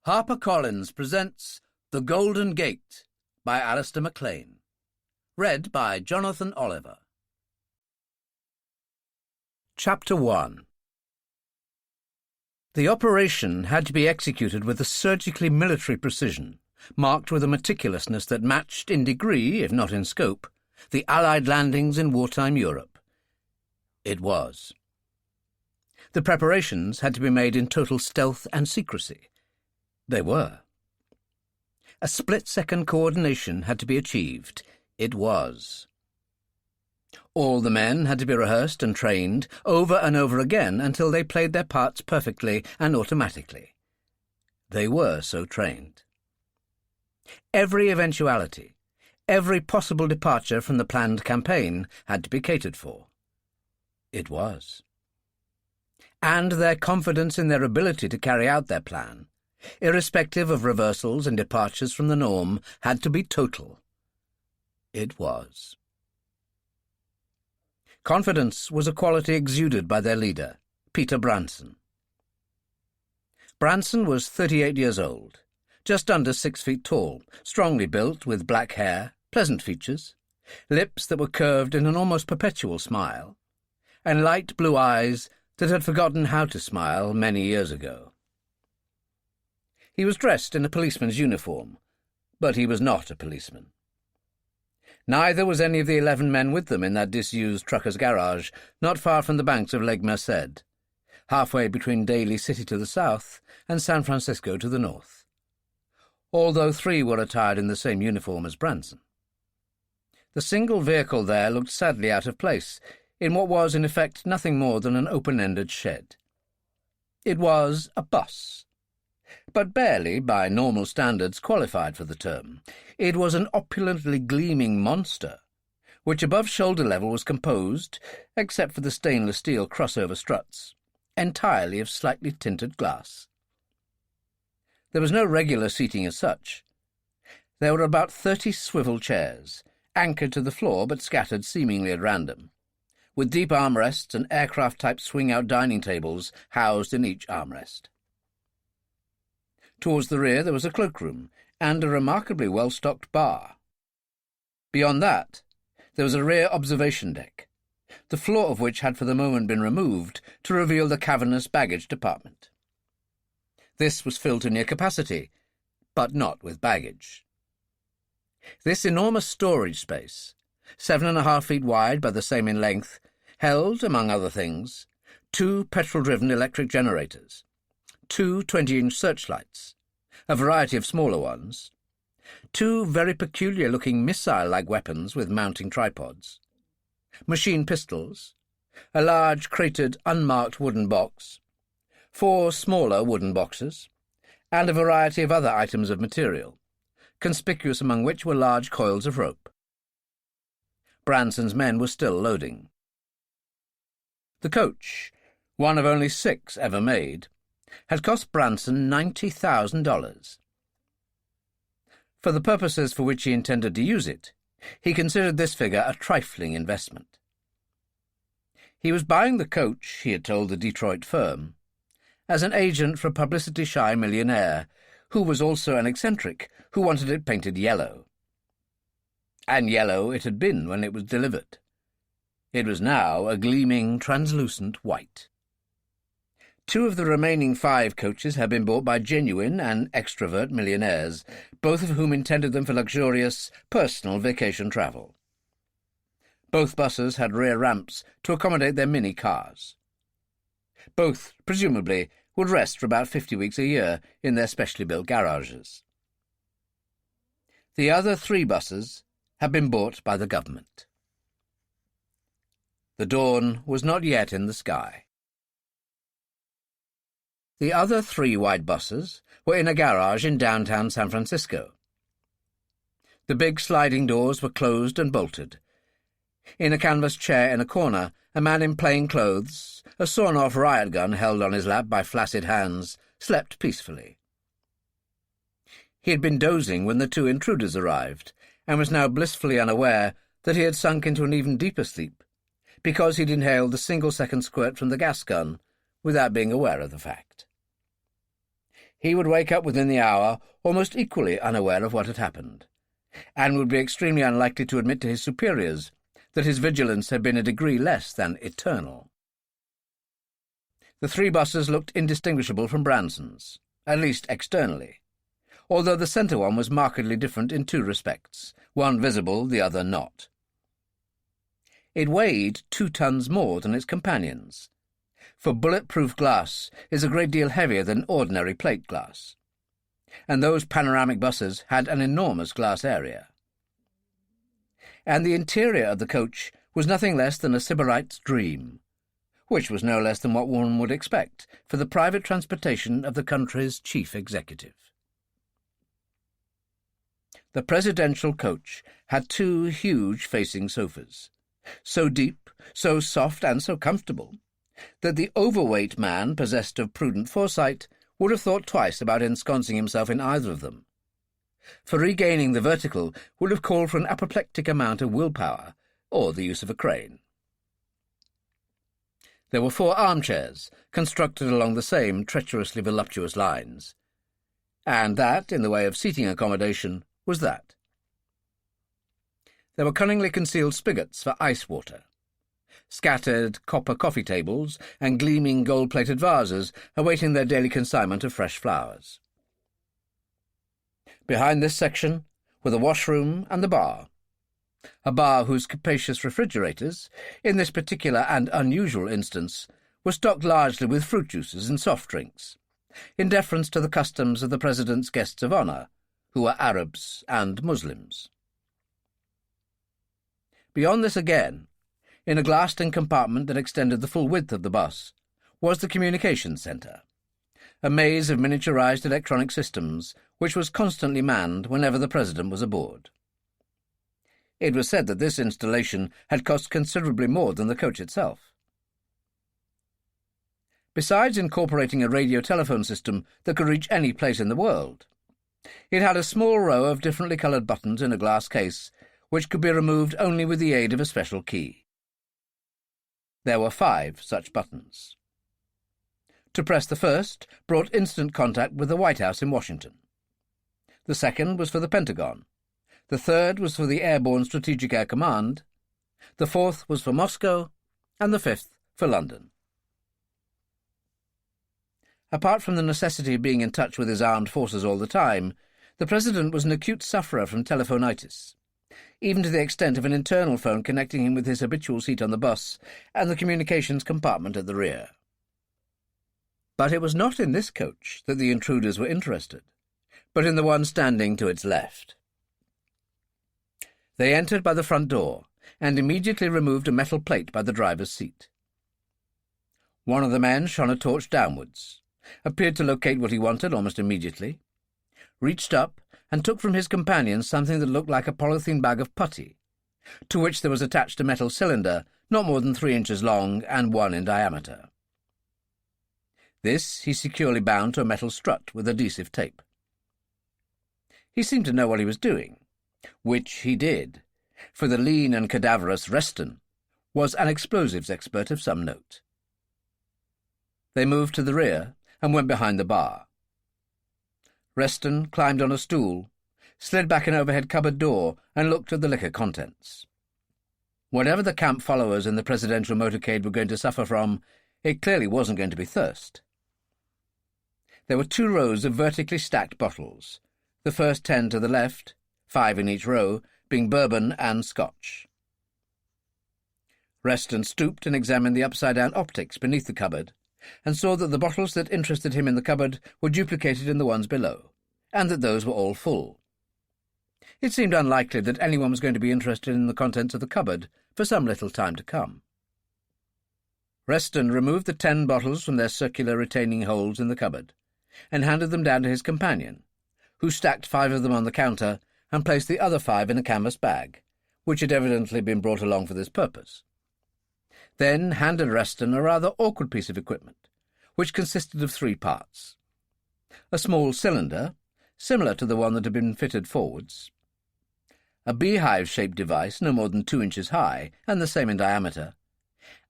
HarperCollins presents The Golden Gate by Alistair MacLean. Read by Jonathan Oliver. Chapter 1. The operation had to be executed with a surgically military precision, marked with a meticulousness that matched in degree, if not in scope, the Allied landings in wartime Europe. It was. The preparations had to be made in total stealth and secrecy. They were. A split-second coordination had to be achieved. It was. All the men had to be rehearsed and trained over and over again until they played their parts perfectly and automatically. They were so trained. Every eventuality, every possible departure from the planned campaign had to be catered for. It was. And their confidence in their ability to carry out their plan, irrespective of reversals and departures from the norm, had to be total. It was. Confidence was a quality exuded by their leader, Peter Branson. Branson was 38 years old, just under 6 feet tall, strongly built, with black hair, pleasant features, lips that were curved in an almost perpetual smile, and light blue eyes that had forgotten how to smile many years ago. He was dressed in a policeman's uniform, but he was not a policeman. Neither was any of the 11 men with them in that disused trucker's garage, not far from the banks of Lake Merced, halfway between Daly City to the south and San Francisco to the north, although 3 were attired in the same uniform as Branson. The single vehicle there looked sadly out of place in what was, in effect, nothing more than an open-ended shed. It was a bus, but barely, by normal standards, qualified for the term. It was an opulently gleaming monster, which above shoulder level was composed, except for the stainless steel crossover struts, entirely of slightly tinted glass. There was no regular seating as such. There were about 30 swivel chairs, anchored to the floor but scattered seemingly at random, with deep armrests and aircraft-type swing-out dining tables housed in each armrest. Towards the rear there was a cloakroom and a remarkably well-stocked bar. Beyond that, there was a rear observation deck, the floor of which had for the moment been removed to reveal the cavernous baggage department. This was filled to near capacity, but not with baggage. This enormous storage space, 7.5 feet wide by the same in length, held, among other things, 2 petrol-driven electric generators, 2 20-inch searchlights, a variety of smaller ones, 2 very peculiar-looking missile-like weapons with mounting tripods, machine pistols, a large crated unmarked wooden box, 4 smaller wooden boxes, and a variety of other items of material, conspicuous among which were large coils of rope. Branson's men were still loading. The coach, one of only 6 ever made, had cost Branson $90,000. For the purposes for which he intended to use it, he considered this figure a trifling investment. He was buying the coach, he had told the Detroit firm, as an agent for a publicity-shy millionaire, who was also an eccentric, who wanted it painted yellow. And yellow it had been when it was delivered. It was now a gleaming, translucent white. 2 of the remaining 5 coaches had been bought by genuine and extrovert millionaires, both of whom intended them for luxurious, personal vacation travel. Both buses had rear ramps to accommodate their mini-cars. Both, presumably, would rest for about 50 weeks a year in their specially built garages. The other 3 buses had been bought by the government. The dawn was not yet in the sky. The other 3 wide buses were in a garage in downtown San Francisco. The big sliding doors were closed and bolted. In a canvas chair in a corner, a man in plain clothes, a sawn-off riot gun held on his lap by flaccid hands, slept peacefully. He had been dozing when the 2 intruders arrived, and was now blissfully unaware that he had sunk into an even deeper sleep, because he'd inhaled the single-second squirt from the gas gun without being aware of the fact. He would wake up within the hour almost equally unaware of what had happened, and would be extremely unlikely to admit to his superiors that his vigilance had been a degree less than eternal. The 3 buses looked indistinguishable from Branson's, at least externally, although the centre one was markedly different in 2 respects, one visible, the other not. It weighed 2 tons more than its companions, for bullet-proof glass is a great deal heavier than ordinary plate glass, and those panoramic buses had an enormous glass area. And the interior of the coach was nothing less than a sybarite's dream, which was no less than what one would expect for the private transportation of the country's chief executive. The presidential coach had 2 huge facing sofas, so deep, so soft, and so comfortable, that the overweight man possessed of prudent foresight would have thought twice about ensconcing himself in either of them, for regaining the vertical would have called for an apoplectic amount of willpower or the use of a crane. There were 4 armchairs, constructed along the same treacherously voluptuous lines, and that, in the way of seating accommodation, was that. There were cunningly concealed spigots for ice water, scattered copper coffee tables, and gleaming gold-plated vases awaiting their daily consignment of fresh flowers. Behind this section were the washroom and the bar, a bar whose capacious refrigerators, in this particular and unusual instance, were stocked largely with fruit juices and soft drinks, in deference to the customs of the President's guests of honour, who were Arabs and Muslims. Beyond this again, in a glassed-in compartment that extended the full width of the bus, was the communications centre, a maze of miniaturized electronic systems which was constantly manned whenever the President was aboard. It was said that this installation had cost considerably more than the coach itself. Besides incorporating a radio-telephone system that could reach any place in the world, it had a small row of differently coloured buttons in a glass case which could be removed only with the aid of a special key. There were 5 such buttons. To press the first brought instant contact with the White House in Washington. The second was for the Pentagon. The third was for the Airborne Strategic Air Command. The 4th was for Moscow, and the 5th for London. Apart from the necessity of being in touch with his armed forces all the time, the President was an acute sufferer from telephonitis, even to the extent of an internal phone connecting him with his habitual seat on the bus and the communications compartment at the rear. But it was not in this coach that the intruders were interested, but in the one standing to its left. They entered by the front door and immediately removed a metal plate by the driver's seat. One of the men shone a torch downwards, appeared to locate what he wanted almost immediately, reached up and took from his companion something that looked like a polythene bag of putty, to which there was attached a metal cylinder not more than 3 inches long and 1 in diameter. This he securely bound to a metal strut with adhesive tape. He seemed to know what he was doing, which he did, for the lean and cadaverous Reston was an explosives expert of some note. They moved to the rear and went behind the bar. Reston climbed on a stool, slid back an overhead cupboard door, and looked at the liquor contents. Whatever the camp followers in the presidential motorcade were going to suffer from, it clearly wasn't going to be thirst. There were 2 rows of vertically stacked bottles, the first 10 to the left, 5 in each row, being bourbon and Scotch. Reston stooped and examined the upside-down optics beneath the cupboard, and saw that the bottles that interested him in the cupboard were duplicated in the ones below, and that those were all full. It seemed unlikely that anyone was going to be interested in the contents of the cupboard for some little time to come. Reston removed the 10 bottles from their circular retaining holes in the cupboard, and handed them down to his companion, who stacked 5 of them on the counter and placed the other 5 in a canvas bag, which had evidently been brought along for this purpose. Then handed Reston a rather awkward piece of equipment, which consisted of 3 parts. A small cylinder, similar to the one that had been fitted forwards, a beehive-shaped device no more than 2 inches high and the same in diameter,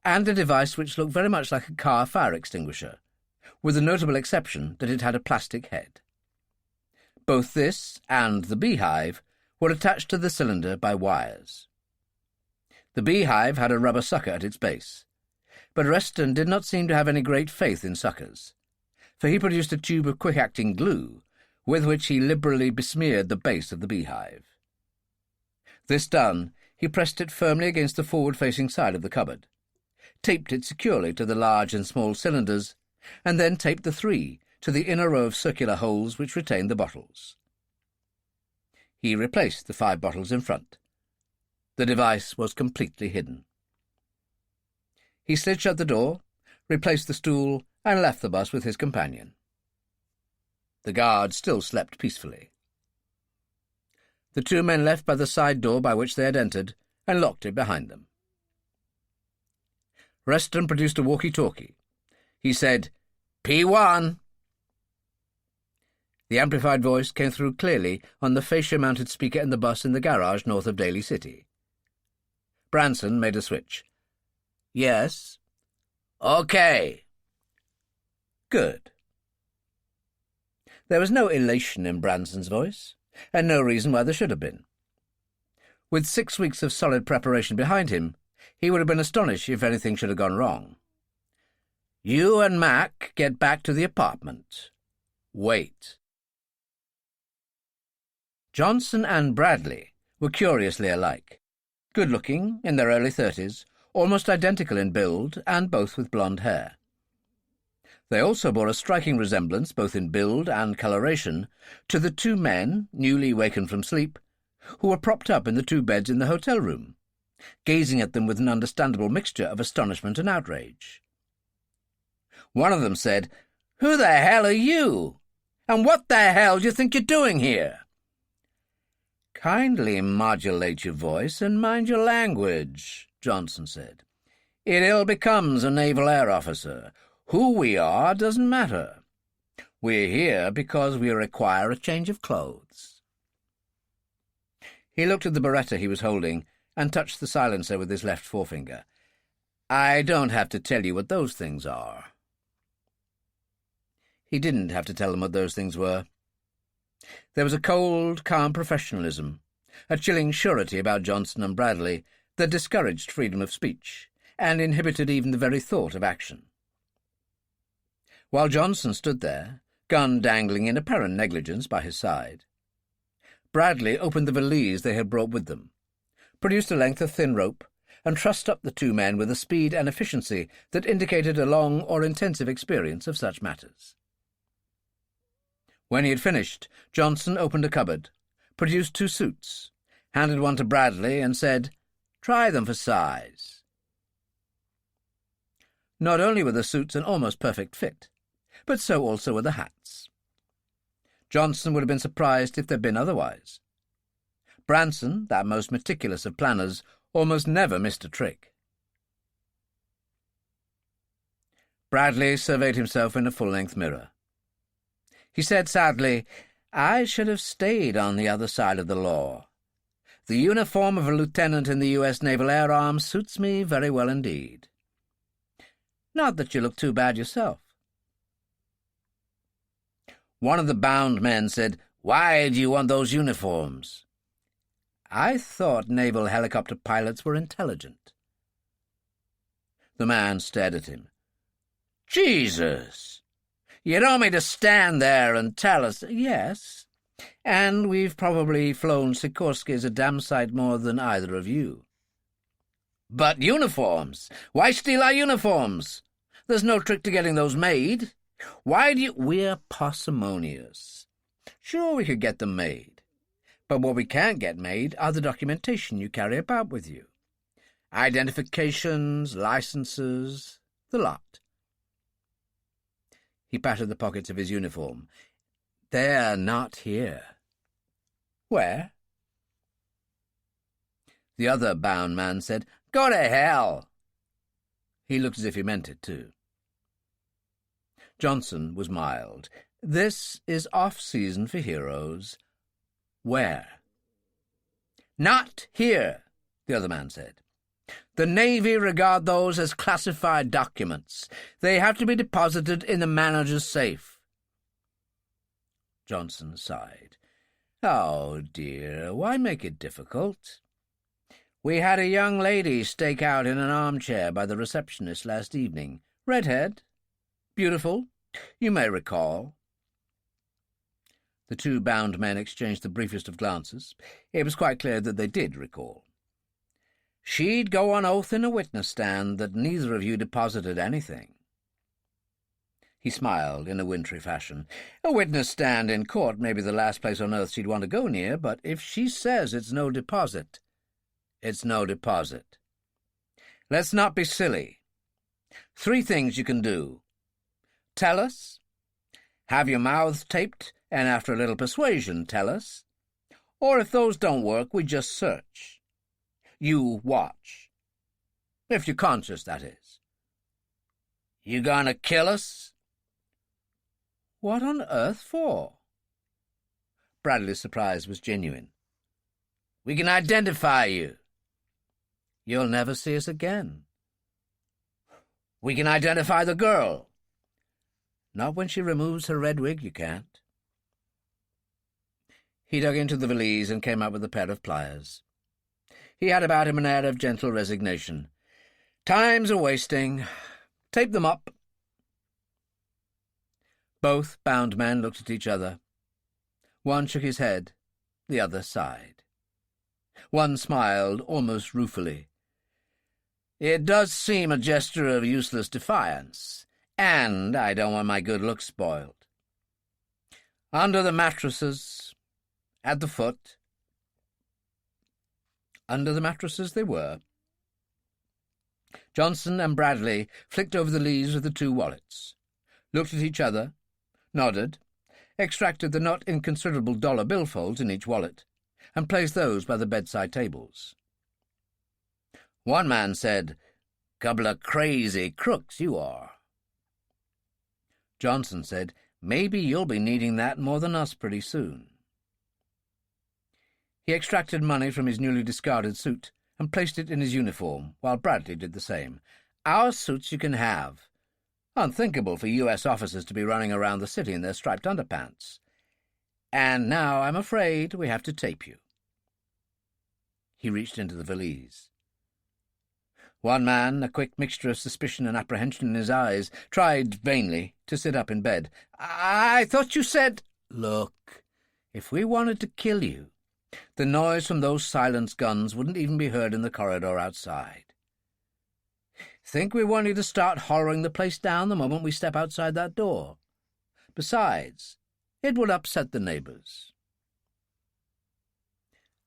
and a device which looked very much like a car fire extinguisher, with the notable exception that it had a plastic head. Both this and the beehive were attached to the cylinder by wires. The beehive had a rubber sucker at its base, but Reston did not seem to have any great faith in suckers, for he produced a tube of quick-acting glue with which he liberally besmeared the base of the beehive. This done, he pressed it firmly against the forward-facing side of the cupboard, taped it securely to the large and small cylinders, and then taped the 3 to the inner row of circular holes which retained the bottles. He replaced the 5 bottles in front. The device was completely hidden. He slid shut the door, replaced the stool, and left the bus with his companion. The guard still slept peacefully. The 2 men left by the side door by which they had entered, and locked it behind them. Reston produced a walkie-talkie. He said, "P1." The amplified voice came through clearly on the fascia-mounted speaker in the bus in the garage north of Daly City. Branson made a switch. "Yes." "Okay." "Good." There was no elation in Branson's voice, and no reason why there should have been. With 6 weeks of solid preparation behind him, he would have been astonished if anything should have gone wrong. "You and Mac get back to the apartment. Wait." Johnson and Bradley were curiously alike. Good-looking, in their early 30s, almost identical in build, and both with blonde hair. They also bore a striking resemblance, both in build and coloration, to the 2 men, newly wakened from sleep, who were propped up in the 2 beds in the hotel room, gazing at them with an understandable mixture of astonishment and outrage. One of them said, "Who the hell are you? And what the hell do you think you're doing here?" "Kindly modulate your voice and mind your language," Johnson said. "It ill becomes a naval air officer. Who we are doesn't matter. We're here because we require a change of clothes." He looked at the Beretta he was holding and touched the silencer with his left forefinger. "I don't have to tell you what those things are." He didn't have to tell them what those things were. There was a cold, calm professionalism, a chilling surety about Johnson and Bradley that discouraged freedom of speech and inhibited even the very thought of action. While Johnson stood there, gun dangling in apparent negligence by his side, Bradley opened the valise they had brought with them, produced a length of thin rope, and trussed up the 2 men with a speed and efficiency that indicated a long or intensive experience of such matters. When he had finished, Johnson opened a cupboard, produced 2 suits, handed one to Bradley, and said, "Try them for size." Not only were the suits an almost perfect fit, but so also were the hats. Johnson would have been surprised if there'd been otherwise. Branson, that most meticulous of planners, almost never missed a trick. Bradley surveyed himself in a full-length mirror. He said sadly, "I should have stayed on the other side of the law. The uniform of a lieutenant in the U.S. Naval Air Arms suits me very well indeed. Not that you look too bad yourself." One of the bound men said, "Why do you want those uniforms?" "I thought naval helicopter pilots were intelligent." The man stared at him. "Jesus! You don't mean to stand there and tell us—" "Yes, and we've probably flown Sikorskys a damn sight more than either of you." "But uniforms! Why steal our uniforms? There's no trick to getting those made. Why do you—" "We're parsimonious. Sure, we could get them made. But what we can't get made are the documentation you carry about with you. Identifications, licenses, the lot." He patted the pockets of his uniform. "They're not here." "Where?" The other bound man said, "Go to hell." He looked as if he meant it, too. Johnson was mild. "This is off-season for heroes." "Where?" "Not here," the other man said. The Navy regard those as classified documents. They have to be deposited in the manager's safe." Johnson sighed. "Oh, dear, why make it difficult? We had a young lady stake out in an armchair by the receptionist last evening. Redhead. Beautiful. You may recall." The two bound men exchanged the briefest of glances. It was quite clear that they did recall. "She'd go on oath in a witness stand that neither of you deposited anything." He smiled in a wintry fashion. "A witness stand in court may be the last place on earth she'd want to go near, but if she says it's no deposit, it's no deposit. Let's not be silly. 3 things you can do. Tell us, have your mouths taped, and after a little persuasion tell us, or if those don't work, we just search. You watch. If you're conscious, that is. You gonna kill us?" "What on earth for?" Bradley's surprise was genuine. "We can identify you." "You'll never see us again." "We can identify the girl." "Not when she removes her red wig, you can't." He dug into the valise and came out with a pair of pliers. He had about him an air of gentle resignation. "Time's a-wasting. Tape them up." Both bound men looked at each other. One shook his head, the other sighed. One smiled almost ruefully. "It does seem a gesture of useless defiance, and I don't want my good looks spoiled. Under the mattresses, at the foot." Under the mattresses they were. Johnson and Bradley flicked over the leaves of the 2 wallets, looked at each other, nodded, extracted the not inconsiderable dollar billfolds in each wallet, and placed those by the bedside tables. One man said, "Couple of crazy crooks you are." Johnson said, "Maybe you'll be needing that more than us pretty soon." He extracted money from his newly discarded suit and placed it in his uniform, while Bradley did the same. "Our suits you can have. Unthinkable for U.S. officers to be running around the city in their striped underpants. And now I'm afraid we have to tape you." He reached into the valise. One man, a quick mixture of suspicion and apprehension in his eyes, tried vainly to sit up in bed. "I thought you said—" "Look, if we wanted to kill you, the noise from those silenced guns wouldn't even be heard in the corridor outside. Think we want you to start hollering the place down the moment we step outside that door? Besides, it would upset the neighbours."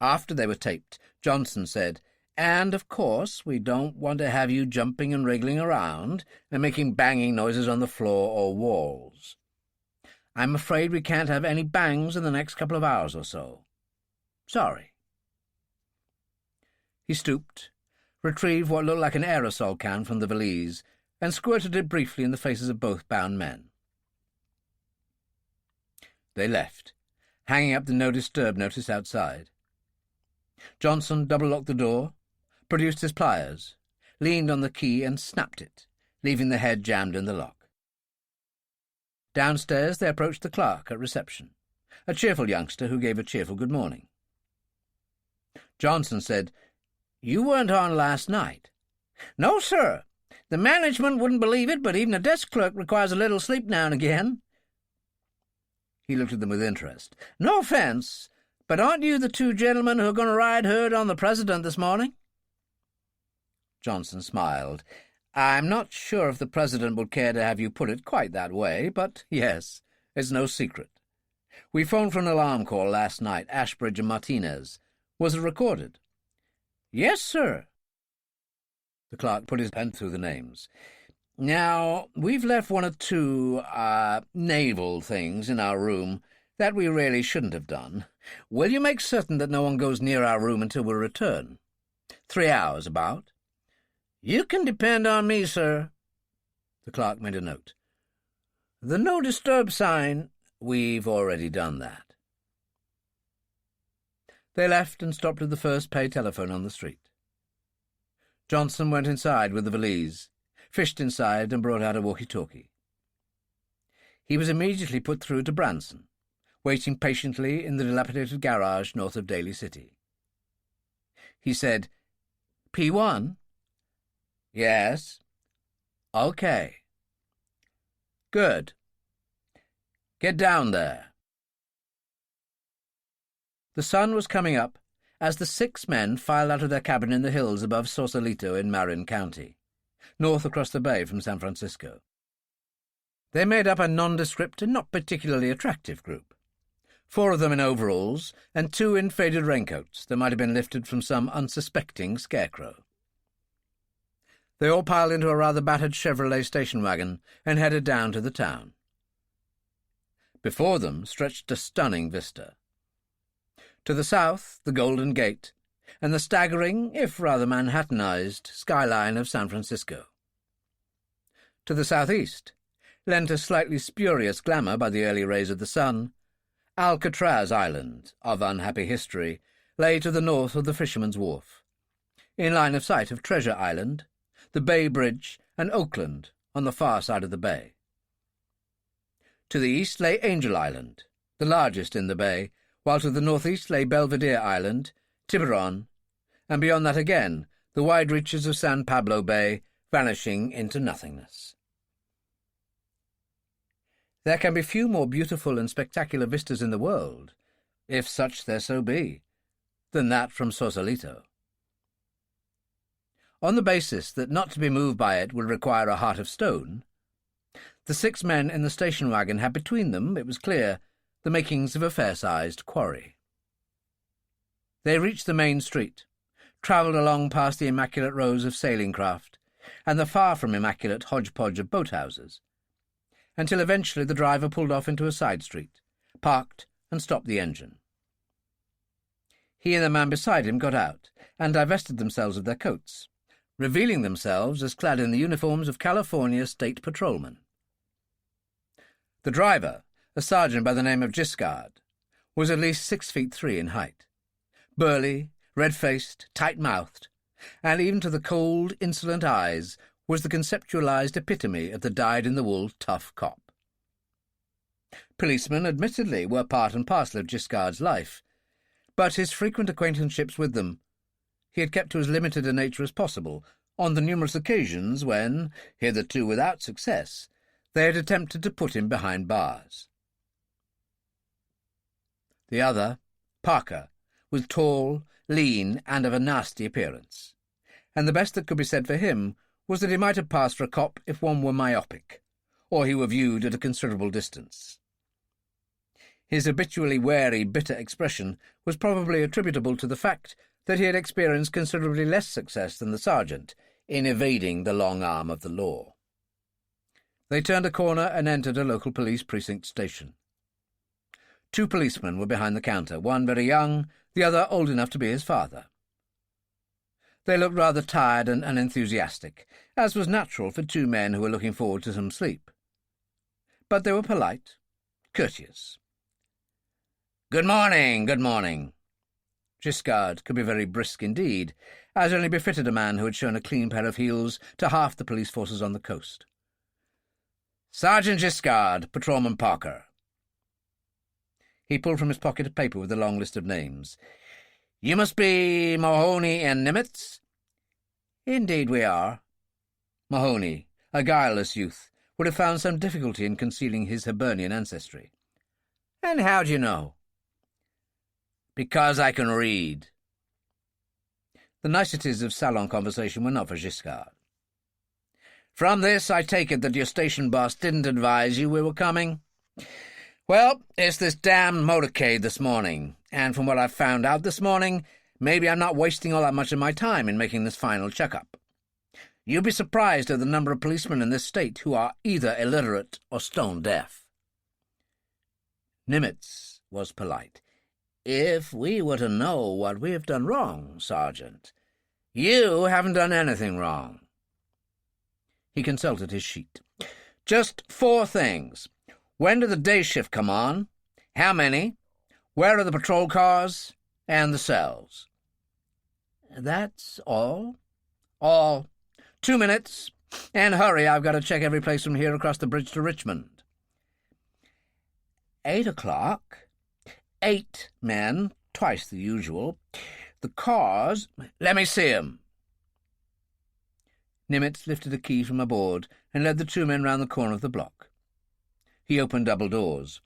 After they were taped, Johnson said, "And, of course, we don't want to have you jumping and wriggling around and making banging noises on the floor or walls. I'm afraid we can't have any bangs in the next couple of hours or so. Sorry." He stooped, retrieved what looked like an aerosol can from the valise, and squirted it briefly in the faces of both bound men. They left, hanging up the no disturb notice outside. Johnson double-locked the door, produced his pliers, leaned on the key and snapped it, leaving the head jammed in the lock. Downstairs they approached the clerk at reception, a cheerful youngster who gave a cheerful good morning. Johnson said, "You weren't on last night." "No, sir. The management wouldn't believe it, but even a desk clerk requires a little sleep now and again." He looked at them with interest. "No offence, but aren't you the 2 gentlemen who are going to ride herd on the President this morning?" Johnson smiled. "I'm not sure if the President would care to have you put it quite that way, but yes, it's no secret. We phoned for an alarm call last night, Ashbridge and Martinez. Was it recorded?" "Yes, sir." The clerk put his pen through the names. "Now, we've left 1 or 2, naval things in our room that we really shouldn't have done. Will you make certain that no one goes near our room until we return? 3 hours, about." "You can depend on me, sir." The clerk made a note. "The no disturb sign—" "We've already done that." They left and stopped at the first pay telephone on the street. Johnson went inside with the valise, fished inside and brought out a walkie-talkie. He was immediately put through to Branson, waiting patiently in the dilapidated garage north of Daly City. He said, "P1? Yes. Okay. Good. Get down there." The sun was coming up as the 6 men filed out of their cabin in the hills above Sausalito in Marin County, north across the bay from San Francisco. They made up a nondescript and not particularly attractive group, 4 of them in overalls and 2 in faded raincoats that might have been lifted from some unsuspecting scarecrow. They all piled into a rather battered Chevrolet station wagon and headed down to the town. Before them stretched a stunning vista. To the south, the Golden Gate, and the staggering, if rather Manhattanized, skyline of San Francisco. To the southeast, lent a slightly spurious glamour by the early rays of the sun, Alcatraz Island, of unhappy history, lay to the north of the Fisherman's Wharf, in line of sight of Treasure Island, the Bay Bridge, and Oakland on the far side of the bay. To the east lay Angel Island, the largest in the bay, while to the northeast lay Belvedere Island, Tiburon, and beyond that again the wide reaches of San Pablo Bay, vanishing into nothingness. There can be few more beautiful and spectacular vistas in the world, if such there so be, than that from Sausalito. On the basis that not to be moved by it would require a heart of stone, the 6 men in the station wagon had between them, it was clear, the makings of a fair-sized quarry. They reached the main street, travelled along past the immaculate rows of sailing craft and the far-from-immaculate hodgepodge of boathouses, until eventually the driver pulled off into a side street, parked and stopped the engine. He and the man beside him got out and divested themselves of their coats, revealing themselves as clad in the uniforms of California state patrolmen. The driver, a sergeant by the name of Giscard, was at least 6'3" in height, burly, red-faced, tight-mouthed, and even to the cold, insolent eyes was the conceptualized epitome of the dyed-in-the-wool tough cop. Policemen, admittedly, were part and parcel of Giscard's life, but his frequent acquaintanceships with them he had kept to as limited a nature as possible on the numerous occasions when, hitherto without success, they had attempted to put him behind bars. The other, Parker, was tall, lean, and of a nasty appearance, and the best that could be said for him was that he might have passed for a cop if one were myopic, or he were viewed at a considerable distance. His habitually wary, bitter expression was probably attributable to the fact that he had experienced considerably less success than the sergeant in evading the long arm of the law. They turned a corner and entered a local police precinct station. 2 policemen were behind the counter, one very young, the other old enough to be his father. They looked rather tired and unenthusiastic, as was natural for 2 men who were looking forward to some sleep. But they were polite, courteous. "Good morning, good morning." Giscard could be very brisk indeed, as only befitted a man who had shown a clean pair of heels to half the police forces on the coast. "Sergeant Giscard, Patrolman Parker." He pulled from his pocket a paper with a long list of names. "You must be Mahoney and Nimitz?" "Indeed we are." Mahoney, a guileless youth, would have found some difficulty in concealing his Hibernian ancestry. "And how do you know?" "Because I can read." The niceties of salon conversation were not for Giscard. "From this, I take it that your station boss didn't advise you we were coming? Well, it's this damned motorcade this morning, and from what I've found out this morning, maybe I'm not wasting all that much of my time in making this final check-up. You'll be surprised at the number of policemen in this state who are either illiterate or stone-deaf." Nimitz was polite. "If we were to know what we have done wrong, Sergeant." "You haven't done anything wrong." He consulted his sheet. "Just 4 things. When did the day shift come on? How many? Where are the patrol cars? And the cells?" "That's all?" All. 2 minutes. And hurry, I've got to check every place from here across the bridge to Richmond. 8 o'clock. 8 men, twice the usual. The cars... Let me see 'em. Nimitz lifted a key from a board and led the 2 men round the corner of the block. He opened double doors.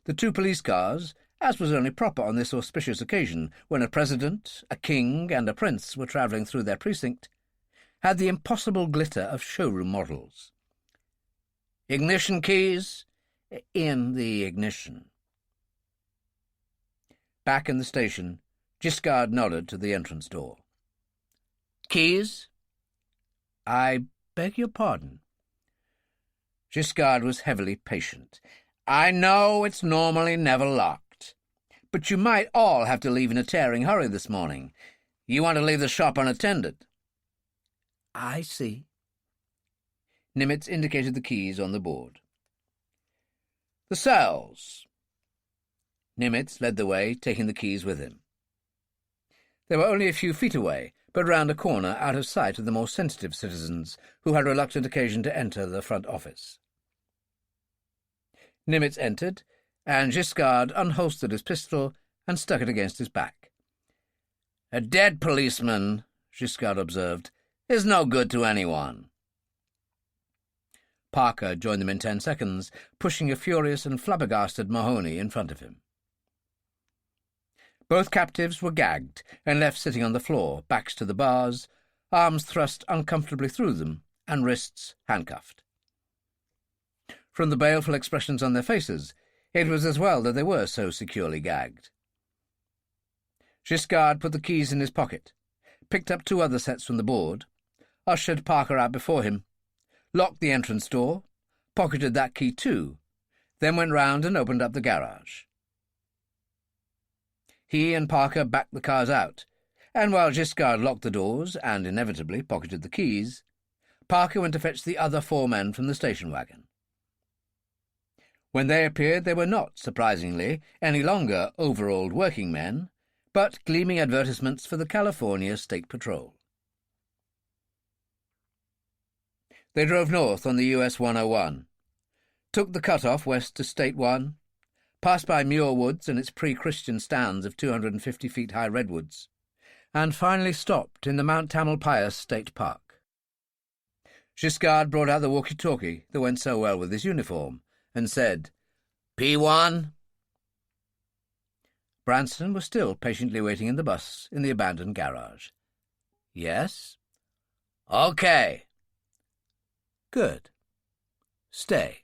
The 2 police cars, as was only proper on this auspicious occasion, when a president, a king, and a prince were travelling through their precinct, had the impossible glitter of showroom models. Ignition keys? In the ignition. Back in the station, Giscard nodded to the entrance door. Keys? I beg your pardon. Giscard was heavily patient. I know it's normally never locked, but you might all have to leave in a tearing hurry this morning. You want to leave the shop unattended. I see. Nimitz indicated the keys on the board. The cells. Nimitz led the way, taking the keys with him. They were only a few feet away, but round a corner out of sight of the more sensitive citizens who had reluctant occasion to enter the front office. Nimitz entered, and Giscard unholstered his pistol and stuck it against his back. A dead policeman, Giscard observed, is no good to anyone. Parker joined them in 10 seconds, pushing a furious and flabbergasted Mahoney in front of him. Both captives were gagged and left sitting on the floor, backs to the bars, arms thrust uncomfortably through them, and wrists handcuffed. From the baleful expressions on their faces, it was as well that they were so securely gagged. Giscard put the keys in his pocket, picked up 2 other sets from the board, ushered Parker out before him, locked the entrance door, pocketed that key too, then went round and opened up the garage. He and Parker backed the cars out, and while Giscard locked the doors and inevitably pocketed the keys, Parker went to fetch the other 4 men from the station wagon. When they appeared, they were not, surprisingly, any longer overalled working men, but gleaming advertisements for the California State Patrol. They drove north on the US 101, took the cut-off west to State 1, passed by Muir Woods and its pre-Christian stands of 250 feet high redwoods, and finally stopped in the Mount Tamalpais State Park. Giscard brought out the walkie-talkie that went so well with his uniform, and said, P1? Branston was still patiently waiting in the bus in the abandoned garage. Yes? Okay. Good. Stay.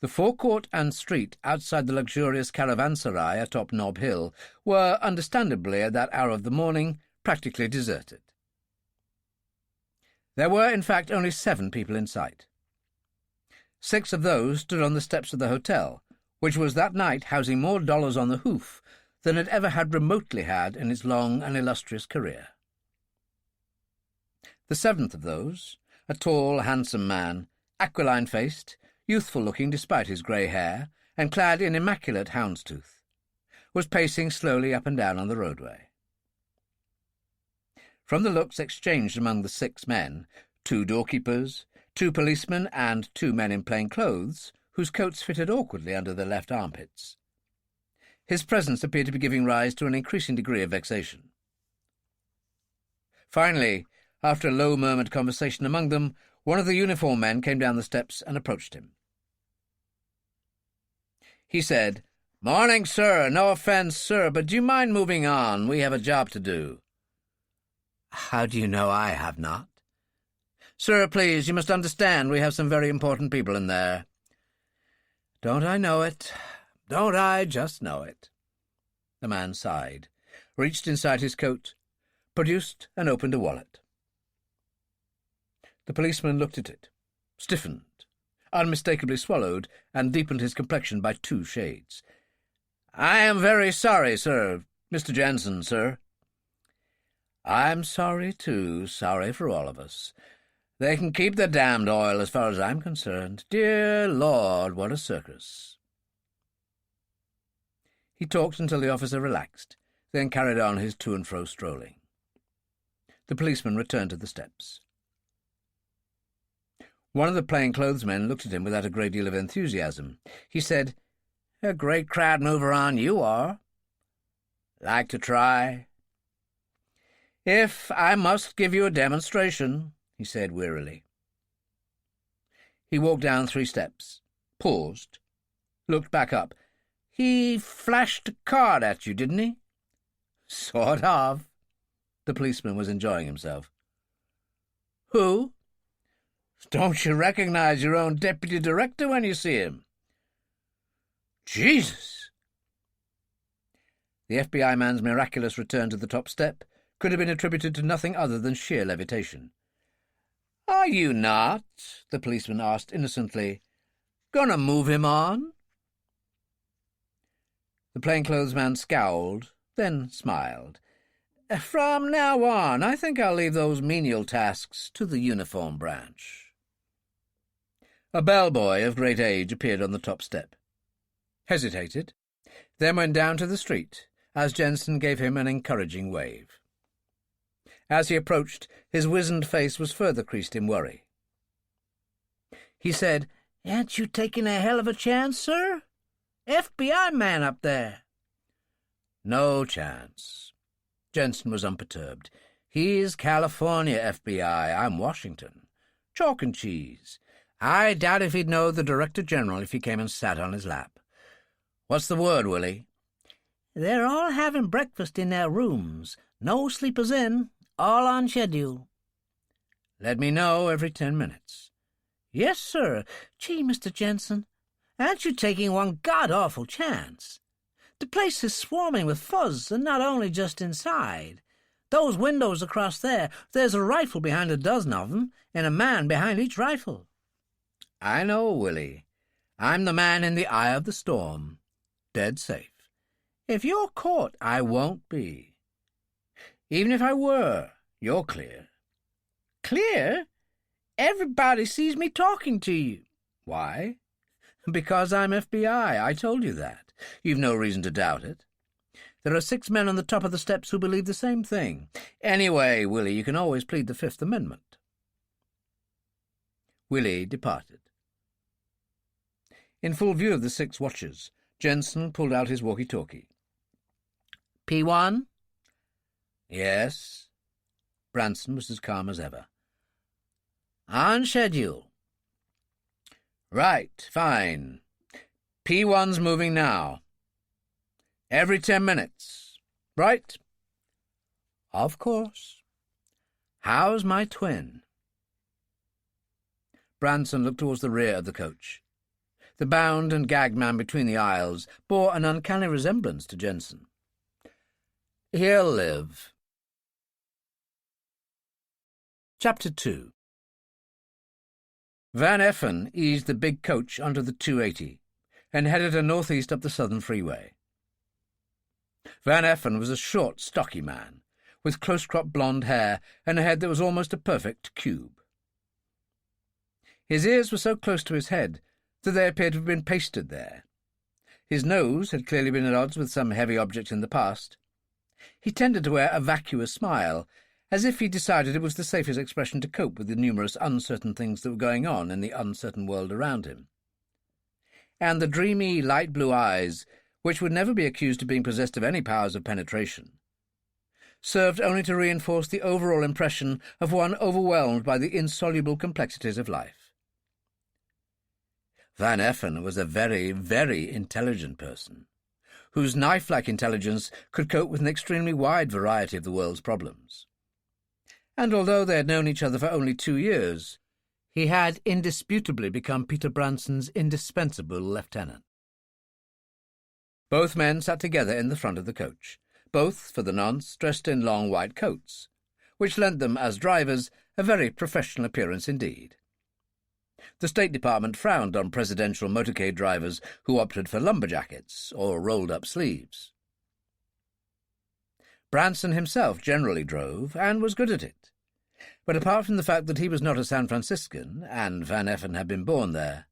The forecourt and street outside the luxurious caravanserai atop Nob Hill were, understandably at that hour of the morning, practically deserted. There were, in fact, only 7 people in sight. 6 of those stood on the steps of the hotel, which was that night housing more dollars on the hoof than it ever had remotely had in its long and illustrious career. The 7th of those, a tall, handsome man, aquiline-faced, youthful-looking despite his grey hair, and clad in immaculate houndstooth, was pacing slowly up and down on the roadway. From the looks exchanged among the 6 men, 2 doorkeepers, 2 policemen, and 2 men in plain clothes, whose coats fitted awkwardly under their left armpits, his presence appeared to be giving rise to an increasing degree of vexation. Finally, after a low-murmured conversation among them, one of the uniformed men came down the steps and approached him. He said, "Morning, sir. No offence, sir, but do you mind moving on? We have a job to do." "How do you know I have not?" "Sir, please, you must understand we have some very important people in there." "Don't I know it? Don't I just know it?" The man sighed, reached inside his coat, produced and opened a wallet. The policeman looked at it, stiffened, unmistakably swallowed, and deepened his complexion by 2 shades. "I am very sorry, sir. Mr. Jensen, sir." "I'm sorry, too. Sorry for all of us. They can keep their damned oil as far as I'm concerned. Dear Lord, what a circus." He talked until the officer relaxed, then carried on his to-and-fro strolling. The policeman returned to the steps. One of the plainclothesmen looked at him without a great deal of enthusiasm. He said, "A great crowd mover on you are. Like to try?" "If I must give you a demonstration," he said wearily. He walked down 3 steps, paused, looked back up. "He flashed a card at you, didn't he?" "Sort of." The policeman was enjoying himself. "Who?" "Don't you recognize your own deputy director when you see him?" "Jesus!" The FBI man's miraculous return to the top step could have been attributed to nothing other than sheer levitation. "Are you not," the policeman asked innocently, "gonna move him on?" The plainclothesman scowled, then smiled. "From now on, I think I'll leave those menial tasks to the uniform branch." A bellboy of great age appeared on the top step, hesitated, then went down to the street as Jensen gave him an encouraging wave. As he approached, his wizened face was further creased in worry. He said, "Ain't you taking a hell of a chance, sir? FBI man up there." "No chance." Jensen was unperturbed. "He's California FBI. I'm Washington. Chalk and cheese. I doubt if he'd know the Director General if he came and sat on his lap. What's the word, Willie?" "They're all having breakfast in their rooms. No sleepers in. All on schedule." "Let me know every 10 minutes." "Yes, sir. Gee, Mr. Jensen, aren't you taking one god-awful chance? The place is swarming with fuzz, and not only just inside. Those windows across there's a rifle behind a dozen of them, and a man behind each rifle." "I know, Willie. I'm the man in the eye of the storm. Dead safe. If you're caught, I won't be. Even if I were, you're clear." "Clear? Everybody sees me talking to you." "Why?" "Because I'm FBI. I told you that. You've no reason to doubt it. There are 6 men on the top of the steps who believe the same thing. Anyway, Willie, you can always plead the Fifth Amendment." Willie departed. In full view of the 6 watchers, Jensen pulled out his walkie-talkie. "P1?" "Yes." Branson was as calm as ever. "On schedule." "Right, fine. P1's moving now. Every 10 minutes. Right?" "Of course. How's my twin?" Branson looked towards the rear of the coach. The bound and gagged man between the aisles bore an uncanny resemblance to Jensen. "He'll live." Chapter 2. Van Effen eased the big coach onto the 280 and headed her northeast up the southern freeway. Van Effen was a short, stocky man, with close-cropped blonde hair and a head that was almost a perfect cube. His ears were so close to his head that they appeared to have been pasted there. His nose had clearly been at odds with some heavy object in the past. He tended to wear a vacuous smile, as if he decided it was the safest expression to cope with the numerous uncertain things that were going on in the uncertain world around him. And the dreamy, light-blue eyes, which would never be accused of being possessed of any powers of penetration, served only to reinforce the overall impression of one overwhelmed by the insoluble complexities of life. Van Effen was a very, very intelligent person, whose knife-like intelligence could cope with an extremely wide variety of the world's problems. And although they had known each other for only 2 years, he had indisputably become Peter Branson's indispensable lieutenant. Both men sat together in the front of the coach, both, for the nonce, dressed in long white coats, which lent them, as drivers, a very professional appearance indeed. The State Department frowned on presidential motorcade drivers who opted for lumberjackets or rolled-up sleeves. Branson himself generally drove, and was good at it. But apart from the fact that he was not a San Franciscan, and Van Effen had been born there,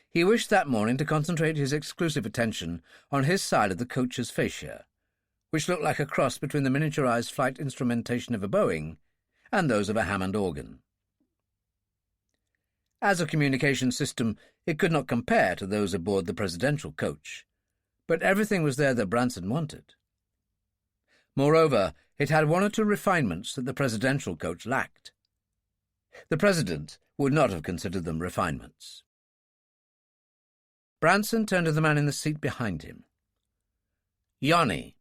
he wished that morning to concentrate his exclusive attention on his side of the coach's fascia, which looked like a cross between the miniaturized flight instrumentation of a Boeing and those of a Hammond organ. As a communication system, it could not compare to those aboard the presidential coach, but everything was there that Branson wanted. Moreover, it had one or two refinements that the presidential coach lacked. The president would not have considered them refinements. Branson turned to the man in the seat behind him. Yanni,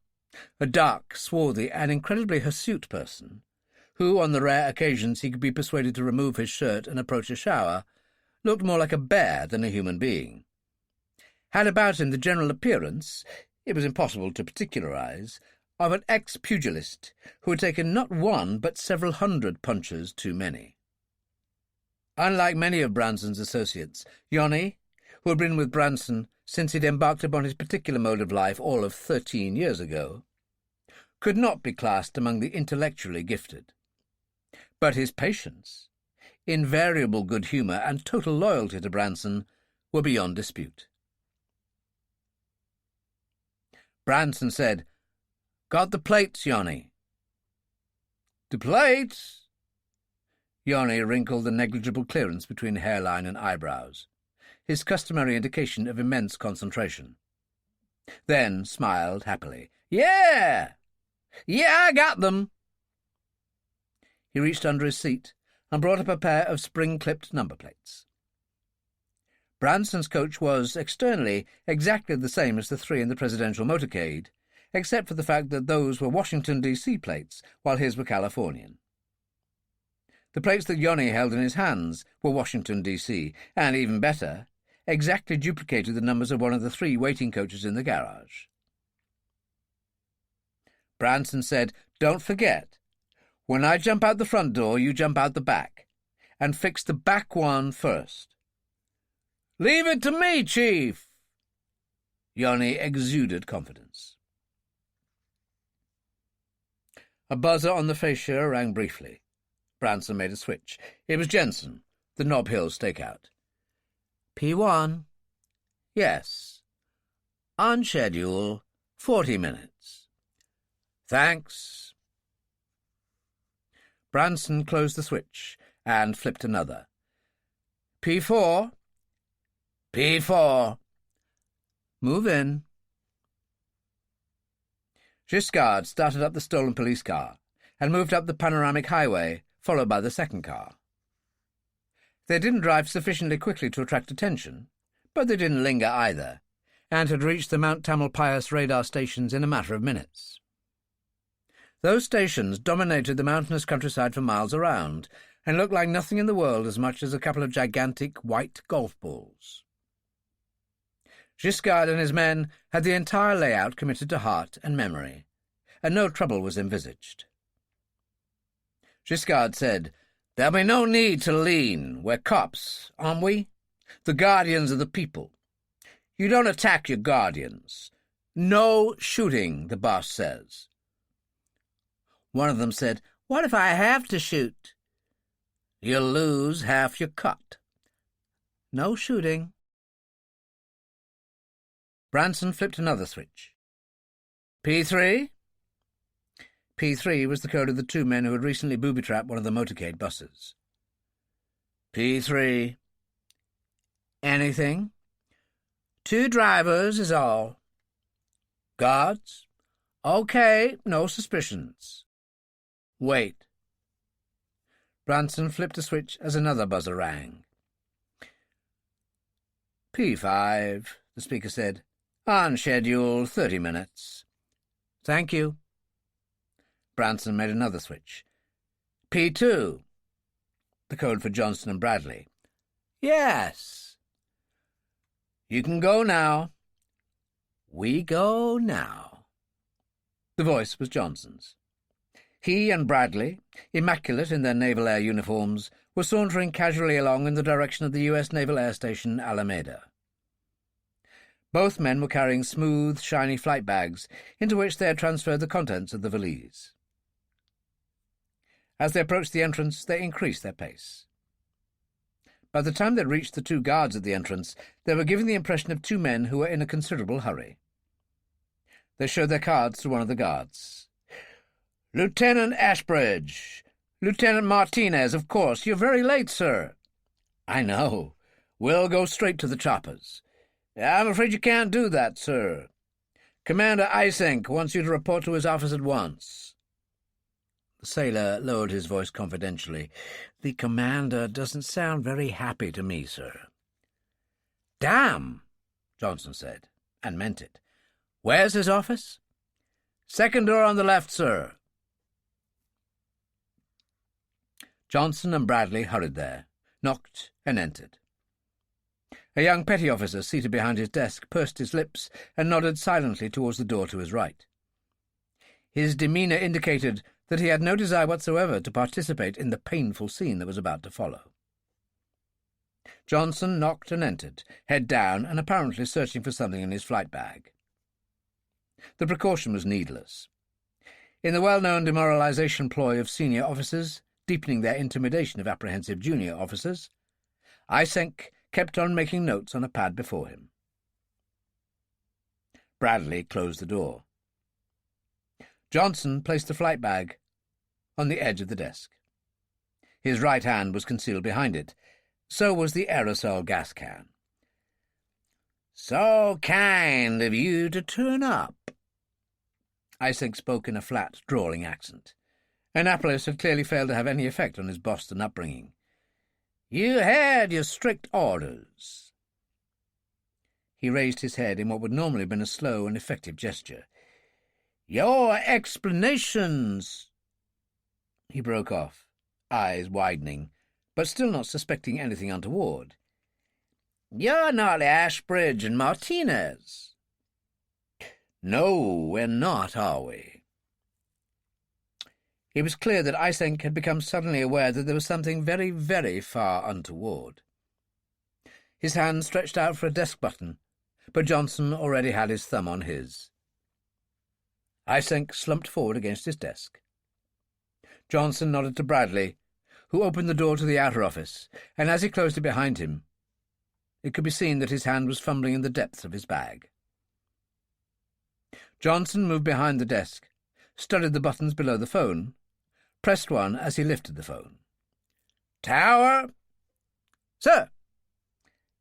a dark, swarthy, and incredibly hirsute person, who, on the rare occasions he could be persuaded to remove his shirt and approach a shower, looked more like a bear than a human being, had about him the general appearance, it was impossible to particularize, of an ex-pugilist who had taken not one but several hundred punches too many. Unlike many of Branson's associates, Yanni, who had been with Branson since he'd embarked upon his particular mode of life all of 13 years ago, could not be classed among the intellectually gifted. But his patience, invariable good humour, and total loyalty to Branson were beyond dispute. Branson said, "Got the plates, Yanni." "The plates?" Yanni wrinkled the negligible clearance between hairline and eyebrows, his customary indication of immense concentration. Then smiled happily. Yeah, I got them." He reached under his seat and brought up a pair of spring-clipped number plates. Branson's coach was, externally, exactly the same as the three in the presidential motorcade, except for the fact that those were Washington, D.C. plates, while his were Californian. The plates that Yanni held in his hands were Washington, D.C., and, even better, exactly duplicated the numbers of one of the three waiting coaches in the garage. Branson said, "Don't forget, when I jump out the front door, you jump out the back, and fix the back one first." "Leave it to me, Chief." Yanni exuded confidence. A buzzer on the fascia rang briefly. Branson made a switch. It was Jensen, the Nob Hill stakeout. "P1. Yes. On schedule, 40 minutes. Thanks." Branson closed the switch and flipped another. "P4. P4. Move in." Giscard started up the stolen police car and moved up the panoramic highway, followed by the second car. They didn't drive sufficiently quickly to attract attention, but they didn't linger either, and had reached the Mount Tamalpais radar stations in a matter of minutes. Those stations dominated the mountainous countryside for miles around, and looked like nothing in the world as much as a couple of gigantic white golf balls. Giscard and his men had the entire layout committed to heart and memory, and no trouble was envisaged. Giscard said, "There'll be no need to lean. We're cops, aren't we? The guardians of the people. You don't attack your guardians. No shooting, the boss says." One of them said, "What if I have to shoot?" "You'll lose half your cut." No shooting. Branson flipped another switch. P3? P3 was the code of the two men who had recently booby-trapped one of the motorcade buses. P3. Anything? 2 drivers is all. Guards? Okay, no suspicions. Wait. Branson flipped a switch as another buzzer rang. P5, the speaker said. On schedule, 30 minutes. Thank you. Branson made another switch. P2, the code for Johnston and Bradley. Yes. You can go now. We go now. The voice was Johnson's. He and Bradley, immaculate in their Naval Air uniforms, were sauntering casually along in the direction of the U.S. Naval Air Station Alameda. Both men were carrying smooth, shiny flight bags, into which they had transferred the contents of the valise. As they approached the entrance, they increased their pace. By the time they reached the 2 guards at the entrance, they were giving the impression of 2 men who were in a considerable hurry. They showed their cards to one of the guards. Lieutenant Ashbridge, "Lieutenant Martinez, of course. You're very late, sir." "I know. We'll go straight to the choppers." "I'm afraid you can't do that, sir. Commander Isenk wants you to report to his office at once." The sailor lowered his voice confidentially. "The commander doesn't sound very happy to me, sir." "Damn," Johnson said, and meant it. "Where's his office?" "Second door on the left, sir." Johnson and Bradley hurried there, knocked and entered. A young petty officer seated behind his desk pursed his lips and nodded silently towards the door to his right. His demeanour indicated that he had no desire whatsoever to participate in the painful scene that was about to follow. Johnson knocked and entered, head down and apparently searching for something in his flight bag. The precaution was needless. In the well-known demoralization ploy of senior officers, deepening their intimidation of apprehensive junior officers, Isenk kept on making notes on a pad before him. Bradley closed the door. Johnson placed the flight bag on the edge of the desk. His right hand was concealed behind it. So was the aerosol gas can. "So kind of you to turn up." Isenk spoke in a flat, drawling accent. Annapolis had clearly failed to have any effect on his Boston upbringing. "You had your strict orders." He raised his head in what would normally have been a slow and effective gesture. "Your explanations—" He broke off, eyes widening, but still not suspecting anything untoward. "You're not Ashbridge and Martinez." "No, we're not, are we?" It was clear that Isenk had become suddenly aware that there was something very, very far untoward. His hand stretched out for a desk button, but Johnson already had his thumb on his. Isenk slumped forward against his desk. Johnson nodded to Bradley, who opened the door to the outer office, and as he closed it behind him, it could be seen that his hand was fumbling in the depths of his bag. Johnson moved behind the desk, studied the buttons below the phone, pressed one as he lifted the phone. "Tower?" "Sir."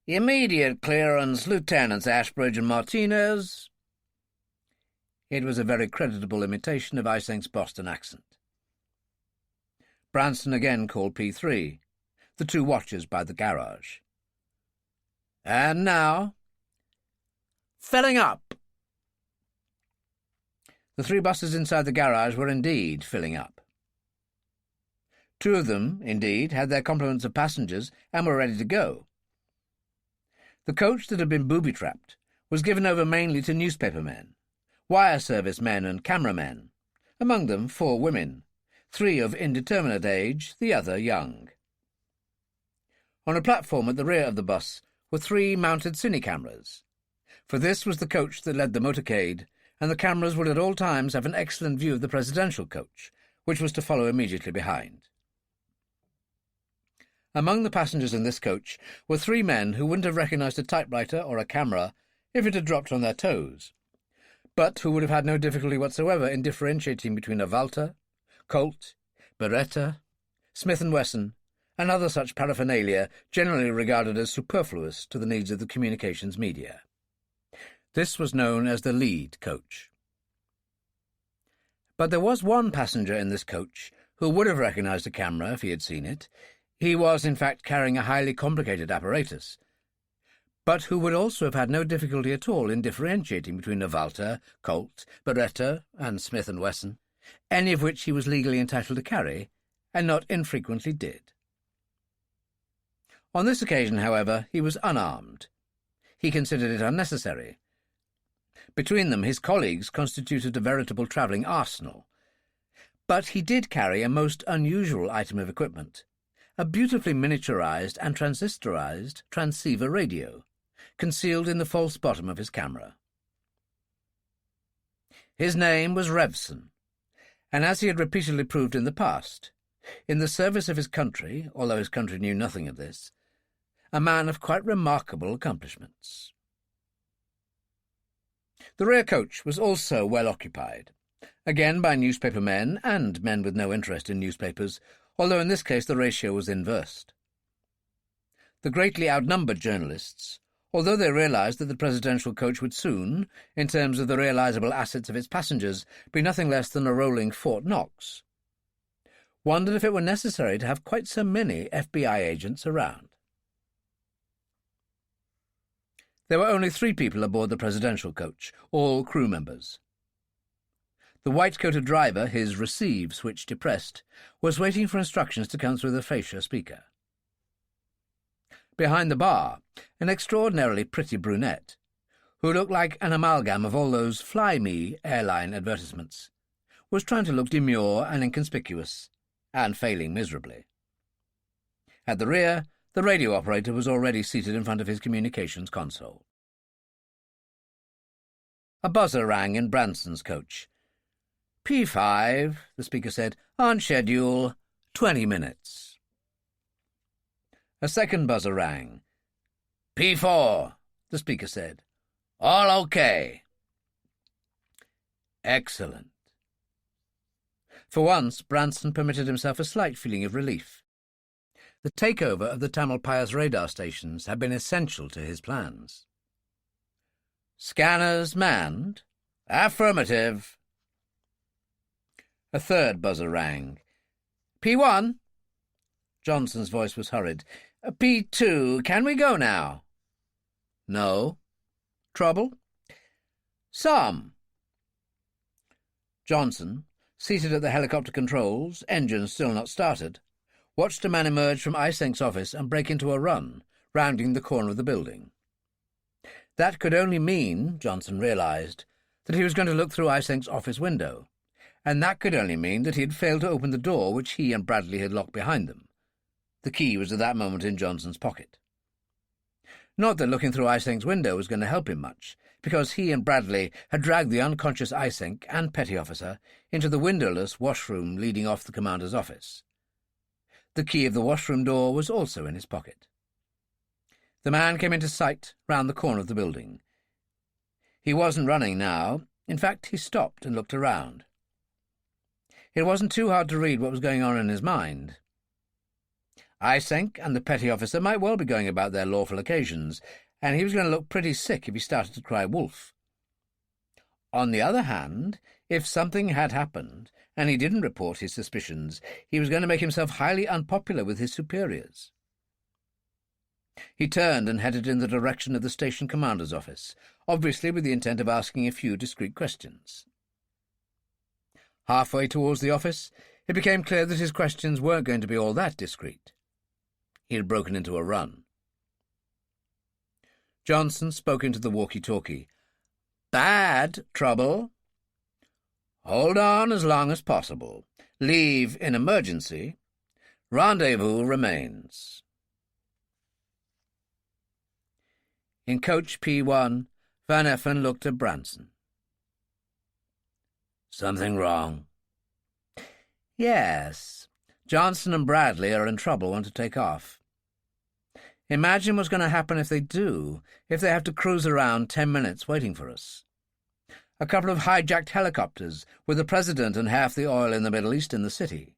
"Immediate clearance, Lieutenants Ashbridge and Martinez." It was a very creditable imitation of Isenk's Boston accent. Branston again called P3, the two watchers by the garage. "And now?" "Filling up." The three buses inside the garage were indeed filling up. Two of them, indeed, had their complements of passengers and were ready to go. The coach that had been booby-trapped was given over mainly to newspapermen, wire service men and cameramen, among them 4 women, 3 of indeterminate age, the other young. On a platform at the rear of the bus were 3 mounted cine cameras, for this was the coach that led the motorcade, and the cameras would at all times have an excellent view of the presidential coach, which was to follow immediately behind. Among the passengers in this coach were 3 men who wouldn't have recognised a typewriter or a camera if it had dropped on their toes, but who would have had no difficulty whatsoever in differentiating between a Walter, Colt, Beretta, Smith & Wesson, and other such paraphernalia generally regarded as superfluous to the needs of the communications media. This was known as the lead coach. But there was one passenger in this coach who would have recognised a camera if he had seen it. He was, in fact, carrying a highly complicated apparatus, but who would also have had no difficulty at all in differentiating between a Walter, Colt, Beretta, and Smith & Wesson, any of which he was legally entitled to carry, and not infrequently did. On this occasion, however, he was unarmed. He considered it unnecessary. Between them, his colleagues constituted a veritable travelling arsenal. But he did carry a most unusual item of equipment, a beautifully miniaturized and transistorized transceiver radio, concealed in the false bottom of his camera. His name was Revson, and as he had repeatedly proved in the past, in the service of his country, although his country knew nothing of this, a man of quite remarkable accomplishments. The rear coach was also well occupied, again by newspaper men and men with no interest in newspapers, although in this case the ratio was inversed. The greatly outnumbered journalists, although they realized that the presidential coach would soon, in terms of the realizable assets of its passengers, be nothing less than a rolling Fort Knox, wondered if it were necessary to have quite so many FBI agents around. There were only 3 people aboard the presidential coach, all crew members. The white-coated driver, his receive switch depressed, was waiting for instructions to come through the fascia speaker. Behind the bar, an extraordinarily pretty brunette, who looked like an amalgam of all those Fly Me airline advertisements, was trying to look demure and inconspicuous, and failing miserably. At the rear, the radio operator was already seated in front of his communications console. A buzzer rang in Branson's coach. "P5, the speaker said, "on schedule, 20 minutes. A second buzzer rang. "P4, the speaker said, "all okay." Excellent. For once, Branson permitted himself a slight feeling of relief. The takeover of the Tamalpayas radar stations had been essential to his plans. "Scanners manned?" "Affirmative." A third buzzer rang. "P1?" Johnson's voice was hurried. "P2, can we go now?" "No." "Trouble?" "Some." Johnson, seated at the helicopter controls, engines still not started, watched a man emerge from Isenk's office and break into a run, rounding the corner of the building. That could only mean, Johnson realized, that he was going to look through Isenk's office window, and that could only mean that he had failed to open the door which he and Bradley had locked behind them. The key was at that moment in Johnson's pocket. Not that looking through Isenk's window was going to help him much, because he and Bradley had dragged the unconscious Isenk and petty officer into the windowless washroom leading off the commander's office. The key of the washroom door was also in his pocket. The man came into sight round the corner of the building. He wasn't running now. In fact, he stopped and looked around. It wasn't too hard to read what was going on in his mind. Isenk and the petty officer might well be going about their lawful occasions, and he was going to look pretty sick if he started to cry wolf. On the other hand, if something had happened, and he didn't report his suspicions, he was going to make himself highly unpopular with his superiors. He turned and headed in the direction of the station commander's office, obviously with the intent of asking a few discreet questions. Halfway towards the office, it became clear that his questions weren't going to be all that discreet. He had broken into a run. Johnson spoke into the walkie-talkie. "Bad trouble?" "Hold on as long as possible. Leave in emergency. Rendezvous remains." In coach P1, Van Effen looked at Branson. "Something wrong?" "Yes. Johnson and Bradley are in trouble, want to take off. Imagine what's going to happen if they do, if they have to cruise around 10 minutes waiting for us. A couple of hijacked helicopters with the president and half the oil in the Middle East in the city.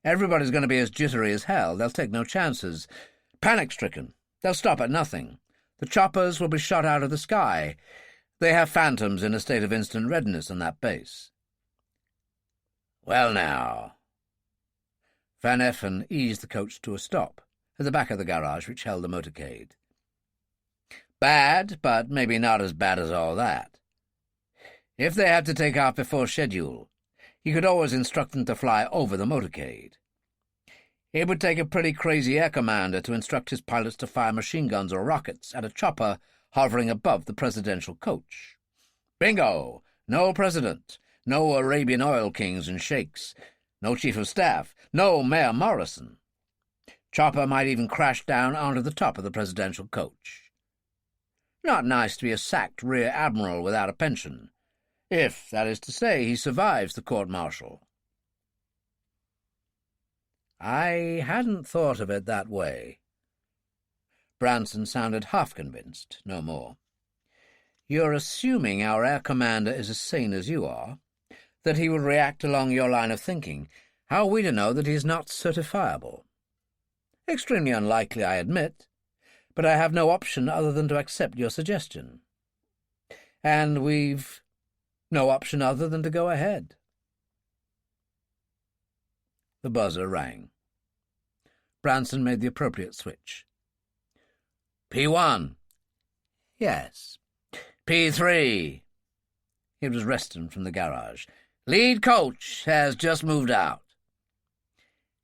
Everybody's going to be as jittery as hell. They'll take no chances. Panic-stricken. They'll stop at nothing. The choppers will be shot out of the sky. They have phantoms in a state of instant readiness on that base." "Well, now." Van Effen eased the coach to a stop at the back of the garage which held the motorcade. "Bad, but maybe not as bad as all that. If they had to take off before schedule, you could always instruct them to fly over the motorcade. It would take a pretty crazy air commander to instruct his pilots to fire machine guns or rockets at a chopper hovering above the presidential coach. Bingo! No president, no Arabian oil kings and sheikhs, no chief of staff, no Mayor Morrison. Chopper might even crash down onto the top of the presidential coach. Not nice to be a sacked rear admiral without a pension, if, that is to say, he survives the court-martial." "I hadn't thought of it that way." Branson sounded half-convinced, no more. "You're assuming our air commander is as sane as you are, that he will react along your line of thinking. How are we to know that he is not certifiable? Extremely unlikely, I admit, but I have no option other than to accept your suggestion. And we've no option other than to go ahead. The buzzer rang. Branson made the appropriate switch. P1. Yes. P3. It was Reston from the garage. Lead coach has just moved out.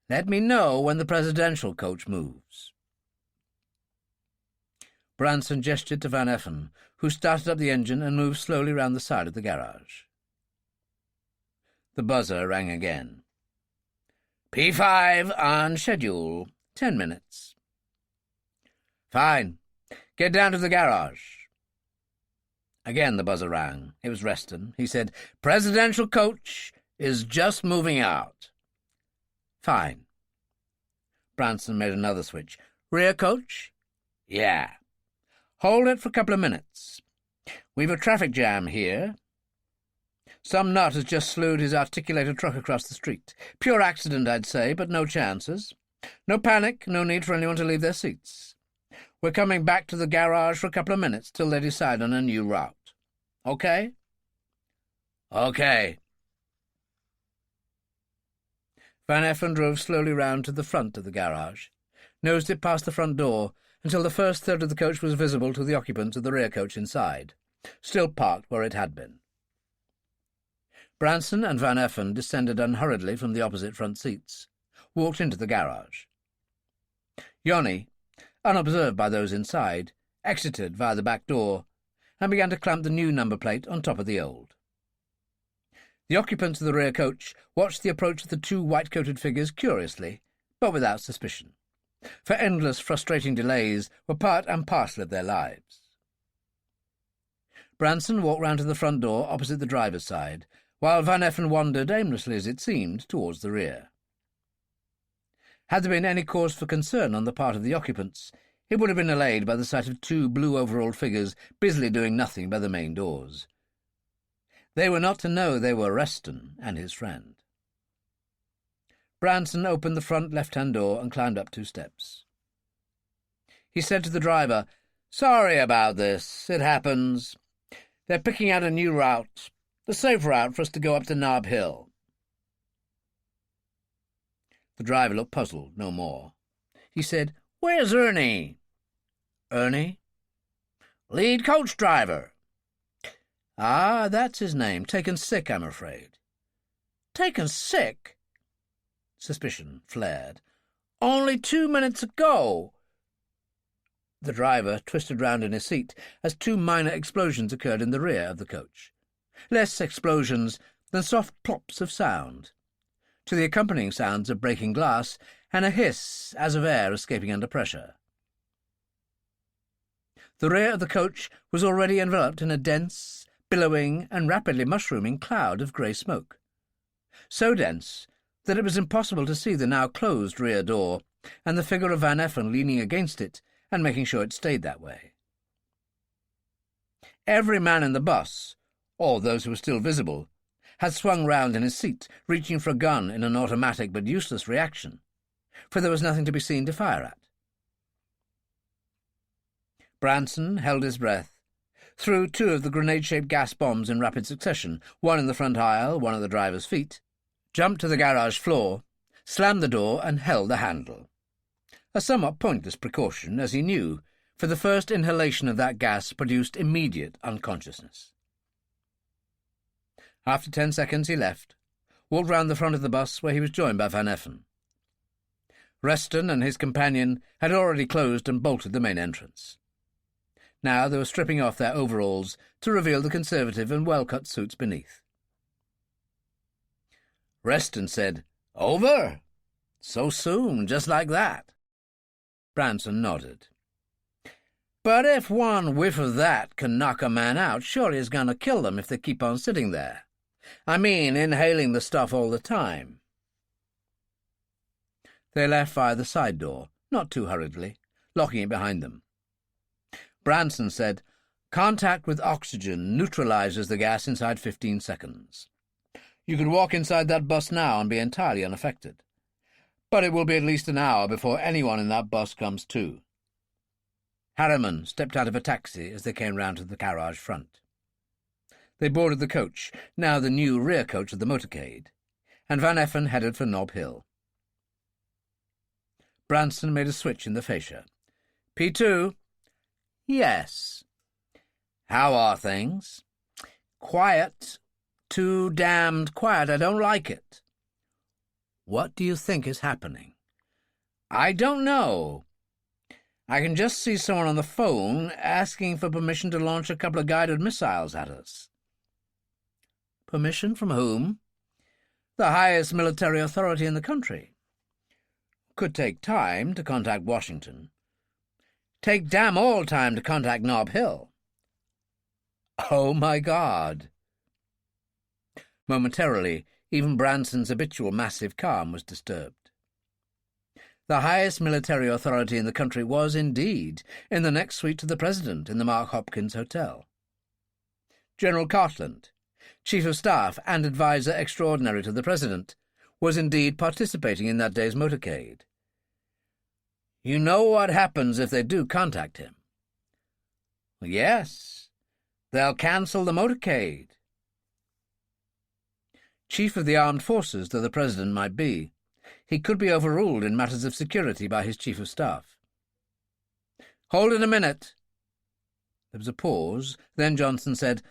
Let me know when the presidential coach moves. Branson gestured to Van Effen, who started up the engine and moved slowly round the side of the garage. The buzzer rang again. P5 on schedule. 10 minutes. Fine. Get down to the garage. Again the buzzer rang. It was Reston. He said, Presidential coach is just moving out. Fine. Branson made another switch. Rear coach? Yeah. Hold it for a couple of minutes. We've a traffic jam here. Some nut has just slewed his articulated truck across the street. Pure accident, I'd say, but no chances. No panic, no need for anyone to leave their seats. We're coming back to the garage for a couple of minutes till they decide on a new route. Okay? Okay. Van Effen drove slowly round to the front of the garage, nosed it past the front door until the first third of the coach was visible to the occupants of the rear coach inside, still parked where it had been. Branson and Van Effen descended unhurriedly from the opposite front seats, walked into the garage. Yoni, unobserved by those inside, exited via the back door and began to clamp the new number plate on top of the old. The occupants of the rear coach watched the approach of the two white-coated figures curiously, but without suspicion, for endless frustrating delays were part and parcel of their lives. Branson walked round to the front door opposite the driver's side, while Van Effen wandered, aimlessly as it seemed, towards the rear. Had there been any cause for concern on the part of the occupants, it would have been allayed by the sight of two blue-overalled figures busily doing nothing by the main doors. They were not to know they were Reston and his friend. Branson opened the front left-hand door and climbed up 2 steps. He said to the driver, Sorry about this. It happens. They're picking out a new route, the safe route for us to go up to Nob Hill. The driver looked puzzled no more. He said, Where's Ernie? Ernie? Lead coach driver. Ah, that's his name. Taken sick, I'm afraid. Taken sick? Suspicion flared. Only 2 minutes ago. The driver twisted round in his seat as 2 minor explosions occurred in the rear of the coach. Less explosions than soft plops of sound, to the accompanying sounds of breaking glass and a hiss as of air escaping under pressure. The rear of the coach was already enveloped in a dense, billowing and rapidly mushrooming cloud of grey smoke, so dense that it was impossible to see the now closed rear door and the figure of Van Effen leaning against it and making sure it stayed that way. Every man in the bus, or those who were still visible, had swung round in his seat, reaching for a gun in an automatic but useless reaction, for there was nothing to be seen to fire at. Branson held his breath, threw 2 of the grenade-shaped gas bombs in rapid succession, one in the front aisle, one at the driver's feet, jumped to the garage floor, slammed the door and held the handle. A somewhat pointless precaution, as he knew, for the first inhalation of that gas produced immediate unconsciousness. After 10 seconds he left, walked round the front of the bus where he was joined by Van Effen. Reston and his companion had already closed and bolted the main entrance. Now they were stripping off their overalls to reveal the conservative and well-cut suits beneath. Reston said, Over? So soon, just like that? Branson nodded. But if one whiff of that can knock a man out, surely it's going to kill them if they keep on sitting there. I mean, inhaling the stuff all the time. They left via the side door, not too hurriedly, locking it behind them. Branson said, Contact with oxygen neutralizes the gas inside 15 seconds. You could walk inside that bus now and be entirely unaffected. But it will be at least an hour before anyone in that bus comes to. Harriman stepped out of a taxi as they came round to the garage front. They boarded the coach, now the new rear coach of the motorcade, and Van Effen headed for Nob Hill. Branson made a switch in the fascia. P2? Yes. How are things? Quiet. Too damned quiet. I don't like it. What do you think is happening? I don't know. I can just see someone on the phone asking for permission to launch a couple of guided missiles at us. Permission from whom? The highest military authority in the country. Could take time to contact Washington. Take damn all time to contact Nob Hill. Oh, my God. Momentarily, even Branson's habitual massive calm was disturbed. The highest military authority in the country was, indeed, in the next suite to the President in the Mark Hopkins Hotel. General Cartland, Chief of Staff and Advisor Extraordinary to the President, was indeed participating in that day's motorcade. You know what happens if they do contact him? Yes, they'll cancel the motorcade. Chief of the Armed Forces though the President might be, he could be overruled in matters of security by his Chief of Staff. Hold it a minute. There was a pause. Then Johnson said,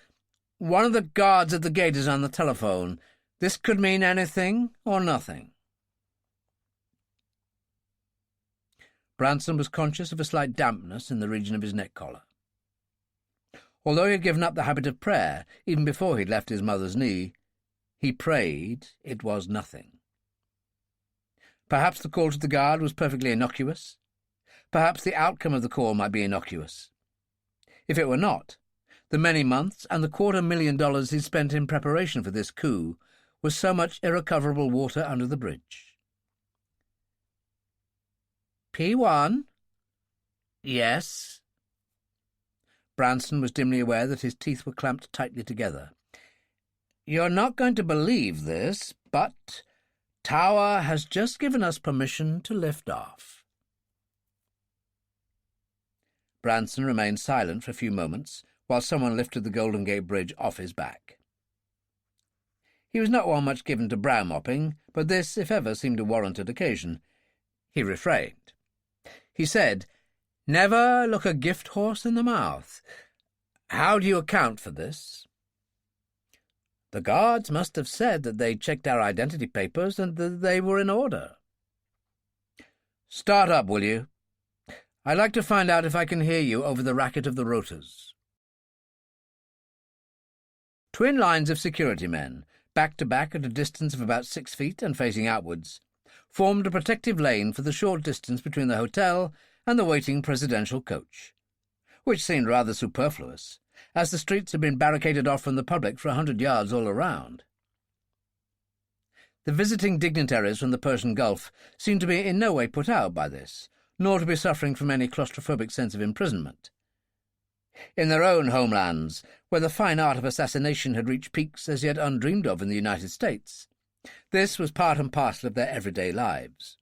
One of the guards at the gate is on the telephone. This could mean anything or nothing. Branson was conscious of a slight dampness in the region of his neck collar. Although he had given up the habit of prayer even before he had left his mother's knee, he prayed it was nothing. Perhaps the call to the guard was perfectly innocuous. Perhaps the outcome of the call might be innocuous. If it were not, the many months and the $250,000 he'd spent in preparation for this coup was so much irrecoverable water under the bridge. P1? Yes. Branson was dimly aware that his teeth were clamped tightly together. You're not going to believe this, but Tower has just given us permission to lift off. Branson remained silent for a few moments while someone lifted the Golden Gate Bridge off his back. He was not one much given to brow-mopping, but this, if ever, seemed a warranted occasion. He refrained. He said, Never look a gift horse in the mouth. How do you account for this? The guards must have said that they checked our identity papers and that they were in order. Start up, will you? I'd like to find out if I can hear you over the racket of the rotors. Twin lines of security men, back to back at a distance of about 6 feet and facing outwards, formed a protective lane for the short distance between the hotel and the waiting presidential coach, which seemed rather superfluous, as the streets had been barricaded off from the public for 100 yards all around. The visiting dignitaries from the Persian Gulf seemed to be in no way put out by this, nor to be suffering from any claustrophobic sense of imprisonment. In their own homelands, where the fine art of assassination had reached peaks as yet undreamed of in the United States, this was part and parcel of their everyday lives.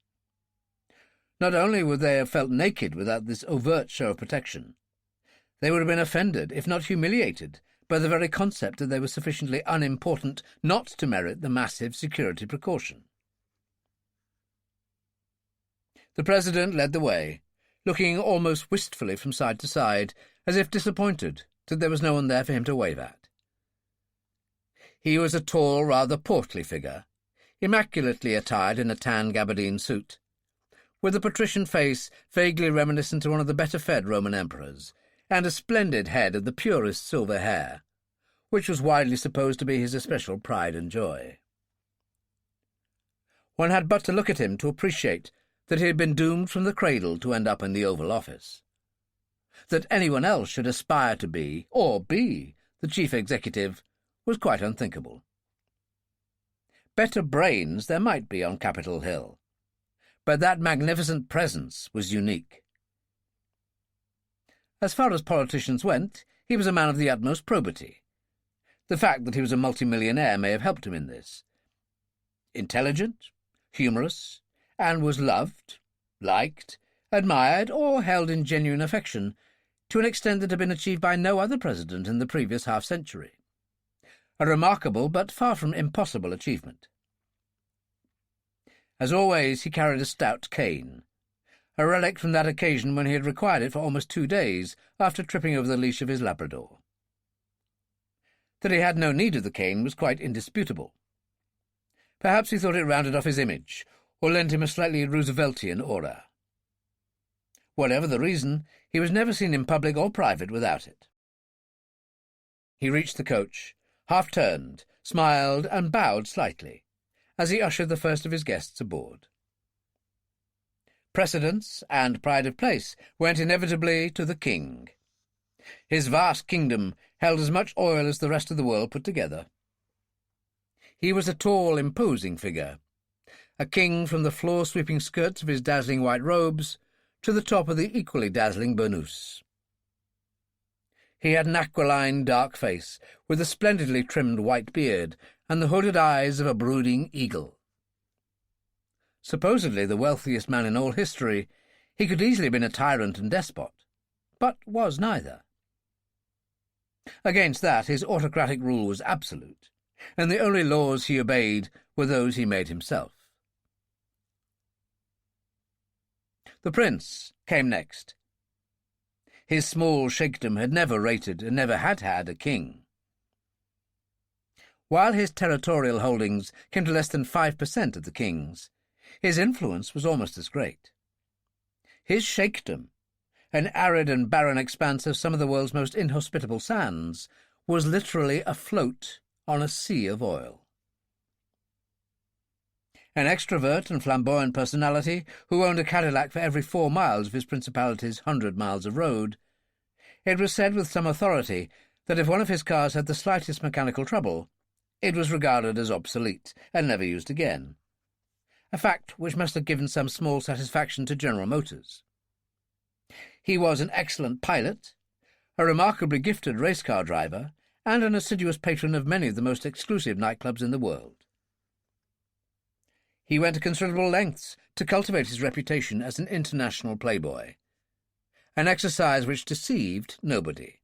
Not only would they have felt naked without this overt show of protection, they would have been offended, if not humiliated, by the very concept that they were sufficiently unimportant not to merit the massive security precaution. The President led the way, looking almost wistfully from side to side, as if disappointed that there was no one there for him to wave at. He was a tall, rather portly figure, immaculately attired in a tan gabardine suit, with a patrician face vaguely reminiscent of one of the better-fed Roman emperors, and a splendid head of the purest silver hair, which was widely supposed to be his especial pride and joy. One had but to look at him to appreciate that he had been doomed from the cradle to end up in the Oval Office. That anyone else should aspire to be, or be, the chief executive was quite unthinkable. Better brains there might be on Capitol Hill, but that magnificent presence was unique. As far as politicians went, he was a man of the utmost probity. The fact that he was a multimillionaire may have helped him in this, intelligent, humorous, and was loved, liked, admired, or held in genuine affection to an extent that had been achieved by no other president in the previous half-century. A remarkable but far from impossible achievement. As always, he carried a stout cane, a relic from that occasion when he had required it for almost 2 days after tripping over the leash of his Labrador. That he had no need of the cane was quite indisputable. Perhaps he thought it rounded off his image, or lent him a slightly Rooseveltian aura. Whatever the reason, he was never seen in public or private without it. He reached the coach, half-turned, smiled, and bowed slightly, as he ushered the first of his guests aboard. Precedence and pride of place went inevitably to the king. His vast kingdom held as much oil as the rest of the world put together. He was a tall, imposing figure, a king from the floor-sweeping skirts of his dazzling white robes to the top of the equally dazzling burnous. He had an aquiline, dark face, with a splendidly trimmed white beard and the hooded eyes of a brooding eagle. Supposedly the wealthiest man in all history, he could easily have been a tyrant and despot, but was neither. Against that, his autocratic rule was absolute, and the only laws he obeyed were those he made himself. The prince came next. His small sheikdom had never rated and never had had a king. While his territorial holdings came to less than 5% of the king's, his influence was almost as great. His sheikdom, an arid and barren expanse of some of the world's most inhospitable sands, was literally afloat on a sea of oil. An extrovert and flamboyant personality who owned a Cadillac for every 4 miles of his principality's 100 miles of road, it was said with some authority that if one of his cars had the slightest mechanical trouble, it was regarded as obsolete and never used again, a fact which must have given some small satisfaction to General Motors. He was an excellent pilot, a remarkably gifted race car driver, and an assiduous patron of many of the most exclusive nightclubs in the world. He went to considerable lengths to cultivate his reputation as an international playboy, an exercise which deceived nobody.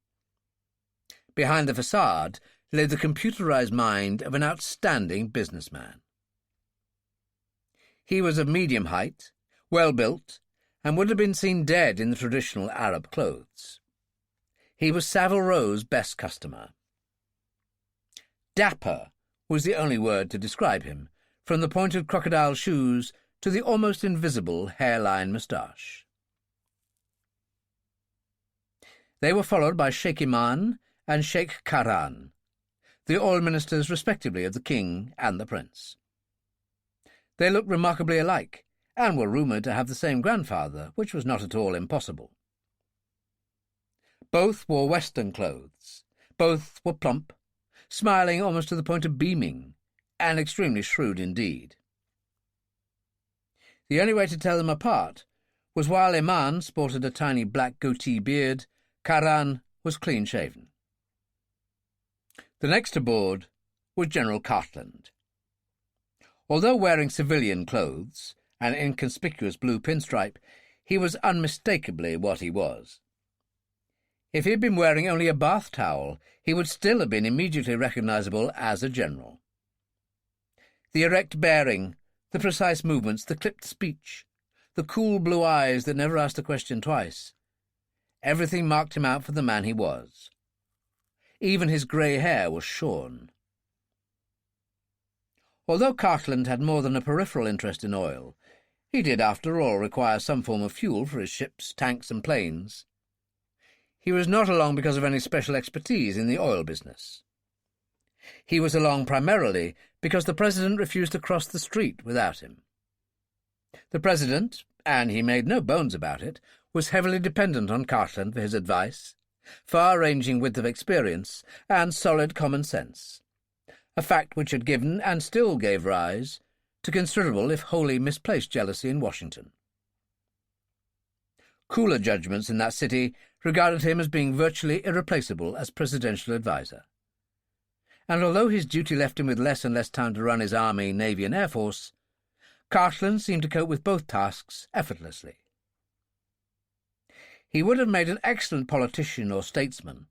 Behind the facade lay the computerized mind of an outstanding businessman. He was of medium height, well-built, and would have been seen dead in the traditional Arab clothes. He was Savile Row's best customer. Dapper was the only word to describe him, from the pointed crocodile shoes to the almost invisible hairline moustache. They were followed by Sheikh Iman and Sheikh Karan, the oil ministers respectively of the king and the prince. They looked remarkably alike, and were rumoured to have the same grandfather, which was not at all impossible. Both wore Western clothes. Both were plump, smiling almost to the point of beaming, and extremely shrewd indeed. The only way to tell them apart was while Iman sported a tiny black goatee beard, Karan was clean-shaven. The next aboard was General Cartland. Although wearing civilian clothes, an inconspicuous blue pinstripe, he was unmistakably what he was. If he had been wearing only a bath towel, he would still have been immediately recognizable as a general. The erect bearing, the precise movements, the clipped speech, the cool blue eyes that never asked a question twice, everything marked him out for the man he was. Even his grey hair was shorn. Although Cartland had more than a peripheral interest in oil, he did, after all, require some form of fuel for his ships, tanks, and planes. He was not along because of any special expertise in the oil business. He was along primarily because the President refused to cross the street without him. The President, and he made no bones about it, was heavily dependent on Cartland for his advice, far-ranging width of experience, and solid common sense, a fact which had given, and still gave rise, to considerable if wholly misplaced jealousy in Washington. Cooler judgments in that city regarded him as being virtually irreplaceable as presidential adviser. and although his duty left him with less and less time to run his army, navy, and air force, Cartland seemed to cope with both tasks effortlessly. He would have made an excellent politician or statesman,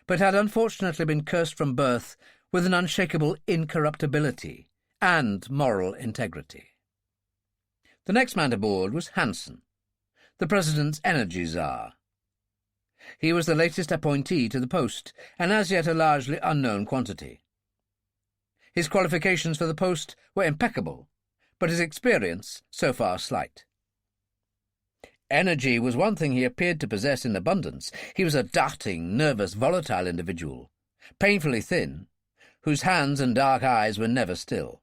but had unfortunately been cursed from birth with an unshakable incorruptibility and moral integrity. The next man aboard was Hansen, the President's energy czar. He was the latest appointee to the post, and as yet a largely unknown quantity. His qualifications for the post were impeccable, but his experience so far slight. Energy was one thing he appeared to possess in abundance. He was a darting, nervous, volatile individual, painfully thin, whose hands and dark eyes were never still.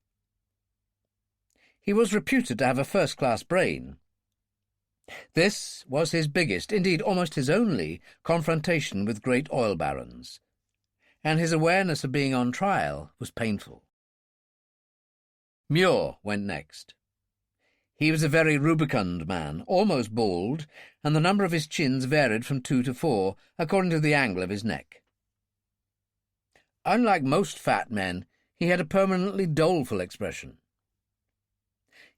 He was reputed to have a first-class brain. This was his biggest, indeed almost his only, confrontation with great oil barons, and his awareness of being on trial was painful. Muir went next. He was a very rubicund man, almost bald, and the number of his chins varied from 2 to 4, according to the angle of his neck. Unlike most fat men, he had a permanently doleful expression.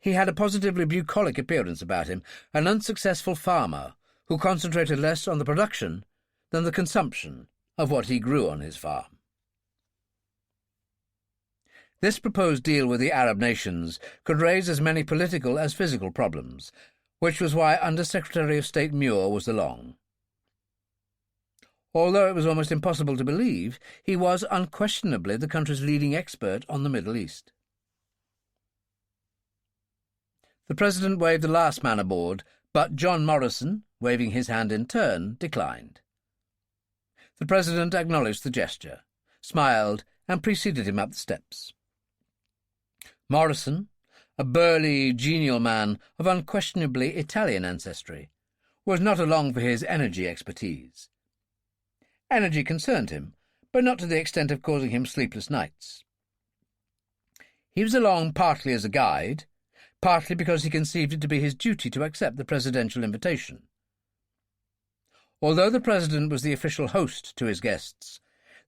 He had a positively bucolic appearance about him, an unsuccessful farmer who concentrated less on the production than the consumption of what he grew on his farm. This proposed deal with the Arab nations could raise as many political as physical problems, which was why Under-Secretary of State Muir was along. Although it was almost impossible to believe, he was unquestionably the country's leading expert on the Middle East. The President waved the last man aboard, but John Morrison, waving his hand in turn, declined. The President acknowledged the gesture, smiled, and preceded him up the steps. Morrison, a burly, genial man of unquestionably Italian ancestry, was not along for his energy expertise. Energy concerned him, but not to the extent of causing him sleepless nights. He was along partly as a guide, partly because he conceived it to be his duty to accept the presidential invitation. Although the President was the official host to his guests,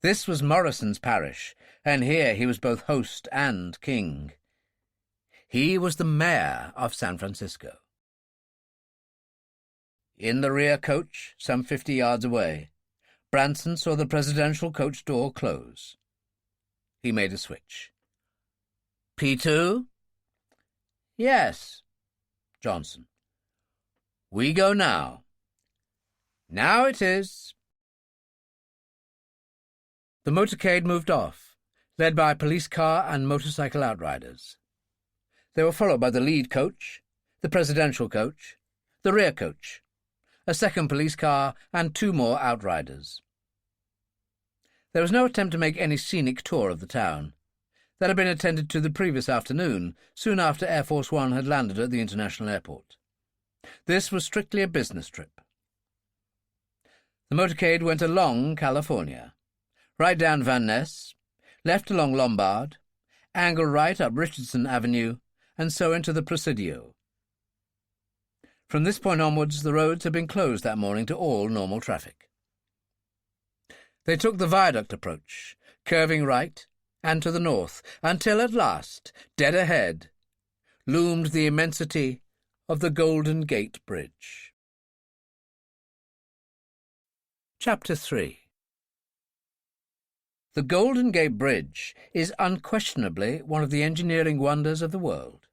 this was Morrison's parish, and here he was both host and king. He was the mayor of San Francisco. In the rear coach, some 50 yards away, Branson saw the presidential coach door close. He made a switch. P2? Yes. Johnson. We go now. Now it is. The motorcade moved off, led by a police car and motorcycle outriders. They were followed by the lead coach, the presidential coach, the rear coach, a second police car, and 2 more outriders. There was no attempt to make any scenic tour of the town. That had been attended to the previous afternoon, soon after Air Force One had landed at the international airport. This was strictly a business trip. The motorcade went along California, right down Van Ness, left along Lombard, angled right up Richardson Avenue, and so into the Presidio. From this point onwards, the roads had been closed that morning to all normal traffic. They took the viaduct approach, curving right and to the north, until at last, dead ahead, loomed the immensity of the Golden Gate Bridge. Chapter 3. The Golden Gate Bridge is unquestionably one of the engineering wonders of the world.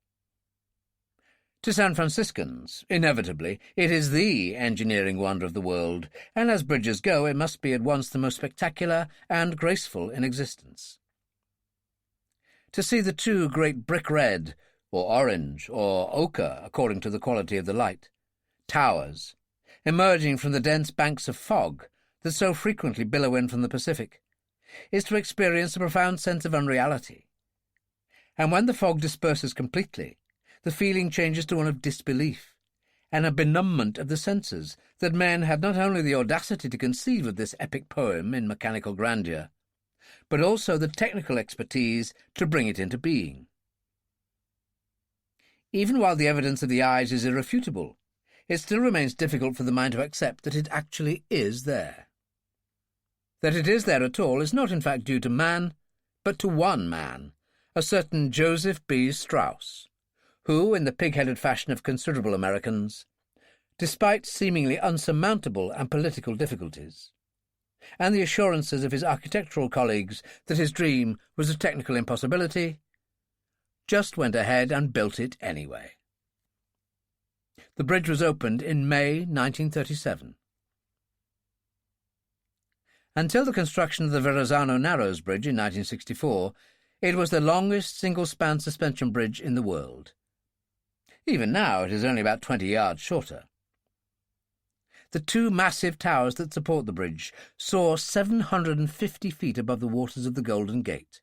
To San Franciscans, inevitably, it is the engineering wonder of the world, and as bridges go, it must be at once the most spectacular and graceful in existence. To see the 2 great brick-red, or orange, or ochre, according to the quality of the light, towers, emerging from the dense banks of fog that so frequently billow in from the Pacific, is to experience a profound sense of unreality. And when the fog disperses completely, the feeling changes to one of disbelief, and a benumbment of the senses, that men had not only the audacity to conceive of this epic poem in mechanical grandeur, but also the technical expertise to bring it into being. Even while the evidence of the eyes is irrefutable, it still remains difficult for the mind to accept that it actually is there. That it is there at all is not in fact due to man, but to one man, a certain Joseph B. Strauss, who, in the pig-headed fashion of considerable Americans, despite seemingly unsurmountable and political difficulties, and the assurances of his architectural colleagues that his dream was a technical impossibility, just went ahead and built it anyway. The bridge was opened in May 1937. Until the construction of the Verrazano Narrows Bridge in 1964, it was the longest single-span suspension bridge in the world. Even now it is only about 20 yards shorter. The two massive towers that support the bridge soar 750 feet above the waters of the Golden Gate.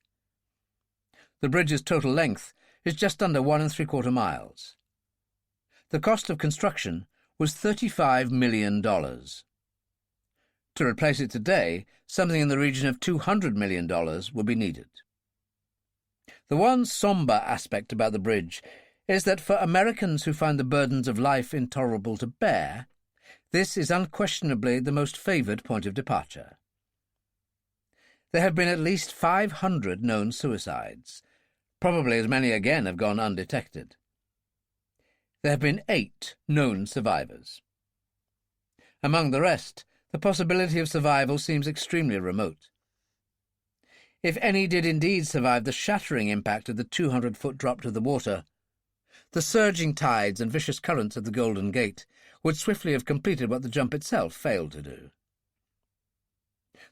The bridge's total length is just under 1 3/4 miles. The cost of construction was $35 million. To replace it today, something in the region of $200 million would be needed. The one sombre aspect about the bridge is that for Americans who find the burdens of life intolerable to bear, this is unquestionably the most favoured point of departure. There have been at least 500 known suicides. Probably as many again have gone undetected. There have been 8 known survivors. Among the rest, the possibility of survival seems extremely remote. If any did indeed survive the shattering impact of the 200-foot drop to the water, the surging tides and vicious currents of the Golden Gate would swiftly have completed what the jump itself failed to do.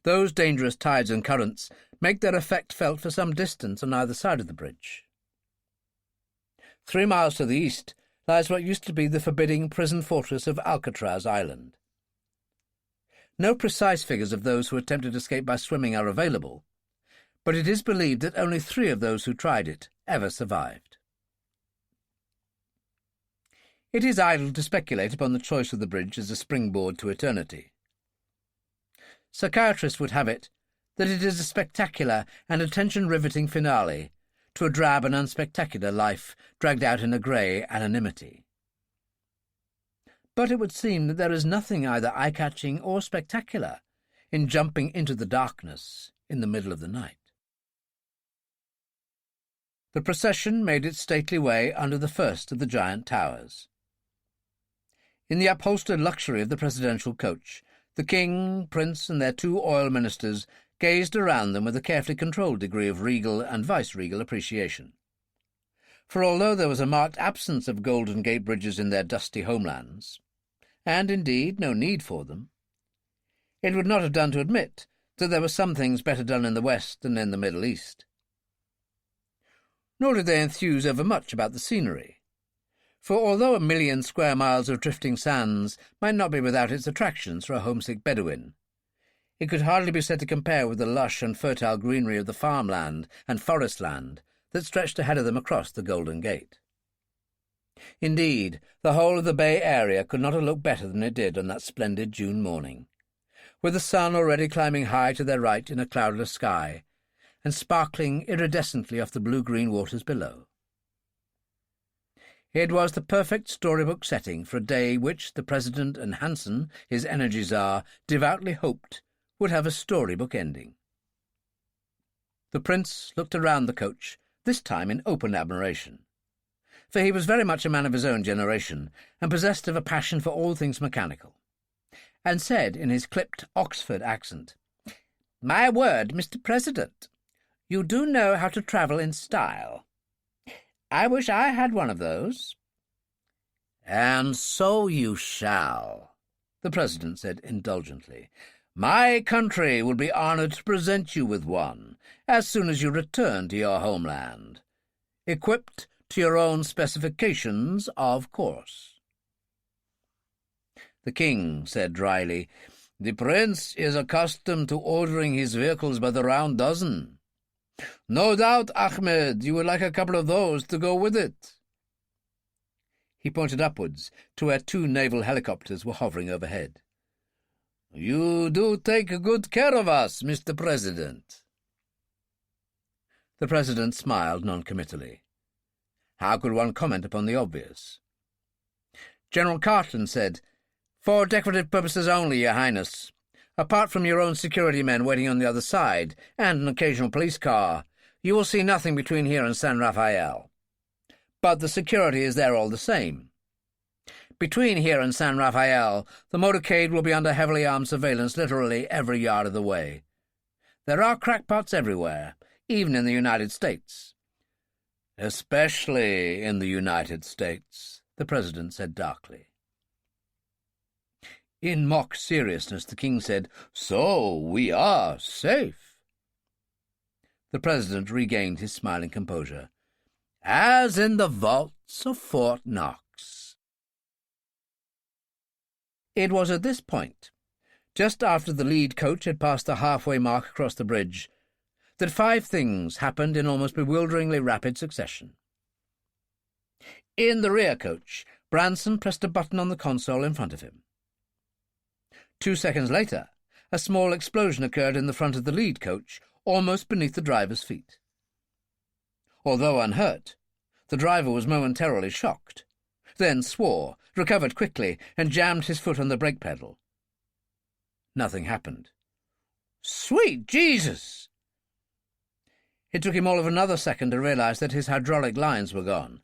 Those dangerous tides and currents make their effect felt for some distance on either side of the bridge. 3 miles to the east lies what used to be the forbidding prison fortress of Alcatraz Island. No precise figures of those who attempted escape by swimming are available, but it is believed that only 3 of those who tried it ever survived. It is idle to speculate upon the choice of the bridge as a springboard to eternity. Psychiatrists would have it that it is a spectacular and attention-riveting finale to a drab and unspectacular life dragged out in a grey anonymity. But it would seem that there is nothing either eye-catching or spectacular in jumping into the darkness in the middle of the night. The procession made its stately way under the first of the giant towers. In the upholstered luxury of the presidential coach, the king, prince, and their 2 oil ministers gazed around them with a carefully controlled degree of regal and vice-regal appreciation. For although there was a marked absence of Golden Gate bridges in their dusty homelands, and indeed no need for them, it would not have done to admit that there were some things better done in the West than in the Middle East. Nor did they enthuse overmuch about the scenery, for although 1,000,000 square miles of drifting sands might not be without its attractions for a homesick Bedouin, it could hardly be said to compare with the lush and fertile greenery of the farmland and forest land that stretched ahead of them across the Golden Gate. Indeed, the whole of the Bay Area could not have looked better than it did on that splendid June morning, with the sun already climbing high to their right in a cloudless sky, and sparkling iridescently off the blue-green waters below. It was the perfect storybook setting for a day which the President and Hanson, his energy czar, devoutly hoped would have a storybook ending. The Prince looked around the coach, this time in open admiration, for he was very much a man of his own generation and possessed of a passion for all things mechanical, and said in his clipped Oxford accent, "My word, Mr. President, you do know how to travel in style. I wish I had one of those." "And so you shall," the President said indulgently. "My country will be honoured to present you with one as soon as you return to your homeland. Equipped to your own specifications, of course." The king said dryly, "The Prince is accustomed to ordering his vehicles by the round dozen. No doubt, Ahmed, you would like a couple of those to go with it." He pointed upwards to where 2 naval helicopters were hovering overhead. "You do take good care of us, Mr. President." The President smiled noncommittally. How could one comment upon the obvious? General Cartland said, "For decorative purposes only, Your Highness. Apart from your own security men waiting on the other side, and an occasional police car, You will see nothing between here and San Rafael. But the security is there all the same. Between here and San Rafael, the motorcade will be under heavily armed surveillance literally every yard of the way. There are crackpots everywhere, even in the United States. Especially in the United States, the President said darkly. In mock seriousness, the King said, "So we are safe." The President regained his smiling composure. "As in the vaults of Fort Knox." It was at this point, just after the lead coach had passed the halfway mark across the bridge, that 5 things happened in almost bewilderingly rapid succession. In the rear coach, Branson pressed a button on the console in front of him. 2 seconds later, a small explosion occurred in the front of the lead coach, almost beneath the driver's feet. Although unhurt, the driver was momentarily shocked, then swore, recovered quickly, and jammed his foot on the brake pedal. Nothing happened. "Sweet Jesus!" It took him all of another second to realize that his hydraulic lines were gone.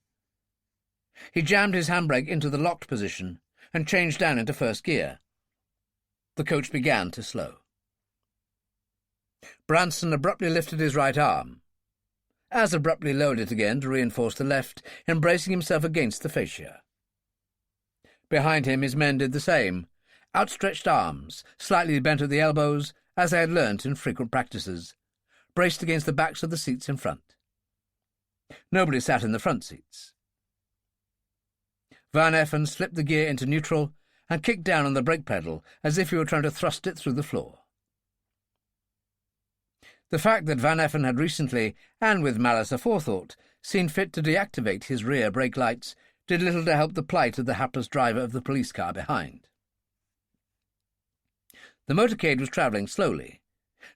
He jammed his handbrake into the locked position and changed down into first gear. The coach began to slow. Branson abruptly lifted his right arm, as abruptly lowered it again to reinforce the left, embracing himself against the fascia. Behind him his men did the same, outstretched arms, slightly bent at the elbows, as they had learnt in frequent practices, braced against the backs of the seats in front. Nobody sat in the front seats. Van Effen slipped the gear into neutral and kicked down on the brake pedal as if he were trying to thrust it through the floor. The fact that Van Effen had recently, and with malice aforethought, seen fit to deactivate his rear brake lights did little to help the plight of the hapless driver of the police car behind. The motorcade was travelling slowly,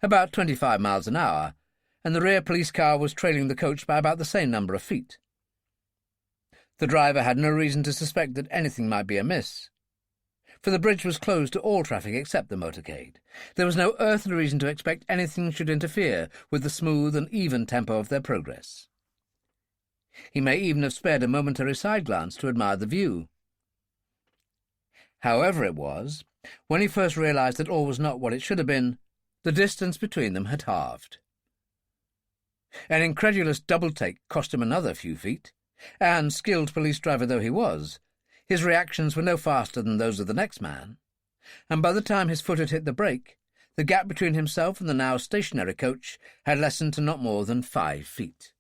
about 25 miles an hour, and the rear police car was trailing the coach by about the same number of feet. The driver had no reason to suspect that anything might be amiss, for the bridge was closed to all traffic except the motorcade. There was no earthly reason to expect anything should interfere with the smooth and even tempo of their progress. He may even have spared a momentary side glance to admire the view. However it was, when he first realized that all was not what it should have been, the distance between them had halved. An incredulous double-take cost him another few feet, and, skilled police driver though he was, his reactions were no faster than those of the next man, and by the time his foot had hit the brake, the gap between himself and the now stationary coach had lessened to not more than 5 feet.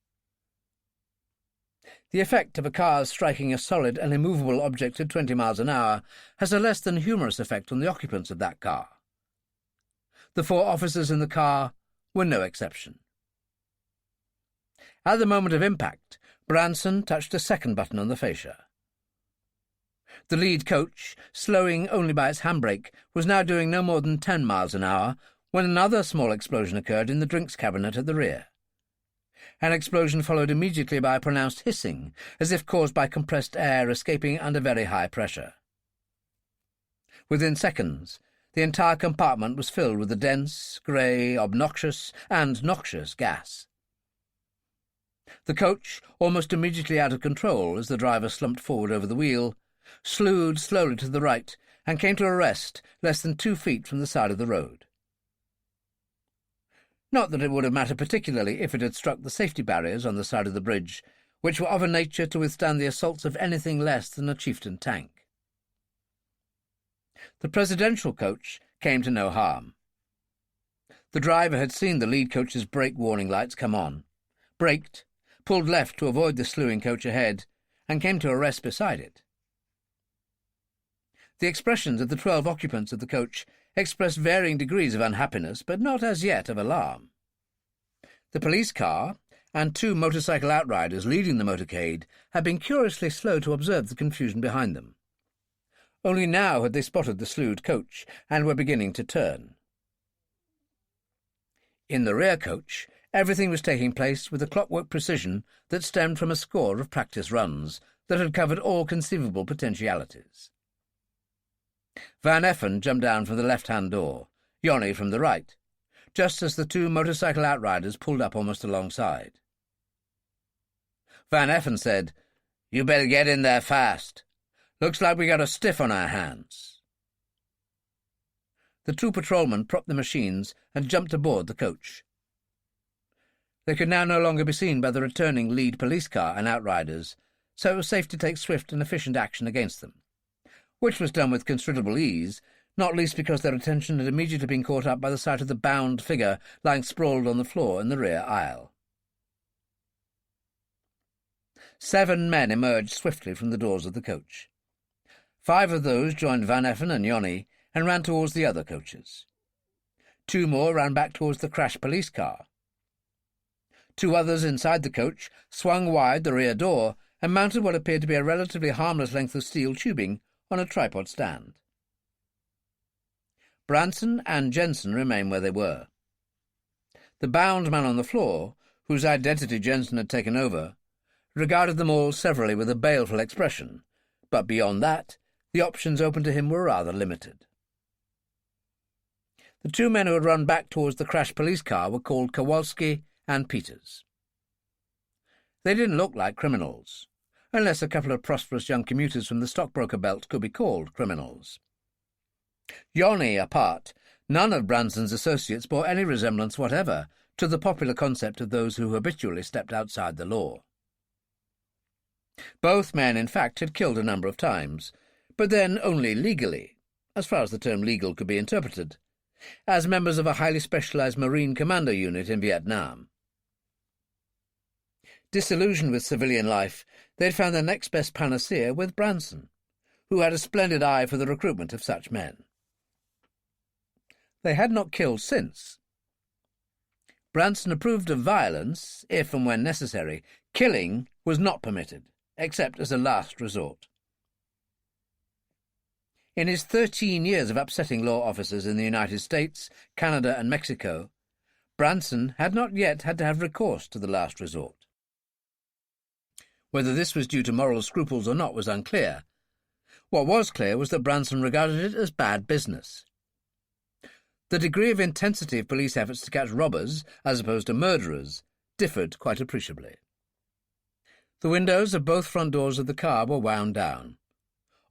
The effect of a car's striking a solid and immovable object at 20 miles an hour has a less than humorous effect on the occupants of that car. The 4 officers in the car were no exception. At the moment of impact, Branson touched a second button on the fascia. The lead coach, slowing only by its handbrake, was now doing no more than 10 miles an hour when another small explosion occurred in the drinks cabinet at the rear. An explosion followed immediately by a pronounced hissing, as if caused by compressed air escaping under very high pressure. Within seconds, the entire compartment was filled with a dense, grey, obnoxious and noxious gas. The coach, almost immediately out of control as the driver slumped forward over the wheel, slewed slowly to the right and came to a rest less than 2 feet from the side of the road. Not that it would have mattered particularly if it had struck the safety barriers on the side of the bridge, which were of a nature to withstand the assaults of anything less than a chieftain tank. The presidential coach came to no harm. The driver had seen the lead coach's brake warning lights come on, braked, pulled left to avoid the slewing coach ahead, and came to a rest beside it. The expressions of the 12 occupants of the coach expressed varying degrees of unhappiness, but not as yet of alarm. The police car and 2 motorcycle outriders leading the motorcade had been curiously slow to observe the confusion behind them. Only now had they spotted the slewed coach and were beginning to turn. In the rear coach, everything was taking place with a clockwork precision that stemmed from a score of practice runs that had covered all conceivable potentialities. Van Effen jumped down from the left-hand door, Johnny from the right, just as the two motorcycle outriders pulled up almost alongside. Van Effen said, "You better get in there fast. Looks like we got a stiff on our hands." The two patrolmen propped the machines and jumped aboard the coach. They could now no longer be seen by the returning lead police car and outriders, so it was safe to take swift and efficient action against them, which was done with considerable ease, not least because their attention had immediately been caught up by the sight of the bound figure lying sprawled on the floor in the rear aisle. 7 men emerged swiftly from the doors of the coach. 5 of those joined Van Effen and Jonny and ran towards the other coaches. 2 more ran back towards the crashed police car. 2 others inside the coach swung wide the rear door and mounted what appeared to be a relatively harmless length of steel tubing on a tripod stand. Branson and Jensen remained where they were. The bound man on the floor, whose identity Jensen had taken over, regarded them all severally with a baleful expression, but beyond that, the options open to him were rather limited. The 2 men who had run back towards the crashed police car were called Kowalski and Peters. They didn't look like criminals, unless a couple of prosperous young commuters from the stockbroker belt could be called criminals. Jonny apart, none of Branson's associates bore any resemblance whatever to the popular concept of those who habitually stepped outside the law. Both men, in fact, had killed a number of times, but then only legally, as far as the term legal could be interpreted, as members of a highly specialized Marine Commando unit in Vietnam. Disillusioned with civilian life, they had found their next best panacea with Branson, who had a splendid eye for the recruitment of such men. They had not killed since. Branson approved of violence, if and when necessary. Killing was not permitted, except as a last resort. In his 13 years of upsetting law officers in the United States, Canada and Mexico, Branson had not yet had to have recourse to the last resort. Whether this was due to moral scruples or not was unclear. What was clear was that Branson regarded it as bad business. The degree of intensity of police efforts to catch robbers, as opposed to murderers, differed quite appreciably. The windows of both front doors of the car were wound down.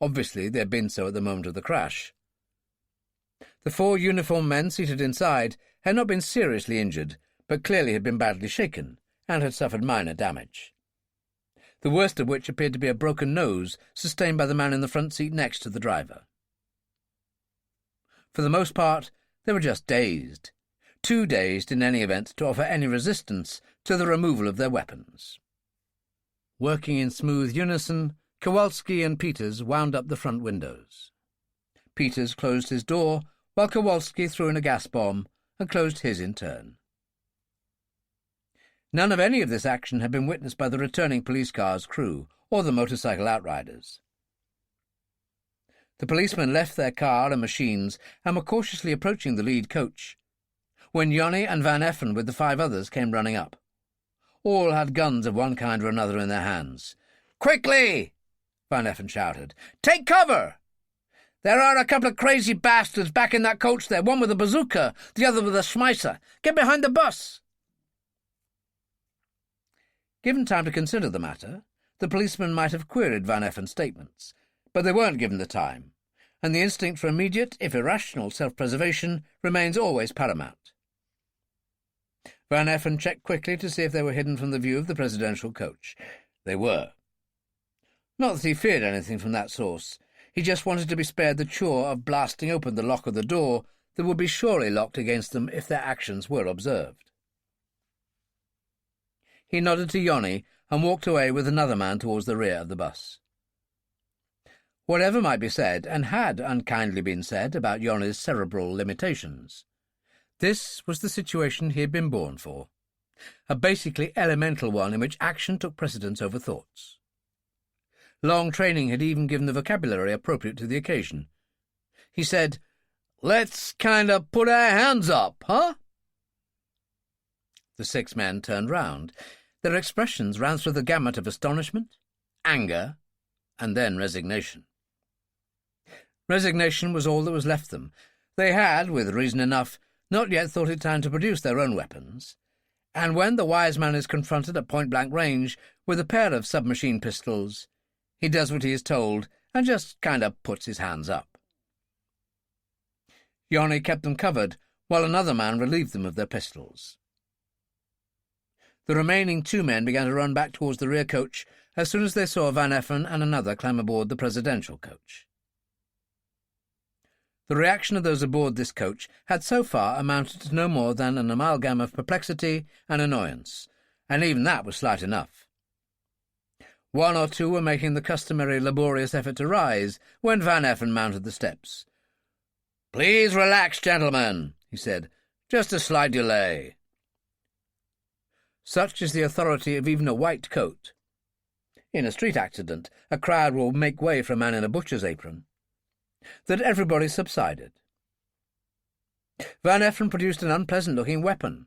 Obviously, they had been so at the moment of the crash. The 4 uniformed men seated inside had not been seriously injured, but clearly had been badly shaken and had suffered minor damage, the worst of which appeared to be a broken nose sustained by the man in the front seat next to the driver. For the most part, they were just dazed, too dazed in any event to offer any resistance to the removal of their weapons. Working in smooth unison, Kowalski and Peters wound up the front windows. Peters closed his door, while Kowalski threw in a gas bomb and closed his in turn. None of any of this action had been witnessed by the returning police car's crew or the motorcycle outriders. The policemen left their car and machines and were cautiously approaching the lead coach, when Jonny and Van Effen with the 5 others came running up. All had guns of one kind or another in their hands. "Quickly!" Van Effen shouted. "Take cover! There are a couple of crazy bastards back in that coach there, one with a bazooka, the other with a Schmeisser. Get behind the bus!" Given time to consider the matter, the policeman might have queried Van Effen's statements, but they weren't given the time, and the instinct for immediate, if irrational, self-preservation remains always paramount. Van Effen checked quickly to see if they were hidden from the view of the presidential coach. They were. Not that he feared anything from that source. He just wanted to be spared the chore of blasting open the lock of the door that would be surely locked against them if their actions were observed. He nodded to Jonny and walked away with another man towards the rear of the bus. Whatever might be said, and had unkindly been said, about Jonny's cerebral limitations, this was the situation he had been born for, a basically elemental one in which action took precedence over thoughts. Long training had even given the vocabulary appropriate to the occasion. He said, "Let's kind of put our hands up, huh?" The 6 men turned round. Their expressions ran through the gamut of astonishment, anger, and then resignation. Resignation was all that was left them. They had, with reason enough, not yet thought it time to produce their own weapons, and when the wise man is confronted at point-blank range with a pair of submachine pistols, he does what he is told and just kind of puts his hands up. Yoni kept them covered while another man relieved them of their pistols. The remaining 2 men began to run back towards the rear coach as soon as they saw Van Effen and another climb aboard the presidential coach. The reaction of those aboard this coach had so far amounted to no more than an amalgam of perplexity and annoyance, and even that was slight enough. 1 or 2 were making the customary laborious effort to rise when Van Effen mounted the steps. "Please relax, gentlemen," he said. "Just a slight delay." Such is the authority of even a white coat. In a street accident, a crowd will make way for a man in a butcher's apron. That everybody subsided. Van Effen produced an unpleasant-looking weapon,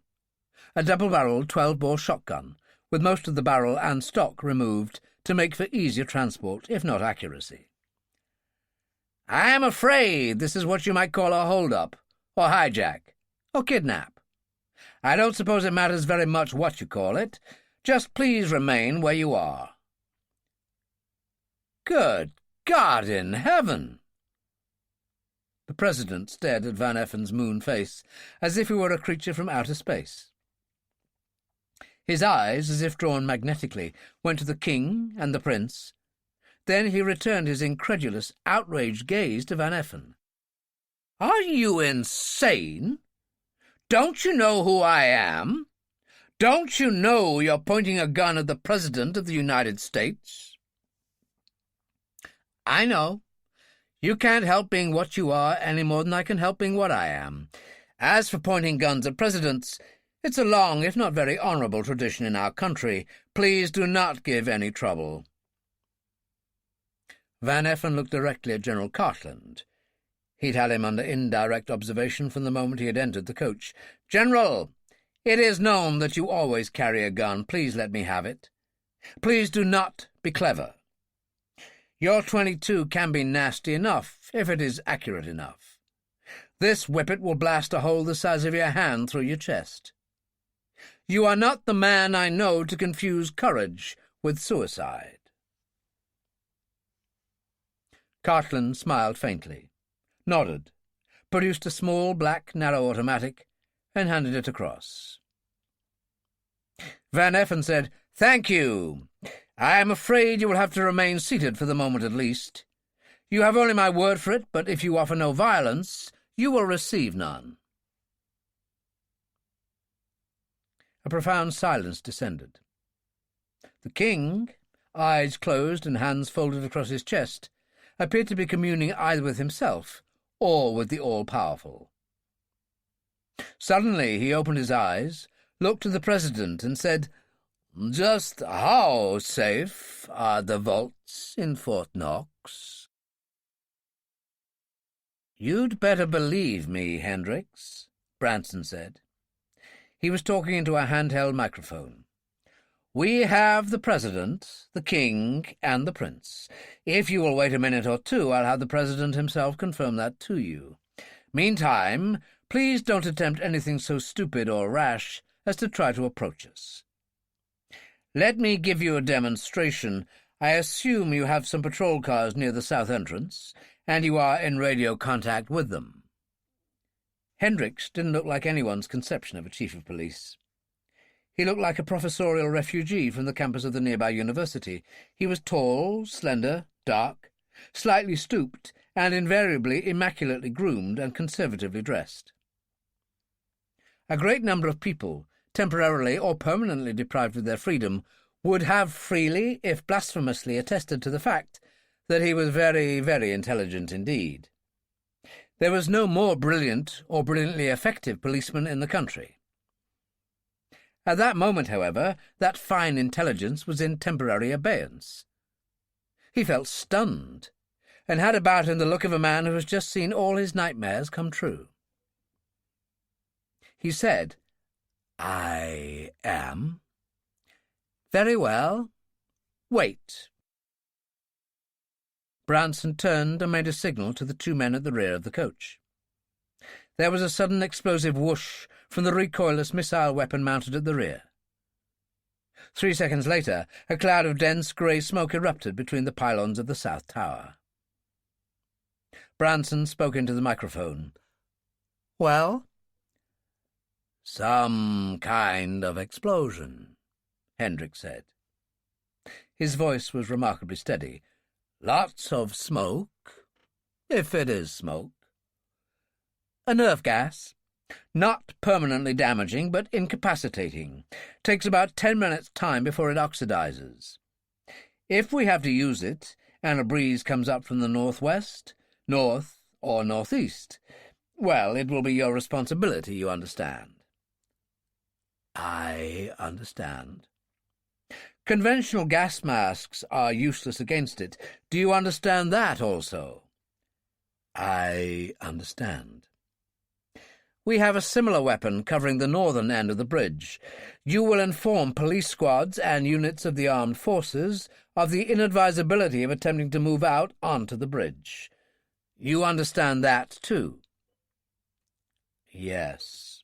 a double-barreled 12-bore shotgun, with most of the barrel and stock removed to make for easier transport, if not accuracy. "I am afraid this is what you might call a hold-up, or hijack, or kidnap. I don't suppose it matters very much what you call it. Just please remain where you are." "Good God in heaven!" The President stared at Van Effen's moon face, as if he were a creature from outer space. His eyes, as if drawn magnetically, went to the King and the Prince. Then he returned his incredulous, outraged gaze to Van Effen. "Are you insane? Don't you know who I am? Don't you know you're pointing a gun at the President of the United States?" "I know. You can't help being what you are any more than I can help being what I am. As for pointing guns at presidents, it's a long, if not very honourable tradition in our country. Please do not give any trouble." Van Effen looked directly at General Cartland. He'd had him under indirect observation from the moment he had entered the coach. "General, it is known that you always carry a gun. Please let me have it. Please do not be clever. Your .22 can be nasty enough, if it is accurate enough. This whippet will blast a hole the size of your hand through your chest. You are not the man I know to confuse courage with suicide." Cartland smiled faintly, nodded, produced a small black narrow automatic, and handed it across. Van Effen said, "Thank you. I am afraid you will have to remain seated for the moment at least. You have only my word for it, but if you offer no violence, you will receive none." A profound silence descended. The King, eyes closed and hands folded across his chest, appeared to be communing either with himself or with the all-powerful. Suddenly he opened his eyes, looked to the President, and said, "Just how safe are the vaults in Fort Knox?" "You'd better believe me, Hendricks," Branson said. He was talking into a handheld microphone. "We have the President, the King, and the Prince. If you will wait a minute or two, I'll have the President himself confirm that to you. Meantime, please don't attempt anything so stupid or rash as to try to approach us. Let me give you a demonstration. I assume you have some patrol cars near the south entrance, and you are in radio contact with them." Hendricks didn't look like anyone's conception of a chief of police. He looked like a professorial refugee from the campus of the nearby university. He was tall, slender, dark, slightly stooped, and invariably immaculately groomed and conservatively dressed. A great number of people, temporarily or permanently deprived of their freedom, would have freely, if blasphemously, attested to the fact that he was very, very intelligent indeed. There was no more brilliant or brilliantly effective policeman in the country. At that moment, however, that fine intelligence was in temporary abeyance. He felt stunned, and had about him the look of a man who has just seen all his nightmares come true. He said, "I am." "Very well. Wait." Branson turned and made a signal to the 2 men at the rear of the coach. There was a sudden explosive whoosh from the recoilless missile weapon mounted at the rear. 3 seconds later, a cloud of dense grey smoke erupted between the pylons of the south tower. Branson spoke into the microphone. "Well?" "Some kind of explosion," Hendricks said. His voice was remarkably steady. "Lots of smoke, if it is smoke. A nerve gas. Not permanently damaging, but incapacitating. Takes about 10 minutes' time before it oxidizes. If we have to use it, and a breeze comes up from the northwest, north, or northeast, well, it will be your responsibility, you understand." "I understand." "Conventional gas masks are useless against it. Do you understand that also?" "I understand." "We have a similar weapon covering the northern end of the bridge. You will inform police squads and units of the armed forces of the inadvisability of attempting to move out onto the bridge. You understand that, too?" "Yes."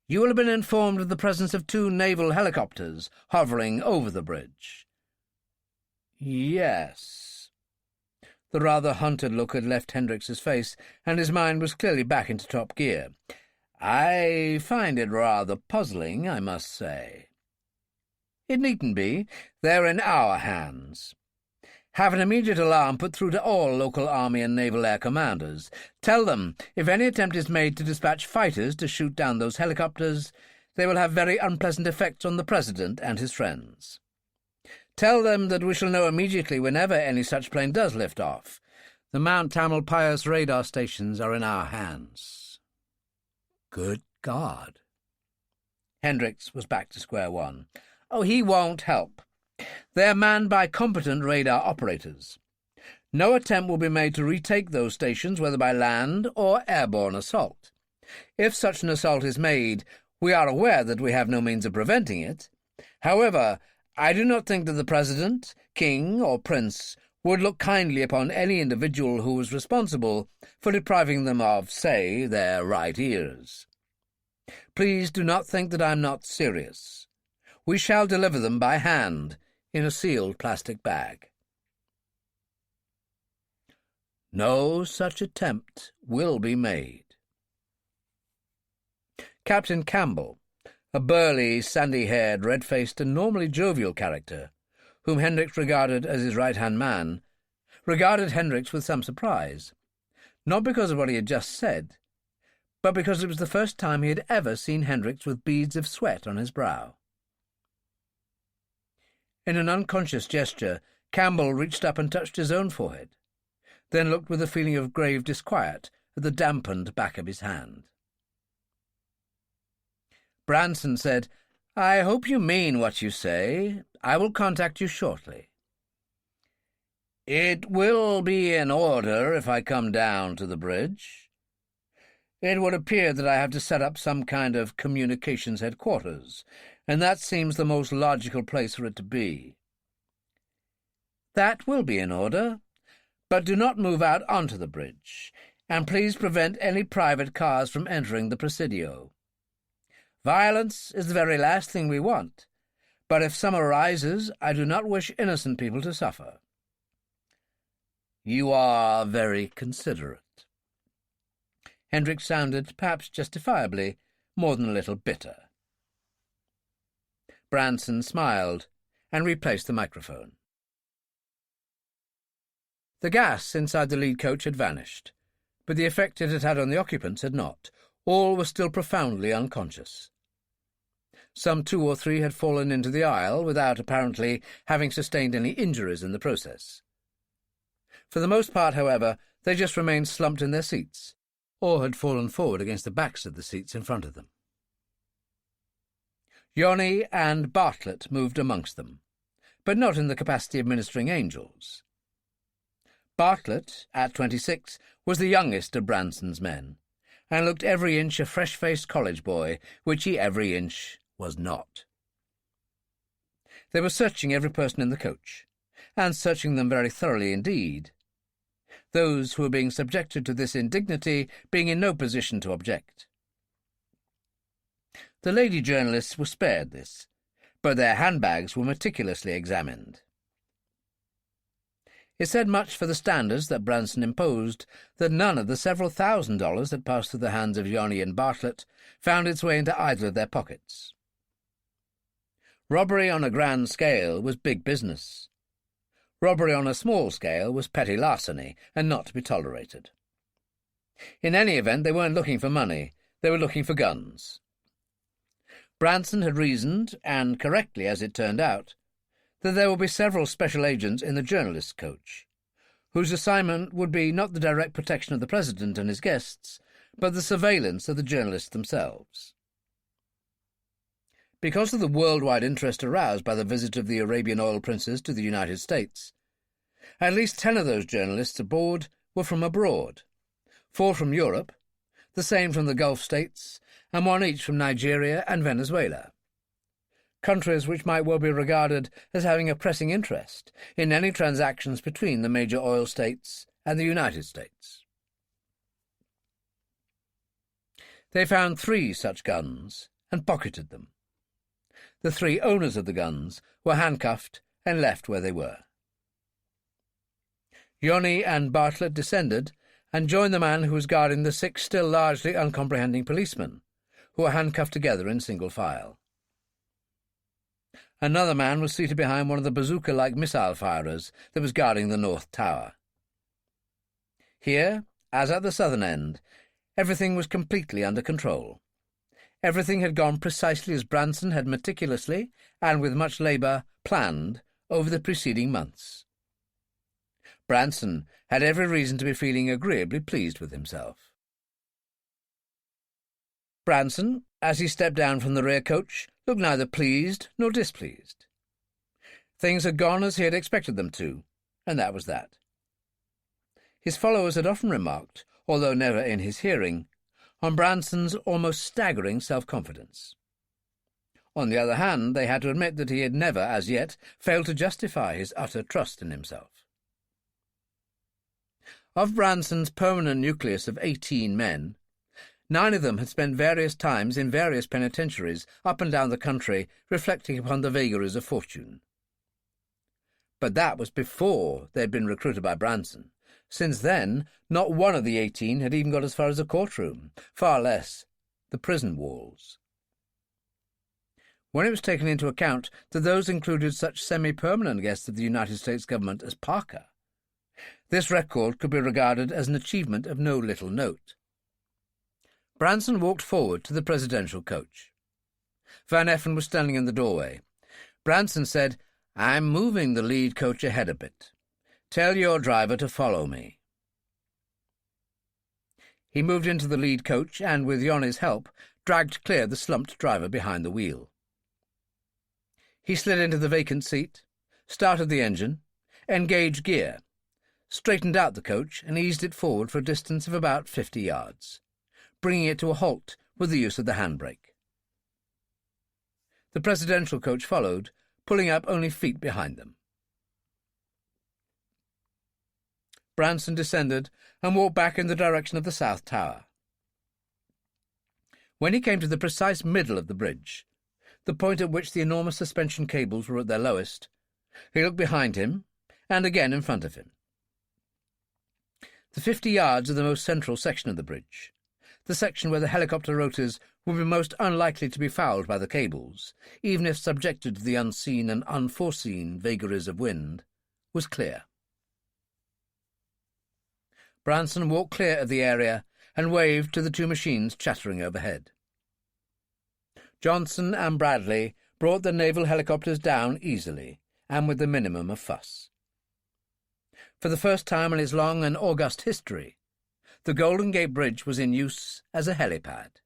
"You will have been informed of the presence of 2 naval helicopters hovering over the bridge." "Yes." The rather hunted look had left Hendricks's face, and his mind was clearly back into top gear. "I find it rather puzzling, I must say." "It needn't be. They're in our hands. Have an immediate alarm put through to all local Army and Naval Air commanders. Tell them, if any attempt is made to dispatch fighters to shoot down those helicopters, they will have very unpleasant effects on the President and his friends. Tell them that we shall know immediately whenever any such plane does lift off. The Mount Tamalpais radar stations are in our hands." "Good God." Hendricks was back to square one. "Oh, he won't help. They're manned by competent radar operators. No attempt will be made to retake those stations, whether by land or airborne assault. If such an assault is made, we are aware that we have no means of preventing it. However, I do not think that the President, King, or Prince would look kindly upon any individual who was responsible for depriving them of, say, their right ears. Please do not think that I am not serious. We shall deliver them by hand in a sealed plastic bag." "No such attempt will be made." Captain Campbell, a burly, sandy-haired, red-faced and normally jovial character, whom Hendricks regarded as his right-hand man, regarded Hendricks with some surprise, not because of what he had just said, but because it was the first time he had ever seen Hendricks with beads of sweat on his brow. In an unconscious gesture, Campbell reached up and touched his own forehead, then looked with a feeling of grave disquiet at the dampened back of his hand. Branson said, "I hope you mean what you say. I will contact you shortly." "It will be in order if I come down to the bridge. It would appear that I have to set up some kind of communications headquarters, and that seems the most logical place for it to be." "That will be in order, but do not move out onto the bridge, and please prevent any private cars from entering the Presidio. Violence is the very last thing we want, but if some arises, I do not wish innocent people to suffer." "You are very considerate." Hendricks sounded, perhaps justifiably, more than a little bitter. Branson smiled and replaced the microphone. The gas inside the lead coach had vanished, but the effect it had had on the occupants had not. All were still profoundly unconscious. Some 2 or 3 had fallen into the aisle without apparently having sustained any injuries in the process. For the most part, however, they just remained slumped in their seats, or had fallen forward against the backs of the seats in front of them. Yoni and Bartlett moved amongst them, but not in the capacity of ministering angels. Bartlett, at 26, was the youngest of Branson's men, and looked every inch a fresh-faced college boy, which he every inch was not. They were searching every person in the coach, and searching them very thoroughly indeed. those who were being subjected to this indignity being in no position to object. The lady journalists were spared this, but their handbags were meticulously examined. It said much for the standards that Branson imposed that none of the several $1,000s that passed through the hands of Yoni and Bartlett found its way into either of their pockets. Robbery on a grand scale was big business. Robbery on a small scale was petty larceny and not to be tolerated. In any event, they weren't looking for money, they were looking for guns. Branson had reasoned, and correctly as it turned out, that there would be several special agents in the journalist's coach, whose assignment would be not the direct protection of the President and his guests, but the surveillance of the journalists themselves. Because of the worldwide interest aroused by the visit of the Arabian oil princes to the United States, at least 10 of those journalists aboard were from abroad, 4 from Europe, the same from the Gulf states, and 1 each from Nigeria and Venezuela, countries which might well be regarded as having a pressing interest in any transactions between the major oil states and the United States. They found 3 such guns and pocketed them. The 3 owners of the guns were handcuffed and left where they were. Yoni and Bartlett descended and joined the man who was guarding the 6 still largely uncomprehending policemen, who were handcuffed together in single file. Another man was seated behind one of the bazooka-like missile firers that was guarding the North Tower. Here, as at the southern end, everything was completely under control. Everything had gone precisely as Branson had meticulously, and with much labour, planned over the preceding months. Branson had every reason to be feeling agreeably pleased with himself. Branson, as he stepped down from the rear coach, looked neither pleased nor displeased. Things had gone as he had expected them to, and that was that. His followers had often remarked, although never in his hearing, on Branson's almost staggering self-confidence. On the other hand, they had to admit that he had never, as yet, failed to justify his utter trust in himself. Of Branson's permanent nucleus of 18 men, 9 of them had spent various times in various penitentiaries up and down the country reflecting upon the vagaries of fortune. But that was before they had been recruited by Branson. Since then, not one of the 18 had even got as far as the courtroom, far less the prison walls. When it was taken into account that those included such semi-permanent guests of the United States government as Parker, this record could be regarded as an achievement of no little note. Branson walked forward to the presidential coach. Van Effen was standing in the doorway. Branson said, "I'm moving the lead coach ahead a bit. Tell your driver to follow me." He moved into the lead coach and, with Yoni's help, dragged clear the slumped driver behind the wheel. He slid into the vacant seat, started the engine, engaged gear, straightened out the coach and eased it forward for a distance of about 50 yards, bringing it to a halt with the use of the handbrake. The presidential coach followed, pulling up only feet behind them. Branson descended and walked back in the direction of the South Tower. When he came to the precise middle of the bridge, the point at which the enormous suspension cables were at their lowest, he looked behind him and again in front of him. The 50 yards of the most central section of the bridge, the section where the helicopter rotors would be most unlikely to be fouled by the cables, even if subjected to the unseen and unforeseen vagaries of wind, was clear. Branson walked clear of the area and waved to the 2 machines chattering overhead. Johnson and Bradley brought the naval helicopters down easily and with the minimum of fuss. For the first time in its long and august history, the Golden Gate Bridge was in use as a helipad.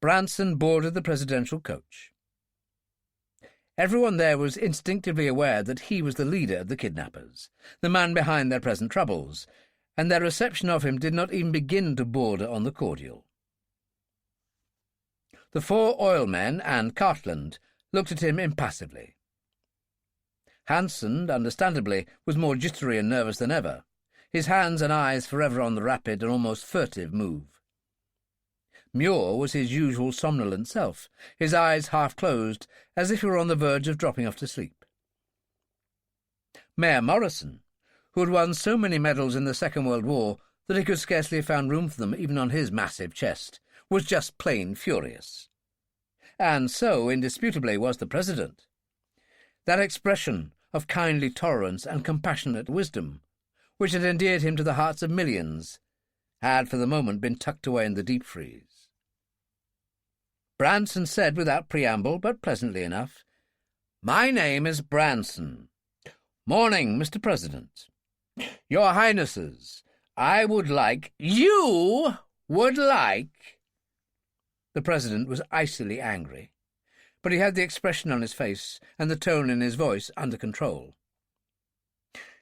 Branson boarded the presidential coach. Everyone there was instinctively aware that he was the leader of the kidnappers, the man behind their present troubles, and their reception of him did not even begin to border on the cordial. The 4 oil men and Cartland looked at him impassively. Hanson, understandably, was more jittery and nervous than ever. his hands and eyes forever on the rapid and almost furtive move. Muir was his usual somnolent self, his eyes half closed, as if he were on the verge of dropping off to sleep. Mayor Morrison, who had won so many medals in the Second World War that he could scarcely have found room for them even on his massive chest, was just plain furious. And so, indisputably, was the President. That expression of kindly tolerance and compassionate wisdom, which had endeared him to the hearts of millions, had for the moment been tucked away in the deep freeze. Branson said without preamble, but pleasantly enough, "My name is Branson. Morning, Mr. President. Your Highnesses, I would like—" "You would like—" The President was icily angry, but he had the expression on his face and the tone in his voice under control.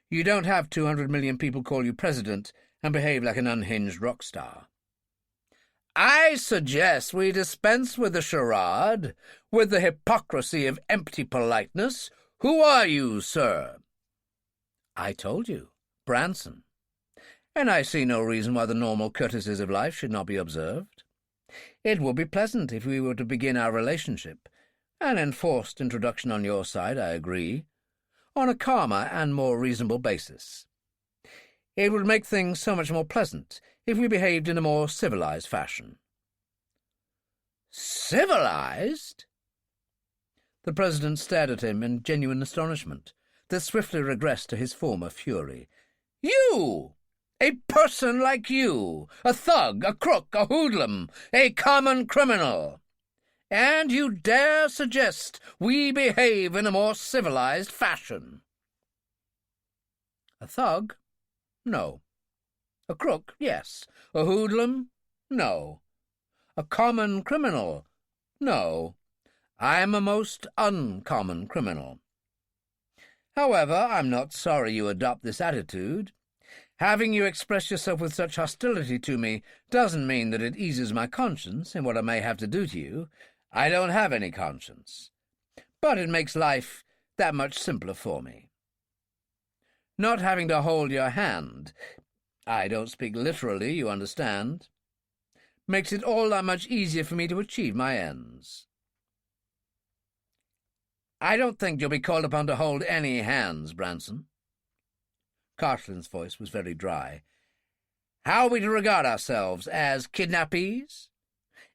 You don't have 200 million people call you President and behave like an unhinged rock star. I suggest we dispense with the charade, with the hypocrisy of empty politeness. Who are you, sir?" "I told you, Branson. And I see no reason why the normal courtesies of life should not be observed. It would be pleasant if we were to begin our relationship, an enforced introduction on your side, I agree, on a calmer and more reasonable basis. It would make things so much more pleasant if we behaved in a more civilized fashion." "Civilized?" The President stared at him in genuine astonishment that swiftly regressed to his former fury. "You! A person like you! A thug, a crook, a hoodlum, a common criminal! And you dare suggest we behave in a more civilized fashion?" "A thug? No. A crook? Yes. A hoodlum? No. A common criminal? No. I am a most uncommon criminal. However, I'm not sorry you adopt this attitude. Having you express yourself with such hostility to me doesn't mean that it eases my conscience in what I may have to do to you. I don't have any conscience. But it makes life that much simpler for me. Not having to hold your hand, I don't speak literally, you understand, makes it all that much easier for me to achieve my ends. I don't think you'll be called upon to hold any hands, Branson." Cartlin's voice was very dry. "How are we to regard ourselves? As kidnappees?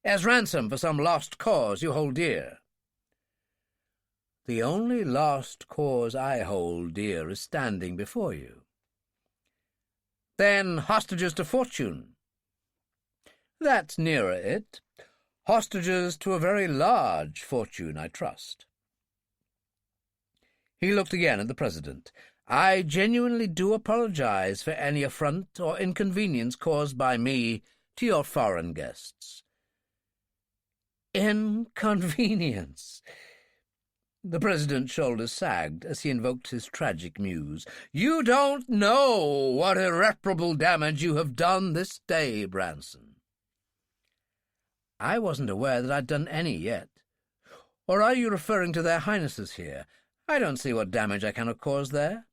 As ransom for some lost cause you hold dear?" "The only lost cause I hold dear is standing before you." "Then hostages to fortune?" "That's nearer it. Hostages to a very large fortune, I trust." He looked again at the President. "I genuinely do apologize for any affront or inconvenience caused by me to your foreign guests." "Inconvenience?" The President's shoulders sagged as he invoked his tragic muse. "You don't know what irreparable damage you have done this day, Branson." "I wasn't aware that I'd done any yet. Or are you referring to their Highnesses here? I don't see what damage I can have caused there.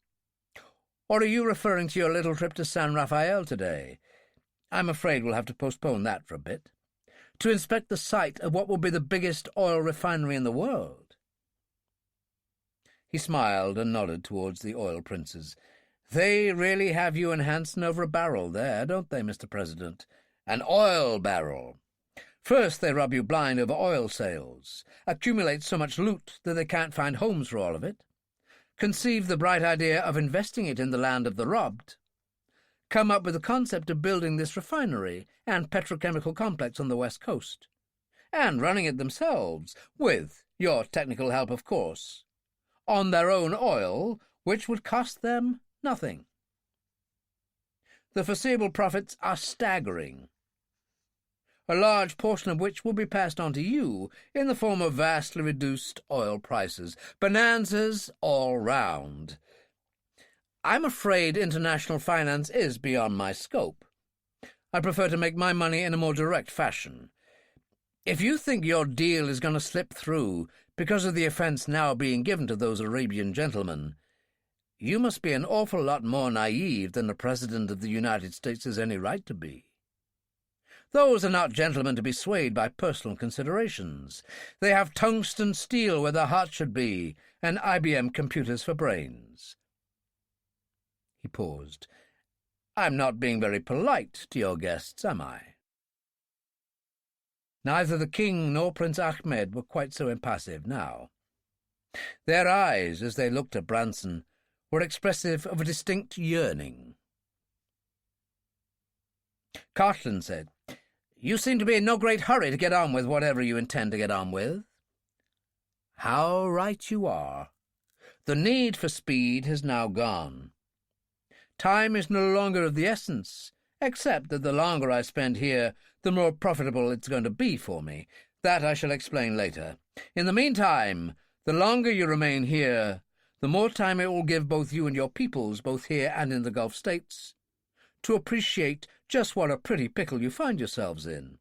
Or are you referring to your little trip to San Rafael today? I'm afraid we'll have to postpone that for a bit. To inspect the site of what will be the biggest oil refinery in the world." He smiled and nodded towards the oil princes. "They really have you and Hanson over a barrel there, don't they, Mr. President? An oil barrel. First they rub you blind over oil sales, accumulate so much loot that they can't find homes for all of it, conceive the bright idea of investing it in the land of the robbed, come up with the concept of building this refinery and petrochemical complex on the West Coast, and running it themselves, with your technical help, of course, on their own oil, which would cost them nothing. The foreseeable profits are staggering, a large portion of which will be passed on to you in the form of vastly reduced oil prices. Bonanzas all round. I'm afraid international finance is beyond my scope. I prefer to make my money in a more direct fashion. If you think your deal is going to slip through because of the offence now being given to those Arabian gentlemen, You must be an awful lot more naive than the President of the United States has any right to be. Those are not gentlemen to be swayed by personal considerations. They have tungsten steel where their hearts should be, and IBM computers for brains. He paused. I'm not being very polite to your guests, am I? Neither the king nor Prince Ahmed were quite so impassive now. Their eyes, as they looked at Branson, were expressive of a distinct yearning. Cartland said, You seem to be in no great hurry to get on with whatever you intend to get on with. How right you are. The need for speed has now gone. Time is no longer of the essence, except that the longer I spend here, the more profitable it's going to be for me. That I shall explain later. In the meantime, the longer you remain here, the more time it will give both you and your peoples, both here and in the Gulf States, to appreciate just what a pretty pickle you find yourselves in.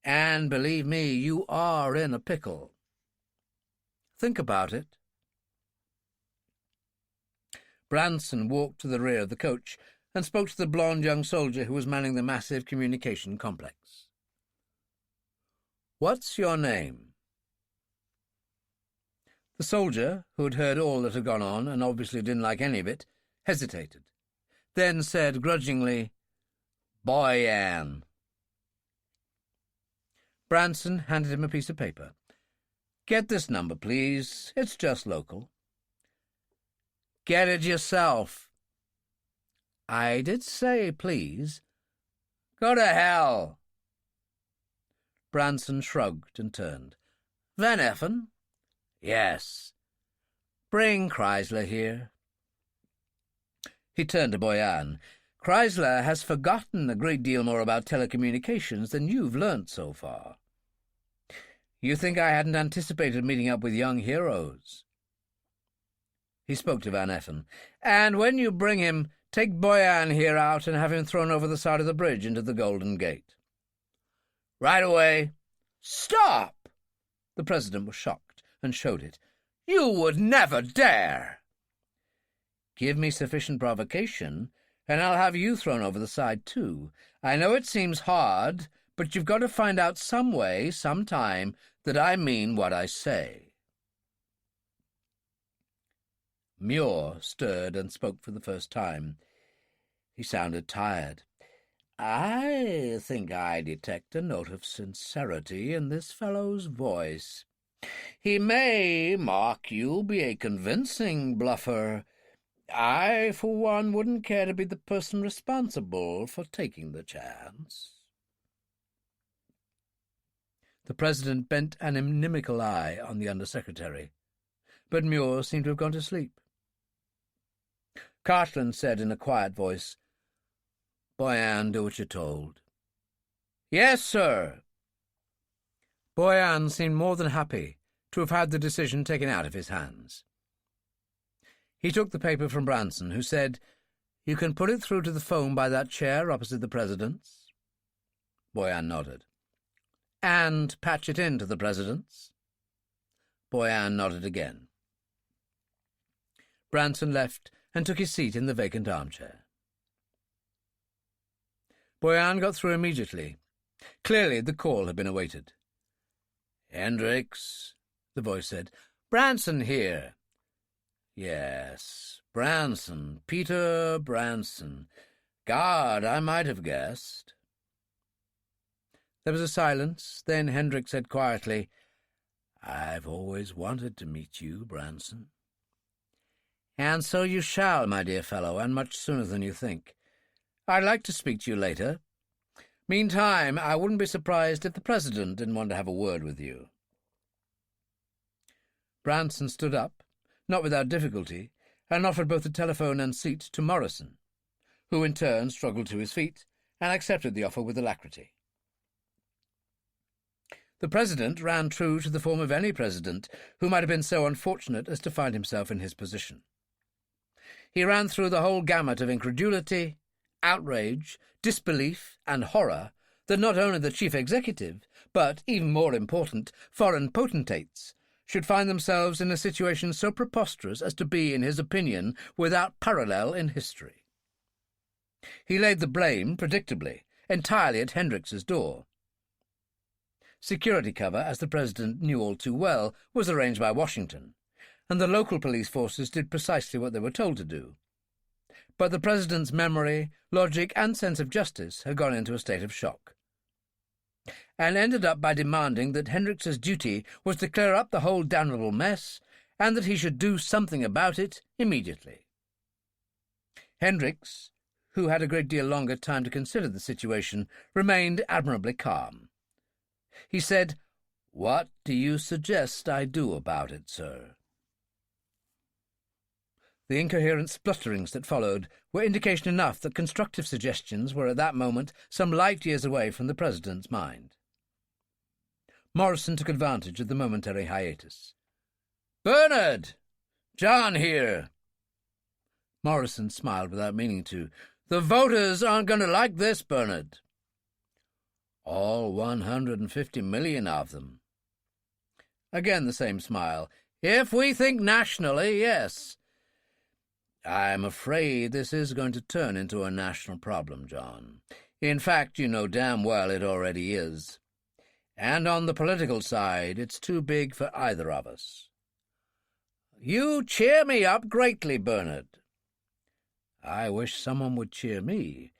And believe me, you are in a pickle. Think about it. Branson walked to the rear of the coach and spoke to the blond young soldier who was manning the massive communication complex. What's your name? The soldier, who had heard all that had gone on and obviously didn't like any of it, hesitated, then said grudgingly, Boyan. Branson handed him a piece of paper. Get this number, please. It's just local. Get it yourself. I did say, please. Go to hell. Branson shrugged and turned. Van Effen? Yes. Bring Chrysler here. He turned to Boyan. Chrysler has forgotten a great deal more about telecommunications than you've learnt so far. You think I hadn't anticipated meeting up with young heroes? He spoke to Van Effen. And when you bring him, take Boyan here out and have him thrown over the side of the bridge into the Golden Gate. Right away. Stop! The President was shocked and showed it. You would never dare! Give me sufficient provocation, and I'll have you thrown over the side too. I know it seems hard, but you've got to find out some way, sometime, that I mean what I say. Muir stirred and spoke for the first time. He sounded tired. I think I detect a note of sincerity in this fellow's voice. He may, mark you, be a convincing bluffer. I, for one, wouldn't care to be the person responsible for taking the chance. The President bent an inimical eye on the Under-Secretary, but Muir seemed to have gone to sleep. Cartland said in a quiet voice, Boyan, do what you're told. Yes, sir. Boyan seemed more than happy to have had the decision taken out of his hands. He took the paper from Branson, who said, You can put it through to the phone by that chair opposite the President's. Boyan nodded. And patch it in to the President's. Boyan nodded again. Branson left and took his seat in the vacant armchair. Boyan got through immediately. Clearly the call had been awaited. Hendricks, the voice said. Branson here. Yes, Branson, Peter Branson. God, I might have guessed. There was a silence. Then Hendricks said quietly, I've always wanted to meet you, Branson. And so you shall, my dear fellow, and much sooner than you think. I'd like to speak to you later. Meantime, I wouldn't be surprised if the President didn't want to have a word with you. Branson stood up, not without difficulty, and offered both the telephone and seat to Morrison, who in turn struggled to his feet and accepted the offer with alacrity. The President ran true to the form of any president who might have been so unfortunate as to find himself in his position. He ran through the whole gamut of incredulity, outrage, disbelief, and horror that not only the chief executive, but, even more important, foreign potentates, should find themselves in a situation so preposterous as to be, in his opinion, without parallel in history. He laid the blame, predictably, entirely at Hendricks's door. Security cover, as the President knew all too well, was arranged by Washington, and the local police forces did precisely what they were told to do. But the President's memory, logic, and sense of justice had gone into a state of shock, and ended up by demanding that Hendricks's duty was to clear up the whole damnable mess, and that he should do something about it immediately. Hendricks, who had a great deal longer time to consider the situation, remained admirably calm. He said, "What do you suggest I do about it, sir?" The incoherent splutterings that followed were indication enough that constructive suggestions were at that moment some light years away from the President's mind. Morrison took advantage of the momentary hiatus. "Bernard! John here." Morrison smiled without meaning to. "The voters aren't going to like this, Bernard." "All 150 million of them." Again the same smile. "If we think nationally, yes." "I'm afraid this is going to turn into a national problem, John. In fact, you know damn well it already is. And on the political side, it's too big for either of us." "You cheer me up greatly, Bernard." "I wish someone would cheer me.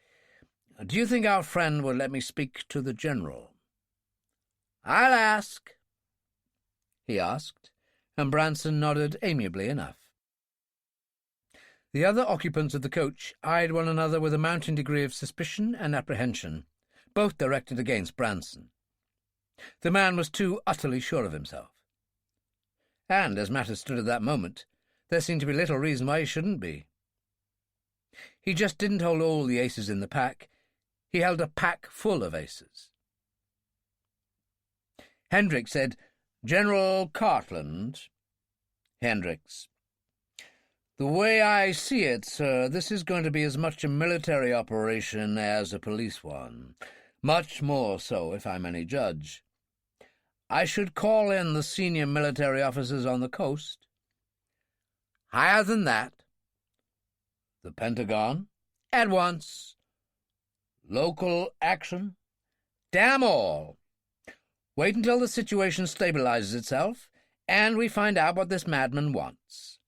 Do you think our friend will let me speak to the General?" "I'll ask." He asked, and Branson nodded amiably enough. The other occupants of the coach eyed one another with a mounting degree of suspicion and apprehension, both directed against Branson. The man was too utterly sure of himself. And, as matters stood at that moment, there seemed to be little reason why he shouldn't be. He just didn't hold all the aces in the pack. He held a pack full of aces. Hendricks said, "General Cartland." Hendricks: "The way I see it, sir, this is going to be as much a military operation as a police one. Much more so, if I'm any judge. I should call in the senior military officers on the coast." "Higher than that?" "The Pentagon?" "At once." "Local action?" "Damn all. Wait until the situation stabilizes itself, and we find out what this madman wants."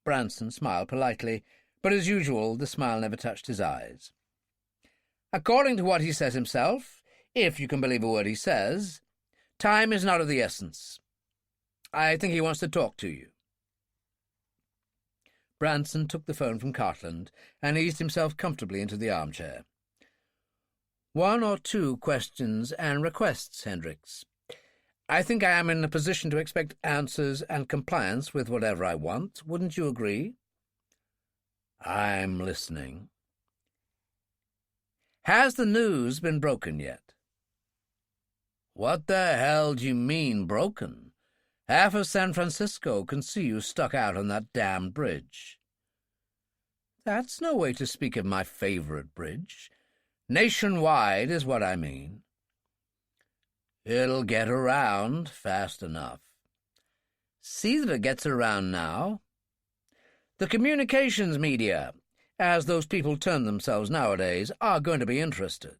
Branson smiled politely, but as usual the smile never touched his eyes. "According to what he says himself, if you can believe a word he says, time is not of the essence. I think he wants to talk to you." Branson took the phone from Cartland and eased himself comfortably into the armchair. "One or two questions and requests, Hendricks. I think I am in a position to expect answers and compliance with whatever I want. Wouldn't you agree?" "I'm listening." "Has the news been broken yet?" "What the hell do you mean, broken? Half of San Francisco can see you stuck out on that damned bridge." "That's no way to speak of my favorite bridge. Nationwide is what I mean." "It'll get around fast enough." "See that it gets around now." "The communications media, as those people term themselves nowadays, are going to be interested.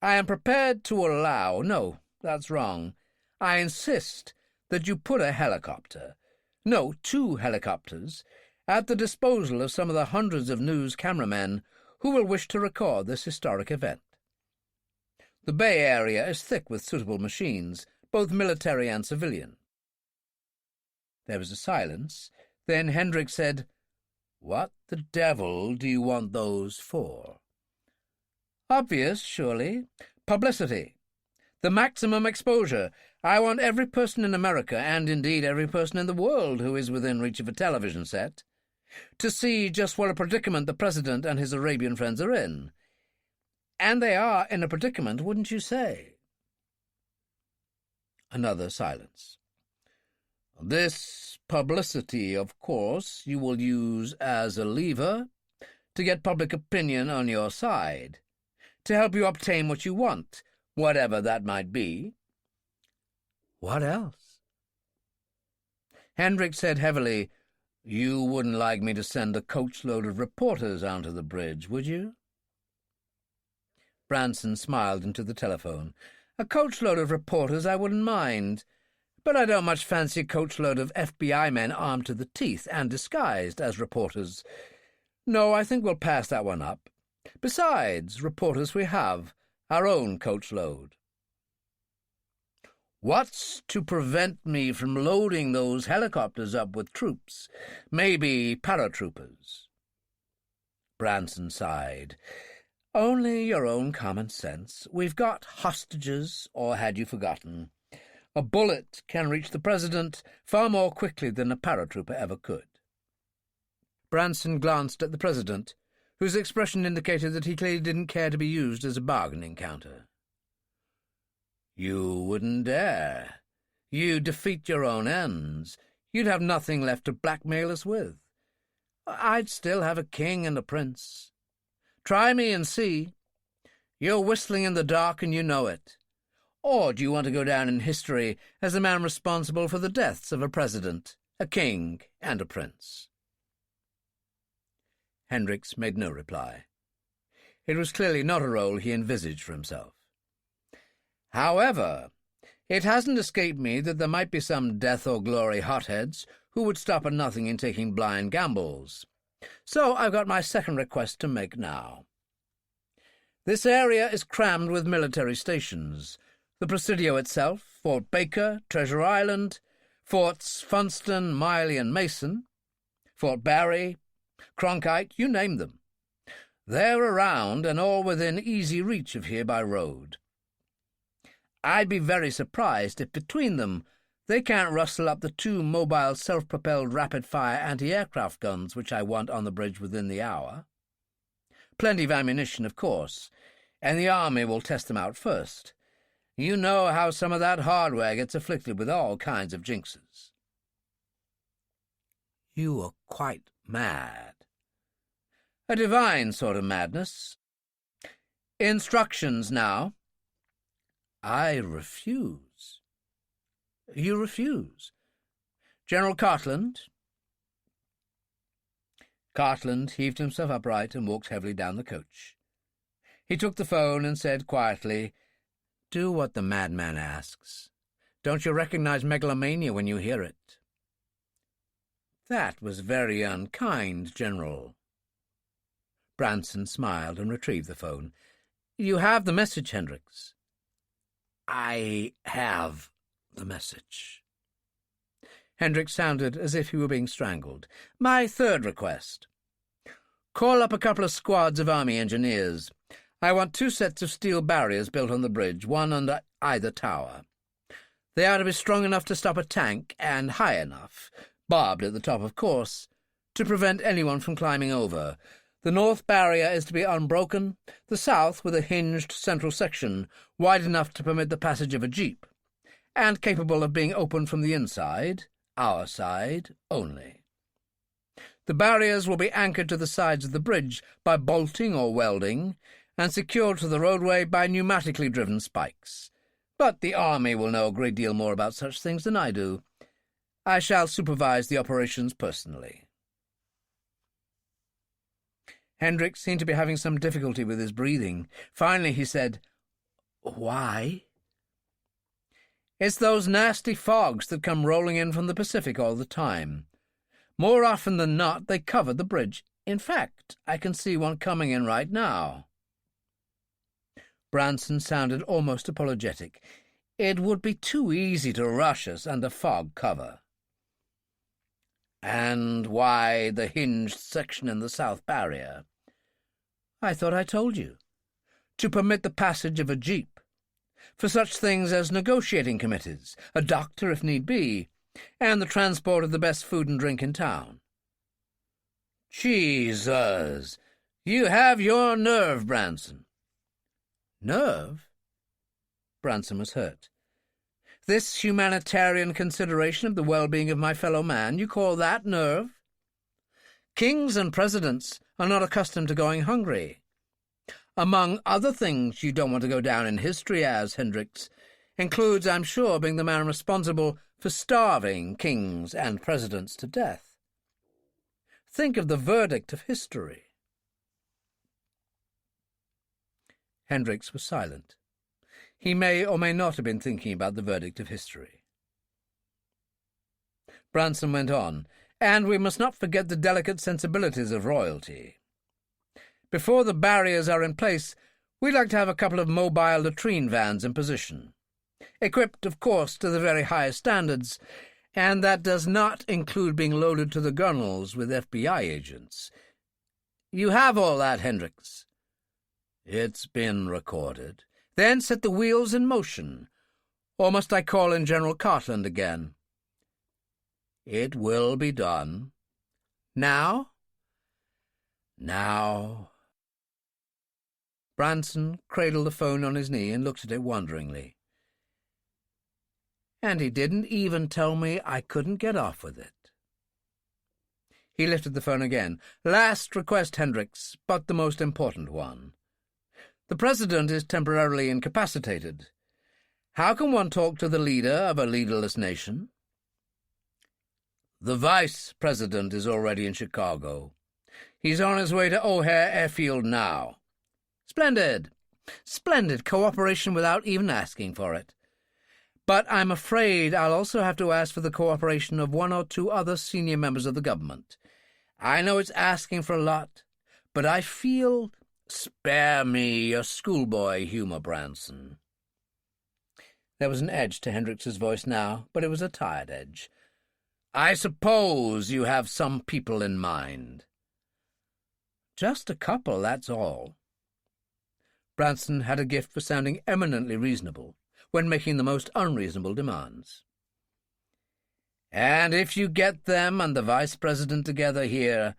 I am prepared to allow— no, that's wrong. I insist that you put a helicopter— no, 2 helicopters— at the disposal of some of the hundreds of news cameramen who will wish to record this historic event. The Bay Area is thick with suitable machines, both military and civilian." There was a silence. Then Hendricks said, "What the devil do you want those for?" "Obvious, surely. Publicity. The maximum exposure. I want every person in America, and indeed every person in the world who is within reach of a television set, to see just what a predicament the President and his Arabian friends are in. And they are in a predicament, wouldn't you say?" Another silence. "This publicity, of course, you will use as a lever to get public opinion on your side, to help you obtain what you want, whatever that might be." "What else?" Hendricks said heavily, "You wouldn't like me to send a coachload of reporters onto the bridge, would you?" Branson smiled into the telephone. "A coachload of reporters I wouldn't mind, but I don't much fancy a coachload of FBI men armed to the teeth and disguised as reporters. No, I think we'll pass that one up. Besides, reporters we have, our own coachload." "What's to prevent me from loading those helicopters up with troops? Maybe paratroopers?" Branson sighed. "Only your own common sense. We've got hostages, or had you forgotten? A bullet can reach the president far more quickly than a paratrooper ever could." Branson glanced at the president, whose expression indicated that he clearly didn't care to be used as a bargaining counter. "You wouldn't dare. You'd defeat your own ends. You'd have nothing left to blackmail us with. I'd still have a king and a prince. Try me and see. You're whistling in the dark and you know it. Or do you want to go down in history as the man responsible for the deaths of a president, a king, and a prince?" Hendricks made no reply. It was clearly not a role he envisaged for himself. "However, it hasn't escaped me that there might be some death-or-glory hotheads who would stop at nothing in taking blind gambles. So I've got my second request to make now. This area is crammed with military stations. The Presidio itself, Fort Baker, Treasure Island, Forts Funston, Miley, and Mason, Fort Barry, Cronkite, you name them. They're around and all within easy reach of here by road. I'd be very surprised if between them they can't rustle up the 2 mobile self-propelled rapid-fire anti-aircraft guns which I want on the bridge within the hour. Plenty of ammunition, of course, and the army will test them out first. You know how some of that hardware gets afflicted with all kinds of jinxes." "You are quite mad." "A divine sort of madness. Instructions now." "I refuse." "You refuse? General Cartland?" Cartland heaved himself upright and walked heavily down the coach. He took the phone and said quietly, "Do what the madman asks. Don't you recognize megalomania when you hear it?" "That was very unkind, General." Branson smiled and retrieved the phone. "You have the message, Hendricks." "I have the message." Hendricks sounded as if he were being strangled. "My third request. Call up a couple of squads of Army engineers. I want 2 sets of steel barriers built on the bridge, one under either tower. They are to be strong enough to stop a tank and high enough, barbed at the top, of course, to prevent anyone from climbing over. The north barrier is to be unbroken, the south with a hinged central section, wide enough to permit the passage of a jeep, and capable of being opened from the inside, our side, only. The barriers will be anchored to the sides of the bridge by bolting or welding, and secured to the roadway by pneumatically driven spikes. But the army will know a great deal more about such things than I do. I shall supervise the operations personally." Hendricks seemed to be having some difficulty with his breathing. Finally he said, "Why?" "It's those nasty fogs that come rolling in from the Pacific all the time. More often than not, they cover the bridge. In fact, I can see one coming in right now." Branson sounded almost apologetic. "It would be too easy to rush us under fog cover." "And why the hinged section in the south barrier?" "I thought I told you. To permit the passage of a jeep. For such things as negotiating committees, a doctor if need be, and the transport of the best food and drink in town." "Jesus! You have your nerve, Branson." "Nerve?" Branson was hurt. "This humanitarian consideration of the well-being of my fellow man, you call that nerve? Kings and presidents are not accustomed to going hungry. Among other things you don't want to go down in history as, Hendricks, includes, I'm sure, being the man responsible for starving kings and presidents to death. Think of the verdict of history. Hendricks was silent. He may or may not have been thinking about the verdict of history. Branson went on, and we must not forget the delicate sensibilities of royalty. Before the barriers are in place, we'd like to have a couple of mobile latrine vans in position, equipped, of course, to the very highest standards, and that does not include being loaded to the gunnels with FBI agents. You have all that, Hendricks. It's been recorded. Then set the wheels in motion. Or must I call in General Cartland again? It will be done. Now? Now. Branson cradled the phone on his knee and looked at it wonderingly. And he didn't even tell me I couldn't get off with it. He lifted the phone again. Last request, Hendricks, but the most important one. The President is temporarily incapacitated. How can one talk to the leader of a leaderless nation? The Vice President is already in Chicago. He's on his way to O'Hare Airfield now. Splendid. Splendid cooperation without even asking for it. But I'm afraid I'll also have to ask for the cooperation of one or two other senior members of the government. I know it's asking for a lot, but I feel... Spare me your schoolboy humour, Branson. There was an edge to Hendricks's voice now, but it was a tired edge. I suppose you have some people in mind. Just a couple, that's all. Branson had a gift for sounding eminently reasonable when making the most unreasonable demands. And if you get them and the Vice President together here,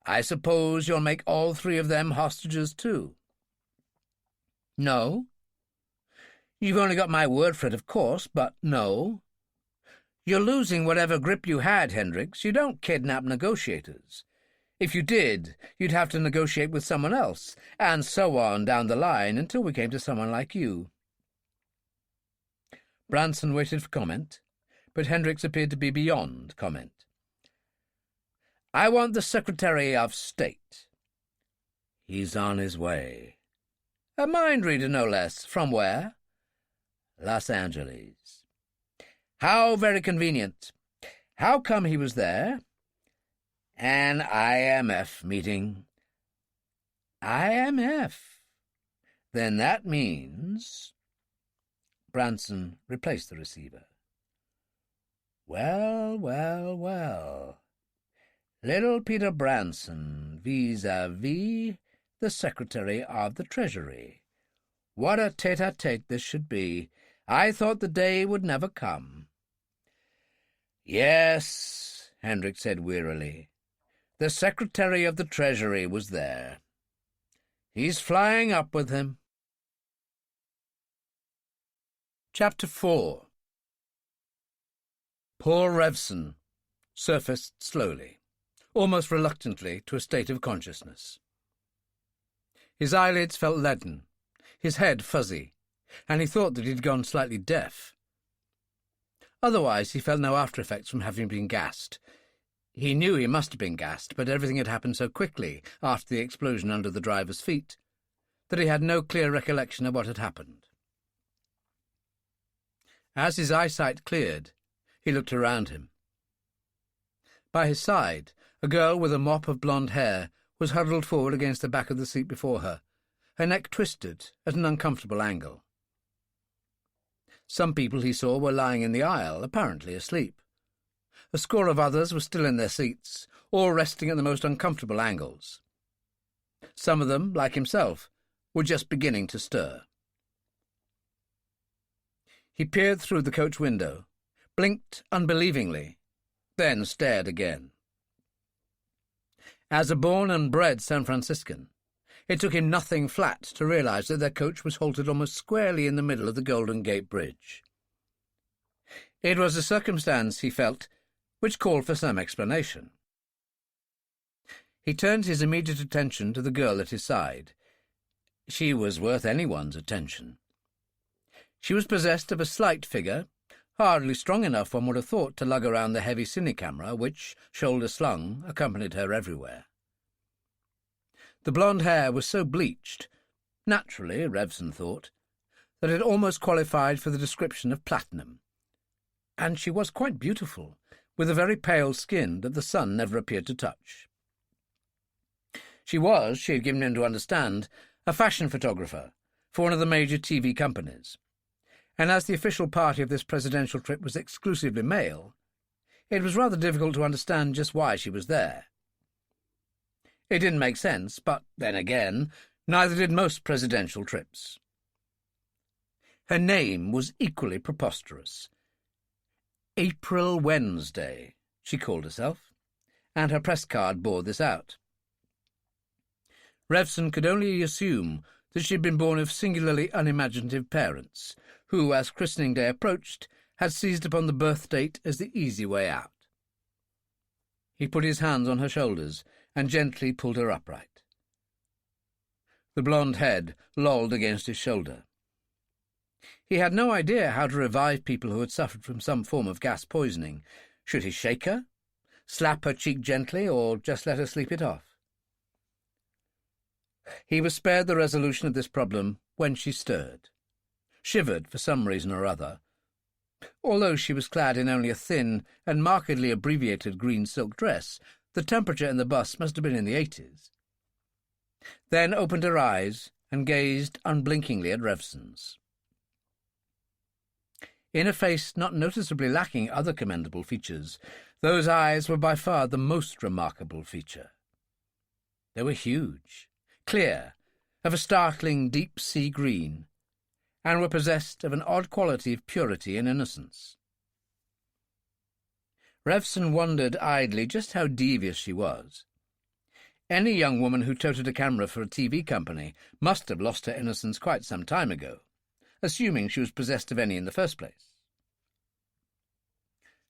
I suppose you'll make all three of them hostages too. No. You've only got my word for it, of course, but no. You're losing whatever grip you had, Hendricks. You don't kidnap negotiators. If you did, you'd have to negotiate with someone else, and so on down the line until we came to someone like you. Branson waited for comment, but Hendricks appeared to be beyond comment. I want the Secretary of State. He's on his way. A mind reader, no less. From where? Los Angeles. How very convenient. How come he was there? An IMF meeting. IMF? Then that means... Branson replaced the receiver. Well, well, well. Little Peter Branson, vis-à-vis the Secretary of the Treasury. What a tete-a-tete this should be. I thought the day would never come. Yes, Hendricks said wearily. The Secretary of the Treasury was there. He's flying up with him. Chapter 4. Poor Revson surfaced slowly, almost reluctantly, to a state of consciousness. His eyelids felt leaden, his head fuzzy, and he thought that he'd gone slightly deaf. Otherwise he felt no after-effects from having been gassed. He knew he must have been gassed, but everything had happened so quickly after the explosion under the driver's feet that he had no clear recollection of what had happened. As his eyesight cleared, he looked around him. By his side, a girl with a mop of blonde hair was huddled forward against the back of the seat before her, her neck twisted at an uncomfortable angle. Some people he saw were lying in the aisle, apparently asleep. A score of others were still in their seats, all resting at the most uncomfortable angles. Some of them, like himself, were just beginning to stir. He peered through the coach window, blinked unbelievingly, then stared again. As a born and bred San Franciscan, it took him nothing flat to realize that their coach was halted almost squarely in the middle of the Golden Gate Bridge. It was a circumstance, he felt, which called for some explanation. He turned his immediate attention to the girl at his side. She was worth anyone's attention. She was possessed of a slight figure, hardly strong enough, one would have thought, to lug around the heavy cine-camera which, shoulder-slung, accompanied her everywhere. The blonde hair was so bleached, naturally, Revson thought, that it almost qualified for the description of platinum. And she was quite beautiful, with a very pale skin that the sun never appeared to touch. She had given him to understand, a fashion photographer for one of the major TV companies, and as the official party of this presidential trip was exclusively male, it was rather difficult to understand just why she was there. It didn't make sense, but then again, neither did most presidential trips. Her name was equally preposterous. April Wednesday, she called herself, and her press card bore this out. Revson could only assume that she had been born of singularly unimaginative parents, who, as christening day approached, had seized upon the birth date as the easy way out. He put his hands on her shoulders and gently pulled her upright. The blonde head lolled against his shoulder. He had no idea how to revive people who had suffered from some form of gas poisoning. Should he shake her, slap her cheek gently, or just let her sleep it off? He was spared the resolution of this problem when she stirred, shivered for some reason or other. Although she was clad in only a thin and markedly abbreviated green silk dress, the temperature in the bus must have been in the 80s. Then opened her eyes and gazed unblinkingly at Revson's. In a face not noticeably lacking other commendable features, those eyes were by far the most remarkable feature. They were huge, clear, of a startling deep-sea green, and were possessed of an odd quality of purity and innocence. Revson wondered idly just how devious she was. Any young woman who toted a camera for a TV company must have lost her innocence quite some time ago, assuming she was possessed of any in the first place.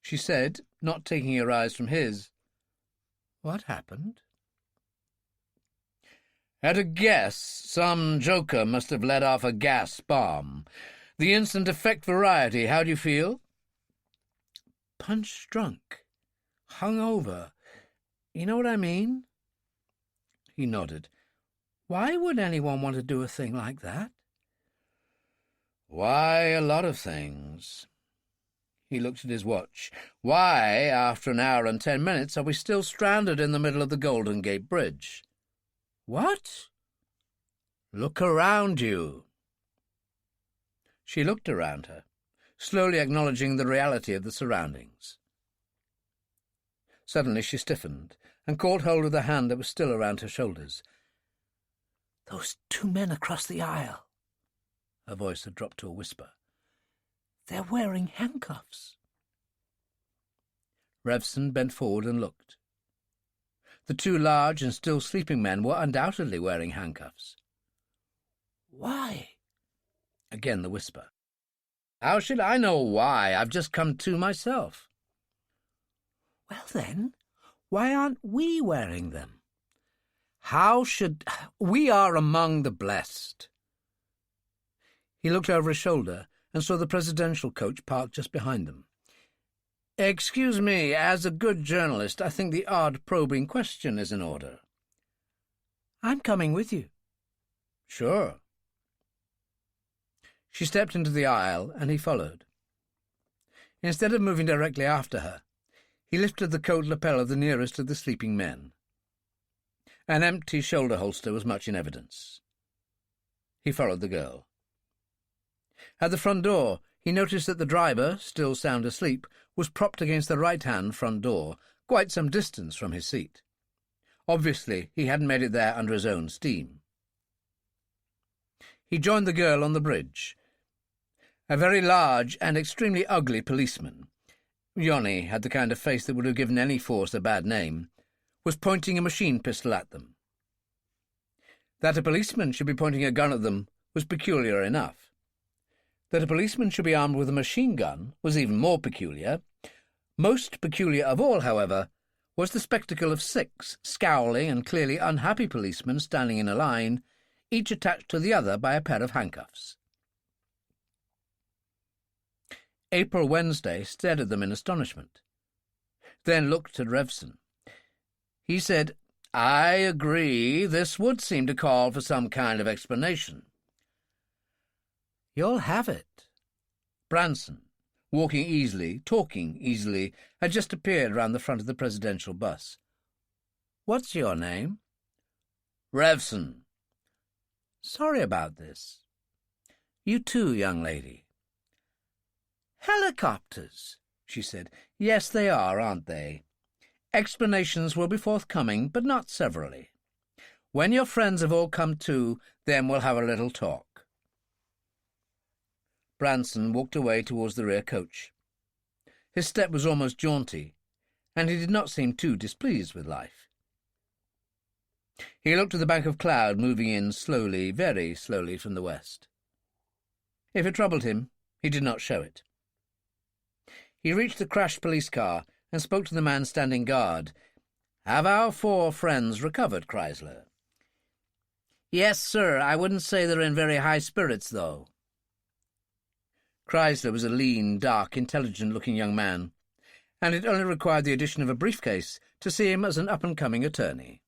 She said, not taking her eyes from his, "What happened?" "At a guess, some joker must have let off a gas bomb. The instant effect variety, how do you feel?" "Punch-drunk. Hung-over. You know what I mean?" He nodded. "Why would anyone want to do a thing like that?" "Why, a lot of things." He looked at his watch. "Why, after an hour and 10 minutes, are we still stranded in the middle of the Golden Gate Bridge?" "What?" "Look around you." She looked around her, slowly acknowledging the reality of the surroundings. Suddenly she stiffened and caught hold of the hand that was still around her shoulders. "Those two men across the aisle." Her voice had dropped to a whisper. "They're wearing handcuffs." Revson bent forward and looked. The two large and still sleeping men were undoubtedly wearing handcuffs. "Why?" Again the whisper. "How should I know why? I've just come to myself." "Well then, why aren't we wearing them?" "How should... We are among the blessed." He looked over his shoulder and saw the presidential coach parked just behind them. "Excuse me, as a good journalist, I think the odd probing question is in order." "I'm coming with you." "Sure." She stepped into the aisle, and he followed. Instead of moving directly after her, he lifted the coat lapel of the nearest of the sleeping men. An empty shoulder holster was much in evidence. He followed the girl. At the front door, he noticed that the driver, still sound asleep, was propped against the right-hand front door, quite some distance from his seat. Obviously, he hadn't made it there under his own steam. He joined the girl on the bridge. A very large and extremely ugly policeman, Johnny had the kind of face that would have given any force a bad name, was pointing a machine pistol at them. That a policeman should be pointing a gun at them was peculiar enough. That a policeman should be armed with a machine gun was even more peculiar. Most peculiar of all, however, was the spectacle of 6 scowling and clearly unhappy policemen standing in a line, each attached to the other by a pair of handcuffs. April Wednesday stared at them in astonishment, then looked at Revson. He said, "I agree, this would seem to call for some kind of explanation." "You'll have it." Branson, walking easily, talking easily, had just appeared round the front of the presidential bus. "What's your name?" "Revson." "Sorry about this." "You too, young lady." "Helicopters," she said. "Yes, they are, aren't they? Explanations will be forthcoming, but not severally. When your friends have all come to, then we'll have a little talk." Branson walked away towards the rear coach. His step was almost jaunty, and he did not seem too displeased with life. He looked at the bank of cloud moving in slowly, very slowly from the west. If it troubled him, he did not show it. He reached the crashed police car and spoke to the man standing guard. "Have our 4 friends recovered, Chrysler?" "Yes, sir. I wouldn't say they're in very high spirits, though." Chrysler was a lean, dark, intelligent-looking young man, and it only required the addition of a briefcase to see him as an up-and-coming attorney.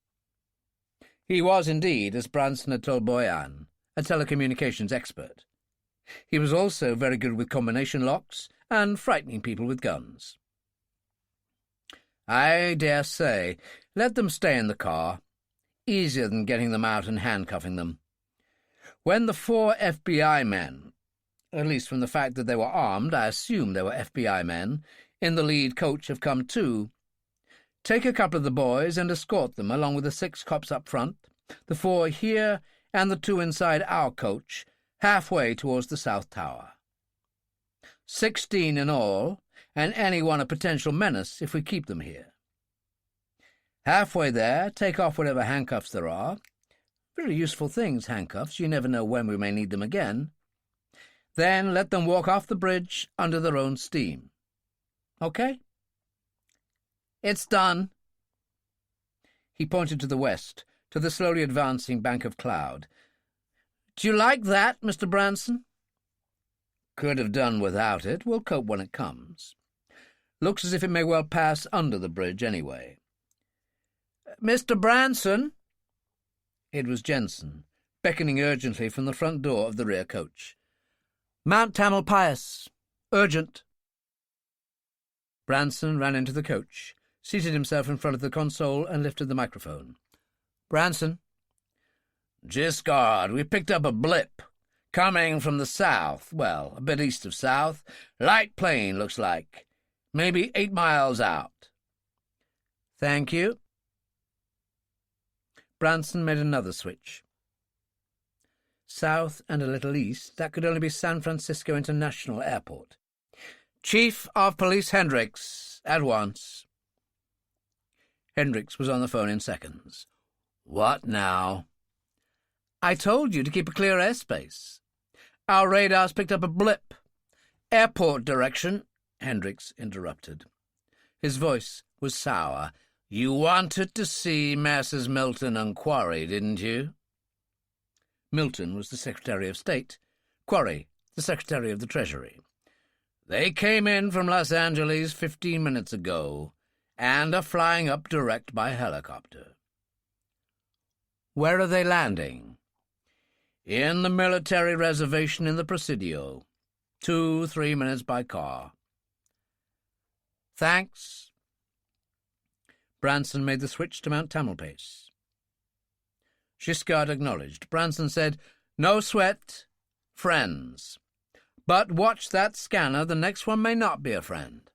He was indeed, as Branson had told Boyan, a telecommunications expert. He was also very good with combination locks and frightening people with guns. "I dare say. Let them stay in the car. Easier than getting them out and handcuffing them. When the 4 FBI men, at least from the fact that they were armed, I assume they were FBI men, in the lead coach have come to, take a couple of the boys and escort them, along with the 6 cops up front, the 4 here and the 2 inside our coach, halfway towards the South Tower. 16 in all, and any one a potential menace if we keep them here. Halfway there, take off whatever handcuffs there are. Very useful things, handcuffs. You never know when we may need them again. Then let them walk off the bridge under their own steam. Okay? It's done." He pointed to the west, to the slowly advancing bank of cloud. "Do you like that, Mr. Branson?" "Could have done without it. We'll cope when it comes. Looks as if it may well pass under the bridge anyway." "Mr. Branson!" It was Jensen, beckoning urgently from the front door of the rear coach. "Mount Tamalpais. Urgent." Branson ran into the coach, seated himself in front of the console and lifted the microphone. "Branson." "Giscard, we picked up a blip. Coming from the south, well, a bit east of south. Light plane, looks like. Maybe 8 miles out." "Thank you." Branson made another switch. South and a little east, that could only be San Francisco International Airport. "Chief of Police Hendricks, at once." Hendricks was on the phone in seconds. "What now?" "I told you to keep a clear airspace. Our radars picked up a blip. Airport direction," Hendricks interrupted. His voice was sour. "You wanted to see Messrs. Milton and Quarry, didn't you?" Milton was the Secretary of State, Quarry the Secretary of the Treasury. "They came in from Los Angeles 15 minutes ago and are flying up direct by helicopter." "Where are they landing?" "In the military reservation in the Presidio. 2-3 minutes by car." "Thanks." Branson made the switch to Mount Tamalpais. Giscard acknowledged. Branson said, "No sweat. Friends. But watch that scanner. The next one may not be a friend."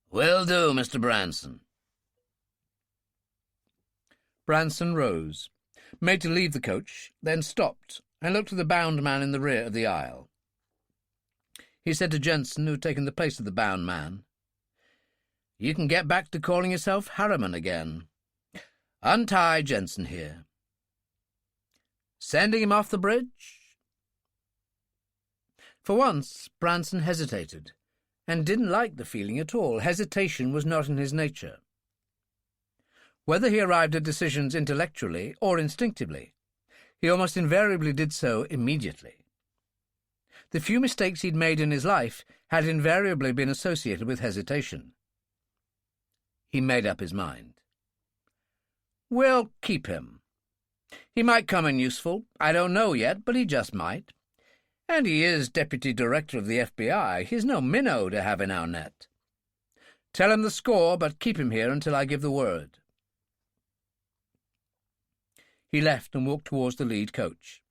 "Will do, Mr. Branson." Branson rose, made to leave the coach, then stopped and looked at the bound man in the rear of the aisle. He said to Jensen, who had taken the place of the bound man, "You can get back to calling yourself Harriman again. Untie Jensen here." "Sending him off the bridge?" For once, Branson hesitated, and didn't like the feeling at all. Hesitation was not in his nature. Whether he arrived at decisions intellectually or instinctively, he almost invariably did so immediately. the few mistakes he'd made in his life had invariably been associated with hesitation. He made up his mind. We'll keep him. He might come in useful. I don't know yet, but he just might. And he is Deputy Director of the FBI. He's no minnow to have in our net. Tell him the score, but keep him here until I give the word. He left and walked towards the lead coach.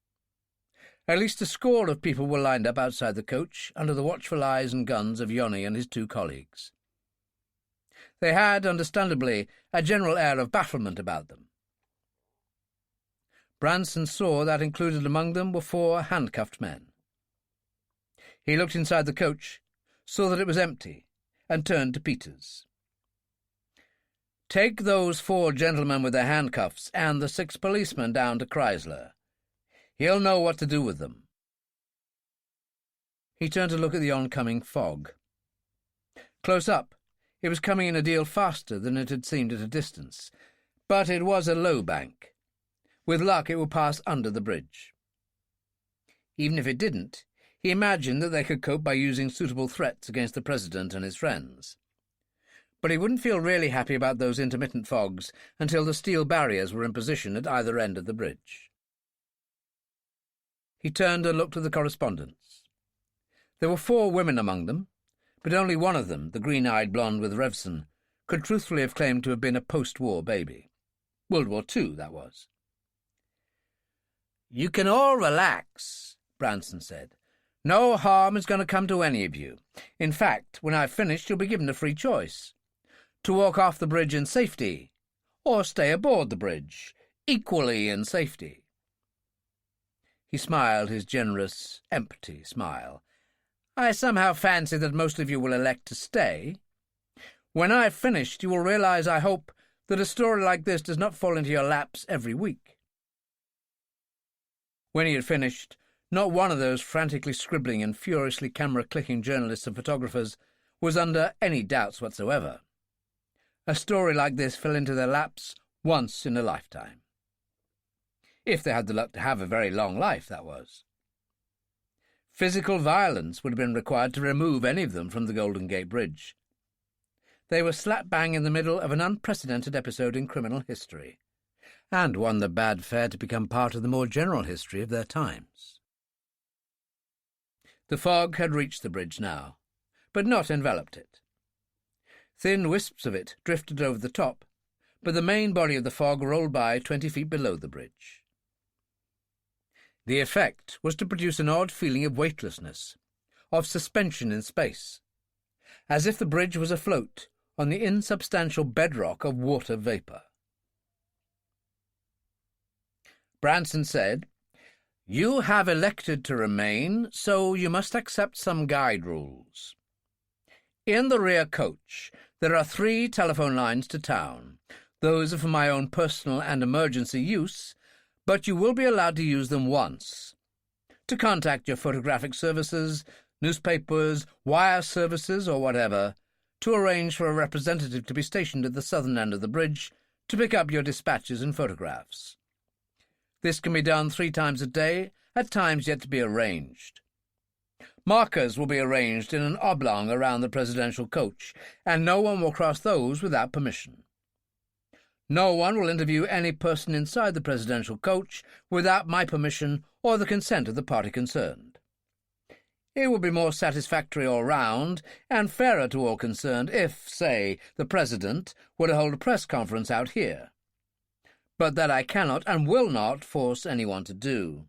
At least a score of people were lined up outside the coach, under the watchful eyes and guns of Yoni and his two colleagues. They had, understandably, a general air of bafflement about them. Branson saw that included among them were 4 handcuffed men. He looked inside the coach, saw that it was empty, and turned to Peters. Take those 4 gentlemen with their handcuffs and the 6 policemen down to Chrysler. He'll know what to do with them. He turned to look at the oncoming fog. Close up, it was coming in a deal faster than it had seemed at a distance, but it was a low bank. With luck, it would pass under the bridge. Even if it didn't, he imagined that they could cope by using suitable threats against the President and his friends. But he wouldn't feel really happy about those intermittent fogs until the steel barriers were in position at either end of the bridge. He turned and looked at the correspondents. There were 4 women among them, but only one of them, the green-eyed blonde with Revson, could truthfully have claimed to have been a post-war baby. World War II, that was. "You can all relax," Branson said. "No harm is going to come to any of you. In fact, when I've finished, you'll be given a free choice. To walk off the bridge in safety, or stay aboard the bridge, equally in safety." He smiled his generous, empty smile. "I somehow fancy that most of you will elect to stay. When I've finished, you will realize, I hope, that a story like this does not fall into your laps every week." When he had finished, not one of those frantically scribbling and furiously camera-clicking journalists and photographers was under any doubts whatsoever. A story like this fell into their laps once in a lifetime. If they had the luck to have a very long life, that was. Physical violence would have been required to remove any of them from the Golden Gate Bridge. They were slap-bang in the middle of an unprecedented episode in criminal history, and one that bade fair to become part of the more general history of their times. The fog had reached the bridge now, but not enveloped it. Thin wisps of it drifted over the top, but the main body of the fog rolled by 20 feet below the bridge. The effect was to produce an odd feeling of weightlessness, of suspension in space, as if the bridge was afloat on the insubstantial bedrock of water vapour. Branson said, "You have elected to remain, so you must accept some guide rules. In the rear coach, there are 3 telephone lines to town. Those are for my own personal and emergency use, but you will be allowed to use them once. To contact your photographic services, newspapers, wire services, or whatever, to arrange for a representative to be stationed at the southern end of the bridge to pick up your dispatches and photographs. This can be done 3 times a day, at times yet to be arranged. Markers will be arranged in an oblong around the presidential coach, and no one will cross those without permission. No one will interview any person inside the presidential coach without my permission or the consent of the party concerned. It would be more satisfactory all round, and fairer to all concerned if, say, the President were to hold a press conference out here. But that I cannot and will not force anyone to do.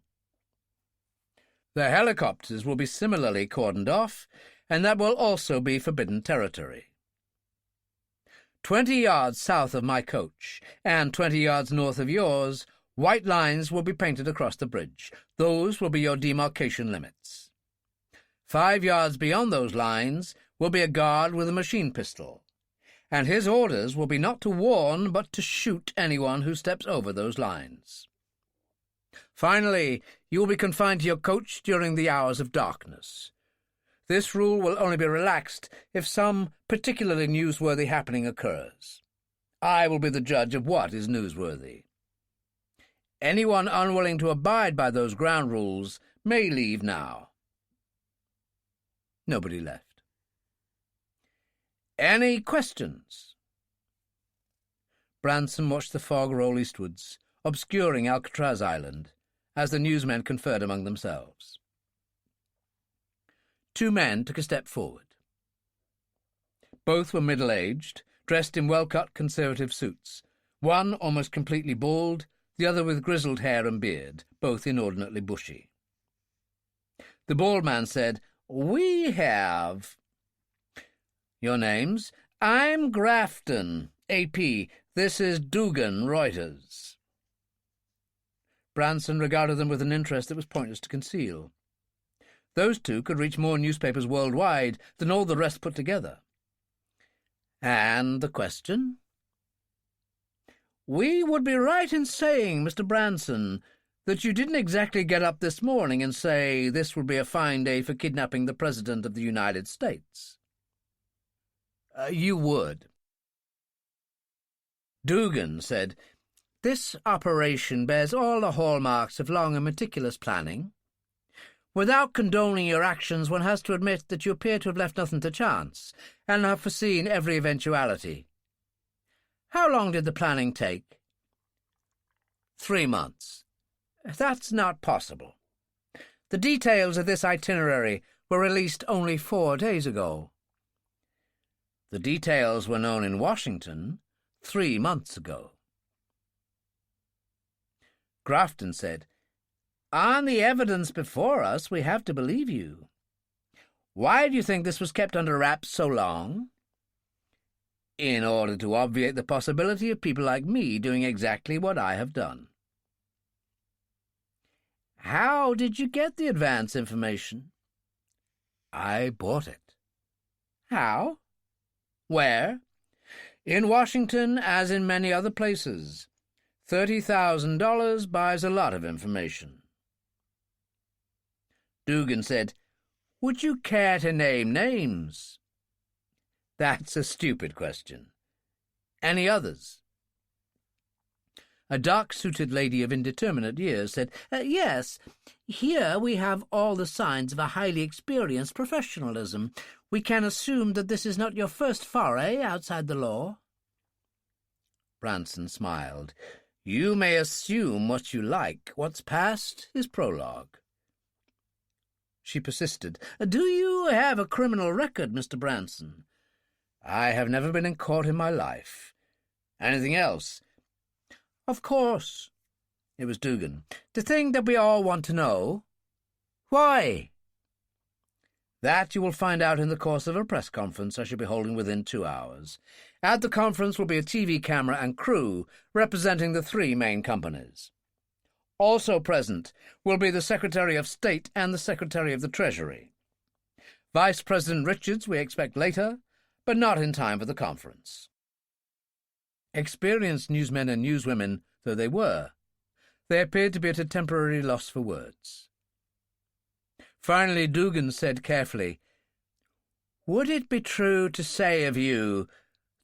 The helicopters will be similarly cordoned off, and that will also be forbidden territory. 20 yards south of my coach, and 20 yards north of yours, white lines will be painted across the bridge. Those will be your demarcation limits. 5 yards beyond those lines will be a guard with a machine pistol, and his orders will be not to warn but to shoot anyone who steps over those lines. Finally, you will be confined to your coach during the hours of darkness. This rule will only be relaxed if some particularly newsworthy happening occurs. I will be the judge of what is newsworthy. Anyone unwilling to abide by those ground rules may leave now." Nobody left. "Any questions?" Branson watched the fog roll eastwards, obscuring Alcatraz Island, as the newsmen conferred among themselves. Two men took a step forward. Both were middle-aged, dressed in well-cut conservative suits, one almost completely bald, the other with grizzled hair and beard, both inordinately bushy. The bald man said, "We have—" "Your names?" "I'm Grafton, AP. This is Dugan, Reuters." Branson regarded them with an interest that was pointless to conceal. Those two could reach more newspapers worldwide than all the rest put together. "And the question?" "We would be right in saying, Mr. Branson, that you didn't exactly get up this morning and say this would be a fine day for kidnapping the President of the United States." "You would." Dugan said, "This operation bears all the hallmarks of long and meticulous planning. Without condoning your actions, one has to admit that you appear to have left nothing to chance, and have foreseen every eventuality. How long did the planning take?" 3 months. "That's not possible. The details of this itinerary were released only 4 days ago." "The details were known in Washington 3 months ago." Grafton said, "On the evidence before us, we have to believe you. Why do you think this was kept under wraps so long?" "In order to obviate the possibility of people like me doing exactly what I have done." "How did you get the advance information?" "I bought it." "How? Where?" "In Washington, as in many other places. $30,000 buys a lot of information." Dugan said, "Would you care to name names?" "That's a stupid question. Any others?" A dark-suited lady of indeterminate years said, "Yes, here we have all the signs of a highly experienced professionalism. We can assume that this is not your first foray outside the law." Branson smiled. "You may assume what you like. What's past is prologue." She persisted. "Do you have a criminal record, Mr. Branson?" "I have never been in court in my life. Anything else?" "Of course." It was Dugan. "The thing that we all want to know." "Why?" "That you will find out in the course of a press conference I shall be holding within 2 hours. At the conference will be a TV camera and crew representing the 3 main companies. Also present will be the Secretary of State and the Secretary of the Treasury. Vice President Richards we expect later, but not in time for the conference." Experienced newsmen and newswomen though they were, they appeared to be at a temporary loss for words. Finally Dugan said carefully, "Would it be true to say of you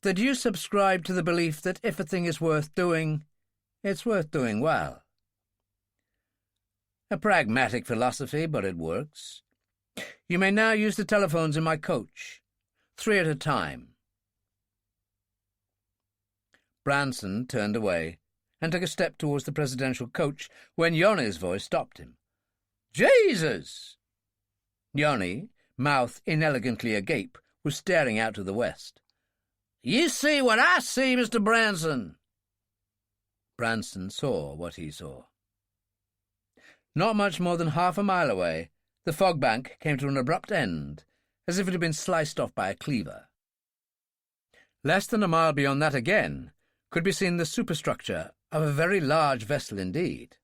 that you subscribe to the belief that if a thing is worth doing, it's worth doing well?" "A pragmatic philosophy, but it works. You may now use the telephones in my coach, 3 at a time." Branson turned away and took a step towards the presidential coach when Yoni's voice stopped him. "Jesus!" Yoni, mouth inelegantly agape, was staring out to the west. "You see what I see, Mr. Branson." Branson saw what he saw. Not much more than half a mile away, the fog bank came to an abrupt end, as if it had been sliced off by a cleaver. Less than a mile beyond that again could be seen the superstructure of a very large vessel indeed.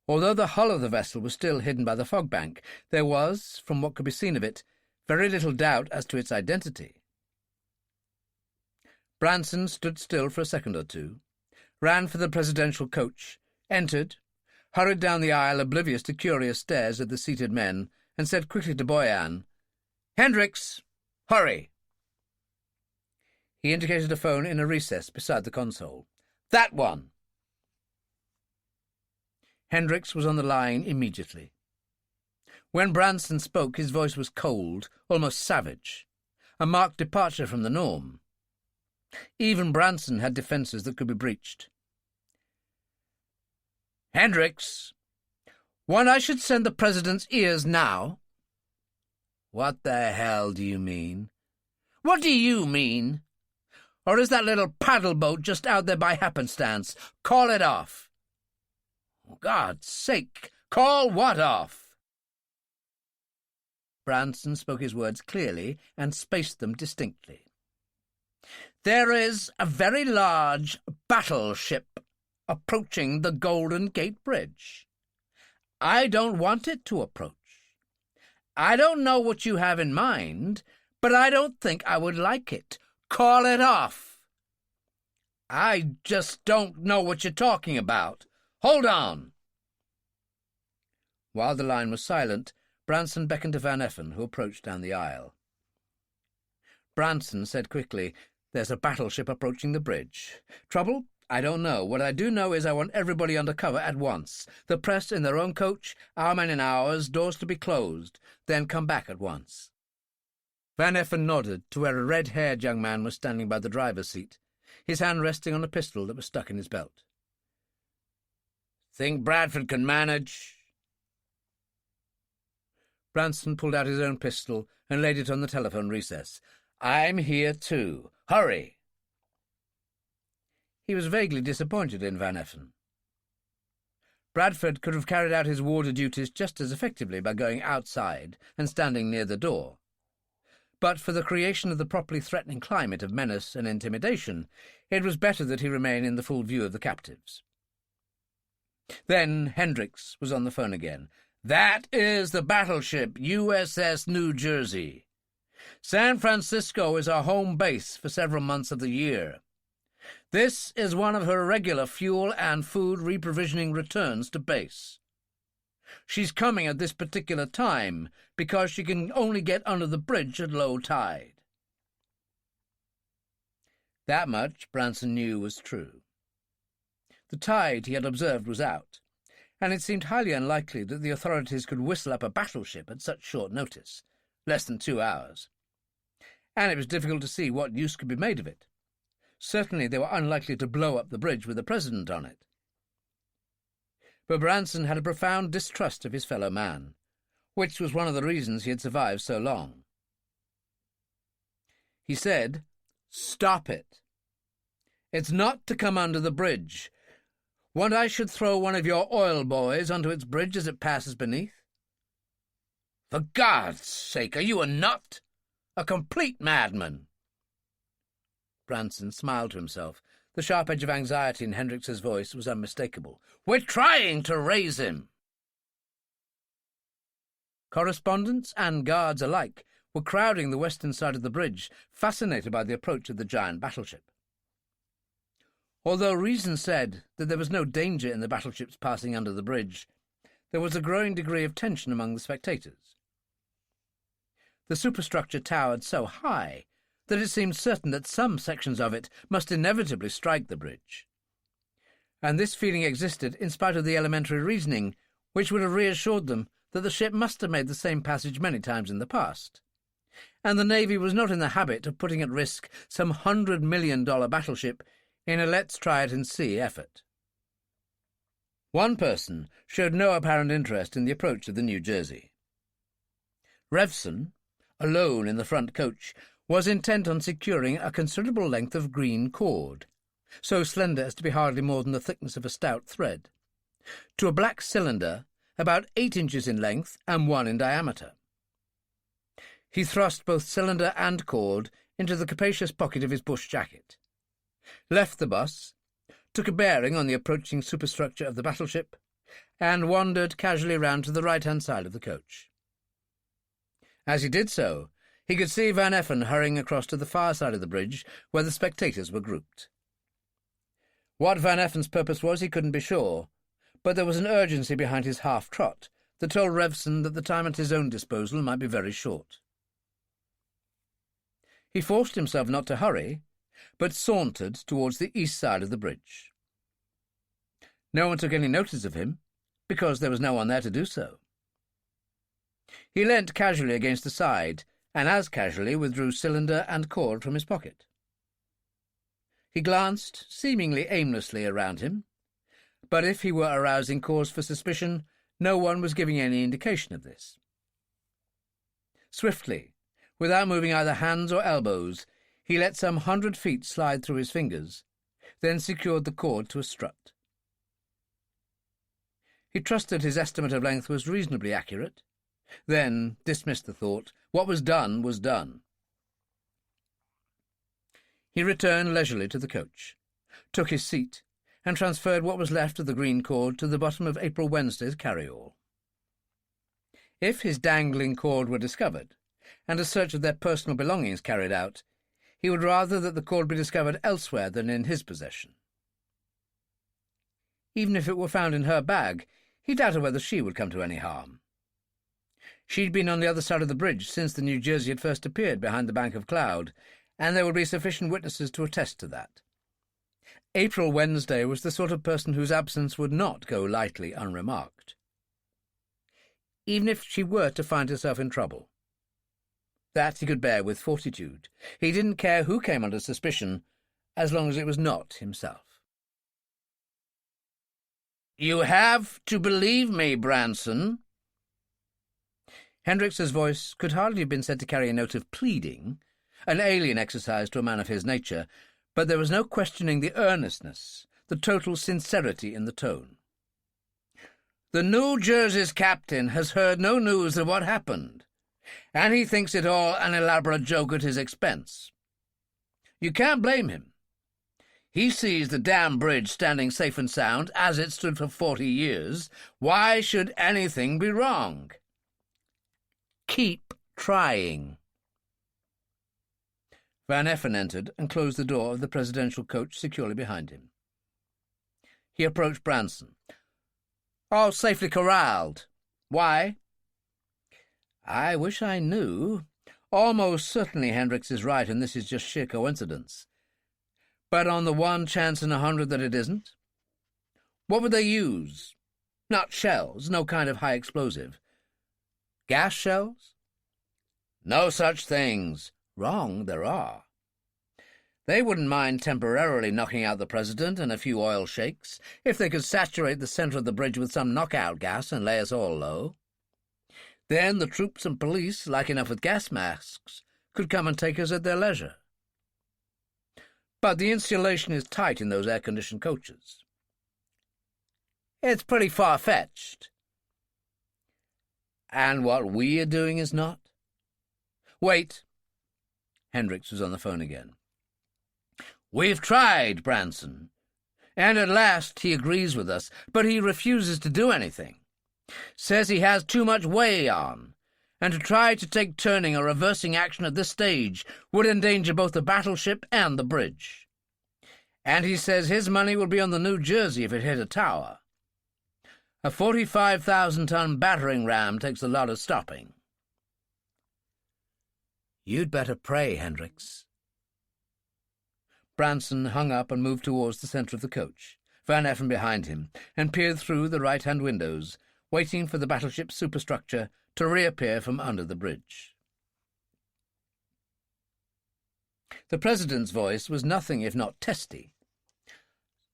Although the hull of the vessel was still hidden by the fog bank, there was, from what could be seen of it, very little doubt as to its identity. Branson stood still for a second or two, ran for the presidential coach, entered, hurried down the aisle oblivious to curious stares of the seated men, and said quickly to Boyan, "Hendricks, hurry!" He indicated a phone in a recess beside the console. "That one!" Hendricks was on the line immediately. When Branson spoke, his voice was cold, almost savage, a marked departure from the norm. Even Branson had defences that could be breached. "Hendricks, want I should send the President's ears now?" "What the hell do you mean?" "What do you mean? Or is that little paddle boat just out there by happenstance? Call it off." "God's sake, call what off?" Branson spoke his words clearly and spaced them distinctly. "There is a very large battleship approaching the Golden Gate Bridge. I don't want it to approach. I don't know what you have in mind, but I don't think I would like it. Call it off." "I just don't know what you're talking about. Hold on." While the line was silent, Branson beckoned to Van Effen, who approached down the aisle. Branson said quickly, "There's a battleship approaching the bridge. Trouble? I don't know. What I do know is I want everybody under cover at once. The press in their own coach, our men in ours, doors to be closed. Then come back at once." Van Effen nodded to where a red-haired young man was standing by the driver's seat, his hand resting on a pistol that was stuck in his belt. "Think Bradford can manage?" Branson pulled out his own pistol and laid it on the telephone recess. "I'm here too. Hurry!" He was vaguely disappointed in Van Effen. Bradford could have carried out his warder duties just as effectively by going outside and standing near the door. But for the creation of the properly threatening climate of menace and intimidation, it was better that he remain in the full view of the captives. Then Hendricks was on the phone again. "That is the battleship USS New Jersey. San Francisco is our home base for several months of the year. This is one of her regular fuel and food reprovisioning returns to base. She's coming at this particular time because she can only get under the bridge at low tide." That much Branson knew was true. The tide, he had observed, was out, and it seemed highly unlikely that the authorities could whistle up a battleship at such short notice, less than 2 hours. And it was difficult to see what use could be made of it. Certainly they were unlikely to blow up the bridge with the President on it. But Branson had a profound distrust of his fellow man, which was one of the reasons he had survived so long. He said, "Stop it. It's not to come under the bridge. Want I should throw one of your oil boys onto its bridge as it passes beneath?" "For God's sake, are you a nut? A complete madman?" Branson smiled to himself. The sharp edge of anxiety in Hendricks's voice was unmistakable. "We're trying to raise him." Correspondents and guards alike were crowding the western side of the bridge, fascinated by the approach of the giant battleship. Although reason said that there was no danger in the battleship's passing under the bridge, there was a growing degree of tension among the spectators. The superstructure towered so high that it seemed certain that some sections of it must inevitably strike the bridge. And this feeling existed in spite of the elementary reasoning, which would have reassured them that the ship must have made the same passage many times in the past, and the Navy was not in the habit of putting at risk some $100 million battleship in a let's-try-it-and-see effort. One person showed no apparent interest in the approach of the New Jersey. Revson, alone in the front coach, was intent on securing a considerable length of green cord, so slender as to be hardly more than the thickness of a stout thread, to a black cylinder about 8 inches in length and 1 in diameter. He thrust both cylinder and cord into the capacious pocket of his bush jacket, left the bus, took a bearing on the approaching superstructure of the battleship, and wandered casually round to the right-hand side of the coach. As he did so, he could see Van Effen hurrying across to the far side of the bridge, where the spectators were grouped. What Van Effen's purpose was he couldn't be sure, but there was an urgency behind his half-trot that told Revson that the time at his own disposal might be very short. He forced himself not to hurry, but sauntered towards the east side of the bridge. No one took any notice of him, because there was no one there to do so. He leant casually against the side, and as casually withdrew cylinder and cord from his pocket. He glanced, seemingly aimlessly, around him, but if he were arousing cause for suspicion, no one was giving any indication of this. Swiftly, without moving either hands or elbows, he let some 100 feet slide through his fingers, then secured the cord to a strut. He trusted his estimate of length was reasonably accurate, then dismissed the thought. What was done was done. He returned leisurely to the coach, took his seat, and transferred what was left of the green cord to the bottom of April Wednesday's carryall. If his dangling cord were discovered, and a search of their personal belongings carried out, he would rather that the cord be discovered elsewhere than in his possession. Even if it were found in her bag, he doubted whether she would come to any harm. She'd been on the other side of the bridge since the New Jersey had first appeared behind the bank of cloud, and there would be sufficient witnesses to attest to that. April Wednesday was the sort of person whose absence would not go lightly unremarked. Even if she were to find herself in trouble, that he could bear with fortitude. He didn't care who came under suspicion, as long as it was not himself. "You have to believe me, Branson." Hendricks's voice could hardly have been said to carry a note of pleading, an alien exercise to a man of his nature, but there was no questioning the earnestness, the total sincerity in the tone. "The New Jersey's captain has heard no news of what happened, and he thinks it all an elaborate joke at his expense. You can't blame him. He sees the damn bridge standing safe and sound, as it stood for 40 years. Why should anything be wrong? Keep trying." Van Effen entered and closed the door of the presidential coach securely behind him. He approached Branson. "All safely corralled. Why?" "I wish I knew. Almost certainly Hendricks is right, and this is just sheer coincidence. But on the one chance in 100 that it isn't? What would they use? Not shells, no kind of high explosive. Gas shells? No such things. Wrong, there are. They wouldn't mind temporarily knocking out the president and a few oil shakes if they could saturate the center of the bridge with some knockout gas and lay us all low. Then the troops and police, like enough with gas masks, could come and take us at their leisure. But the insulation is tight in those air-conditioned coaches. It's pretty far-fetched. And what we are doing is not? Wait. Hendricks was on the phone again. "We've tried, Branson, and at last he agrees with us, but he refuses to do anything. Says he has too much way on, and to try to take turning or reversing action at this stage would endanger both the battleship and the bridge. And he says his money will be on the New Jersey if it hit a tower. A 45,000-ton battering ram takes a lot of stopping." "You'd better pray, Hendricks." Branson hung up and moved towards the centre of the coach, Van Effen behind him, and peered through the right-hand windows, waiting for the battleship's superstructure to reappear from under the bridge. The President's voice was nothing if not testy.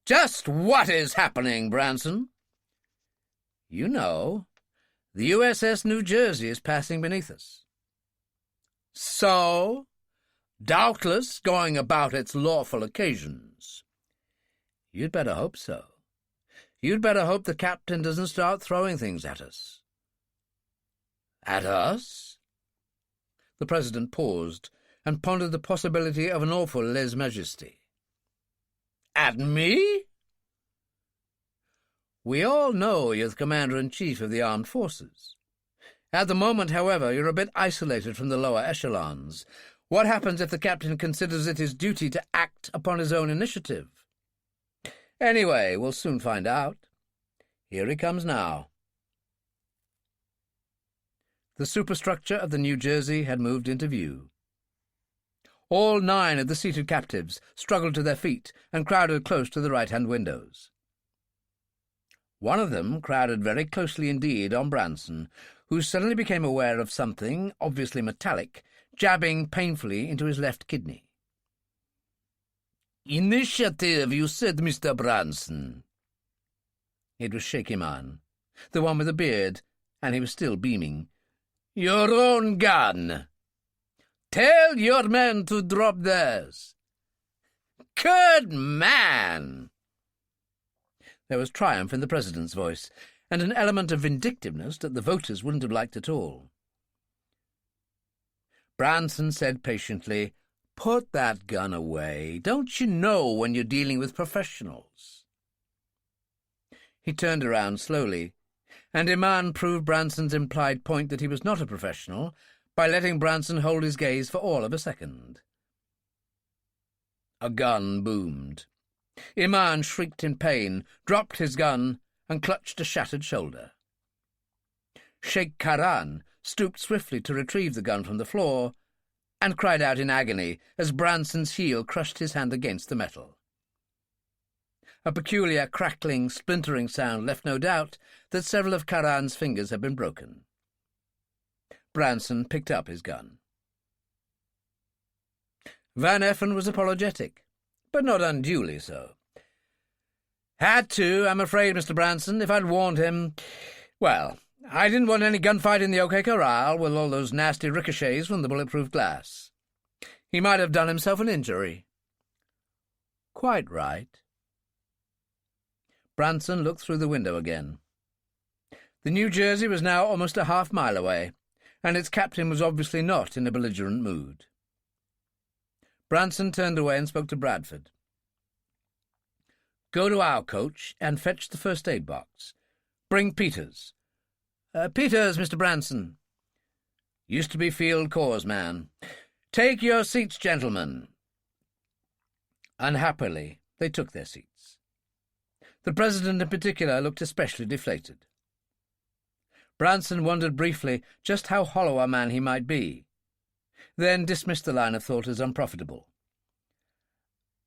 "Just what is happening, Branson?" "You know, the USS New Jersey is passing beneath us." "So? Doubtless going about its lawful occasions." "You'd better hope so. You'd better hope the captain doesn't start throwing things at us." "At us?" The President paused and pondered the possibility of an awful lèse-majesté. "At me?" "We all know you're the Commander-in-Chief of the Armed Forces. At the moment, however, you're a bit isolated from the lower echelons. What happens if the captain considers it his duty to act upon his own initiative? Anyway, we'll soon find out. Here he comes now." The superstructure of the New Jersey had moved into view. All 9 of the seated captives struggled to their feet and crowded close to the right-hand windows. One of them crowded very closely indeed on Branson, who suddenly became aware of something, obviously metallic, jabbing painfully into his left kidney. "Initiative, you said, Mr. Branson." It was Shaky Man, the one with the beard, and he was still beaming. "Your own gun. Tell your men to drop theirs." "Good man!" There was triumph in the President's voice, and an element of vindictiveness that the voters wouldn't have liked at all. Branson said patiently, "Put that gun away. Don't you know when you're dealing with professionals?" He turned around slowly, and Iman proved Branson's implied point that he was not a professional by letting Branson hold his gaze for all of a second. A gun boomed. Iman shrieked in pain, dropped his gun, and clutched a shattered shoulder. Sheikh Karan stooped swiftly to retrieve the gun from the floor and cried out in agony as Branson's heel crushed his hand against the metal. A peculiar crackling, splintering sound left no doubt that several of Karan's fingers had been broken. Branson picked up his gun. Van Effen was apologetic, but not unduly so. "Had to, I'm afraid, Mr. Branson. If I'd warned him... Well, I didn't want any gunfight in the OK Corral with all those nasty ricochets from the bulletproof glass. He might have done himself an injury." "Quite right." Branson looked through the window again. The New Jersey was now almost a half-mile away, and its captain was obviously not in a belligerent mood. Branson turned away and spoke to Bradford. "Go to our coach and fetch the first aid box. Bring Peters." "Peters, Mr. Branson." "Used to be field corps man. Take your seats, gentlemen." Unhappily, they took their seats. The President in particular looked especially deflated. Branson wondered briefly just how hollow a man he might be, then dismissed the line of thought as unprofitable.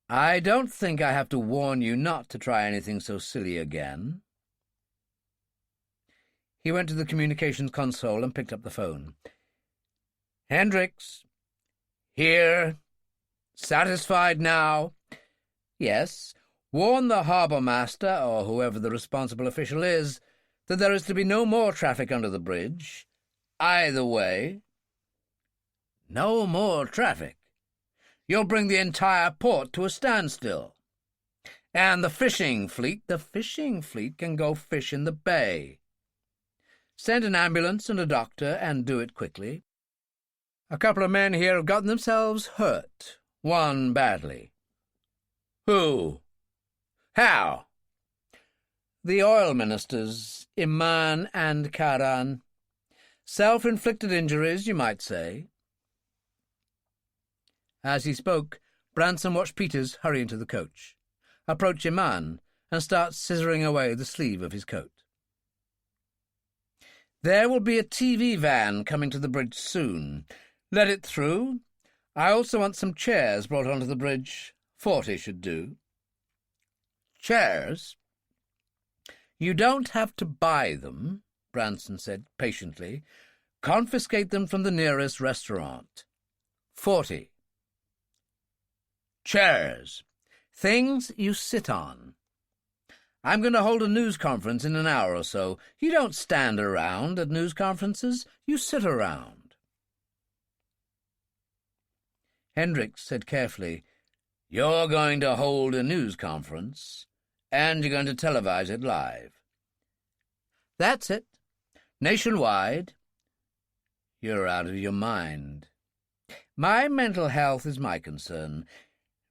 "I don't think I have to warn you not to try anything so silly again." He went to the communications console and picked up the phone. "Hendricks." "Here. Satisfied now?" "Yes. Warn the harbour master, or whoever the responsible official is, that there is to be no more traffic under the bridge. Either way." "No more traffic? You'll bring the entire port to a standstill. And the fishing fleet? The fishing fleet can go fish in the bay. Send an ambulance and a doctor, and do it quickly. A couple of men here have gotten themselves hurt, one badly." "Who? How?" "The oil ministers, Iman and Karan. Self-inflicted injuries, you might say." As he spoke, Branson watched Peters hurry into the coach, approach Iman, and start scissoring away the sleeve of his coat. "There will be a TV van coming to the bridge soon. Let it through. I also want some chairs brought onto the bridge. 40 should do." "Chairs?" "You don't have to buy them," Branson said patiently. "Confiscate them from the nearest restaurant. 40. Chairs. Things you sit on. I'm going to hold a news conference in an hour or so. You don't stand around at news conferences. You sit around." Hendricks said carefully, "You're going to hold a news conference, and you're going to televise it live." "That's it. Nationwide." "You're out of your mind." "My mental health is my concern.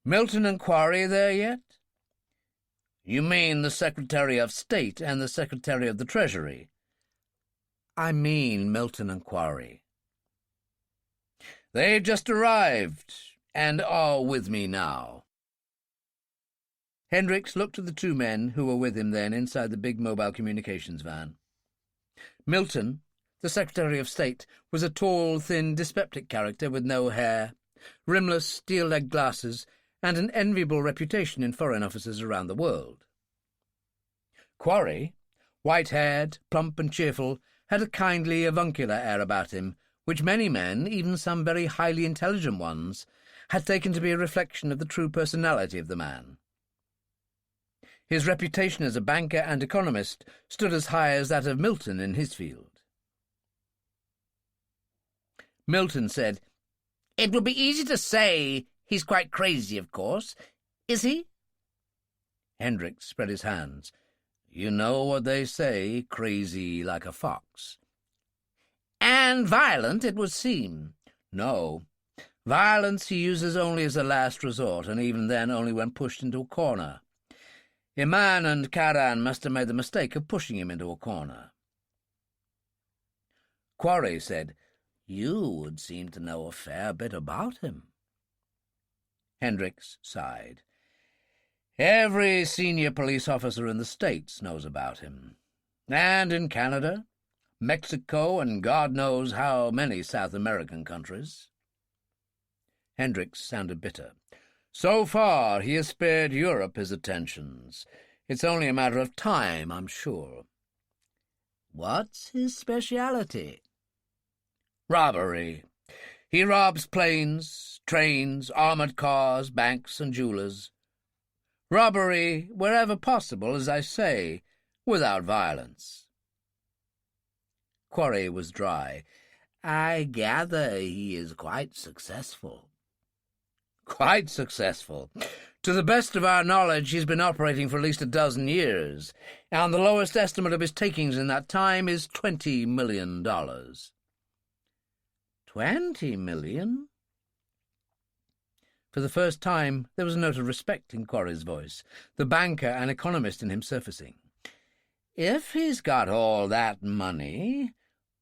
Milton and Quarry there yet?" "You mean the Secretary of State and the Secretary of the Treasury?" "I mean Milton and Quarry." "They've just arrived, and are with me now." Hendricks looked at the two men who were with him then inside the big mobile communications van. Milton, the Secretary of State, was a tall, thin, dyspeptic character with no hair, rimless, steel-legged glasses, and an enviable reputation in foreign offices around the world. Quarry, white-haired, plump and cheerful, had a kindly, avuncular air about him, which many men, even some very highly intelligent ones, had taken to be a reflection of the true personality of the man. His reputation as a banker and economist stood as high as that of Milton in his field. Milton said, "It would be easy to say he's quite crazy, of course. Is he?" Hendricks spread his hands. "You know what they say, crazy like a fox." "And violent, it would seem." "No. Violence he uses only as a last resort, and even then only when pushed into a corner. Iman and Karan must have made the mistake of pushing him into a corner." Quarry said, "You would seem to know a fair bit about him." Hendricks sighed. "Every senior police officer in the States knows about him. And in Canada, Mexico, and God knows how many South American countries." Hendricks sounded bitter. "So far he has spared Europe his attentions. It's only a matter of time, I'm sure." "What's his speciality?" "Robbery. He robs planes, trains, armoured cars, banks and jewellers. Robbery, wherever possible, as I say, without violence." Quarry was dry. "I gather he is quite successful." "Quite successful. To the best of our knowledge, he's been operating for at least a dozen years, and the lowest estimate of his takings in that time is $20 million. $20 million? For the first time, there was a note of respect in Quarry's voice, the banker and economist in him surfacing. "If he's got all that money,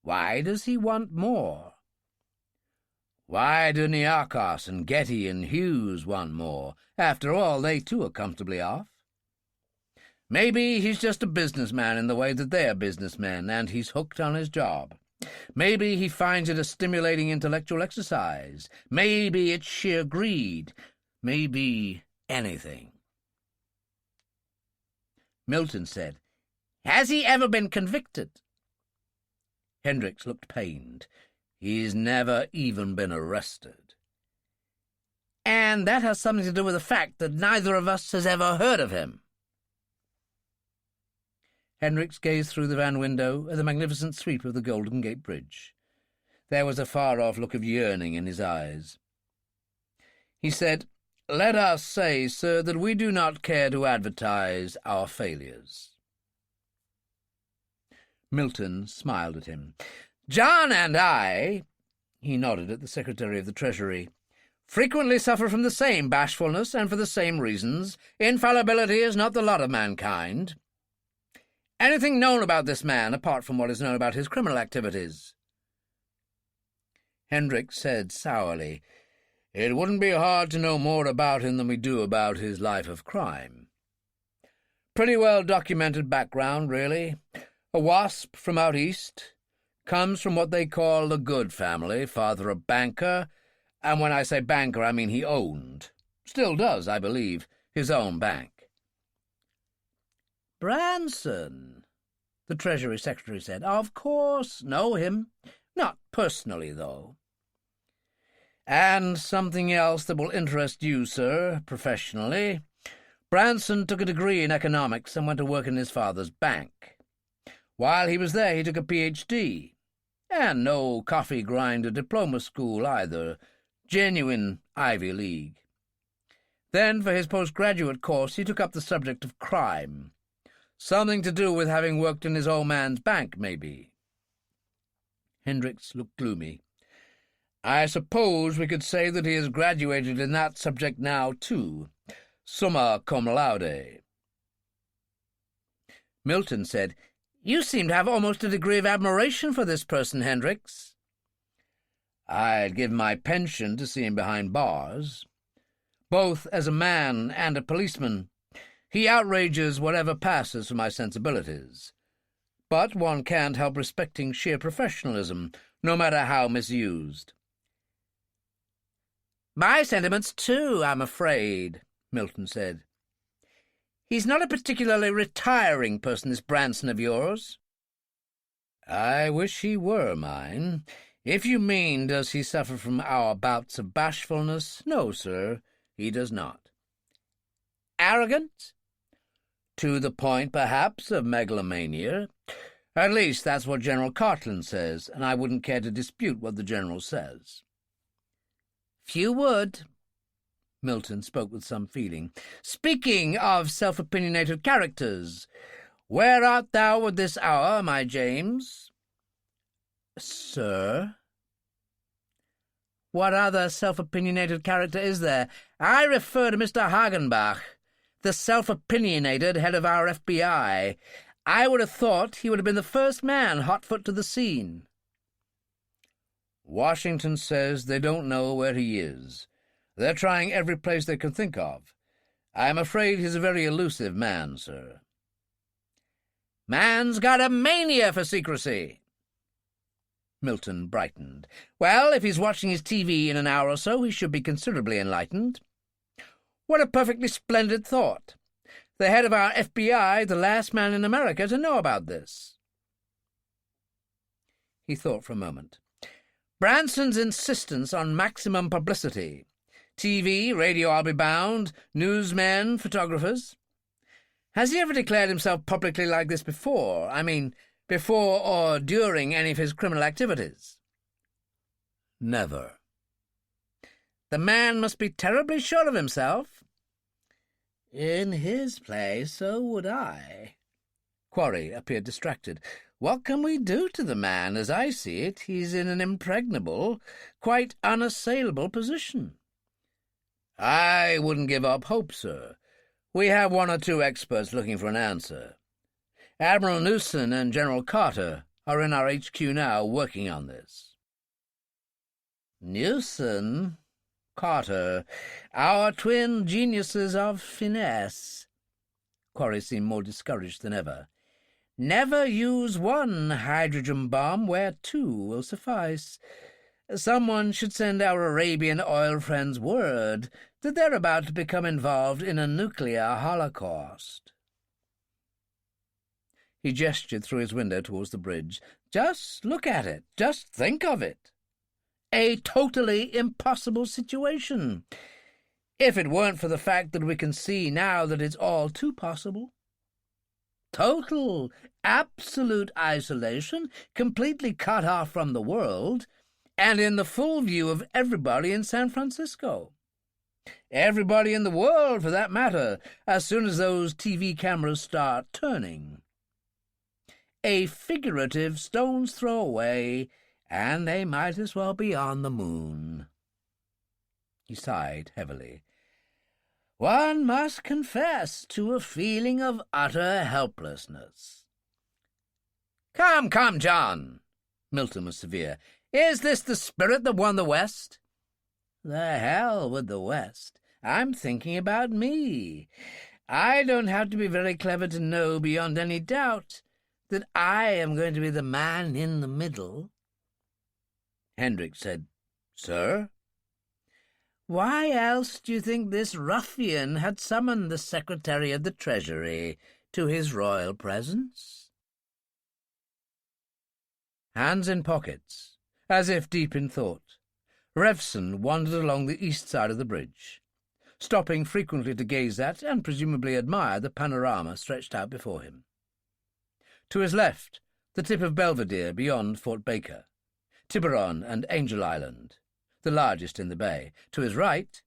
why does he want more? Why do Niarchos and Getty and Hughes want more? After all, they too are comfortably off. Maybe he's just a businessman in the way that they're businessmen, and he's hooked on his job. Maybe he finds it a stimulating intellectual exercise. Maybe it's sheer greed. Maybe anything." Milton said, "Has he ever been convicted?" Hendricks looked pained. "He's never even been arrested." "And that has something to do with the fact that neither of us has ever heard of him." Hendricks gazed through the van window at the magnificent sweep of the Golden Gate Bridge. There was a far-off look of yearning in his eyes. He said, "Let us say, sir, that we do not care to advertise our failures." Milton smiled at him. "John and I," he nodded at the Secretary of the Treasury, "frequently suffer from the same bashfulness and for the same reasons. Infallibility is not the lot of mankind. Anything known about this man, apart from what is known about his criminal activities?" Hendricks said sourly, "It wouldn't be hard to know more about him than we do about his life of crime. Pretty well-documented background, really. A wasp from out east. Comes from what they call the good family, father a banker, and when I say banker I mean he owned, still does, I believe, his own bank." "Branson," the Treasury Secretary said. "Of course, know him. Not personally, though." "And something else that will interest you, sir, professionally. Branson took a degree in economics and went to work in his father's bank. While he was there, he took a Ph.D., and no coffee-grinder diploma school either, genuine Ivy League. Then, for his postgraduate course, he took up the subject of crime. Something to do with having worked in his old man's bank, maybe." Hendricks looked gloomy. "I suppose we could say that he has graduated in that subject now, too. Summa cum laude." Milton said, "You seem to have almost a degree of admiration for this person, Hendricks." "I'd give my pension to see him behind bars. Both as a man and a policeman, he outrages whatever passes for my sensibilities. But one can't help respecting sheer professionalism, no matter how misused." "My sentiments, too, I'm afraid," Milton said. "He's not a particularly retiring person, this Branson of yours." I wish he were mine. If you mean, does he suffer from our bouts of bashfulness? No, sir, he does not. Arrogant? To the point, perhaps, of megalomania. At least that's what General Cartland says, and I wouldn't care to dispute what the General says. Few would. Milton spoke with some feeling. Speaking of self-opinionated characters, where art thou at this hour, my James? Sir? What other self-opinionated character is there? I refer to Mr. Hagenbach, the self-opinionated head of our FBI. I would have thought he would have been the first man hot-foot to the scene. Washington says they don't know where he is. They're trying every place they can think of. I'm afraid he's a very elusive man, sir. Man's got a mania for secrecy. Milton brightened. Well, if he's watching his TV in an hour or so, he should be considerably enlightened. What a perfectly splendid thought. The head of our FBI, the last man in America to know about this. He thought for a moment. Branson's insistence on maximum publicity. TV, radio, I'll be bound, newsmen, photographers. Has he ever declared himself publicly like this before? I mean, before or during any of his criminal activities? Never. The man must be terribly sure of himself. In his place, so would I. Quarry appeared distracted. What can we do to the man? As I see it, he's in an impregnable, quite unassailable position. I wouldn't give up hope, sir. We have one or two experts looking for an answer. Admiral Newson and General Carter are in our HQ now working on this. Newson, Carter, our twin geniuses of finesse. Quarry seemed more discouraged than ever. Never use one hydrogen bomb where two will suffice. Someone should send our Arabian oil friends word that they're about to become involved in a nuclear holocaust. He gestured through his window towards the bridge. Just look at it. Just think of it. A totally impossible situation. If it weren't for the fact that we can see now that it's all too possible. Total, absolute isolation, completely cut off from the world, and in the full view of everybody in San Francisco. Everybody in the world, for that matter, as soon as those TV cameras start turning. A figurative stone's throw away, and they might as well be on the moon. He sighed heavily. One must confess to a feeling of utter helplessness. Come, John. Milton was severe. Is this the spirit that won the West? The hell with the West. I'm thinking about me. I don't have to be very clever to know beyond any doubt that I am going to be the man in the middle. Hendrick said, Sir? Why else do you think this ruffian had summoned the Secretary of the Treasury to his royal presence? Hands in pockets, as if deep in thought, Revson wandered along the east side of the bridge, stopping frequently to gaze at and presumably admire the panorama stretched out before him. To his left, the tip of Belvedere beyond Fort Baker, Tiburon and Angel Island, the largest in the bay. To his right,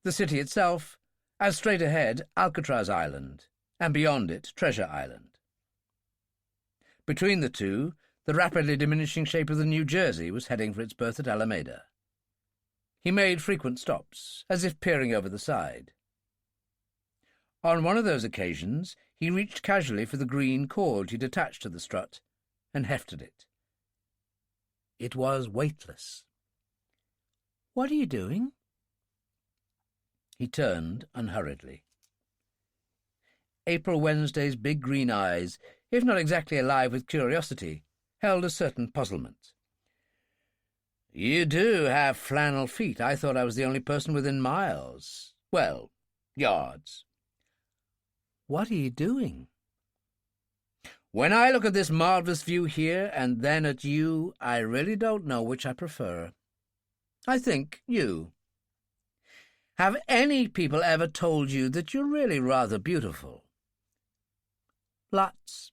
the city itself, and straight ahead, Alcatraz Island, and beyond it, Treasure Island. Between the two, the rapidly diminishing shape of the New Jersey was heading for its berth at Alameda. He made frequent stops, as if peering over the side. On one of those occasions, he reached casually for the green cord he'd attached to the strut, and hefted it. It was weightless. What are you doing? He turned unhurriedly. April Wednesday's big green eyes, if not exactly alive with curiosity, held a certain puzzlement. You do have flannel feet. I thought I was the only person within miles. Well, yards. What are you doing? When I look at this marvellous view here and then at you, I really don't know which I prefer. I think you. Have any people ever told you that you're really rather beautiful? Lots.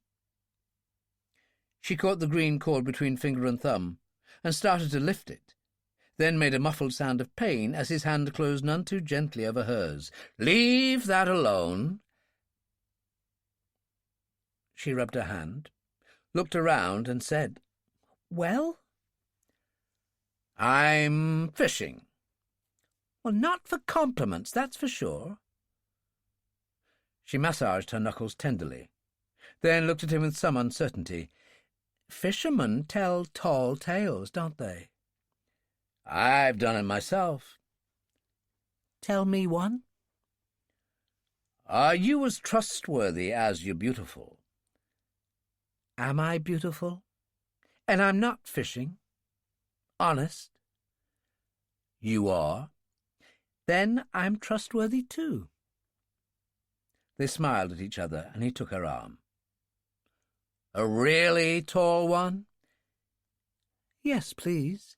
She caught the green cord between finger and thumb and started to lift it, then made a muffled sound of pain as his hand closed none too gently over hers. Leave that alone. She rubbed her hand, looked around and said, Well? I'm fishing. Well, not for compliments, that's for sure. She massaged her knuckles tenderly, then looked at him with some uncertainty. Fishermen tell tall tales, don't they? I've done it myself. Tell me one. Are you as trustworthy as you're beautiful? Am I beautiful? And I'm not fishing? Honest? You are? Then I'm trustworthy too. They smiled at each other, and he took her arm. A really tall one? Yes, please.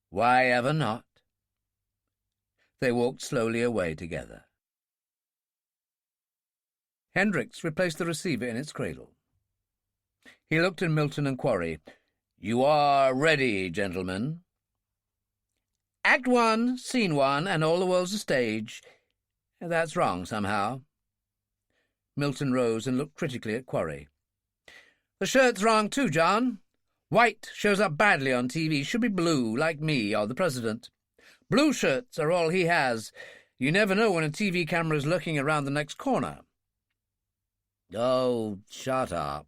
Why ever not? They walked slowly away together. Hendricks replaced the receiver in its cradle. He looked at Milton and Quarry. You are ready, gentlemen. Act 1, Scene 1, and all the world's a stage. That's wrong, somehow. Milton rose and looked critically at Quarry. The shirt's wrong too, John. White shows up badly on TV. Should be blue, like me or the President. Blue shirts are all he has. You never know when a TV camera is lurking around the next corner. Oh, shut up.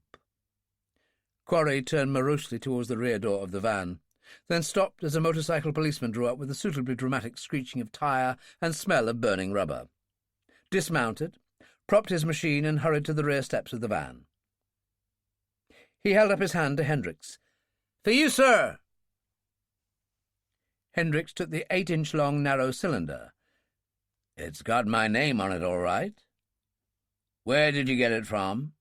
Quarry turned morosely towards the rear door of the van, then stopped as a motorcycle policeman drew up with a suitably dramatic screeching of tyre and smell of burning rubber. Dismounted, propped his machine and hurried to the rear steps of the van. He held up his hand to Hendricks. For you, sir. Hendricks took the 8-inch-long narrow cylinder. It's got my name on it, all right. Where did you get it from?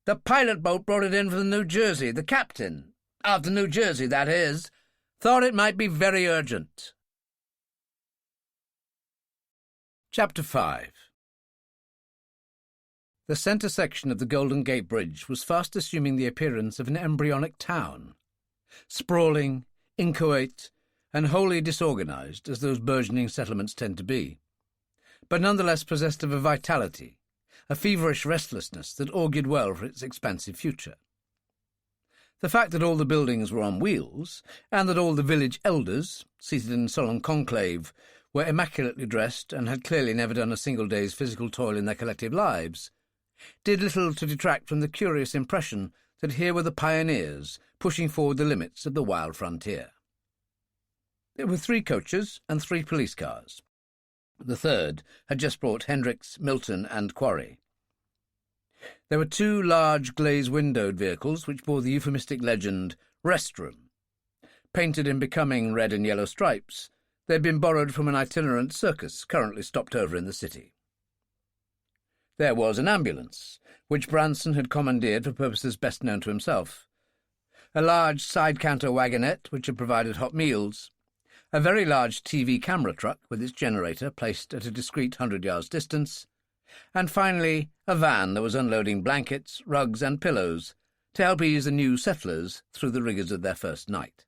The pilot boat brought it in from New Jersey. The captain, of the New Jersey, that is, thought it might be very urgent. Chapter 5. The centre section of the Golden Gate Bridge was fast assuming the appearance of an embryonic town, sprawling, inchoate, and wholly disorganised, as those burgeoning settlements tend to be, but nonetheless possessed of a vitality, a feverish restlessness that augured well for its expansive future. The fact that all the buildings were on wheels, and that all the village elders, seated in solemn conclave, were immaculately dressed and had clearly never done a single day's physical toil in their collective lives, did little to detract from the curious impression that here were the pioneers pushing forward the limits of the wild frontier. There were 3 coaches and 3 police cars. The third had just brought Hendricks, Milton, and Quarry. There were 2 large glazed-windowed vehicles which bore the euphemistic legend, Restroom. Painted in becoming red and yellow stripes, they had been borrowed from an itinerant circus currently stopped over in the city. There was an ambulance, which Branson had commandeered for purposes best known to himself, a large side-counter wagonette which had provided hot meals, a very large TV camera truck with its generator placed at a discreet 100 yards distance, and finally a van that was unloading blankets, rugs and pillows to help ease the new settlers through the rigours of their first night.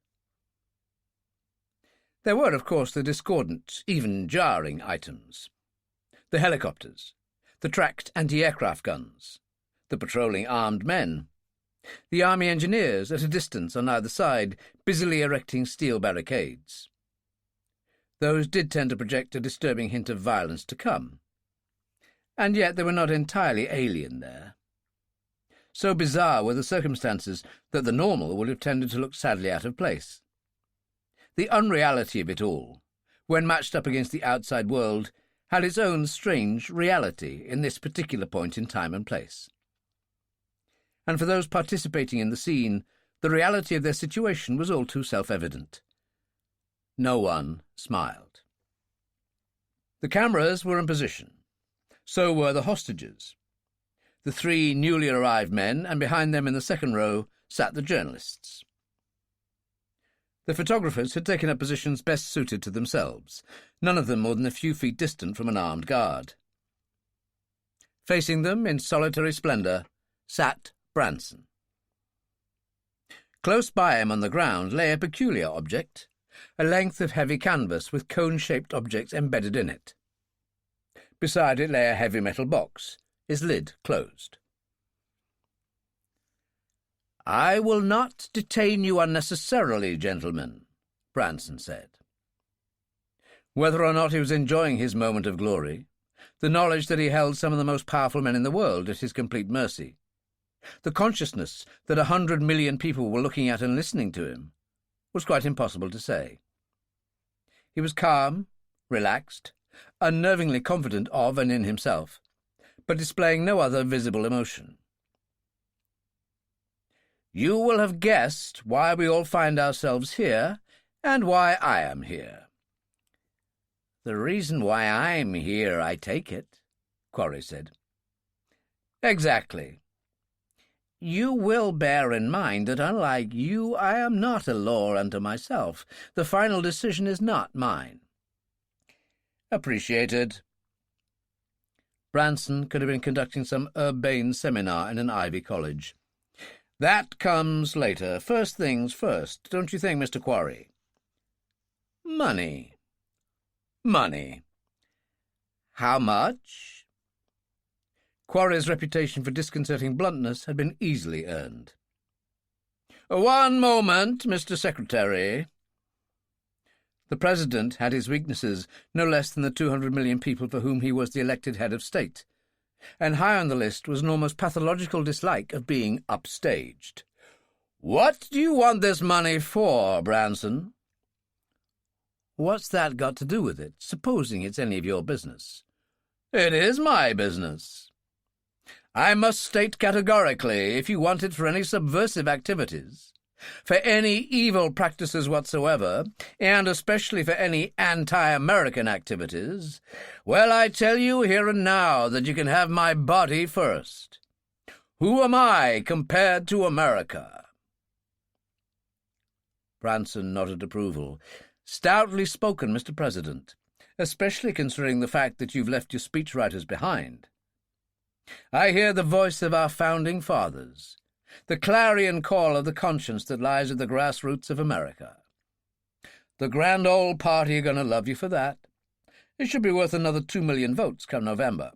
There were, of course, the discordant, even jarring items. The helicopters, the tracked anti-aircraft guns, the patrolling armed men, the army engineers at a distance on either side, busily erecting steel barricades. Those did tend to project a disturbing hint of violence to come. And yet they were not entirely alien there. So bizarre were the circumstances that the normal would have tended to look sadly out of place. The unreality of it all, when matched up against the outside world, had its own strange reality in this particular point in time and place. And for those participating in the scene, the reality of their situation was all too self-evident. No one smiled. The cameras were in position. So were the hostages. the 3 newly arrived men, and behind them in the second row sat the journalists. The photographers had taken up positions best suited to themselves, none of them more than a few feet distant from an armed guard. Facing them, in solitary splendour, sat Branson. Close by him on the ground lay a peculiar object, a length of heavy canvas with cone-shaped objects embedded in it. Beside it lay a heavy metal box, its lid closed. "I will not detain you unnecessarily, gentlemen," Branson said. Whether or not he was enjoying his moment of glory, the knowledge that he held some of the most powerful men in the world at his complete mercy, the consciousness that 100 million people were looking at and listening to him, was quite impossible to say. He was calm, relaxed, unnervingly confident of and in himself, but displaying no other visible emotion. "You will have guessed why we all find ourselves here, and why I am here." "The reason why I'm here, I take it," Quarry said. "Exactly. You will bear in mind that, unlike you, I am not a law unto myself. The final decision is not mine." "Appreciated." Branson could have been conducting some urbane seminar in an Ivy college. "That comes later. First things first, don't you think, Mr. Quarry?" "Money." "Money. How much?" Quarry's reputation for disconcerting bluntness had been easily earned. "One moment, Mr. Secretary." The President had his weaknesses, no less than the 200 million people for whom he was the elected head of state, and high on the list was an almost pathological dislike of being upstaged. "What do you want this money for, Branson?" "What's that got to do with it, supposing it's any of your business?" "It is my business. I must state categorically, if you want it for any subversive activities, for any evil practices whatsoever, and especially for any anti-American activities, well, I tell you here and now that you can have my body first. Who am I compared to America?" Branson nodded approval. "Stoutly spoken, Mr. President, especially considering the fact that you've left your speechwriters behind. I hear the voice of our founding fathers, the clarion call of the conscience that lies at the grassroots of America. The grand old party are going to love you for that. It should be worth another 2 million votes come November.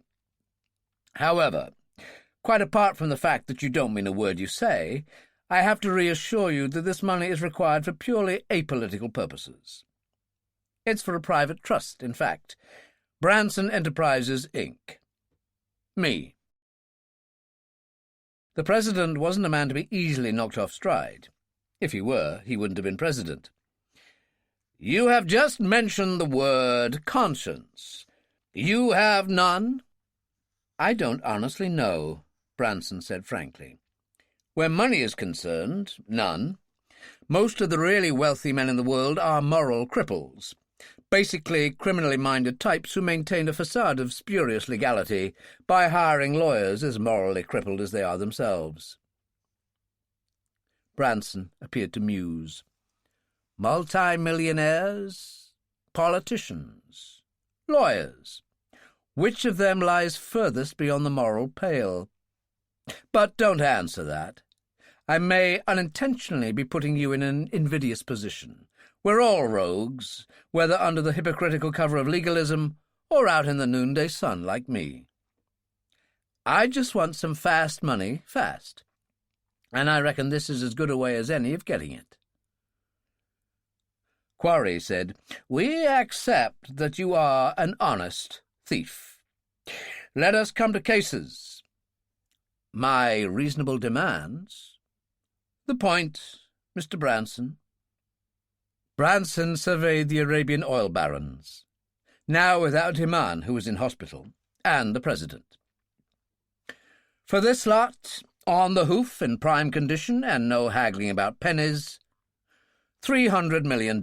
However, quite apart from the fact that you don't mean a word you say, I have to reassure you that this money is required for purely apolitical purposes. It's for a private trust, in fact. Branson Enterprises, Inc. Me." The President wasn't a man to be easily knocked off stride. If he were, he wouldn't have been President. "You have just mentioned the word conscience. You have none?" "I don't honestly know," Branson said frankly. "Where money is concerned, none. Most of the really wealthy men in the world are moral cripples, basically criminally minded types who maintain a facade of spurious legality by hiring lawyers as morally crippled as they are themselves." Branson appeared to muse. "Multi-millionaires, politicians, lawyers. Which of them lies furthest beyond the moral pale? But don't answer that. I may unintentionally be putting you in an invidious position. We're all rogues, whether under the hypocritical cover of legalism or out in the noonday sun like me. I just want some fast money, fast, and I reckon this is as good a way as any of getting it." Quarry said, "We accept that you are an honest thief. Let us come to cases. My reasonable demands?" "The point, Mr. Branson." Branson surveyed the Arabian oil barons, now without Himan, who was in hospital, and the President. "For this lot, on the hoof in prime condition and no haggling about pennies, $300 million.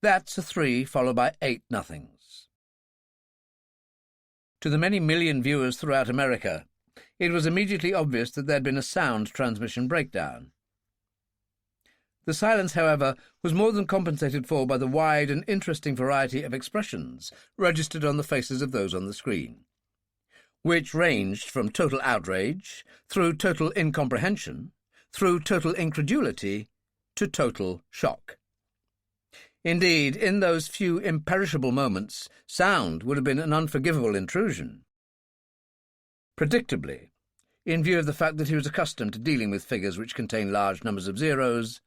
That's a 3 followed by 8 nothings. To the many million viewers throughout America, It was immediately obvious that there had been a sound transmission breakdown. The silence, however, was more than compensated for by the wide and interesting variety of expressions registered on the faces of those on the screen, which ranged from total outrage, through total incomprehension, through total incredulity, to total shock. Indeed, in those few imperishable moments, sound would have been an unforgivable intrusion. Predictably, in view of the fact that he was accustomed to dealing with figures which contain large numbers of zeros,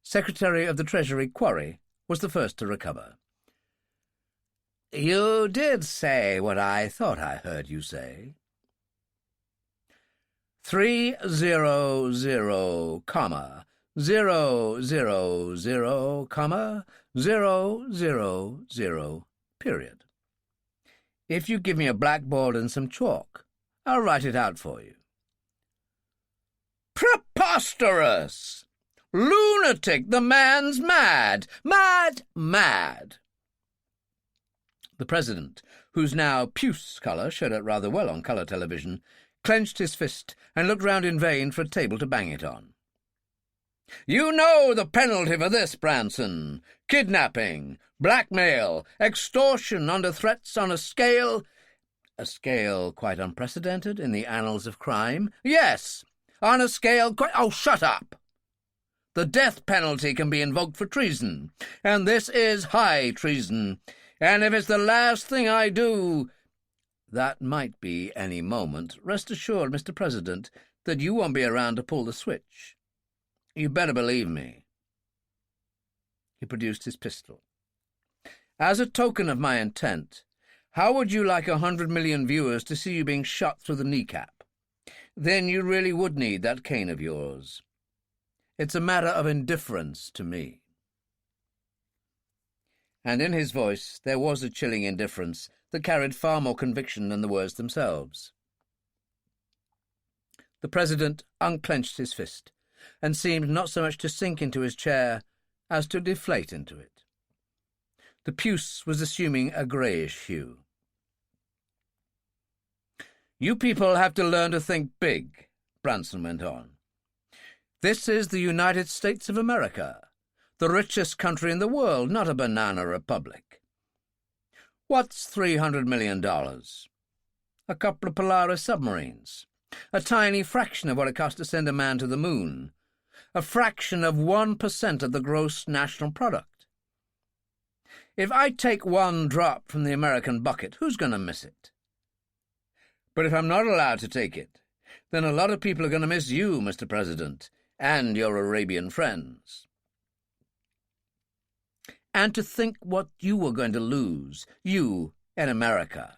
Secretary of the Treasury Quarry was the first to recover. "You did say what I thought I heard you say. 300, comma, 000, comma, 000, period. If you give me a blackboard and some chalk, I'll write it out for you." "Preposterous! Lunatic! The man's mad! Mad! Mad!" The President, whose now puce colour showed out rather well on colour television, clenched his fist and looked round in vain for a table to bang it on. "You know the penalty for this, Branson. Kidnapping, blackmail, extortion under threats on a scale quite unprecedented in the annals of crime. Yes, on a scale quite— Oh, shut up! The death penalty can be invoked for treason, and this is high treason. And if it's the last thing I do—" "That might be any moment. Rest assured, Mr. President, that you won't be around to pull the switch. You better believe me." He produced his pistol. "As a token of my intent, how would you like 100 million viewers to see you being shot through the kneecap? Then you really would need that cane of yours. It's a matter of indifference to me." And in his voice there was a chilling indifference that carried far more conviction than the words themselves. The President unclenched his fist, and seemed not so much to sink into his chair as to deflate into it. The puce was assuming a greyish hue. "You people have to learn to think big," Branson went on. "This is the United States of America, the richest country in the world, not a banana republic. What's $300 million? A couple of Polaris submarines. A tiny fraction of what it cost to send a man to the moon. A fraction of 1% of the gross national product. If I take one drop from the American bucket, who's going to miss it? But if I'm not allowed to take it, then a lot of people are going to miss you, Mr. President, and your Arabian friends. And to think what you were going to lose, you in America.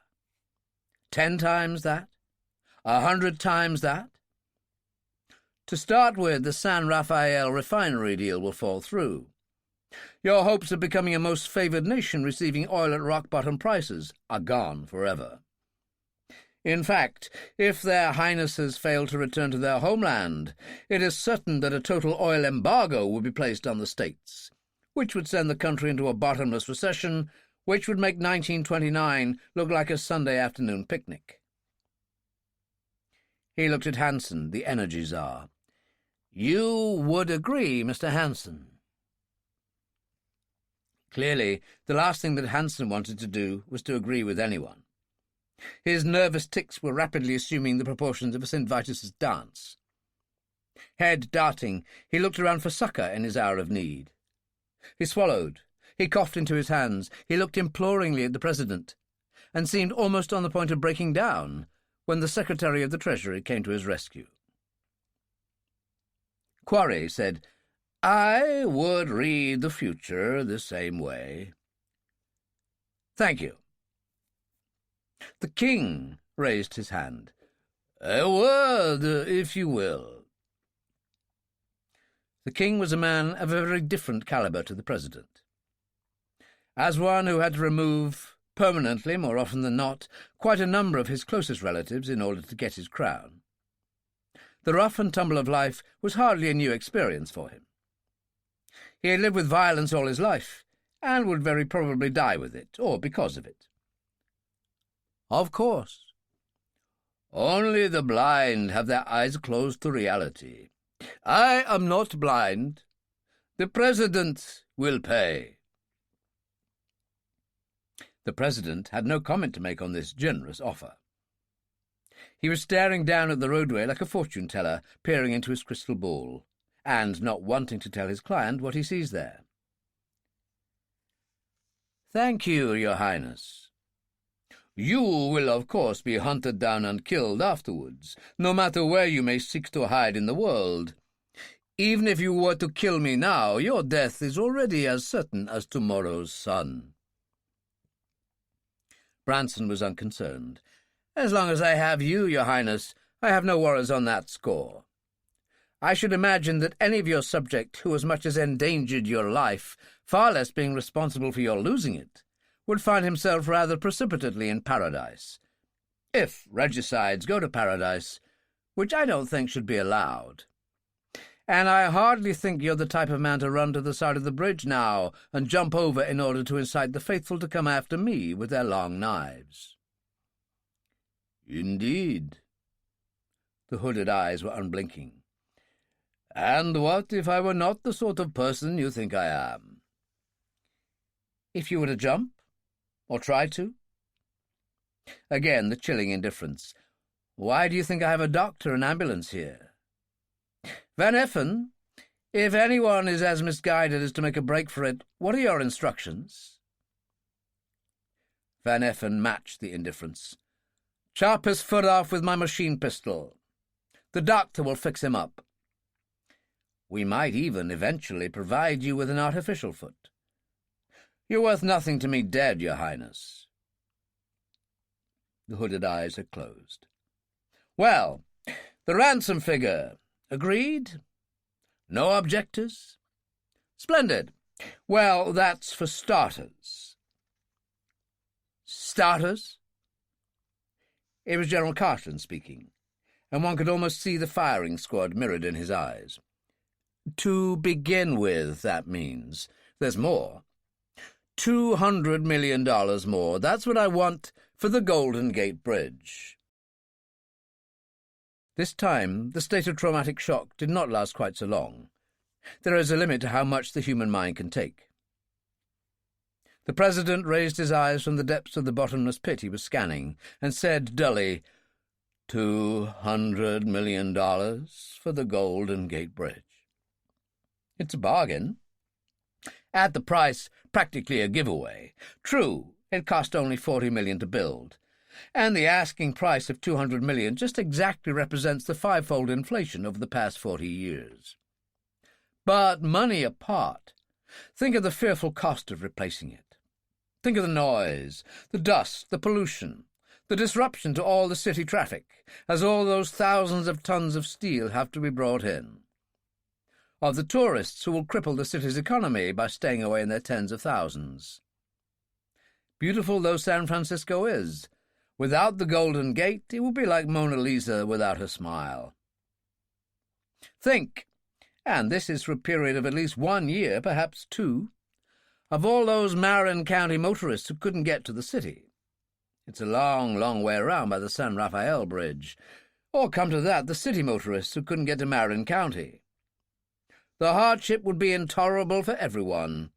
10 times that? 100 times that? To start with, the San Rafael refinery deal will fall through. Your hopes of becoming a most favoured nation receiving oil at rock-bottom prices are gone forever. In fact, if their highnesses fail to return to their homeland, it is certain that a total oil embargo will be placed on the States, which would send the country into a bottomless recession, which would make 1929 look like a Sunday afternoon picnic. He looked at Hansen, the energy czar. "You would agree, Mr. Hansen?" Clearly, the last thing that Hansen wanted to do was to agree with anyone. His nervous tics were rapidly assuming the proportions of a St. Vitus's dance. Head darting, he looked around for succour in his hour of need. He swallowed. He coughed into his hands. He looked imploringly at the President, and seemed almost on the point of breaking down when the Secretary of the Treasury came to his rescue. Quarry said, "I would read the future the same way." "Thank you." The King raised his hand. "A word, if you will." The King was a man of a very different calibre to the President. As one who had to remove, permanently, more often than not, quite a number of his closest relatives in order to get his crown, the rough and tumble of life was hardly a new experience for him. He had lived with violence all his life, and would very probably die with it, or because of it. Of course. Only the blind have their eyes closed to reality. I am not blind. The President will pay." The President had no comment to make on this generous offer. He was staring down at the roadway like a fortune-teller peering into his crystal ball, and not wanting to tell his client what he sees there. "Thank you, Your Highness. You will, of course, be hunted down and killed afterwards, no matter where you may seek to hide in the world. Even if you were to kill me now, your death is already as certain as tomorrow's sun." Branson was unconcerned. "As long as I have you, Your Highness, I have no worries on that score. I should imagine that any of your subject who as much as endangered your life, far less being responsible for your losing it, would find himself rather precipitately in paradise. If regicides go to paradise, which I don't think should be allowed. And I hardly think you're the type of man to run to the side of the bridge now and jump over in order to incite the faithful to come after me with their long knives." "Indeed." The hooded eyes were unblinking. "And what if I were not the sort of person you think I am?" "If you were to jump? Or try to?" Again the chilling indifference. "Why do you think I have a doctor and ambulance here?" "Van Effen, if anyone is as misguided as to make a break for it, what are your instructions?" Van Effen matched the indifference. "Chop his foot off with my machine pistol. The doctor will fix him up. We might even eventually provide you with an artificial foot. You're worth nothing to me dead, Your Highness." The hooded eyes had closed. "Well, the ransom figure. Agreed? No objectors? Splendid. Well, that's for starters." "Starters?" It was General Cartland speaking, and one could almost see the firing squad mirrored in his eyes. "To begin with, that means. There's more. $200 million more. That's what I want for the Golden Gate Bridge." This time, the state of traumatic shock did not last quite so long. There is a limit to how much the human mind can take. The President raised his eyes from the depths of the bottomless pit he was scanning and said dully, $200 million for the Golden Gate Bridge. It's a bargain. At the price, practically a giveaway. True, it cost only $40 million to build, and the asking price of $200 million just exactly represents the five-fold inflation over the past 40 years. But money apart, think of the fearful cost of replacing it. Think of the noise, the dust, the pollution, the disruption to all the city traffic, as all those thousands of tons of steel have to be brought in. Of the tourists who will cripple the city's economy by staying away in their tens of thousands. Beautiful though San Francisco is, without the Golden Gate it would be like Mona Lisa without her smile. Think, and this is for a period of at least 1 year, perhaps 2, of all those Marin County motorists who couldn't get to the city. It's a long, long way around by the San Rafael Bridge. Or, come to that, the city motorists who couldn't get to Marin County. The hardship would be intolerable for everyone,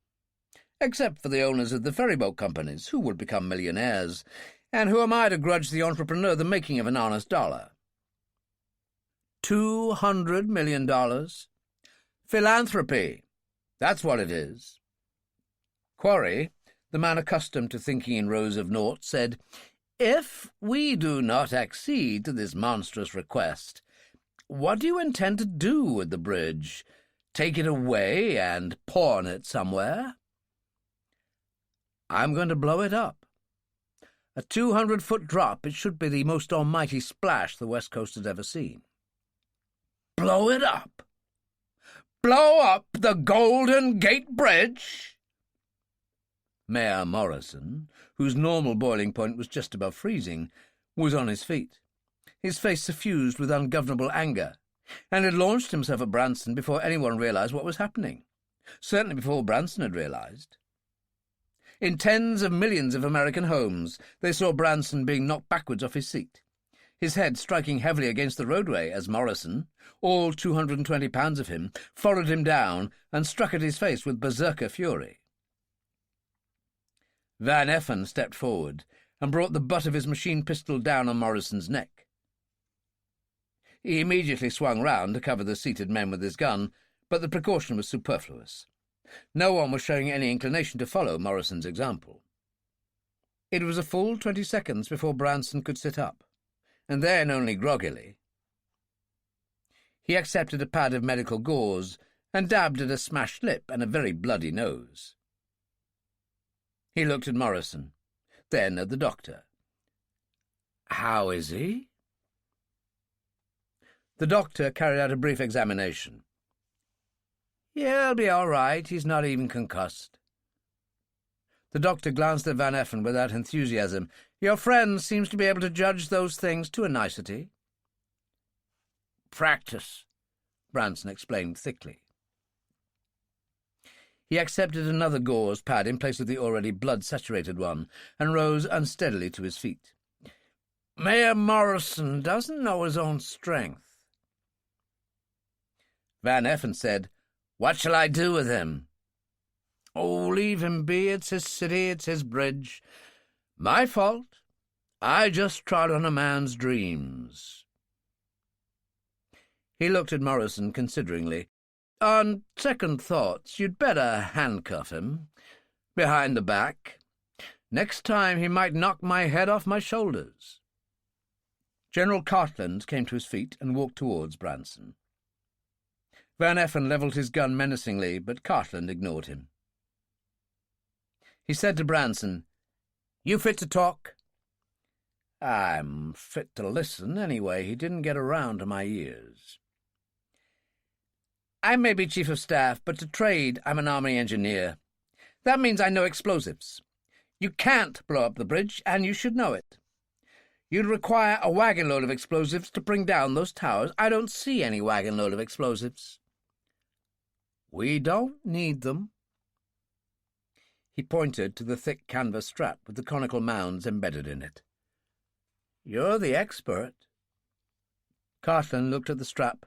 except for the owners of the ferryboat companies, who would become millionaires, and who am I to grudge the entrepreneur the making of an honest dollar? $200 million? Philanthropy. That's what it is. Quarry, the man accustomed to thinking in rows of noughts, said, "If we do not accede to this monstrous request, what do you intend to do with the bridge? Take it away and pawn it somewhere?" "I'm going to blow it up. A 200-foot drop, it should be the most almighty splash the West Coast has ever seen." "Blow it up? Blow up the Golden Gate Bridge?" Mayor Morrison, whose normal boiling point was just above freezing, was on his feet, his face suffused with ungovernable anger, and had launched himself at Branson before anyone realized what was happening, certainly before Branson had realized. In tens of millions of American homes, they saw Branson being knocked backwards off his seat, his head striking heavily against the roadway as Morrison, all 220 pounds of him, followed him down and struck at his face with berserker fury. Van Effen stepped forward and brought the butt of his machine pistol down on Morrison's neck. He immediately swung round to cover the seated men with his gun, but the precaution was superfluous. No one was showing any inclination to follow Morrison's example. It was a full 20 seconds before Branson could sit up, and then only groggily. He accepted a pad of medical gauze and dabbed at a smashed lip and a very bloody nose. He looked at Morrison, then at the doctor. "How is he?" The doctor carried out a brief examination. "He'll be all right. He's not even concussed." The doctor glanced at Van Effen without enthusiasm. "Your friend seems to be able to judge those things to a nicety." "Practice," Branson explained thickly. He accepted another gauze pad in place of the already blood-saturated one, and rose unsteadily to his feet. "Mayor Morrison doesn't know his own strength." Van Effen said, "What shall I do with him?" "Oh, leave him be. It's his city, it's his bridge. My fault. I just trod on a man's dreams." He looked at Morrison consideringly. "On second thoughts, you'd better handcuff him. Behind the back. Next time he might knock my head off my shoulders." General Cartland came to his feet and walked towards Branson. Van Effen levelled his gun menacingly, but Cartland ignored him. He said to Branson, "You fit to talk?" "I'm fit to listen, anyway. He didn't get around to my ears." "I may be chief of staff, but to trade I'm an army engineer. That means I know explosives. You can't blow up the bridge, and you should know it. You'd require a wagon-load of explosives to bring down those towers. I don't see any wagon-load of explosives." "We don't need them." He pointed to the thick canvas strap with the conical mounds embedded in it. "You're the expert." Cartland looked at the strap,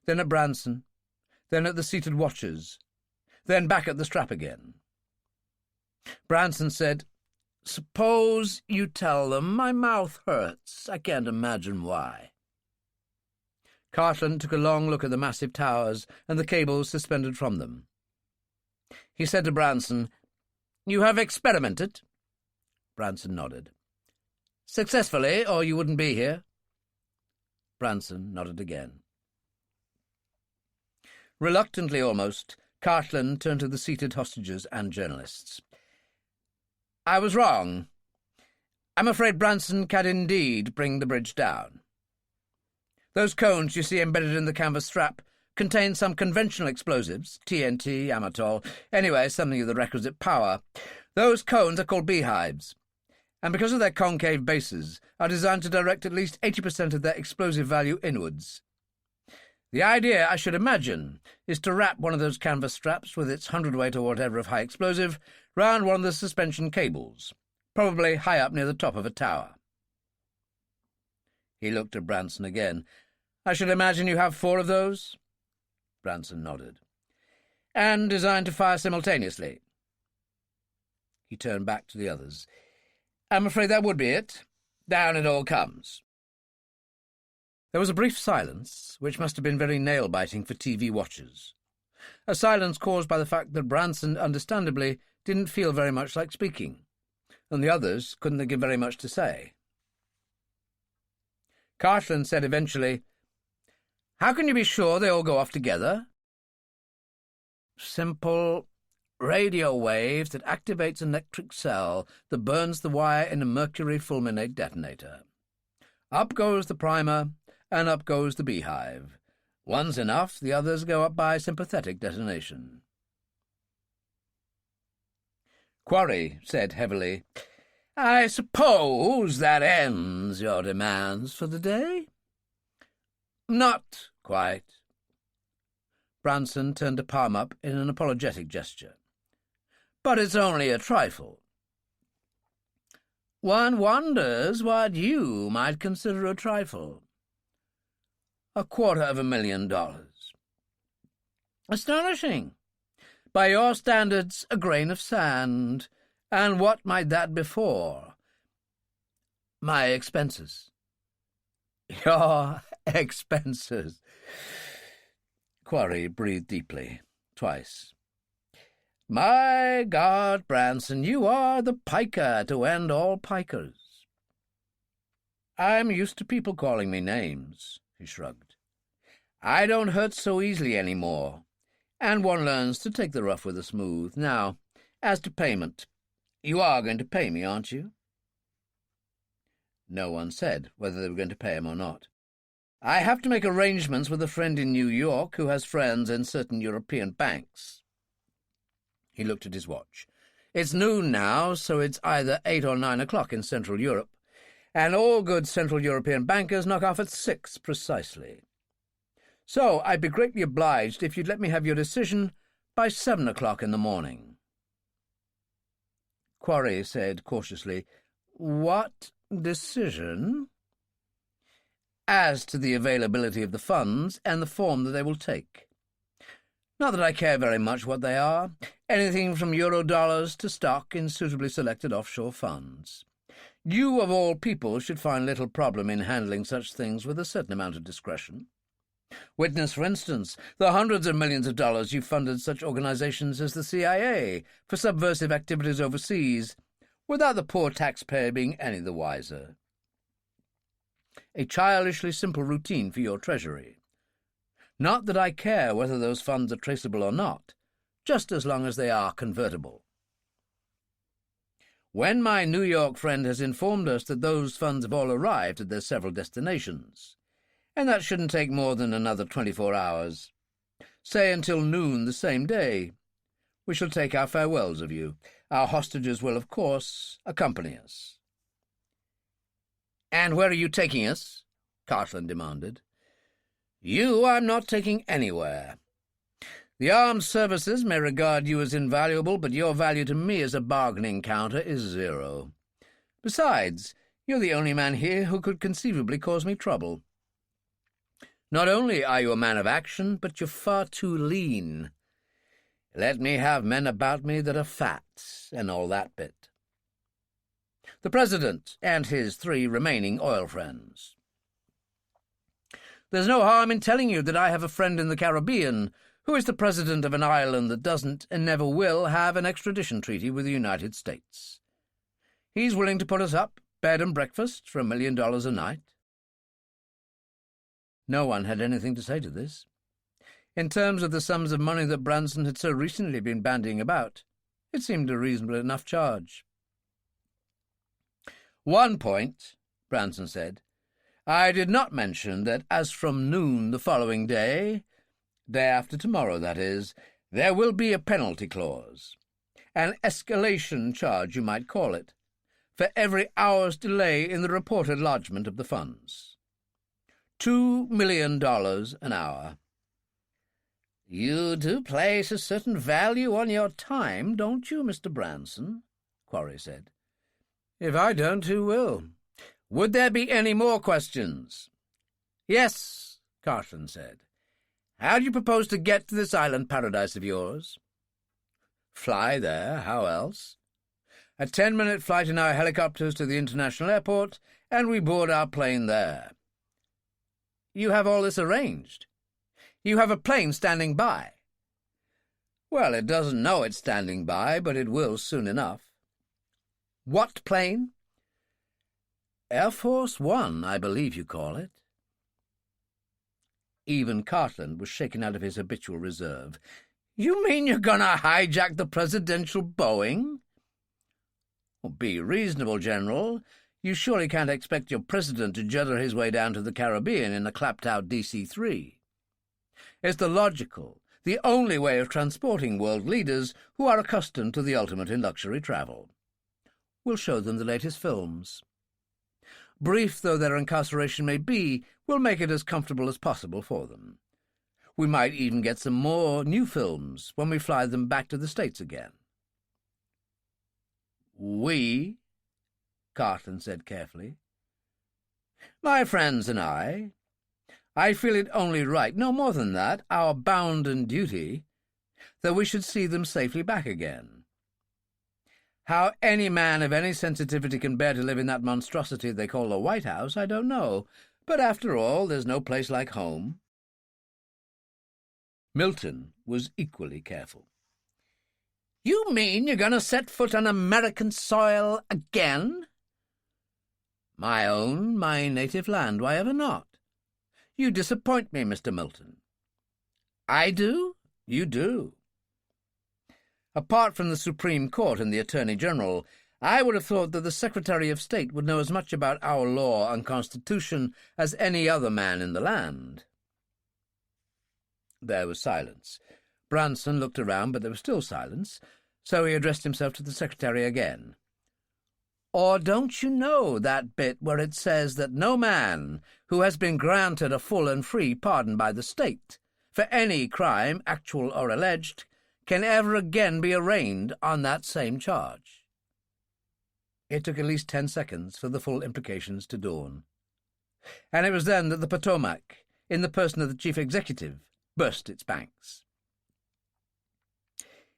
then at Branson, then at the seated watchers, then back at the strap again. Branson said, "Suppose you tell them my mouth hurts. I can't imagine why." Cartland took a long look at the massive towers and the cables suspended from them. He said to Branson, "You have experimented?" Branson nodded. "Successfully, or you wouldn't be here?" Branson nodded again. Reluctantly almost, Cartland turned to the seated hostages and journalists. "I was wrong. I'm afraid Branson can indeed bring the bridge down. Those cones you see embedded in the canvas strap contain some conventional explosives, TNT, amatol, anyway, something of the requisite power. Those cones are called beehives, and because of their concave bases, are designed to direct at least 80% of their explosive value inwards. The idea, I should imagine, is to wrap one of those canvas straps with its hundredweight or whatever of high explosive round one of the suspension cables, probably high up near the top of a tower." He looked at Branson again. "I should imagine you have 4 of those?" Branson nodded. "And designed to fire simultaneously?" He turned back to the others. "I'm afraid that would be it. Down it all comes." There was a brief silence, which must have been very nail-biting for TV watchers. A silence caused by the fact that Branson, understandably, didn't feel very much like speaking, and the others couldn't think of very much to say. Cartland said eventually, "How can you be sure they all go off together?" "Simple radio wave that activates an electric cell that burns the wire in a mercury fulminate detonator. Up goes the primer, and up goes the beehive. One's enough, the others go up by sympathetic detonation." Quarry said heavily, "I suppose that ends your demands for the day?" "Not quite." Branson turned a palm up in an apologetic gesture. "But it's only a trifle." One wonders what you might consider a trifle. $250,000. Astonishing. By your standards, a grain of sand. And what might that be for? My expenses. Your expenses. Quarry breathed deeply, twice. My God, Branson, you are the piker to end all pikers. I'm used to people calling me names, he shrugged. I don't hurt so easily any more, and one learns to take the rough with the smooth. Now, as to payment, you are going to pay me, aren't you? No one said whether they were going to pay him or not. I have to make arrangements with a friend in New York who has friends in certain European banks. He looked at his watch. It's noon now, so it's either 8 or 9 o'clock in Central Europe, and all good Central European bankers knock off at 6 precisely. So I'd be greatly obliged if you'd let me have your decision by 7 o'clock in the morning. Quarry said cautiously, What decision? As to the availability of the funds and the form that they will take. Not that I care very much what they are. Anything from Eurodollars to stock in suitably selected offshore funds. You, of all people, should find little problem in handling such things with a certain amount of discretion. Witness, for instance, the hundreds of millions of dollars you funded such organizations as the CIA for subversive activities overseas, without the poor taxpayer being any the wiser. A childishly simple routine for your treasury. Not that I care whether those funds are traceable or not, just as long as they are convertible. When my New York friend has informed us that those funds have all arrived at their several destinations, and that shouldn't take more than another 24 hours, say until noon the same day, we shall take our farewells of you. Our hostages will, of course, accompany us. And where are you taking us? Cartland demanded. You I'm not taking anywhere. The armed services may regard you as invaluable, but your value to me as a bargaining counter is 0. Besides, you're the only man here who could conceivably cause me trouble. Not only are you a man of action, but you're far too lean. Let me have men about me that are fat, and all that bit. The President and his 3 remaining oil friends. There's no harm in telling you that I have a friend in the Caribbean who is the president of an island that doesn't and never will have an extradition treaty with the United States. He's willing to put us up, bed and breakfast, for $1 million a night. No one had anything to say to this. In terms of the sums of money that Branson had so recently been bandying about, it seemed a reasonable enough charge. One point, Branson said, I did not mention that as from noon the following day after tomorrow, that is, there will be a penalty clause, an escalation charge you might call it, for every hour's delay in the reported lodgment of the funds. $2 million an hour. You do place a certain value on your time, don't you, Mr. Branson? Quarry said. If I don't, who will? Would there be any more questions? Yes, Cartland said. How do you propose to get to this island paradise of yours? Fly there, how else? A 10-minute flight in our helicopters to the international airport, and we board our plane there. You have all this arranged. You have a plane standing by. Well, it doesn't know it's standing by, but it will soon enough. What plane? Air Force One, I believe you call it. Even Cartland was shaken out of his habitual reserve. You mean you're going to hijack the presidential Boeing? Well, be reasonable, General. You surely can't expect your president to judder his way down to the Caribbean in a clapped-out DC-3. It's the logical, the only way of transporting world leaders who are accustomed to the ultimate in luxury travel. We'll show them the latest films. Brief though their incarceration may be, we'll make it as comfortable as possible for them. We might even get some more new films when we fly them back to the States again. We? Cartland said carefully. "My friends and I feel it only right, no more than that, our bounden duty, that we should see them safely back again. How any man of any sensitivity can bear to live in that monstrosity they call the White House, I don't know, but after all, there's no place like home." Milton was equally careful. "You mean you're going to set foot on American soil again?" My native land, why ever not? You disappoint me, Mr. Milton." "I do? You do." "Apart from the Supreme Court and the Attorney General, I would have thought that the Secretary of State would know as much about our law and Constitution as any other man in the land." There was silence. Branson looked around, but there was still silence, so he addressed himself to the Secretary again. "Or don't you know that bit where it says that no man who has been granted a full and free pardon by the state for any crime, actual or alleged, can ever again be arraigned on that same charge?" It took at least 10 seconds for the full implications to dawn. And it was then that the Potomac, in the person of the chief executive, burst its banks.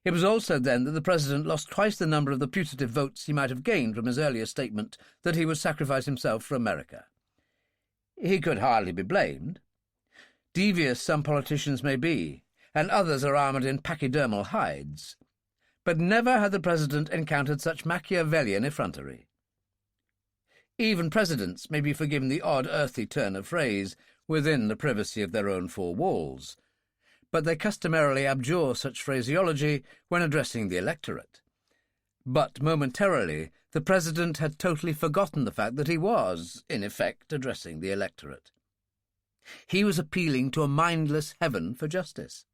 It was also then that the President lost twice the number of the putative votes he might have gained from his earlier statement that he would sacrifice himself for America. He could hardly be blamed. Devious some politicians may be, and others are armoured in pachydermal hides, but never had the President encountered such Machiavellian effrontery. Even presidents may be forgiven the odd earthy turn of phrase within the privacy of their own four walls, but they customarily abjure such phraseology when addressing the electorate. But momentarily the President had totally forgotten the fact that he was, in effect, addressing the electorate. He was appealing to a mindless heaven for justice.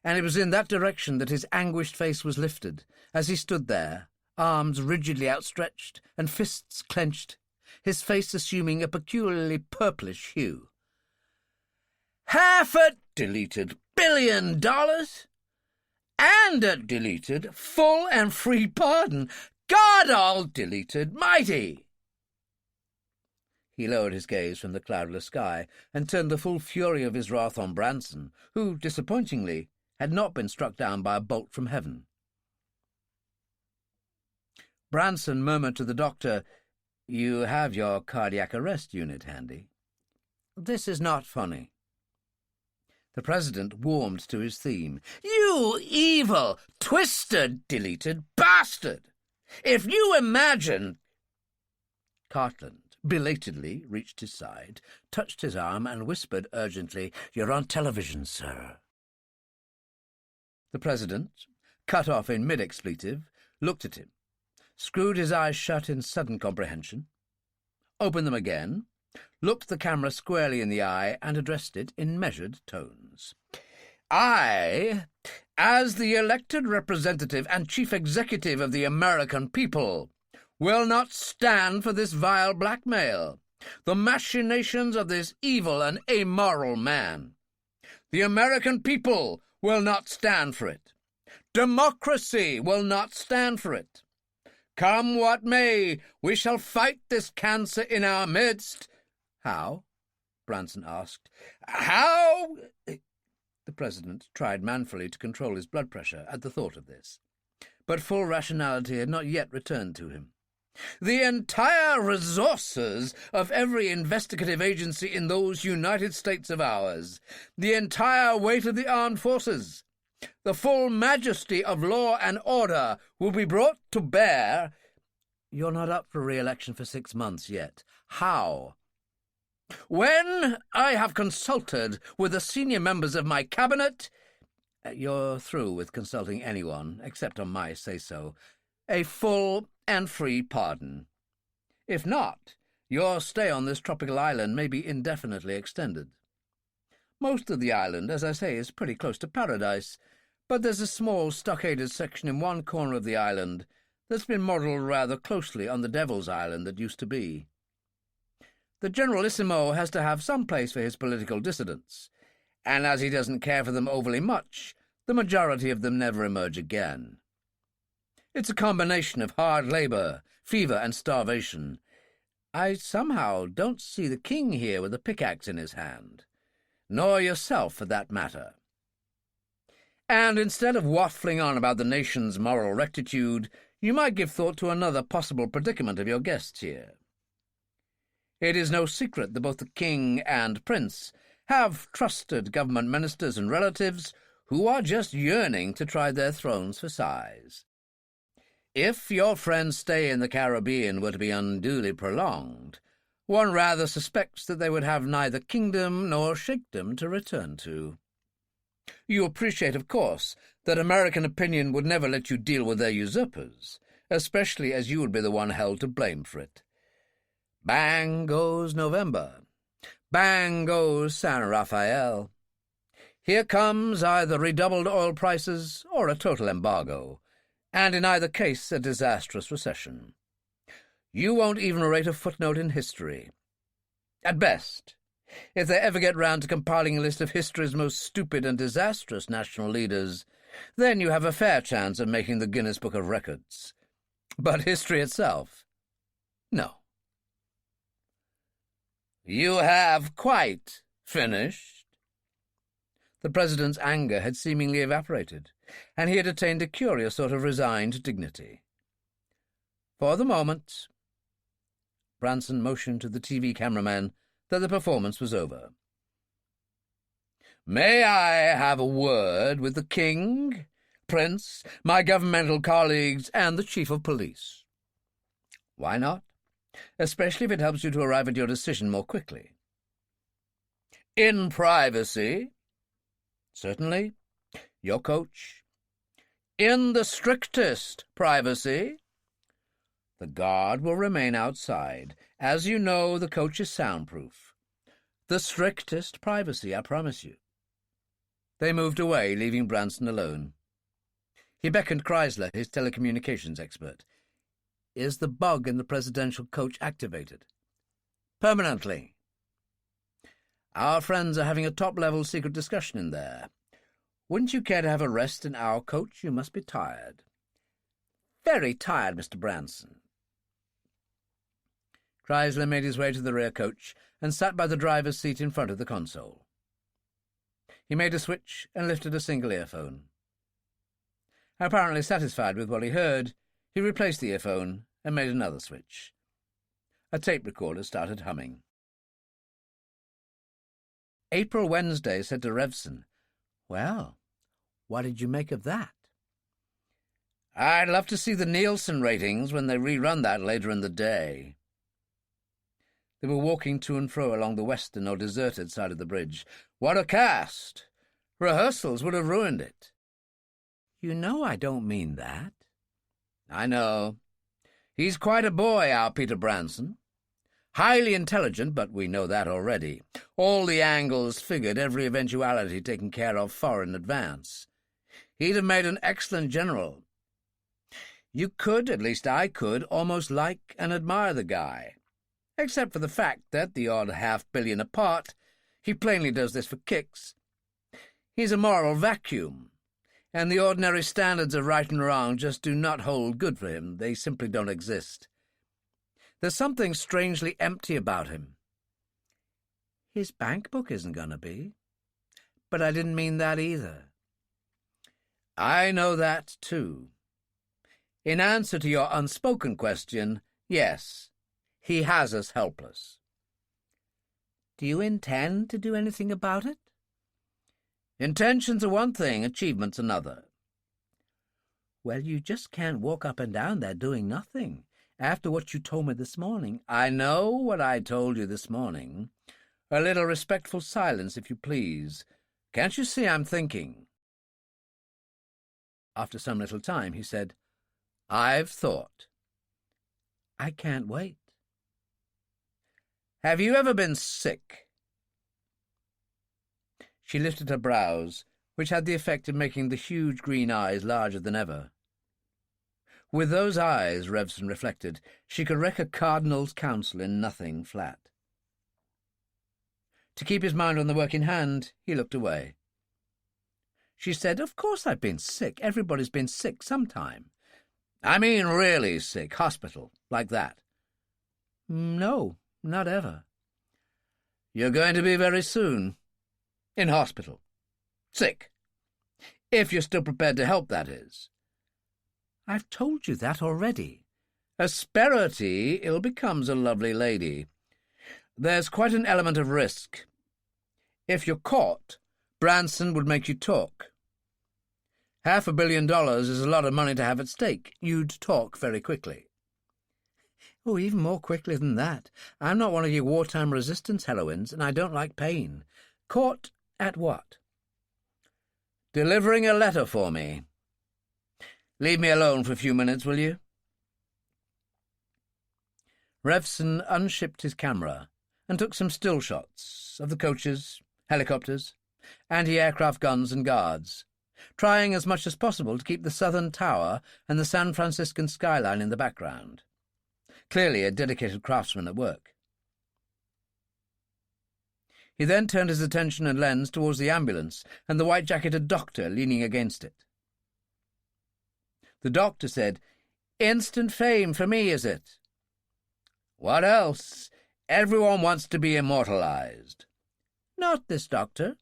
And it was in that direction that his anguished face was lifted, as he stood there, arms rigidly outstretched and fists clenched, his face assuming a peculiarly purplish hue. "$500 billion? And a deleted, full and free pardon! God all deleted mighty!" He lowered his gaze from the cloudless sky and turned the full fury of his wrath on Branson, who, disappointingly, had not been struck down by a bolt from heaven. Branson murmured to the doctor, "You have your cardiac arrest unit handy." "This is not funny." The President warmed to his theme. "You evil, twisted, deleted bastard! If you imagine—" Cartland belatedly reached his side, touched his arm, and whispered urgently, "You're on television, sir." The President, cut off in mid-expletive, looked at him, screwed his eyes shut in sudden comprehension, opened them again, looked the camera squarely in the eye, and addressed it in measured tones. "I, as the elected representative and chief executive of the American people, will not stand for this vile blackmail, the machinations of this evil and amoral man. The American people will not stand for it. Democracy will not stand for it. Come what may, we shall fight this cancer in our midst." "How?" Branson asked. "How?" The President tried manfully to control his blood pressure at the thought of this, but full rationality had not yet returned to him. "The entire resources of every investigative agency in those United States of ours, the entire weight of the armed forces, the full majesty of law and order will be brought to bear—" "You're not up for re-election for 6 months yet. How?" "When I have consulted with the senior members of my cabinet—" "You're through with consulting anyone, except on my say-so. A full and free pardon. If not, your stay on this tropical island may be indefinitely extended. Most of the island, as I say, is pretty close to paradise, but there's a small stockaded section in one corner of the island that's been modelled rather closely on the Devil's Island that used to be. The Generalissimo has to have some place for his political dissidents, and as he doesn't care for them overly much, the majority of them never emerge again. It's a combination of hard labour, fever and starvation. I somehow don't see the king here with a pickaxe in his hand, nor yourself for that matter. And instead of waffling on about the nation's moral rectitude, you might give thought to another possible predicament of your guests here. It is no secret that both the king and prince have trusted government ministers and relatives who are just yearning to try their thrones for size. If your friend's stay in the Caribbean were to be unduly prolonged, one rather suspects that they would have neither kingdom nor sheikdom to return to. You appreciate, of course, that American opinion would never let you deal with their usurpers, especially as you would be the one held to blame for it. Bang goes November. Bang goes San Rafael. Here comes either redoubled oil prices or a total embargo, and in either case a disastrous recession. You won't even rate a footnote in history. At best, if they ever get round to compiling a list of history's most stupid and disastrous national leaders, then you have a fair chance of making the Guinness Book of Records. But history itself? No. You have quite finished. The president's anger had seemingly evaporated, and he had attained a curious sort of resigned dignity. For the moment, Branson motioned to the TV cameraman that the performance was over. May I have a word with the king, prince, my governmental colleagues, and the chief of police? Why not? Especially if it helps you to arrive at your decision more quickly. In privacy? Certainly. Your coach. In the strictest privacy? The guard will remain outside. As you know, the coach is soundproof. The strictest privacy, I promise you. They moved away, leaving Branson alone. He beckoned Chrysler, his telecommunications expert. Is the bug in the presidential coach activated? Permanently. Our friends are having a top-level secret discussion in there. Wouldn't you care to have a rest in our coach? You must be tired. Very tired, Mr. Branson. Chrysler made his way to the rear coach and sat by the driver's seat in front of the console. He made a switch and lifted a single earphone. Apparently satisfied with what he heard, he replaced the earphone and made another switch. A tape recorder started humming. April Wednesday said to Revson, Well, what did you make of that? I'd love to see the Nielsen ratings when they rerun that later in the day. They were walking to and fro along the western or deserted side of the bridge. What a cast! Rehearsals would have ruined it. You know I don't mean that. I know. He's quite a boy, our Peter Branson. Highly intelligent, but we know that already. All the angles figured, every eventuality taken care of far in advance. He'd have made an excellent general. You could, at least I could, almost like and admire the guy, except for the fact that, the odd $500 apart, he plainly does this for kicks. He's a moral vacuum, and the ordinary standards of right and wrong just do not hold good for him. They simply don't exist. There's something strangely empty about him. His bank book isn't going to be. But I didn't mean that either. I know that, too. In answer to your unspoken question, yes, he has us helpless. Do you intend to do anything about it? Intentions are one thing, achievements another. Well, you just can't walk up and down there doing nothing. After what you told me this morning. I know what I told you this morning. A little respectful silence, if you please. Can't you see I'm thinking? After some little time, he said, I've thought. I can't wait. Have you ever been sick? She lifted her brows, which had the effect of making the huge green eyes larger than ever. With those eyes, Revson reflected, she could wreck a cardinal's counsel in nothing flat. To keep his mind on the work in hand, he looked away. She said, Of course I've been sick. Everybody's been sick sometime. I mean really sick, hospital, like that. No, not ever. You're going to be very soon. In hospital. Sick. If you're still prepared to help, that is. I've told you that already. Asperity ill becomes a lovely lady. There's quite an element of risk. If you're caught, Branson would make you talk. $500 million is a lot of money to have at stake. You'd talk very quickly. Oh, even more quickly than that. I'm not one of your wartime resistance heroines, and I don't like pain. Caught at what? Delivering a letter for me. Leave me alone for a few minutes, will you? Revson unshipped his camera and took some still shots of the coaches, helicopters, anti-aircraft guns and guards, trying as much as possible to keep the southern tower and the San Franciscan skyline in the background. Clearly a dedicated craftsman at work. He then turned his attention and lens towards the ambulance and the white-jacketed doctor leaning against it. The doctor said, "Instant fame for me, is it?" "What else? Everyone wants to be immortalized." "Not this doctor.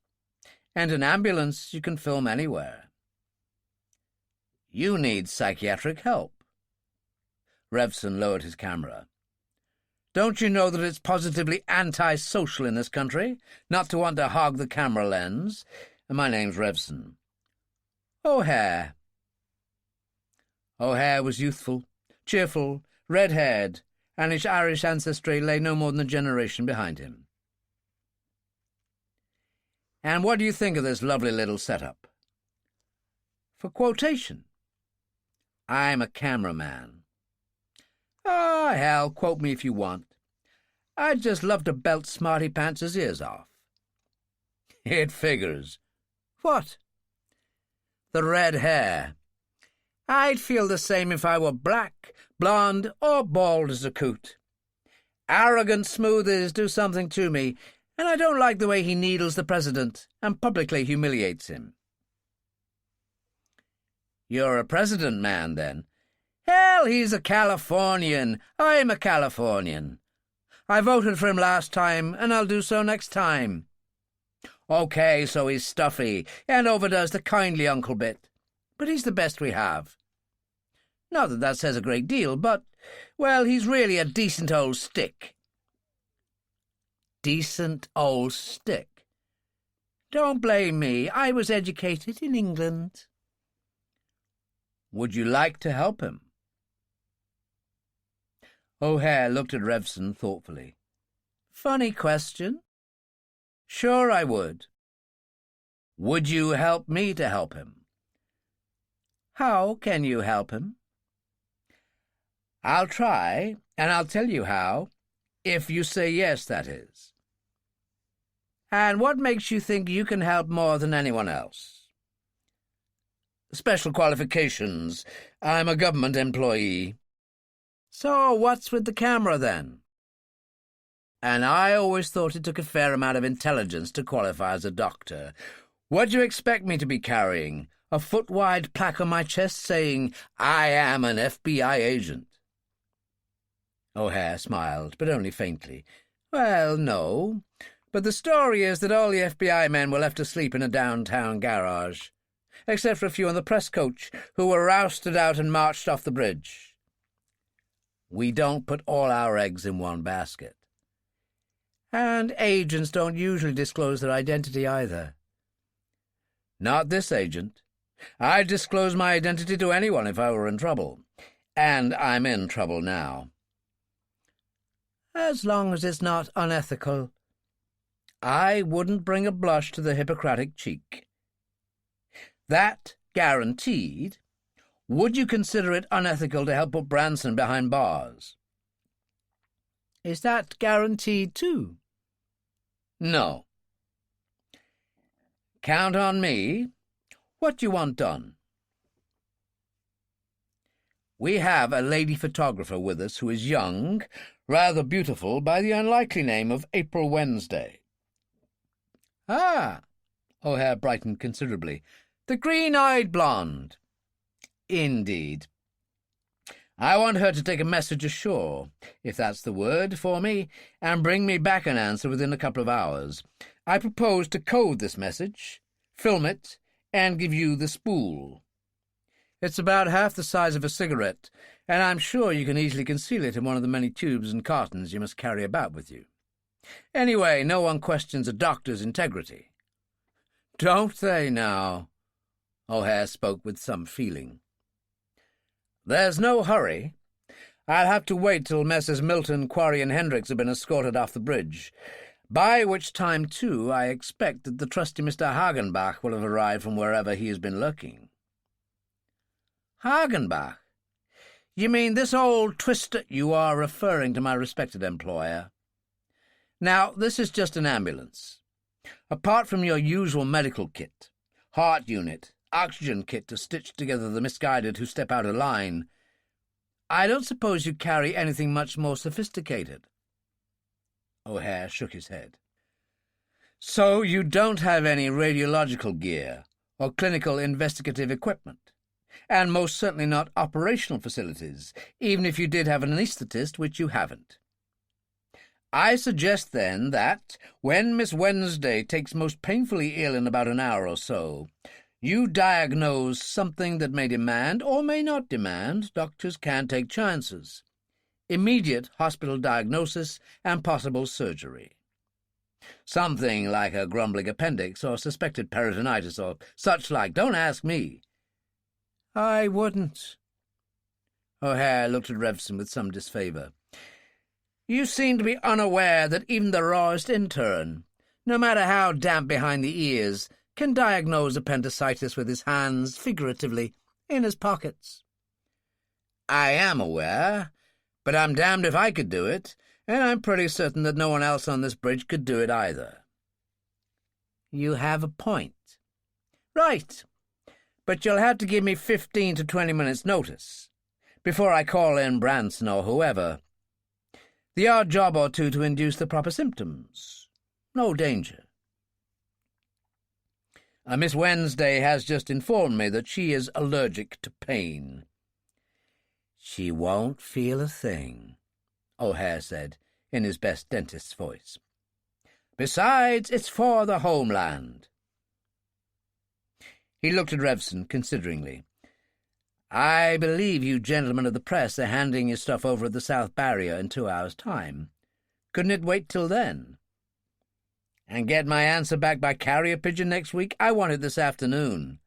And an ambulance you can film anywhere." "You need psychiatric help." Revson lowered his camera. "Don't you know that it's positively anti-social in this country not to want to hog the camera lens? My name's Revson." "O'Hare." O'Hare was youthful, cheerful, red-haired, and his Irish ancestry lay no more than a generation behind him. "And what do you think of this lovely little setup?" "For quotation." "I'm a cameraman." "Ah, hell, quote me if you want. I'd just love to belt Smarty Pants' ears off." "It figures." "What?" "The red hair. I'd feel the same if I were black, blonde, or bald as a coot. Arrogant smoothies do something to me, and I don't like the way he needles the president and publicly humiliates him." "You're a president man, then?" "Hell, he's a Californian. I'm a Californian. I voted for him last time, and I'll do so next time." "Okay, so he's stuffy, and overdoes the kindly uncle bit. But he's the best we have. Not that that says a great deal, but, well, he's really a decent old stick." "Decent old stick?" "Don't blame me. I was educated in England." "Would you like to help him?" O'Hare looked at Revson thoughtfully. "Funny question. Sure I would." "Would you help me to help him?" "How can you help him?" "I'll try, and I'll tell you how, if you say yes, that is." "And what makes you think you can help more than anyone else?" "Special qualifications. I'm a government employee." "So what's with the camera, then?" "And I always thought it took a fair amount of intelligence to qualify as a doctor. What do you expect me to be carrying? A foot-wide plaque on my chest saying, 'I am an FBI agent'?" O'Hare smiled, but only faintly. "Well, no. But the story is that all the FBI men were left asleep in a downtown garage, except for a few on the press coach, who were rousted out and marched off the bridge. We don't put all our eggs in one basket. And agents don't usually disclose their identity either." "Not this agent. I'd disclose my identity to anyone if I were in trouble. And I'm in trouble now." "As long as it's not unethical." "I wouldn't bring a blush to the Hippocratic cheek." "That guaranteed, would you consider it unethical to help put Branson behind bars?" "Is that guaranteed too?" "No." "Count on me. What do you want done?" "We have a lady photographer with us who is young, rather beautiful, by the unlikely name of April Wednesday." "Ah!" O'Hare brightened considerably. "The green-eyed blonde." "Indeed." I want her to take a message ashore, if that's the word, for me, and bring me back an answer within a couple of hours. I propose to code this message, film it, and give you the spool. It's about half the size of a cigarette, and I'm sure you can easily conceal it in one of the many tubes and cartons you must carry about with you. Anyway, no one questions a doctor's integrity. Don't they now? O'Hare spoke with some feeling. There's no hurry. I'll have to wait till Messrs. Milton, Quarry and Hendricks have been escorted off the bridge, by which time, too, I expect that the trusty Mr. Hagenbach will have arrived from wherever he has been lurking. Hagenbach? You mean this old twister? You are referring to my respected employer. Now, this is just an ambulance. Apart from your usual medical kit, heart unit, oxygen kit to stitch together the misguided who step out of line, I don't suppose you carry anything much more sophisticated. O'Hare shook his head. So you don't have any radiological gear or clinical investigative equipment, and most certainly not operational facilities, even if you did have an anaesthetist, which you haven't. I suggest, then, that, when Miss Wednesday takes most painfully ill in about an hour or so, you diagnose something that may demand, or may not demand, doctors can take chances. Immediate hospital diagnosis and possible surgery. Something like a grumbling appendix or suspected peritonitis or such like. Don't ask me. I wouldn't. O'Hare looked at Revson with some disfavour. You seem to be unaware that even the rawest intern, no matter how damp behind the ears, can diagnose appendicitis with his hands, figuratively, in his pockets. I am aware, but I'm damned if I could do it, and I'm pretty certain that no one else on this bridge could do it either. You have a point. Right, but you'll have to give me 15 to 20 minutes' notice, before I call in Branson or whoever. The odd job or two to induce the proper symptoms. No danger. Miss Wednesday has just informed me that she is allergic to pain. She won't feel a thing, O'Hare said, in his best dentist's voice. Besides, it's for the homeland. He looked at Revson consideringly. I believe you gentlemen of the press are handing your stuff over at the South Barrier in 2 hours' time. Couldn't it wait till then? And get my answer back by carrier pigeon next week? I want it this afternoon.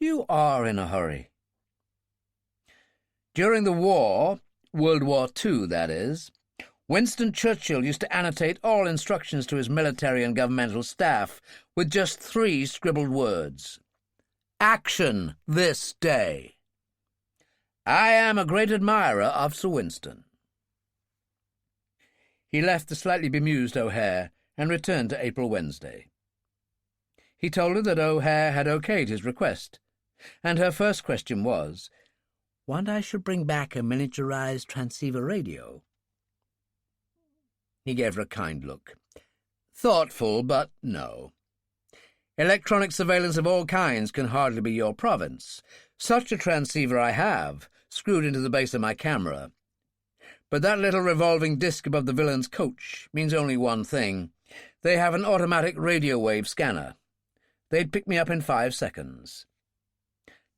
You are in a hurry. During the war, World War II, that is, Winston Churchill used to annotate all instructions to his military and governmental staff with just 3 scribbled words. Action this day. I am a great admirer of Sir Winston. He left the slightly bemused O'Hare and returned to April Wednesday. He told her that O'Hare had okayed his request, and her first question was, "Want I should bring back a miniaturized transceiver radio?" He gave her a kind look. Thoughtful, but no. Electronic surveillance of all kinds can hardly be your province. Such a transceiver I have, screwed into the base of my camera. But that little revolving disc above the villain's coach means only one thing. They have an automatic radio wave scanner. They'd pick me up in 5 seconds.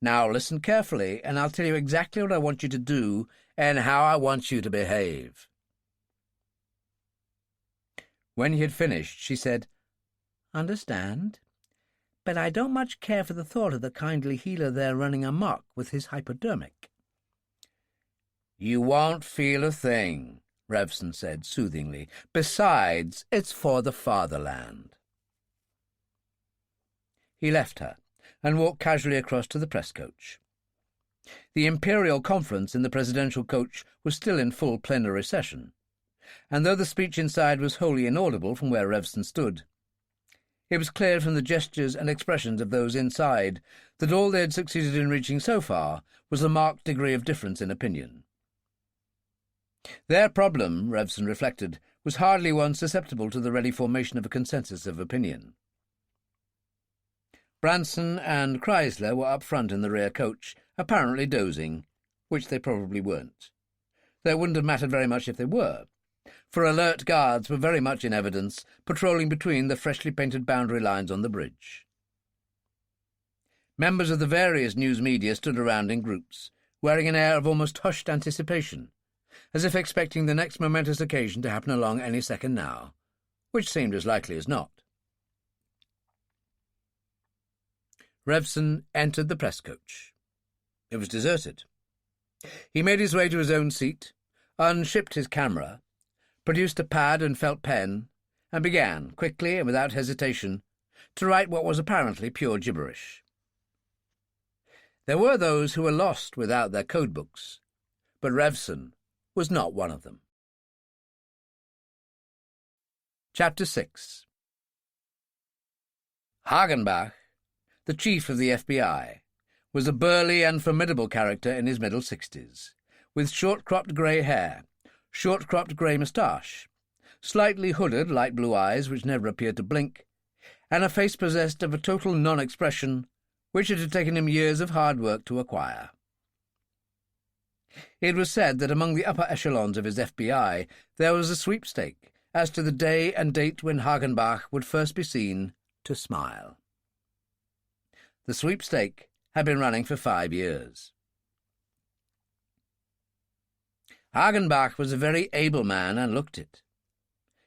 Now listen carefully, and I'll tell you exactly what I want you to do and how I want you to behave. When he had finished, she said, "Understand? But I don't much care for the thought of the kindly healer there running amok with his hypodermic." "You won't feel a thing," Revson said soothingly. "Besides, it's for the fatherland." He left her and walked casually across to the press coach. The Imperial Conference in the presidential coach was still in full plenary session, and though the speech inside was wholly inaudible from where Revson stood, it was clear from the gestures and expressions of those inside that all they had succeeded in reaching so far was a marked degree of difference in opinion. Their problem, Revson reflected, was hardly one susceptible to the ready formation of a consensus of opinion. Branson and Chrysler were up front in the rear coach, apparently dozing, which they probably weren't. Though it wouldn't have mattered very much if they were, for alert guards were very much in evidence, patrolling between the freshly painted boundary lines on the bridge. Members of the various news media stood around in groups, wearing an air of almost hushed anticipation, as if expecting the next momentous occasion to happen along any second now, which seemed as likely as not. Revson entered the press coach. It was deserted. He made his way to his own seat, unshipped his camera, produced a pad and felt pen, and began, quickly and without hesitation, to write what was apparently pure gibberish. There were those who were lost without their codebooks, but Revson was not one of them. Chapter 6. Hagenbach, the chief of the FBI, was a burly and formidable character in his middle 60s, with short-cropped grey hair, short-cropped grey moustache, slightly hooded light blue eyes which never appeared to blink, and a face possessed of a total non-expression which it had taken him years of hard work to acquire. It was said that among the upper echelons of his FBI there was a sweepstake as to the day and date when Hagenbach would first be seen to smile. The sweepstake had been running for 5 years. Hagenbach was a very able man and looked it.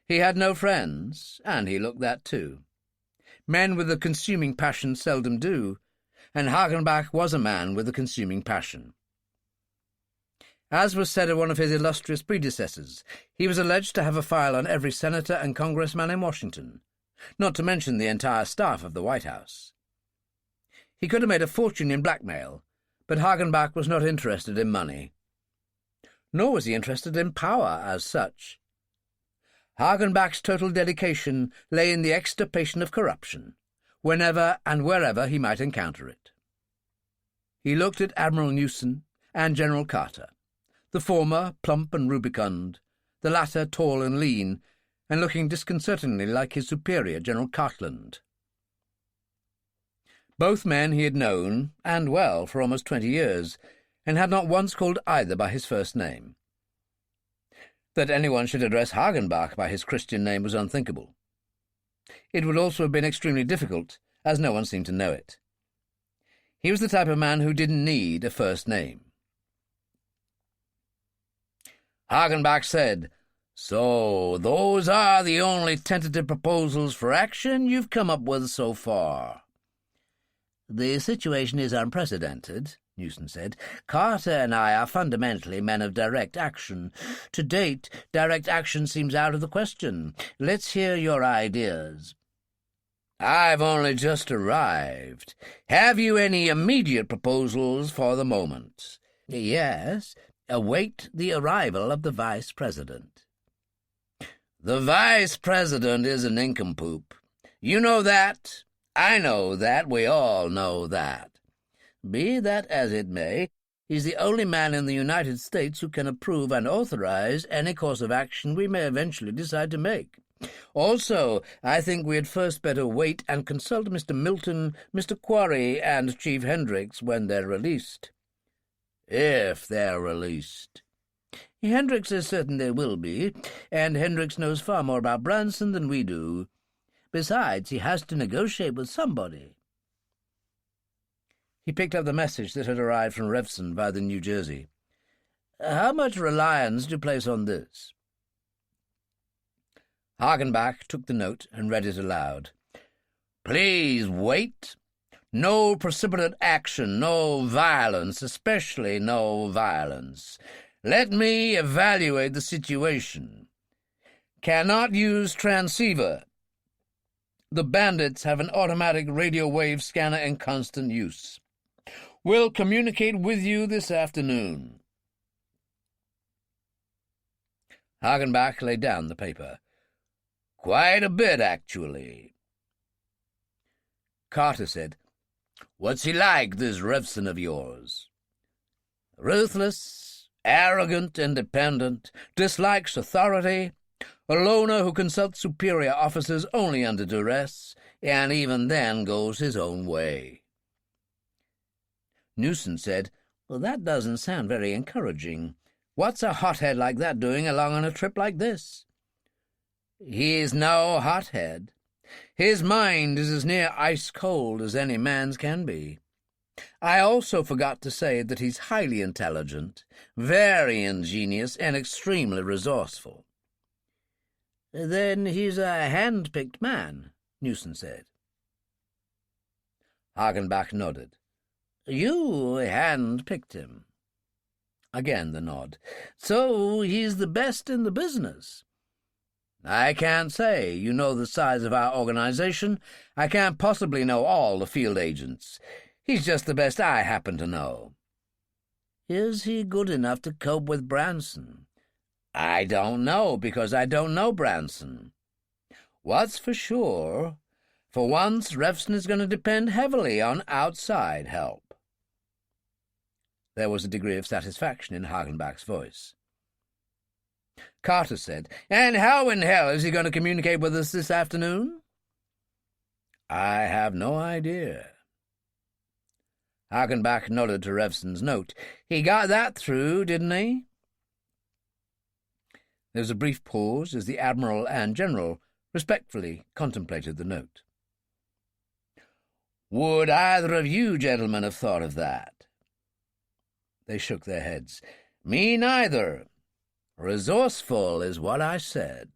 He had no friends, and he looked that too. Men with a consuming passion seldom do, and Hagenbach was a man with a consuming passion. As was said of one of his illustrious predecessors, he was alleged to have a file on every senator and congressman in Washington, not to mention the entire staff of the White House. He could have made a fortune in blackmail, but Hagenbach was not interested in money. Nor was he interested in power as such. Hagenbach's total dedication lay in the extirpation of corruption, whenever and wherever he might encounter it. He looked at Admiral Newson and General Carter, the former plump and rubicund, the latter tall and lean, and looking disconcertingly like his superior, General Cartland. Both men he had known, and well, for almost 20 years, and had not once called either by his first name. That anyone should address Hagenbach by his Christian name was unthinkable. It would also have been extremely difficult, as no one seemed to know it. He was the type of man who didn't need a first name. Hagenbach said, "So, those are the only tentative proposals for action you've come up with so far." "The situation is unprecedented," Newson said. "Carter and I are fundamentally men of direct action. To date, direct action seems out of the question. Let's hear your ideas." "I've only just arrived. Have you any immediate proposals for the moment?" "Yes. Await the arrival of the Vice President." "The Vice President is a nincompoop. You know that. I know that. We all know that." "Be that as it may, he's the only man in the United States who can approve and authorize any course of action we may eventually decide to make. Also, I think we had first better wait and consult Mr. Milton, Mr. Quarry, and Chief Hendricks when they're released." "If they're released." "Hendricks is certain they will be, and Hendricks knows far more about Branson than we do. Besides, he has to negotiate with somebody." He picked up the message that had arrived from Revson via the New Jersey. "How much reliance do you place on this?" Hagenbach took the note and read it aloud. "Please wait. No precipitate action, no violence, especially no violence. Let me evaluate the situation. Cannot use transceiver. The bandits have an automatic radio wave scanner in constant use. Will communicate with you this afternoon." Hagenbach laid down the paper. "Quite a bit, actually." Carter said, "What's he like, this Revson of yours?" "Ruthless, arrogant, independent, dislikes authority, a loner who consults superior officers only under duress, and even then goes his own way." Newson said, Well, that doesn't sound very encouraging. What's a hothead like that doing along on a trip like this? He's no hothead. His mind is as near ice-cold as any man's can be. I also forgot to say that he's highly intelligent, very ingenious, and extremely resourceful. Then he's a hand-picked man, Newson said. Hagenbach nodded. You hand-picked him. Again the nod. So he's the best in the business. I can't say. You know the size of our organization. I can't possibly know all the field agents. He's just the best I happen to know. Is he good enough to cope with Branson? I don't know, because I don't know Branson. What's for sure, for once Revson is going to depend heavily on outside help. There was a degree of satisfaction in Hagenbach's voice. Carter said, And how in hell is he going to communicate with us this afternoon? I have no idea. Hagenbach nodded to Revson's note. He got that through, didn't he? There was a brief pause as the Admiral and General respectfully contemplated the note. Would either of you gentlemen have thought of that? They shook their heads. Me neither. Resourceful is what I said.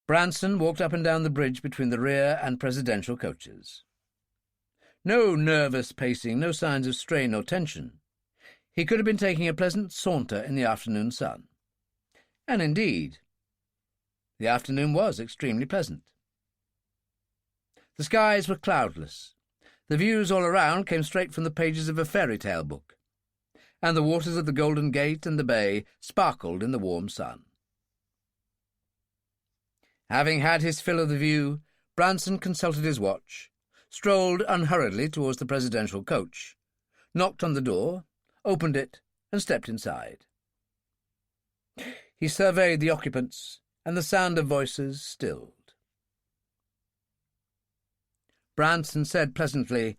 Branson walked up and down the bridge between the rear and presidential coaches. No nervous pacing, no signs of strain or tension. He could have been taking a pleasant saunter in the afternoon sun. And indeed, the afternoon was extremely pleasant. The skies were cloudless. The views all around came straight from the pages of a fairy tale book, and the waters of the Golden Gate and the bay sparkled in the warm sun. Having had his fill of the view, Branson consulted his watch, strolled unhurriedly towards the presidential coach, knocked on the door, opened it, and stepped inside. He surveyed the occupants, and the sound of voices stilled. Branson said pleasantly,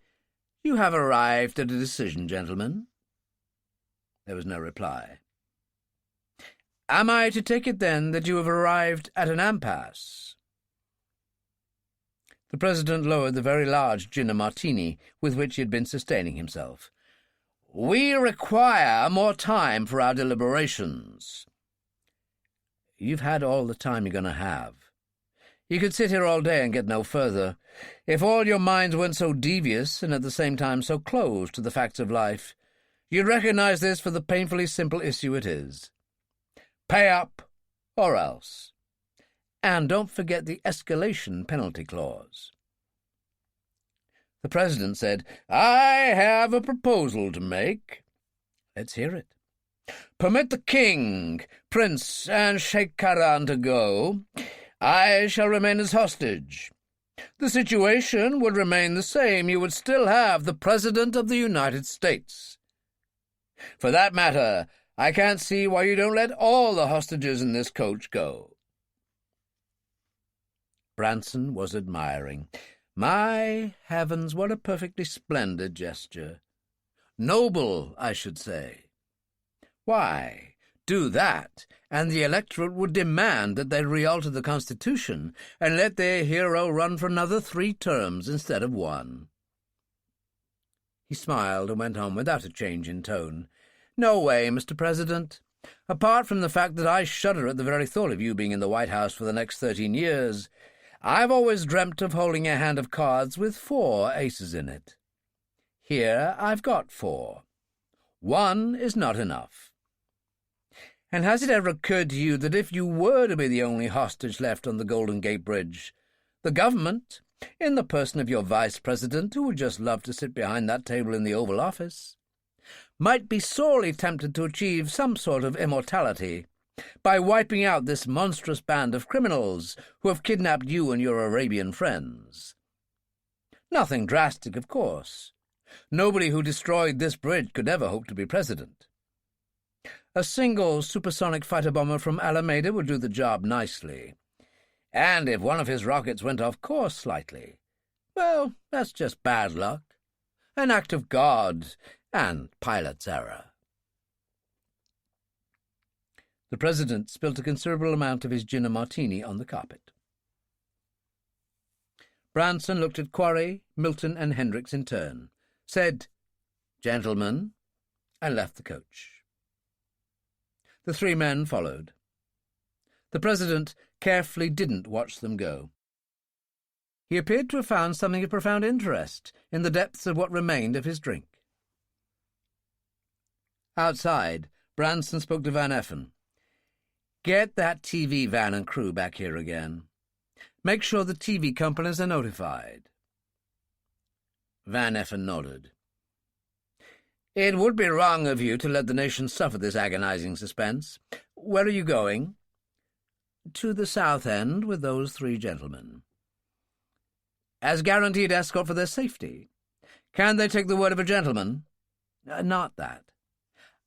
You have arrived at a decision, gentlemen. There was no reply. Am I to take it, then, that you have arrived at an impasse? The President lowered the very large gin and martini with which he had been sustaining himself. We require more time for our deliberations. You've had all the time you're going to have. You could sit here all day and get no further. If all your minds weren't so devious and at the same time so closed to the facts of life, you'd recognize this for the painfully simple issue it is. Pay up, or else. And don't forget the escalation penalty clause. The President said, I have a proposal to make. Let's hear it. Permit the King, Prince, and Sheikh Karan to go. I shall remain as hostage. The situation would remain the same. You would still have the President of the United States. For that matter, I can't see why you don't let all the hostages in this coach go. Branson was admiring. My heavens, what a perfectly splendid gesture. Noble, I should say. Why, do that, and the electorate would demand that they re-alter the Constitution and let their hero run for another 3 terms instead of 1. He smiled and went on without a change in tone. No way, Mr. President. Apart from the fact that I shudder at the very thought of you being in the White House for the next 13 years, I've always dreamt of holding a hand of cards with 4 aces in it. Here I've got 4. 1 is not enough. And has it ever occurred to you that if you were to be the only hostage left on the Golden Gate Bridge, the government, in the person of your Vice President, who would just love to sit behind that table in the Oval Office, might be sorely tempted to achieve some sort of immortality by wiping out this monstrous band of criminals who have kidnapped you and your Arabian friends? Nothing drastic, of course. Nobody who destroyed this bridge could ever hope to be president. A single supersonic fighter bomber from Alameda would do the job nicely. And if one of his rockets went off course slightly, well, that's just bad luck. An act of God and pilot's error. The President spilt a considerable amount of his gin and martini on the carpet. Branson looked at Quarry, Milton, and Hendricks in turn, said, "Gentlemen," and left the coach. The three men followed. The President carefully didn't watch them go. He appeared to have found something of profound interest in the depths of what remained of his drink. Outside, Branson spoke to Van Effen. "Get that TV van and crew back here again. Make sure the TV companies are notified." Van Effen nodded. "It would be wrong of you to let the nation suffer this agonizing suspense. Where are you going?" "To the South End with those three gentlemen." "As guaranteed escort for their safety? Can they take the word of a gentleman?" "Not that.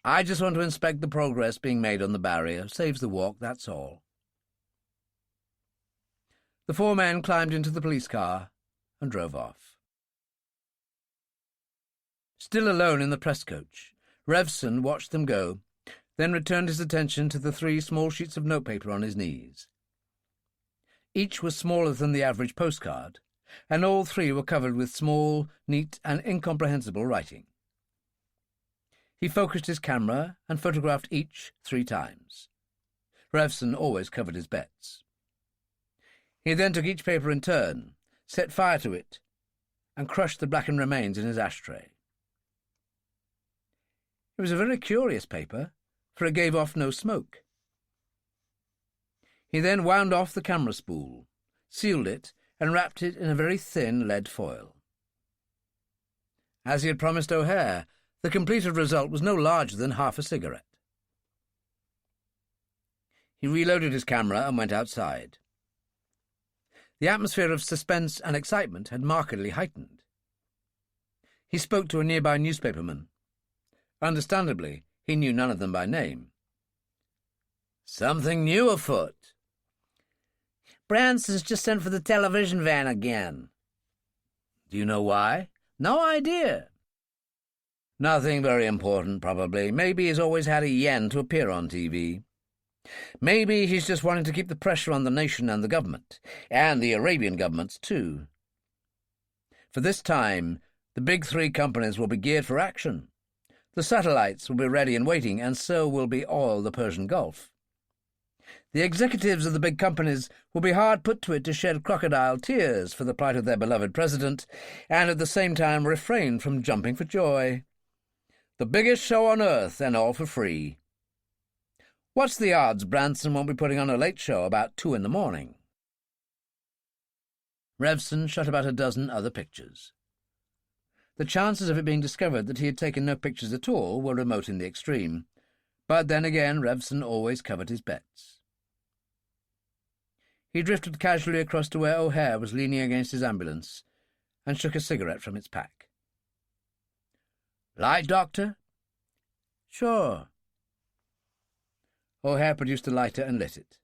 I just want to inspect the progress being made on the barrier. Saves the walk, that's all." The four men climbed into the police car and drove off. Still alone in the press coach, Revson watched them go, then returned his attention to the three small sheets of notepaper on his knees. Each was smaller than the average postcard, and all three were covered with small, neat, and incomprehensible writing. He focused his camera and photographed each 3 times. Revson always covered his bets. He then took each paper in turn, set fire to it, and crushed the blackened remains in his ashtray. It was a very curious paper, for it gave off no smoke. He then wound off the camera spool, sealed it, and wrapped it in a very thin lead foil. As he had promised O'Hare, the completed result was no larger than half a cigarette. He reloaded his camera and went outside. The atmosphere of suspense and excitement had markedly heightened. He spoke to a nearby newspaperman. Understandably, he knew none of them by name. "Something new afoot." "Branson's just sent for the television van again." "Do you know why?" "No idea." "Nothing very important, probably. Maybe he's always had a yen to appear on TV. Maybe he's just wanting to keep the pressure on the nation and the government, and the Arabian governments, too. For this time, the big 3 companies will be geared for action. The satellites will be ready and waiting, and so will be all the Persian Gulf. The executives of the big companies will be hard put to it to shed crocodile tears for the plight of their beloved president, and at the same time refrain from jumping for joy. The biggest show on earth, and all for free. What's the odds Branson won't be putting on a late show about 2 a.m? Revson shot about a dozen other pictures. The chances of it being discovered that he had taken no pictures at all were remote in the extreme, but then again Revson always covered his bets. He drifted casually across to where O'Hare was leaning against his ambulance and shook a cigarette from its pack. "Light, Doctor?" "Sure." O'Hare produced a lighter and lit it.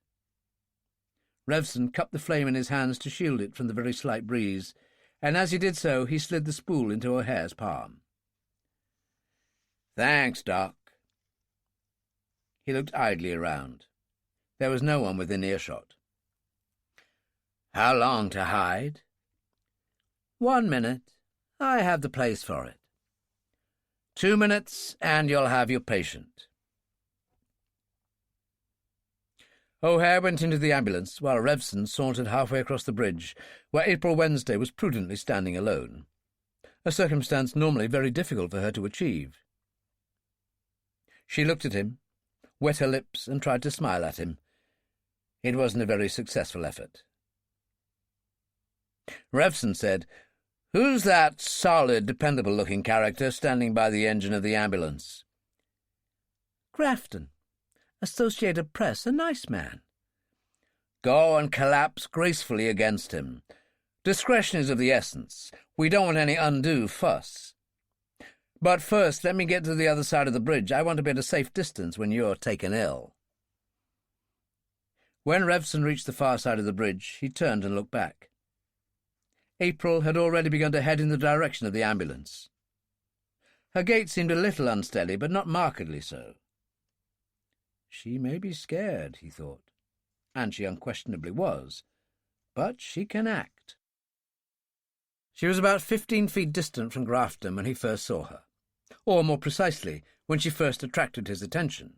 Revson cupped the flame in his hands to shield it from the very slight breeze, and as he did so he slid the spool into O'Hare's palm. "Thanks, Doc." He looked idly around. There was no one within earshot. "How long to hide?" 1 minute. I have the place for it." 2 minutes, and you'll have your patient." O'Hare went into the ambulance, while Revson sauntered halfway across the bridge, where April Wednesday was prudently standing alone, a circumstance normally very difficult for her to achieve. She looked at him, wet her lips, and tried to smile at him. It wasn't a very successful effort. Revson said, "Who's that solid, dependable-looking character standing by the engine of the ambulance?" "Grafton, Associated Press, a nice man." "Go and collapse gracefully against him. Discretion is of the essence. We don't want any undue fuss. But first, let me get to the other side of the bridge. I want to be at a safe distance when you're taken ill." When Revson reached the far side of the bridge, he turned and looked back. April had already begun to head in the direction of the ambulance. Her gait seemed a little unsteady, but not markedly so. She may be scared, he thought, and she unquestionably was, but she can act. She was about 15 feet distant from Grafton when he first saw her, or more precisely, when she first attracted his attention.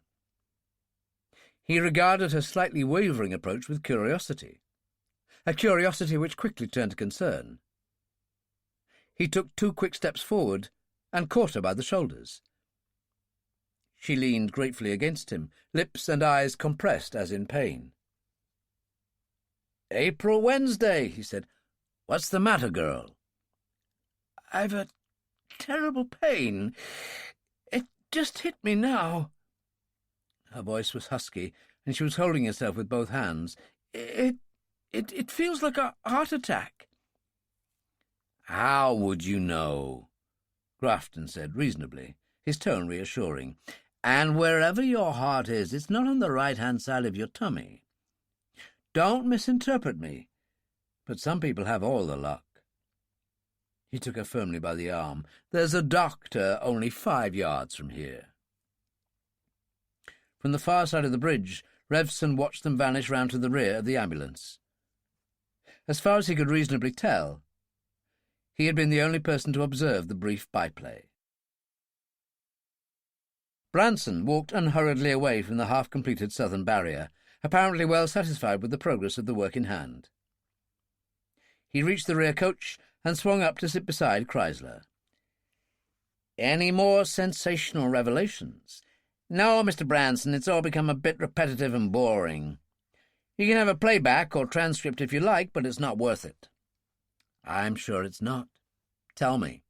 He regarded her slightly wavering approach with curiosity, a curiosity which quickly turned to concern. He took 2 quick steps forward and caught her by the shoulders. She leaned gratefully against him, lips and eyes compressed as in pain. "April Wednesday," he said. "What's the matter, girl?" "I've a terrible pain. It just hit me now." Her voice was husky, and she was holding herself with both hands. It feels like a heart attack." "How would you know?" Grafton said reasonably, his tone reassuring. "And wherever your heart is, it's not on the right-hand side of your tummy. Don't misinterpret me, but some people have all the luck." He took her firmly by the arm. "There's a doctor only 5 yards from here." From the far side of the bridge, Revson watched them vanish round to the rear of the ambulance. As far as he could reasonably tell, he had been the only person to observe the brief byplay. Branson walked unhurriedly away from the half-completed southern barrier, apparently well satisfied with the progress of the work in hand. He reached the rear coach and swung up to sit beside Chrysler. "Any more sensational revelations?" "No, Mr. Branson, it's all become a bit repetitive and boring. You can have a playback or transcript if you like, but it's not worth it." "I'm sure it's not. Tell me."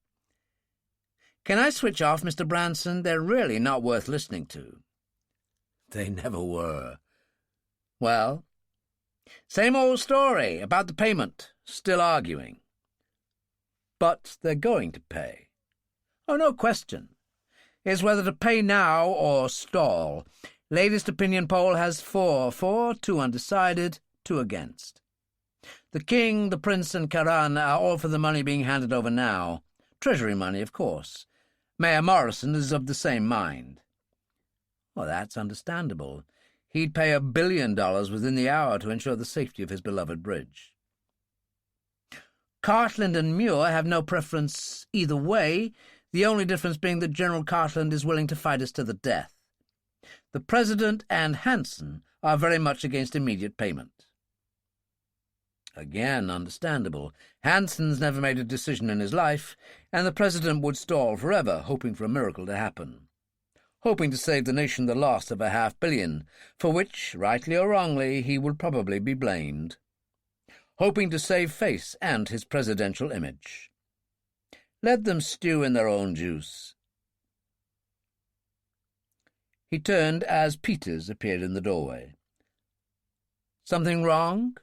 "Can I switch off, Mr. Branson? They're really not worth listening to." "They never were." "Well, same old story about the payment. Still arguing." "But they're going to pay." "Oh, no question. It's whether to pay now or stall. Latest opinion poll has 4 for, 2 undecided, 2 against. The King, the Prince, and Karan are all for the money being handed over now. Treasury money, of course. Mayor Morrison is of the same mind." "Well, that's understandable. He'd pay $1 billion within the hour to ensure the safety of his beloved bridge." "Cartland and Muir have no preference either way, the only difference being that General Cartland is willing to fight us to the death. The President and Hanson are very much against immediate payment." Again, understandable. Hanson's never made a decision in his life, and the President would stall forever, hoping for a miracle to happen. Hoping to save the nation the loss of a $500 million, for which, rightly or wrongly, he would probably be blamed. Hoping to save face and his presidential image. Let them stew in their own juice. He turned as Peters appeared in the doorway. "Something wrong?"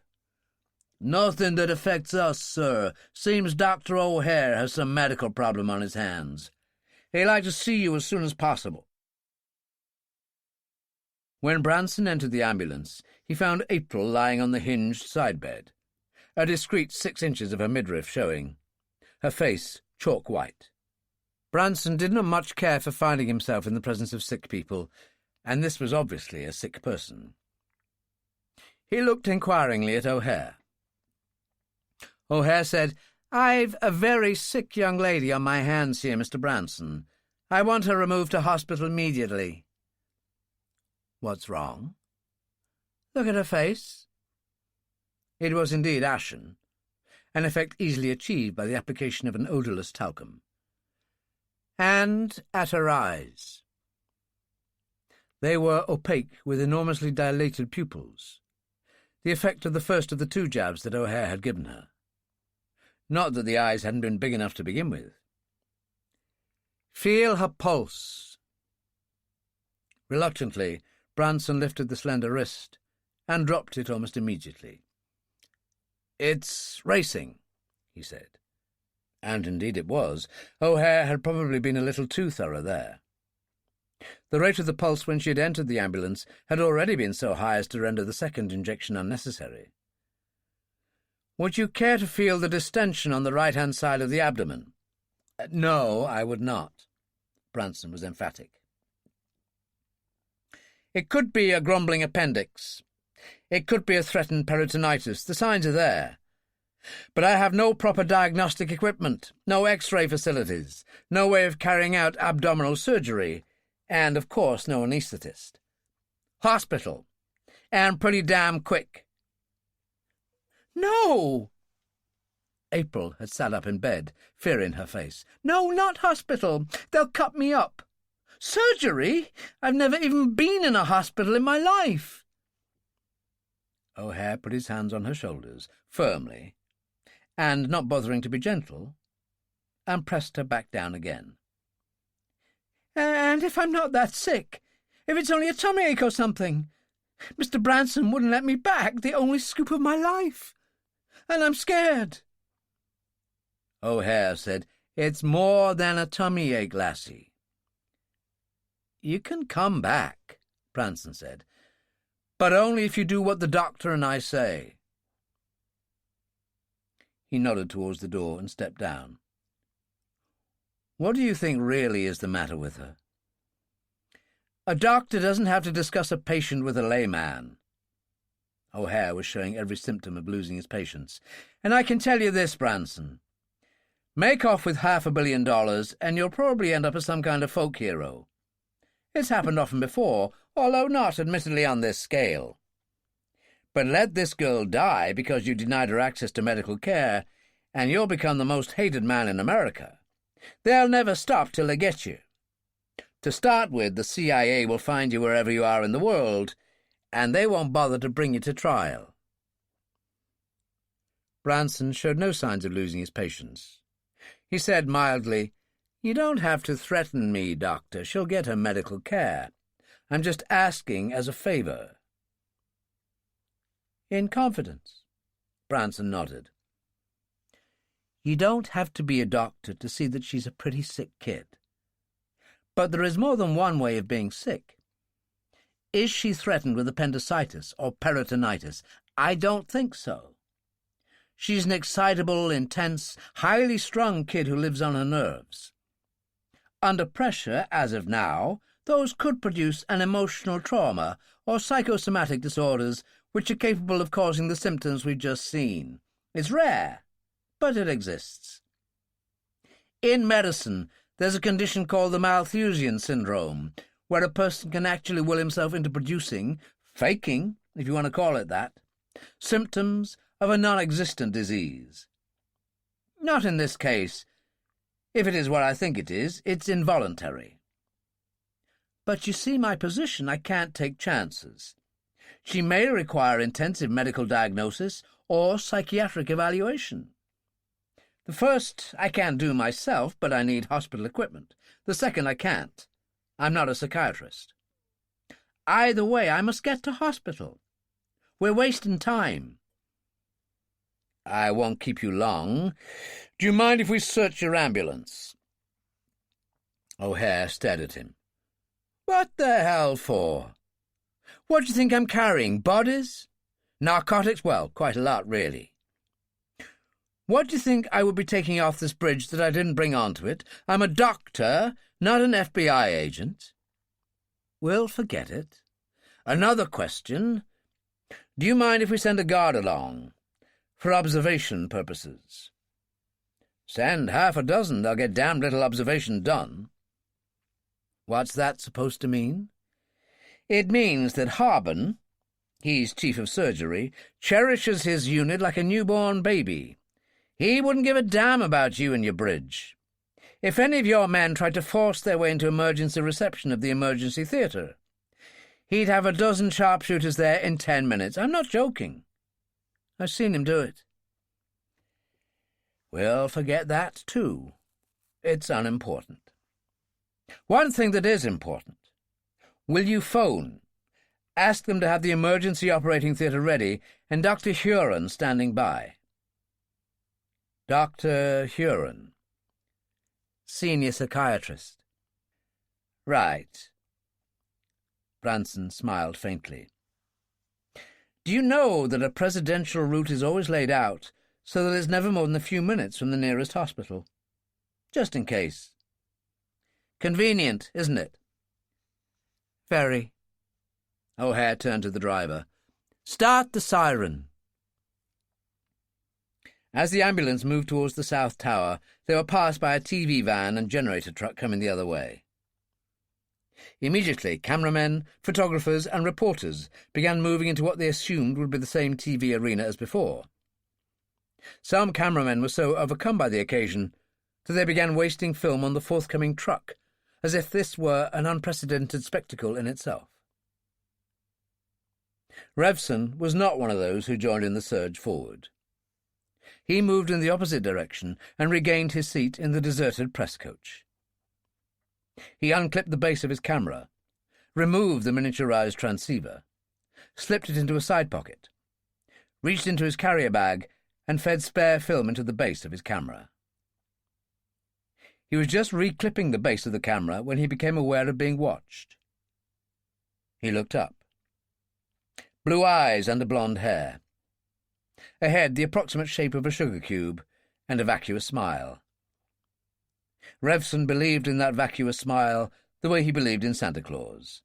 "Nothing that affects us, sir. Seems Dr. O'Hare has some medical problem on his hands. He'd like to see you as soon as possible." When Branson entered the ambulance, he found April lying on the hinged side-bed, a discreet 6 inches of her midriff showing, her face chalk white. Branson did not much care for finding himself in the presence of sick people, and this was obviously a sick person. He looked inquiringly at O'Hare. O'Hare said, "I've a very sick young lady on my hands here, Mr. Branson. I want her removed to hospital immediately." "What's wrong?" "Look at her face." It was indeed ashen, an effect easily achieved by the application of an odourless talcum. "And at her eyes." They were opaque with enormously dilated pupils, the effect of the first of the 2 jabs that O'Hare had given her. Not that the eyes hadn't been big enough to begin with. "Feel her pulse." Reluctantly, Branson lifted the slender wrist and dropped it almost immediately. "It's racing," he said. And indeed it was. O'Hare had probably been a little too thorough there. The rate of the pulse when she had entered the ambulance had already been so high as to render the second injection unnecessary. "Would you care to feel the distension on the right-hand side of the abdomen?" "No, I would not." Branson was emphatic. "It could be a grumbling appendix. It could be a threatened peritonitis. The signs are there. But I have no proper diagnostic equipment, no X-ray facilities, no way of carrying out abdominal surgery, and, of course, no anaesthetist. Hospital. And pretty damn quick." "No!" April had sat up in bed, fear in her face. "No, not hospital. They'll cut me up. Surgery? I've never even been in a hospital in my life." O'Hare put his hands on her shoulders, firmly, and, not bothering to be gentle, and pressed her back down again. "And if I'm not that sick, if it's only a tummy ache or something, Mr. Branson wouldn't let me back, the only scoop of my life. And I'm scared." O'Hare said, "It's more than a tummy ache, lassie." "You can come back," Branson said, "but only if you do what the doctor and I say." He nodded towards the door and stepped down. "What do you think really is the matter with her?" "A doctor doesn't have to discuss a patient with a layman." O'Hare was showing every symptom of losing his patience. "And I can tell you this, Branson. Make off with $500 million, and you'll probably end up as some kind of folk hero. It's happened often before, although not, admittedly, on this scale. But let this girl die because you denied her access to medical care, and you'll become the most hated man in America. They'll never stop till they get you. To start with, the CIA will find you wherever you are in the world, and they won't bother to bring you to trial." Branson showed no signs of losing his patience. He said mildly, "You don't have to threaten me, Doctor. She'll get her medical care. I'm just asking as a favor." "In confidence," Branson nodded. "You don't have to be a doctor to see that she's a pretty sick kid. But there is more than one way of being sick. Is she threatened with appendicitis or peritonitis? I don't think so. She's an excitable, intense, highly strung kid who lives on her nerves. Under pressure, as of now, those could produce an emotional trauma or psychosomatic disorders which are capable of causing the symptoms we've just seen. It's rare, but it exists. In medicine, there's a condition called the Malthusian syndrome, where a person can actually will himself into producing, faking, if you want to call it that, symptoms of a non-existent disease. Not in this case. If it is what I think it is, it's involuntary. But you see my position. I can't take chances. She may require intensive medical diagnosis or psychiatric evaluation. The first I can't do myself, but I need hospital equipment. The second I can't. I'm not a psychiatrist. Either way, I must get to hospital. We're wasting time." "I won't keep you long. Do you mind if we search your ambulance?" O'Hare stared at him. "What the hell for? What do you think I'm carrying, bodies? Narcotics? Well, quite a lot, really. What do you think I would be taking off this bridge that I didn't bring onto it? I'm a doctor, not an FBI agent." "We'll forget it. Another question. Do you mind if we send a guard along? For observation purposes." "Send half a dozen. They'll get damned little observation done." "What's that supposed to mean?" "It means that Harbin, he's chief of surgery, cherishes his unit like a newborn baby. He wouldn't give a damn about you and your bridge. If any of your men tried to force their way into emergency reception of the emergency theatre, he'd have a dozen sharpshooters there in 10 minutes. I'm not joking. I've seen him do it." "We'll forget that, too. It's unimportant. One thing that is important. Will you phone? Ask them to have the emergency operating theatre ready and Dr. Huron standing by." "Dr. Huron?" "Senior psychiatrist." "Right." Branson smiled faintly. "Do you know that a presidential route is always laid out so that it's never more than a few minutes from the nearest hospital? Just in case. Convenient, isn't it? Very. O'Hare turned to the driver. Start the siren. As the ambulance moved towards the South Tower, they were passed by a TV van and generator truck coming the other way. Immediately, cameramen, photographers and reporters began moving into what they assumed would be the same TV arena as before. Some cameramen were so overcome by the occasion that they began wasting film on the forthcoming truck, as if this were an unprecedented spectacle in itself. Revson was not one of those who joined in the surge forward. He moved in the opposite direction and regained his seat in the deserted press coach. He unclipped the base of his camera, removed the miniaturized transceiver, slipped it into a side pocket, reached into his carrier bag, and fed spare film into the base of his camera. He was just reclipping the base of the camera when he became aware of being watched. He looked up. Blue eyes under blonde hair. A head the approximate shape of a sugar cube, and a vacuous smile. Revson believed in that vacuous smile the way he believed in Santa Claus.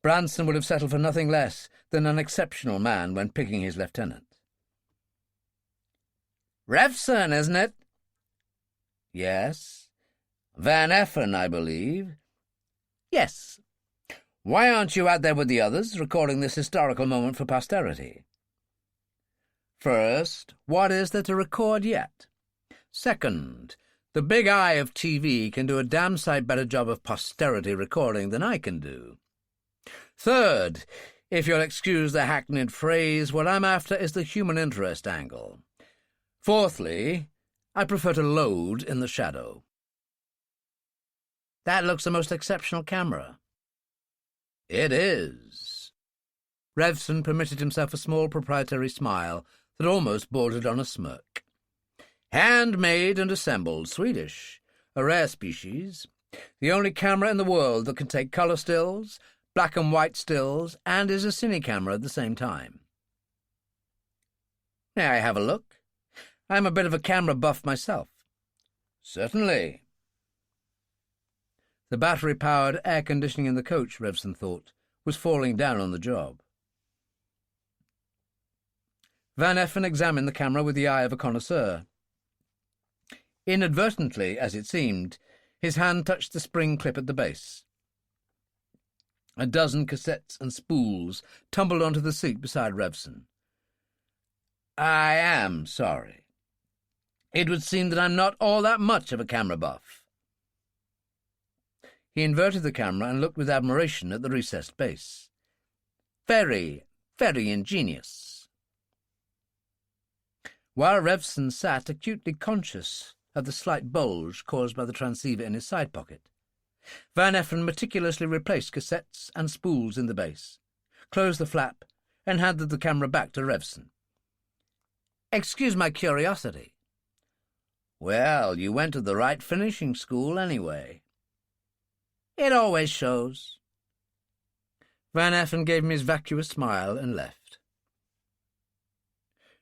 Branson would have settled for nothing less than an exceptional man when picking his lieutenant. "Revson, isn't it?" "Yes." "Van Effen, I believe." "Yes." "Why aren't you out there with the others, recording this historical moment for posterity?" "First, what is there to record yet? Second, the big eye of TV can do a damn sight better job of posterity recording than I can do. Third, if you'll excuse the hackneyed phrase, what I'm after is the human interest angle. Fourthly, I prefer to load in the shadow." "That looks a most exceptional camera." "It is." Revson permitted himself a small proprietary smile that almost bordered on a smirk. "Handmade and assembled, Swedish, a rare species, the only camera in the world that can take colour stills, black and white stills, and is a cine camera at the same time." "May I have a look? I'm a bit of a camera buff myself." "Certainly." The battery-powered air conditioning in the coach, Revson thought, was falling down on the job. Van Effen examined the camera with the eye of a connoisseur. Inadvertently, as it seemed, his hand touched the spring clip at the base. A dozen cassettes and spools tumbled onto the seat beside Revson. "I am sorry. It would seem that I'm not all that much of a camera buff." He inverted the camera and looked with admiration at the recessed base. "Very, very ingenious." While Revson sat acutely conscious of the slight bulge caused by the transceiver in his side pocket, Van Effen meticulously replaced cassettes and spools in the base, closed the flap, and handed the camera back to Revson. "Excuse my curiosity." "Well, you went to the right finishing school anyway." "It always shows." Van Effen gave him his vacuous smile and left.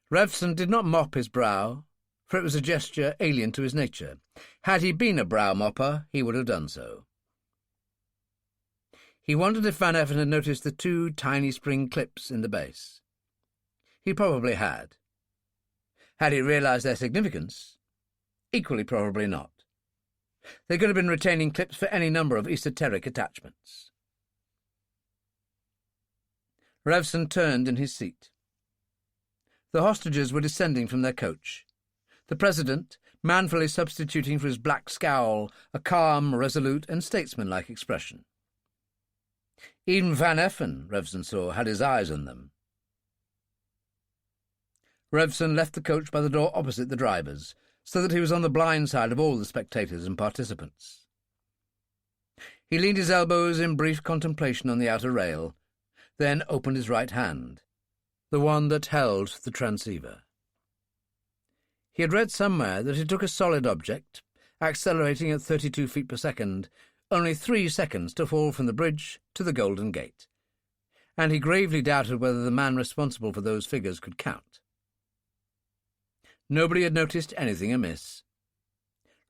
Revson did not mop his brow, for it was a gesture alien to his nature. Had he been a brow mopper, he would have done so. He wondered if Van Effen had noticed the two tiny spring clips in the base. He probably had. Had he realized their significance? Equally probably not. They could have been retaining clips for any number of esoteric attachments. Revson turned in his seat. The hostages were descending from their coach. The President, manfully substituting for his black scowl a calm, resolute, and statesmanlike expression. Even Van Effen, Revson saw, had his eyes on them. Revson left the coach by the door opposite the driver's, so that he was on the blind side of all the spectators and participants. He leaned his elbows in brief contemplation on the outer rail, then opened his right hand, the one that held the transceiver. He had read somewhere that it took a solid object, accelerating at 32 feet per second, only 3 seconds to fall from the bridge to the Golden Gate, and he gravely doubted whether the man responsible for those figures could count. Nobody had noticed anything amiss.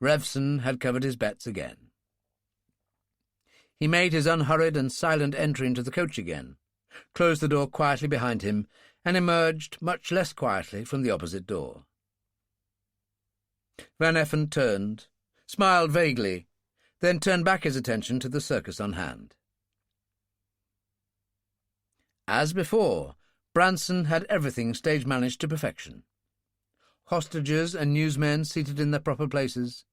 Revson had covered his bets again. He made his unhurried and silent entry into the coach again, closed the door quietly behind him, and emerged much less quietly from the opposite door. Van Effen turned, smiled vaguely, then turned back his attention to the circus on hand. As before, Branson had everything stage-managed to perfection. Hostages and newsmen seated in their proper places,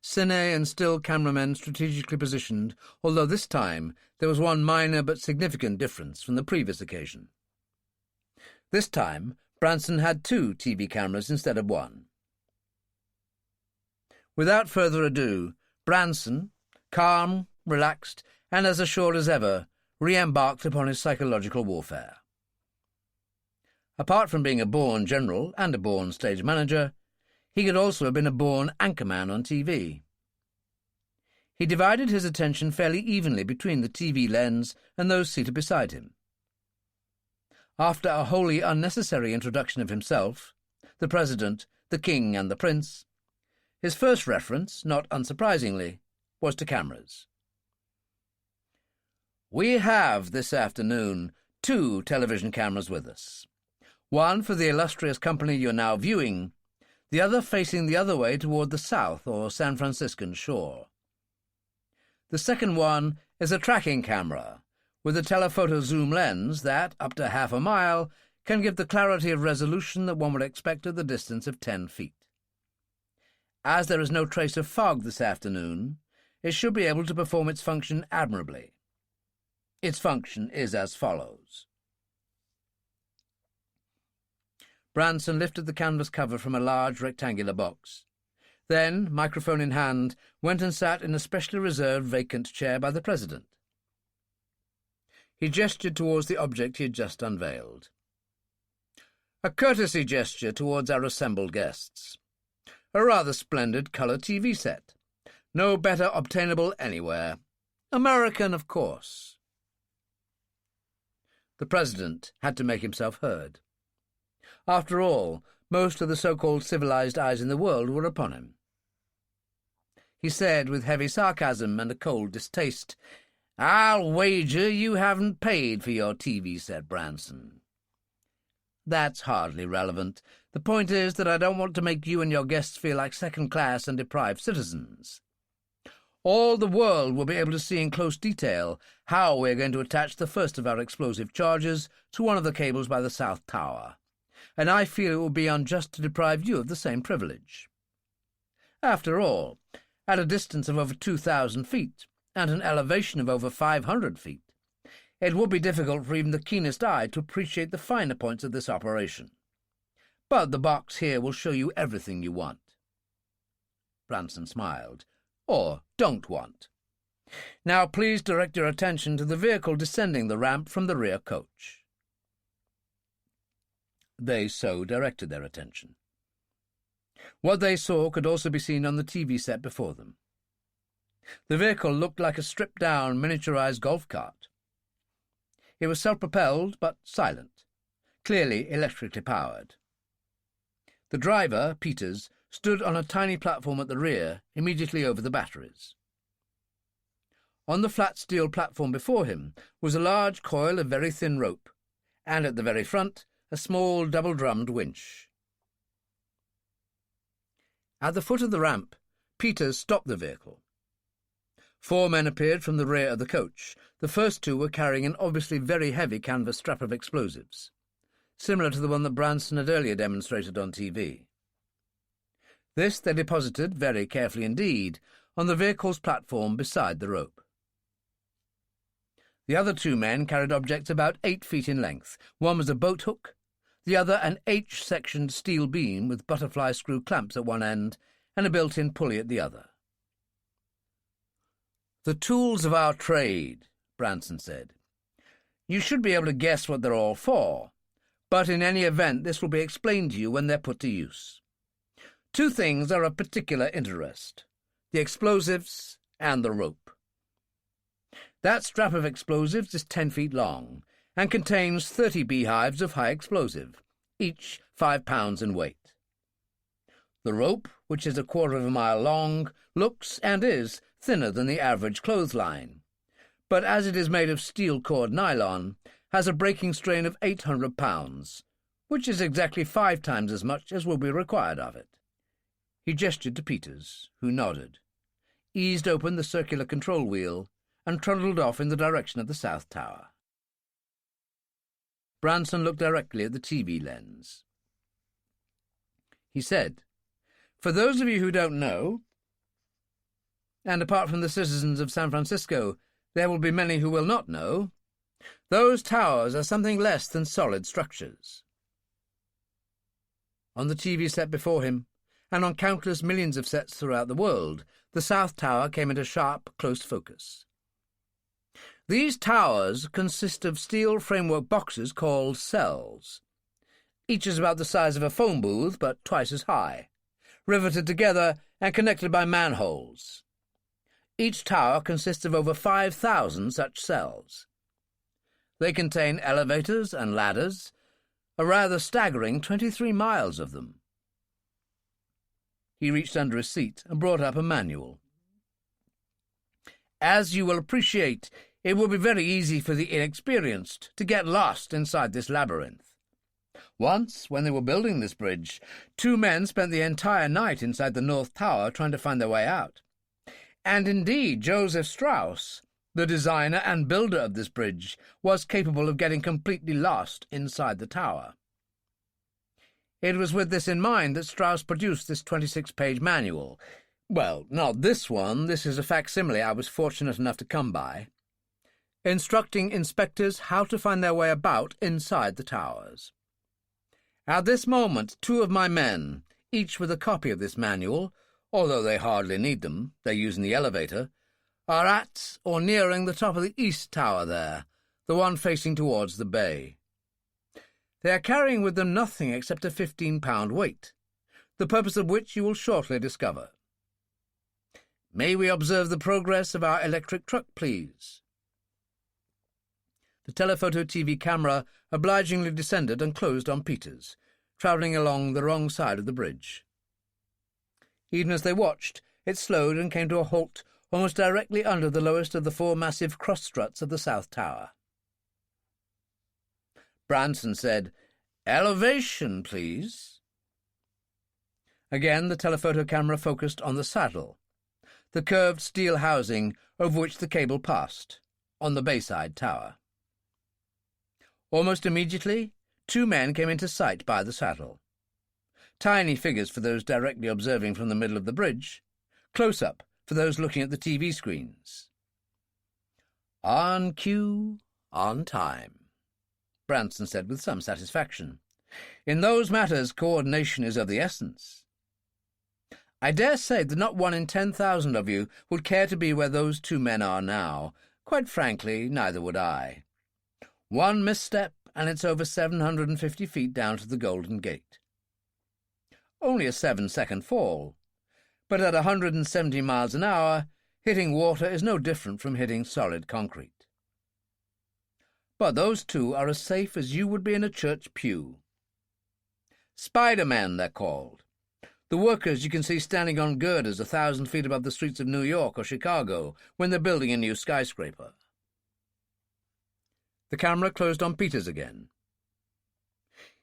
cine and still cameramen strategically positioned, although this time there was one minor but significant difference from the previous occasion. This time, Branson had 2 TV cameras instead of 1. Without further ado, Branson, calm, relaxed, and as assured as ever, re-embarked upon his psychological warfare. Apart from being a born general and a born stage manager, he could also have been a born anchorman on TV. He divided his attention fairly evenly between the TV lens and those seated beside him. After a wholly unnecessary introduction of himself, the President, the King, and the Prince, his first reference, not unsurprisingly, was to cameras. We have, this afternoon, 2 television cameras with us. One for the illustrious company you're now viewing, the other facing the other way toward the south or San Franciscan shore. The second one is a tracking camera with a telephoto zoom lens that, up to half a mile, can give the clarity of resolution that one would expect at the distance of 10 feet. As there is no trace of fog this afternoon, it should be able to perform its function admirably. Its function is as follows. Branson lifted the canvas cover from a large rectangular box. Then, microphone in hand, went and sat in a specially reserved vacant chair by the President. He gestured towards the object he had just unveiled. A courtesy gesture towards our assembled guests. A rather splendid colour TV set. No better obtainable anywhere. American, of course. The President had to make himself heard. After all, most of the so-called civilized eyes in the world were upon him. He said with heavy sarcasm and a cold distaste, "I'll wager you haven't paid for your TV set, Branson." "That's hardly relevant. The point is that I don't want to make you and your guests feel like second-class and deprived citizens. All the world will be able to see in close detail how we're going to attach the first of our explosive charges to one of the cables by the South Tower, and I feel it would be unjust to deprive you of the same privilege. After all, at a distance of over 2,000 feet and an elevation of over 500 feet, it would be difficult for even the keenest eye to appreciate the finer points of this operation. But the box here will show you everything you want." Branson smiled. "Or don't want. Now please direct your attention to the vehicle descending the ramp from the rear coach." They so directed their attention. What they saw could also be seen on the TV set before them. The vehicle looked like a stripped-down, miniaturized golf cart. It was self-propelled but silent, clearly electrically powered. The driver, Peters, stood on a tiny platform at the rear, immediately over the batteries. On the flat steel platform before him was a large coil of very thin rope, and at the very front a small double-drummed winch. At the foot of the ramp, Peters stopped the vehicle. 4 men appeared from the rear of the coach. The first 2 were carrying an obviously very heavy canvas strap of explosives, similar to the one that Branson had earlier demonstrated on TV. This they deposited, very carefully indeed, on the vehicle's platform beside the rope. The other 2 men carried objects about 8 feet in length. One was a boat hook, the other an H-sectioned steel beam with butterfly screw clamps at one end and a built-in pulley at the other. "The tools of our trade," Branson said. "You should be able to guess what they're all for, but in any event this will be explained to you when they're put to use. 2 things are of particular interest: the explosives and the rope. That strap of explosives is 10 feet long and contains 30 beehives of high explosive, each 5 pounds in weight. The rope, which is 1/4 of a mile long, looks and is thinner than the average clothesline, but as it is made of steel-cord nylon, has a breaking strain of 800 pounds, which is exactly 5 times as much as will be required of it. He gestured to Peters, who nodded, eased open the circular control wheel, and trundled off in the direction of the South Tower. Branson looked directly at the TV lens. He said, "For those of you who don't know, and apart from the citizens of San Francisco, there will be many who will not know, those towers are something less than solid structures." On the TV set before him, and on countless millions of sets throughout the world, the South Tower came into sharp, close focus. These towers consist of steel framework boxes called cells. Each is about the size of a phone booth, but twice as high, riveted together and connected by manholes. Each tower consists of over 5,000 such cells. They contain elevators and ladders, a rather staggering 23 miles of them. He reached under his seat and brought up a manual. As you will appreciate, it will be very easy for the inexperienced to get lost inside this labyrinth. Once, when they were building this bridge, 2 men spent the entire night inside the North Tower trying to find their way out. And indeed, Joseph Strauss, the designer and builder of this bridge, was capable of getting completely lost inside the tower. It was with this in mind that Strauss produced this 26-page manual. Well, not this one. This is a facsimile I was fortunate enough to come by, instructing inspectors how to find their way about inside the towers. At this moment, 2 of my men, each with a copy of this manual, although they hardly need them, they're using the elevator, are at or nearing the top of the East Tower there, the one facing towards the bay. They are carrying with them nothing except a 15-pound weight, the purpose of which you will shortly discover. May we observe the progress of our electric truck, please? The telephoto TV camera obligingly descended and closed on Peters, travelling along the wrong side of the bridge. Even as they watched, it slowed and came to a halt almost directly under the lowest of the 4 massive cross-struts of the South Tower. Branson said, "Elevation, please." Again the telephoto camera focused on the saddle, the curved steel housing over which the cable passed, on the bayside tower. Almost immediately, 2 men came into sight by the saddle. Tiny figures for those directly observing from the middle of the bridge, close-up for those looking at the TV screens. "On cue, on time," Branson said with some satisfaction. "In those matters, coordination is of the essence. I dare say that not 1 in 10,000 of you would care to be where those 2 men are now. Quite frankly, neither would I. 1 misstep, and it's over 750 feet down to the Golden Gate. Only a 7-second fall, but at 170 miles an hour, hitting water is no different from hitting solid concrete. But those 2 are as safe as you would be in a church pew. Spider-Men, they're called. The workers you can see standing on girders 1,000 feet above the streets of New York or Chicago when they're building a new skyscraper. The camera closed on Peters again.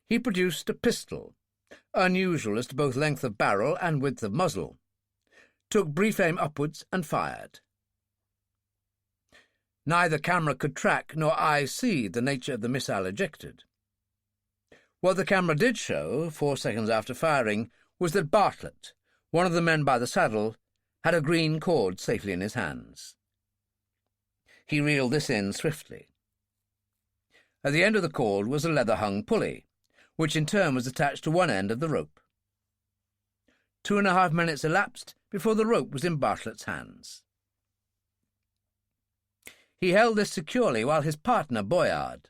He produced a pistol, unusual as to both length of barrel and width of muzzle, took brief aim upwards and fired. Neither camera could track nor eye see the nature of the missile ejected. What the camera did show, 4 seconds after firing, was that Bartlett, one of the men by the saddle, had a green cord safely in his hands. He reeled this in swiftly. At the end of the cord was a leather-hung pulley, which in turn was attached to one end of the rope. 2.5 minutes elapsed before the rope was in Bartlett's hands. He held this securely while his partner, Boyard,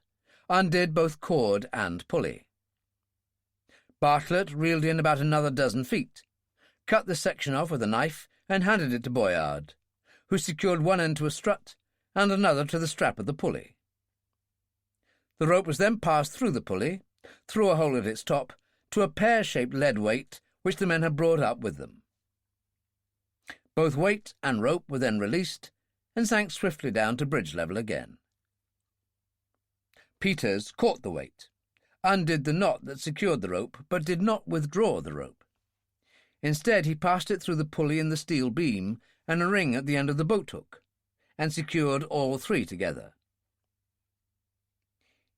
undid both cord and pulley. Bartlett reeled in about another 12 feet, cut the section off with a knife, and handed it to Boyard, who secured one end to a strut and another to the strap of the pulley. The rope was then passed through the pulley, through a hole at its top, to a pear-shaped lead weight which the men had brought up with them. Both weight and rope were then released, and sank swiftly down to bridge level again. Peters caught the weight, undid the knot that secured the rope, but did not withdraw the rope. Instead, he passed it through the pulley in the steel beam and a ring at the end of the boat hook, and secured all three together.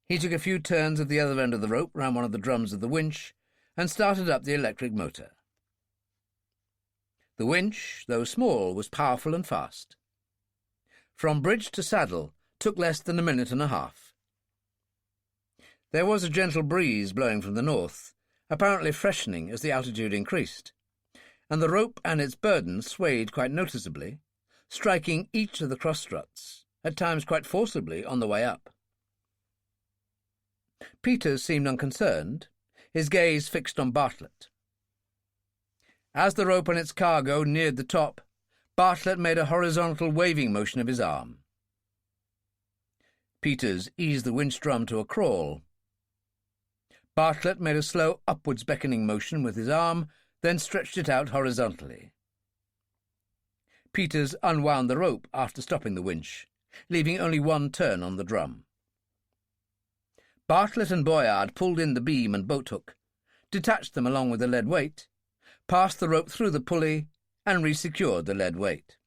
He took a few turns of the other end of the rope round one of the drums of the winch and started up the electric motor. The winch, though small, was powerful and fast. From bridge to saddle took less than a minute and a half. There was a gentle breeze blowing from the north, apparently freshening as the altitude increased, and the rope and its burden swayed quite noticeably, striking each of the cross struts, at times quite forcibly, on the way up. Peters seemed unconcerned, his gaze fixed on Bartlett. As the rope and its cargo neared the top, Bartlett made a horizontal waving motion of his arm. Peters eased the winch drum to a crawl. Bartlett made a slow upwards beckoning motion with his arm, then stretched it out horizontally. Peters unwound the rope after stopping the winch, leaving only one turn on the drum. Bartlett and Boyard pulled in the beam and boat hook, detached them along with the lead weight, passed the rope through the pulley, and resecured the lead weight.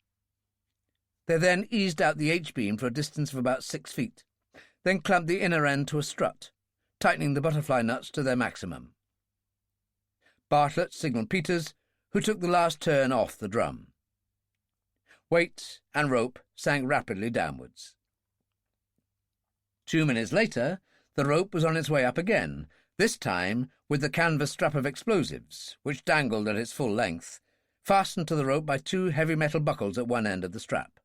They then eased out the H-beam for a distance of about 6 feet, then clamped the inner end to a strut, tightening the butterfly nuts to their maximum. Bartlett signalled Peters, who took the last turn off the drum. Weight and rope sank rapidly downwards. 2 minutes later, the rope was on its way up again, this time with the canvas strap of explosives, which dangled at its full length, fastened to the rope by 2 heavy metal buckles at one end of the strap.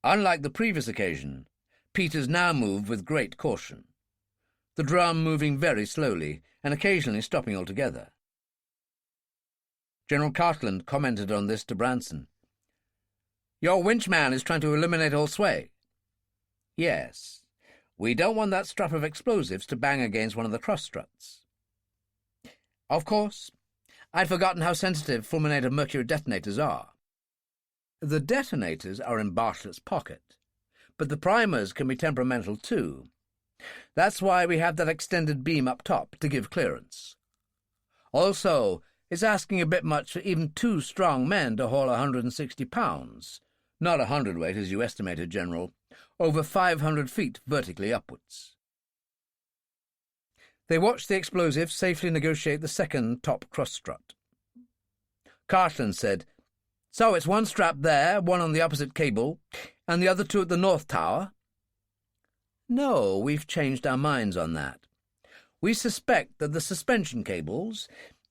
Unlike the previous occasion, Peters now moved with great caution, the drum moving very slowly and occasionally stopping altogether. General Cartland commented on this to Branson. "Your winchman is trying to eliminate all sway." "Yes. We don't want that strap of explosives to bang against one of the cross struts." "Of course. I'd forgotten how sensitive fulminated mercury detonators are." "The detonators are in Bartlett's pocket, but the primers can be temperamental too. That's why we have that extended beam up top to give clearance. Also, it's asking a bit much for even 2 strong men to haul 160 pounds, not a hundredweight as you estimated, General, over 500 feet vertically upwards." They watched the explosives safely negotiate the second top cross strut. Cartland said, "So it's one strap there, one on the opposite cable, and the other 2 at the north tower?" "No, we've changed our minds on that. We suspect that the suspension cables,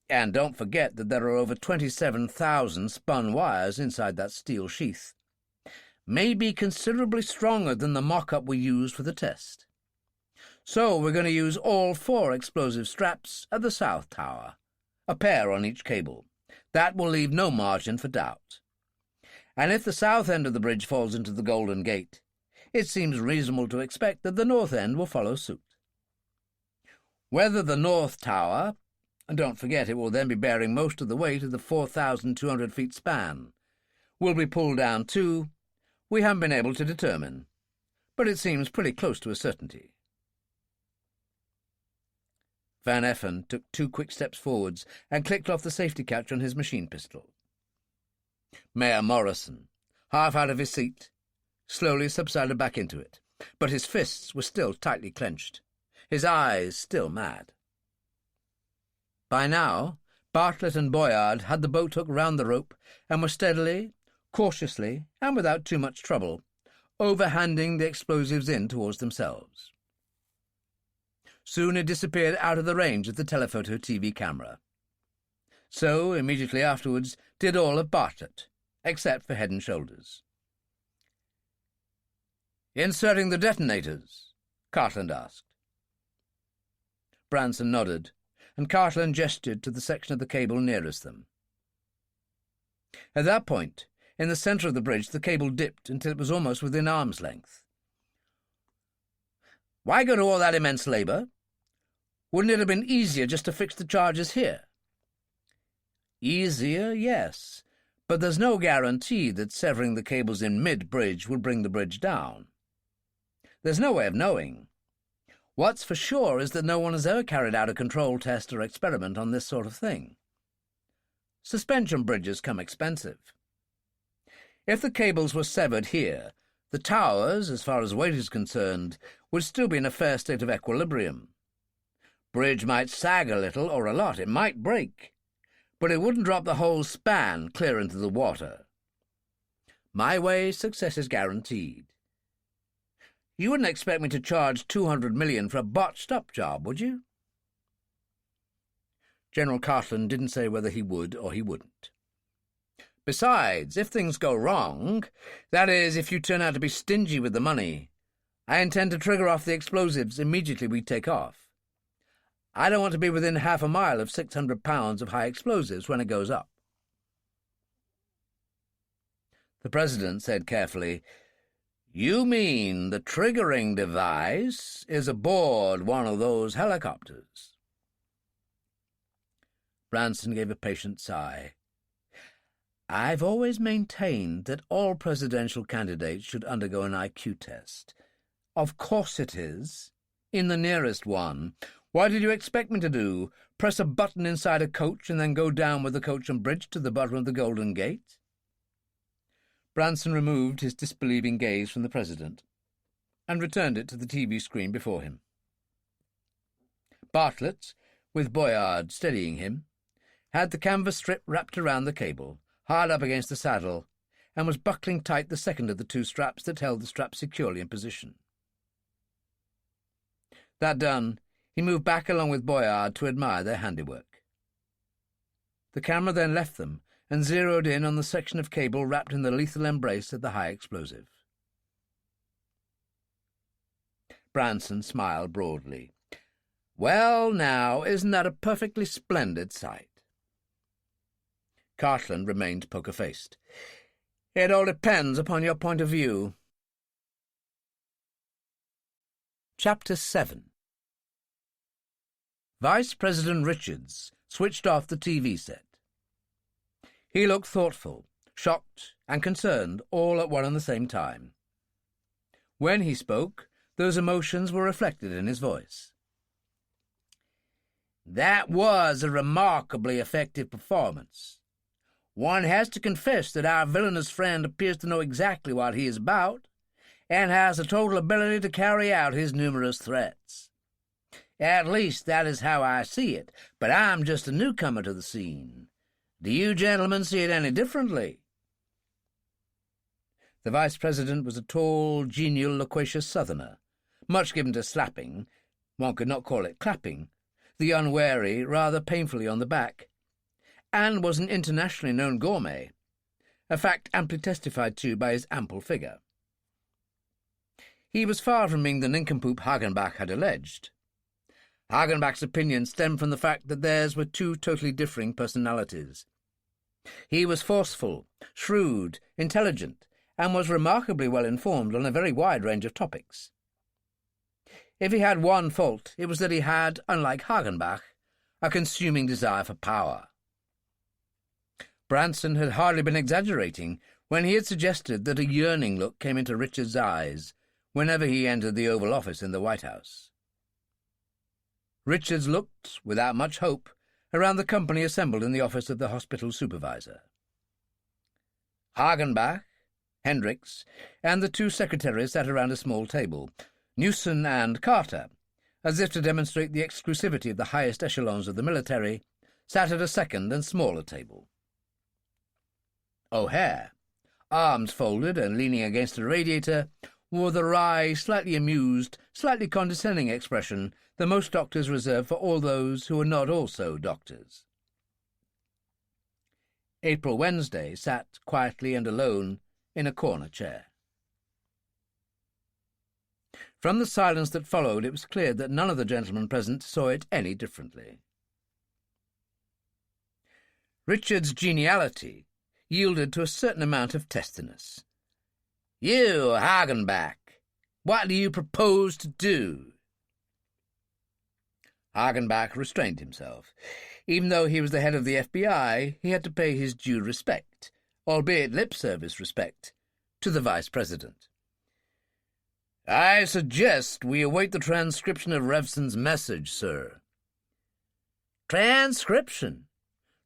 and don't forget that there are over 27,000 spun wires inside that steel sheath, may be considerably stronger than the mock-up we used for the test. So we're going to use all 4 explosive straps at the south tower, a pair on each cable. That will leave no margin for doubt. And if the south end of the bridge falls into the Golden Gate, it seems reasonable to expect that the north end will follow suit. Whether the north tower, and don't forget it will then be bearing most of the weight of the 4,200 feet span, will be pulled down too, we haven't been able to determine, but it seems pretty close to a certainty." Van Effen took 2 quick steps forwards and clicked off the safety catch on his machine pistol. Mayor Morrison, half out of his seat, slowly subsided back into it, but his fists were still tightly clenched, his eyes still mad. By now, Bartlett and Boyard had the boat hook round the rope and were steadily, cautiously, and without too much trouble, overhanding the explosives in towards themselves. Soon it disappeared out of the range of the telephoto TV camera. So, immediately afterwards, did all of Bartlett, except for Head and Shoulders. "Inserting the detonators?" Cartland asked. Branson nodded, and Cartland gestured to the section of the cable nearest them. At that point, in the centre of the bridge, the cable dipped until it was almost within arm's length. "Why go to all that immense labour? Wouldn't it have been easier just to fix the charges here?" "Easier, yes, But there's no guarantee that severing the cables in mid-bridge will bring the bridge down. There's no way of knowing. What's for sure is that no one has ever carried out a control test or experiment on this sort of thing. Suspension bridges come expensive. If the cables were severed here, the towers, as far as weight is concerned, would still be in a fair state of equilibrium. Bridge might sag a little or a lot, it might break, but it wouldn't drop the whole span clear into the water. My way, success is guaranteed. You wouldn't expect me to charge $200 million for a botched-up job, would you? General Cartland didn't say whether he would or he wouldn't. Besides, if things go wrong, that is, if you turn out to be stingy with the money, I intend to trigger off the explosives immediately we take off. I don't want to be within half a mile of 600 pounds of high explosives when it goes up. The President said carefully, "You mean the triggering device is aboard one of those helicopters?" Branson gave a patient sigh. "I've always maintained that all presidential candidates should undergo an IQ test. Of course it is. In the nearest one. What did you expect me to do? Press a button inside a coach and then go down with the coach and bridge to the bottom of the Golden Gate?" Branson removed his disbelieving gaze from the President and returned it to the TV screen before him. Bartlett, with Boyard steadying him, had the canvas strip wrapped around the cable, hard up against the saddle, and was buckling tight the second of the two straps that held the strap securely in position. That done, he moved back along with Boyard to admire their handiwork. The camera then left them and zeroed in on the section of cable wrapped in the lethal embrace of the high explosive. Branson smiled broadly. "Well, now, isn't that a perfectly splendid sight?" Cartland remained poker-faced. "It all depends upon your point of view." Chapter 7. Vice President Richards switched off the TV set. He looked thoughtful, shocked, and concerned all at one and the same time. When he spoke, those emotions were reflected in his voice. "That was a remarkably effective performance. One has to confess that our villainous friend appears to know exactly what he is about, and has the total ability to carry out his numerous threats. At least that is how I see it, but I'm just a newcomer to the scene. Do you gentlemen see it any differently?" The Vice President was a tall, genial, loquacious Southerner, much given to slapping, one could not call it clapping, the unwary rather painfully on the back, and was an internationally known gourmet, a fact amply testified to by his ample figure. He was far from being the nincompoop Hagenbach had alleged. Hagenbach's opinion stemmed from the fact that theirs were two totally differing personalities. He was forceful, shrewd, intelligent, and was remarkably well informed on a very wide range of topics. If he had one fault, it was that he had, unlike Hagenbach, a consuming desire for power. Branson had hardly been exaggerating when he had suggested that a yearning look came into Richard's eyes whenever he entered the Oval Office in the White House. Richards looked, without much hope, around the company assembled in the office of the hospital supervisor. Hagenbach, Hendricks, and the two secretaries sat around a small table, Newson and Carter, as if to demonstrate the exclusivity of the highest echelons of the military, sat at a second and smaller table. O'Hare, arms folded and leaning against a radiator, wore the wry, slightly amused, slightly condescending expression that most doctors reserve for all those who are not also doctors. April Wednesday sat quietly and alone in a corner chair. From the silence that followed, it was clear that none of the gentlemen present saw it any differently. Richard's geniality yielded to a certain amount of testiness. "You, Hagenbach, what do you propose to do?" Hagenbach restrained himself. Even though he was the head of the FBI, he had to pay his due respect, albeit lip service respect, to the Vice President. "I suggest we await the transcription of Revson's message, sir." Transcription?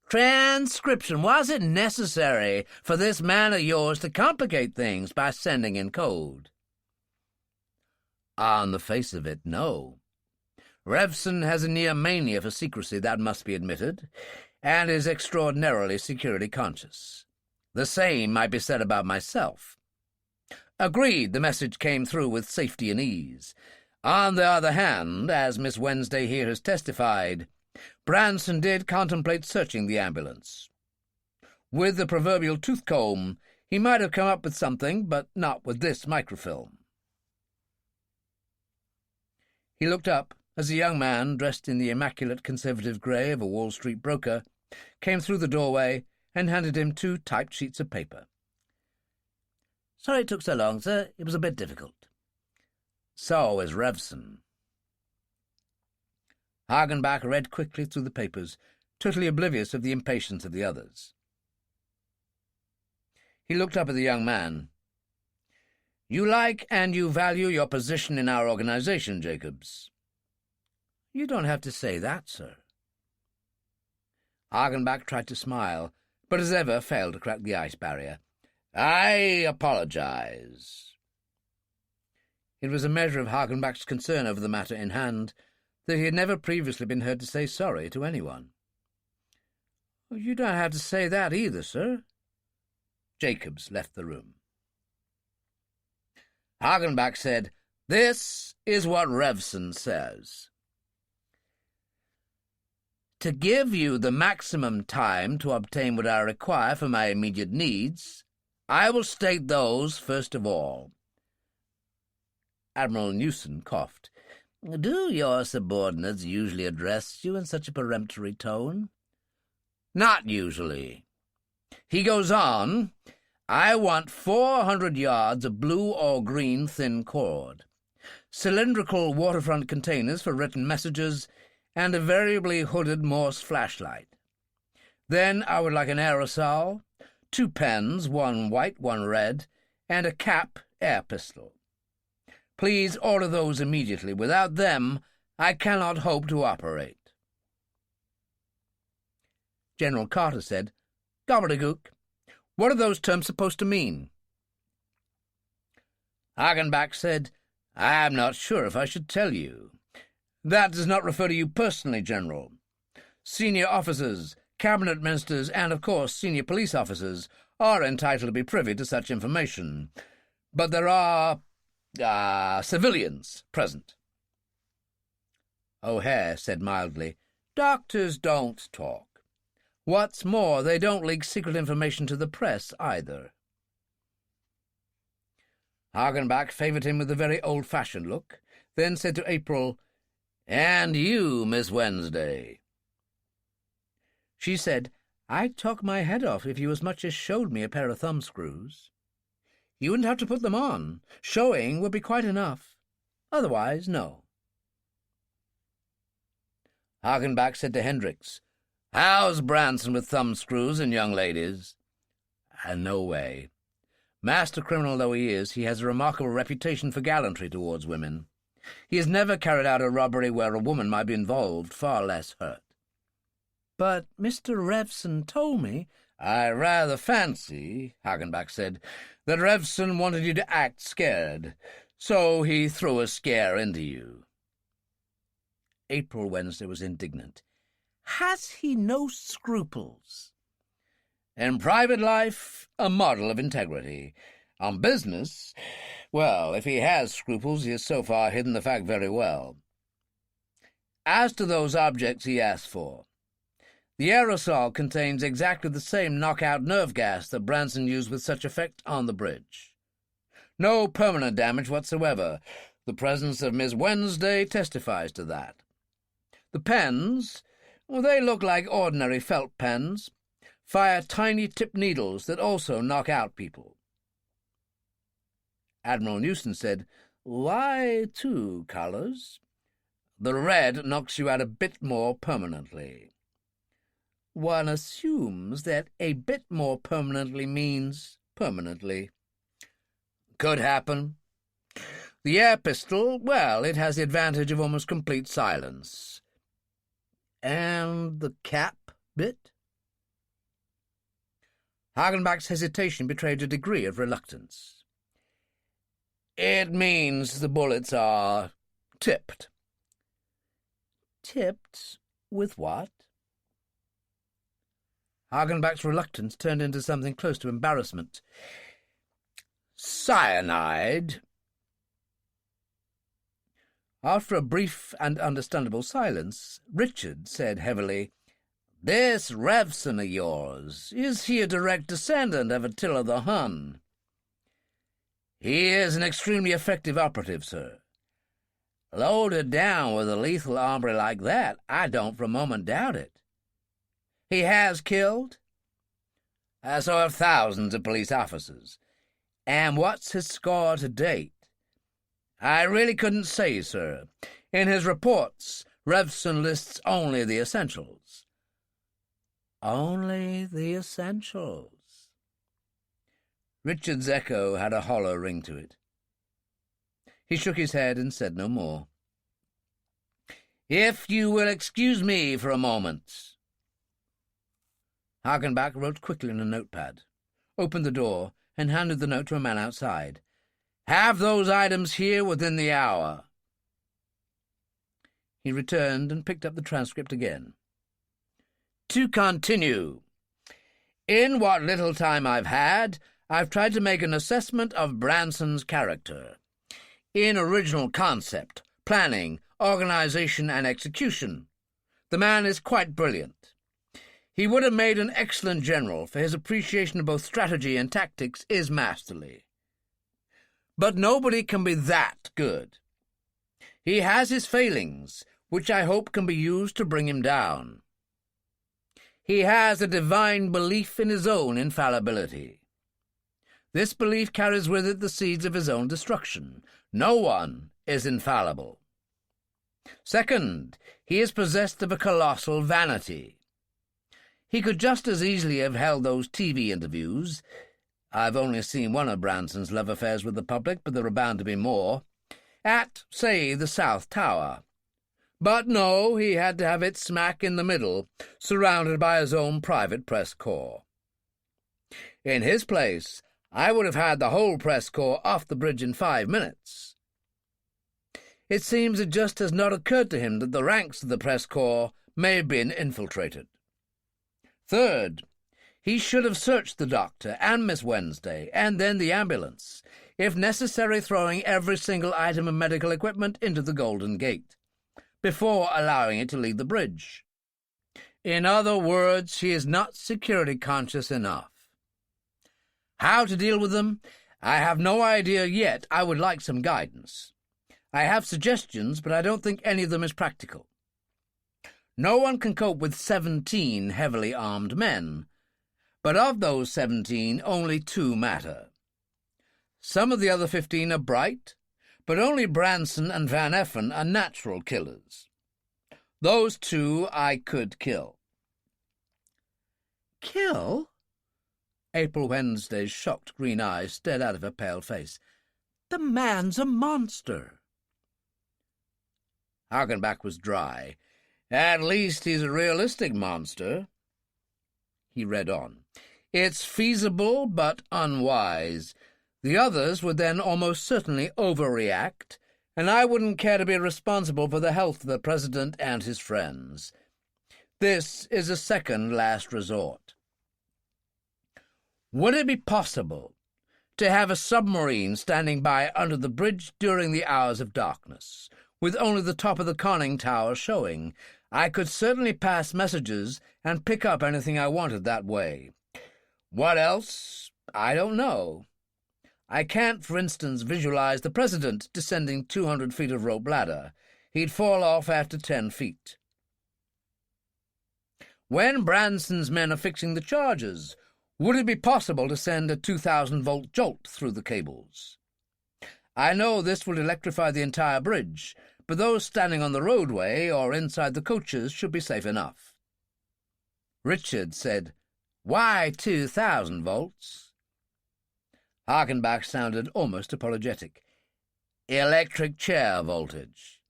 Transcription? Was it necessary for this man of yours to complicate things by sending in code? On the face of it, no. Revson has a near mania for secrecy, that must be admitted, and is extraordinarily security-conscious. The same might be said about myself. Agreed, the message came through with safety and ease. On the other hand, as Miss Wednesday here has testified, Branson did contemplate searching the ambulance. With the proverbial tooth-comb, he might have come up with something, but not with this microfilm. He looked up as a young man, dressed in the immaculate conservative grey of a Wall Street broker, came through the doorway and handed him 2 typed sheets of paper. "Sorry it took so long, sir. It was a bit difficult." "So is Revson." Hagenbach read quickly through the papers, totally oblivious of the impatience of the others. He looked up at the young man. "You like and you value your position in our organization, Jacobs." "You don't have to say that, sir." Hagenbach tried to smile, but as ever failed to crack the ice barrier. "I apologize." It was a measure of Hagenbach's concern over the matter in hand that he had never previously been heard to say sorry to anyone. "You don't have to say that either, sir." Jacobs left the room. Hagenbach said, "This is what Revson says. To give you the maximum time to obtain what I require for my immediate needs, I will state those first of all." Admiral Newson coughed. "Do your subordinates usually address you in such a peremptory tone?" "Not usually." He goes on, "I want 400 yards of blue or green thin cord, cylindrical waterfront containers for written messages, and a variably hooded Morse flashlight. Then I would like an aerosol, 2 pens, 1 white, 1 red, and a cap air pistol. Please order those immediately. Without them, I cannot hope to operate." General Carter said, "Gobbledygook. What are those terms supposed to mean?" Hagenbach said, "I'm not sure if I should tell you. That does not refer to you personally, General. Senior officers, cabinet ministers, and, of course, senior police officers are entitled to be privy to such information. But there are civilians present." O'Hare said mildly, "Doctors don't talk. What's more, they don't leak secret information to the press, either." Hagenbach favoured him with a very old-fashioned look, then said to April, "And you, Miss Wednesday?" She said, "I'd talk my head off if you as much as showed me a pair of thumbscrews. You wouldn't have to put them on. Showing would be quite enough. Otherwise, no." Hagenbach said to Hendricks, "How's Branson with thumbscrews and young ladies?" "No way. Master criminal though he is, he has a remarkable reputation for gallantry towards women. He has never carried out a robbery where a woman might be involved, far less hurt." "But Mr. Revson told me—" "I rather fancy," Hagenbach said, "that Revson wanted you to act scared, so he threw a scare into you." April Wednesday was indignant. "Has he no scruples?" "In private life, a model of integrity. On business, well, if he has scruples, he has so far hidden the fact very well. As to those objects he asked for, the aerosol contains exactly the same knockout nerve gas that Branson used with such effect on the bridge. No permanent damage whatsoever. The presence of Miss Wednesday testifies to that. The pens, well, they look like ordinary felt pens, fire tiny tipped needles that also knock out people." Admiral Newson said, "Why 2 colors?" "The red knocks you out a bit more permanently." one assumes that a bit more permanently means permanently. Could happen. The air pistol, well, it has the advantage of almost complete silence. And the cap bit? Hagenbach's hesitation betrayed a degree of reluctance. It means the bullets are tipped. Tipped with what? Hagenbach's reluctance turned into something close to embarrassment. Cyanide. After a brief and understandable silence, Richard said heavily, "This Revson of yours, is he a direct descendant of Attila the Hun?" "He is an extremely effective operative, sir. Loaded down with a lethal hombre like that, I don't for a moment doubt it. He has killed? So have thousands of police officers. And what's his score to date?" "I really couldn't say, sir. In his reports, Revson lists only the essentials." "Only the essentials." Richard's echo had a hollow ring to it. He shook his head and said no more. "If you will excuse me for a moment." Hagenbach wrote quickly on a notepad, opened the door, and handed the note to a man outside. "Have those items here within the hour." He returned and picked up the transcript again. "To continue. In what little time I've had, I've tried to make an assessment of Branson's character. In original concept, planning, organization, and execution, the man is quite brilliant. He would have made an excellent general, for his appreciation of both strategy and tactics is masterly. But nobody can be that good. He has his failings, which I hope can be used to bring him down. He has a divine belief in his own infallibility. This belief carries with it the seeds of his own destruction. No one is infallible. Second, he is possessed of a colossal vanity. He could just as easily have held those TV interviews. I've only seen one of Branson's love affairs with the public, but there are bound to be more. At, say, the South Tower. But no, he had to have it smack in the middle, surrounded by his own private press corps. In his place, I would have had the whole press corps off the bridge in 5 minutes. It seems it just has not occurred to him that the ranks of the press corps may have been infiltrated. Third, he should have searched the doctor and Miss Wednesday, and then the ambulance, if necessary throwing every single item of medical equipment into the Golden Gate, before allowing it to leave the bridge. In other words, he is not security conscious enough. How to deal with them? I have no idea yet. I would like some guidance. I have suggestions, but I don't think any of them is practical. No one can cope with 17 heavily armed men, but of those 17, only 2 matter. Some of the other 15 are bright, but only Branson and Van Effen are natural killers. Those 2 I could kill. Kill? April Wednesday's shocked green eyes stared out of her pale face. The man's a monster. Hagenbach was dry. At least he's a realistic monster. He read on. It's feasible but unwise. The others would then almost certainly overreact, and I wouldn't care to be responsible for the health of the President and his friends. This is a second last resort. Would it be possible to have a submarine standing by under the bridge during the hours of darkness, with only the top of the conning tower showing? I could certainly pass messages and pick up anything I wanted that way. What else? I don't know. I can't, for instance, visualize the President descending 200 feet of rope ladder. He'd fall off after 10 feet. When Branson's men are fixing the charges, would it be possible to send a 2,000-volt jolt through the cables? I know this would electrify the entire bridge, but those standing on the roadway or inside the coaches should be safe enough. Richard said, "Why 2,000 volts?" Hagenbach sounded almost apologetic. "Electric chair voltage.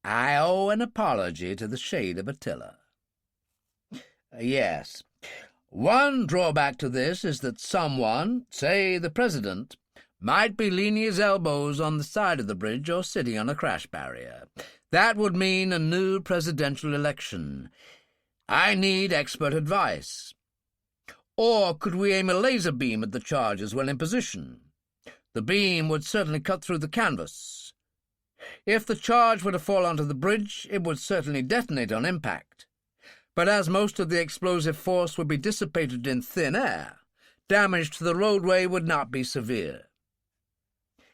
I owe an apology to the shade of Attila." "Yes. One drawback to this is that someone, say the president, might be leaning his elbows on the side of the bridge or sitting on a crash barrier. That would mean a new presidential election. I need expert advice. Or could we aim a laser beam at the charges when in position? The beam would certainly cut through the canvas. If the charge were to fall onto the bridge, it would certainly detonate on impact. But as most of the explosive force would be dissipated in thin air, damage to the roadway would not be severe.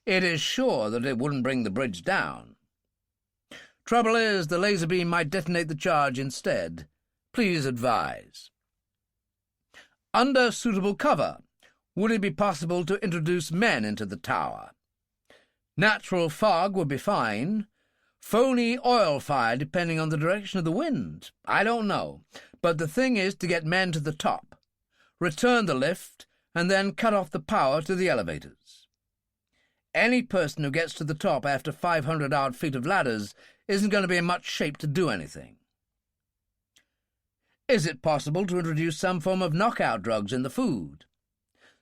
It is sure that it wouldn't bring the bridge down. Trouble is, the laser beam might detonate the charge instead. Please advise. Under suitable cover, would it be possible to introduce men into the tower? Natural fog would be fine. Phony oil fire, depending on the direction of the wind. I don't know. But the thing is to get men to the top, return the lift, and then cut off the power to the elevators. Any person who gets to the top after 500-odd feet of ladders isn't going to be in much shape to do anything. Is it possible to introduce some form of knockout drugs in the food?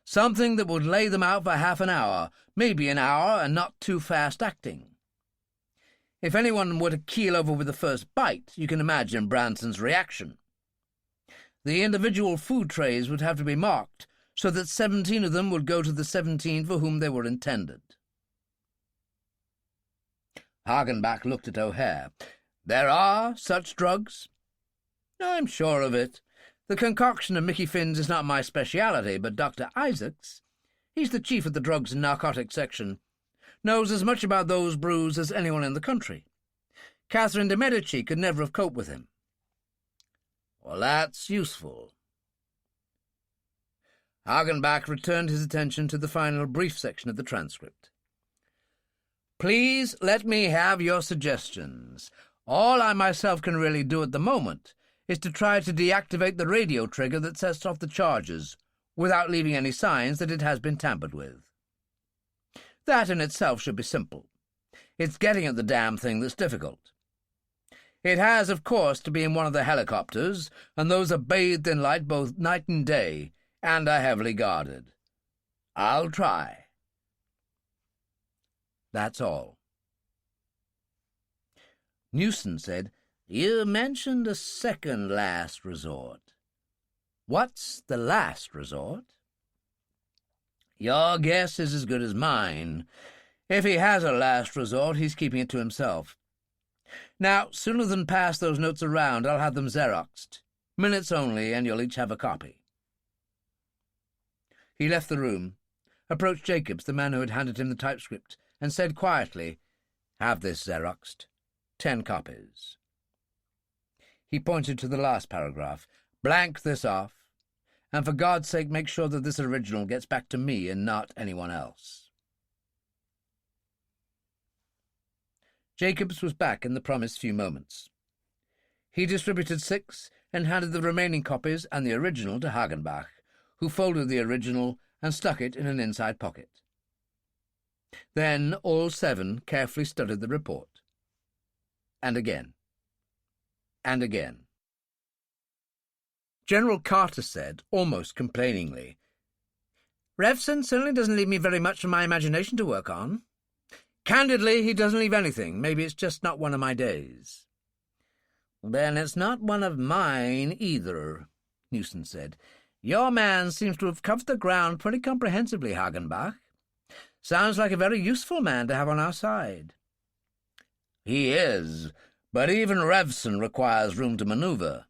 Something that would lay them out for half an hour, maybe an hour, and not too fast-acting. If anyone were to keel over with the first bite, you can imagine Branson's reaction. The individual food trays would have to be marked so that 17 of them would go to the 17 for whom they were intended. Hagenbach looked at O'Hare. "There are such drugs?" "I'm sure of it. The concoction of Mickey Finn's is not my speciality, but Dr. Isaacs, he's the chief of the drugs and narcotics section, knows as much about those brews as anyone in the country. Catherine de Medici could never have coped with him." "Well, that's useful." Hagenbach returned his attention to the final brief section of the transcript. "Please let me have your suggestions. All I myself can really do at the moment is to try to deactivate the radio trigger that sets off the charges, without leaving any signs that it has been tampered with. That in itself should be simple. It's getting at the damn thing that's difficult. It has, of course, to be in one of the helicopters, and those are bathed in light both night and day, and are heavily guarded. I'll try. That's all." Newson said, "You mentioned a second last resort. What's the last resort?" "Your guess is as good as mine. If he has a last resort, he's keeping it to himself. Now, sooner than pass those notes around, I'll have them Xeroxed. Minutes only, and you'll each have a copy." He left the room, approached Jacobs, the man who had handed him the typescript, and said quietly, "Have this Xeroxed. 10 copies." He pointed to the last paragraph. "Blank this off, and for God's sake make sure that this original gets back to me and not anyone else." Jacobs was back in the promised few moments. He distributed 6 and handed the remaining copies and the original to Hagenbach, who folded the original and stuck it in an inside pocket. Then all 7 carefully studied the report. And again. And again. General Carter said, almost complainingly, "Revson certainly doesn't leave me very much for my imagination to work on. Candidly, he doesn't leave anything. Maybe it's just not one of my days." "Then it's not one of mine either," Newson said. "Your man seems to have covered the ground pretty comprehensively, Hagenbach. Sounds like a very useful man to have on our side." "He is, but even Revson requires room to maneuver.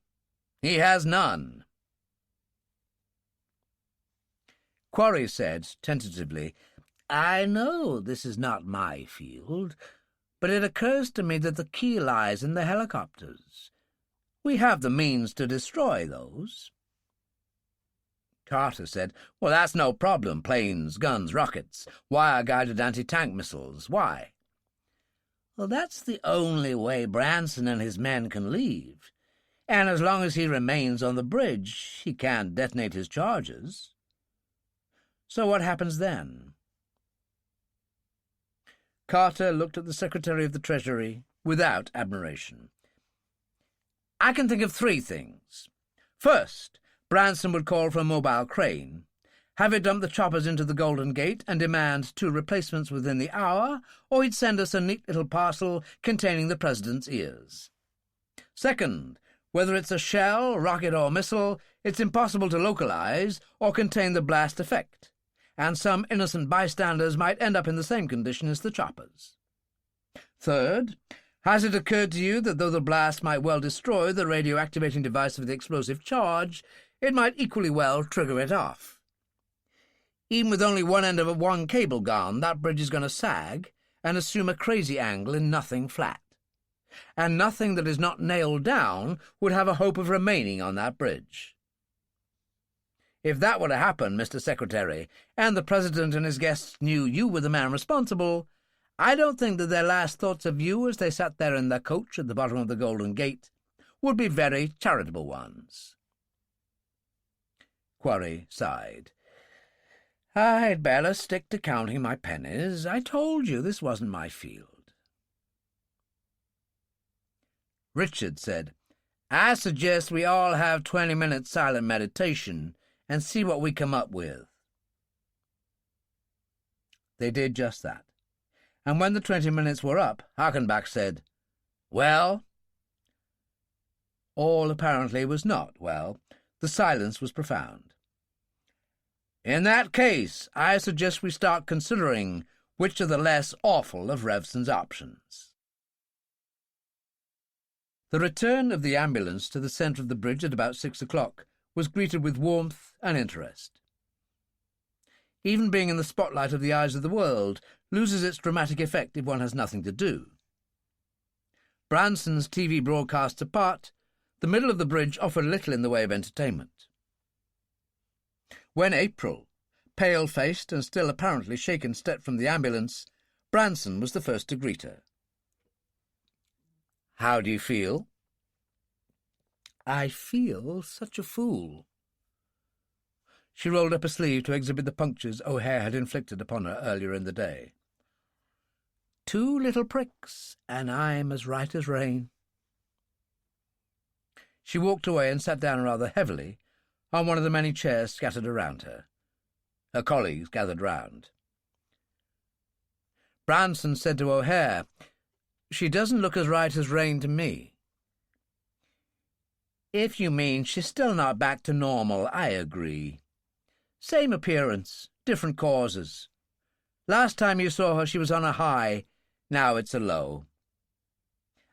He has none." Quarry said, tentatively, "I know this is not my field, but it occurs to me that the key lies in the helicopters. We have the means to destroy those." Carter said, "Well, that's no problem. Planes, guns, rockets, wire-guided anti-tank missiles. Why?" "Well, that's the only way Branson and his men can leave. And as long as he remains on the bridge, he can't detonate his charges. So what happens then? Carter looked at the Secretary of the Treasury without admiration. I can think of 3 things. First, Branson would call for a mobile crane, have it dump the choppers into the Golden Gate and demand 2 replacements within the hour, or he'd send us a neat little parcel containing the President's ears. Second, whether it's a shell, rocket, or missile, it's impossible to localize or contain the blast effect, and some innocent bystanders might end up in the same condition as the choppers. Third, has it occurred to you that though the blast might well destroy the radio-activating device of the explosive charge, it might equally well trigger it off? Even with only one end of one cable gone, that bridge is going to sag and assume a crazy angle in nothing flat. And nothing that is not nailed down would have a hope of remaining on that bridge. If that were to happen, Mr. Secretary, and the President and his guests knew you were the man responsible, I don't think that their last thoughts of you as they sat there in their coach at the bottom of the Golden Gate would be very charitable ones. Quarry sighed. I'd better stick to counting my pennies. I told you this wasn't my field. Richard said, I suggest we all have 20 minutes silent meditation and see what we come up with. They did just that, and when the 20 minutes were up, Harkenbach said, Well? All apparently was not well. The silence was profound. In that case, I suggest we start considering which are the less awful of Revson's options. The return of the ambulance to the centre of the bridge at about 6 o'clock was greeted with warmth and interest. Even being in the spotlight of the eyes of the world loses its dramatic effect if one has nothing to do. Branson's TV broadcasts apart, the middle of the bridge offered little in the way of entertainment. When April, pale-faced and still apparently shaken, stepped from the ambulance, Branson was the first to greet her. How do you feel? I feel such a fool. She rolled up a sleeve to exhibit the punctures O'Hare had inflicted upon her earlier in the day. 2 little pricks, and I'm as right as rain. She walked away and sat down rather heavily on one of the many chairs scattered around her. Her colleagues gathered round. Branson said to O'Hare, She doesn't look as right as rain to me. If you mean she's still not back to normal, I agree. Same appearance, different causes. Last time you saw her she was on a high, now it's a low.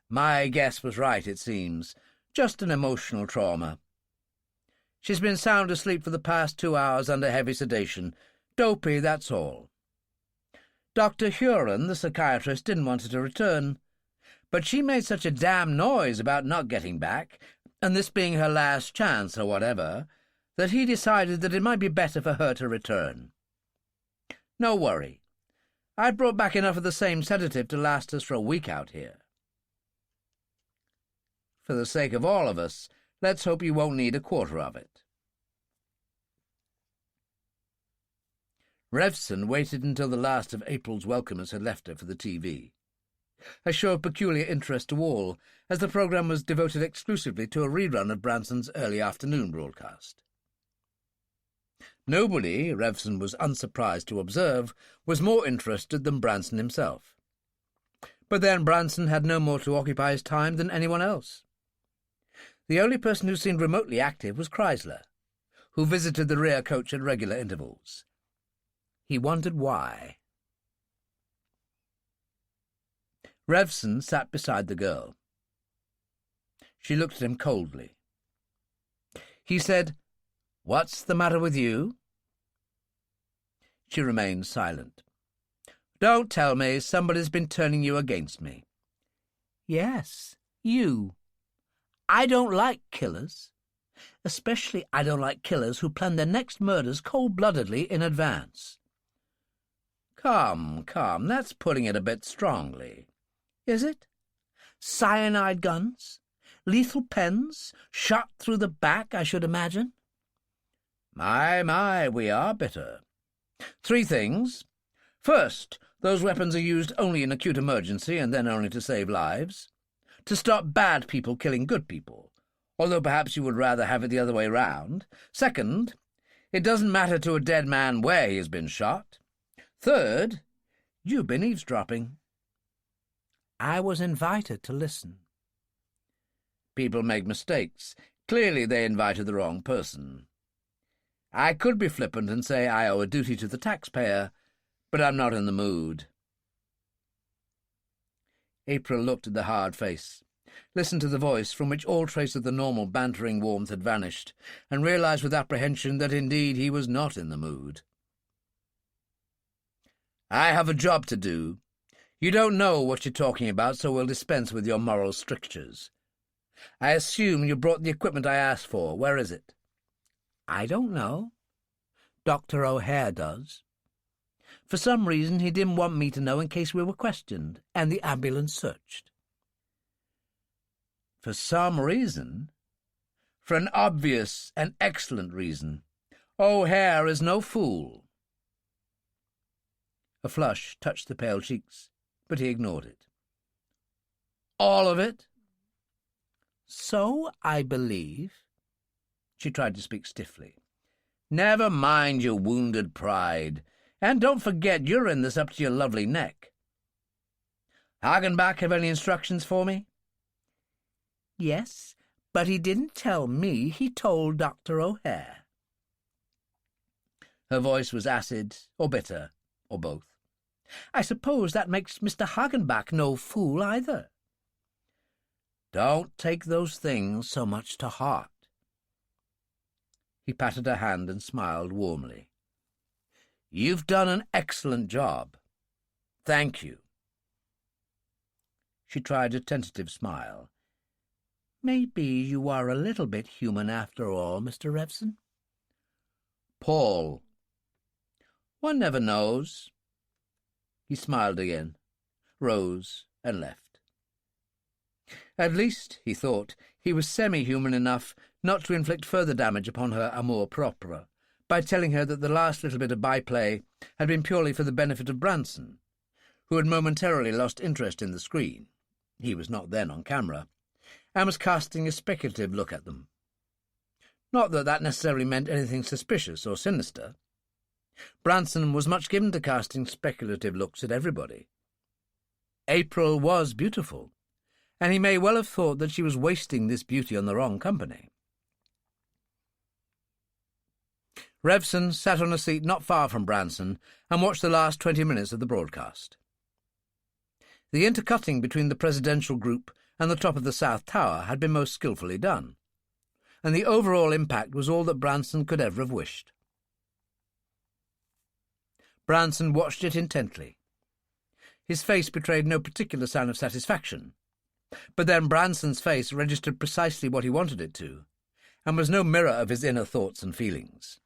My guess was right, it seems. Just an emotional trauma. She's been sound asleep for the past 2 hours under heavy sedation. Dopey, that's all. Dr. Huron, the psychiatrist, didn't want her to return, but she made such a damn noise about not getting back, and this being her last chance or whatever, that he decided that it might be better for her to return. No worry. I've brought back enough of the same sedative to last us for a week out here. For the sake of all of us, let's hope you won't need a quarter of it. Revson waited until the last of April's welcomers had left her for the TV, a show of peculiar interest to all, as the programme was devoted exclusively to a rerun of Branson's early afternoon broadcast. Nobody, Revson was unsurprised to observe, was more interested than Branson himself. But then Branson had no more to occupy his time than anyone else. The only person who seemed remotely active was Chrysler, who visited the rear coach at regular intervals. He wondered why. Revson sat beside the girl. She looked at him coldly. He said, "What's the matter with you?" She remained silent. "Don't tell me somebody's been turning you against me." "Yes, you. I don't like killers. Especially I don't like killers who plan their next murders cold-bloodedly in advance." Come, that's putting it a bit strongly. Is it? Cyanide guns? Lethal pens? Shot through the back, I should imagine. My, we are bitter. 3 things. First, those weapons are used only in acute emergency and then only to save lives. To stop bad people killing good people, although perhaps you would rather have it the other way round. Second, it doesn't matter to a dead man where he has been shot. Third, you've been eavesdropping. I was invited to listen. People make mistakes. Clearly they invited the wrong person. I could be flippant and say I owe a duty to the taxpayer, but I'm not in the mood. April looked at the hard face, listened to the voice from which all trace of the normal bantering warmth had vanished, and realized with apprehension that indeed he was not in the mood. I have a job to do. You don't know what you're talking about, so we'll dispense with your moral strictures. I assume you brought the equipment I asked for. Where is it? I don't know. Dr. O'Hare does. For some reason he didn't want me to know in case we were questioned, and the ambulance searched. For some reason? For an obvious and excellent reason. O'Hare is no fool. A flush touched the pale cheeks, but he ignored it. All of it? So I believe. She tried to speak stiffly. Never mind your wounded pride. And don't forget you're in this up to your lovely neck. Hagenbach have any instructions for me? Yes, but he didn't tell me. He told Dr. O'Hare. Her voice was acid, or bitter, or both. I suppose that makes Mr. Hagenbach no fool either. Don't take those things so much to heart. He patted her hand and smiled warmly. You've done an excellent job. Thank you. She tried a tentative smile. Maybe you are a little bit human after all, Mr. Revson. Paul. One never knows. He smiled again, rose, and left. At least, he thought, he was semi-human enough not to inflict further damage upon her amour propre by telling her that the last little bit of byplay had been purely for the benefit of Branson, who had momentarily lost interest in the screen — he was not then on camera — and was casting a speculative look at them. Not that that necessarily meant anything suspicious or sinister. Branson was much given to casting speculative looks at everybody. April was beautiful, and he may well have thought that she was wasting this beauty on the wrong company. Revson sat on a seat not far from Branson and watched the last 20 minutes of the broadcast. The intercutting between the presidential group and the top of the South Tower had been most skilfully done, and the overall impact was all that Branson could ever have wished. Branson watched it intently. His face betrayed no particular sign of satisfaction, but then Branson's face registered precisely what he wanted it to, and was no mirror of his inner thoughts and feelings.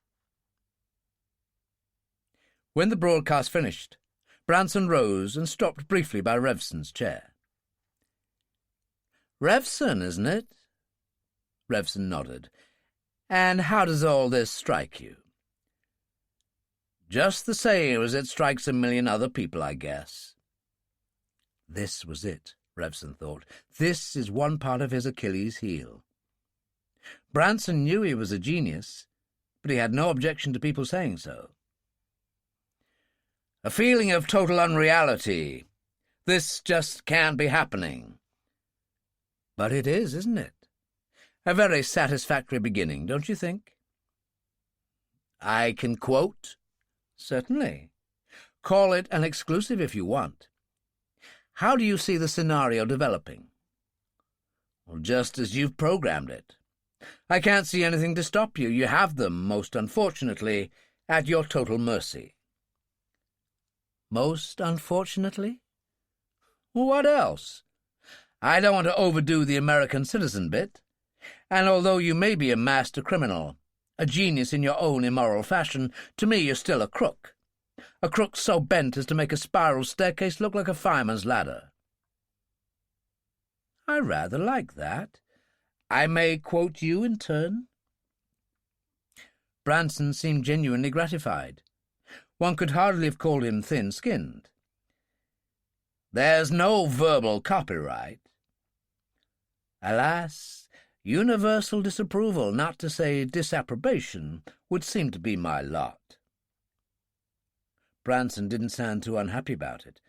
When the broadcast finished, Branson rose and stopped briefly by Revson's chair. "Revson, isn't it?" Revson nodded. "And how does all this strike you?" "Just the same as it strikes a million other people, I guess." This was it, Revson thought. This is one part of his Achilles' heel. Branson knew he was a genius, but he had no objection to people saying so. "A feeling of total unreality. This just can't be happening." "But it is, isn't it? A very satisfactory beginning, don't you think?" "I can quote?" "Certainly. Call it an exclusive if you want. How do you see the scenario developing?" "Well, just as you've programmed it. I can't see anything to stop you. You have them, most unfortunately, at your total mercy." "Most unfortunately?" "What else? I don't want to overdo the American citizen bit, and although you may be a master criminal, a genius in your own immoral fashion, to me you're still a crook so bent as to make a spiral staircase look like a fireman's ladder." "I rather like that. I may quote you in turn?" Branson seemed genuinely gratified. One could hardly have called him thin-skinned. "There's no verbal copyright." "Alas, universal disapproval, not to say disapprobation, would seem to be my lot." Branson didn't sound too unhappy about it.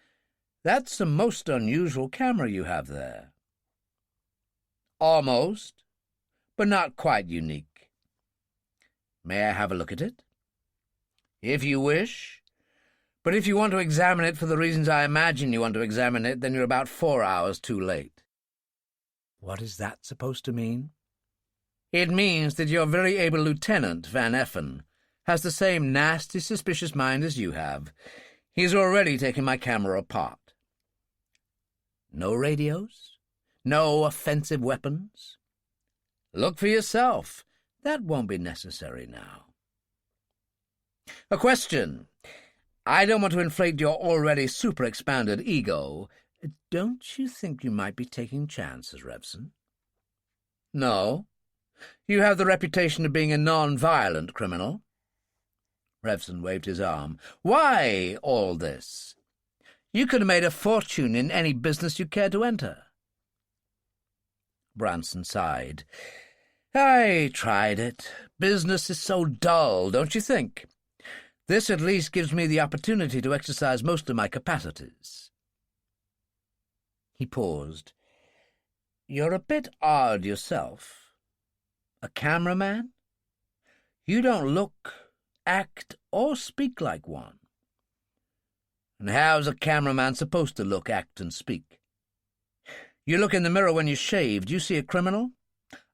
"That's a most unusual camera you have there." "Almost, but not quite unique." "May I have a look at it?" "If you wish. But if you want to examine it for the reasons I imagine you want to examine it, then you're about 4 hours too late." "What is that supposed to mean?" "It means that your very able Lieutenant, Van Effen, has the same nasty, suspicious mind as you have. He's already taken my camera apart." "No radios? No offensive weapons?" "Look for yourself. That won't be necessary now." "A question. I don't want to inflate your already super-expanded ego. Don't you think you might be taking chances, Revson?" "No. You have the reputation of being a non-violent criminal." Revson waved his arm. "Why all this? You could have made a fortune in any business you cared to enter." Branson sighed. "I tried it. Business is so dull, don't you think? This at least gives me the opportunity to exercise most of my capacities." He paused. "You're a bit odd yourself. A cameraman? You don't look, act, or speak like one." "And how's a cameraman supposed to look, act, and speak? You look in the mirror when you shave. Do you see a criminal?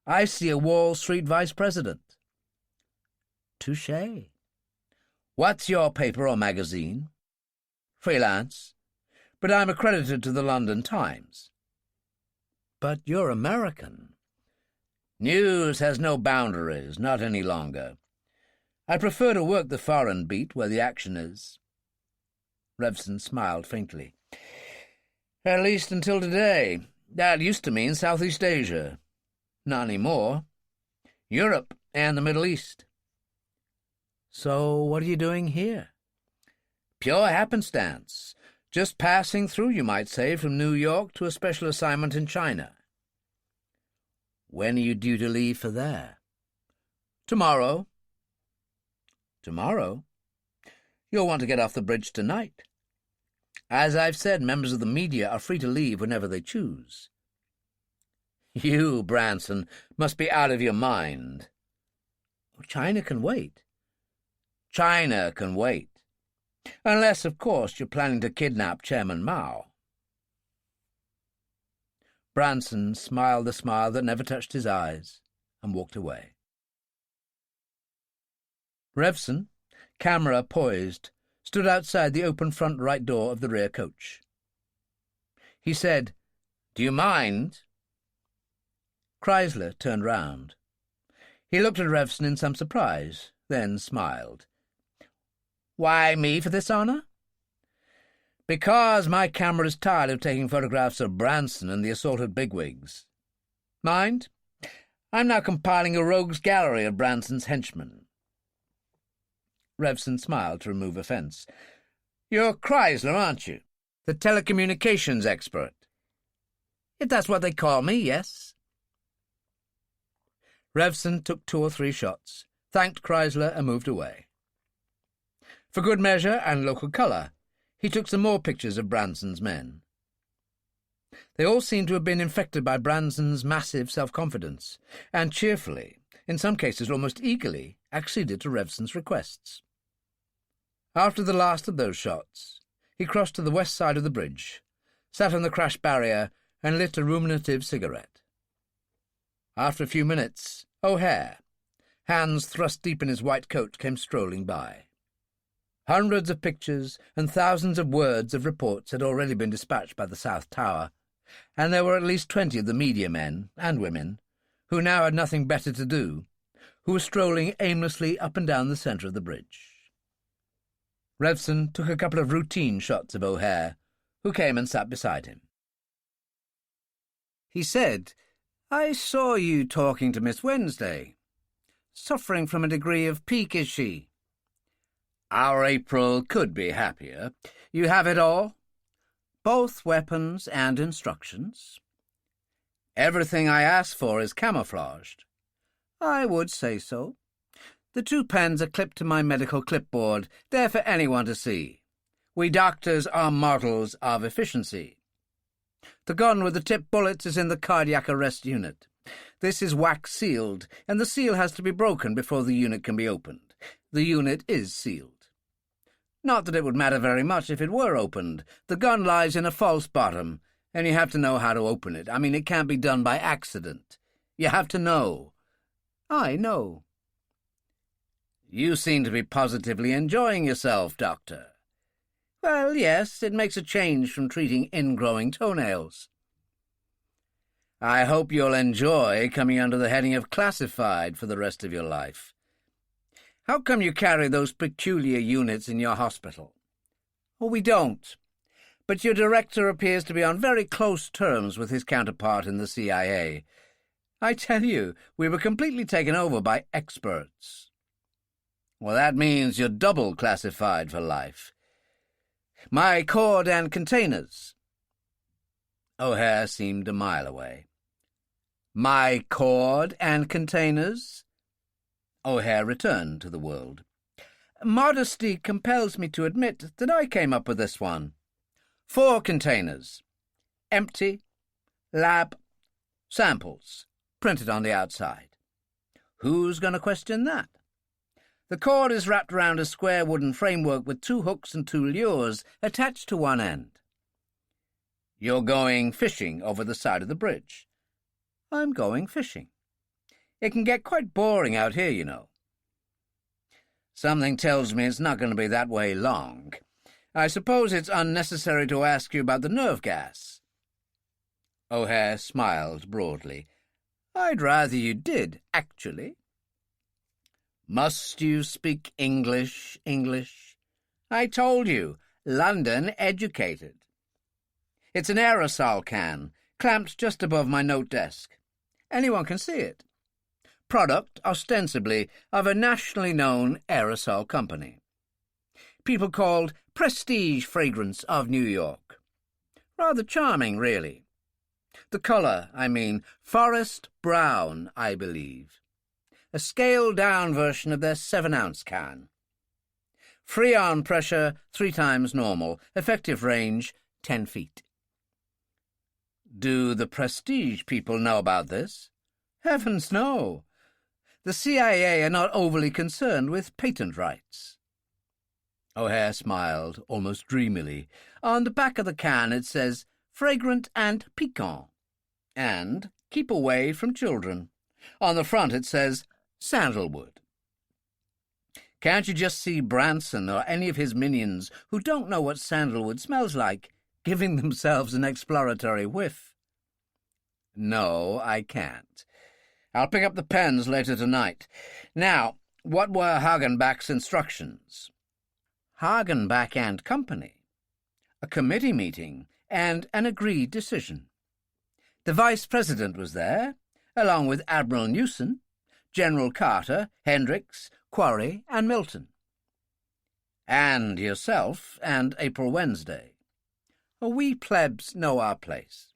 I see a Wall Street vice president." "Touché. What's your paper or magazine?" "Freelance. But I'm accredited to the London Times." "But you're American." "News has no boundaries, not any longer. I prefer to work the foreign beat where the action is." Revson smiled faintly. "At least until today. That used to mean Southeast Asia. Not any more. Europe and the Middle East." "So what are you doing here?" "Pure happenstance. Just passing through, you might say, from New York to a special assignment in China." "When are you due to leave for there?" "Tomorrow." "Tomorrow? You'll want to get off the bridge tonight. As I've said, members of the media are free to leave whenever they choose." "You, Branson, must be out of your mind." "China can wait." "China can wait. Unless, of course, you're planning to kidnap Chairman Mao." Branson smiled a smile that never touched his eyes and walked away. Revson, camera poised, stood outside the open front right door of the rear coach. He said, "Do you mind?" Chrysler turned round. He looked at Revson in some surprise, then smiled. "Why me for this honour?" "Because my camera is tired of taking photographs of Branson and the assaulted bigwigs. Mind? I'm now compiling a rogues' gallery of Branson's henchmen." Revson smiled to remove offence. "You're Chrysler, aren't you? The telecommunications expert?" "If that's what they call me, yes." Revson took 2 or 3 shots, thanked Chrysler, and moved away. For good measure and local colour, he took some more pictures of Branson's men. They all seemed to have been infected by Branson's massive self-confidence, and cheerfully, in some cases almost eagerly, acceded to Revson's requests. After the last of those shots, he crossed to the west side of the bridge, sat on the crash barrier, and lit a ruminative cigarette. After a few minutes, O'Hare, hands thrust deep in his white coat, came strolling by. Hundreds of pictures and thousands of words of reports had already been dispatched by the South Tower, and there were at least 20 of the media men and women, who now had nothing better to do, who were strolling aimlessly up and down the centre of the bridge. Revson took a couple of routine shots of O'Hare, who came and sat beside him. He said, I saw you talking to Miss Wednesday. Suffering from a degree of pique, is she? Our April could be happier. You have it all? Both weapons and instructions? Everything I ask for is camouflaged. I would say so. The 2 pens are clipped to my medical clipboard, there for anyone to see. We doctors are models of efficiency. The gun with the tipped bullets is in the cardiac arrest unit. This is wax-sealed, and the seal has to be broken before the unit can be opened. The unit is sealed. Not that it would matter very much if it were opened. The gun lies in a false bottom, and you have to know how to open it. I mean, it can't be done by accident. You have to know. I know. You seem to be positively enjoying yourself, Doctor. Well, yes, it makes a change from treating ingrowing toenails. I hope you'll enjoy coming under the heading of classified for the rest of your life. How come you carry those peculiar units in your hospital? Oh, we don't. But your director appears to be on very close terms with his counterpart in the CIA. I tell you, we were completely taken over by experts. Well, that means you're double classified for life. My cord and containers. O'Hare seemed a mile away. My cord and containers? O'Hare returned to the world. Modesty compels me to admit that I came up with this one. 4 containers. Empty, lab, samples, printed on the outside. Who's going to question that? The cord is wrapped around a square wooden framework with 2 hooks and 2 lures attached to one end. You're going fishing over the side of the bridge. I'm going fishing. It can get quite boring out here, you know. Something tells me it's not going to be that way long. I suppose it's unnecessary to ask you about the nerve gas. O'Hare smiled broadly. I'd rather you did, actually. Must you speak English? I told you, London educated. It's an aerosol can, clamped just above my note desk. Anyone can see it. Product, ostensibly, of a nationally known aerosol company. People called Prestige Fragrance of New York. Rather charming, really. The colour, forest brown, I believe. A scaled-down version of their 7-ounce can. Freon pressure 3 times normal. Effective range 10 feet. Do the Prestige people know about this? Heavens, no. The CIA are not overly concerned with patent rights. O'Hare smiled, almost dreamily. On the back of the can it says, fragrant and piquant, and keep away from children. On the front it says, sandalwood. Can't you just see Branson or any of his minions who don't know what sandalwood smells like, giving themselves an exploratory whiff? No, I can't. I'll pick up the pens later tonight. Now, what were Hagenbach's instructions? Hagenbach and Company. A committee meeting and an agreed decision. The vice president was there, along with Admiral Newson, General Carter, Hendricks, Quarry, and Milton. And yourself and April Wednesday. We plebs know our place.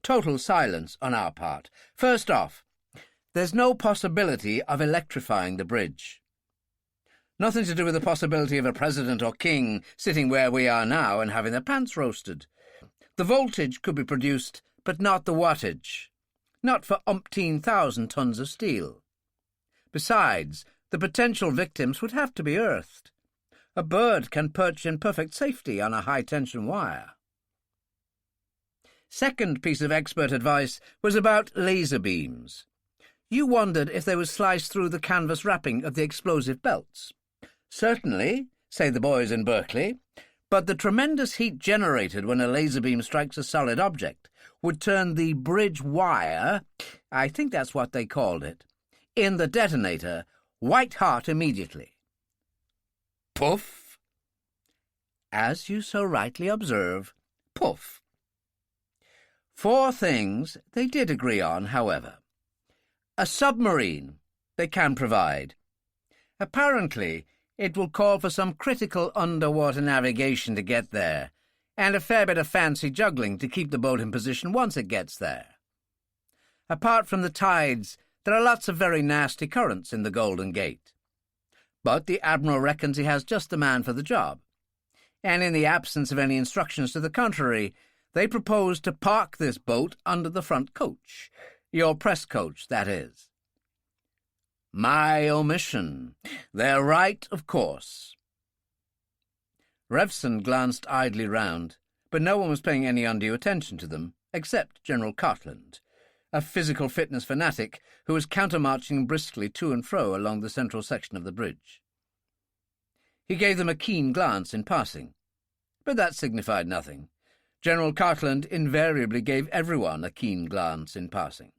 Total silence on our part. First off, there's no possibility of electrifying the bridge. Nothing to do with the possibility of a president or king sitting where we are now and having their pants roasted. The voltage could be produced, but not the wattage. Not for umpteen thousand tons of steel. Besides, the potential victims would have to be earthed. A bird can perch in perfect safety on a high-tension wire. Second piece of expert advice was about laser beams. You wondered if they would slice through the canvas wrapping of the explosive belts. Certainly, say the boys in Berkeley, but the tremendous heat generated when a laser beam strikes a solid object would turn the bridge wire, I think that's what they called it, in the detonator, white hot immediately. Puff? As you so rightly observe, puff. 4 things they did agree on, however. A submarine they can provide. Apparently, it will call for some critical underwater navigation to get there, and a fair bit of fancy juggling to keep the boat in position once it gets there. Apart from the tides, there are lots of very nasty currents in the Golden Gate. But the Admiral reckons he has just the man for the job, and in the absence of any instructions to the contrary, they propose to park this boat under the front coach. Your press coach, that is. My omission. They're right, of course. Revson glanced idly round, but no one was paying any undue attention to them, except General Cartland, a physical fitness fanatic who was countermarching briskly to and fro along the central section of the bridge. He gave them a keen glance in passing, but that signified nothing. General Cartland invariably gave everyone a keen glance in passing.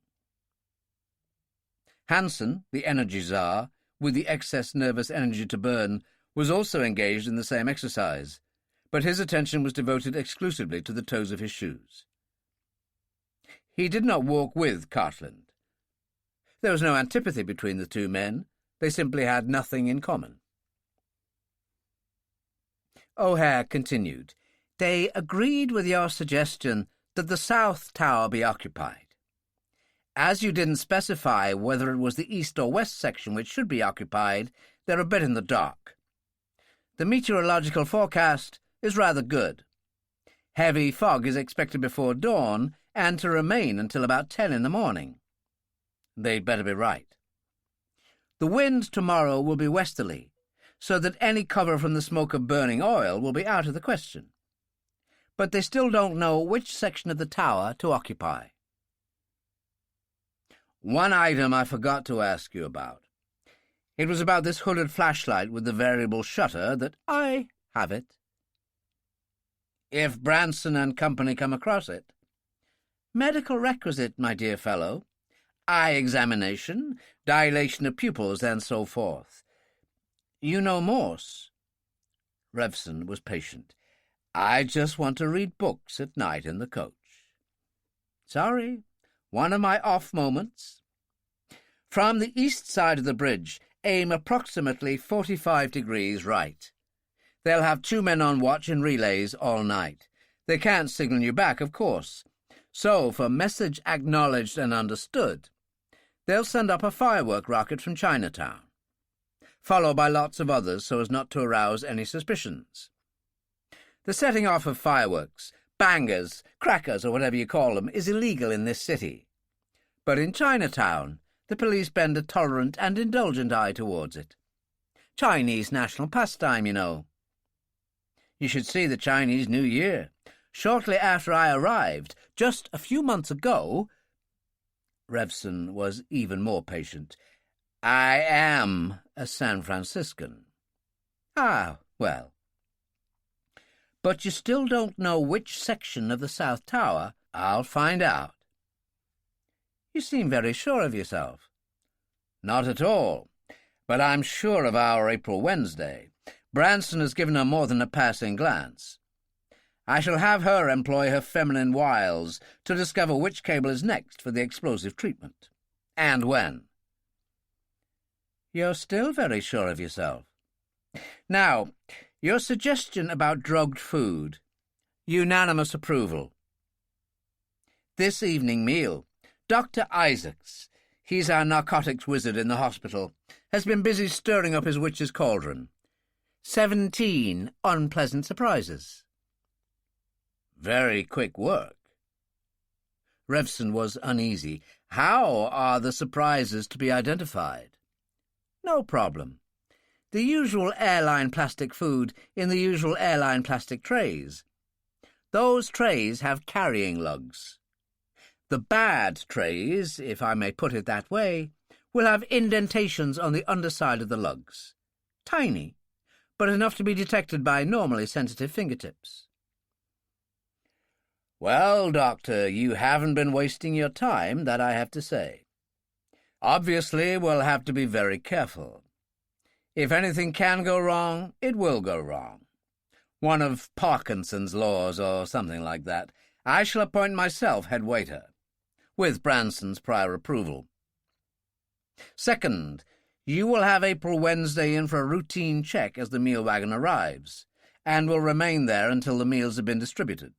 Hansen, the energy czar, with the excess nervous energy to burn, was also engaged in the same exercise, but his attention was devoted exclusively to the toes of his shoes. He did not walk with Cartland. There was no antipathy between the two men. They simply had nothing in common. O'Hare continued. They agreed with your suggestion that the South Tower be occupied. As you didn't specify whether it was the east or west section which should be occupied, they're a bit in the dark. The meteorological forecast is rather good. Heavy fog is expected before dawn and to remain until about 10 in the morning. They'd better be right. The wind tomorrow will be westerly, so that any cover from the smoke of burning oil will be out of the question. But they still don't know which section of the tower to occupy. One item I forgot to ask you about. It was about this hooded flashlight with the variable shutter that I have it. If Branson and Company come across it. Medical requisite, my dear fellow. Eye examination, dilation of pupils, and so forth. You know Morse? Revson was patient. I just want to read books at night in the coach. Sorry. One of my off moments. From the east side of the bridge, aim approximately 45 degrees right. They'll have 2 men on watch in relays all night. They can't signal you back, of course. So, for message acknowledged and understood, they'll send up a firework rocket from Chinatown, followed by lots of others so as not to arouse any suspicions. The setting off of fireworks, bangers, crackers, or whatever you call them, is illegal in this city. But in Chinatown, the police bend a tolerant and indulgent eye towards it. Chinese national pastime, you know. You should see the Chinese New Year. Shortly after I arrived, just a few months ago— Revson was even more patient. I am a San Franciscan. Ah, well. But you still don't know which section of the South Tower. I'll find out. You seem very sure of yourself. Not at all. But I'm sure of our April Wednesday. Branson has given her more than a passing glance. I shall have her employ her feminine wiles to discover which cable is next for the explosive treatment. And when. You're still very sure of yourself. Now, your suggestion about drugged food. Unanimous approval. This evening meal, Dr. Isaacs, he's our narcotics wizard in the hospital, has been busy stirring up his witch's cauldron. 17 unpleasant surprises. Very quick work. Revson was uneasy. How are the surprises to be identified? No problem. The usual airline plastic food in the usual airline plastic trays. Those trays have carrying lugs. The bad trays, if I may put it that way, will have indentations on the underside of the lugs. Tiny, but enough to be detected by normally sensitive fingertips. Well, Doctor, you haven't been wasting your time, that I have to say. Obviously, we'll have to be very careful. If anything can go wrong, it will go wrong. One of Parkinson's laws or something like that. I shall appoint myself head waiter, with Branson's prior approval. Second, you will have April Wednesday in for a routine check as the meal wagon arrives, and will remain there until the meals have been distributed.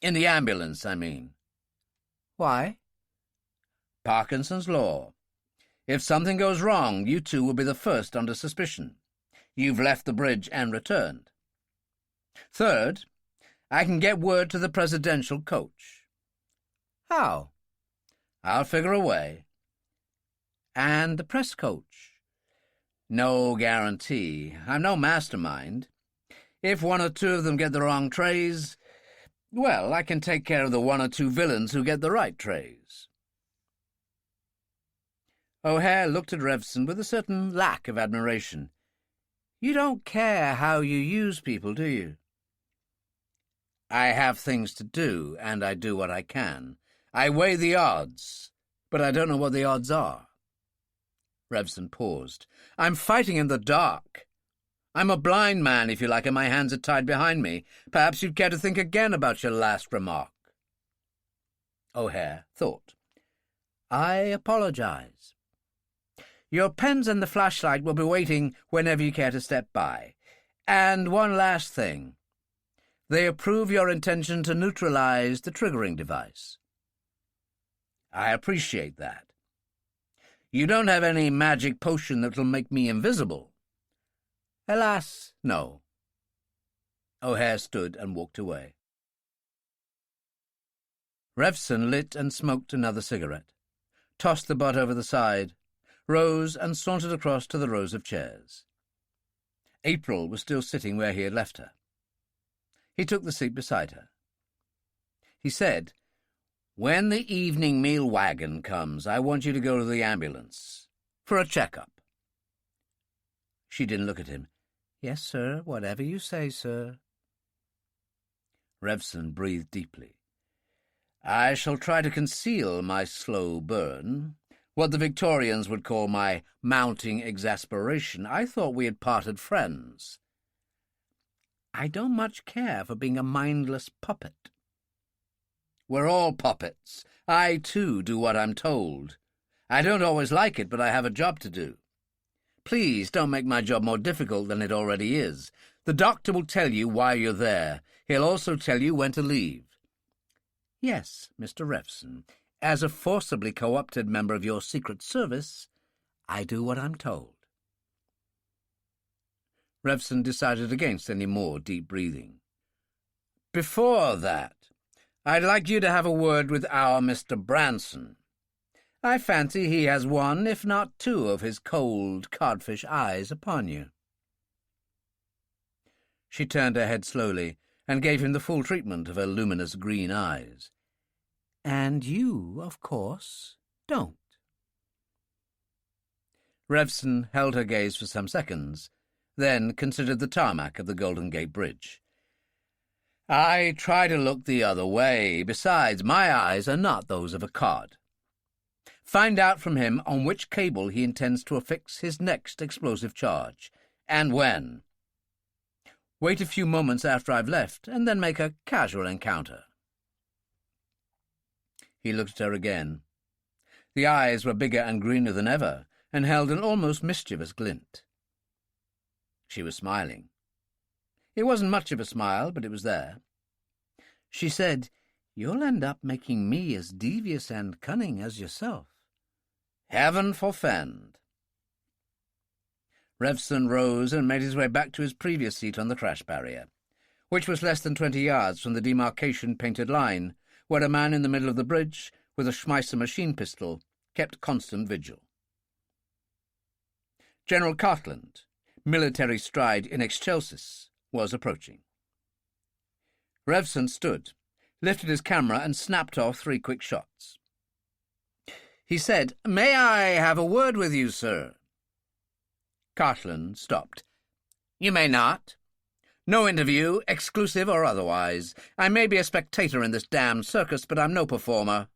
In the ambulance, I mean. Why? Parkinson's law. If something goes wrong, you two will be the first under suspicion. You've left the bridge and returned. Third, I can get word to the presidential coach. How? I'll figure a way. And the press coach? No guarantee. I'm no mastermind. If one or two of them get the wrong trays, well, I can take care of the one or two villains who get the right trays. O'Hare looked at Revson with a certain lack of admiration. You don't care how you use people, do you? I have things to do, and I do what I can. I weigh the odds, but I don't know what the odds are. Revson paused. I'm fighting in the dark. I'm a blind man, if you like, and my hands are tied behind me. Perhaps you'd care to think again about your last remark. O'Hare thought. I apologize. Your pens and the flashlight will be waiting whenever you care to step by. And one last thing. They approve your intention to neutralize the triggering device. I appreciate that. You don't have any magic potion that will make me invisible? Alas, no. O'Hare stood and walked away. Revson lit and smoked another cigarette, tossed the butt over the side, rose and sauntered across to the rows of chairs. April was still sitting where he had left her. He took the seat beside her. He said, "When the evening meal wagon comes, I want you to go to the ambulance for a checkup." She didn't look at him. Yes, sir, whatever you say, sir. Revson breathed deeply. I shall try to conceal my slow burn, what the Victorians would call my mounting exasperation. I thought we had parted friends. I don't much care for being a mindless puppet. We're all puppets. I, too, do what I'm told. I don't always like it, but I have a job to do. Please don't make my job more difficult than it already is. The doctor will tell you why you're there. He'll also tell you when to leave. Yes, Mr. Revson, as a forcibly co-opted member of your Secret Service, I do what I'm told. Revson decided against any more deep breathing. Before that, I'd like you to have a word with our Mr. Branson. I fancy he has one, if not two, of his cold, codfish eyes upon you. She turned her head slowly and gave him the full treatment of her luminous green eyes. And you, of course, don't. Revson held her gaze for some seconds, then considered the tarmac of the Golden Gate Bridge. I try to look the other way. Besides, my eyes are not those of a cod. Find out from him on which cable he intends to affix his next explosive charge, and when. Wait a few moments after I've left, and then make a casual encounter. He looked at her again. The eyes were bigger and greener than ever, and held an almost mischievous glint. She was smiling. It wasn't much of a smile, but it was there. She said, "You'll end up making me as devious and cunning as yourself." Heaven forfend. Revson rose and made his way back to his previous seat on the crash barrier, which was less than 20 yards from the demarcation painted line, where a man in the middle of the bridge, with a Schmeisser machine pistol, kept constant vigil. General Cartland, military stride in excelsis, was approaching. Revson stood, lifted his camera and snapped off 3 quick shots. He said, "May I have a word with you, sir?" Cartland stopped. "You may not. No interview, exclusive or otherwise. I may be a spectator in this damned circus, but I'm no performer."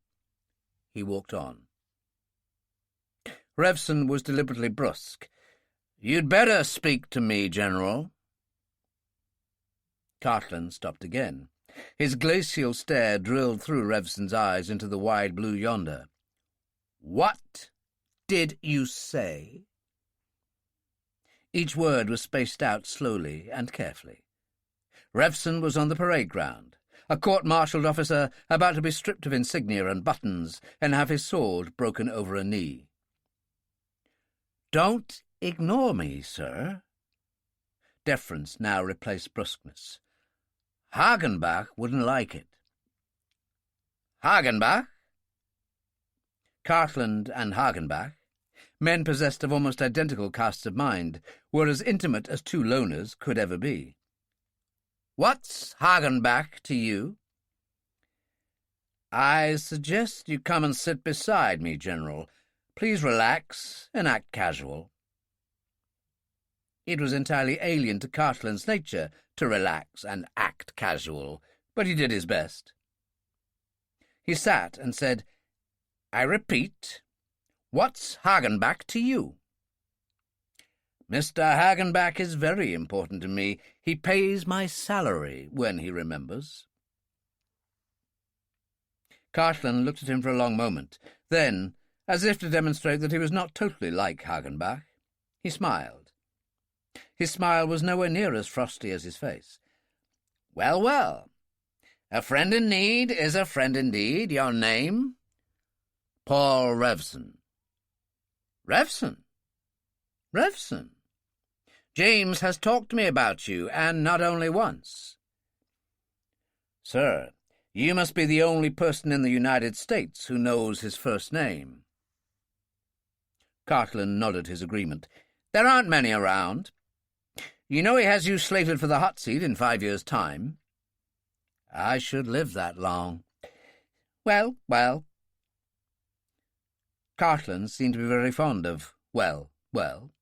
He walked on. Revson was deliberately brusque. "You'd better speak to me, General." Cartland stopped again. His glacial stare drilled through Revson's eyes into the wide blue yonder. "What did you say?" Each word was spaced out slowly and carefully. Revson was on the parade ground, a court-martialed officer about to be stripped of insignia and buttons and have his sword broken over a knee. "Don't ignore me, sir." Deference now replaced brusqueness. "Hagenbach wouldn't like it." "Hagenbach?" Cartland and Hagenbach, men possessed of almost identical casts of mind, were as intimate as two loners could ever be. "What's Hagenbach to you?" "I suggest you come and sit beside me, General. Please relax and act casual." It was entirely alien to Cartland's nature to relax and act casual, but he did his best. He sat and said, "I repeat, what's Hagenbach to you?" "Mr. Hagenbach is very important to me. He pays my salary when he remembers." Cartland looked at him for a long moment. Then, as if to demonstrate that he was not totally like Hagenbach, he smiled. His smile was nowhere near as frosty as his face. "Well, well. A friend in need is a friend indeed. Your name?" "Paul Revson." "Revson? Revson? James has talked to me about you, and not only once." "Sir, you must be the only person in the United States who knows his first name." Cartland nodded his agreement. "There aren't many around. You know he has you slated for the hot seat in 5 years' time." "I should live that long." "Well, well." Cartland seemed to be very fond of well, well.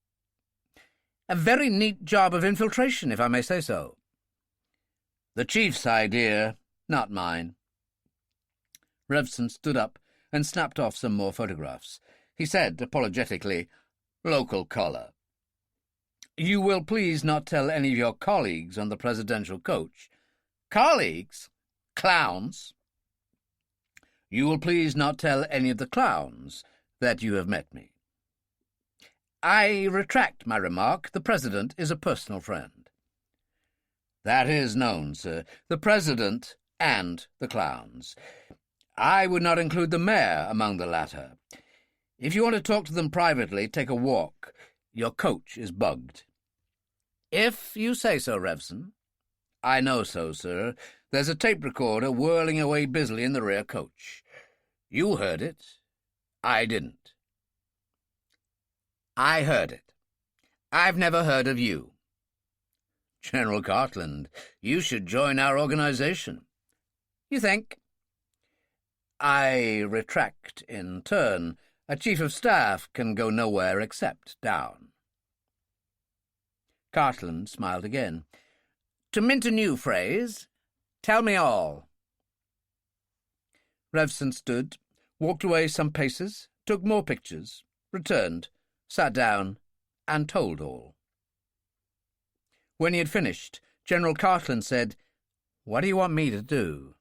"A very neat job of infiltration, if I may say so." "The chief's idea, not mine." Revson stood up and snapped off some more photographs. He said, apologetically, "Local colour. You will please not tell any of your colleagues on the presidential coach." "Colleagues? Clowns?" "You will please not tell any of the clowns that you have met me." "I retract my remark. The President is a personal friend." "That is known, sir. The President and the clowns. I would not include the Mayor among the latter. If you want to talk to them privately, take a walk. Your coach is bugged." "If you say so, Revson." "I know so, sir. There's a tape recorder whirling away busily in the rear coach. You heard it. I didn't." "I heard it. I've never heard of you." "General Cartland, you should join our organization." "You think?" "I retract in turn. A chief of staff can go nowhere except down." Cartland smiled again. "To mint a new phrase, tell me all." Revson stood, walked away some paces, took more pictures, returned, sat down, and told all. When he had finished, General Cartland said, "What do you want me to do?"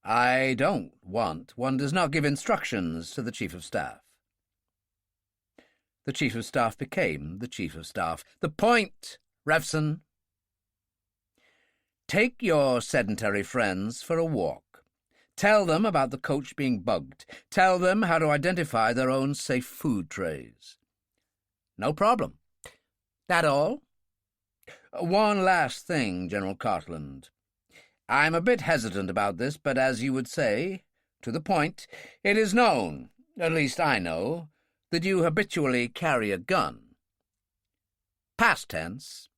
"I don't want. One does not give instructions to the Chief of Staff." The Chief of Staff became the Chief of Staff. "The point, Revson. Take your sedentary friends for a walk. Tell them about the coach being bugged. Tell them how to identify their own safe food trays." "No problem. That all?" "One last thing, General Cartland. I'm a bit hesitant about this, but as you would say, to the point, it is known, at least I know, that you habitually carry a gun." "Past tense.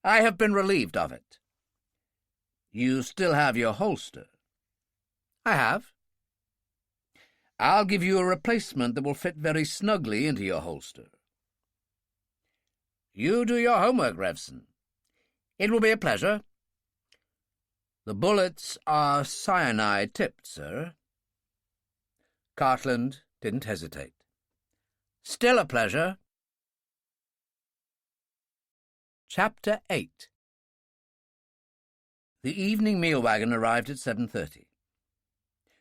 I have been relieved of it." "You still have your holster?" "I have." "I'll give you a replacement that will fit very snugly into your holster." "You do your homework, Revson." "It will be a pleasure." "The bullets are cyanide-tipped, sir." Cartland didn't hesitate. "Still a pleasure." Chapter 8. The evening meal wagon arrived at 7:30.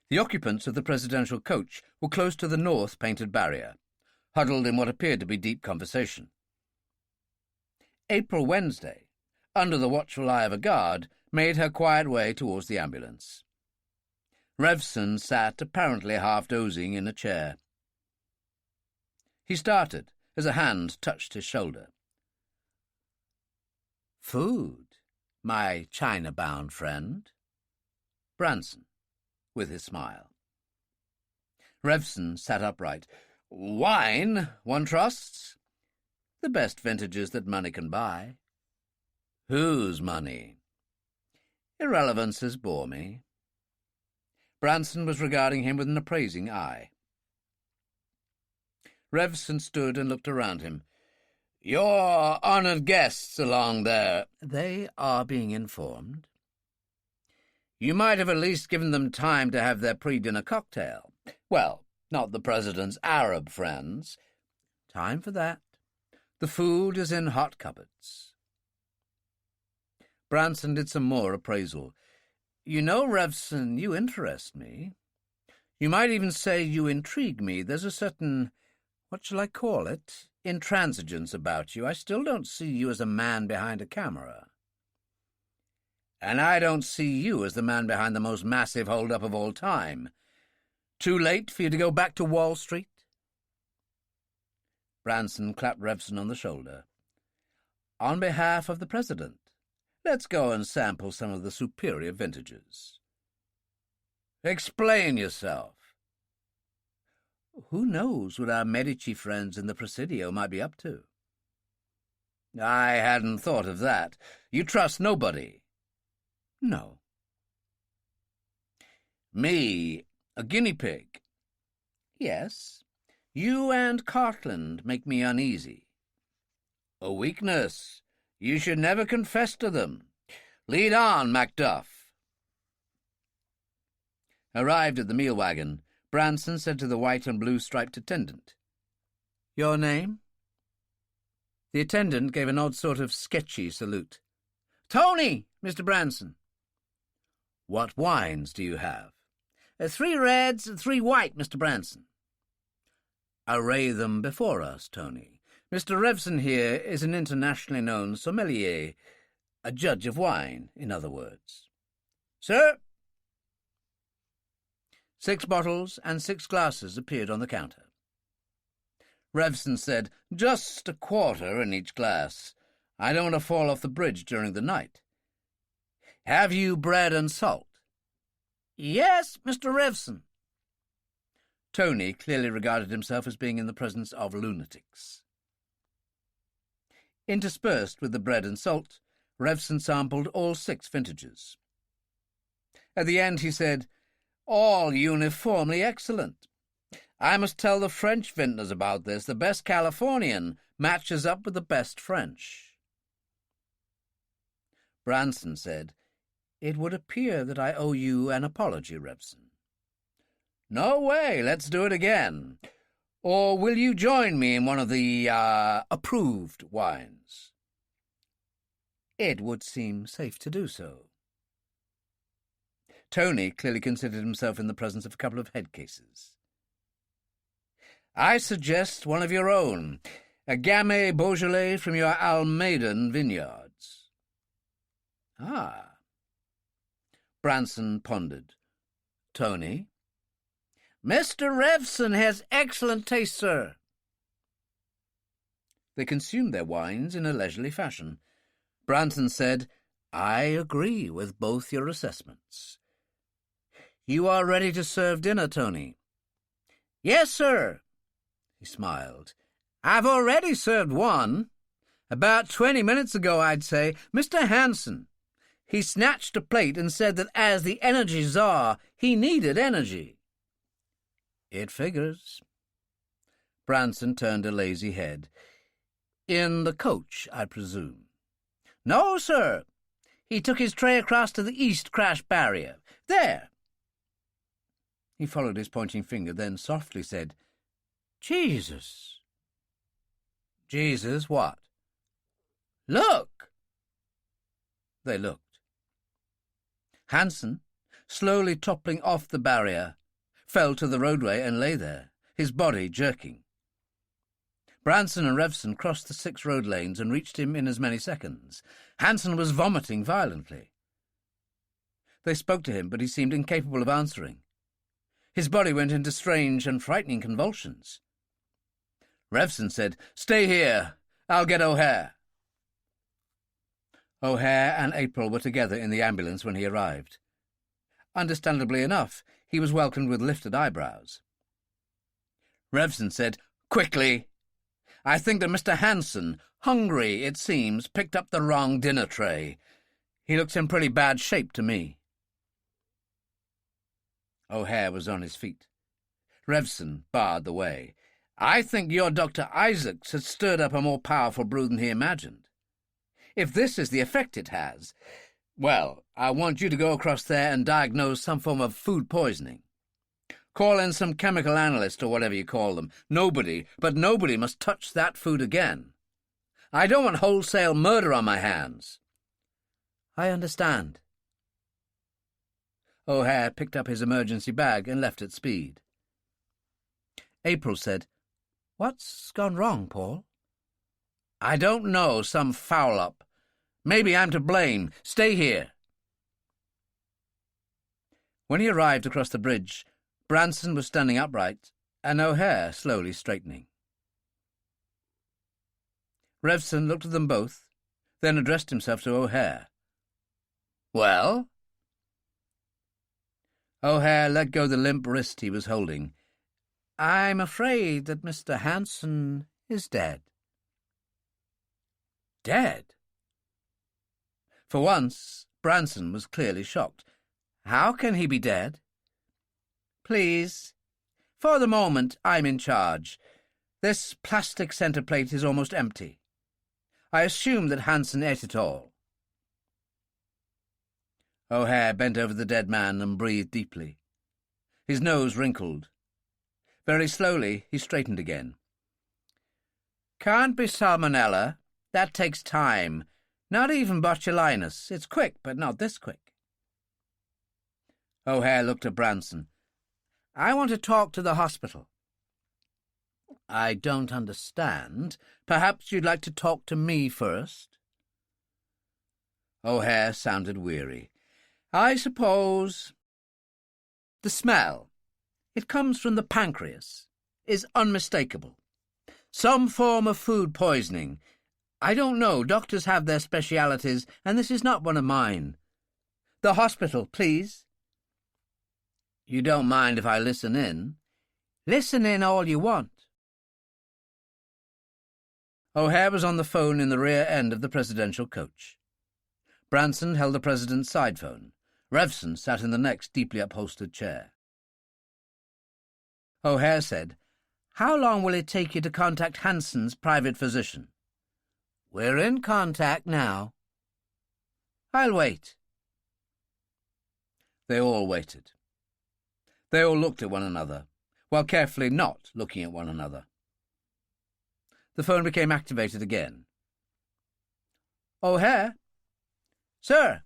The occupants of the presidential coach were close to the north painted barrier, huddled in what appeared to be deep conversation. April Wednesday, under the watchful eye of a guard, made her quiet way towards the ambulance. Revson sat, apparently half dozing, in a chair. He started as a hand touched his shoulder. "Food, my China-bound friend." Branson, with his smile. Revson sat upright. "Wine, one trusts? The best vintages that money can buy." "Whose money?" "Irrelevances bore me." Branson was regarding him with an appraising eye. Revson stood and looked around him. "Your honoured guests along there—" "They are being informed." "You might have at least given them time to have their pre-dinner cocktail. Well, not the President's Arab friends." "Time for that. The food is in hot cupboards." Branson did some more appraisal. "You know, Revson, you interest me. You might even say you intrigue me. There's a certain, what shall I call it, intransigence about you. I still don't see you as a man behind a camera." "And I don't see you as the man behind the most massive hold-up of all time. Too late for you to go back to Wall Street?" Branson clapped Revson on the shoulder. "On behalf of the President, let's go and sample some of the superior vintages." "Explain yourself." "Who knows what our Medici friends in the Presidio might be up to?" "I hadn't thought of that. You trust nobody?" "No." "Me, a guinea pig?" "Yes. You and Cartland make me uneasy." "A weakness. You should never confess to them. Lead on, Macduff." Arrived at the meal wagon, Branson said to the white and blue striped attendant, "Your name?" The attendant gave an odd sort of sketchy salute. "Tony, Mr. Branson." "What wines do you have?" 3 reds and 3 white, Mr. Branson." "Array them before us, Tony. Mr. Revson here is an internationally known sommelier, a judge of wine, in other words." "Sir." 6 bottles and 6 glasses appeared on the counter. Revson said, "Just a quarter in each glass. I don't want to fall off the bridge during the night. Have you bread and salt?" "Yes, Mr. Revson." Tony clearly regarded himself as being in the presence of lunatics. Interspersed with the bread and salt, Revson sampled all 6 vintages. At the end he said, "All uniformly excellent. I must tell the French vintners about this. The best Californian matches up with the best French." Branson said, "It would appear that I owe you an apology, Revson." "No way. Let's do it again. Or will you join me in one of the, approved wines?" "It would seem safe to do so." Tony clearly considered himself in the presence of a couple of head cases. "I suggest one of your own, a Gamay Beaujolais from your Almaden vineyards." "Ah." Branson pondered. "Tony?" "Mr. Revson has excellent taste, sir." They consumed their wines in a leisurely fashion. Branson said, "I agree with both your assessments. You are ready to serve dinner, Tony?" "Yes, sir." He smiled. "I've already served one. About 20 minutes ago, I'd say. Mr. Hanson. He snatched a plate and said that as the energy czar, he needed energy." "It figures." Branson turned a lazy head. "In the coach, I presume?" "No, sir. He took his tray across to the East Crash barrier. There." He followed his pointing finger, then softly said, "Jesus." "Jesus what?" "Look." They looked. Hansen, slowly toppling off the barrier, fell to the roadway and lay there, his body jerking. Branson and Revson crossed the 6 road lanes and reached him in as many seconds. Hansen was vomiting violently. They spoke to him, but he seemed incapable of answering. His body went into strange and frightening convulsions. Revson said, "Stay here. I'll get O'Hare." O'Hare and April were together in the ambulance when he arrived. Understandably enough, he was welcomed with lifted eyebrows. Revson said, "Quickly! I think that Mr. Hansen, hungry, it seems, picked up the wrong dinner tray. He looks in pretty bad shape to me." O'Hare was on his feet. Revson barred the way. "I think your Dr. Isaacs has stirred up a more powerful brew than he imagined. If this is the effect it has, well, I want you to go across there and diagnose some form of food poisoning. Call in some chemical analyst or whatever you call them. Nobody must touch that food again. I don't want wholesale murder on my hands." "I understand." O'Hare picked up his emergency bag and left at speed. April said, "What's gone wrong, Paul?" "I don't know, some foul-up. Maybe I'm to blame. Stay here." When he arrived across the bridge, Branson was standing upright and O'Hare slowly straightening. Revson looked at them both, then addressed himself to O'Hare. "Well?" O'Hare let go the limp wrist he was holding. "I'm afraid that Mr. Hansen is dead." "Dead?" For once, Branson was clearly shocked. "How can he be dead?" "Please, for the moment I'm in charge. This plastic centre plate is almost empty. I assume that Hansen ate it all." O'Hare bent over the dead man and breathed deeply. His nose wrinkled. Very slowly he straightened again. "Can't be salmonella. That takes time. Not even botulinus. It's quick, but not this quick." O'Hare looked at Branson. "I want to talk to the hospital." "I don't understand. Perhaps you'd like to talk to me first?" O'Hare sounded weary. "I suppose. The smell, it comes from the pancreas, is unmistakable. Some form of food poisoning. I don't know. Doctors have their specialities, and this is not one of mine. The hospital, please." "You don't mind if I listen in?" "Listen in all you want." O'Hare was on the phone in the rear end of the presidential coach. Branson held the president's side phone. Revson sat in the next deeply upholstered chair. O'Hare said, "How long will it take you to contact Hansen's private physician?" "We're in contact now." "I'll wait." They all waited. They all looked at one another, while carefully not looking at one another. The phone became activated again. "O'Hare?" "Sir?"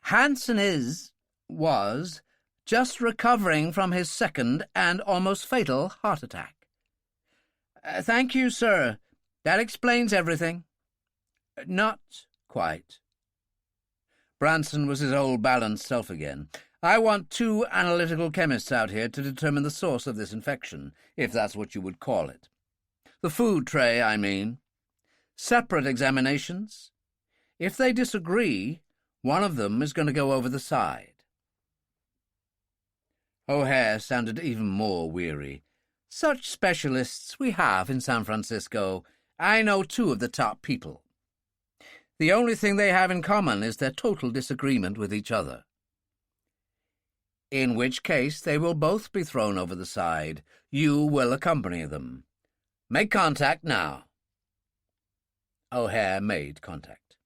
"Hansen was just recovering from his second and almost fatal heart attack." "Thank you, sir. That explains everything." "Not quite." Branson was his old balanced self again. "I want 2 analytical chemists out here to determine the source of this infection, if that's what you would call it. The food tray, I mean. Separate examinations. If they disagree, one of them is going to go over the side." O'Hare sounded even more weary. "Such specialists we have in San Francisco. I know 2 of the top people. The only thing they have in common is their total disagreement with each other. In which case they will both be thrown over the side. You will accompany them. Make contact now." O'Hare made contact.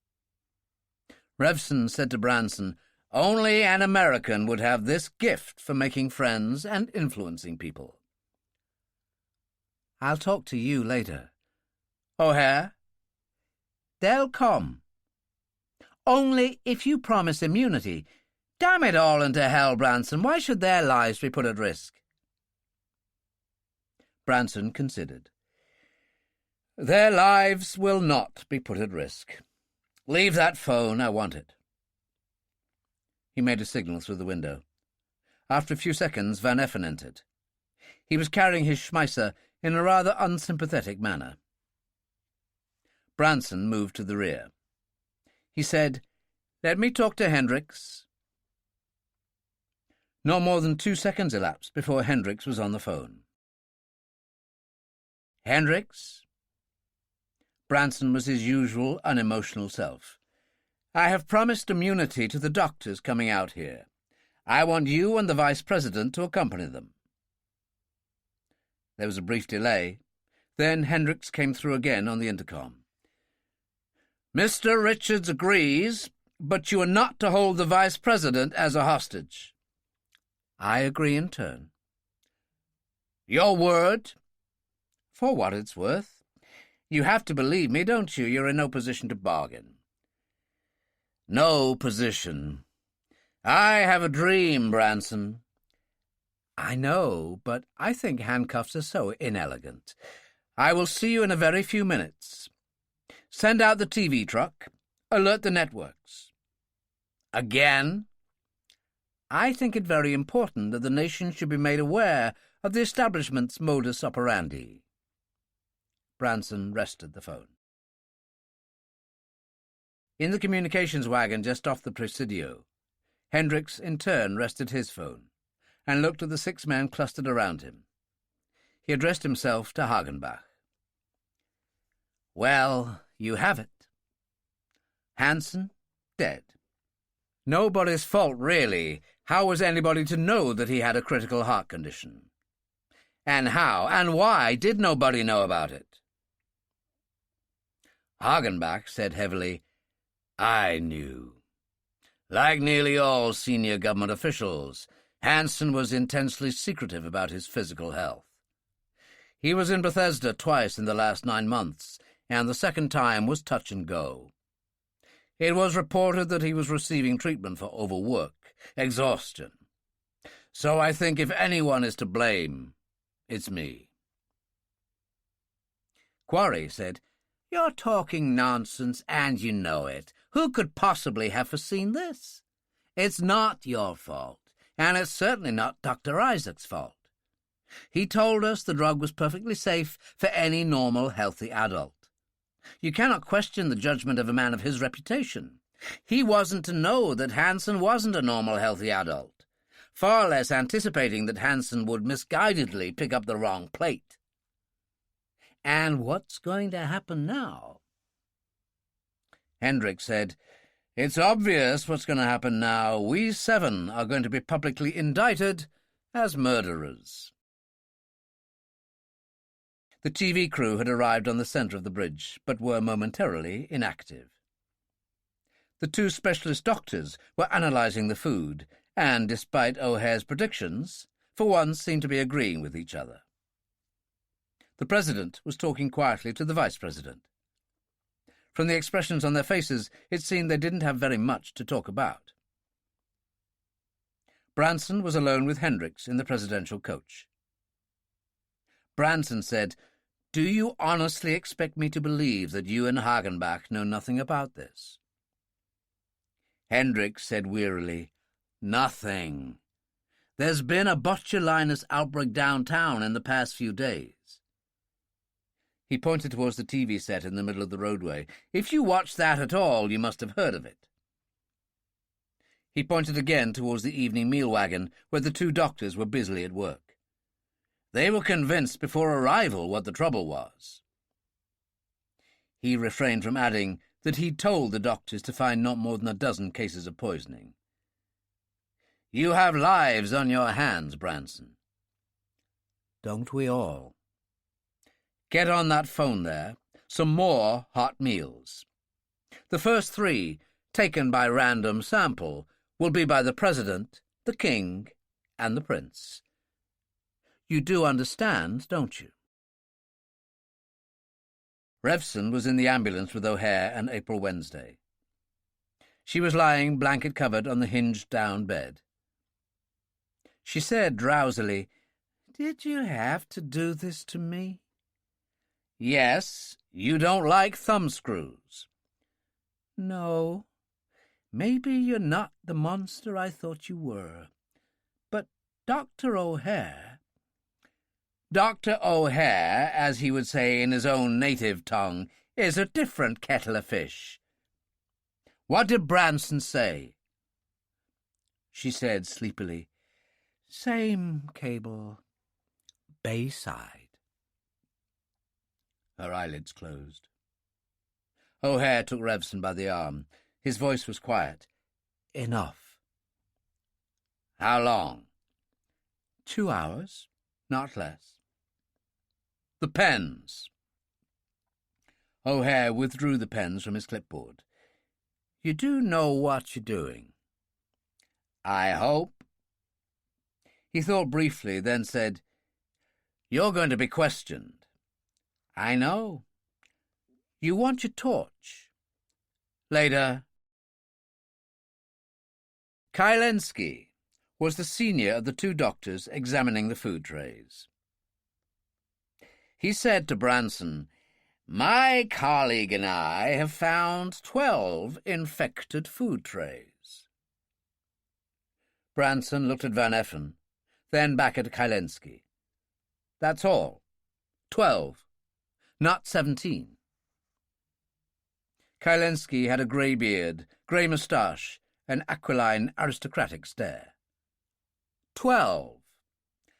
Revson said to Branson, "Only an American would have this gift for making friends and influencing people." "I'll talk to you later." "O'Hare?" "They'll come." Only if you promise immunity. Damn it all into hell, Branson. Why should their lives be put at risk? Branson considered. Their lives will not be put at risk. Leave that phone. I want it. He made a signal through the window. After a few seconds, Van Effen entered. He was carrying his Schmeisser in a rather unsympathetic manner. Branson moved to the rear. He said, "Let me talk to Hendricks." Not more than 2 seconds elapsed before Hendricks was on the phone. "Hendricks?" Branson was his usual unemotional self. "I have promised immunity to the doctors coming out here. I want you and the Vice President to accompany them." There was a brief delay. Then Hendricks came through again on the intercom. "Mr. Richards agrees, but you are not to hold the Vice President as a hostage." "I agree in turn." "Your word?" "For what it's worth. You have to believe me, don't you? You're in no position to bargain." "No position. I have a dream, Branson." "I know, but I think handcuffs are so inelegant. I will see you in a very few minutes. Send out the TV truck. Alert the networks." "Again?" "I think it very important that the nation should be made aware of the establishment's modus operandi." Branson rested the phone. In the communications wagon just off the Presidio, Hendricks in turn rested his phone and looked at the 6 men clustered around him. He addressed himself to Hagenbach. "Well, you have it. Hansen, dead. Nobody's fault, really. How was anybody to know that he had a critical heart condition? And how and why did nobody know about it?" Hagenbach said heavily, "I knew. Like nearly all senior government officials, Hansen was intensely secretive about his physical health. He was in Bethesda twice in the last 9 months, and the second time was touch and go. It was reported that he was receiving treatment for overwork, exhaustion. So I think if anyone is to blame, it's me." Quarry said, "You're talking nonsense, and you know it. Who could possibly have foreseen this? It's not your fault, and it's certainly not Dr. Isaac's fault. He told us the drug was perfectly safe for any normal, healthy adult. You cannot question the judgment of a man of his reputation. He wasn't to know that Hansen wasn't a normal, healthy adult, far less anticipating that Hansen would misguidedly pick up the wrong plate. And what's going to happen now?" Hendricks said, "It's obvious what's going to happen now. We 7 are going to be publicly indicted as murderers." The TV crew had arrived on the centre of the bridge, but were momentarily inactive. The 2 specialist doctors were analysing the food, and, despite O'Hare's predictions, for once seemed to be agreeing with each other. The President was talking quietly to the Vice President. From the expressions on their faces, it seemed they didn't have very much to talk about. Branson was alone with Hendricks in the presidential coach. Branson said, "Do you honestly expect me to believe that you and Hagenbach know nothing about this?" Hendricks said wearily, "Nothing. There's been a botulinus outbreak downtown in the past few days." He pointed towards the TV set in the middle of the roadway. "If you watched that at all, you must have heard of it." He pointed again towards the evening meal wagon, where the 2 doctors were busily at work. "They were convinced before arrival what the trouble was." He refrained from adding that he'd told the doctors to find not more than a dozen cases of poisoning. "You have lives on your hands, Branson." "Don't we all?" "Get on that phone there. Some more hot meals. The first 3, taken by random sample, will be by the President, the King, and the Prince. You do understand, don't you?" Revson was in the ambulance with O'Hare and April Wednesday. She was lying blanket-covered on the hinged-down bed. She said drowsily, "Did you have to do this to me?" "Yes, you don't like thumbscrews." "No, maybe you're not the monster I thought you were. But Dr. O'Hare—" "Dr. O'Hare, as he would say in his own native tongue, is a different kettle of fish. What did Branson say?" She said sleepily, "Same cable. Bayside." Her eyelids closed. O'Hare took Revson by the arm. His voice was quiet. "Enough." "How long?" 2 hours, not less." "The pens." O'Hare withdrew the pens from his clipboard. "You do know what you're doing?" "I hope." He thought briefly, then said, "You're going to be questioned." "I know." "You want your torch?" "Later." Kylensky was the senior of the two doctors examining the food trays. He said to Branson, "My colleague and I have found 12 infected food trays." Branson looked at Van Effen, then back at Kylensky. "That's all. 12. Not 17. Kylensky had a grey beard, grey moustache, an aquiline aristocratic stare. 12.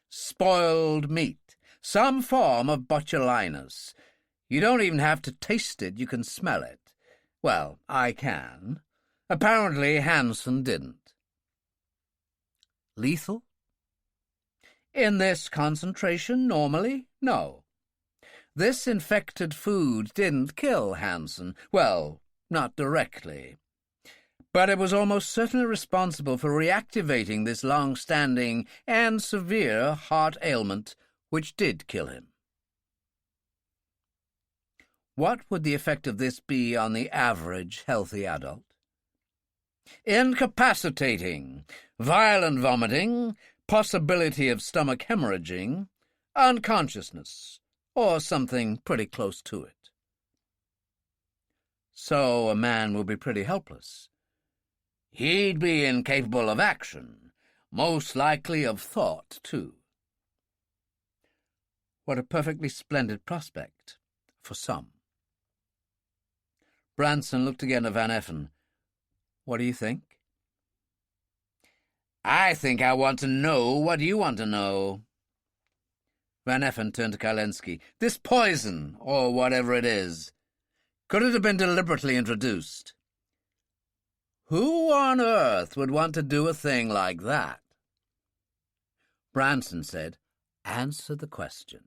Spoiled meat, some form of botulinus. You don't even have to taste it, you can smell it. Well, I can. Apparently Hansen didn't. Lethal? In this concentration, normally, no. This infected food didn't kill Hansen. Well, not directly. But it was almost certainly responsible for reactivating this long-standing and severe heart ailment which did kill him. What would the effect of this be on the average healthy adult? Incapacitating, violent vomiting, possibility of stomach hemorrhaging, unconsciousness, or something pretty close to it. So a man will be pretty helpless. He'd be incapable of action, most likely of thought, too. What a perfectly splendid prospect, for some. Branson looked again at Van Effen. What do you think? I think I want to know what you want to know. Van Effen turned to Kylensky. This poison, or whatever it is, could it have been deliberately introduced? Who on earth would want to do a thing like that? Branson said, Answer the question.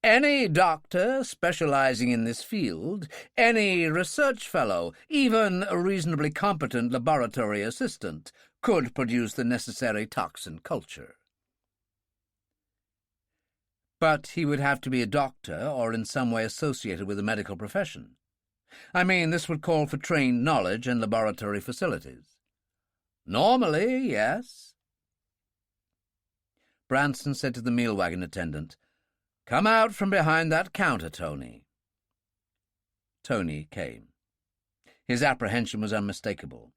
Any doctor specializing in this field, any research fellow, even a reasonably competent laboratory assistant, could produce the necessary toxin culture. But he would have to be a doctor or in some way associated with the medical profession. I mean, this would call for trained knowledge and laboratory facilities. Normally, yes. Branson said to the meal wagon attendant, Come out from behind that counter, Tony. Tony came. His apprehension was unmistakable.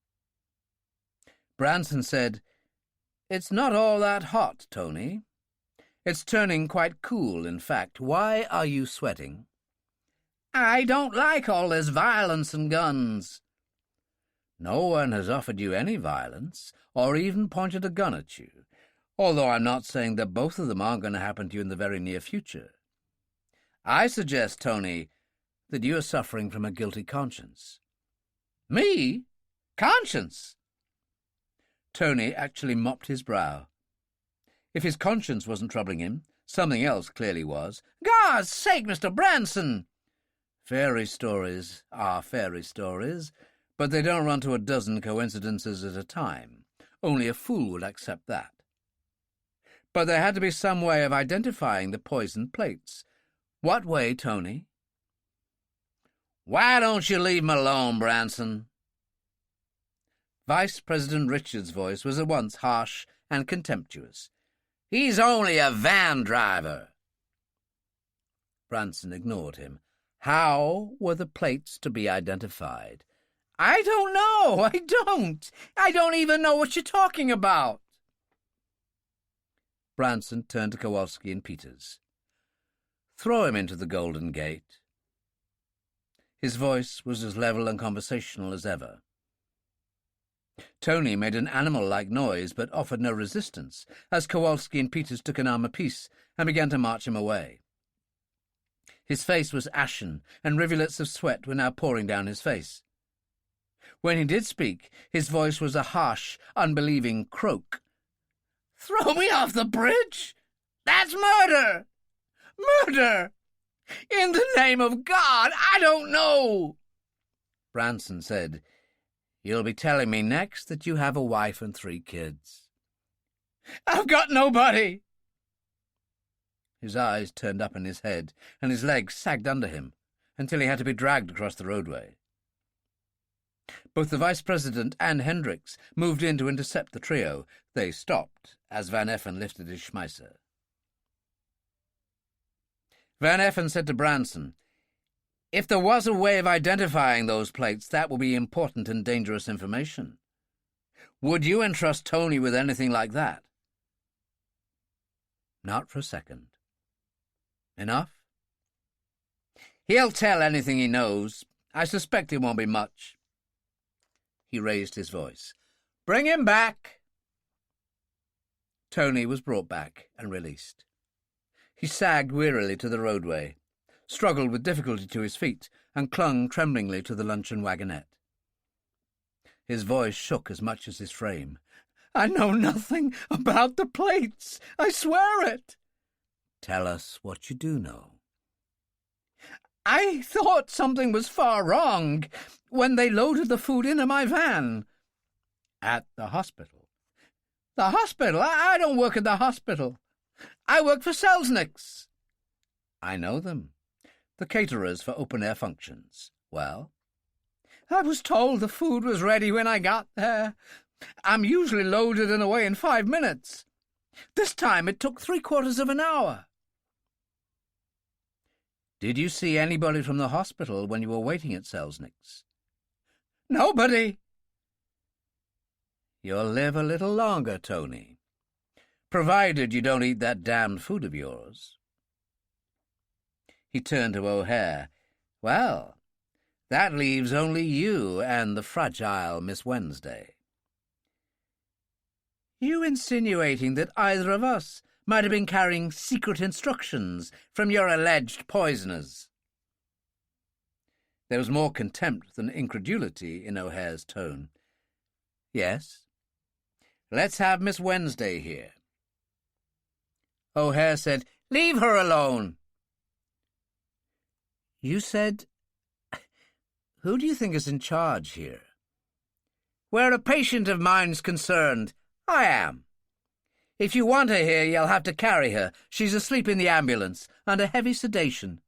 Branson said, It's not all that hot, Tony. It's turning quite cool, in fact. Why are you sweating? I don't like all this violence and guns. No one has offered you any violence, or even pointed a gun at you, although I'm not saying that both of them aren't going to happen to you in the very near future. I suggest, Tony, that you are suffering from a guilty conscience. Me? Conscience? Tony actually mopped his brow. If his conscience wasn't troubling him, something else clearly was. God's sake, Mr. Branson! Fairy stories are fairy stories, but they don't run to a dozen coincidences at a time. Only a fool would accept that. But there had to be some way of identifying the poisoned plates. What way, Tony? Why don't you leave him alone, Branson? Vice President Richards' voice was at once harsh and contemptuous. "He's only a van driver." Branson ignored him. How were the plates to be identified? "I don't know. I don't even know what you're talking about." Branson turned to Kowalski and Peters. "Throw him into the Golden Gate." His voice was as level and conversational as ever. Tony made an animal-like noise, but offered no resistance, as Kowalski and Peters took an arm apiece and began to march him away. His face was ashen, and rivulets of sweat were now pouring down his face. When he did speak, his voice was a harsh, unbelieving croak. "Throw me off the bridge? That's murder! Murder! In the name of God, I don't know!" Branson said, "You'll be telling me next that you have a wife and 3 kids." "I've got nobody!" His eyes turned up in his head, and his legs sagged under him, until he had to be dragged across the roadway. Both the Vice President and Hendricks moved in to intercept the trio. They stopped as Van Effen lifted his Schmeisser. Van Effen said to Branson, "If there was a way of identifying those plates, that would be important and dangerous information. Would you entrust Tony with anything like that?" "Not for a second." "Enough?" "He'll tell anything he knows. I suspect it won't be much." He raised his voice. "Bring him back." Tony was brought back and released. He sagged wearily to the roadway, struggled with difficulty to his feet, and clung tremblingly to the luncheon wagonette. His voice shook as much as his frame. "I know nothing about the plates. I swear it." "Tell us what you do know." "I thought something was far wrong when they loaded the food into my van." "At the hospital?" "The hospital? I don't work at the hospital. I work for Selznick's." "I know them. The caterers for open-air functions. Well?" "I was told the food was ready when I got there. I'm usually loaded and away in 5 minutes. This time it took 3/4 of an hour." "Did you see anybody from the hospital when you were waiting at Selznick's?" "Nobody." "You'll live a little longer, Tony, provided you don't eat that damned food of yours." He turned to O'Hare. "Well, that leaves only you and the fragile Miss Wednesday." "You insinuating that either of us might have been carrying secret instructions from your alleged poisoners?" There was more contempt than incredulity in O'Hare's tone. "Yes. Let's have Miss Wednesday here." O'Hare said, "Leave her alone." "You said... Who do you think is in charge here?" "Where a patient of mine's concerned, I am. If you want her here, you'll have to carry her. She's asleep in the ambulance, under heavy sedation.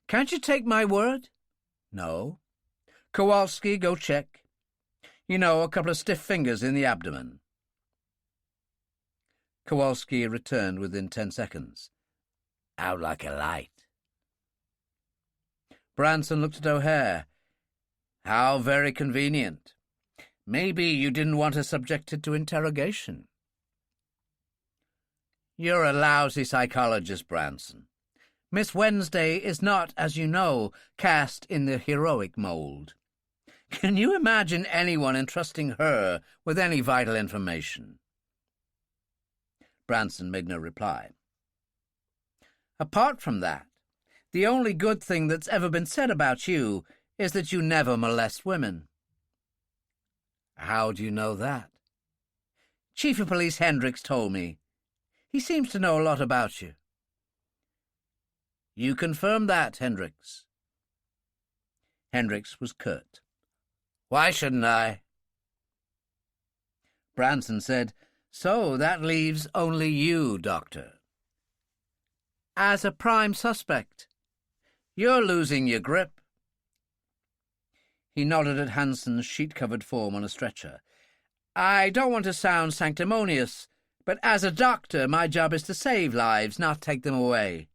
Can't you take my word?" "No." "Kowalski, go check. You know, a couple of stiff fingers in the abdomen." Kowalski returned within 10 seconds. "Out like a light." Branson looked at O'Hare. "How very convenient. Maybe you didn't want her subjected to interrogation." "You're a lousy psychologist, Branson. Miss Wednesday is not, as you know, cast in the heroic mold. Can you imagine anyone entrusting her with any vital information?" Branson made no reply. "Apart from that, the only good thing that's ever been said about you is that you never molest women." "How do you know that?" "Chief of Police Hendricks told me. He seems to know a lot about you." "You confirm that, Hendricks?" Hendricks was curt. "Why shouldn't I?" Branson said, "So that leaves only you, Doctor." "As a prime suspect. You're losing your grip." He nodded at Hanson's sheet-covered form on a stretcher. "I don't want to sound sanctimonious, but as a doctor my job is to save lives, not take them away.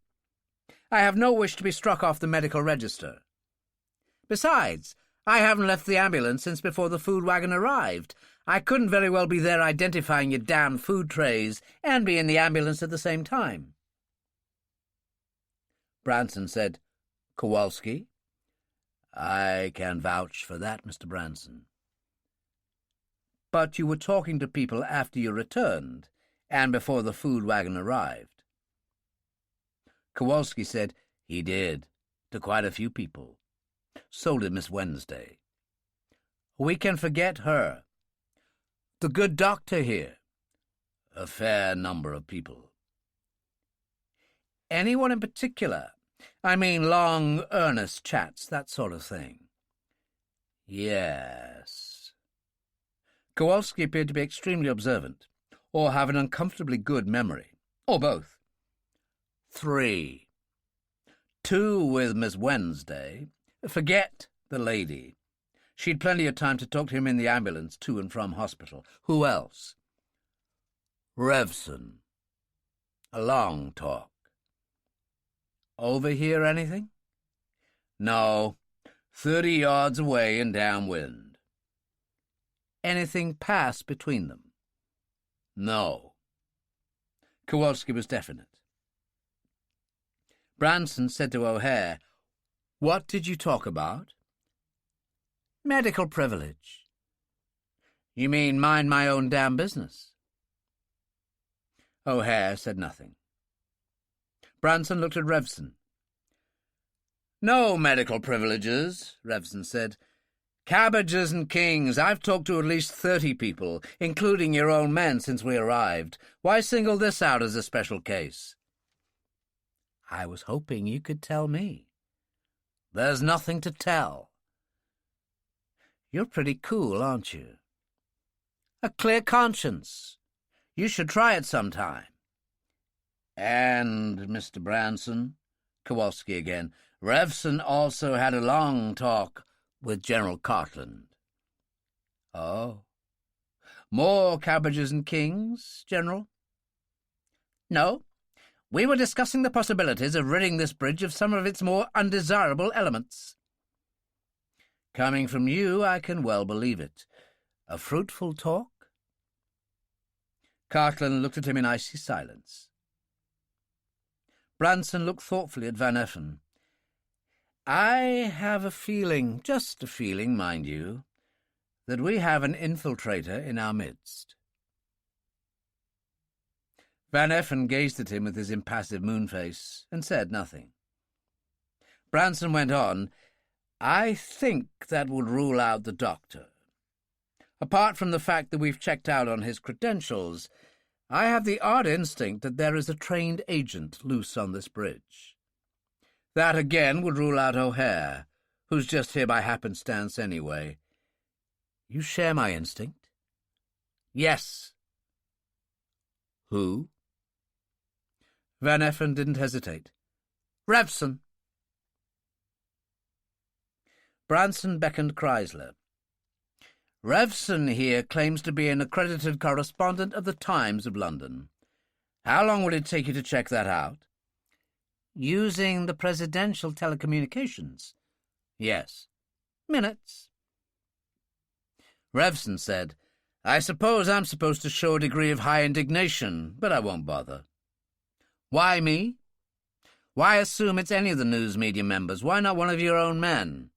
I have no wish to be struck off the medical register. Besides, I haven't left the ambulance since before the food wagon arrived. I couldn't very well be there identifying your damn food trays and be in the ambulance at the same time." Branson said, "Kowalski?" "I can vouch for that, Mr. Branson." "But you were talking to people after you returned, and before the food wagon arrived." Kowalski said, "He did, to quite a few people. So did Miss Wednesday." "We can forget her. The good doctor here." "A fair number of people." "Anyone in particular? I mean long, earnest chats, that sort of thing." "Yes." Kowalski appeared to be extremely observant, or have an uncomfortably good memory, or both. 3. 2 with Miss Wednesday. Forget the lady. She'd plenty of time to talk to him in the ambulance to and from hospital. Who else? Revson. A long talk. Overhear anything? No. 30 yards away and downwind. Anything pass between them? No. Kowalski was definite. Branson said to O'Hare, "What did you talk about?" "Medical privilege." "You mean mind my own damn business?" O'Hare said nothing. Branson looked at Revson. "No medical privileges," Revson said. "Cabbages and kings. I've talked to at least 30 people, including your own men, since we arrived. Why single this out as a special case?" "I was hoping you could tell me." "There's nothing to tell." "You're pretty cool, aren't you?" "A clear conscience. You should try it sometime." "And, Mr. Branson," Kowalski again, "Revson also had a long talk with General Cartland." "Oh. More cabbages and kings, General?" "No. We were discussing the possibilities of ridding this bridge of some of its more undesirable elements." "Coming from you, I can well believe it. A fruitful talk?" Cartland looked at him in icy silence. Branson looked thoughtfully at Van Effen. "I have a feeling, just a feeling, mind you, that we have an infiltrator in our midst." Van Effen gazed at him with his impassive moon face and said nothing. Branson went on, "I think that would rule out the doctor. Apart from the fact that we've checked out on his credentials, I have the odd instinct that there is a trained agent loose on this bridge. That again would rule out O'Hare, who's just here by happenstance anyway. You share my instinct?" "Yes." "Who?" Van Effen didn't hesitate. "Revson." Branson beckoned Chrysler. "Revson here claims to be an accredited correspondent of the Times of London. How long will it take you to check that out?" "Using the presidential telecommunications?" "Yes." "Minutes." Revson said, "I suppose I'm supposed to show a degree of high indignation, but I won't bother." "Why me? Why assume it's any of the news media members? Why not one of your own men?"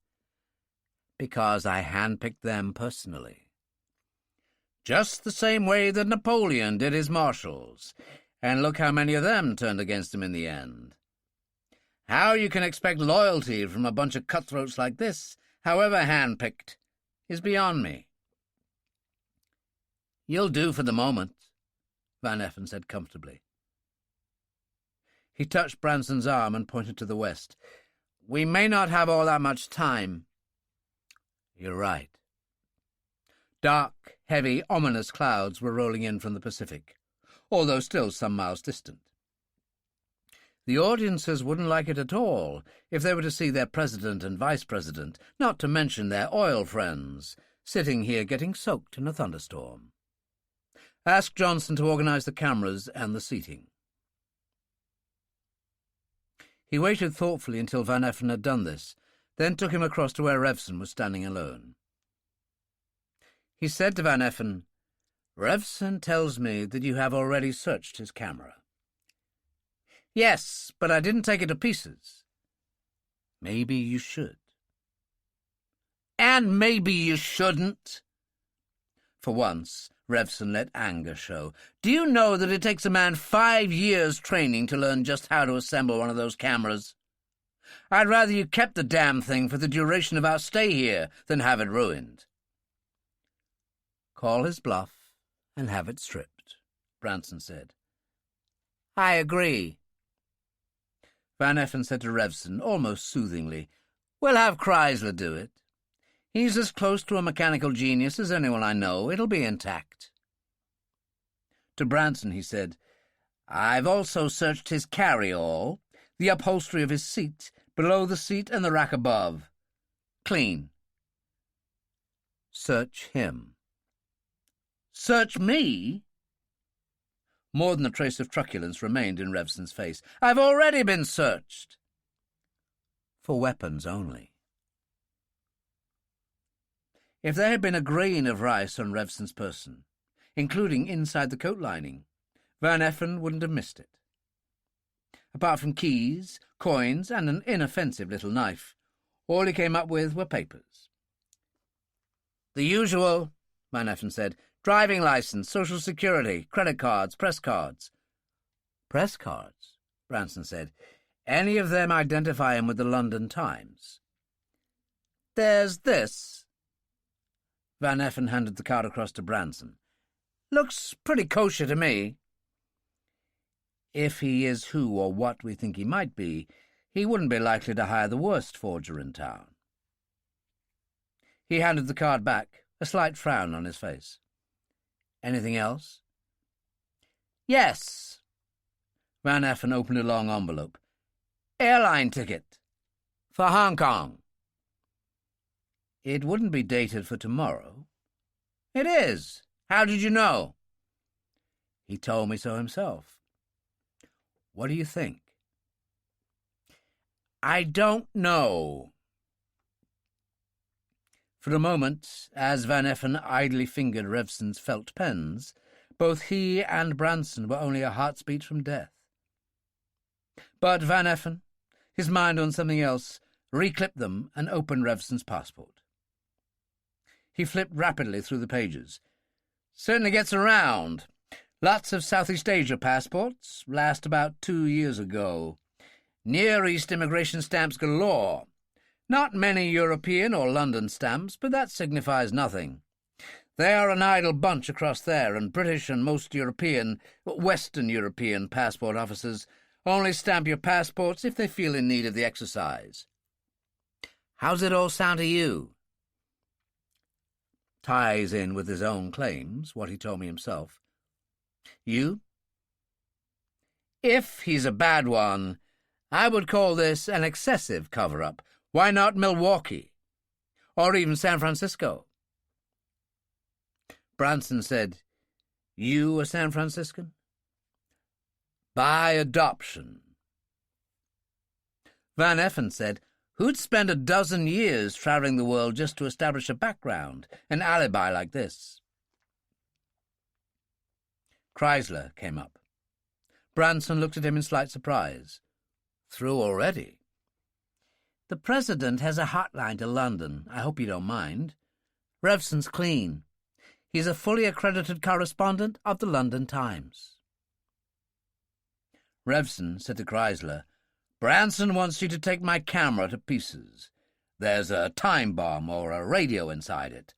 "Because I handpicked them personally." "Just the same way that Napoleon did his marshals, and look how many of them turned against him in the end. How you can expect loyalty from a bunch of cutthroats like this, however handpicked, is beyond me." "You'll do for the moment," Van Effen said comfortably. He touched Branson's arm and pointed to the west. "We may not have all that much time." "You're right." Dark, heavy, ominous clouds were rolling in from the Pacific, although still some miles distant. The audiences wouldn't like it at all if they were to see their president and vice president, not to mention their oil friends, sitting here getting soaked in a thunderstorm. Ask Johnson to organize the cameras and the seating. He waited thoughtfully until Van Effen had done this, then took him across to where Revson was standing alone. He said to Van Effen, "Revson tells me that you have already searched his camera." "Yes, but I didn't take it to pieces." "Maybe you should." "And maybe you shouldn't." For once, Revson let anger show. "Do you know that it takes a man 5 years training to learn just how to assemble one of those cameras? I'd rather you kept the damn thing for the duration of our stay here than have it ruined." "Call his bluff and have it stripped," Branson said. "I agree." Van Effen said to Revson, almost soothingly, "We'll have Chrysler do it. He's as close to a mechanical genius as anyone I know. It'll be intact." To Branson he said, "I've also searched his carry-all, the upholstery of his seat, below the seat and the rack above. Clean." "Search him." "Search me?" More than a trace of truculence remained in Revson's face. "I've already been searched." "For weapons only." If there had been a grain of rice on Revson's person, including inside the coat lining, Van Effen wouldn't have missed it. Apart from keys, coins, and an inoffensive little knife, all he came up with were papers. "The usual," Van Effen said. "Driving license, social security, credit cards, press cards." "Press cards?" Branson said. "Any of them identify him with the London Times?" "There's this." Van Effen handed the card across to Branson. "Looks pretty kosher to me." "If he is who or what we think he might be, he wouldn't be likely to hire the worst forger in town." He handed the card back, a slight frown on his face. "Anything else?" "Yes." Van Effen opened a long envelope. "Airline ticket. For Hong Kong." "It wouldn't be dated for tomorrow." "It is. How did you know?" "He told me so himself." "What do you think?" "I don't know." For a moment, as Van Effen idly fingered Revson's felt pens, both he and Branson were only a heartbeat from death. But Van Effen, his mind on something else, reclipped them and opened Revson's passport. He flipped rapidly through the pages. "Certainly gets around. Lots of Southeast Asia passports, last about 2 years ago. Near East immigration stamps galore. Not many European or London stamps, but that signifies nothing. They are an idle bunch across there, and British and most European, Western European passport officers only stamp your passports if they feel in need of the exercise." "How's it all sound to you?" "Ties in with his own claims, what he told me himself." "You?" "If he's a bad one, I would call this an excessive cover-up. Why not Milwaukee? Or even San Francisco?" Branson said, "You a San Franciscan?" "By adoption." Van Effen said, "Who'd spend 12 years traveling the world just to establish a background, an alibi like this?" Chrysler came up. Branson looked at him in slight surprise. "Through already?" "The President has a hotline to London. I hope you don't mind. Revson's clean. He's a fully accredited correspondent of the London Times." Revson said to Chrysler, "Branson wants you to take my camera to pieces. There's a time bomb or a radio inside it.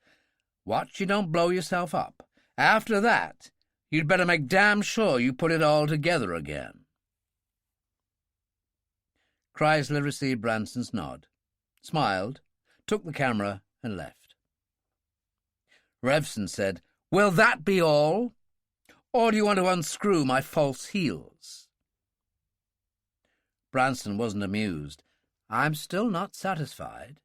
Watch you don't blow yourself up. After that, you'd better make damn sure you put it all together again." Chrysler received Branson's nod, smiled, took the camera, and left. Revson said, "Will that be all? Or do you want to unscrew my false heels?" Branson wasn't amused. "I'm still not satisfied.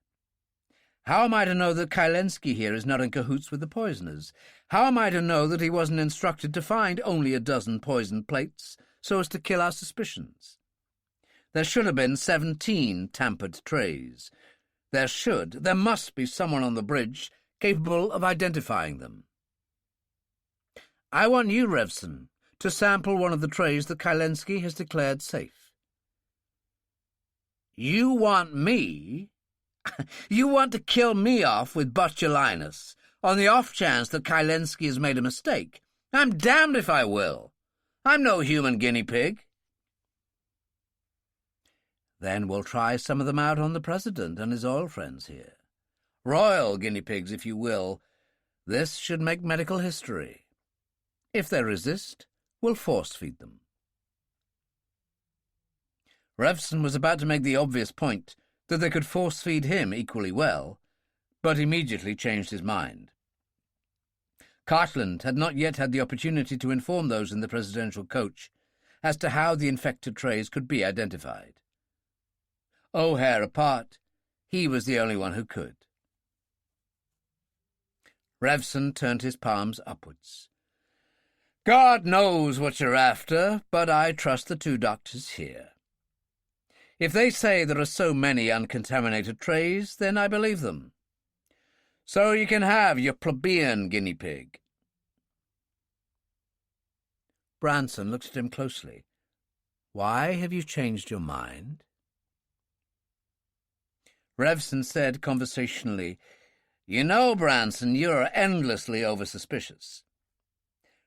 How am I to know that Kylensky here is not in cahoots with the poisoners? How am I to know that he wasn't instructed to find only a dozen poisoned plates so as to kill our suspicions? There should have been 17 tampered trays. There must be someone on the bridge capable of identifying them. I want you, Revson, to sample one of the trays that Kylensky has declared safe." "You want me? You want to kill me off with botulinus on the off chance that Kylensky has made a mistake? I'm damned if I will. I'm no human guinea pig." "Then we'll try some of them out on the President and his oil friends here. Royal guinea pigs, if you will. This should make medical history. If they resist, we'll force-feed them." Revson was about to make the obvious point that they could force-feed him equally well, but immediately changed his mind. Cartland had not yet had the opportunity to inform those in the presidential coach as to how the infected trays could be identified. O'Hare apart, he was the only one who could. Revson turned his palms upwards. "God knows what you're after, but I trust the two doctors here. If they say there are so many uncontaminated trays, then I believe them. So you can have your plebeian guinea pig." Branson looked at him closely. "Why have you changed your mind?" Revson said conversationally, "You know, Branson, you're endlessly over-suspicious.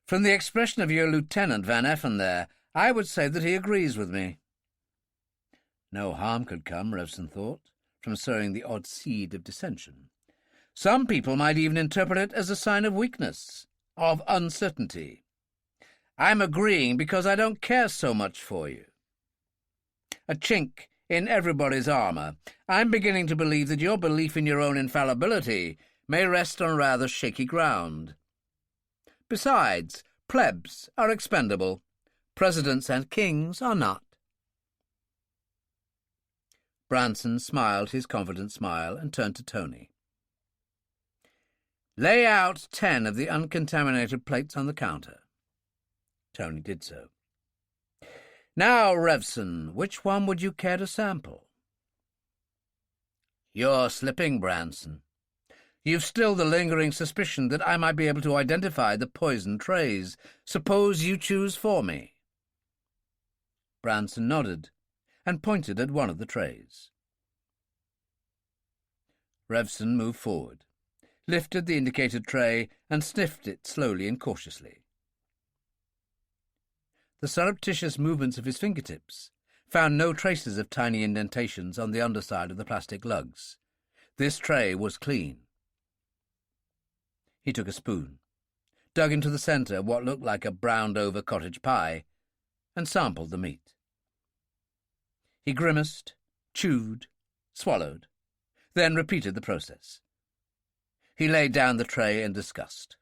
From the expression of your Lieutenant Van Effen there, I would say that he agrees with me." No harm could come, Revson thought, from sowing the odd seed of dissension. Some people might even interpret it as a sign of weakness, of uncertainty. "I'm agreeing because I don't care so much for you." A chink in everybody's armour. "I'm beginning to believe that your belief in your own infallibility may rest on rather shaky ground. Besides, plebs are expendable. Presidents and kings are not." Branson smiled his confident smile and turned to Tony. "Lay out 10 of the uncontaminated plates on the counter." Tony did so. "Now, Revson, which one would you care to sample?" "You're slipping, Branson. You've still the lingering suspicion that I might be able to identify the poisoned trays. Suppose you choose for me." Branson nodded and pointed at one of the trays. Revson moved forward, lifted the indicated tray, and sniffed it slowly and cautiously. The surreptitious movements of his fingertips found no traces of tiny indentations on the underside of the plastic lugs. This tray was clean. He took a spoon, dug into the centre what looked like a browned-over cottage pie, and sampled the meat. He grimaced, chewed, swallowed, then repeated the process. He laid down the tray in disgust.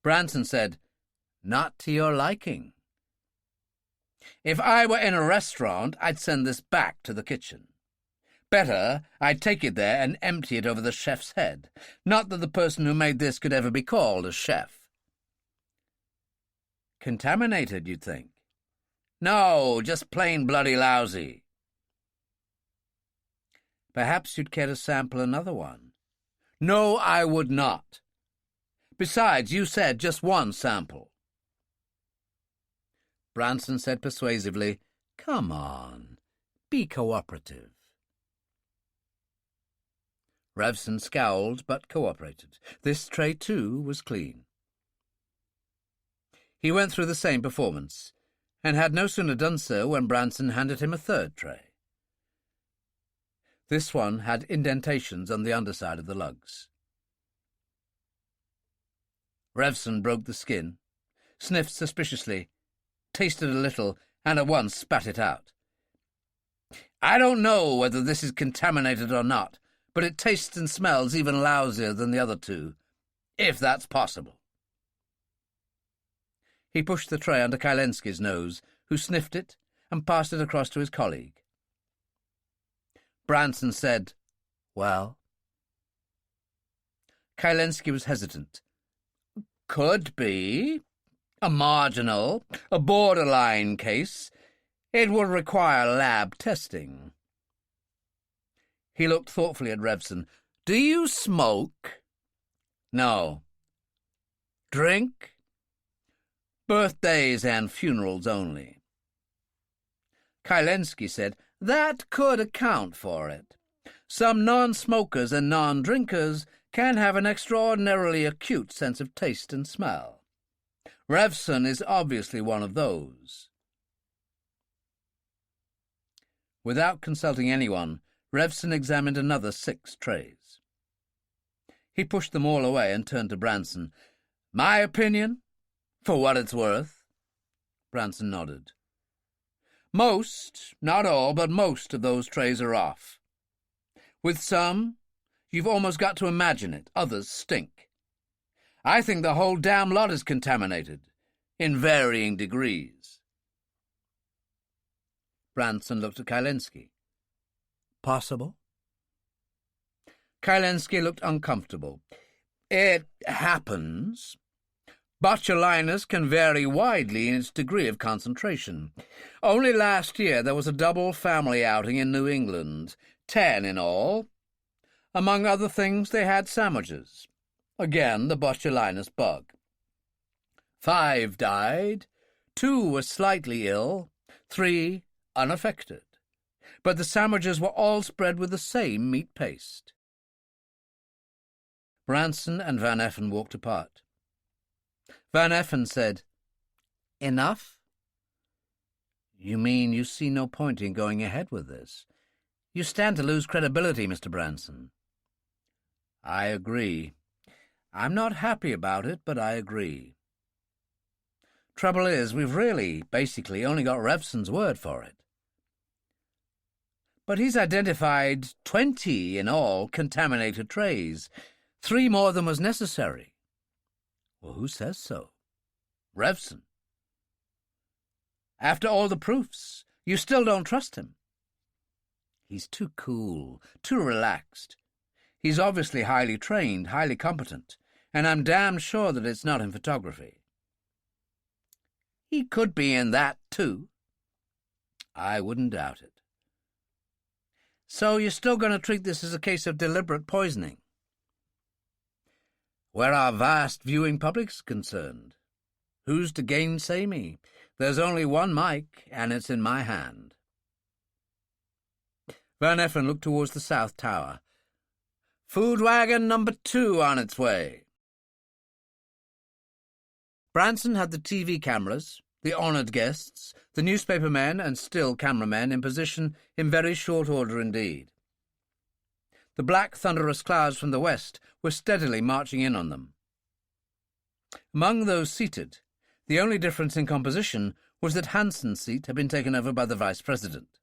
Branson said, "Not to your liking. If I were in a restaurant, I'd send this back to the kitchen. Better, I'd take it there and empty it over the chef's head. Not that the person who made this could ever be called a chef." "Contaminated, you'd think?" "No, just plain bloody lousy." "Perhaps you'd care to sample another one?" "No, I would not. Besides, you said just one sample." Branson said persuasively, "Come on, be cooperative." Revson scowled but cooperated. This tray, too, was clean. He went through the same performance, and had no sooner done so when Branson handed him a third tray. This one had indentations on the underside of the lugs. Revson broke the skin, sniffed suspiciously, tasted a little, and at once spat it out. "I don't know whether this is contaminated or not, but it tastes and smells even lousier than the other two, if that's possible." He pushed the tray under Kylensky's nose, who sniffed it and passed it across to his colleague. Branson said, "Well?" Kylensky was hesitant. "Could be. A marginal, a borderline case. It would require lab testing." He looked thoughtfully at Revson. "Do you smoke?" "No." "Drink?" "Birthdays and funerals only." Kylensky said, "That could account for it. Some non-smokers and non-drinkers can have an extraordinarily acute sense of taste and smell. Revson is obviously one of those." Without consulting anyone, Revson examined another 6 trays. He pushed them all away and turned to Branson. "My opinion, for what it's worth." Branson nodded. "Most, not all, but most of those trays are off. With some, you've almost got to imagine it. Others stink. I think the whole damn lot is contaminated, in varying degrees." Branson looked at Kylensky. "Possible?" Kylensky looked uncomfortable. "It happens. Botulinus can vary widely in its degree of concentration. Only last year there was a double family outing in New England, 10 in all. Among other things, they had sandwiches. Again, the botulinus bug. 5 died, 2 were slightly ill, 3 unaffected. But the sandwiches were all spread with the same meat paste." Branson and Van Effen walked apart. Van Effen said, "Enough?" "You mean you see no point in going ahead with this? You stand to lose credibility, Mr. Branson." "I agree. I'm not happy about it, but I agree. Trouble is, we've really, basically, only got Revson's word for it." "But he's identified 20 in all contaminated trays, 3 more than was necessary." "Well, who says so?" "Revson." "After all the proofs, you still don't trust him?" "He's too cool, too relaxed. He's obviously highly trained, highly competent, and I'm damn sure that it's not in photography." "He could be in that, too." "I wouldn't doubt it." "So you're still going to treat this as a case of deliberate poisoning?" "Where our vast viewing public's concerned. Who's to gainsay me? There's only one mic, and it's in my hand." Van Effen looked towards the South Tower. "Food wagon number 2 on its way." Branson had the TV cameras, the honoured guests, the newspaper men and still cameramen in position in very short order indeed. The black thunderous clouds from the west were steadily marching in on them. Among those seated, the only difference in composition was that Hanson's seat had been taken over by the Vice President.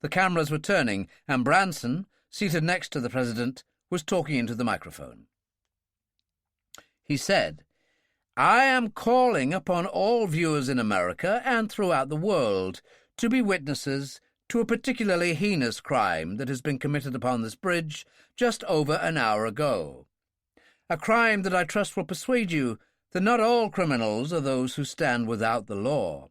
The cameras were turning, and Branson, seated next to the President, was talking into the microphone. He said, "I am calling upon all viewers in America and throughout the world to be witnesses to a particularly heinous crime that has been committed upon this bridge just over an hour ago. A crime that I trust will persuade you that not all criminals are those who stand without the law.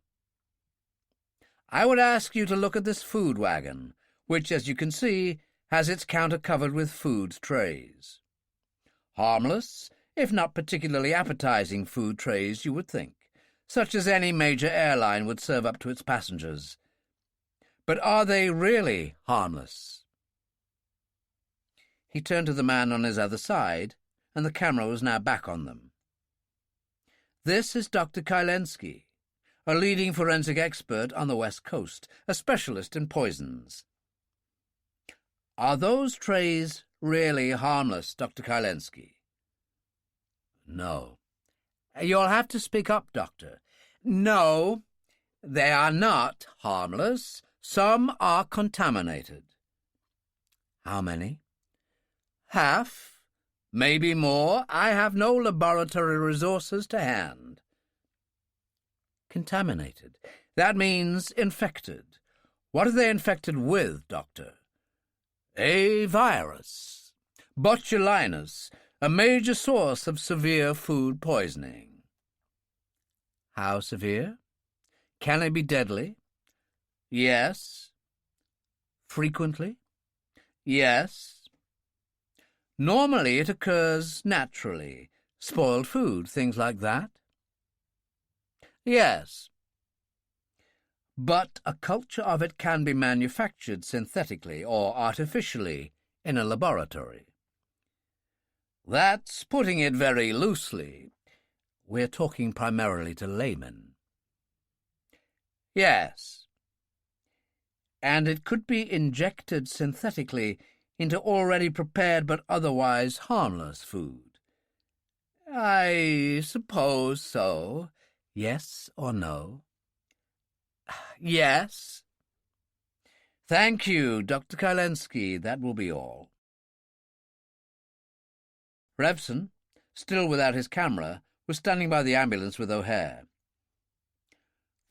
I would ask you to look at this food wagon, which, as you can see, has its counter covered with food trays. Harmless, if not particularly appetizing food trays, you would think, such as any major airline would serve up to its passengers. But are they really harmless?" He turned to the man on his other side, and the camera was now back on them. "This is Dr. Kylensky, a leading forensic expert on the West Coast, a specialist in poisons. Are those trays really harmless, Dr. Kylensky?" "No." "You'll have to speak up, Doctor." "No, they are not harmless. Some are contaminated." "How many?" "Half, maybe more. I have no laboratory resources to hand." "Contaminated. That means infected. What are they infected with, Doctor? A virus. Botulinus, a major source of severe food poisoning. How severe? Can it be deadly? Yes. Frequently? Yes. Normally it occurs naturally. Spoiled food, things like that? Yes. But a culture of it can be manufactured synthetically or artificially in a laboratory. That's putting it very loosely. We're talking primarily to laymen. Yes. And it could be injected synthetically into already prepared but otherwise harmless food. I suppose so. Yes or no? Yes. Thank you, Dr. Kylensky. That will be all. Revson, still without his camera, was standing by the ambulance with O'Hare.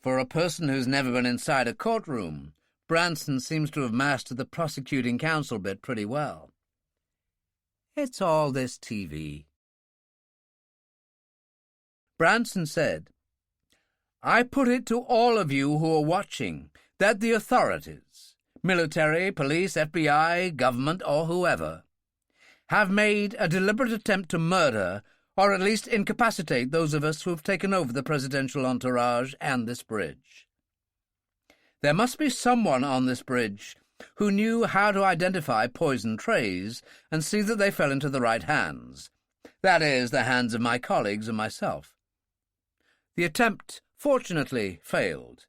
For a person who's never been inside a courtroom, Branson seems to have mastered the prosecuting counsel bit pretty well. It's all this TV. Branson said, I put it to all of you who are watching that the authorities, military, police, FBI, government, or whoever, have made a deliberate attempt to murder or at least incapacitate those of us who have taken over the presidential entourage and this bridge. There must be someone on this bridge who knew how to identify poison trays and see that they fell into the right hands. That is, the hands of my colleagues and myself. The attempt, fortunately, failed.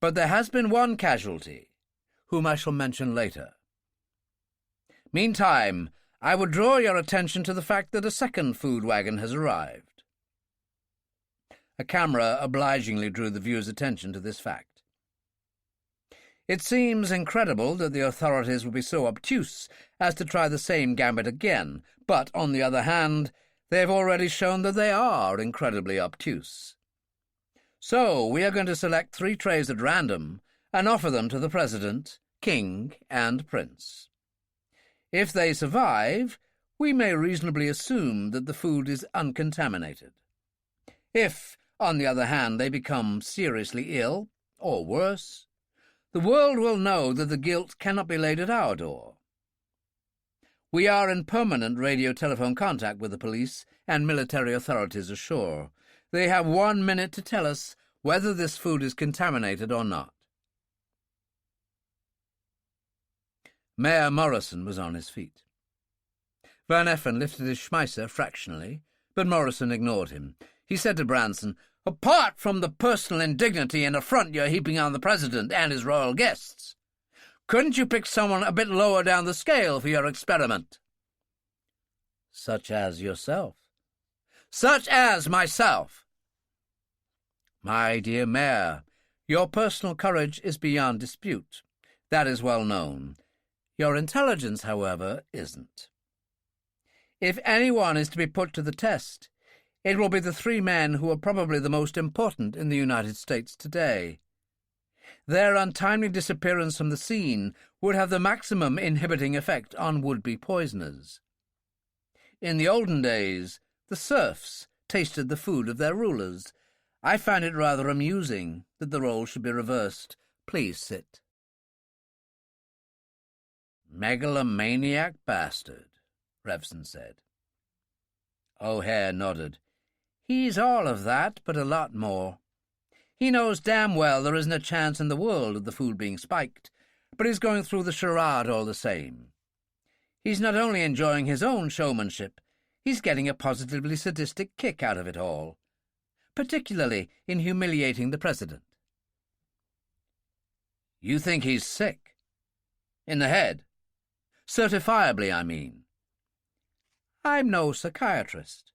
But there has been one casualty, whom I shall mention later. Meantime, I would draw your attention to the fact that a second food wagon has arrived. A camera obligingly drew the viewer's attention to this fact. It seems incredible that the authorities would be so obtuse as to try the same gambit again, but, on the other hand, they have already shown that they are incredibly obtuse. So we are going to select 3 trays at random and offer them to the President, King, and Prince. If they survive, we may reasonably assume that the food is uncontaminated. If, on the other hand, they become seriously ill, or worse, the world will know that the guilt cannot be laid at our door. We are in permanent radio-telephone contact with the police and military authorities ashore. They have 1 minute to tell us whether this food is contaminated or not. Mayor Morrison was on his feet. Van Effen lifted his Schmeisser fractionally, but Morrison ignored him. He said to Branson, Apart from the personal indignity and affront you're heaping on the President and his royal guests, couldn't you pick someone a bit lower down the scale for your experiment? Such as yourself. Such as myself. My dear Mayor, your personal courage is beyond dispute. That is well known. Your intelligence, however, isn't. If anyone is to be put to the test, it will be the 3 men who are probably the most important in the United States today. Their untimely disappearance from the scene would have the maximum inhibiting effect on would-be poisoners. In the olden days, the serfs tasted the food of their rulers. I find it rather amusing that the role should be reversed. Please sit. Megalomaniac bastard, Revson said. O'Hare nodded. He's all of that, but a lot more. He knows damn well there isn't a chance in the world of the food being spiked, but he's going through the charade all the same. He's not only enjoying his own showmanship, he's getting a positively sadistic kick out of it all, particularly in humiliating the President. You think he's sick? In the head? Certifiably, I mean. I'm no psychiatrist.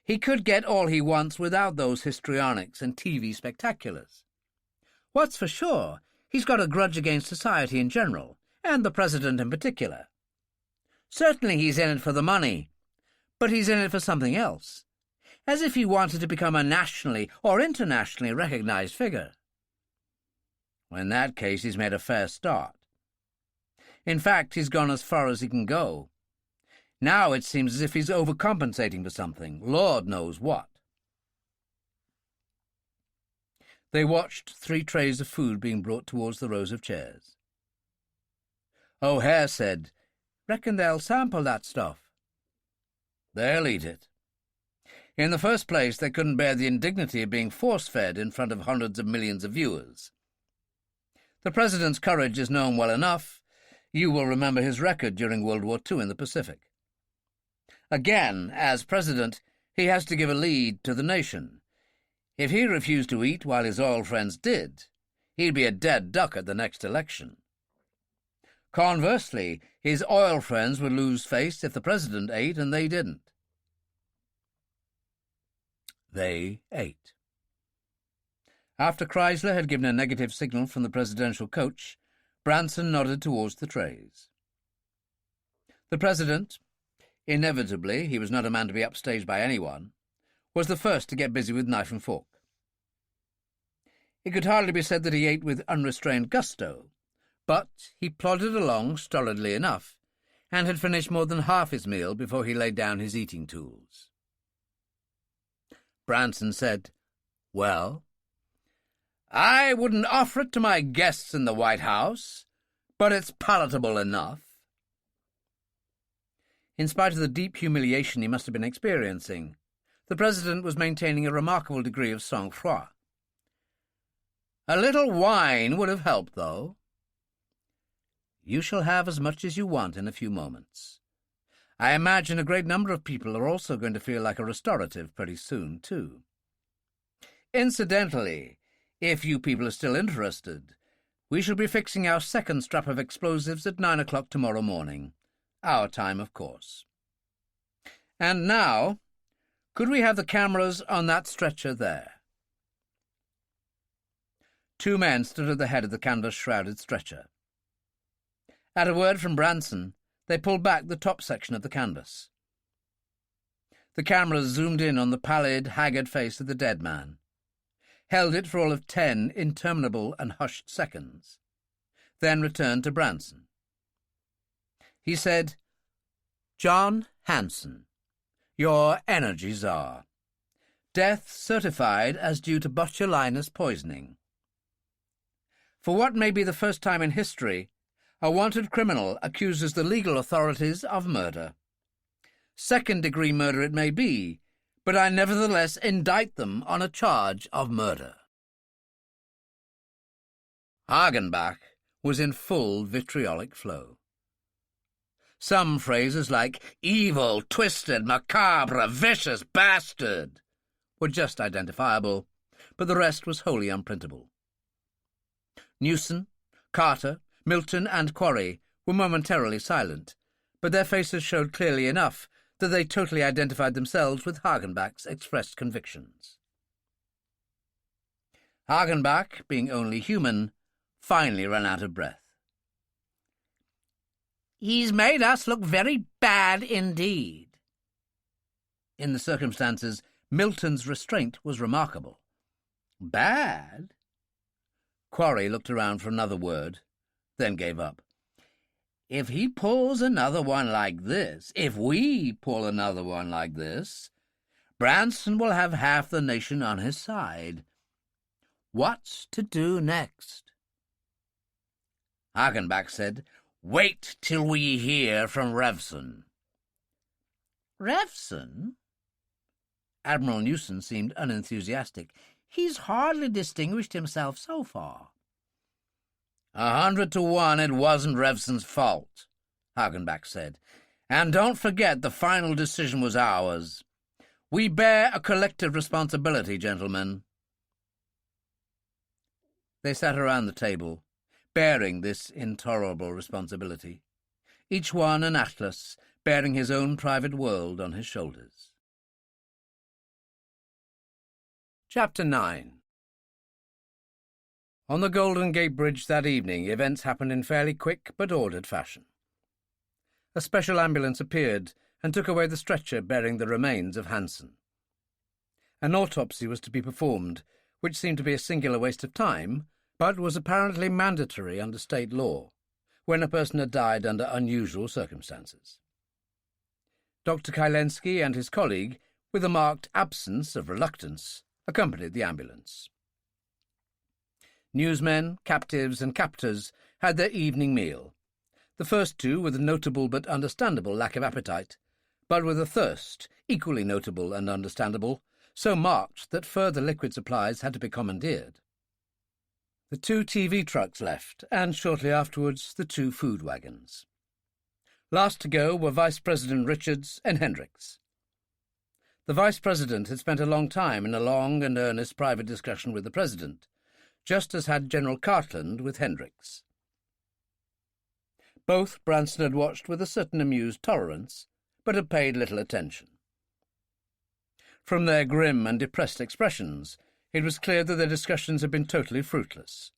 He could get all he wants without those histrionics and TV spectaculars. What's for sure, he's got a grudge against society in general, and the President in particular. Certainly he's in it for the money, but he's in it for something else. as if he wanted to become a nationally or internationally recognized figure. Well, in that case, he's made a fair start. In fact, he's gone as far as he can go. Now it seems as if he's overcompensating for something, Lord knows what. They watched 3 trays of food being brought towards the rows of chairs. O'Hare said, "Reckon they'll sample that stuff." "They'll eat it. In the first place, they couldn't bear the indignity of being force-fed in front of hundreds of millions of viewers. The President's courage is known well enough. You will remember his record during World War II in the Pacific. Again, as President, he has to give a lead to the nation. If he refused to eat while his oil friends did, he'd be a dead duck at the next election. Conversely, his oil friends would lose face if the President ate and they didn't." They ate. After Chrysler had given a negative signal from the presidential coach, Branson nodded towards the trays. The President, inevitably, he was not a man to be upstaged by anyone, was the first to get busy with knife and fork. It could hardly be said that he ate with unrestrained gusto, but he plodded along stolidly enough, and had finished more than half his meal before he laid down his eating tools. Branson said, "Well, I wouldn't offer it to my guests in the White House, but it's palatable enough." In spite of the deep humiliation he must have been experiencing, the President was maintaining a remarkable degree of sang-froid. "A little wine would have helped, though." "You shall have as much as you want in a few moments. I imagine a great number of people are also going to feel like a restorative pretty soon, too. Incidentally, if you people are still interested, we shall be fixing our second strap of explosives at 9 o'clock tomorrow morning. Our time, of course. And now, could we have the cameras on that stretcher there?" 2 men stood at the head of the canvas-shrouded stretcher. At a word from Branson, they pulled back the top section of the canvas. The cameras zoomed in on the pallid, haggard face of the dead man, held it for all of 10 interminable and hushed seconds, then returned to Branson. He said, "John Hanson, your energy czar. Death certified as due to botulinus poisoning. For what may be the first time in history, a wanted criminal accuses the legal authorities of murder. Second-degree murder it may be, but I nevertheless indict them on a charge of murder." Hagenbach was in full vitriolic flow. Some phrases like "evil, twisted, macabre, vicious bastard" were just identifiable, but the rest was wholly unprintable. Newson, Carter, Milton, and Quarry were momentarily silent, but their faces showed clearly enough that they totally identified themselves with Hagenbach's expressed convictions. Hagenbach, being only human, finally ran out of breath. "He's made us look very bad indeed." In the circumstances, Milton's restraint was remarkable. "Bad?" Quarry looked around for another word, then gave up. "If he pulls another one like this, if we pull another one like this, Branson will have half the nation on his side. What's to do next?" Hagenbach said, "Wait till we hear from Revson." "Revson?" Admiral Newson seemed unenthusiastic. "He's hardly distinguished himself so far." 100 to 1 it wasn't Revson's fault, Hagenbach said. "And don't forget the final decision was ours. We bear a collective responsibility, gentlemen." They sat around the table, bearing this intolerable responsibility, each one an atlas, bearing his own private world on his shoulders. Chapter 9. On the Golden Gate Bridge that evening, events happened in fairly quick but ordered fashion. A special ambulance appeared and took away the stretcher bearing the remains of Hanson. An autopsy was to be performed, which seemed to be a singular waste of time, but was apparently mandatory under state law, when a person had died under unusual circumstances. Dr. Kylensky and his colleague, with a marked absence of reluctance, accompanied the ambulance. Newsmen, captives, and captors had their evening meal, the first two with a notable but understandable lack of appetite, but with a thirst, equally notable and understandable, so marked that further liquid supplies had to be commandeered. The 2 TV trucks left, and shortly afterwards the 2 food wagons. Last to go were Vice President Richards and Hendricks. The Vice President had spent a long time in a long and earnest private discussion with the President, just as had General Cartland with Hendricks. Both Branson had watched with a certain amused tolerance, but had paid little attention. From their grim and depressed expressions, it was clear that their discussions had been totally fruitless.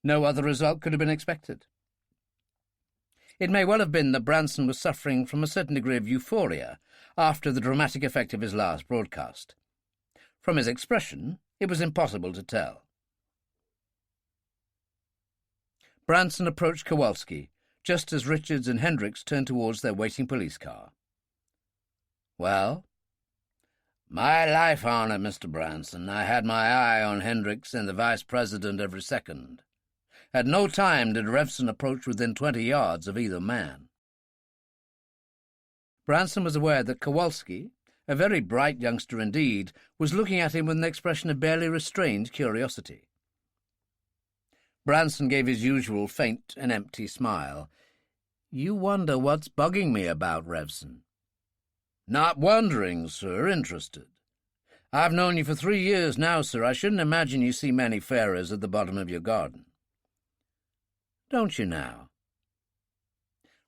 No other result could have been expected. It may well have been that Branson was suffering from a certain degree of euphoria after the dramatic effect of his last broadcast. From his expression, it was impossible to tell. Branson approached Kowalski, just as Richards and Hendricks turned towards their waiting police car. "Well?" "My life on it, Mr. Branson. I had my eye on Hendricks and the Vice President every second. At no time did Revson approach within 20 yards of either man." Branson was aware that Kowalski, a very bright youngster indeed, was looking at him with an expression of barely restrained curiosity. Branson gave his usual faint and empty smile. "You wonder what's bugging me about Revson?" "Not wondering, sir, interested. I've known you for 3 years now, sir. I shouldn't imagine you see many farers at the bottom of your garden." "Don't you now?"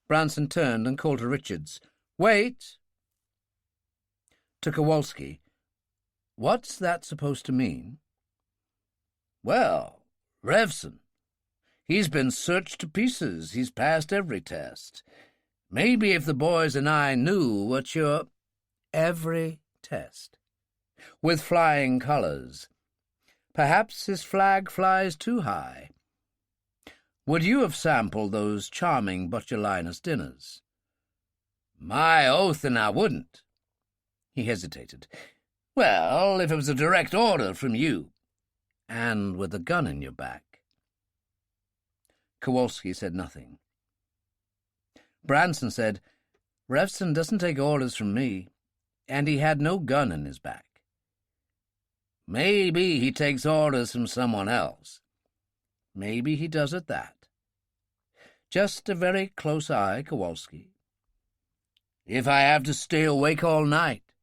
Branson turned and called to Richards. "Wait!" To Kowalski, "What's that supposed to mean?" "Well, Revson. He's been searched to pieces. He's passed every test. Maybe if the boys and I knew what you're—" "Every test. With flying colours. Perhaps his flag flies too high. Would you have sampled those charming Botulinus dinners?" "My oath, and I wouldn't." He hesitated. "Well, if it was a direct order from you." "And with a gun in your back." Kowalski said nothing. Branson said, "Revson doesn't take orders from me, and he had no gun in his back." "Maybe he takes orders from someone else." "Maybe he does at that. Just a very close eye, Kowalski." "If I have to stay awake all night."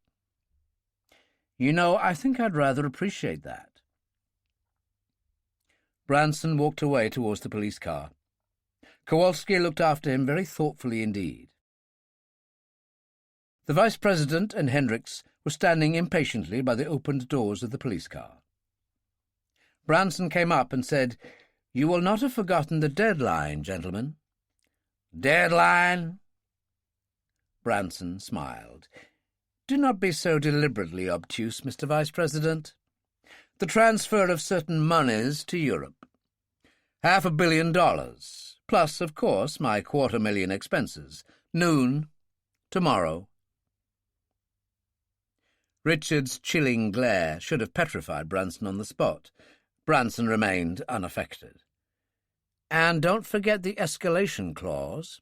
"You know, I think I'd rather appreciate that." Branson walked away towards the police car. Kowalski looked after him very thoughtfully indeed. The Vice President and Hendricks were standing impatiently by the opened doors of the police car. Branson came up and said, "You will not have forgotten the deadline, gentlemen." "Deadline?" Branson smiled. "Do not be so deliberately obtuse, Mr. Vice President. The transfer of certain moneys to Europe. $500 million, plus, of course, my $250,000 expenses. Noon, tomorrow." Richard's chilling glare should have petrified Branson on the spot. Branson remained unaffected. "And don't forget the escalation clause.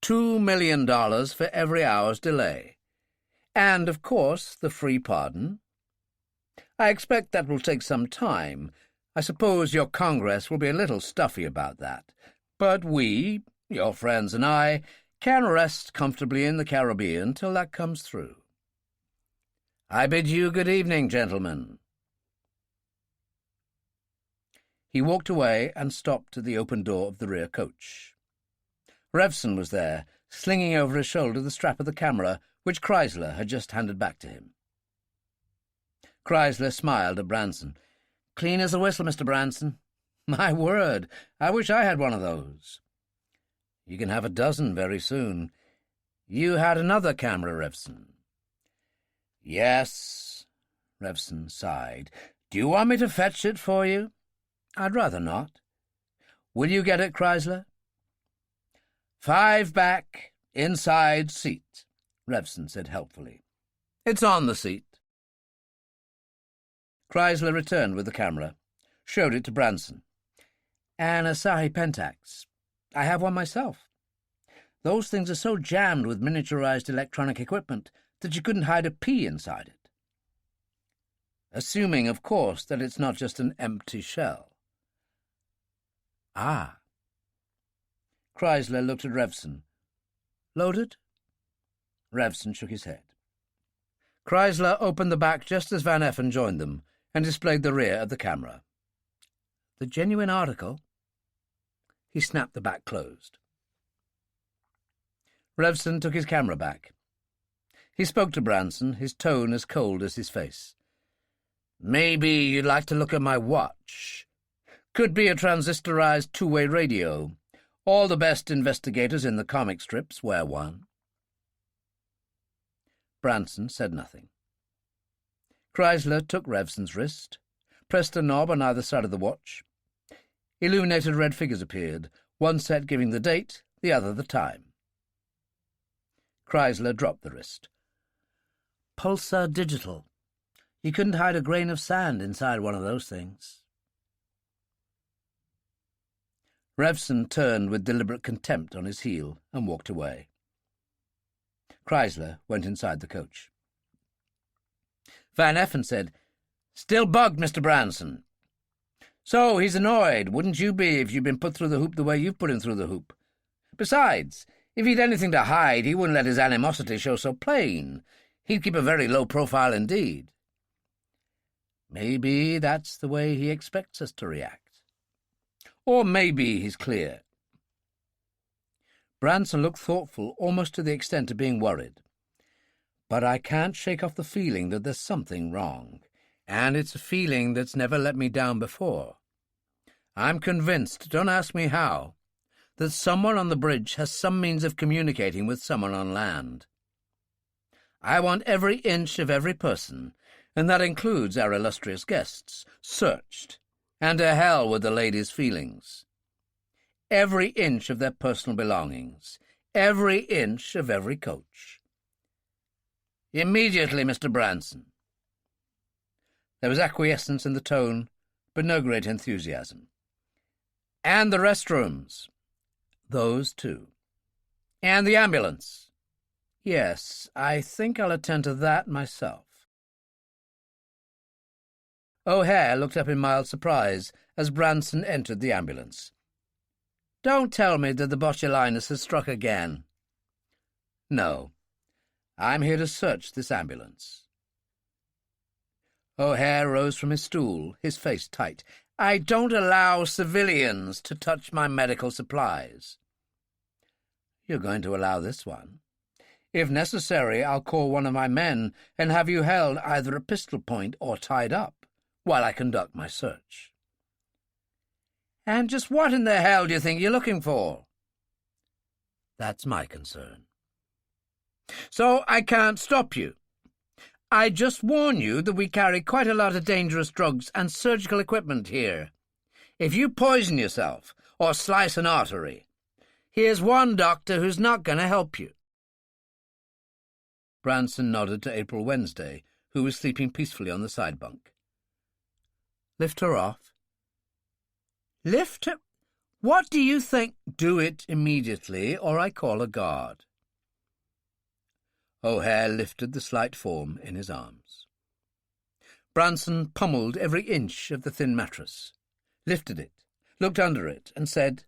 $2 million for every hour's delay. And, of course, the free pardon. I expect that will take some time. I suppose your Congress will be a little stuffy about that. But we, your friends and I, can rest comfortably in the Caribbean till that comes through. I bid you good evening, gentlemen." He walked away and stopped at the open door of the rear coach. Revson was there, slinging over his shoulder the strap of the camera, which Chrysler had just handed back to him. Chrysler smiled at Branson. "Clean as a whistle, Mr. Branson. My word, I wish I had one of those." "You can have a dozen very soon. You had another camera, Revson." "Yes, Revson sighed. "Do you want me to fetch it for you?" "I'd rather not." "Will you get it, Chrysler?" "5 back, inside seat," Revson said helpfully. "It's on the seat." Chrysler returned with the camera, showed it to Branson. "An Asahi Pentax. I have one myself. Those things are so jammed with miniaturized electronic equipment that you couldn't hide a pea inside it. Assuming, of course, that it's not just an empty shell." "Ah." Chrysler looked at Revson. "Loaded?" Revson shook his head. Chrysler opened the back just as Van Effen joined them and displayed the rear of the camera. "The genuine article?" He snapped the back closed. Revson took his camera back. He spoke to Branson, his tone as cold as his face. "Maybe you'd like to look at my watch. Could be a transistorized two-way radio. All the best investigators in the comic strips wear one." Branson said nothing. Chrysler took Revson's wrist, pressed a knob on either side of the watch. Illuminated red figures appeared, one set giving the date, the other the time. Chrysler dropped the wrist. "Pulsar digital. You couldn't hide a grain of sand inside one of those things." Revson turned with deliberate contempt on his heel and walked away. Chrysler went inside the coach. Van Effen said, "Still bugged, Mr. Branson." "So he's annoyed. Wouldn't you be if you'd been put through the hoop the way you've put him through the hoop? Besides, if he'd anything to hide, he wouldn't let his animosity show so plain. He'd keep a very low profile indeed." "Maybe that's the way he expects us to react. Or maybe he's clear." Branson looked thoughtful, almost to the extent of being worried. "But I can't shake off the feeling that there's something wrong, and it's a feeling that's never let me down before. I'm convinced, don't ask me how, that someone on the bridge has some means of communicating with someone on land. I want every inch of every person, and that includes our illustrious guests, searched, and to hell with the ladies' feelings. Every inch of their personal belongings, every inch of every coach. Immediately, Mr. Branson." There was acquiescence in the tone, but no great enthusiasm. "And the restrooms." "Those too." "And the ambulance." "Yes, I think I'll attend to that myself." O'Hare looked up in mild surprise as Branson entered the ambulance. "Don't tell me that the botulinus has struck again." "No. I'm here to search this ambulance." O'Hare rose from his stool, his face tight. "I don't allow civilians to touch my medical supplies." "You're going to allow this one. If necessary, I'll call one of my men and have you held either at pistol point or tied up while I conduct my search." "And just what in the hell do you think you're looking for?" "That's my concern." "So I can't stop you. I just warn you that we carry quite a lot of dangerous drugs and surgical equipment here. If you poison yourself or slice an artery, here's one doctor who's not going to help you." Branson nodded to April Wednesday, who was sleeping peacefully on the side bunk. "Lift her off." "Lift her? What do you think?" "Do it immediately, or I call a guard." O'Hare lifted the slight form in his arms. Branson pummeled every inch of the thin mattress, lifted it, looked under it, and said,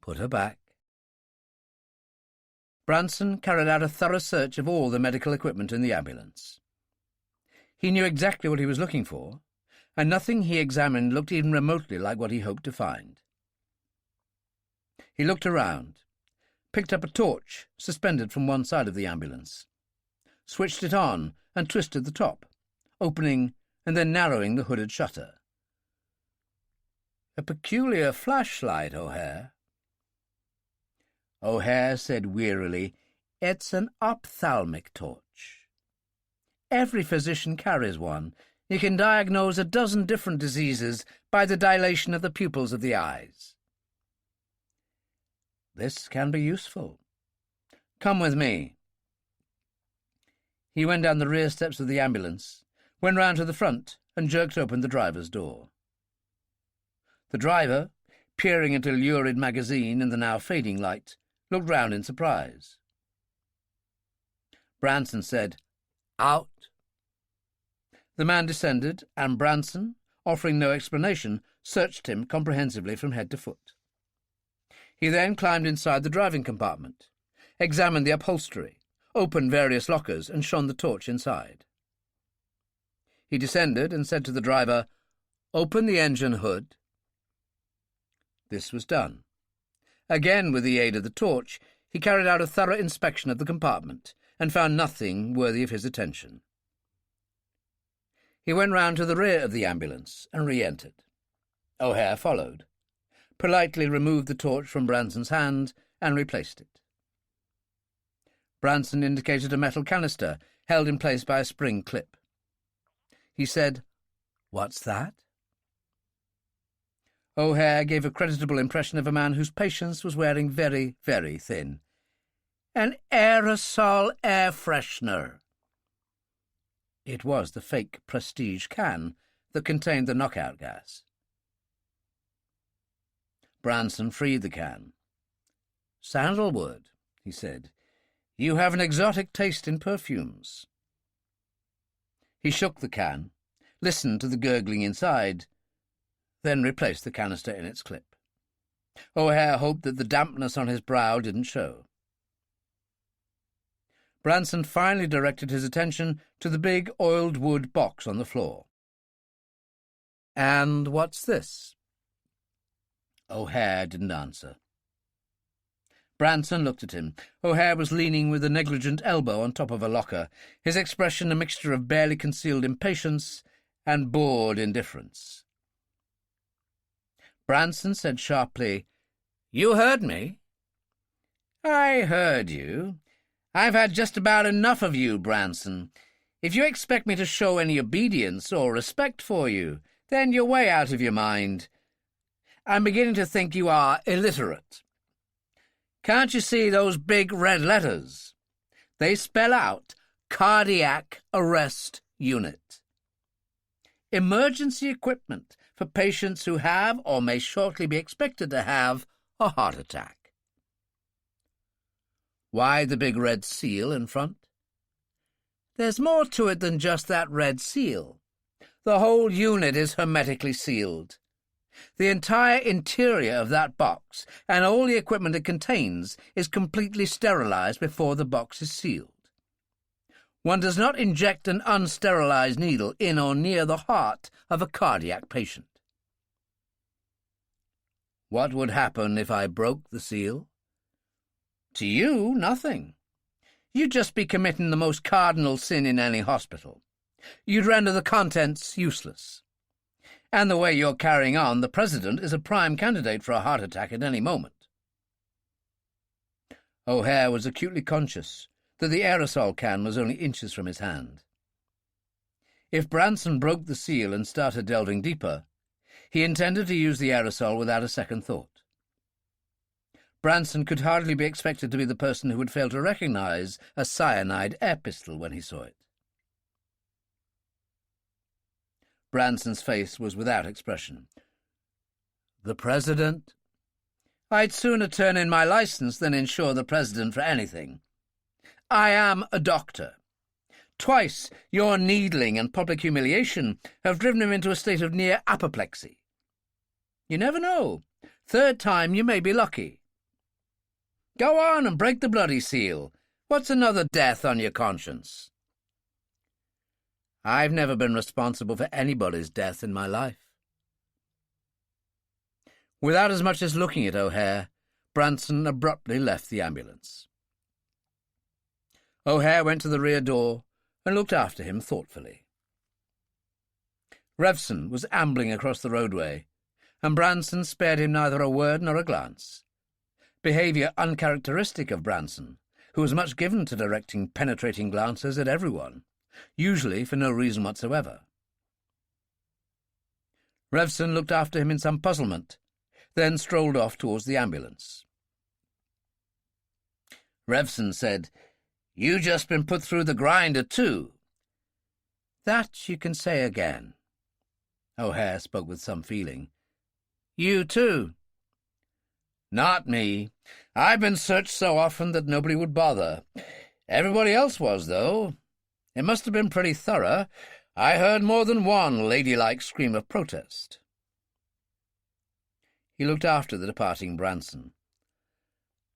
"Put her back." Branson carried out a thorough search of all the medical equipment in the ambulance. He knew exactly what he was looking for, and nothing he examined looked even remotely like what he hoped to find. He looked around, picked up a torch suspended from one side of the ambulance, switched it on and twisted the top, opening and then narrowing the hooded shutter. "A peculiar flashlight, O'Hare." O'Hare said wearily, "It's an ophthalmic torch." Every physician carries one. You can diagnose a dozen different diseases by the dilation of the pupils of the eyes. This can be useful. Come with me. He went down the rear steps of the ambulance, went round to the front, and jerked open the driver's door. The driver, peering at a lurid magazine in the now fading light, looked round in surprise. Branson said, "Out." The man descended, and Branson, offering no explanation, searched him comprehensively from head to foot. He then climbed inside the driving compartment, examined the upholstery, opened various lockers, and shone the torch inside. He descended and said to the driver, "Open the engine hood." This was done. Again, with the aid of the torch, he carried out a thorough inspection of the compartment and found nothing worthy of his attention. He went round to the rear of the ambulance and re-entered. O'Hare followed, politely removed the torch from Branson's hand and replaced it. Branson indicated a metal canister held in place by a spring clip. He said, "What's that?" O'Hare gave a creditable impression of a man whose patience was wearing very, very thin. "An aerosol air freshener." It was the fake Prestige can that contained the knockout gas. Branson freed the can. "Sandalwood," he said. "You have an exotic taste in perfumes." He shook the can, listened to the gurgling inside, then replaced the canister in its clip. O'Hare hoped that the dampness on his brow didn't show. Branson finally directed his attention to the big oiled wood box on the floor. "And what's this?" O'Hare didn't answer. Branson looked at him. O'Hare was leaning with a negligent elbow on top of a locker, his expression a mixture of barely concealed impatience and bored indifference. Branson said sharply, "You heard me." "I heard you. I've had just about enough of you, Branson. If you expect me to show any obedience or respect for you, then you're way out of your mind. I'm beginning to think you are illiterate. Can't you see those big red letters? They spell out Cardiac Arrest Unit. Emergency equipment for patients who have or may shortly be expected to have a heart attack. Why the big red seal in front? There's more to it than just that red seal. The whole unit is hermetically sealed. The entire interior of that box and all the equipment it contains is completely sterilized before the box is sealed. One does not inject an unsterilized needle in or near the heart of a cardiac patient. What would happen if I broke the seal? To you, nothing. You'd just be committing the most cardinal sin in any hospital. You'd render the contents useless. And the way you're carrying on, the President is a prime candidate for a heart attack at any moment. O'Hare was acutely conscious that the aerosol can was only inches from his hand. If Branson broke the seal and started delving deeper, he intended to use the aerosol without a second thought. Branson could hardly be expected to be the person who would fail to recognize a cyanide air pistol when he saw it. Branson's face was without expression. The President? I'd sooner turn in my license than insure the President for anything. I am a doctor. Twice your needling and public humiliation have driven him into a state of near apoplexy. You never know. Third time you may be lucky. Go on and break the bloody seal. What's another death on your conscience? I've never been responsible for anybody's death in my life. Without as much as looking at O'Hare, Branson abruptly left the ambulance. O'Hare went to the rear door and looked after him thoughtfully. Revson was ambling across the roadway, and Branson spared him neither a word nor a glance. Behaviour uncharacteristic of Branson, who was much given to directing penetrating glances at everyone, usually for no reason whatsoever. Revson looked after him in some puzzlement, then strolled off towards the ambulance. Revson said, "You just been put through the grinder too." "That you can say again." O'Hare spoke with some feeling. "You too." "Not me. I've been searched so often that nobody would bother. Everybody else was, though. It must have been pretty thorough. I heard more than one ladylike scream of protest." He looked after the departing Branson.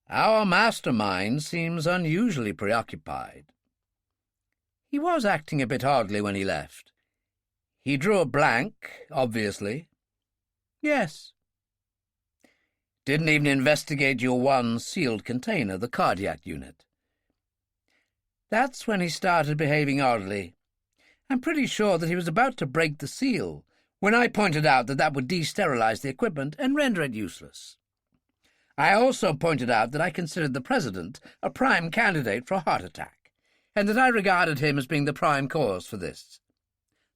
"Our mastermind seems unusually preoccupied." "He was acting a bit oddly when he left." "He drew a blank, obviously." "Yes." "Didn't even investigate your one sealed container, the cardiac unit." "That's when he started behaving oddly. I'm pretty sure that he was about to break the seal when I pointed out that that would desterilize the equipment and render it useless. I also pointed out that I considered the President a prime candidate for a heart attack, and that I regarded him as being the prime cause for this.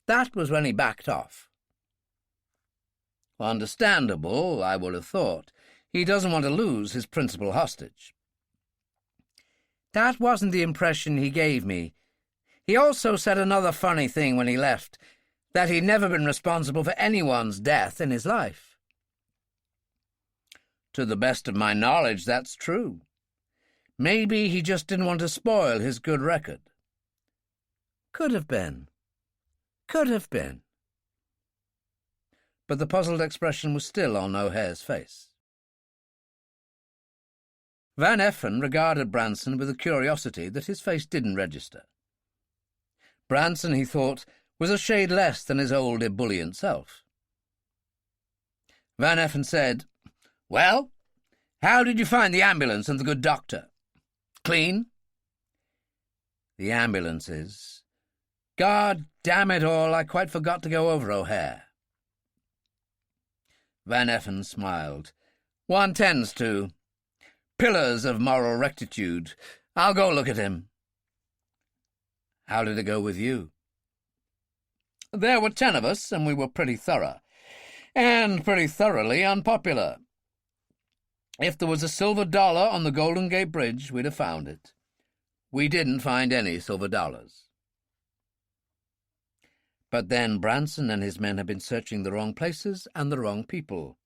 That was when he backed off." "Understandable, I would have thought. He doesn't want to lose his principal hostage." "That wasn't the impression he gave me. He also said another funny thing when he left, that he'd never been responsible for anyone's death in his life." "To the best of my knowledge, that's true. Maybe he just didn't want to spoil his good record." "Could have been. Could have been." But the puzzled expression was still on O'Hare's face. Van Effen regarded Branson with a curiosity that his face didn't register. Branson, he thought, was a shade less than his old ebullient self. Van Effen said, "Well, how did you find the ambulance and the good doctor? Clean?" "The ambulances. God damn it all, I quite forgot to go over O'Hare." Van Effen smiled. "One tends to. Pillars of moral rectitude. I'll go look at him." "How did it go with you?" "There were 10 of us, and we were pretty thorough. And pretty thoroughly unpopular. If there was a silver dollar on the Golden Gate Bridge, we'd have found it. We didn't find any silver dollars." But then Branson and his men had been searching the wrong places and the wrong people.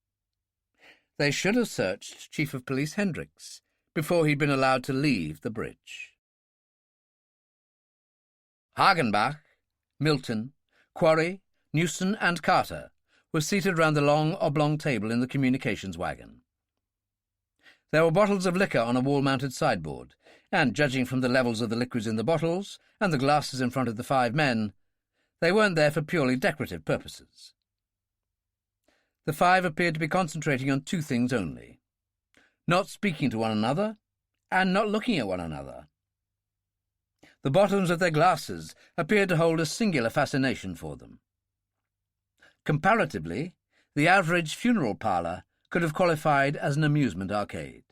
They should have searched Chief of Police Hendricks before he'd been allowed to leave the bridge. Hagenbach, Milton, Quarry, Newson, and Carter were seated round the long oblong table in the communications wagon. There were bottles of liquor on a wall-mounted sideboard, and, judging from the levels of the liquids in the bottles and the glasses in front of the 5 men, they weren't there for purely decorative purposes. The 5 appeared to be concentrating on 2 things only: not speaking to one another and not looking at one another. The bottoms of their glasses appeared to hold a singular fascination for them. Comparatively, the average funeral parlour could have qualified as an amusement arcade.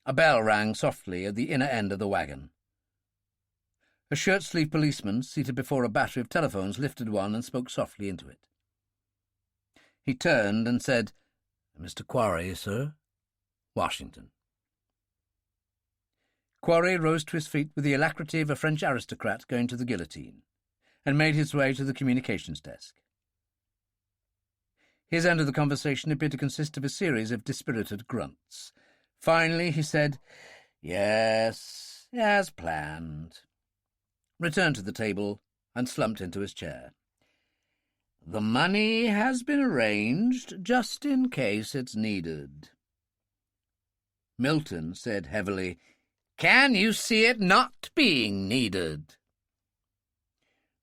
A bell rang softly at the inner end of the wagon. A shirt-sleeved policeman, seated before a battery of telephones, lifted one and spoke softly into it. He turned and said, "Mr. Quarry, sir? Washington." Quarry rose to his feet with the alacrity of a French aristocrat going to the guillotine, and made his way to the communications desk. His end of the conversation appeared to consist of a series of dispirited grunts. Finally he said, "Yes, as planned," returned to the table, and slumped into his chair. "The money has been arranged just in case it's needed." Milton said heavily, "Can you see it not being needed?"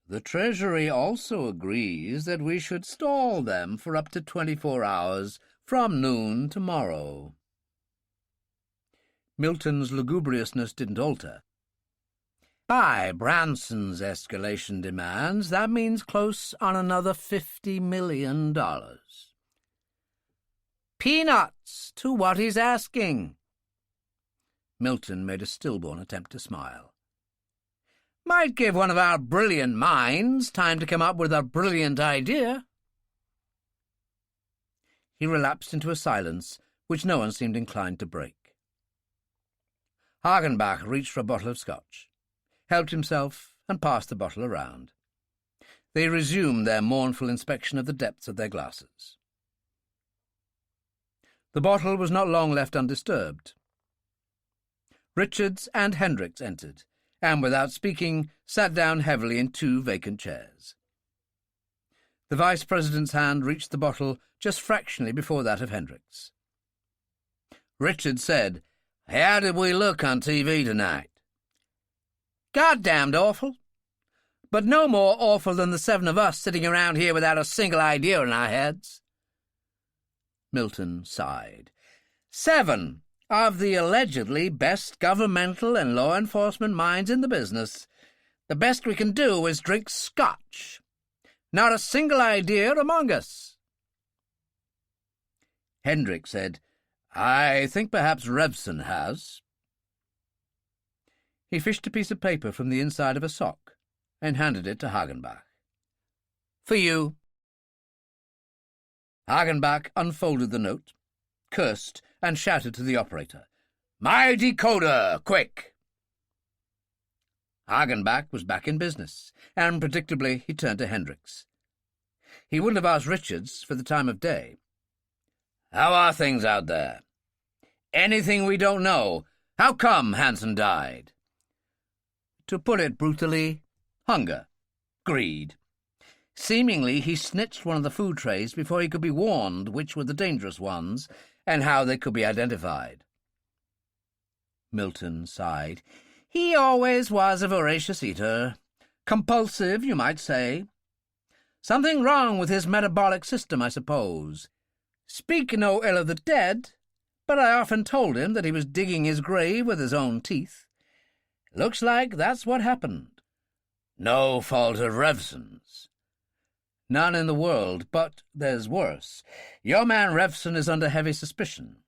"The Treasury also agrees that we should stall them for up to 24 hours from noon tomorrow." Milton's lugubriousness didn't alter. "By Branson's escalation demands, that means close on another $50 million. Peanuts to what he's asking." Milton made a stillborn attempt to smile. Might give one of our brilliant minds time to come up with a brilliant idea." He relapsed into a silence which no one seemed inclined to break. Hagenbach reached for a bottle of scotch, helped himself, and passed the bottle around. They resumed their mournful inspection of the depths of their glasses. The bottle was not long left undisturbed. Richards and Hendricks entered, and without speaking sat down heavily in 2 vacant chairs. The Vice-President's hand reached the bottle just fractionally before that of Hendricks. Richards said, "How did we look on TV tonight?" "Goddamned awful. But no more awful than the 7 of us sitting around here without a single idea in our heads." Milton sighed. 7 of the allegedly best governmental and law enforcement minds in the business. The best we can do is drink scotch. Not a single idea among us." Hendricks said, "I think perhaps Revson has." He fished a piece of paper from the inside of a sock and handed it to Hagenbach. "For you." Hagenbach unfolded the note, cursed, and shouted to the operator, "My decoder, quick!" Hagenbach was back in business, and predictably he turned to Hendricks. He wouldn't have asked Richards for the time of day. "How are things out there? Anything we don't know? How come Hansen died?" To put it brutally, hunger, greed. Seemingly he snitched one of the food trays before he could be warned which were the dangerous ones and how they could be identified. Milton sighed. "He always was a voracious eater. Compulsive, you might say. Something wrong with his metabolic system, I suppose. Speak no ill of the dead, but I often told him that he was digging his grave with his own teeth. Looks like that's what happened." "No fault of Revson's?" "None in the world, but there's worse. Your man Revson is under heavy suspicion.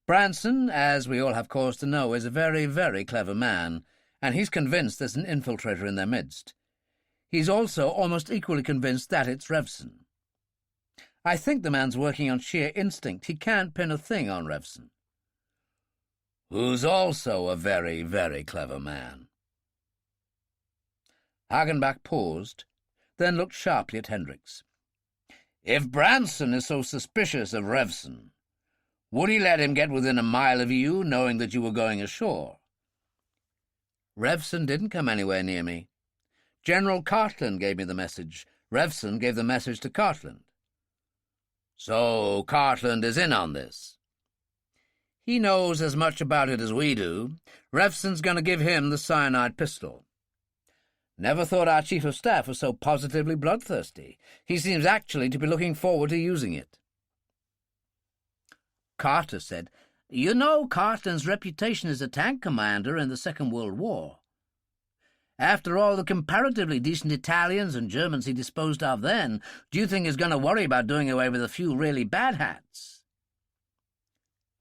Branson, as we all have cause to know, is a very, very clever man, and he's convinced there's an infiltrator in their midst. He's also almost equally convinced that it's Revson. I think the man's working on sheer instinct. He can't pin a thing on Revson." "Who's also a very, very clever man." Hagenbach paused, then looked sharply at Hendricks. "If Branson is so suspicious of Revson, would he let him get within a mile of you, knowing that you were going ashore?" "Revson didn't come anywhere near me. General Cartland gave me the message. Revson gave the message to Cartland." "So Cartland is in on this?" "He knows as much about it as we do. Revson's going to give him the cyanide pistol. Never thought our Chief of Staff was so positively bloodthirsty. He seems actually to be looking forward to using it." Carter said, "You know Cartland's reputation as a tank commander in the Second World War. After all the comparatively decent Italians and Germans he disposed of then, do you think he's going to worry about doing away with a few really bad hats?"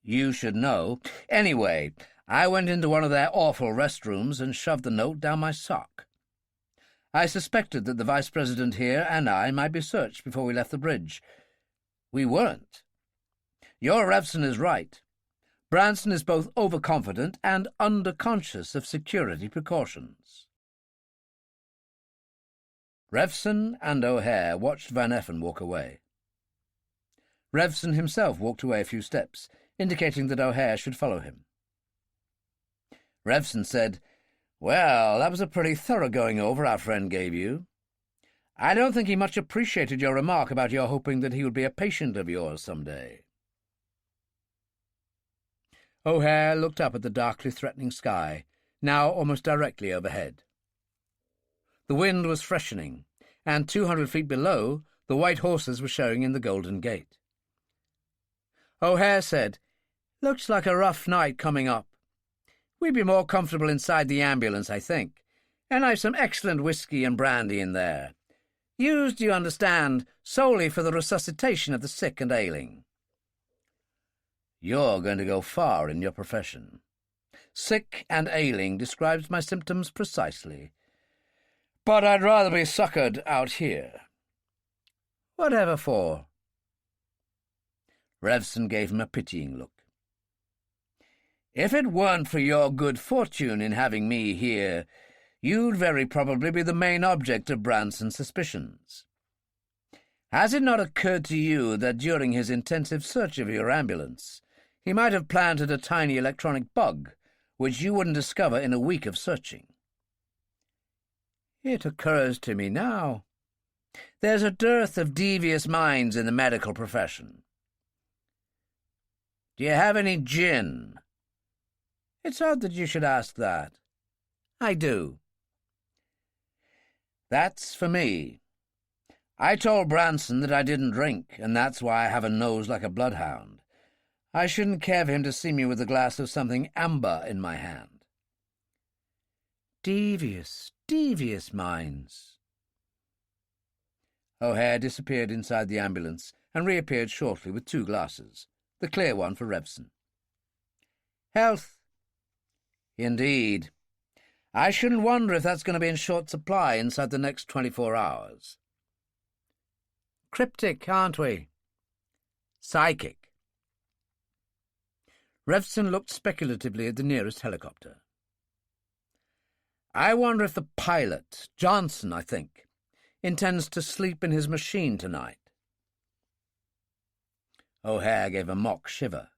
"You should know. Anyway, I went into one of their awful restrooms and shoved the note down my sock. I suspected that the Vice-President here and I might be searched before we left the bridge. We weren't. Your Revson is right. Branson is both overconfident and underconscious of security precautions." Revson and O'Hare watched Van Effen walk away. Revson himself walked away a few steps, indicating that O'Hare should follow him. Revson said, "Well, that was a pretty thorough going-over our friend gave you. I don't think he much appreciated your remark about your hoping that he would be a patient of yours some day." O'Hare looked up at the darkly threatening sky, now almost directly overhead. The wind was freshening, and 200 feet below, the white horses were showing in the Golden Gate. O'Hare said, "Looks like a rough night coming up. We'd be more comfortable inside the ambulance, I think, and I've some excellent whiskey and brandy in there. Used, you understand, solely for the resuscitation of the sick and ailing." "You're going to go far in your profession. Sick and ailing describes my symptoms precisely. But I'd rather be suckered out here. Whatever for? Revson gave him a pitying look. If it weren't for your good fortune in having me here, you'd very probably be the main object of Branson's suspicions. Has it not occurred to you that during his intensive search of your ambulance, he might have planted a tiny electronic bug, which you wouldn't discover in a week of searching? It occurs to me now. There's a dearth of devious minds in the medical profession. Do you have any gin? It's odd that you should ask that. I do. That's for me. I told Branson that I didn't drink, and that's why I have a nose like a bloodhound. I shouldn't care for him to see me with a glass of something amber in my hand. Devious, devious minds. O'Hare disappeared inside the ambulance and reappeared shortly with 2 glasses, the clear one for Revson. Health. Indeed. I shouldn't wonder if that's going to be in short supply inside the next 24 hours. Cryptic, aren't we? Psychic. Revson looked speculatively at the nearest helicopter. I wonder if the pilot, Johnson, I think, intends to sleep in his machine tonight. O'Hare gave a mock shiver.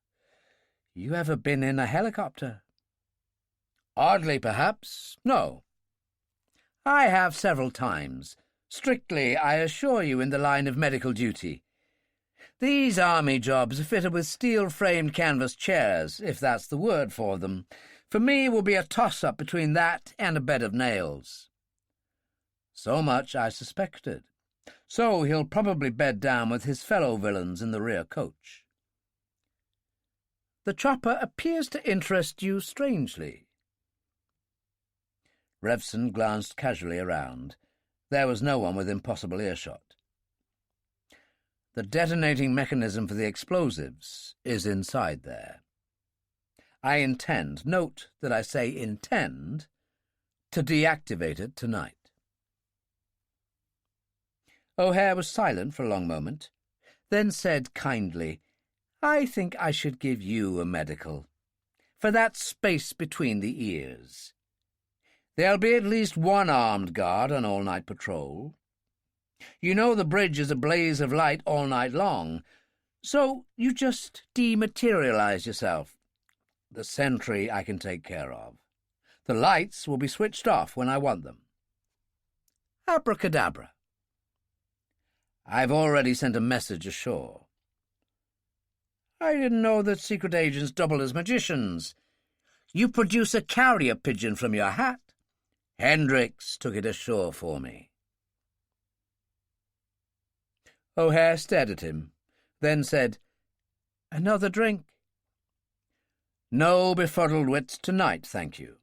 You ever been in a helicopter? Oddly, perhaps, no. I have several times. Strictly, I assure you, in the line of medical duty. These army jobs are fitted with steel-framed canvas chairs, if that's the word for them. For me, it will be a toss-up between that and a bed of nails. So much I suspected. So he'll probably bed down with his fellow villains in the rear coach. The chopper appears to interest you strangely. Revson glanced casually around. There was no one within possible earshot. The detonating mechanism for the explosives is inside there. I intend, note that I say intend, to deactivate it tonight. O'Hare was silent for a long moment, then said kindly, I think I should give you a medical, for that space between the ears. There'll be at least one armed guard on all-night patrol. You know the bridge is a blaze of light all night long, so you just dematerialize yourself. The sentry I can take care of. The lights will be switched off when I want them. Abracadabra. I've already sent a message ashore. I didn't know that secret agents double as magicians. You produce a carrier pigeon from your hat. Hendricks took it ashore for me. O'Hare stared at him, then said, Another drink? No befuddled wits tonight, thank you.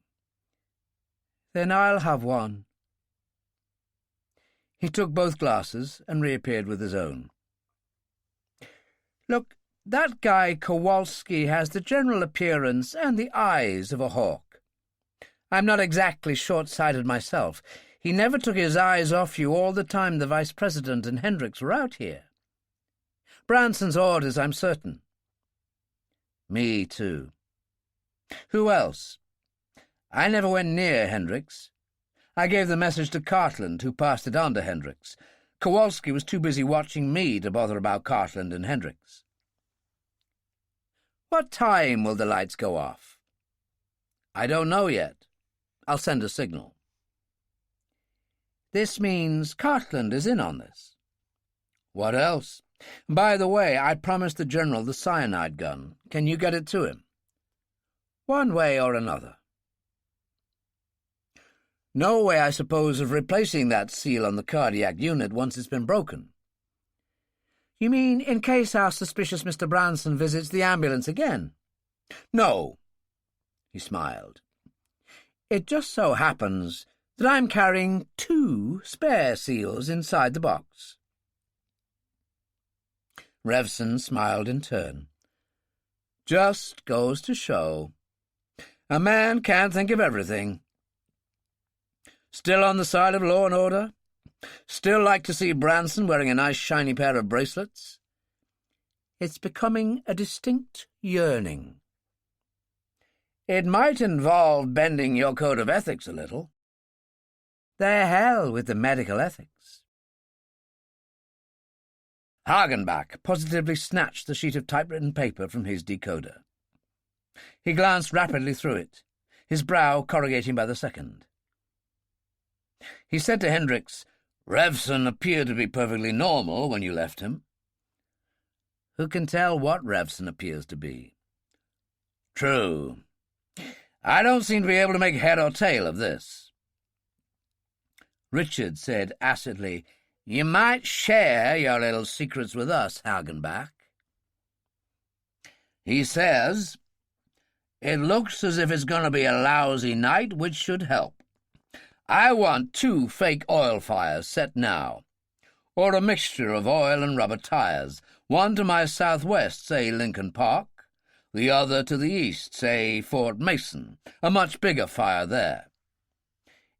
Then I'll have one. He took both glasses and reappeared with his own. Look, that guy Kowalski has the general appearance and the eyes of a hawk. I'm not exactly short-sighted myself. He never took his eyes off you all the time the Vice President and Hendricks were out here. Branson's orders, I'm certain. Me, too. Who else? I never went near Hendricks. I gave the message to Cartland, who passed it on to Hendricks. Kowalski was too busy watching me to bother about Cartland and Hendricks. What time will the lights go off? I don't know yet. I'll send a signal. This means Cartland is in on this. What else? By the way, I promised the General the cyanide gun. Can you get it to him? One way or another. No way, I suppose, of replacing that seal on the cardiac unit once it's been broken. You mean in case our suspicious Mr. Branson visits the ambulance again? No, he smiled. It just so happens that I'm carrying 2 spare seals inside the box. Revson smiled in turn. Just goes to show. A man can't think of everything. Still on the side of law and order? Still like to see Branson wearing a nice shiny pair of bracelets? It's becoming a distinct yearning. It might involve bending your code of ethics a little. The hell with the medical ethics. Hagenbach positively snatched the sheet of typewritten paper from his decoder. He glanced rapidly through it, his brow corrugating by the second. He said to Hendricks, "Revson appeared to be perfectly normal when you left him." "Who can tell what Revson appears to be?" "True. I don't seem to be able to make head or tail of this." Richard said acidly, "You might share your little secrets with us, Hagenbach." He says, "It looks as if it's going to be a lousy night, which should help. I want 2 fake oil fires set now, or a mixture of oil and rubber tires, one to my southwest, say Lincoln Park, the other to the east, say Fort Mason, a much bigger fire there.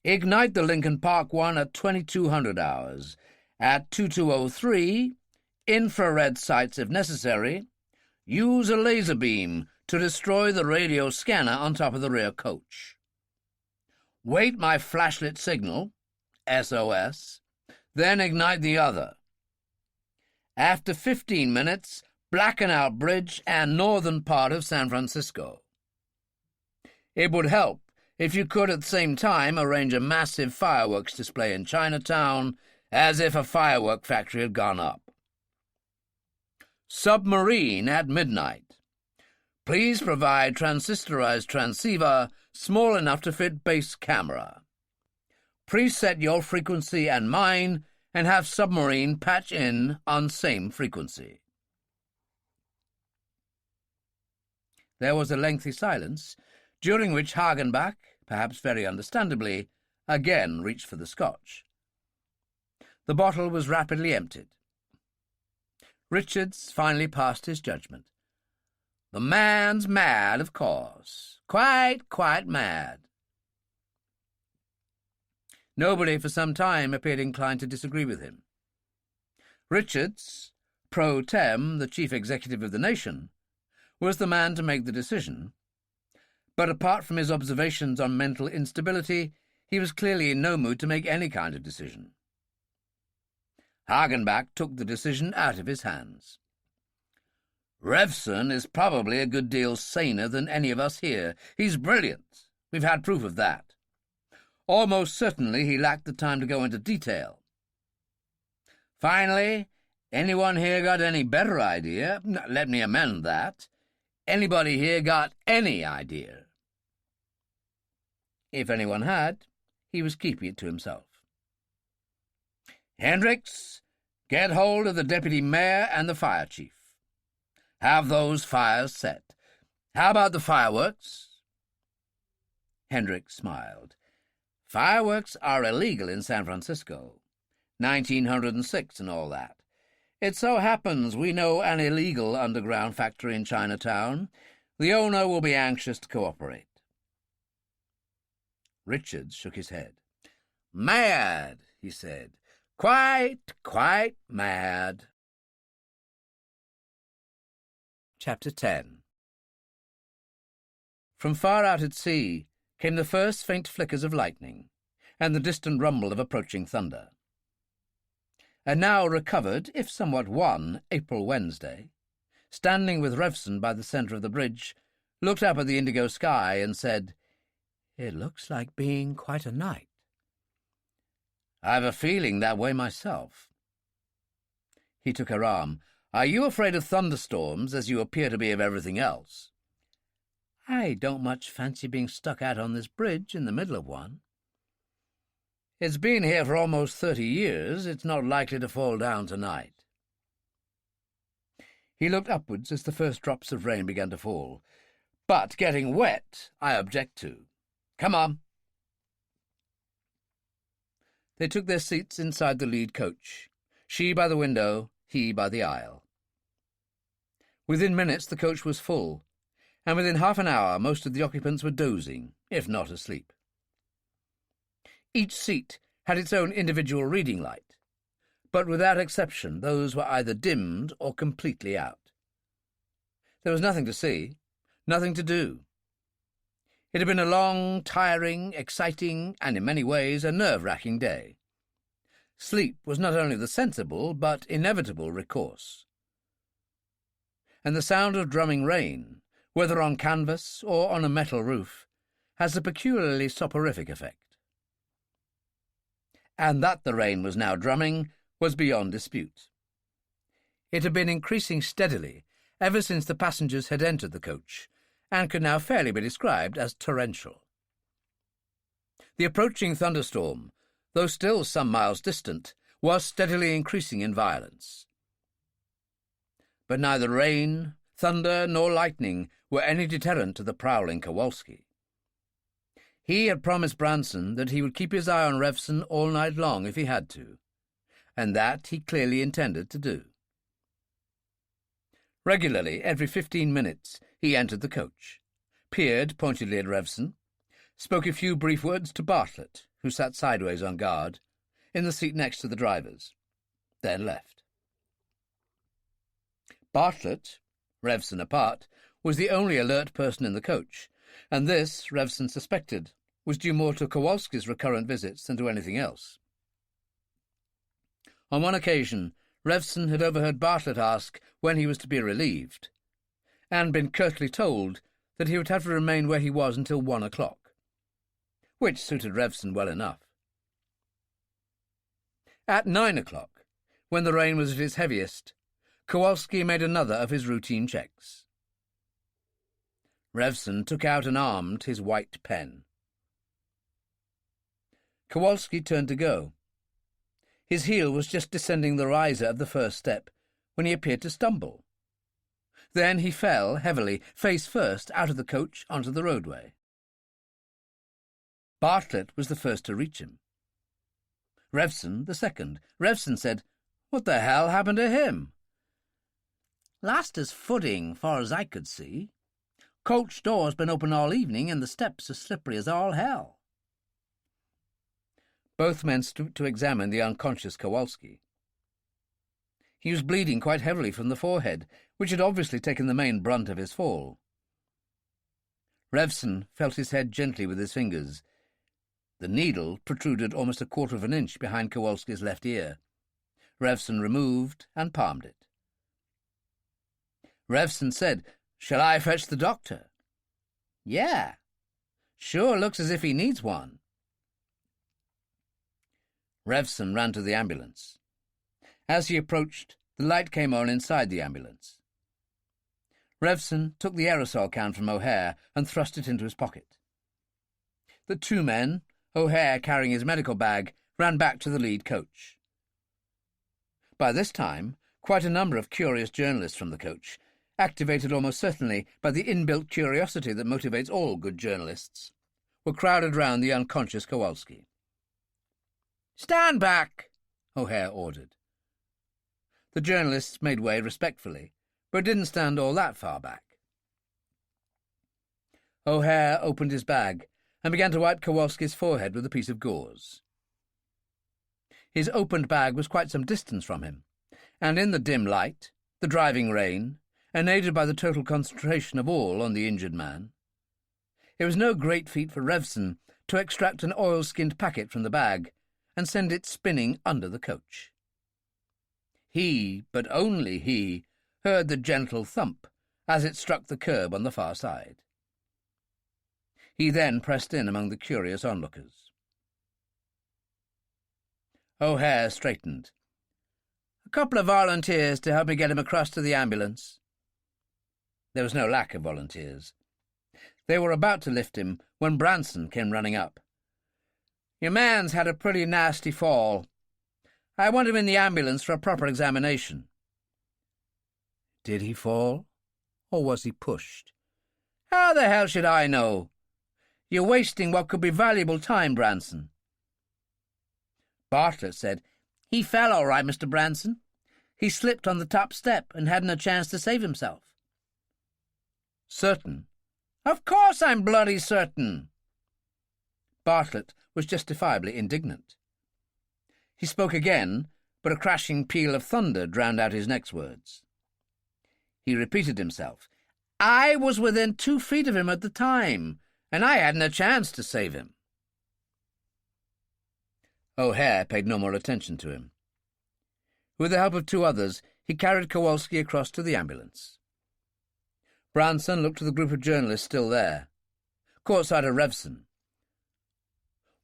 Ignite the Lincoln Park one at 2200 hours. At 2203, infrared sights if necessary. Use a laser beam to destroy the radio scanner on top of the rear coach. Wait my flashlit signal, SOS, then ignite the other. After 15 minutes, blacken out bridge and northern part of San Francisco. It would help if you could at the same time arrange a massive fireworks display in Chinatown, as if a firework factory had gone up. Submarine at midnight. Please provide transistorized transceiver small enough to fit base camera. Preset your frequency and mine, and have submarine patch in on same frequency." There was a lengthy silence, during which Hagenbach, perhaps very understandably, again reached for the scotch. The bottle was rapidly emptied. Richards finally passed his judgment. "The man's mad, of course. Quite mad." Nobody for some time appeared inclined to disagree with him. Richards, pro tem, the chief executive of the nation, was the man to make the decision, but apart from his observations on mental instability, he was clearly in no mood to make any kind of decision. Hagenbach took the decision out of his hands. "Revson is probably a good deal saner than any of us here. He's brilliant. We've had proof of that. Almost certainly he lacked the time to go into detail. Finally, anyone here got any better idea? Let me amend that. Anybody here got any idea?" If anyone had, he was keeping it to himself. "Hendricks, get hold of the deputy mayor and the fire chief. Have those fires set. How about the fireworks?" Hendricks smiled. "Fireworks are illegal in San Francisco. 1906 and all that. It so happens we know an illegal underground factory in Chinatown. The owner will be anxious to cooperate." Richards shook his head. "Mad," he said. Quite mad." Chapter 10. From far out at sea came the first faint flickers of lightning and the distant rumble of approaching thunder. A now recovered, if somewhat wan, April Wednesday, standing with Revson by the centre of the bridge, looked up at the indigo sky and said, "It looks like being quite a night." "I've a feeling that way myself." He took her arm. "Are you afraid of thunderstorms, as you appear to be of everything else?" "I don't much fancy being stuck out on this bridge in the middle of one." "It's been here for almost 30 years. It's not likely to fall down tonight." He looked upwards as the first drops of rain began to fall. "But getting wet, I object to. Come on." They took their seats inside the lead coach, she by the window, he by the aisle. Within minutes the coach was full, and within half an hour most of the occupants were dozing, if not asleep. Each seat had its own individual reading light, but without exception those were either dimmed or completely out. There was nothing to see, nothing to do. It had been a long, tiring, exciting, and in many ways a nerve-wracking day. Sleep was not only the sensible but inevitable recourse. And the sound of drumming rain, whether on canvas or on a metal roof, has a peculiarly soporific effect. And that the rain was now drumming was beyond dispute. It had been increasing steadily ever since the passengers had entered the coach, and could now fairly be described as torrential. The approaching thunderstorm, though still some miles distant, was steadily increasing in violence. But neither rain, thunder, nor lightning were any deterrent to the prowling Kowalski. He had promised Branson that he would keep his eye on Revson all night long if he had to, and that he clearly intended to do. Regularly, every 15 minutes, he entered the coach, peered pointedly at Revson, spoke a few brief words to Bartlett, who sat sideways on guard, in the seat next to the driver's, then left. Bartlett, Revson apart, was the only alert person in the coach, and this, Revson suspected, was due more to Kowalski's recurrent visits than to anything else. On one occasion, Revson had overheard Bartlett ask when he was to be relieved, and been curtly told that he would have to remain where he was until 1 o'clock, which suited Revson well enough. At 9 o'clock, when the rain was at its heaviest, Kowalski made another of his routine checks. Revson took out and armed his white pen. Kowalski turned to go. His heel was just descending the riser of the first step when he appeared to stumble. Then he fell heavily, face first, out of the coach onto the roadway. Bartlett was the first to reach him. Revson the second. Revson said, "What the hell happened to him?" "Lost his footing, far as I could see. Coach door's been open all evening, and the steps are slippery as all hell." Both men stooped to examine the unconscious Kowalski. He was bleeding quite heavily from the forehead, which had obviously taken the main brunt of his fall. Revson felt his head gently with his fingers. The needle protruded almost 1/4 of an inch behind Kowalski's left ear. Revson removed and palmed it. Revson said, "Shall I fetch the doctor?" "Yeah. Sure looks as if he needs one." Revson ran to the ambulance. As he approached, the light came on inside the ambulance. Revson took the aerosol can from O'Hare and thrust it into his pocket. The two men, O'Hare carrying his medical bag, ran back to the lead coach. By this time, quite a number of curious journalists from the coach, activated almost certainly by the inbuilt curiosity that motivates all good journalists, were crowded round the unconscious Kowalski. "Stand back," O'Hare ordered. The journalists made way respectfully, but didn't stand all that far back. O'Hare opened his bag and began to wipe Kowalski's forehead with a piece of gauze. His opened bag was quite some distance from him, and in the dim light, the driving rain, and aided by the total concentration of all on the injured man, it was no great feat for Revson to extract an oil-skinned packet from the bag and send it spinning under the coach. He, but only he, heard the gentle thump as it struck the curb on the far side. He then pressed in among the curious onlookers. O'Hare straightened. "A couple of volunteers to help me get him across to the ambulance." There was no lack of volunteers. They were about to lift him when Branson came running up. "Your man's had a pretty nasty fall. I want him in the ambulance for a proper examination." "Did he fall, or was he pushed?" "How the hell should I know? You're wasting what could be valuable time, Branson." Bartlett said, "He fell all right, Mr. Branson. He slipped on the top step and hadn't a chance to save himself." "Certain?" "Of course I'm bloody certain." Bartlett was justifiably indignant. He spoke again, but a crashing peal of thunder drowned out his next words. He repeated himself. I was within 2 feet of him at the time, and I hadn't a chance to save him. O'Hare paid no more attention to him. With the help of 2 others, he carried Kowalski across to the ambulance. Branson looked at the group of journalists still there. Caught sight of Revson.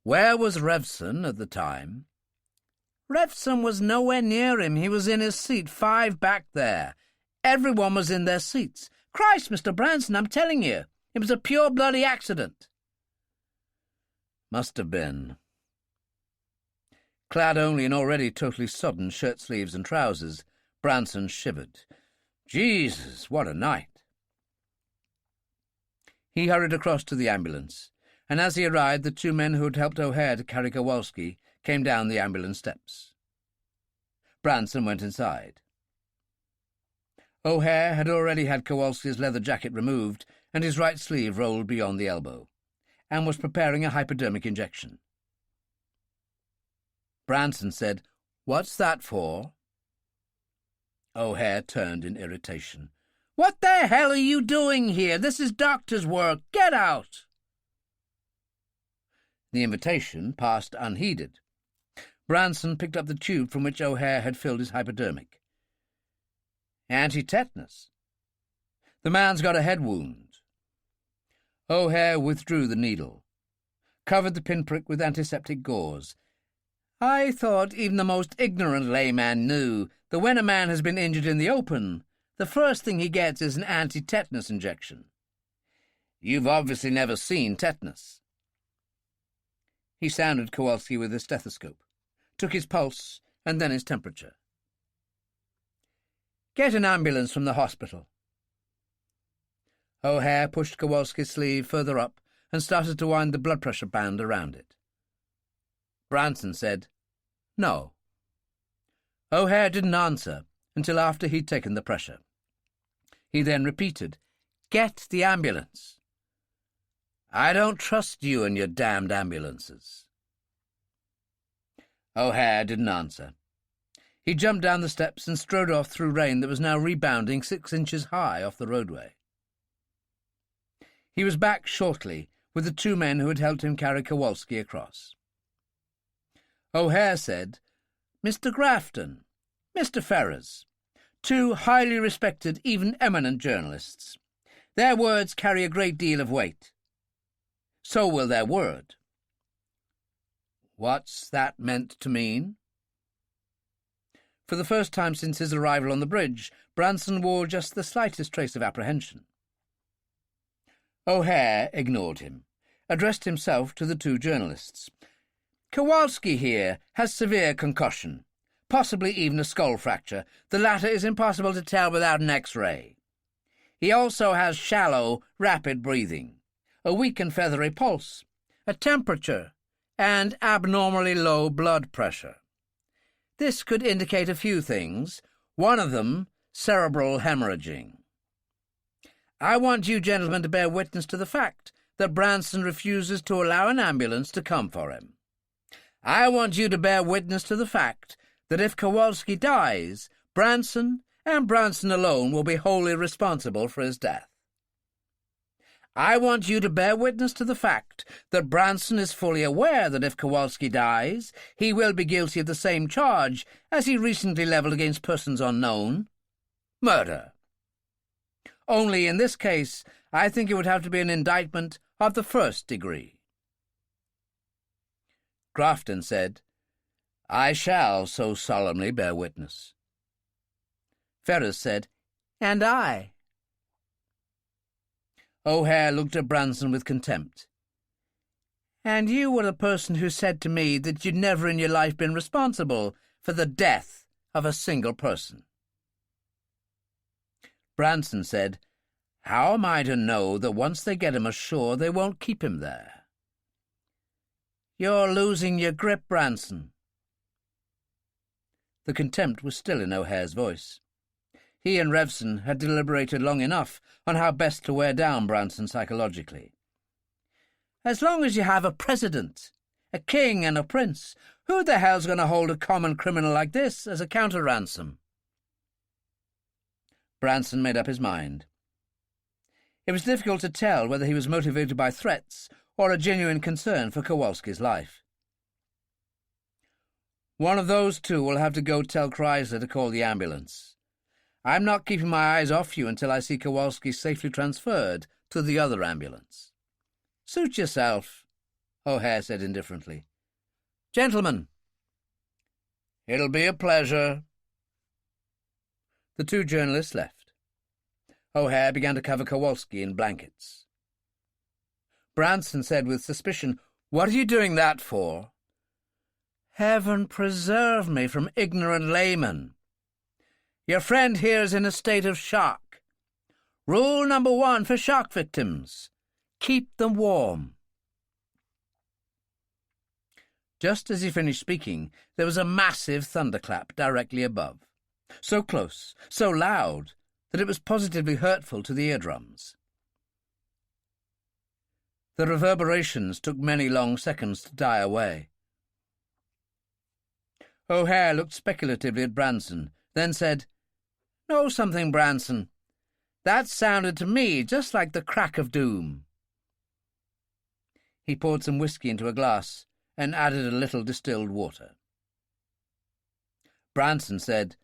Where was Revson at the time? Revson was nowhere near him. He was in his seat, 5 back there. Everyone was in their seats. Christ, Mr. Branson, I'm telling you, it was a pure bloody accident. Must have been. Clad only in already totally sodden shirt-sleeves and trousers, Branson shivered. Jesus, what a night! He hurried across to the ambulance, and as he arrived, the 2 men who had helped O'Hare to carry Kowalski came down the ambulance steps. Branson went inside. O'Hare had already had Kowalski's leather jacket removed and his right sleeve rolled beyond the elbow, and was preparing a hypodermic injection. Branson said, "What's that for?" O'Hare turned in irritation. "What the hell are you doing here? This is doctor's work. Get out!" The invitation passed unheeded. Branson picked up the tube from which O'Hare had filled his hypodermic. Anti-tetanus. The man's got a head wound. O'Hare withdrew the needle, covered the pinprick with antiseptic gauze. I thought even the most ignorant layman knew that when a man has been injured in the open, the first thing he gets is an anti-tetanus injection. You've obviously never seen tetanus. He sounded Kowalski with his stethoscope, took his pulse and then his temperature. Get an ambulance from the hospital. O'Hare pushed Kowalski's sleeve further up and started to wind the blood pressure band around it. Branson said, "No." O'Hare didn't answer until after he'd taken the pressure. He then repeated, "Get the ambulance." "I don't trust you and your damned ambulances." O'Hare didn't answer. He jumped down the steps and strode off through rain that was now rebounding 6 inches high off the roadway. He was back shortly with the 2 men who had helped him carry Kowalski across. O'Hare said, "Mr. Grafton, Mr. Ferrers, 2 highly respected, even eminent journalists. Their words carry a great deal of weight. So will their word." What's that meant to mean? For the first time since his arrival on the bridge, Branson wore just the slightest trace of apprehension. O'Hare ignored him, addressed himself to the 2 journalists. "Kowalski here has severe concussion, possibly even a skull fracture. The latter is impossible to tell without an X-ray. He also has shallow, rapid breathing, a weak and feathery pulse, a temperature, and abnormally low blood pressure. This could indicate a few things, one of them cerebral hemorrhaging. I want you gentlemen to bear witness to the fact that Branson refuses to allow an ambulance to come for him. I want you to bear witness to the fact that if Kowalski dies, Branson, and Branson alone, will be wholly responsible for his death. I want you to bear witness to the fact that Branson is fully aware that if Kowalski dies, he will be guilty of the same charge as he recently levelled against persons unknown: murder. Only in this case, I think it would have to be an indictment of the 1st degree. Grafton said, "I shall so solemnly bear witness." Ferrers said, "And I." O'Hare looked at Branson with contempt. "And you were the person who said to me that you'd never in your life been responsible for the death of a single person." Branson said, "How am I to know that once they get him ashore they won't keep him there?" "You're losing your grip, Branson." The contempt was still in O'Hare's voice. He and Revson had deliberated long enough on how best to wear down Branson psychologically. As long as you have a president, a king and a prince, who the hell's going to hold a common criminal like this as a counter-ransom? Branson made up his mind. It was difficult to tell whether he was motivated by threats or a genuine concern for Kowalski's life. One of those two will have to go tell Chrysler to call the ambulance. I'm not keeping my eyes off you until I see Kowalski safely transferred to the other ambulance. Suit yourself, O'Hare said indifferently. Gentlemen. It'll be a pleasure. The two journalists left. O'Hare began to cover Kowalski in blankets. Branson said with suspicion, "What are you doing that for?" "Heaven preserve me from ignorant laymen. Your friend here is in a state of shock. Rule number 1 for shock victims: keep them warm." Just as he finished speaking, there was a massive thunderclap directly above, so close, so loud, that it was positively hurtful to the eardrums. The reverberations took many long seconds to die away. O'Hare looked speculatively at Branson, then said, "Know something, Branson? That sounded to me just like the crack of doom." He poured some whiskey into a glass and added a little distilled water. Branson said,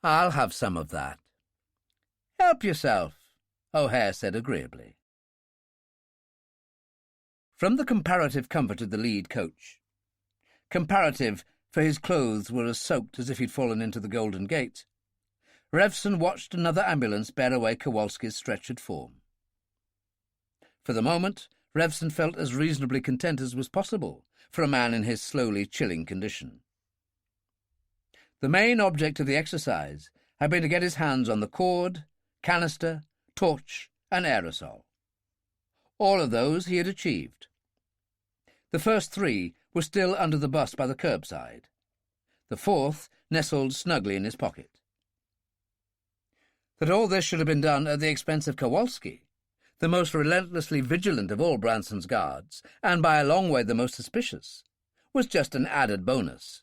"I'll have some of that." "Help yourself," O'Hare said agreeably. From the comparative comfort of the lead coach, comparative, for his clothes were as soaked as if he'd fallen into the Golden Gate, Revson watched another ambulance bear away Kowalski's stretchered form. For the moment, Revson felt as reasonably content as was possible for a man in his slowly chilling condition. The main object of the exercise had been to get his hands on the cord, canister, torch, and aerosol. All of those he had achieved. The first 3 were still under the bus by the curbside. The 4th nestled snugly in his pocket. That all this should have been done at the expense of Kowalski, the most relentlessly vigilant of all Branson's guards, and by a long way the most suspicious, was just an added bonus.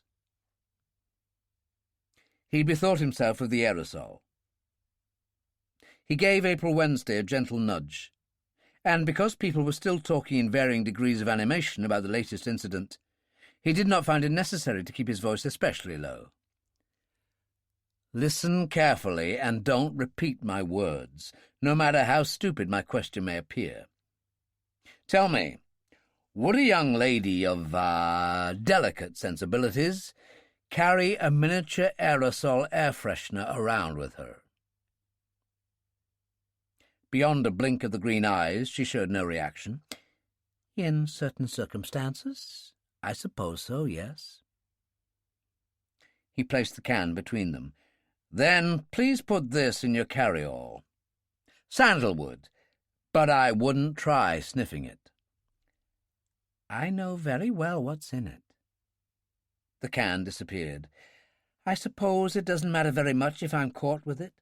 He bethought himself of the aerosol. He gave April Wednesday a gentle nudge, and because people were still talking in varying degrees of animation about the latest incident, he did not find it necessary to keep his voice especially low. "Listen carefully and don't repeat my words, no matter how stupid my question may appear. Tell me, would a young lady of, delicate sensibilities carry a miniature aerosol air freshener around with her?" Beyond a blink of the green eyes, she showed no reaction. "In certain circumstances, I suppose so, yes." He placed the can between them. "Then please put this in your carry-all. Sandalwood, but I wouldn't try sniffing it." "I know very well what's in it." The can disappeared. "I suppose it doesn't matter very much if I'm caught with it.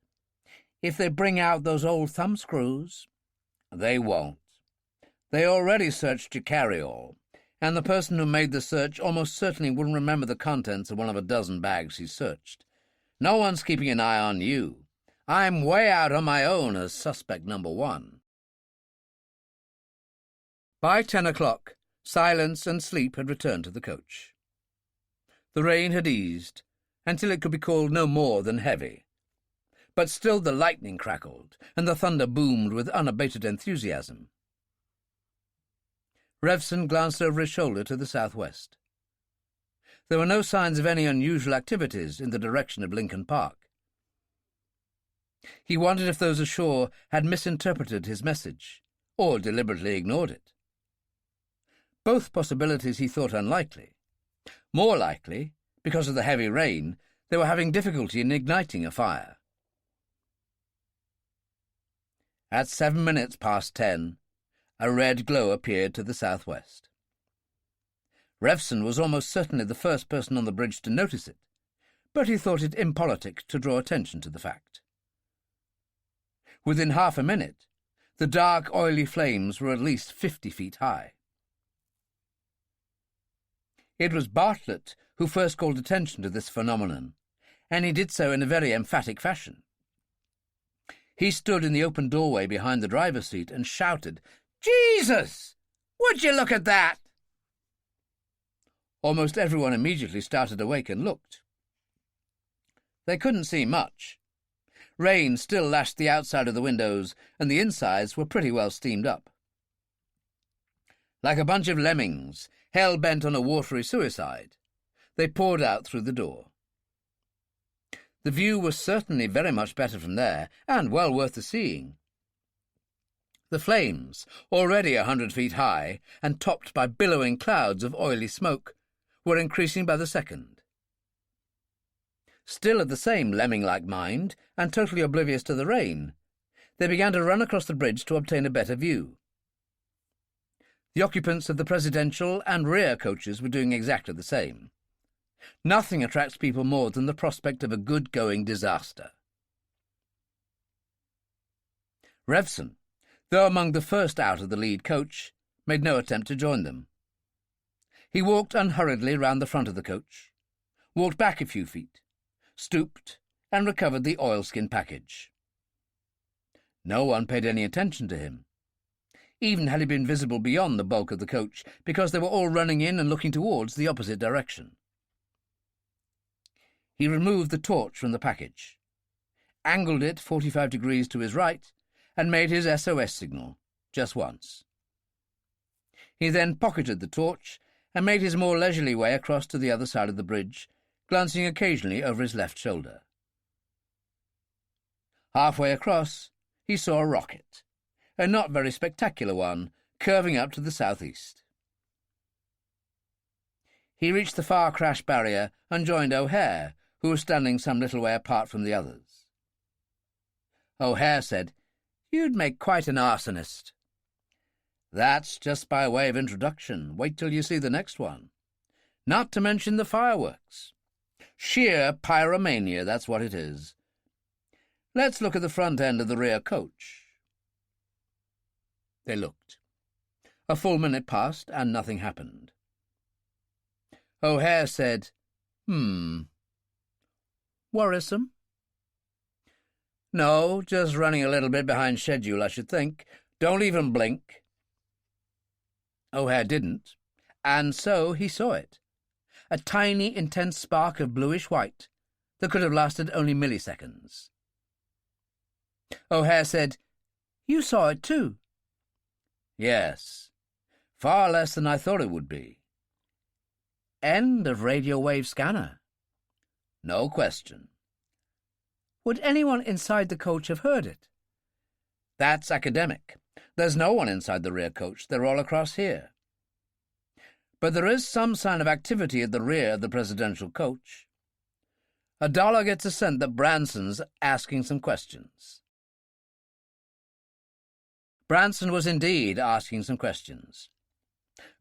If they bring out those old thumbscrews—" "They won't. They already searched your carry-all, and the person who made the search almost certainly wouldn't remember the contents of one of a dozen bags he searched. No one's keeping an eye on you. I'm way out on my own as suspect number 1. By 10 o'clock, silence and sleep had returned to the coach. The rain had eased until it could be called no more than heavy, but still the lightning crackled and the thunder boomed with unabated enthusiasm. Revson glanced over his shoulder to the southwest. There were no signs of any unusual activities in the direction of Lincoln Park. He wondered if those ashore had misinterpreted his message, or deliberately ignored it. Both possibilities he thought unlikely. More likely, because of the heavy rain, they were having difficulty in igniting a fire. At 7 minutes past 10, a red glow appeared to the southwest. Revson was almost certainly the first person on the bridge to notice it, but he thought it impolitic to draw attention to the fact. Within half a minute, the dark, oily flames were at least 50 feet high. It was Bartlett who first called attention to this phenomenon, and he did so in a very emphatic fashion. He stood in the open doorway behind the driver's seat and shouted, "Jesus! Would you look at that?" Almost everyone immediately started awake and looked. They couldn't see much. Rain still lashed the outside of the windows, and the insides were pretty well steamed up. Like a bunch of lemmings, hell-bent on a watery suicide, they poured out through the door. The view was certainly very much better from there, and well worth the seeing. The flames, already 100 feet high, and topped by billowing clouds of oily smoke, were increasing by the second. Still of the same lemming-like mind, and totally oblivious to the rain, they began to run across the bridge to obtain a better view. The occupants of the presidential and rear coaches were doing exactly the same. Nothing attracts people more than the prospect of a good-going disaster. Revson, though among the first out of the lead coach, made no attempt to join them. He walked unhurriedly round the front of the coach, walked back a few feet, stooped, and recovered the oilskin package. No one paid any attention to him, even had he been visible beyond the bulk of the coach, because they were all running in and looking towards the opposite direction. He removed the torch from the package, angled it 45 degrees to his right, and made his SOS signal, just once. He then pocketed the torch and made his more leisurely way across to the other side of the bridge, glancing occasionally over his left shoulder. Halfway across, he saw a rocket, a not very spectacular one, curving up to the southeast. He reached the far crash barrier and joined O'Hare, who was standing some little way apart from the others. O'Hare said, "You'd make quite an arsonist." "That's just by way of introduction. Wait till you see the next one. Not to mention the fireworks. Sheer pyromania, that's what it is. Let's look at the front end of the rear coach." They looked. A full minute passed, and nothing happened. O'Hare said, "Worrisome?" "No, just running a little bit behind schedule, I should think. Don't even blink." O'Hare didn't, and so he saw it. A tiny, intense spark of bluish-white that could have lasted only milliseconds. O'Hare said, "You saw it too?" "Yes. Far less than I thought it would be." "End of radio wave scanner." "No question." "Would anyone inside the coach have heard it?" "That's academic. There's no one inside the rear coach. They're all across here. But there is some sign of activity at the rear of the presidential coach. A dollar gets a cent that Branson's asking some questions." Branson was indeed asking some questions.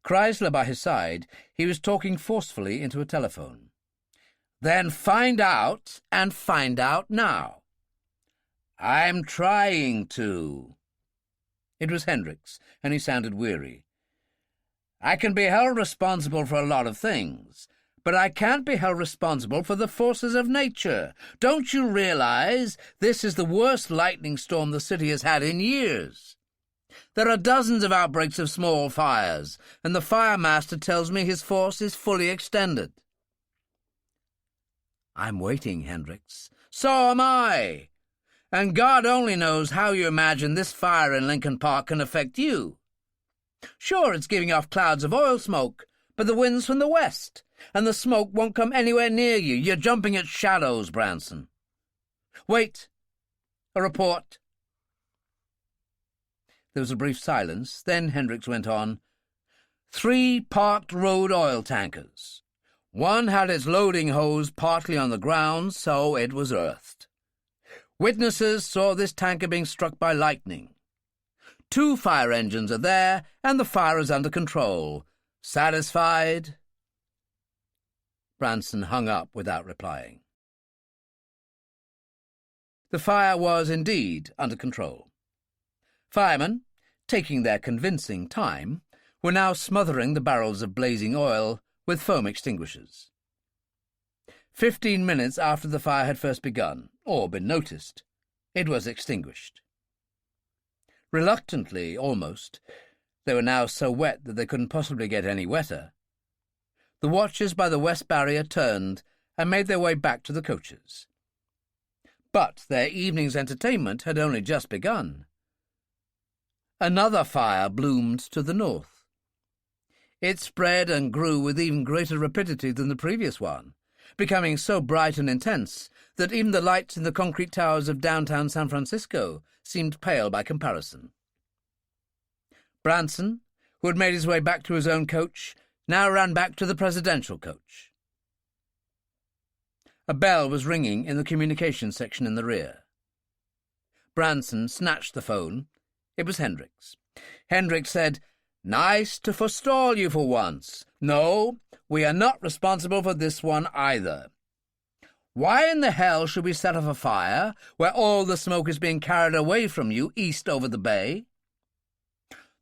Chrysler by his side, he was talking forcefully into a telephone. "Then find out, and find out now." "I'm trying to." It was Hendricks, and he sounded weary. "I can be held responsible for a lot of things, but I can't be held responsible for the forces of nature. Don't you realize this is the worst lightning storm the city has had in years? There are dozens of outbreaks of small fires, and the fire master tells me his force is fully extended." "I'm waiting, Hendricks." "So am I. And God only knows how you imagine this fire in Lincoln Park can affect you. Sure, it's giving off clouds of oil smoke, but the wind's from the west, and the smoke won't come anywhere near you. You're jumping at shadows, Branson." "Wait. A report." There was a brief silence. Then Hendricks went on. 3 parked road oil tankers. One had its loading hose partly on the ground, so it was earthed. Witnesses saw this tanker being struck by lightning. 2 fire engines are there, and the fire is under control. Satisfied?" Branson hung up without replying. The fire was indeed under control. Firemen, taking their convincing time, were now smothering the barrels of blazing oil with foam extinguishers. 15 minutes after the fire had first begun, or been noticed, it was extinguished. Reluctantly, almost, they were now so wet that they couldn't possibly get any wetter, the watchers by the west barrier turned and made their way back to the coaches. But their evening's entertainment had only just begun. Another fire bloomed to the north. It spread and grew with even greater rapidity than the previous one, becoming so bright and intense that even the lights in the concrete towers of downtown San Francisco seemed pale by comparison. Branson, who had made his way back to his own coach, now ran back to the presidential coach. A bell was ringing in the communications section in the rear. Branson snatched the phone. It was Hendricks. Hendricks said, "Nice to forestall you for once. No, we are not responsible for this one either. Why in the hell should we set off a fire where all the smoke is being carried away from you east over the bay?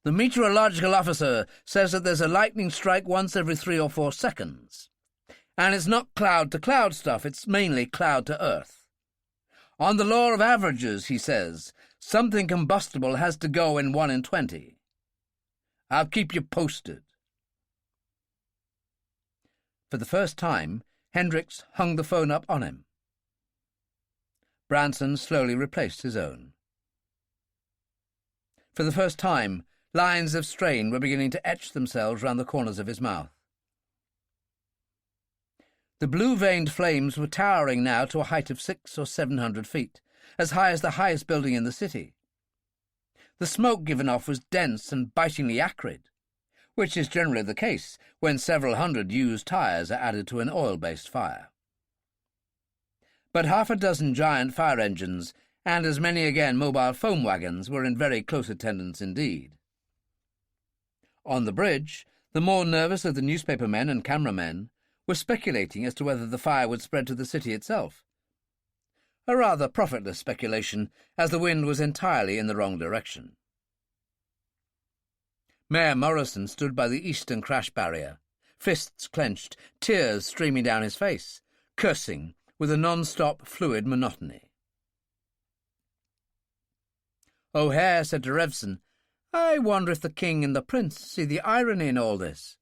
The meteorological officer says that there's a lightning strike once every 3 or 4 seconds. And it's not cloud-to-cloud stuff, it's mainly cloud-to-earth. On the law of averages, he says, something combustible has to go in 1 in 20. I'll keep you posted." For the first time, Hendricks hung the phone up on him. Branson slowly replaced his own. For the first time, lines of strain were beginning to etch themselves round the corners of his mouth. The blue-veined flames were towering now to a height of 600 or 700 feet, as high as the highest building in the city. The smoke given off was dense and bitingly acrid, which is generally the case when several hundred used tires are added to an oil-based fire. But 6 giant fire engines and as many again mobile foam wagons were in very close attendance indeed. On the bridge, the more nervous of the newspaper men and cameramen were speculating as to whether the fire would spread to the city itself. A rather profitless speculation, as the wind was entirely in the wrong direction. Mayor Morrison stood by the eastern crash barrier, fists clenched, tears streaming down his face, cursing with a non-stop fluid monotony. O'Hare said to Revson, "I wonder if the king and the prince see the irony in all this.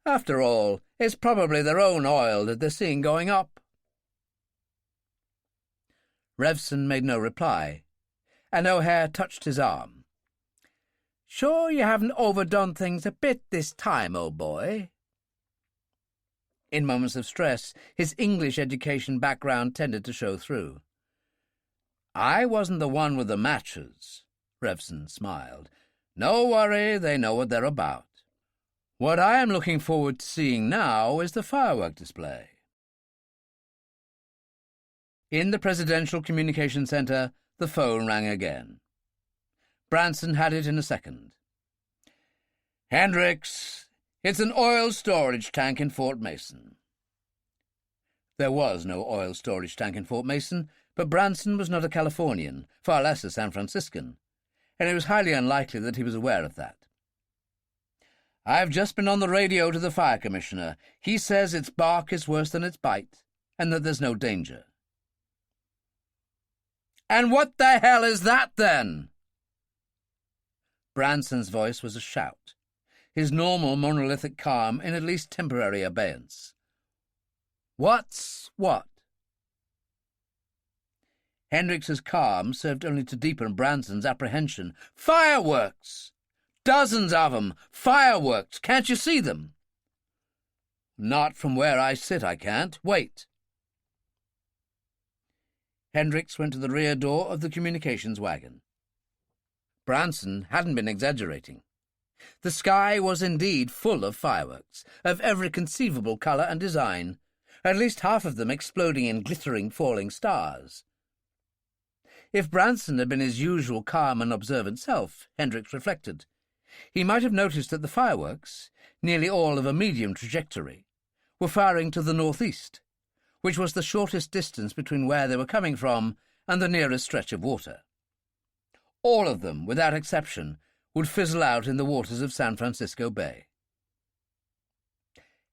After all, it's probably their own oil that they're seeing going up." Revson made no reply, and O'Hare touched his arm. "Sure you haven't overdone things a bit this time, old boy?" In moments of stress, his English education background tended to show through. "I wasn't the one with the matches," Revson smiled. "No worry, they know what they're about. What I am looking forward to seeing now is the firework display." In the Presidential Communication Center, the phone rang again. Branson had it in a second. "Hendricks, it's an oil storage tank in Fort Mason." There was no oil storage tank in Fort Mason, but Branson was not a Californian, far less a San Franciscan, and it was highly unlikely that he was aware of that. "I've just been on the radio to the fire commissioner. He says its bark is worse than its bite, and that there's no danger." "And what the hell is that, then?" Branson's voice was a shout, his normal monolithic calm in at least temporary abeyance. "What's what?" Hendricks's calm served only to deepen Branson's apprehension. "Fireworks! Dozens of them! Fireworks! Can't you see them?" "Not from where I sit, I can't. Wait." Hendricks went to the rear door of the communications wagon. Branson hadn't been exaggerating. The sky was indeed full of fireworks, of every conceivable colour and design, at least half of them exploding in glittering falling stars. If Branson had been his usual calm and observant self, Hendricks reflected, he might have noticed that the fireworks, nearly all of a medium trajectory, were firing to the northeast, which was the shortest distance between where they were coming from and the nearest stretch of water. All of them, without exception, would fizzle out in the waters of San Francisco Bay.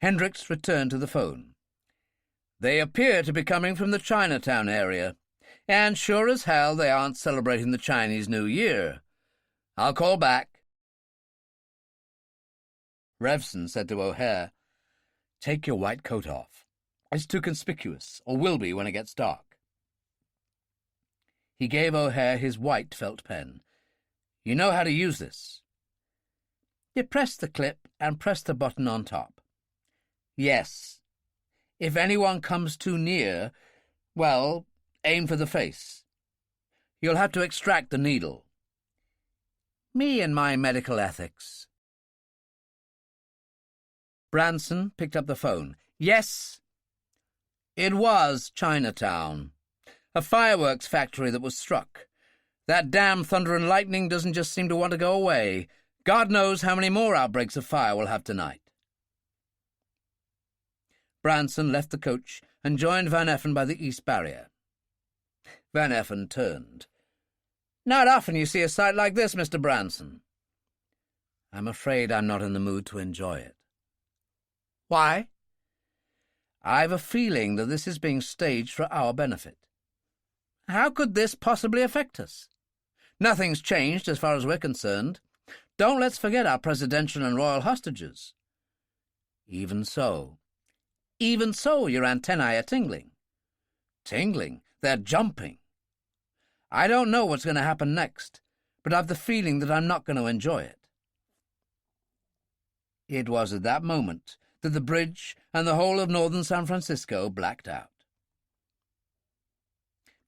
Hendricks returned to the phone. "They appear to be coming from the Chinatown area, and sure as hell they aren't celebrating the Chinese New Year. I'll call back." Revson said to O'Hare, "Take your white coat off. It's too conspicuous, or will be when it gets dark." He gave O'Hare his white felt pen. "You know how to use this?" "Depress the clip and press the button on top." "Yes. If anyone comes too near, well, aim for the face. You'll have to extract the needle." "Me and my medical ethics." Branson picked up the phone. "Yes?" "It was Chinatown. A fireworks factory that was struck. That damn thunder and lightning doesn't just seem to want to go away. God knows how many more outbreaks of fire we'll have tonight." Branson left the coach and joined Van Effen by the east barrier. Van Effen turned. "Not often you see a sight like this, Mr. Branson." "I'm afraid I'm not in the mood to enjoy it." "Why?" "I've a feeling that this is being staged for our benefit." "How could this possibly affect us?" "Nothing's changed as far as we're concerned. Don't let's forget our presidential and royal hostages." "Even so." "Even so, your antennae are tingling." "Tingling? They're jumping." "I don't know what's going to happen next, but I've the feeling that I'm not going to enjoy it." It was at that moment that the bridge and the whole of northern San Francisco blacked out.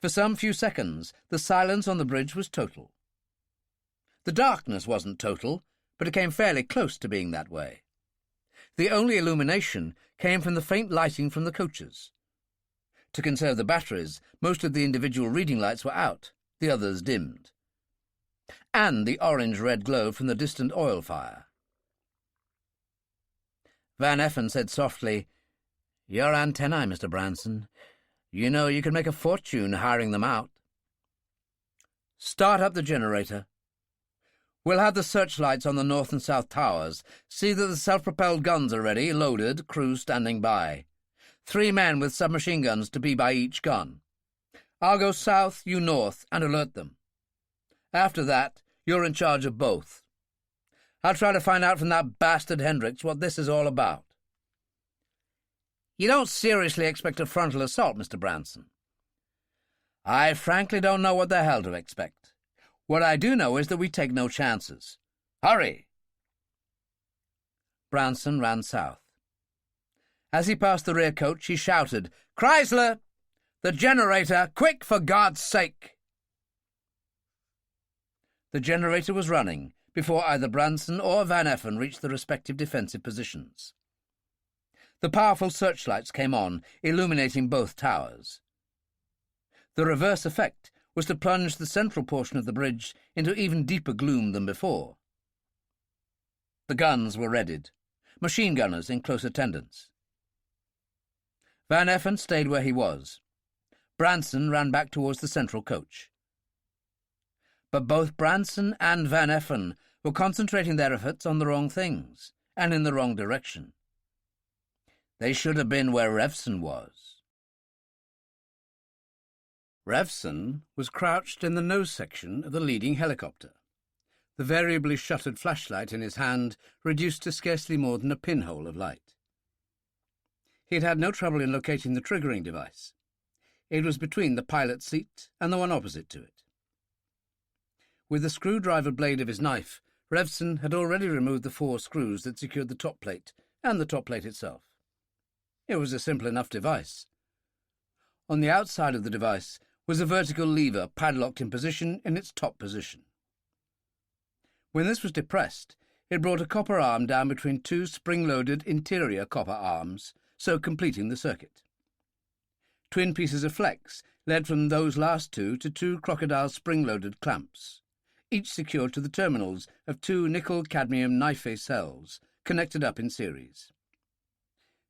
For some few seconds, the silence on the bridge was total. The darkness wasn't total, but it came fairly close to being that way. The only illumination came from the faint lighting from the coaches. To conserve the batteries, most of the individual reading lights were out, the others dimmed. And the orange-red glow from the distant oil fire. Van Effen said softly, "Your antennae, Mr. Branson. You know you can make a fortune hiring them out." "Start up the generator. We'll have the searchlights on the north and south towers. See that the self-propelled guns are ready, loaded, crew standing by. 3 men with submachine guns to be by each gun. I'll go south, you north, and alert them. After that, you're in charge of both. I'll try to find out from that bastard Hendricks what this is all about." "You don't seriously expect a frontal assault, Mr. Branson?" "I frankly don't know what the hell to expect. What I do know is that we take no chances. Hurry!" Branson ran south. As he passed the rear coach, he shouted, "Chrysler! The generator! Quick, for God's sake!" The generator was running before either Branson or Van Effen reached the respective defensive positions. The powerful searchlights came on, illuminating both towers. The reverse effect was to plunge the central portion of the bridge into even deeper gloom than before. The guns were readied, machine gunners in close attendance. Van Effen stayed where he was. Branson ran back towards the central coach. But both Branson and Van Effen were concentrating their efforts on the wrong things, and in the wrong direction. They should have been where Revson was. Revson was crouched in the nose section of the leading helicopter, the variably shuttered flashlight in his hand reduced to scarcely more than a pinhole of light. He had had no trouble in locating the triggering device. It was between the pilot's seat and the one opposite to it. With the screwdriver blade of his knife, Revson had already removed the 4 screws that secured the top plate and the top plate itself. It was a simple enough device. On the outside of the device was a vertical lever padlocked in position in its top position. When this was depressed, it brought a copper arm down between 2 spring-loaded interior copper arms, so completing the circuit. Twin pieces of flex led from those last 2 to 2 crocodile spring-loaded clamps, each secured to the terminals of 2 nickel-cadmium knife-face cells, connected up in series.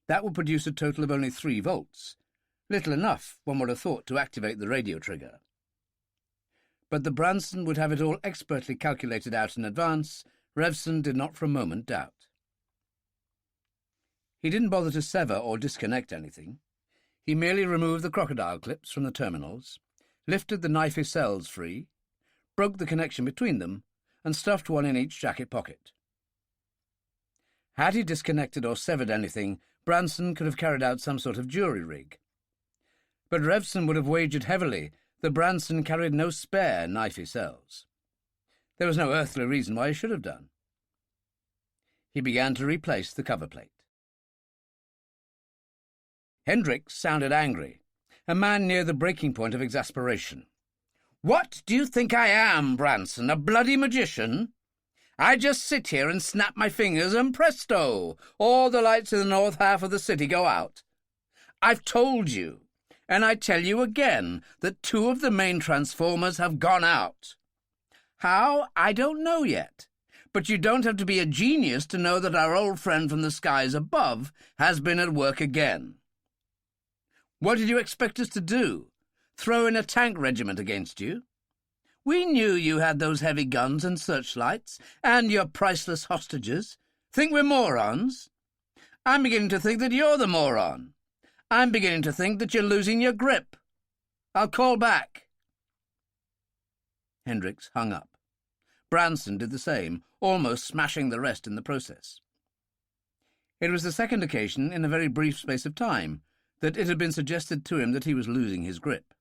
That would produce a total of only 3 volts, little enough, one would have thought, to activate the radio trigger. But the Branson would have it all expertly calculated out in advance. Revson did not for a moment doubt. He didn't bother to sever or disconnect anything. He merely removed the crocodile clips from the terminals, lifted the knifey cells free, broke the connection between them, and stuffed one in each jacket pocket. Had he disconnected or severed anything, Branson could have carried out some sort of jury rig. But Revson would have wagered heavily that Branson carried no spare knifey cells. There was no earthly reason why he should have done. He began to replace the cover plate. Hendricks sounded angry, a man near the breaking point of exasperation. "What do you think I am, Branson, a bloody magician? I just sit here and snap my fingers and presto, all the lights in the north half of the city go out. I've told you, and I tell you again, that 2 of the main transformers have gone out. How, I don't know yet, but you don't have to be a genius to know that our old friend from the skies above has been at work again. What did you expect us to do? Throw in a tank regiment against you? We knew you had those heavy guns and searchlights, and your priceless hostages. Think we're morons? I'm beginning to think that you're the moron. I'm beginning to think that you're losing your grip. I'll call back." Hendricks hung up. Branson did the same, almost smashing the rest in the process. It was the second occasion in a very brief space of time that it had been suggested to him that he was losing his grip.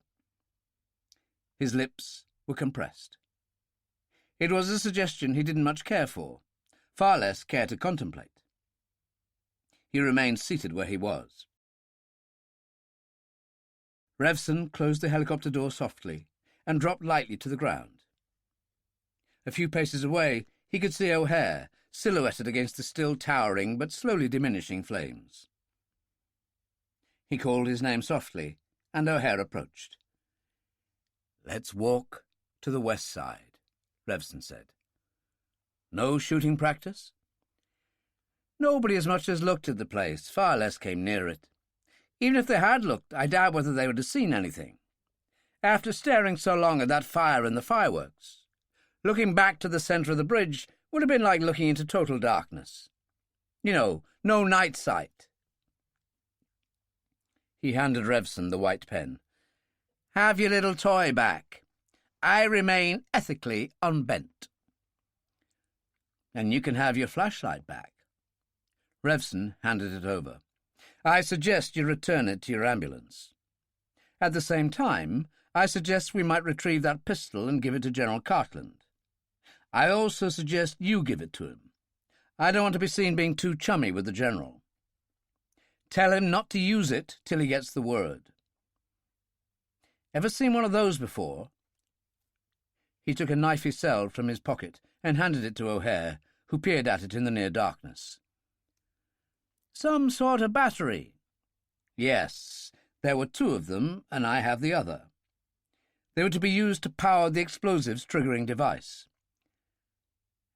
His lips were compressed. It was a suggestion he didn't much care for, far less care to contemplate. He remained seated where he was. Revson closed the helicopter door softly and dropped lightly to the ground. A few paces away, he could see O'Hare, silhouetted against the still towering but slowly diminishing flames. He called his name softly, and O'Hare approached. "Let's walk to the west side," Revson said. "No shooting practice?" Nobody as much as looked at the place, far less came near it. Even if they had looked, I doubt whether they would have seen anything. After staring so long at that fire and the fireworks, looking back to the centre of the bridge would have been like looking into total darkness. You know, no night sight. He handed Revson the white pen. "Have your little toy back. I remain ethically unbent." "And you can have your flashlight back." Revson handed it over. "I suggest you return it to your ambulance. At the same time, I suggest we might retrieve that pistol and give it to General Cartland. I also suggest you give it to him. I don't want to be seen being too chummy with the General. Tell him not to use it till he gets the word. Ever seen one of those before?" He took a knifey cell from his pocket and handed it to O'Hare, who peered at it in the near darkness. "Some sort of battery?" "Yes, there were 2 of them, and I have the other. They were to be used to power the explosives triggering device."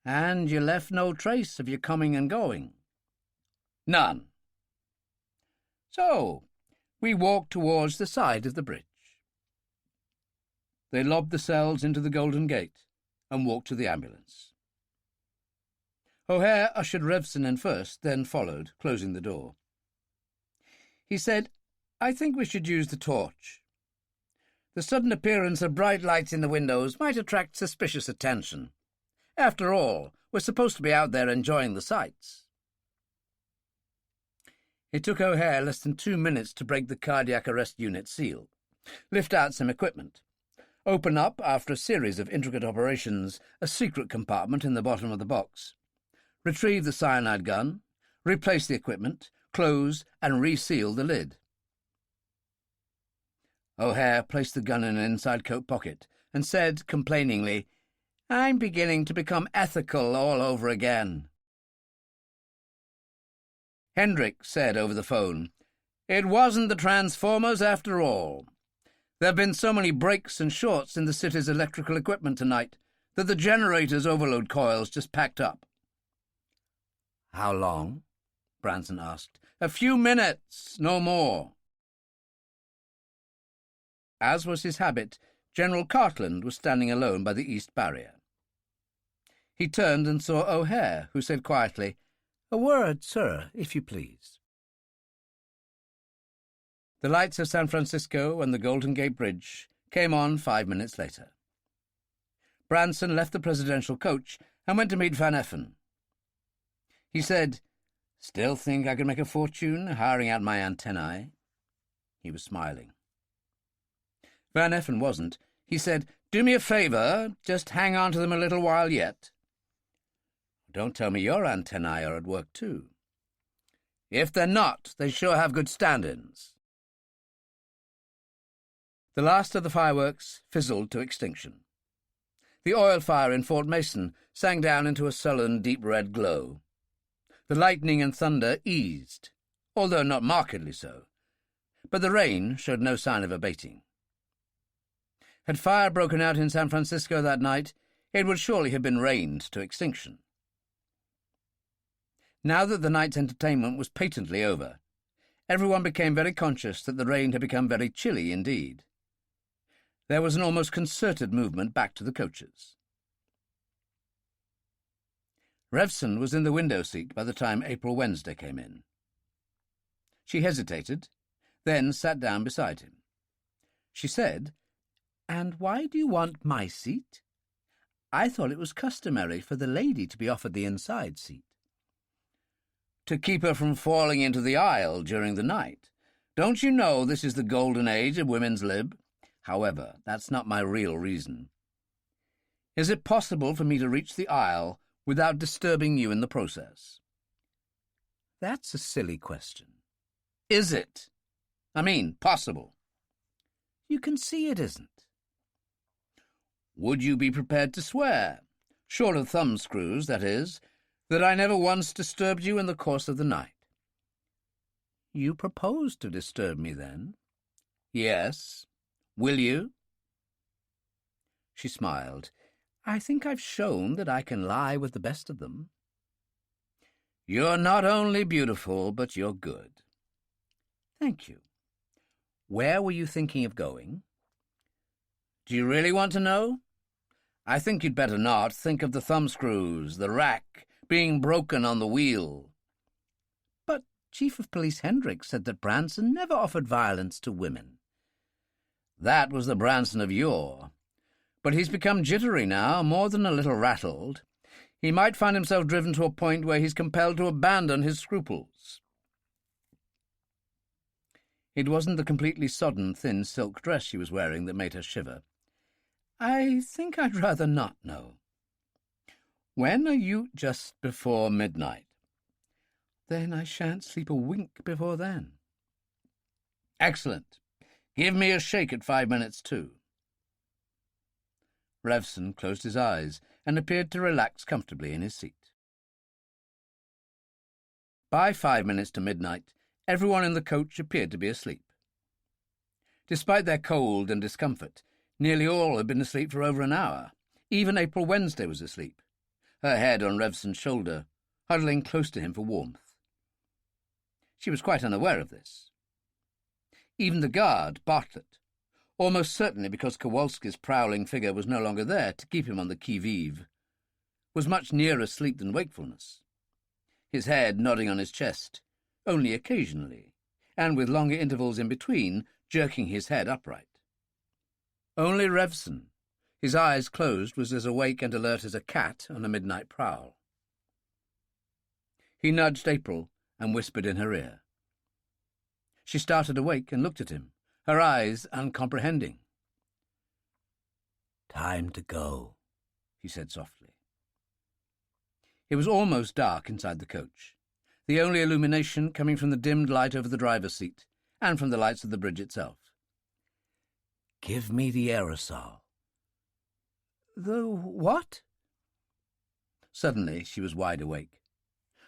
"And you left no trace of your coming and going?" "None." So, we walked towards the side of the bridge. They lobbed the cells into the Golden Gate and walked to the ambulance. O'Hare ushered Revson in first, then followed, closing the door. He said, "I think we should use the torch. The sudden appearance of bright lights in the windows might attract suspicious attention. After all, we're supposed to be out there enjoying the sights." It took O'Hare less than 2 minutes to break the cardiac arrest unit seal, lift out some equipment, open up, after a series of intricate operations, a secret compartment in the bottom of the box, retrieve the cyanide gun, replace the equipment, close and reseal the lid. O'Hare placed the gun in an inside coat pocket and said complainingly, "I'm beginning to become ethical all over again." Hendricks said over the phone, "It wasn't the transformers after all. There have been so many breaks and shorts in the city's electrical equipment tonight that the generator's overload coils just packed up." "How long?" Branson asked. "A few minutes, no more." As was his habit, General Cartland was standing alone by the east barrier. He turned and saw O'Hare, who said quietly, "A word, sir, if you please." The lights of San Francisco and the Golden Gate Bridge came on 5 minutes later. Branson left the presidential coach and went to meet Van Effen. He said, "Still think I could make a fortune hiring out my antennae?" He was smiling. Van Effen wasn't. He said, "Do me a favour, just hang on to them a little while yet." "Don't tell me your antennae are at work too." "If they're not, they sure have good stand-ins." The last of the fireworks fizzled to extinction. The oil fire in Fort Mason sank down into a sullen, deep red glow. The lightning and thunder eased, although not markedly so, but the rain showed no sign of abating. Had fire broken out in San Francisco that night, it would surely have been rained to extinction. Now that the night's entertainment was patently over, everyone became very conscious that the rain had become very chilly indeed. There was an almost concerted movement back to the coaches. Revson was in the window seat by the time April Wednesday came in. She hesitated, then sat down beside him. She said, "And why do you want my seat? I thought it was customary for the lady to be offered the inside seat." "To keep her from falling into the aisle during the night. Don't you know this is the golden age of women's lib? However, that's not my real reason. Is it possible for me to reach the aisle without disturbing you in the process?" "That's a silly question." "Is it? I mean, possible." "You can see it isn't." "Would you be prepared to swear, short of thumbscrews, that is, that I never once disturbed you in the course of the night?" "You proposed to disturb me then?" "Yes. Will you?" She smiled. "I think I've shown that I can lie with the best of them." "You're not only beautiful, but you're good." "Thank you. Where were you thinking of going?" "Do you really want to know? I think you'd better not. Think of the thumbscrews, the rack, being broken on the wheel." "But Chief of Police Hendricks said that Branson never offered violence to women." "That was the Branson of yore. But he's become jittery now, more than a little rattled. He might find himself driven to a point where he's compelled to abandon his scruples." It wasn't the completely sodden, thin silk dress she was wearing that made her shiver. "I think I'd rather not know." "When are you—" "Just before midnight." "Then I shan't sleep a wink before then." "Excellent. Give me a shake at 5 minutes to." Revson closed his eyes and appeared to relax comfortably in his seat. By 5 minutes to midnight, everyone in the coach appeared to be asleep. Despite their cold and discomfort, nearly all had been asleep for over an hour. Even April Wednesday was asleep, her head on Revson's shoulder, huddling close to him for warmth. She was quite unaware of this. Even the guard, Bartlett, almost certainly because Kowalski's prowling figure was no longer there to keep him on the qui-vive, was much nearer sleep than wakefulness, his head nodding on his chest, only occasionally, and with longer intervals in between, jerking his head upright. Only Revson, his eyes closed, was as awake and alert as a cat on a midnight prowl. He nudged April and whispered in her ear. She started awake and looked at him, her eyes uncomprehending. "Time to go," he said softly. It was almost dark inside the coach, the only illumination coming from the dimmed light over the driver's seat and from the lights of the bridge itself. "Give me the aerosol." "The what?" Suddenly she was wide awake.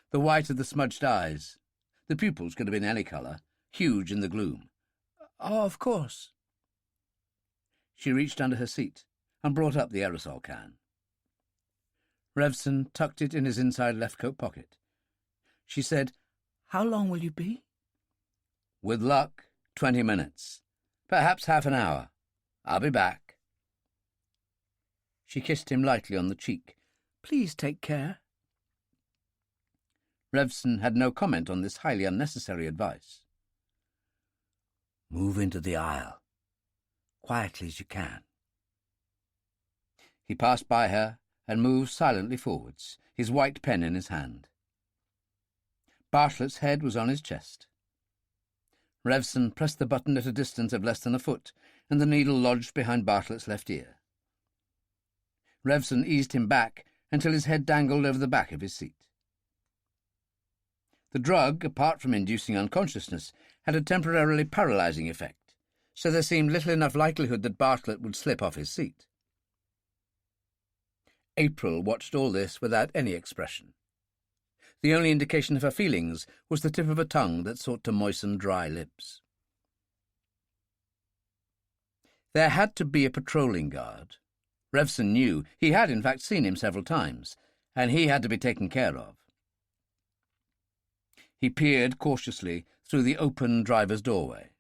The white of the smudged eyes, the pupils could have been any colour, huge in the gloom. "Oh, of course." She reached under her seat and brought up the aerosol can. Revson tucked it in his inside left coat pocket. She said, "How long will you be?" "With luck, 20 minutes. Perhaps half an hour. I'll be back." She kissed him lightly on the cheek. "Please take care." Revson had no comment on this highly unnecessary advice. Move into the aisle, quietly as you can. He passed by her and moved silently forwards, his white pen in his hand. Bartlett's head was on his chest. Revson pressed the button at a distance of less than a foot, and the needle lodged behind Bartlett's left ear. Revson eased him back until his head dangled over the back of his seat. The drug, apart from inducing unconsciousness, had a temporarily paralysing effect, so there seemed little enough likelihood that Bartlett would slip off his seat. April watched all this without any expression. The only indication of her feelings was the tip of a tongue that sought to moisten dry lips. There had to be a patrolling guard. Revson knew. He had, in fact, seen him several times, and he had to be taken care of. He peered cautiously through the open driver's doorway.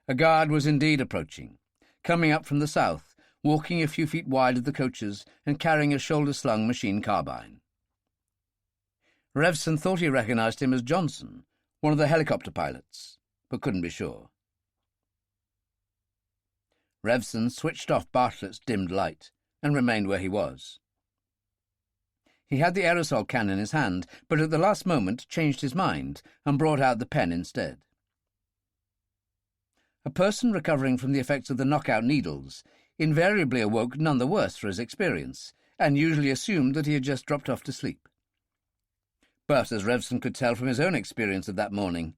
A guard was indeed approaching, coming up from the south, walking a few feet wide of the coaches and carrying a shoulder-slung machine carbine. Revson thought he recognised him as Johnson, one of the helicopter pilots, but couldn't be sure. Revson switched off Bartlett's dimmed light and remained where he was. He had the aerosol can in his hand, but at the last moment changed his mind and brought out the pen instead. A person recovering from the effects of the knockout needles invariably awoke none the worse for his experience, and usually assumed that he had just dropped off to sleep. But, as Revson could tell from his own experience of that morning,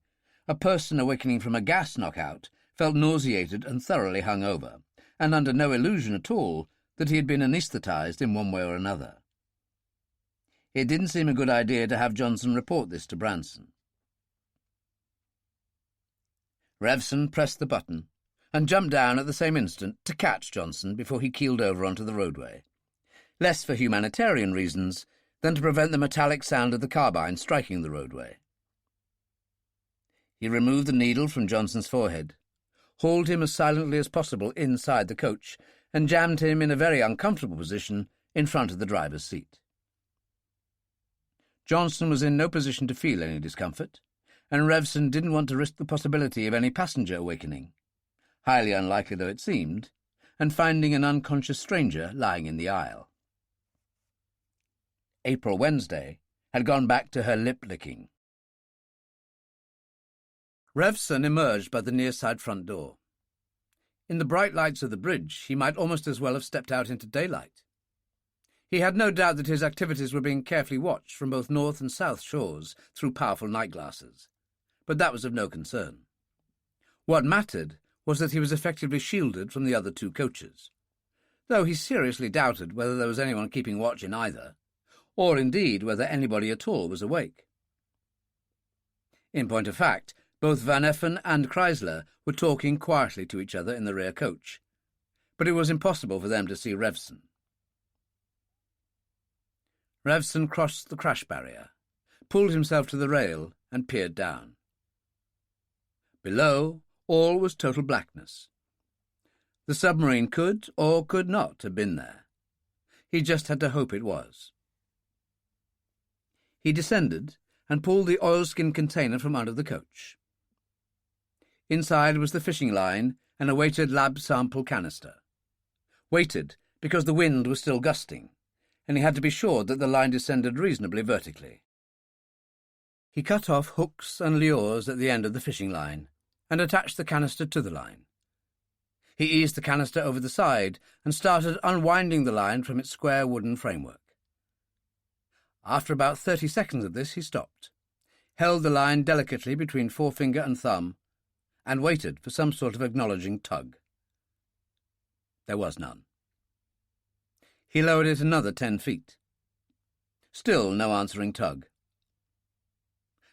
a person awakening from a gas knockout felt nauseated and thoroughly hung over, and under no illusion at all that he had been anaesthetised in one way or another. It didn't seem a good idea to have Johnson report this to Branson. Revson pressed the button and jumped down at the same instant to catch Johnson before he keeled over onto the roadway, less for humanitarian reasons than to prevent the metallic sound of the carbine striking the roadway. He removed the needle from Johnson's forehead, hauled him as silently as possible inside the coach, and jammed him in a very uncomfortable position in front of the driver's seat. Johnson was in no position to feel any discomfort, and Revson didn't want to risk the possibility of any passenger awakening, highly unlikely though it seemed, and finding an unconscious stranger lying in the aisle. April Wednesday had gone back to her lip-licking. Revson emerged by the near-side front door. In the bright lights of the bridge, he might almost as well have stepped out into daylight. He had no doubt that his activities were being carefully watched from both north and south shores through powerful night glasses, but that was of no concern. What mattered was that he was effectively shielded from the other two coaches, though he seriously doubted whether there was anyone keeping watch in either, or indeed whether anybody at all was awake. In point of fact, both Van Effen and Chrysler were talking quietly to each other in the rear coach, but it was impossible for them to see Revson. Revson crossed the crash barrier, pulled himself to the rail, and peered down. Below, all was total blackness. The submarine could or could not have been there. He just had to hope it was. He descended and pulled the oilskin container from under the coach. Inside was the fishing line and a weighted lab sample canister. Weighted because the wind was still gusting, and he had to be sure that the line descended reasonably vertically. He cut off hooks and lures at the end of the fishing line and attached the canister to the line. He eased the canister over the side and started unwinding the line from its square wooden framework. After about 30 seconds of this, he stopped, held the line delicately between forefinger and thumb, and waited for some sort of acknowledging tug. There was none. He lowered it another 10 feet. Still no answering tug.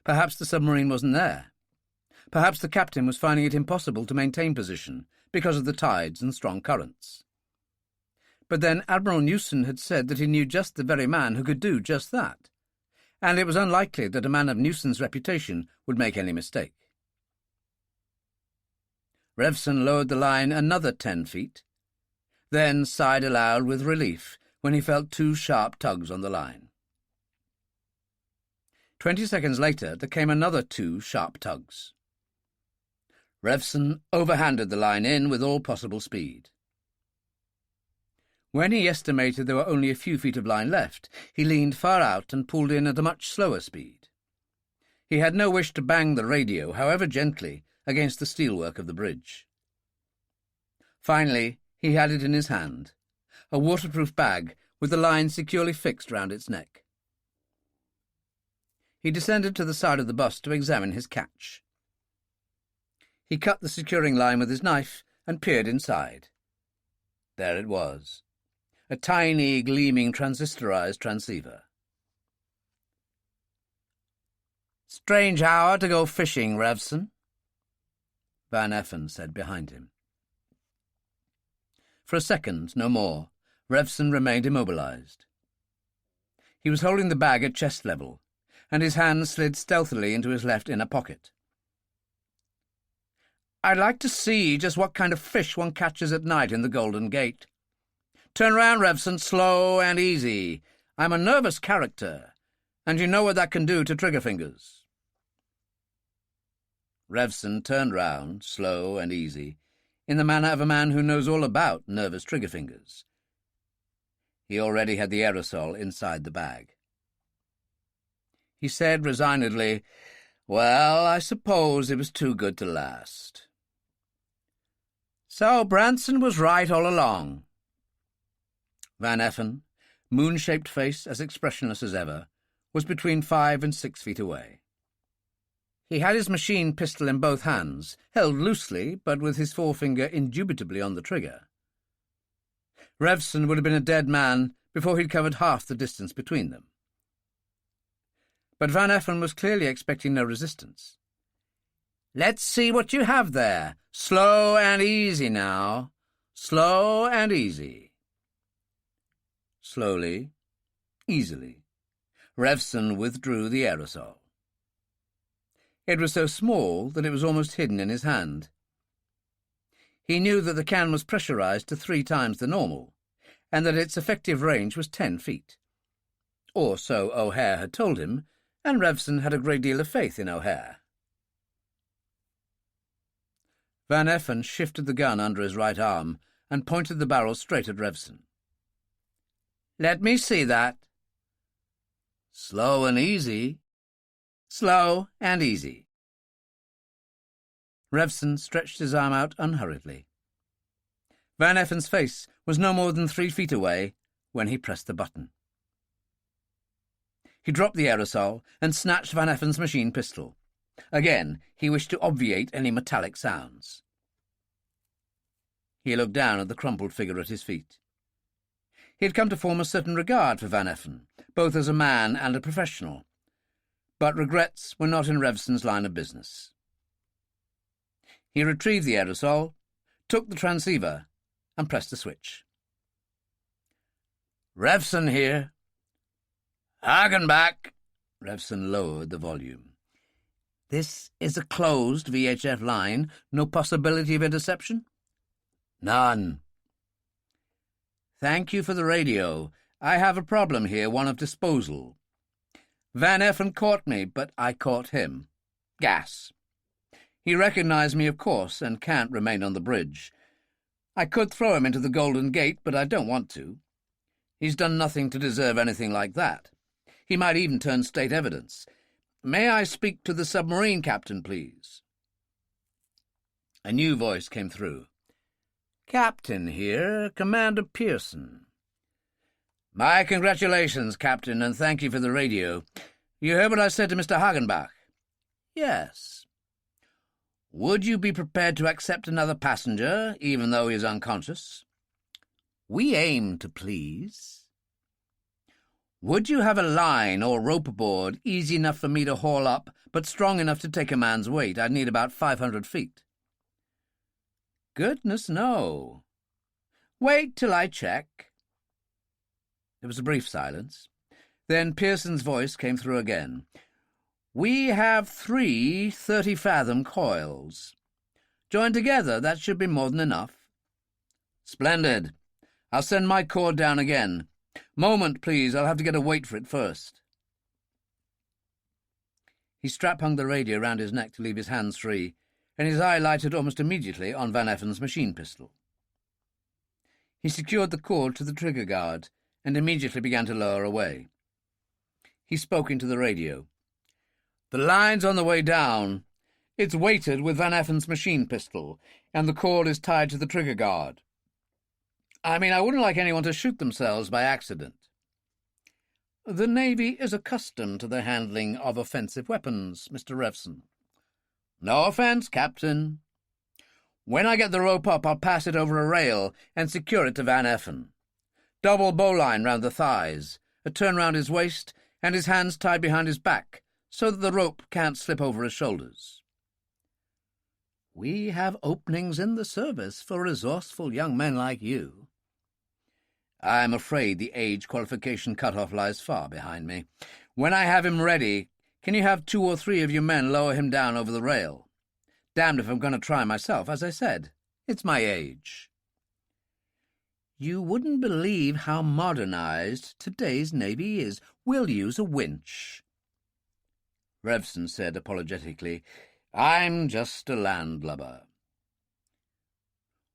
Perhaps the submarine wasn't there. Perhaps the captain was finding it impossible to maintain position because of the tides and strong currents. But then Admiral Newson had said that he knew just the very man who could do just that, and it was unlikely that a man of Newson's reputation would make any mistake. Revson lowered the line another 10 feet, then sighed aloud with relief when he felt 2 sharp tugs on the line. 20 seconds later there came another 2 sharp tugs. Revson overhanded the line in with all possible speed. When he estimated there were only a few feet of line left, he leaned far out and pulled in at a much slower speed. He had no wish to bang the radio, however gently, against the steelwork of the bridge. Finally, he had it in his hand, a waterproof bag with the line securely fixed round its neck. He descended to the side of the bus to examine his catch. He cut the securing line with his knife and peered inside. There it was, a tiny, gleaming transistorized transceiver. "Strange hour to go fishing, Revson," Van Effen said behind him. For a second, no more, Revson remained immobilized. He was holding the bag at chest level, and his hand slid stealthily into his left inner pocket. "I'd like to see just what kind of fish one catches at night in the Golden Gate. Turn round, Revson, slow and easy. I'm a nervous character, and you know what that can do to trigger fingers." Revson turned round, slow and easy, in the manner of a man who knows all about nervous trigger fingers. He already had the aerosol inside the bag. He said resignedly, "Well, I suppose it was too good to last." "So Branson was right all along." Van Effen, moon-shaped face as expressionless as ever, was between 5 and 6 feet away. He had his machine pistol in both hands, held loosely, but with his forefinger indubitably on the trigger. Revson would have been a dead man before he'd covered half the distance between them. But Van Effen was clearly expecting no resistance. "Let's see what you have there. Slow and easy now. Slow and easy." Slowly, easily, Revson withdrew the aerosol. It was so small that it was almost hidden in his hand. He knew that the can was pressurized to 3 times the normal, and that its effective range was 10 feet. Or so O'Hare had told him, and Revson had a great deal of faith in O'Hare. Van Effen shifted the gun under his right arm and pointed the barrel straight at Revson. "Let me see that." "Slow and easy." "Slow and easy." Revson stretched his arm out unhurriedly. Van Effen's face was no more than 3 feet away when he pressed the button. He dropped the aerosol and snatched Van Effen's machine pistol. Again, he wished to obviate any metallic sounds. He looked down at the crumpled figure at his feet. He had come to form a certain regard for Van Effen, both as a man and a professional, but regrets were not in Revson's line of business. He retrieved the aerosol, took the transceiver, and pressed the switch. "Revson here." "Hagenbach." Revson lowered the volume. "This is a closed VHF line. No possibility of interception?" "None." "Thank you for the radio. I have a problem here, one of disposal. Van Effen caught me, but I caught him. Gas. He recognized me, of course, and can't remain on the bridge. I could throw him into the Golden Gate, but I don't want to. He's done nothing to deserve anything like that. He might even turn state evidence. May I speak to the submarine captain, please?" A new voice came through. "Captain here, Commander Pearson." "My congratulations, Captain, and thank you for the radio. You heard what I said to Mr. Hagenbach?" "Yes." "Would you be prepared to accept another passenger, even though he is unconscious?" "We aim to please." "Would you have a line or rope aboard easy enough for me to haul up, but strong enough to take a man's weight? I'd need about 500 feet. "Goodness, no." "Wait till I check." There was a brief silence. Then Pearson's voice came through again. "We have 3 30-fathom coils. Joined together, that should be more than enough." "Splendid. I'll send my cord down again. Moment, please. I'll have to get a weight for it first." He strap-hung the radio round his neck to leave his hands free, and his eye lighted almost immediately on Van Effen's machine pistol. He secured the cord to the trigger guard and immediately began to lower away. He spoke into the radio. "The line's on the way down. It's weighted with Van Effen's machine pistol, and the cord is tied to the trigger guard. I wouldn't like anyone to shoot themselves by accident. The Navy is accustomed to the handling of offensive weapons, Mr. Revson." "No offense, Captain. When I get the rope up, I'll pass it over a rail and secure it to Van Effen. Double bowline round the thighs, a turn round his waist, and his hands tied behind his back, so that the rope can't slip over his shoulders." "We have openings in the service for resourceful young men like you." "I'm afraid the age qualification cut-off lies far behind me. When I have him ready, can you have 2 or 3 of your men lower him down over the rail? Damned if I'm going to try myself, as I said. It's my age." "You wouldn't believe how modernized today's Navy is. We'll use a winch." Revson said apologetically, "I'm just a landlubber."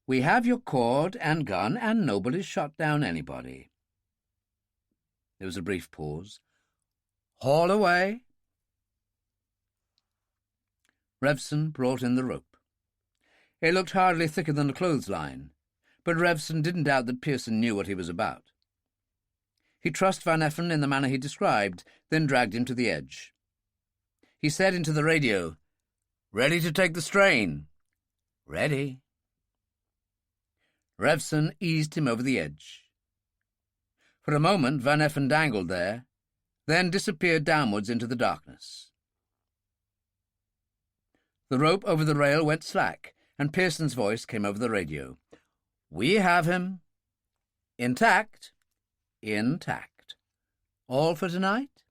"We have your cord and gun, and nobody's shot down anybody." There was a brief pause. "Haul away." Revson brought in the rope. It looked hardly thicker than a clothesline, but Revson didn't doubt that Pearson knew what he was about. He trussed Van Effen in the manner he described, then dragged him to the edge. He said into the radio, "Ready to take the strain?" "Ready." Revson eased him over the edge. For a moment Van Effen dangled there, then disappeared downwards into the darkness. The rope over the rail went slack, and Pearson's voice came over the radio. "We have him. Intact. Intact. All for tonight?"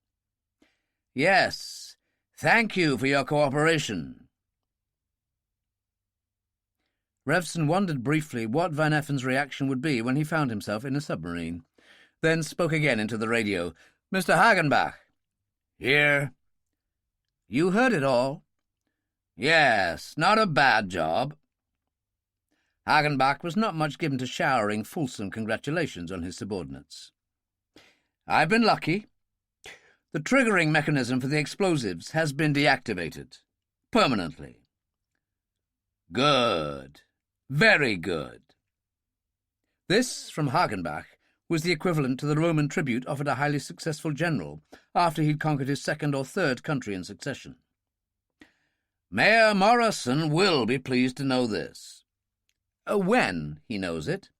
"Yes. Thank you for your cooperation." Revson wondered briefly what Van Effen's reaction would be when he found himself in a submarine, then spoke again into the radio. "Mr. Hagenbach." "Here." "You heard it all?" "Yes, not a bad job." Hagenbach was not much given to showering fulsome congratulations on his subordinates. "I've been lucky. The triggering mechanism for the explosives has been deactivated. Permanently." "Good. Very good." This, from Hagenbach, was the equivalent to the Roman tribute offered a highly successful general after he'd conquered his 2nd or 3rd country in succession. "Mayor Morrison will be pleased to know this." "When he knows it?"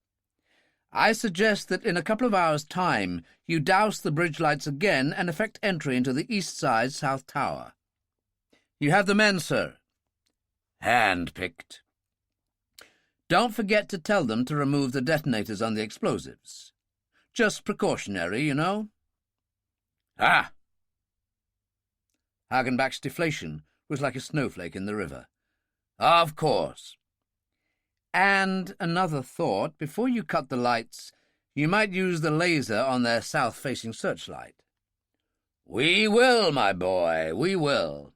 "I suggest that in a couple of hours' time you douse the bridge lights again and effect entry into the east side south tower." "You have the men, sir?" "Hand-picked." "Don't forget to tell them to remove the detonators on the explosives. Just precautionary, you know." "Ah!" Hagenbach's deflation was like a snowflake in the river. "Of course." "And another thought, before you cut the lights, you might use the laser on their south-facing searchlight." "We will, my boy, we will."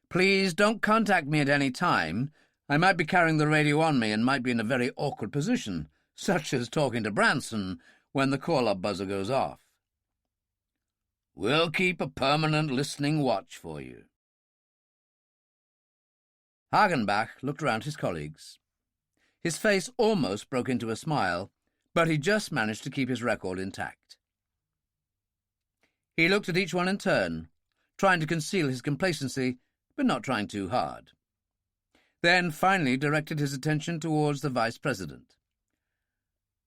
"Please don't contact me at any time. I might be carrying the radio on me and might be in a very awkward position, such as talking to Branson when the call-up buzzer goes off." "We'll keep a permanent listening watch for you." Hagenbach looked round his colleagues. His face almost broke into a smile, but he just managed to keep his record intact. He looked at each one in turn, trying to conceal his complacency, but not trying too hard. Then finally directed his attention towards the Vice President.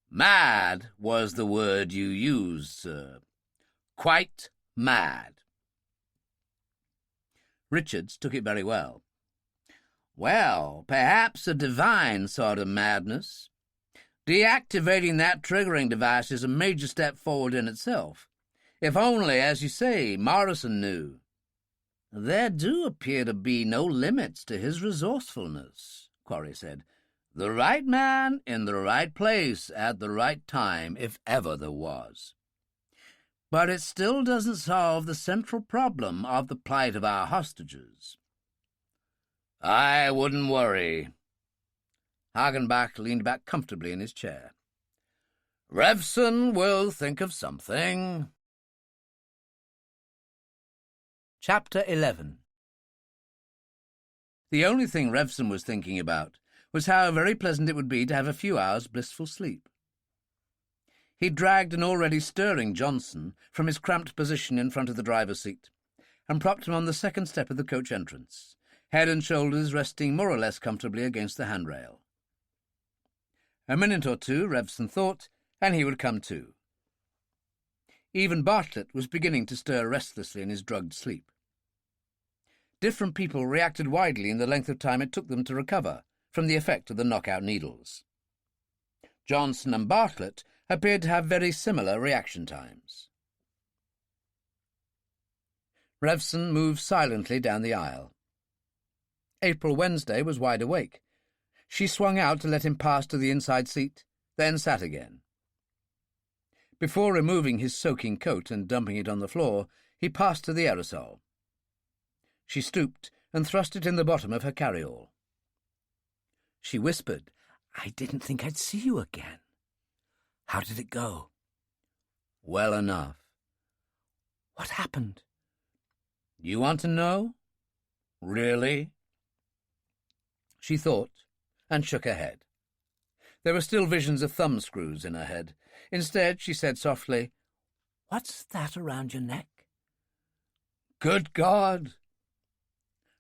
"Mad was the word you used, sir. Quite mad." Richards took it very well. "Well, perhaps a divine sort of madness. Deactivating that triggering device is a major step forward in itself. If only, as you say, Morrison knew." "There do appear to be no limits to his resourcefulness," Quarry said. "The right man in the right place at the right time, if ever there was. But it still doesn't solve the central problem of the plight of our hostages." I wouldn't worry. Hagenbach leaned back comfortably in his chair. Revson will think of something. Chapter 11. The only thing Revson was thinking about was how very pleasant it would be to have a few hours' blissful sleep. He dragged an already stirring Johnson from his cramped position in front of the driver's seat and propped him on the second step of the coach entrance, head and shoulders resting more or less comfortably against the handrail. A minute or two, Revson thought, and he would come to. Even Bartlett was beginning to stir restlessly in his drugged sleep. Different people reacted widely in the length of time it took them to recover from the effect of the knockout needles. Johnson and Bartlett appeared to have very similar reaction times. Revson moved silently down the aisle. April Wednesday was wide awake. She swung out to let him pass to the inside seat, then sat again. Before removing his soaking coat and dumping it on the floor, he passed to the aerosol. She stooped and thrust it in the bottom of her carryall. She whispered, "I didn't think I'd see you again. How did it go?" "Well enough." "What happened?" "You want to know? Really?" She thought and shook her head. There were still visions of thumbscrews in her head. Instead, she said softly, "What's that around your neck?" "Good God!"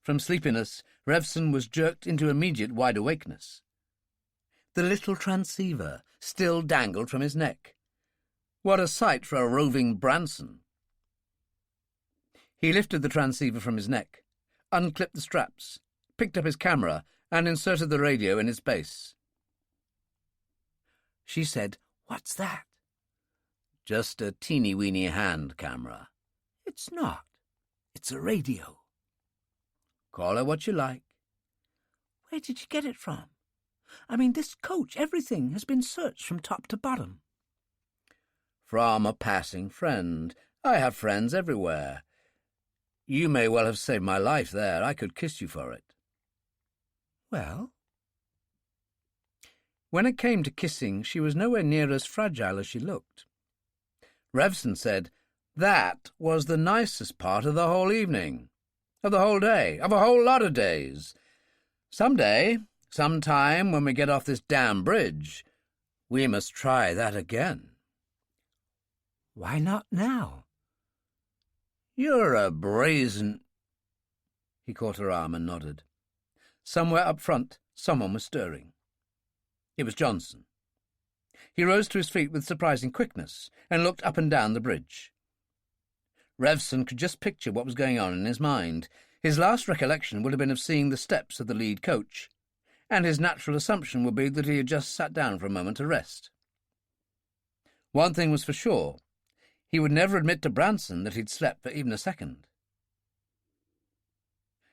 From sleepiness, Revson was jerked into immediate wide-awakeness. The little transceiver still dangled from his neck. What a sight for a roving Branson! He lifted the transceiver from his neck, unclipped the straps, picked up his camera, and inserted the radio in its base. She said, "What's that?" "Just a teeny-weeny hand camera." "It's not. It's a radio." "Call it what you like." "Where did you get it from? I mean, this coach, everything has been searched from top to bottom." "From a passing friend. I have friends everywhere. You may well have saved my life there. I could kiss you for it." "Well?" When it came to kissing, she was nowhere near as fragile as she looked. Revson said, "That was the nicest part of the whole evening, of the whole day, of a whole lot of days. Some day, some time when we get off this damn bridge, we must try that again." "Why not now?" "You're a brazen—" He caught her arm and nodded. Somewhere up front, someone was stirring. It was Johnson. He rose to his feet with surprising quickness and looked up and down the bridge. Revson could just picture what was going on in his mind. His last recollection would have been of seeing the steps of the lead coach, and his natural assumption would be that he had just sat down for a moment to rest. One thing was for sure. He would never admit to Branson that he'd slept for even a second.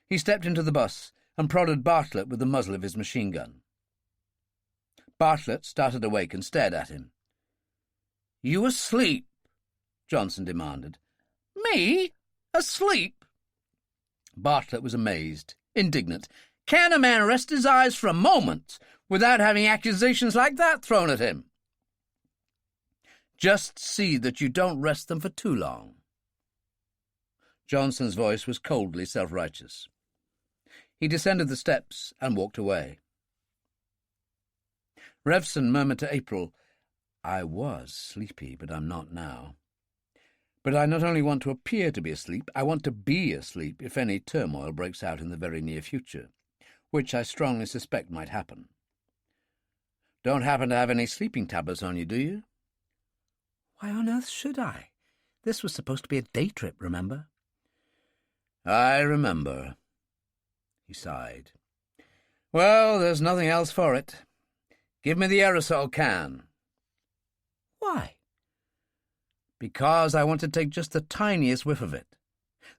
He stepped into the bus and prodded Bartlett with the muzzle of his machine gun. Bartlett started awake and stared at him. "You asleep?" Johnson demanded. "Me? Asleep?" Bartlett was amazed, indignant. Can a man rest his eyes for a moment without having accusations like that thrown at him? "Just see that you don't rest them for too long." Johnson's voice was coldly self-righteous. He descended the steps and walked away. Revson murmured to April, "I was sleepy, but I'm not now. But I not only want to appear to be asleep, I want to be asleep if any turmoil breaks out in the very near future, which I strongly suspect might happen. Don't happen to have any sleeping tablets on you, do you?" "Why on earth should I? This was supposed to be a day trip, remember?" "I remember." He sighed. "Well, there's nothing else for it. Give me the aerosol can." "Why?" "Because I want to take just the tiniest whiff of it.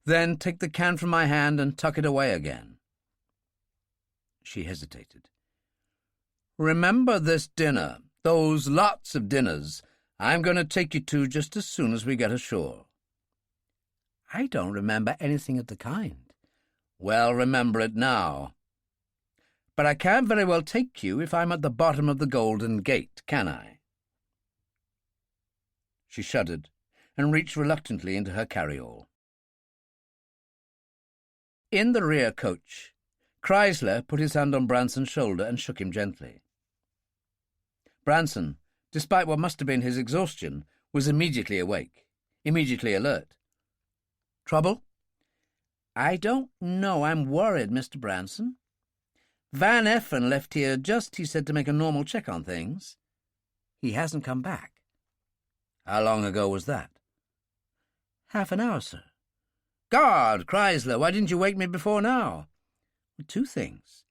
Then take the can from my hand and tuck it away again." She hesitated. "Remember this dinner, those lots of dinners I'm going to take you to just as soon as we get ashore." "I don't remember anything of the kind." "Well, remember it now. But I can't very well take you if I'm at the bottom of the Golden Gate, can I?" She shuddered and reached reluctantly into her carryall. In the rear coach, Chrysler put his hand on Branson's shoulder and shook him gently. Branson, despite what must have been his exhaustion, was immediately awake, immediately alert. "Trouble?" "I don't know. I'm worried, Mr. Branson. Van Effen left here just, he said, to make a normal check on things. He hasn't come back." "How long ago was that?" "Half an hour, sir." "God, Chrysler, why didn't you wake me before now?" "Two things.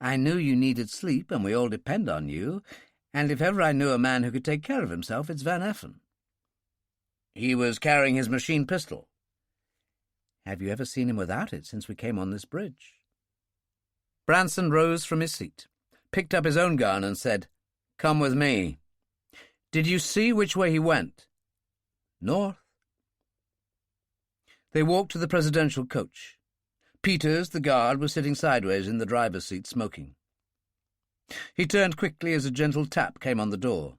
I knew you needed sleep, and we all depend on you, and if ever I knew a man who could take care of himself, it's Van Effen." "He was carrying his machine pistol." "Have you ever seen him without it since we came on this bridge?" Branson rose from his seat, picked up his own gun, and said, "Come with me. Did you see which way he went?" "North." They walked to the presidential coach. Peters, the guard, was sitting sideways in the driver's seat, smoking. He turned quickly as a gentle tap came on the door,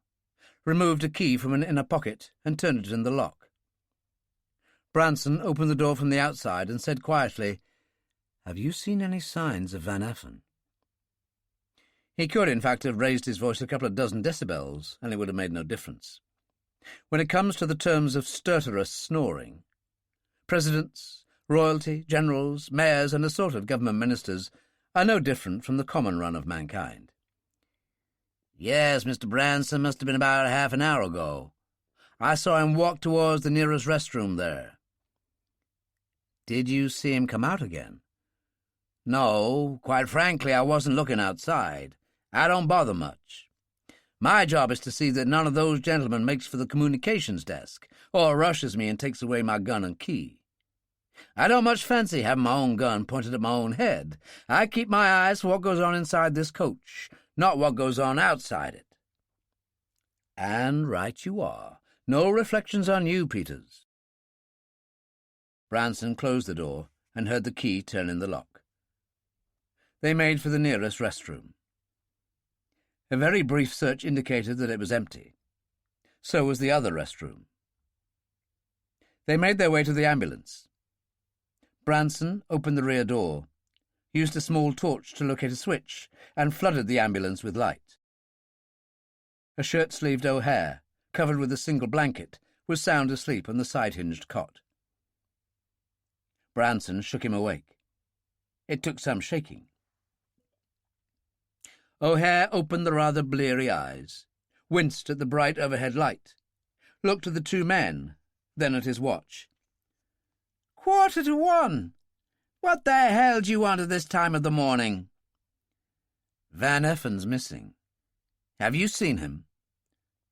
removed a key from an inner pocket, and turned it in the lock. Branson opened the door from the outside and said quietly, "Have you seen any signs of Van Effen?" He could, in fact, have raised his voice a couple of dozen decibels, and it would have made no difference. When it comes to the terms of stertorous snoring, presidents, royalty, generals, mayors, and assorted government ministers are no different from the common run of mankind. "Yes, Mr. Branson must have been about half an hour ago. I saw him walk towards the nearest restroom there." "Did you see him come out again?" "No, quite frankly, I wasn't looking outside. I don't bother much. My job is to see that none of those gentlemen makes for the communications desk, or rushes me and takes away my gun and key. I don't much fancy having my own gun pointed at my own head. I keep my eyes for what goes on inside this coach, not what goes on outside it." "And right you are. No reflections on you, Peters." Branson closed the door and heard the key turn in the lock. They made for the nearest restroom. A very brief search indicated that it was empty. So was the other restroom. They made their way to the ambulance. Branson opened the rear door, used a small torch to locate a switch, and flooded the ambulance with light. A shirt-sleeved O'Hare, covered with a single blanket, was sound asleep on the side-hinged cot. Branson shook him awake. It took some shaking. O'Hare opened the rather bleary eyes, winced at the bright overhead light, looked at the two men, then at his watch. 1:45. What the hell do you want at this time of the morning?" "Van Effen's missing. Have you seen him?"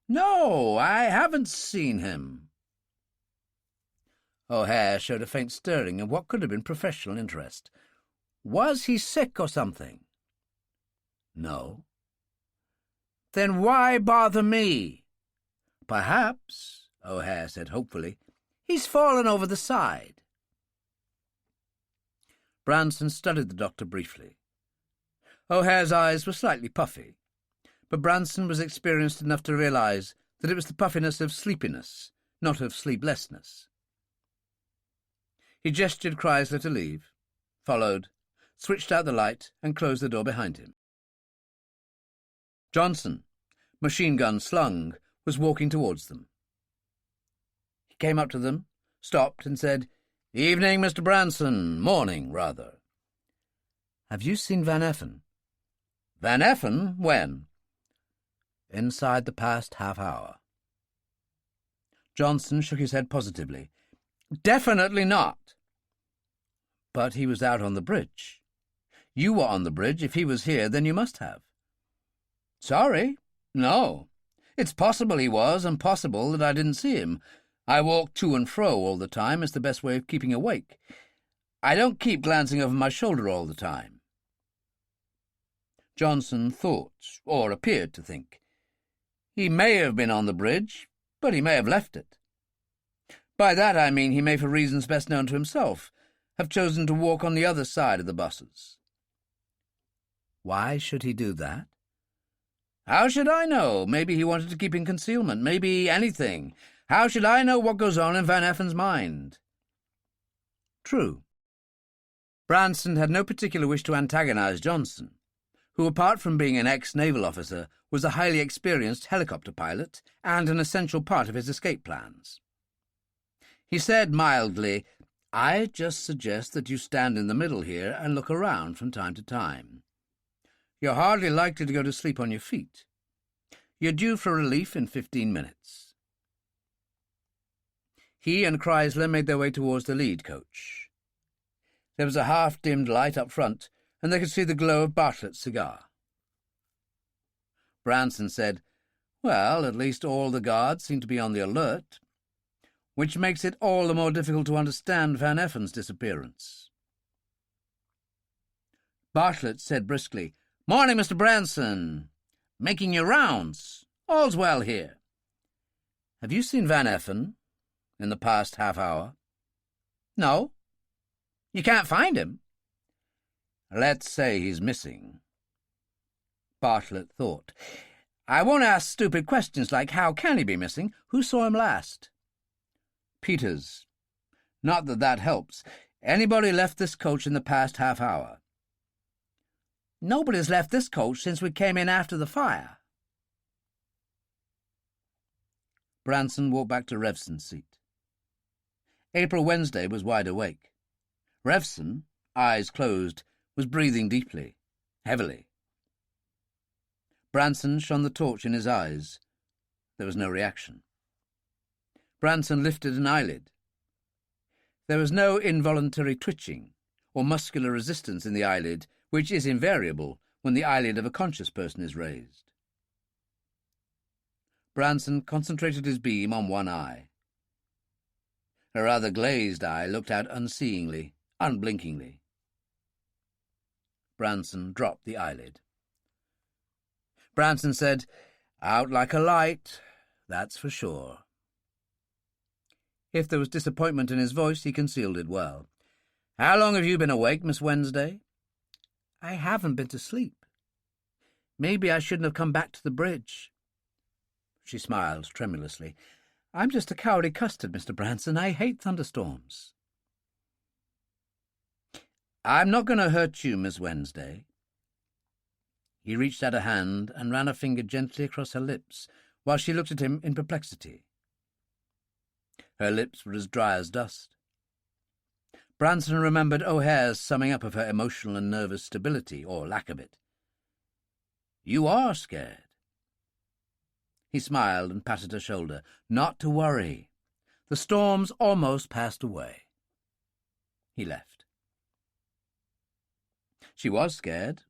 "No, I haven't seen him." O'Hare showed a faint stirring of what could have been professional interest. "Was he sick or something?" "No." "Then why bother me?" "Perhaps," O'Hare said hopefully, "he's fallen over the side." Branson studied the doctor briefly. O'Hare's eyes were slightly puffy, but Branson was experienced enough to realize that it was the puffiness of sleepiness, not of sleeplessness. He gestured Chrysler to leave, followed, switched out the light, and closed the door behind him. Johnson, machine gun slung, was walking towards them. He came up to them, stopped, and said, "Evening, Mr. Branson. Morning, rather." "Have you seen Van Effen?" "Van Effen? When?" "Inside the past half hour." Johnson shook his head positively. "Definitely not." "But he was out on the bridge. You were on the bridge. If he was here, then you must have." "Sorry, no. It's possible he was, and possible that I didn't see him. I walk to and fro all the time. It's the best way of keeping awake. I don't keep glancing over my shoulder all the time." Johnson thought, or appeared to think. He may have been on the bridge, but he may have left it. By that I mean he may, for reasons best known to himself, have chosen to walk on the other side of the buses. Why should he do that? How should I know? Maybe he wanted to keep in concealment. Maybe anything. How should I know what goes on in Van Effen's mind? True. Branson had no particular wish to antagonize Johnson, who, apart from being an ex-naval officer, was a highly experienced helicopter pilot and an essential part of his escape plans. He said mildly, "I just suggest that you stand in the middle here and look around from time to time. You're hardly likely to go to sleep on your feet. You're due for relief in 15 minutes. He and Chrysler made their way towards the lead coach. There was a half-dimmed light up front, and they could see the glow of Bartlett's cigar. Branson said, "Well, at least all the guards seem to be on the alert, which makes it all the more difficult to understand Van Effen's disappearance." Bartlett said briskly, "Morning, Mr. Branson. Making your rounds. All's well here." "Have you seen Van Effen in the past half hour?" "No. You can't find him?" "Let's say he's missing." Bartlett thought. "I won't ask stupid questions like how can he be missing? Who saw him last?" "Peters. Not that that helps. Anybody left this coach in the past half hour?" "Nobody's left this coach since we came in after the fire." Branson walked back to Revson's seat. April Wednesday was wide awake. Revson, eyes closed, was breathing deeply, heavily. Branson shone the torch in his eyes. There was no reaction. Branson lifted an eyelid. There was no involuntary twitching or muscular resistance in the eyelid, which is invariable when the eyelid of a conscious person is raised. Branson concentrated his beam on one eye. A rather glazed eye looked out unseeingly, unblinkingly. Branson dropped the eyelid. Branson said, "Out like a light, that's for sure." If there was disappointment in his voice, he concealed it well. "How long have you been awake, Miss Wednesday?" "I haven't been to sleep. Maybe I shouldn't have come back to the bridge." She smiled tremulously. "I'm just a cowardly custard, Mr. Branson. I hate thunderstorms." "I'm not going to hurt you, Miss Wednesday." He reached out a hand and ran a finger gently across her lips while she looked at him in perplexity. Her lips were as dry as dust. Branson remembered O'Hare's summing up of her emotional and nervous stability, or lack of it. "You are scared." He smiled and patted her shoulder. "Not to worry. The storm's almost passed away." He left. She was scared,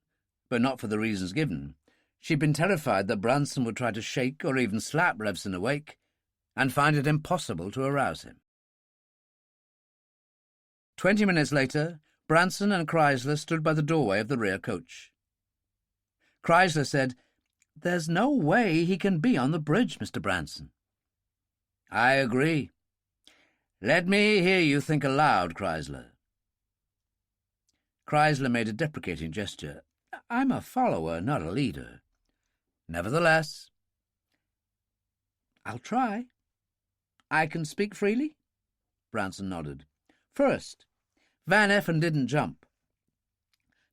but not for the reasons given. She'd been terrified that Branson would try to shake or even slap Revson awake, and find it impossible to arouse him. 20 minutes later, Branson and Chrysler stood by the doorway of the rear coach. Chrysler said, "There's no way he can be on the bridge, Mr. Branson." "I agree. Let me hear you think aloud, Chrysler." Chrysler made a deprecating gesture. "I'm a follower, not a leader." "Nevertheless." "I'll try. I can speak freely?" Branson nodded. "First, Van Effen didn't jump.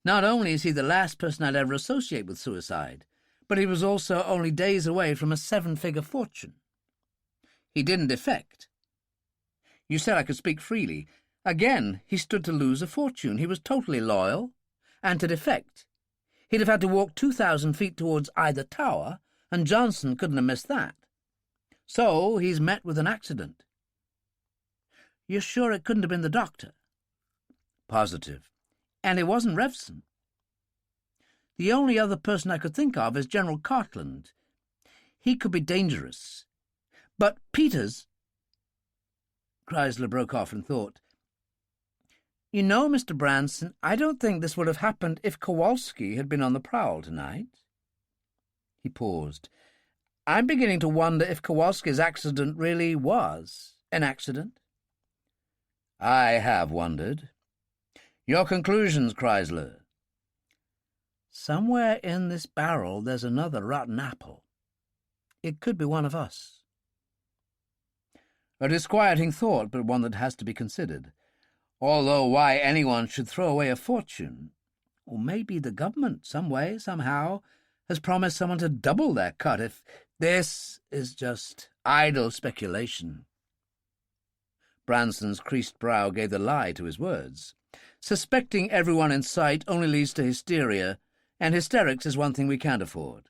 Not only is he the last person I'd ever associate with suicide, but he was also only days away from a 7-figure fortune. He didn't defect. You said I could speak freely. Again, he stood to lose a fortune. He was totally loyal. And to defect, he'd have had to walk 2,000 feet towards either tower, and Johnson couldn't have missed that. So he's met with an accident." "You're sure it couldn't have been the doctor?" "Positive." "And it wasn't Revson?" "The only other person I could think of is General Cartland. He could be dangerous. But Peters—" Chrysler broke off in thought. "You know, Mr. Branson, I don't think this would have happened if Kowalski had been on the prowl tonight." He paused. "I'm beginning to wonder if Kowalski's accident really was an accident." "I have wondered. Your conclusions, Chrysler?" Somewhere in this barrel there's another rotten apple. It could be one of us. A disquieting thought, but one that has to be considered. Although why anyone should throw away a fortune, or maybe the government, some way, somehow, has promised someone to double their cut if this is just idle speculation. Branson's creased brow gave the lie to his words. Suspecting everyone in sight only leads to hysteria, and hysterics is one thing we can't afford.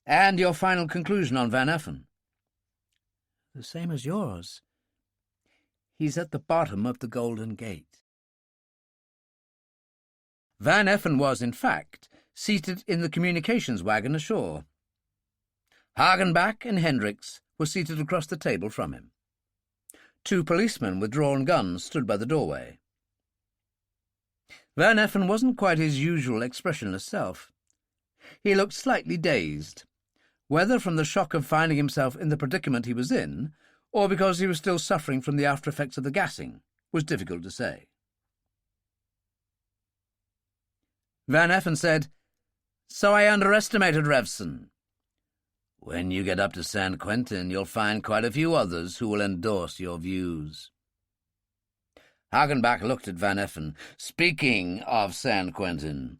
And your final conclusion on Van Effen? The same as yours. He's at the bottom of the Golden Gate. Van Effen was, in fact, seated in the communications wagon ashore. Hagenbach and Hendricks were seated across the table from him. 2 policemen with drawn guns stood by the doorway. Van Effen wasn't quite his usual expressionless self. He looked slightly dazed, whether from the shock of finding himself in the predicament he was in, or because he was still suffering from the after-effects of the gassing, was difficult to say. Van Effen said, "So I underestimated Revson. When you get up to San Quentin, you'll find quite a few others who will endorse your views." Hagenbach looked at Van Effen. "Speaking of San Quentin,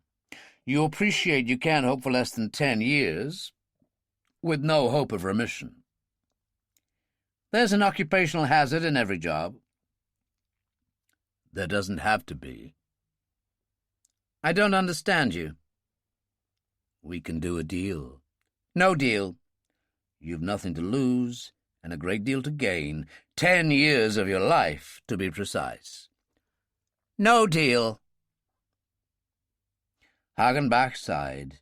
you appreciate you can't hope for less than 10 years, with no hope of remission. There's an occupational hazard in every job." "There doesn't have to be." "I don't understand you." "We can do a deal." "No deal." "You've nothing to lose and a great deal to gain. 10 years of your life, to be precise." "No deal." Hagenbach sighed.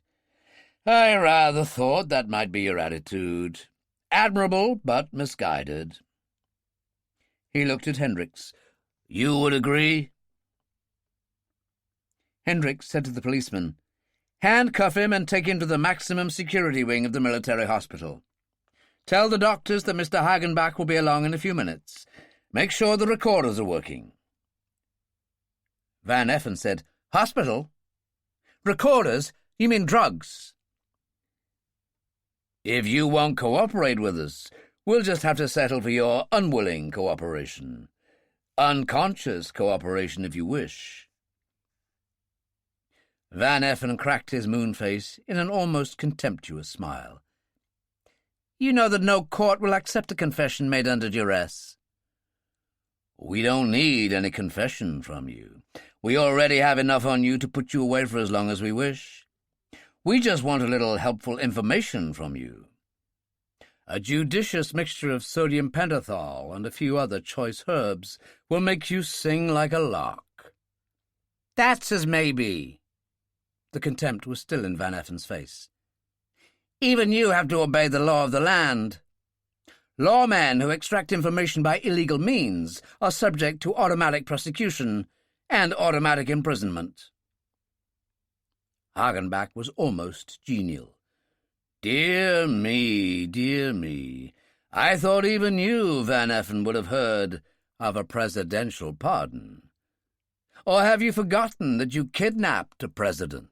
"I rather thought that might be your attitude. Admirable, but misguided." He looked at Hendricks. "You would agree?" Hendricks said to the policeman, "Handcuff him and take him to the maximum security wing of the military hospital. Tell the doctors that Mr. Hagenbach will be along in a few minutes. Make sure the recorders are working." Van Effen said, "Hospital? Recorders? You mean drugs?" "If you won't cooperate with us, we'll just have to settle for your unwilling cooperation. Unconscious cooperation, if you wish." Van Effen cracked his moon face in an almost contemptuous smile. "You know that no court will accept a confession made under duress." "We don't need any confession from you. We already have enough on you to put you away for as long as we wish. We just want a little helpful information from you. A judicious mixture of sodium pentothal and a few other choice herbs will make you sing like a lark." "That's as may be." The contempt was still in Van Effen's face. "Even you have to obey the law of the land. Lawmen who extract information by illegal means are subject to automatic prosecution and automatic imprisonment." Hagenbach was almost genial. Dear me. I thought even you, Van Effen, would have heard of a presidential pardon. Or have you forgotten that you kidnapped a president?"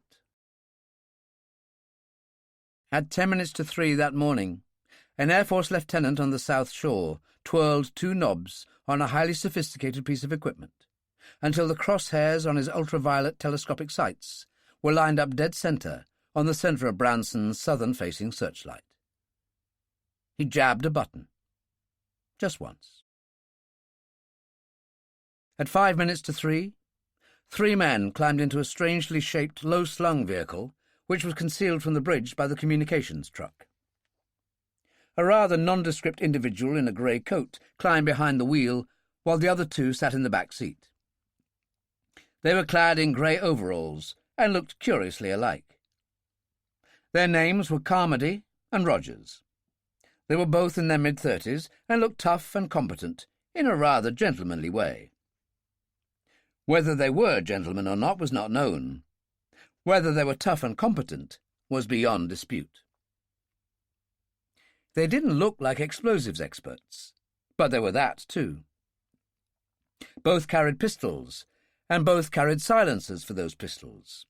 At 10 minutes to 3 that morning, an Air Force lieutenant on the South Shore twirled 2 knobs on a highly sophisticated piece of equipment until the crosshairs on his ultraviolet telescopic sights were lined up dead center on the center of Branson's southern-facing searchlight. He jabbed a button. Just once. At 5 minutes to 3, 3 men climbed into a strangely shaped, low-slung vehicle which was concealed from the bridge by the communications truck. A rather nondescript individual in a grey coat climbed behind the wheel, while the other 2 sat in the back seat. They were clad in grey overalls and looked curiously alike. Their names were Carmody and Rogers. They were both in their mid-30s and looked tough and competent in a rather gentlemanly way. Whether they were gentlemen or not was not known. Whether they were tough and competent was beyond dispute. They didn't look like explosives experts, but they were that too. Both carried pistols, and both carried silencers for those pistols.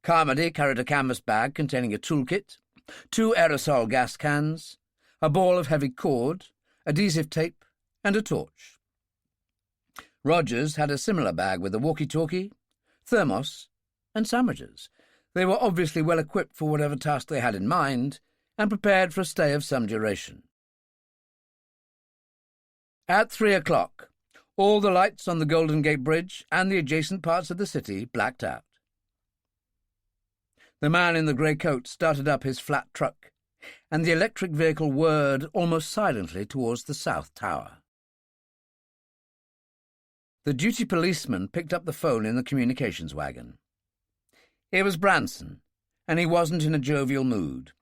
Carmody carried a canvas bag containing a toolkit, 2 aerosol gas cans, a ball of heavy cord, adhesive tape, and a torch. Rogers had a similar bag with a walkie-talkie, thermos, and sandwiches. They were obviously well equipped for whatever task they had in mind, and prepared for a stay of some duration. At 3 o'clock, all the lights on the Golden Gate Bridge and the adjacent parts of the city blacked out. The man in the grey coat started up his flat truck, and the electric vehicle whirred almost silently towards the South Tower. The duty policeman picked up the phone in the communications wagon. It was Branson, and he wasn't in a jovial mood.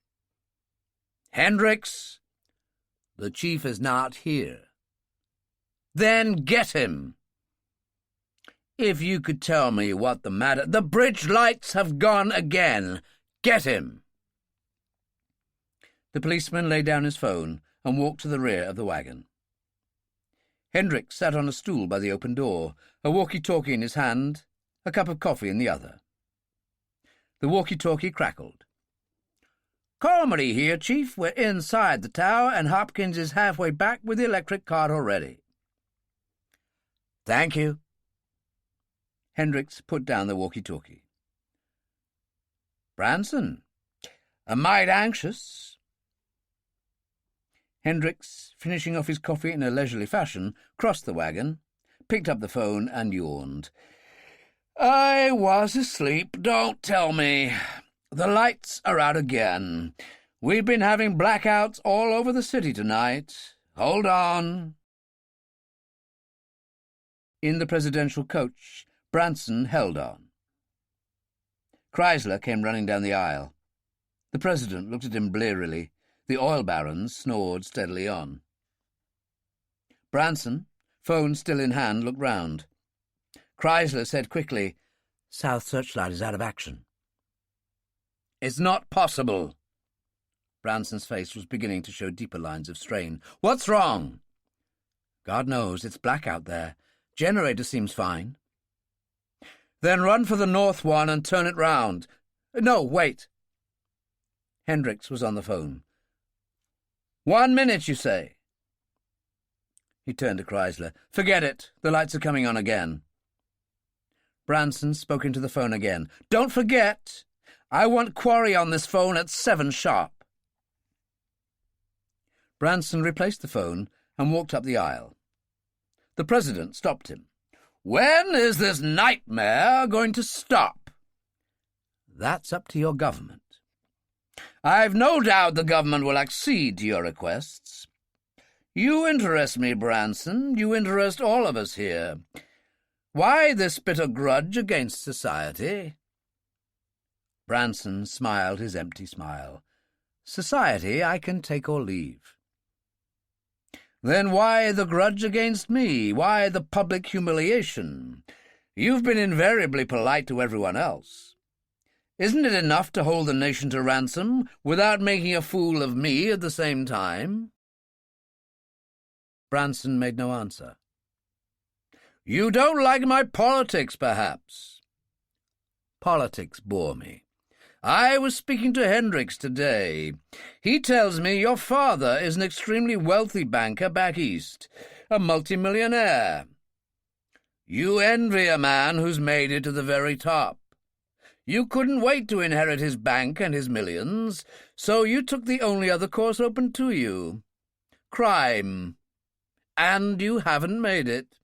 "Hendricks, the chief is not here." "Then get him." "If you could tell me what the matter—" "The bridge lights have gone again. Get him." The policeman laid down his phone and walked to the rear of the wagon. Hendricks sat on a stool by the open door, a walkie-talkie in his hand, a cup of coffee in the other. The walkie-talkie crackled. "Carmody here, Chief. We're inside the tower, and Hopkins is halfway back with the electric cart already." "Thank you." Hendricks put down the walkie-talkie. "Branson, a mite anxious." Hendricks, finishing off his coffee in a leisurely fashion, crossed the wagon, picked up the phone and yawned. "I was asleep, don't tell me. The lights are out again. We've been having blackouts all over the city tonight. Hold on." In the presidential coach, Branson held on. Chrysler came running down the aisle. The president looked at him blearily. The oil barons snored steadily on. Branson, phone still in hand, looked round. Chrysler said quickly, "South Searchlight is out of action." "It's not possible." Branson's face was beginning to show deeper lines of strain. "What's wrong?" "God knows, it's black out there. Generator seems fine." "Then run for the north one and turn it round." "No, wait." Hendricks was on the phone. 1 minute, you say?" He turned to Chrysler. "Forget it. The lights are coming on again." Branson spoke into the phone again. "Don't forget. I want Quarry on this phone at 7 sharp." Branson replaced the phone and walked up the aisle. The president stopped him. "When is this nightmare going to stop?" "That's up to your government." "I've no doubt the government will accede to your requests. You interest me, Branson. You interest all of us here. Why this bitter grudge against society?" Branson smiled his empty smile. "Society I can take or leave." "Then why the grudge against me? Why the public humiliation? You've been invariably polite to everyone else. Isn't it enough to hold the nation to ransom without making a fool of me at the same time?" Branson made no answer. "You don't like my politics, perhaps?" "Politics bore me. I was speaking to Hendricks today. He tells me your father is an extremely wealthy banker back east, a multimillionaire. You envy a man who's made it to the very top. You couldn't wait to inherit his bank and his millions, so you took the only other course open to you: crime. And you haven't made it.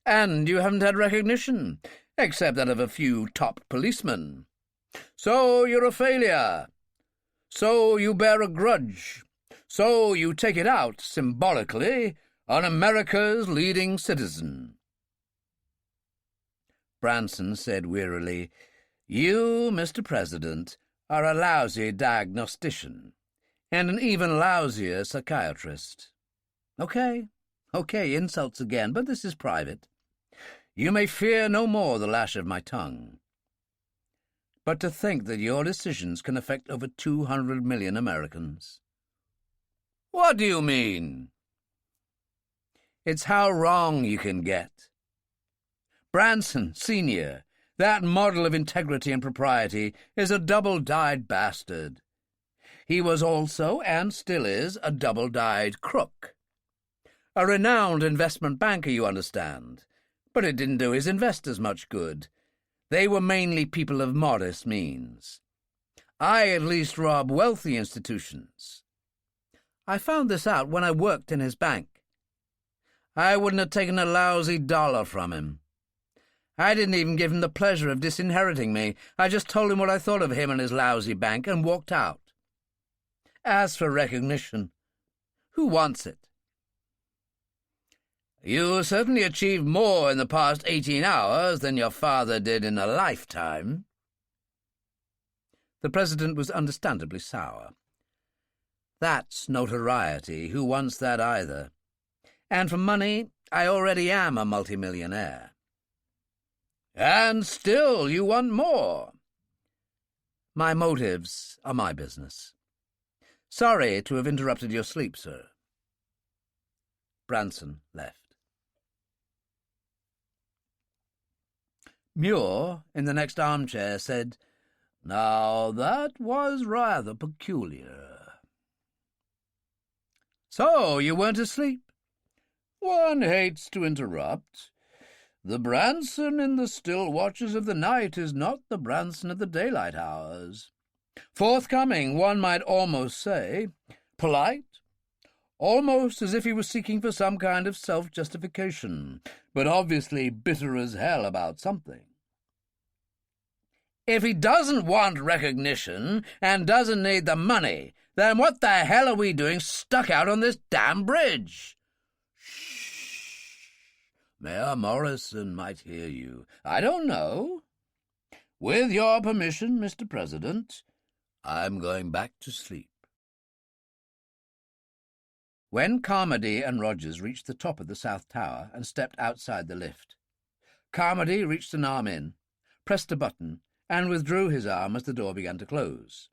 And you haven't had recognition, except that of a few top policemen. So you're a failure. So you bear a grudge. So you take it out, symbolically, on America's leading citizen." Branson said wearily, "You, Mr. President, are a lousy diagnostician, and an even lousier psychiatrist. Okay, insults again, but this is private. You may fear no more the lash of my tongue. But to think that your decisions can affect over 200 million Americans." "What do you mean?" "It's how wrong you can get. Branson, Sr., That model of integrity and propriety is a double-dyed bastard. He was also, and still is, a double-dyed crook. A renowned investment banker, you understand, but it didn't do his investors much good. They were mainly people of modest means. I at least rob wealthy institutions. I found this out when I worked in his bank. I wouldn't have taken a lousy dollar from him. I didn't even give him the pleasure of disinheriting me. I just told him what I thought of him and his lousy bank and walked out. As for recognition, who wants it? You certainly achieved more in the past 18 hours than your father did in a lifetime. The President was understandably sour. That's notoriety. Who wants that either? And for money, I already am a multimillionaire. And still you want more. My motives are my business. Sorry to have interrupted your sleep, sir. Branson left. Muir, in the next armchair, said, "Now that was rather peculiar." "So you weren't asleep?" "One hates to interrupt. The Branson in the still watches of the night is not the Branson of the daylight hours. Forthcoming, one might almost say. Polite. Almost as if he was seeking for some kind of self-justification, but obviously bitter as hell about something. If he doesn't want recognition and doesn't need the money, then what the hell are we doing stuck out on this damn bridge? Shh. Mayor Morrison might hear you. I don't know. With your permission, Mr. President, I'm going back to sleep. When Carmody and Rogers reached the top of the South Tower and stepped outside the lift, Carmody reached an arm in, pressed a button, and withdrew his arm as the door began to close.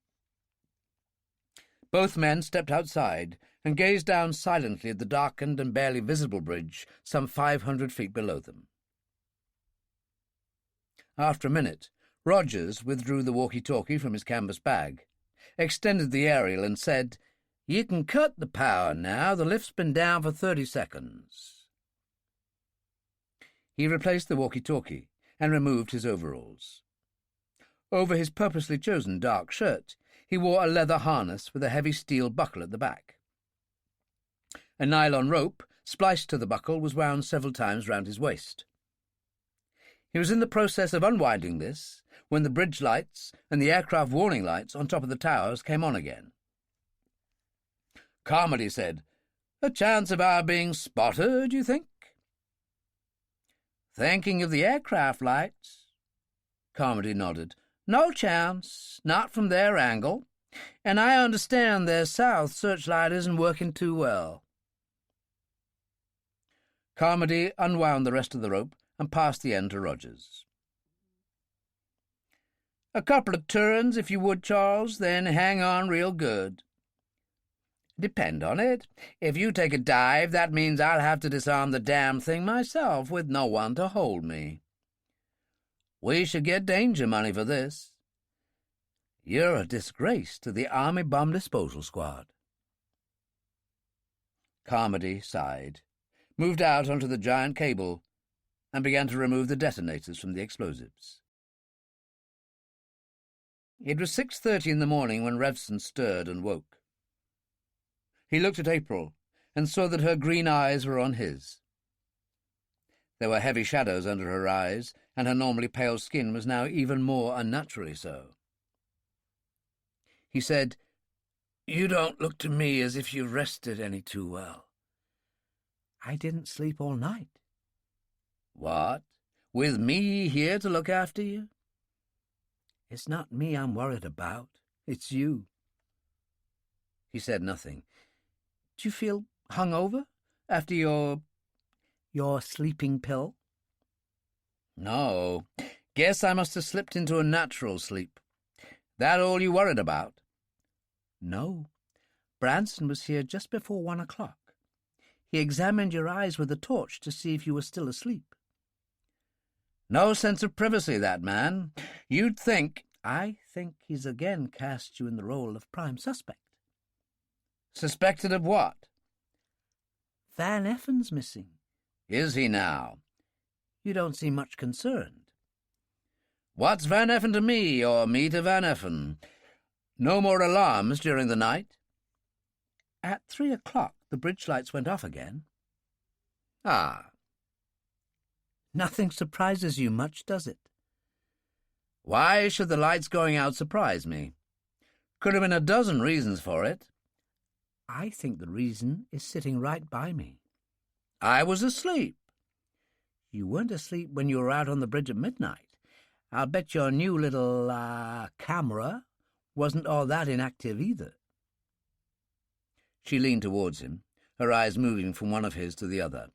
Both men stepped outside and gazed down silently at the darkened and barely visible bridge some 500 feet below them. After a minute, Rogers withdrew the walkie-talkie from his canvas bag, extended the aerial, and said, "You can cut the power now. The lift's been down for 30 seconds. He replaced the walkie-talkie and removed his overalls. Over his purposely chosen dark shirt, he wore a leather harness with a heavy steel buckle at the back. A nylon rope, spliced to the buckle, was wound several times round his waist. He was in the process of unwinding this when the bridge lights and the aircraft warning lights on top of the towers came on again. Carmody said, "A chance of our being spotted, you think?" "Thinking of the aircraft lights?" Carmody nodded. "No chance, not from their angle, and I understand their south searchlight isn't working too well." Carmody unwound the rest of the rope and passed the end to Rogers. "A couple of turns, if you would, Charles, then hang on real good. Depend on it, if you take a dive, that means I'll have to disarm the damn thing myself with no one to hold me. We should get danger money for this. You're a disgrace to the Army Bomb Disposal Squad." Carmody sighed, moved out onto the giant cable, and began to remove the detonators from the explosives. It was 6:30 in the morning when Revson stirred and woke. He looked at April and saw that her green eyes were on his. There were heavy shadows under her eyes, and her normally pale skin was now even more unnaturally so. He said, "You don't look to me as if you rested any too well." "I didn't sleep all night." "What? With me here to look after you?" "It's not me I'm worried about. It's you." He said nothing. "Do you feel hungover after your sleeping pill?" "No. Guess I must have slipped into a natural sleep. That all you worried about?" "No. Branson was here just before 1 o'clock. He examined your eyes with a torch to see if you were still asleep." No sense of privacy, that man. You'd think—" "I think he's again cast you in the role of prime suspect." "Suspected of what?" "Van Effen's missing." "Is he now?" "You don't seem much concerned." "What's Van Effen to me, or me to Van Effen? No more alarms during the night?" "At 3 o'clock the bridge lights went off again." "Ah." "Nothing surprises you much, does it?" "Why should the lights going out surprise me? Could have been a dozen reasons for it." "I think the reason is sitting right by me." "I was asleep." "You weren't asleep when you were out on the bridge at midnight. I'll bet your new little, camera wasn't all that inactive either." She leaned towards him, her eyes moving from one of his to the other.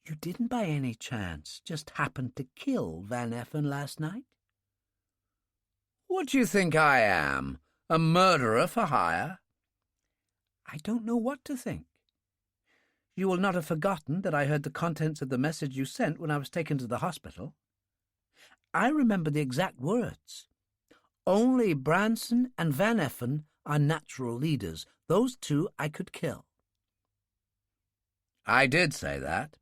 "You didn't by any chance just happen to kill Van Effen last night?" "What do you think I am, a murderer for hire?" "I don't know what to think. You will not have forgotten that I heard the contents of the message you sent when I was taken to the hospital. I remember the exact words. Only Branson and Van Effen are natural leaders. Those two I could kill." "I did say that.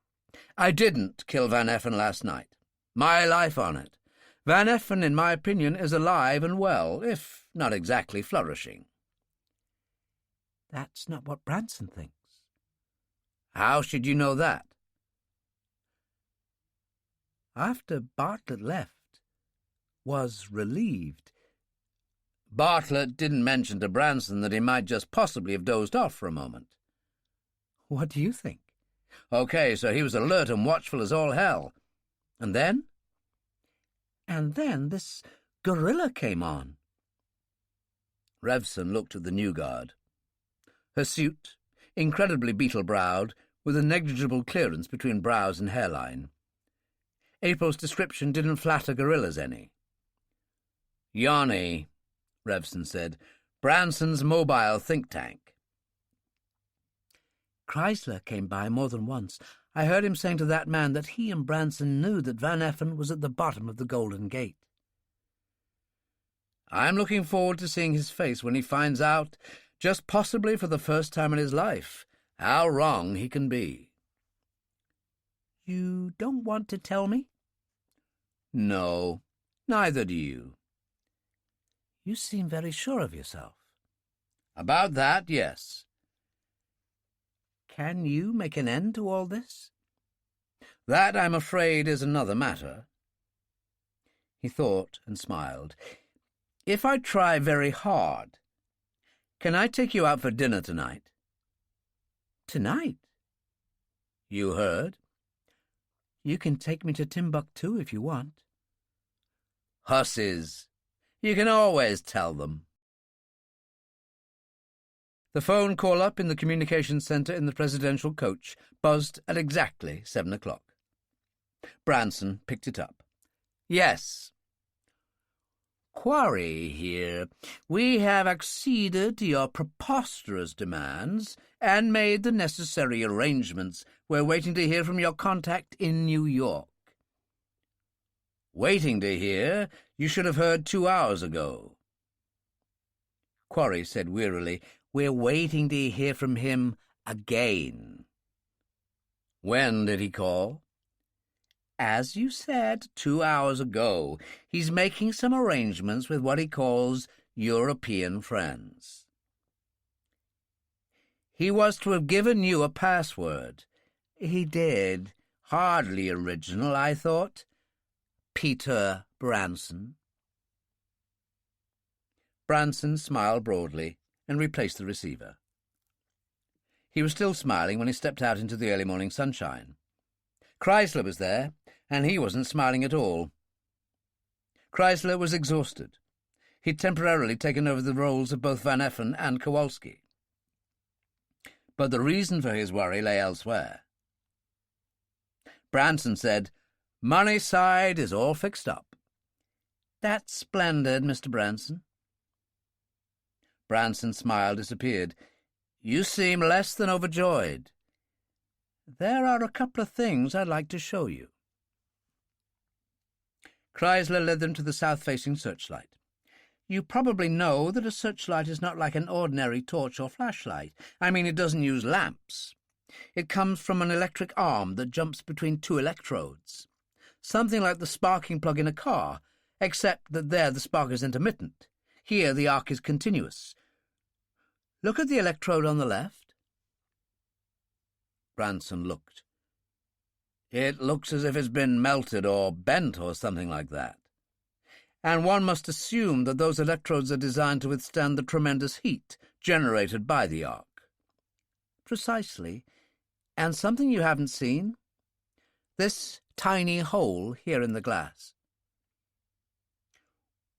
I didn't kill Van Effen last night. My life on it. Van Effen, in my opinion, is alive and well, if not exactly flourishing." "That's not what Branson thinks." "How should you know that?" "After Bartlett left, was relieved." "Bartlett didn't mention to Branson that he might just possibly have dozed off for a moment." "What do you think?" "Okay, so he was alert and watchful as all hell. And then?" "And then this gorilla came on." Revson looked at the new guard. Her suit, incredibly beetle-browed, with a negligible clearance between brows and hairline. April's description didn't flatter gorillas any. "Yanni," Revson said, "Branson's mobile think tank." "Chrysler came by more than once. I heard him saying to that man that he and Branson knew that Van Effen was at the bottom of the Golden Gate." "I'm looking forward to seeing his face when he finds out, just possibly for the first time in his life, how wrong he can be." "You don't want to tell me?" "No, neither do you." "You seem very sure of yourself." "About that, yes." "Can you make an end to all this?" "That, I'm afraid, is another matter." He thought and smiled. "If I try very hard, can I take you out for dinner tonight?" "Tonight?" "You heard." "You can take me to Timbuktu if you want." "Hussies. You can always tell them." The phone call-up in the communications centre in the presidential coach buzzed at exactly 7 o'clock. Branson picked it up. "Yes." "Quarry here. We have acceded to your preposterous demands and made the necessary arrangements. We're waiting to hear from your contact in New York." "Waiting to hear? You should have heard 2 hours ago." Quarry said wearily, "We're waiting to hear from him again." "When did he call?" "As you said, 2 hours ago. He's making some arrangements with what he calls European friends." "He was to have given you a password." "He did. Hardly original, I thought. Peter Branson." Branson smiled broadly and replaced the receiver. He was still smiling when he stepped out into the early morning sunshine. Chrysler was there, and he wasn't smiling at all. Chrysler was exhausted. He'd temporarily taken over the roles of both Van Effen and Kowalski. But the reason for his worry lay elsewhere. Branson said, "Money side is all fixed up." "That's splendid, Mr. Branson." Branson's smile disappeared. "You seem less than overjoyed." . "There are a couple of things I'd like to show you." Chrysler led them to the south-facing searchlight. You probably know that a searchlight is not like an ordinary torch or flashlight. I mean, it doesn't use lamps. It comes from an electric arm that jumps between two electrodes. Something like the sparking plug in a car, except that there the spark is intermittent. Here the arc is continuous. Look at the electrode on the left. Branson looked. It looks as if it's been melted or bent or something like that. And one must assume that those electrodes are designed to withstand the tremendous heat generated by the arc. Precisely. And something you haven't seen? This tiny hole here in the glass.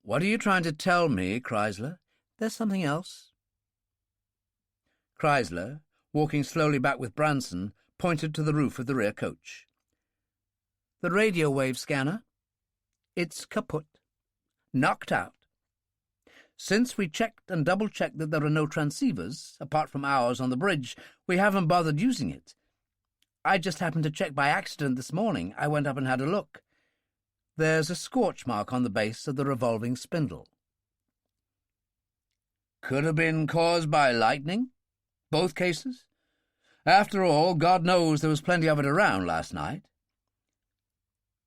What are you trying to tell me, Chrysler? There's something else. Chrysler, walking slowly back with Branson, pointed to the roof of the rear coach. The radio wave scanner. It's kaput. Knocked out. Since we checked and double-checked that there are no transceivers, apart from ours on the bridge, we haven't bothered using it. I just happened to check by accident this morning. I went up and had a look. There's a scorch mark on the base of the revolving spindle. Could have been caused by lightning? Both cases? After all, God knows there was plenty of it around last night.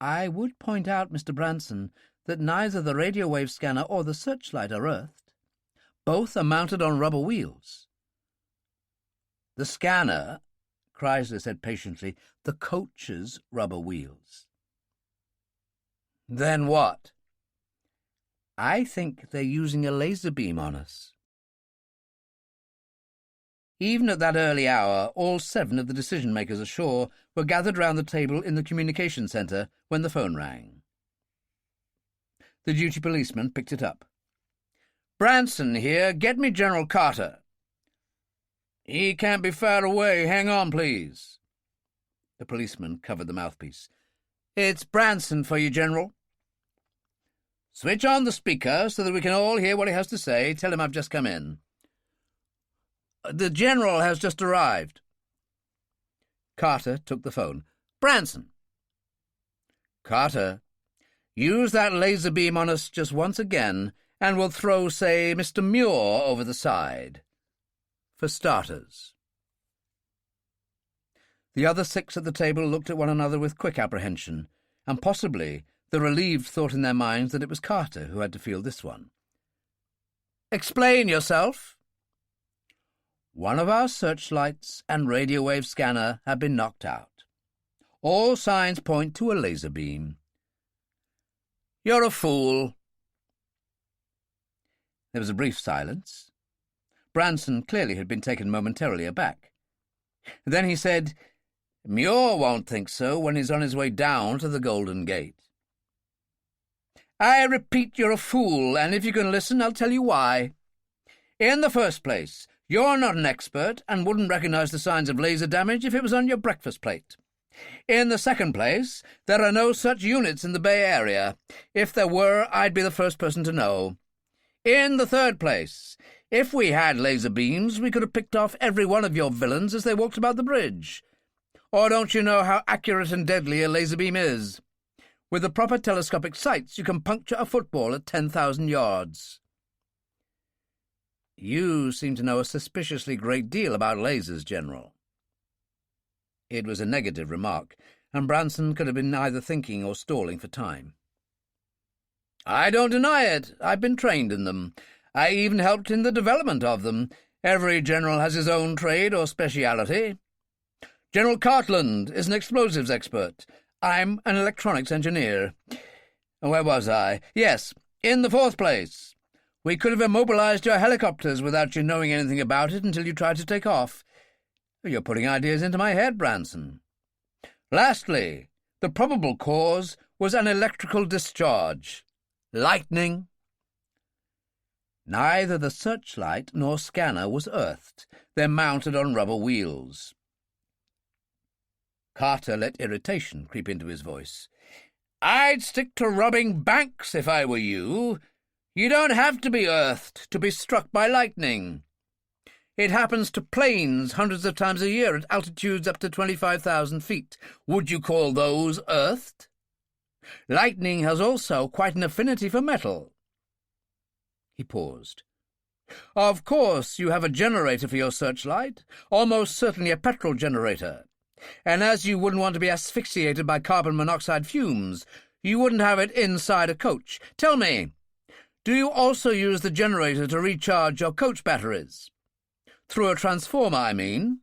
I would point out, Mr. Branson, that neither the radio wave scanner or the searchlight are earthed. Both are mounted on rubber wheels. The scanner, Chrysler said patiently, the coach's rubber wheels. Then what? I think they're using a laser beam on us. Even at that early hour, all 7 of the decision-makers ashore were gathered round the table in the communication centre when the phone rang. The duty policeman picked it up. Branson here, get me General Carter. He can't be far away. Hang on, please. The policeman covered the mouthpiece. It's Branson for you, General. Switch on the speaker so that we can all hear what he has to say. Tell him I've just come in. The General has just arrived. Carter took the phone. Branson. Carter, use that laser beam on us just once again, and we'll throw, say, Mr. Muir over the side. For starters. The other 6 at the table looked at one another with quick apprehension, and possibly the relieved thought in their minds that it was Carter who had to field this one. Explain yourself. One of our searchlights and radio wave scanner have been knocked out. All signs point to a laser beam. You're a fool. There was a brief silence. Branson clearly had been taken momentarily aback. Then he said, Muir won't think so when he's on his way down to the Golden Gate. I repeat, you're a fool, and if you can listen, I'll tell you why. In the first place, you're not an expert and wouldn't recognize the signs of laser damage if it was on your breakfast plate. In the second place, there are no such units in the Bay Area. If there were, I'd be the first person to know. In the third place, if we had laser beams, we could have picked off every one of your villains as they walked about the bridge. Or don't you know how accurate and deadly a laser beam is? With the proper telescopic sights, you can puncture a football at 10,000 yards. You seem to know a suspiciously great deal about lasers, General. It was a negative remark, and Branson could have been either thinking or stalling for time. I don't deny it. I've been trained in them. I even helped in the development of them. Every general has his own trade or speciality. General Cartland is an explosives expert. I'm an electronics engineer. Where was I? Yes, in the fourth place. We could have immobilized your helicopters without you knowing anything about it until you tried to take off. You're putting ideas into my head, Branson. Lastly, the probable cause was an electrical discharge. Lightning. Neither the searchlight nor scanner was earthed. They're mounted on rubber wheels. Carter let irritation creep into his voice. I'd stick to robbing banks if I were you. You don't have to be earthed to be struck by lightning. It happens to planes hundreds of times a year at altitudes up to 25,000 feet. Would you call those earthed? Lightning has also quite an affinity for metal. He paused. Of course, you have a generator for your searchlight, almost certainly a petrol generator. And as you wouldn't want to be asphyxiated by carbon monoxide fumes, you wouldn't have it inside a coach. Tell me, do you also use the generator to recharge your coach batteries? Through a transformer, I mean.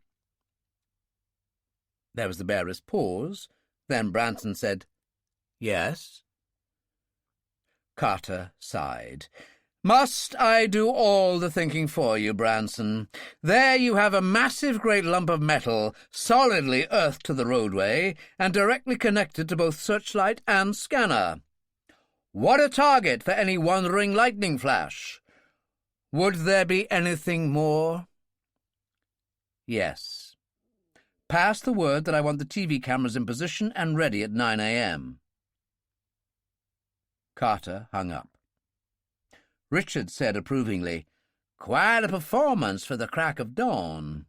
There was the barest pause. Then Branson said, Yes. Carter sighed. Must I do all the thinking for you, Branson? There you have a massive great lump of metal, solidly earthed to the roadway, and directly connected to both searchlight and scanner. What a target for any wandering lightning flash! Would there be anything more? Yes. Pass the word that I want the TV cameras in position and ready at 9 a.m. Carter hung up. Richard said approvingly, Quite a performance for the crack of dawn.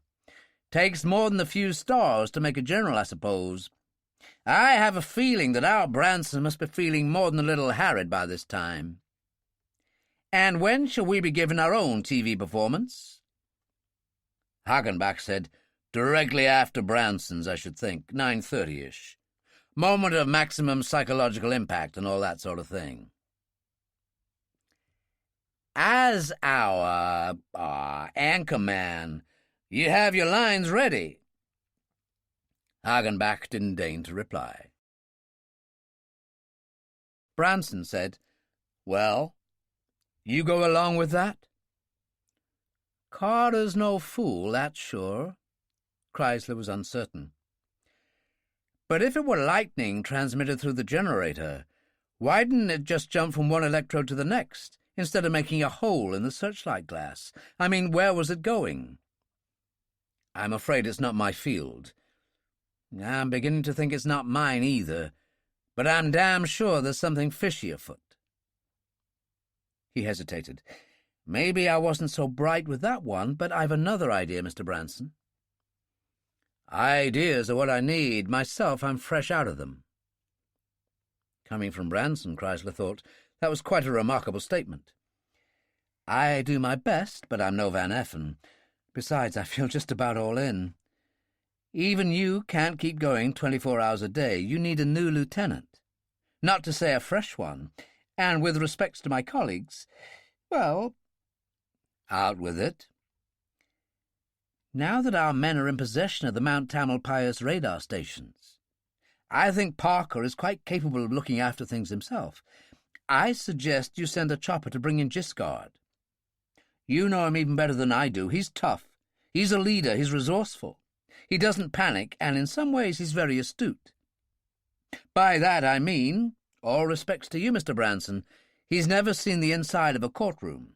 Takes more than a few stars to make a general, I suppose. I have a feeling that our Branson must be feeling more than a little harried by this time. And when shall we be given our own TV performance? Hagenbach said, Directly after Branson's, I should think, 9:30-ish. Moment of maximum psychological impact and all that sort of thing. As our anchorman, you have your lines ready. Hagenbach didn't deign to reply. Branson said, Well, you go along with that? Carter's no fool, that's sure. Chrysler was uncertain. But if it were lightning transmitted through the generator, why didn't it just jump from one electrode to the next, instead of making a hole in the searchlight glass? I mean, where was it going? I'm afraid it's not my field. I'm beginning to think it's not mine either, but I'm damn sure there's something fishy afoot. He hesitated. Maybe I wasn't so bright with that one, but I've another idea, Mr. Branson. Ideas are what I need. Myself, I'm fresh out of them. Coming from Branson, Chrysler thought, that was quite a remarkable statement. I do my best, but I'm no Van Effen. Besides, I feel just about all in. Even you can't keep going 24 hours a day. You need a new lieutenant. Not to say a fresh one. And with respects to my colleagues, well, out with it. Now that our men are in possession of the Mount Tamalpais radar stations, I think Parker is quite capable of looking after things himself. I suggest you send a chopper to bring in Giscard. You know him even better than I do. He's tough. He's a leader. He's resourceful. He doesn't panic, and in some ways he's very astute. By that I mean, all respects to you, Mr. Branson, he's never seen the inside of a courtroom.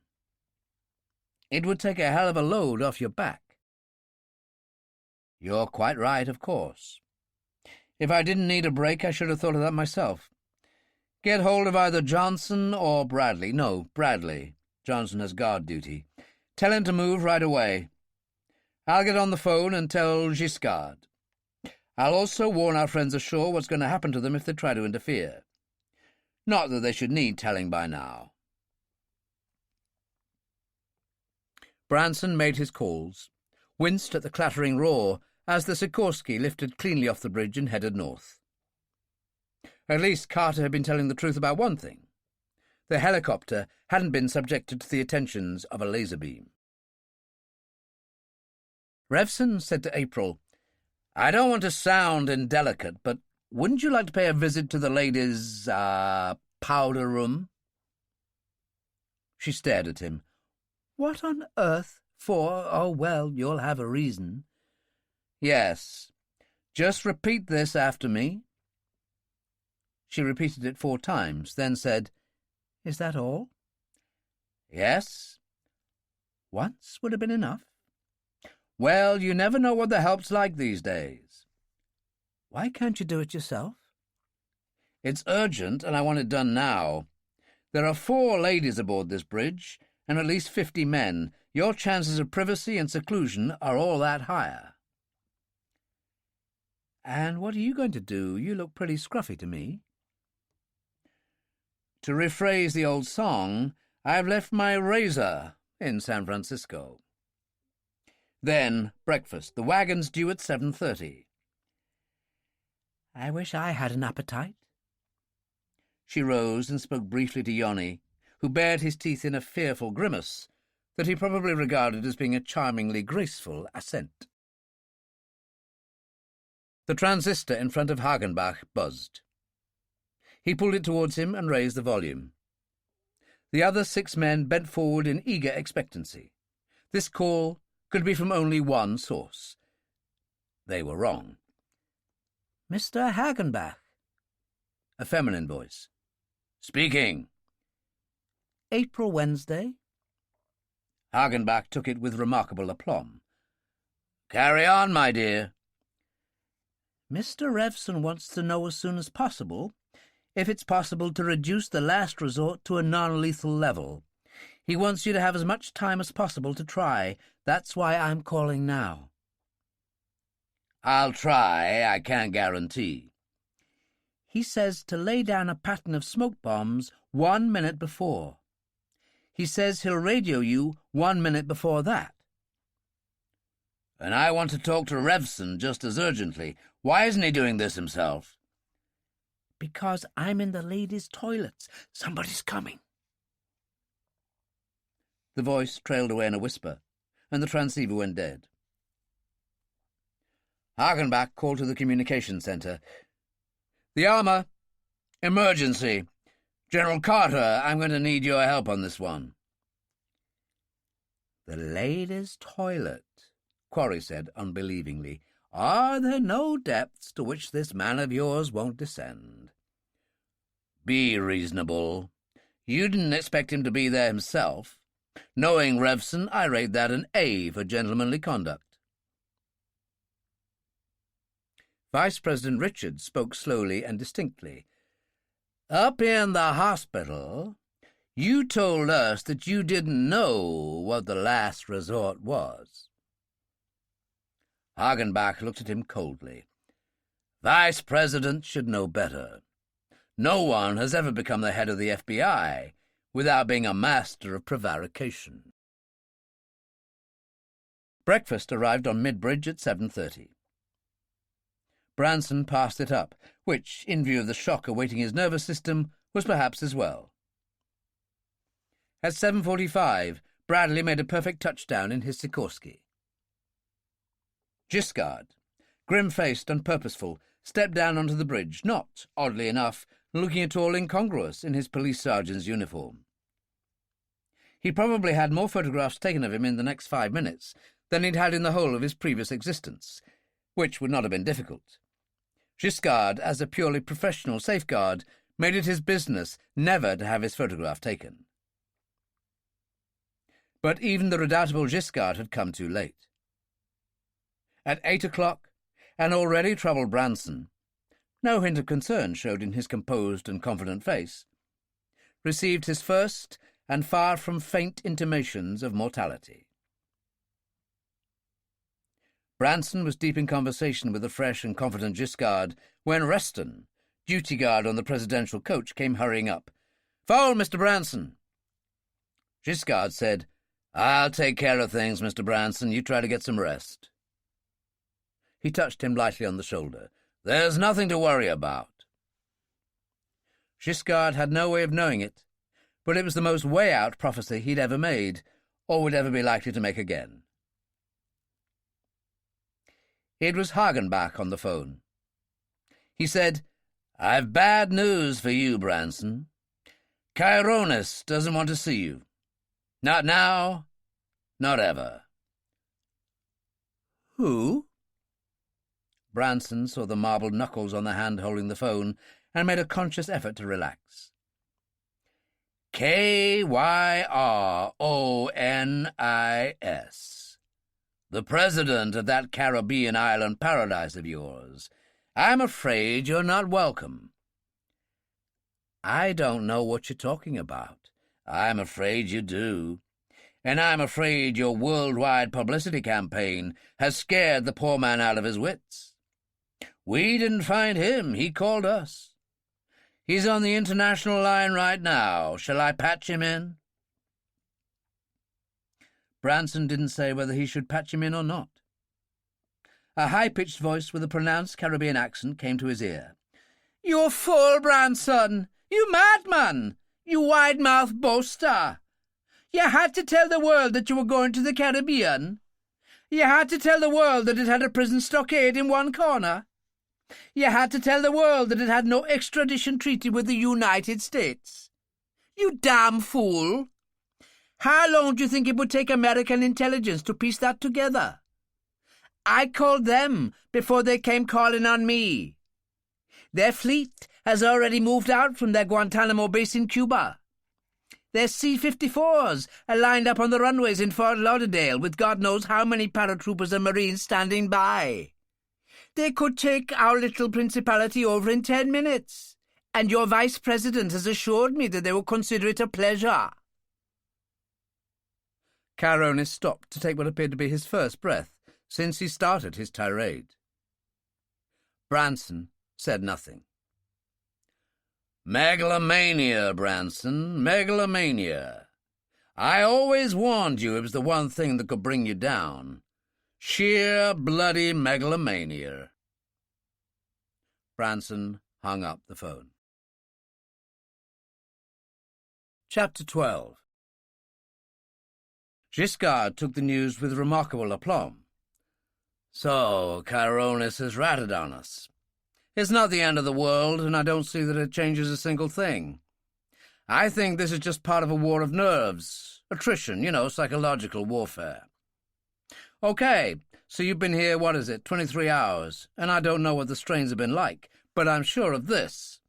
It would take a hell of a load off your back. You're quite right, of course. If I didn't need a break, I should have thought of that myself. Get hold of either Johnson or Bradley. No, Bradley. Johnson has guard duty. Tell him to move right away. I'll get on the phone and tell Giscard. I'll also warn our friends ashore what's going to happen to them if they try to interfere. Not that they should need telling by now. Branson made his calls, winced at the clattering roar as the Sikorsky lifted cleanly off the bridge and headed north. At least Carter had been telling the truth about one thing. The helicopter hadn't been subjected to the attentions of a laser beam. Revson said to April, I don't want to sound indelicate, but wouldn't you like to pay a visit to the ladies' powder room? She stared at him. What on earth for? Oh, well, you'll have a reason. Yes. Just repeat this after me. She repeated it 4 times, then said, Is that all? Yes. Once would have been enough. Well, you never know what the help's like these days. Why can't you do it yourself? It's urgent, and I want it done now. There are 4 ladies aboard this bridge, and at least 50 men. Your chances of privacy and seclusion are all that higher. And what are you going to do? You look pretty scruffy to me. To rephrase the old song, I've left my razor in San Francisco. Then breakfast. The wagon's due at 7:30. I wish I had an appetite. She rose and spoke briefly to Yoni, who bared his teeth in a fearful grimace that he probably regarded as being a charmingly graceful assent. The transistor in front of Hagenbach buzzed. He pulled it towards him and raised the volume. The other 6 men bent forward in eager expectancy. This call could be from only one source. They were wrong. Mr. Hagenbach. A feminine voice. Speaking. April Wednesday. Hagenbach took it with remarkable aplomb. Carry on, my dear. Mr. Revson wants to know as soon as possible if it's possible to reduce the last resort to a non-lethal level. He wants you to have as much time as possible to try. That's why I'm calling now. I'll try. I can't guarantee. He says to lay down a pattern of smoke bombs 1 minute before. He says he'll radio you 1 minute before that. And I want to talk to Revson just as urgently. Why isn't he doing this himself? Because I'm in the ladies' toilets. Somebody's coming. The voice trailed away in a whisper, and the transceiver went dead. Hagenbach called to the communications center. The armor. Emergency. General Carter, I'm going to need your help on this one. The ladies' toilet, Quarry said unbelievingly. Are there no depths to which this man of yours won't descend? Be reasonable. You didn't expect him to be there himself. Knowing Revson, I rate that an A for gentlemanly conduct. Vice President Richards spoke slowly and distinctly. Up in the hospital, you told us that you didn't know what the last resort was. Hagenbach looked at him coldly. Vice President should know better. No one has ever become the head of the FBI without being a master of prevarication. Breakfast arrived on Midbridge at 7:30. Branson passed it up, which, in view of the shock awaiting his nervous system, was perhaps as well. At 7:45, Bradley made a perfect touchdown in his Sikorsky. Giscard, grim-faced and purposeful, stepped down onto the bridge, not, oddly enough, looking at all incongruous in his police sergeant's uniform. He probably had more photographs taken of him in the next 5 minutes than he'd had in the whole of his previous existence, which would not have been difficult. Giscard, as a purely professional safeguard, made it his business never to have his photograph taken. But even the redoubtable Giscard had come too late. At 8 o'clock, an already troubled Branson, no hint of concern showed in his composed and confident face, received his first and far from faint intimations of mortality. Branson was deep in conversation with the fresh and confident Giscard when Reston, duty guard on the presidential coach, came hurrying up. "Phone, Mr. Branson." Giscard said, "I'll take care of things, Mr. Branson. You try to get some rest." He touched him lightly on the shoulder. "There's nothing to worry about." Giscard had no way of knowing it, but it was the most way-out prophecy he'd ever made, or would ever be likely to make again. It was Hagenbach on the phone. He said, "I've bad news for you, Branson. Chironis doesn't want to see you. Not now, not ever." "Who?" Branson saw the marbled knuckles on the hand holding the phone and made a conscious effort to relax. Kyronis. The president of that Caribbean island paradise of yours. I'm afraid you're not welcome." "I don't know what you're talking about." "I'm afraid you do. And I'm afraid your worldwide publicity campaign has scared the poor man out of his wits. We didn't find him. He called us. He's on the international line right now. Shall I patch him in?" Branson didn't say whether he should patch him in or not. A high-pitched voice with a pronounced Caribbean accent came to his ear. "You fool, Branson! You madman! You wide-mouthed boaster! You had to tell the world that you were going to the Caribbean. You had to tell the world that it had a prison stockade in one corner. You had to tell the world that it had no extradition treaty with the United States. You damn fool! How long do you think it would take American intelligence to piece that together? I called them before they came calling on me. Their fleet has already moved out from their Guantanamo base in Cuba. Their C-54s are lined up on the runways in Fort Lauderdale with God knows how many paratroopers and Marines standing by. They could take our little principality over in 10 minutes, and your vice president has assured me that they will consider it a pleasure." Chironis stopped to take what appeared to be his first breath since he started his tirade. Branson said nothing. "Megalomania, Branson, megalomania. I always warned you it was the one thing that could bring you down. Sheer bloody megalomania." Branson hung up the phone. Chapter 12. Giscard took the news with remarkable aplomb. "So, Chironis has ratted on us. It's not the end of the world, and I don't see that it changes a single thing. I think this is just part of a war of nerves. Attrition, psychological warfare. Okay, so you've been here, 23 hours, and I don't know what the strains have been like, but I'm sure of this.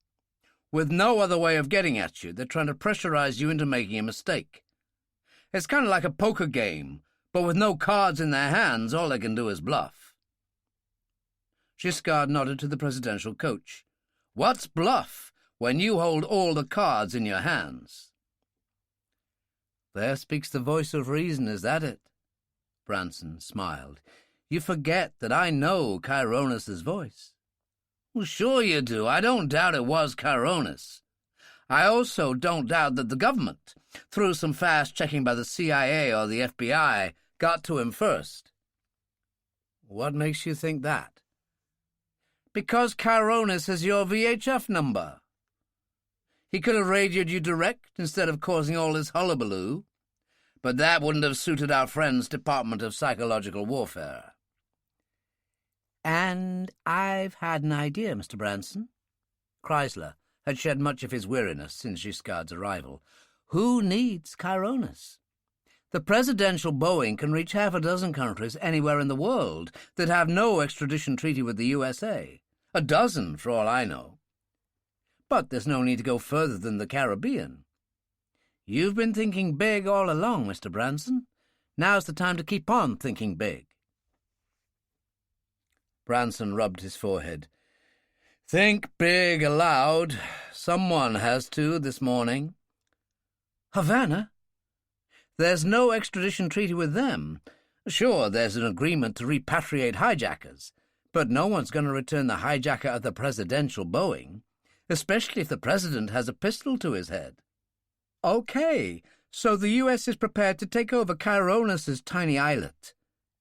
With no other way of getting at you, they're trying to pressurize you into making a mistake. It's kind of like a poker game, but with no cards in their hands, all they can do is bluff." Giscard nodded to the presidential coach. "What's bluff when you hold all the cards in your hands?" "There speaks the voice of reason, is that it?" Branson smiled. "You forget that I know Chironis's voice." "Well, sure you do. I don't doubt it was Chironis. I also don't doubt that the government, through some fast checking by the CIA or the FBI, got to him first." "What makes you think that?" "Because Chironis has your VHF number. He could have radioed you direct instead of causing all this hullabaloo, but that wouldn't have suited our friend's Department of Psychological Warfare." "And I've had an idea, Mr. Branson." Chrysler had shed much of his weariness since Giscard's arrival. "Who needs Chironis? The presidential Boeing can reach half a dozen countries anywhere in the world that have no extradition treaty with the USA. A dozen, for all I know. But there's no need to go further than the Caribbean. You've been thinking big all along, Mr. Branson. Now's the time to keep on thinking big." Branson rubbed his forehead. "Think big aloud. Someone has to this morning." "Havana? There's no extradition treaty with them. Sure, there's an agreement to repatriate hijackers, but no one's going to return the hijacker of the presidential Boeing, especially if the president has a pistol to his head." "Okay, so the U.S. is prepared to take over Chironis's tiny islet.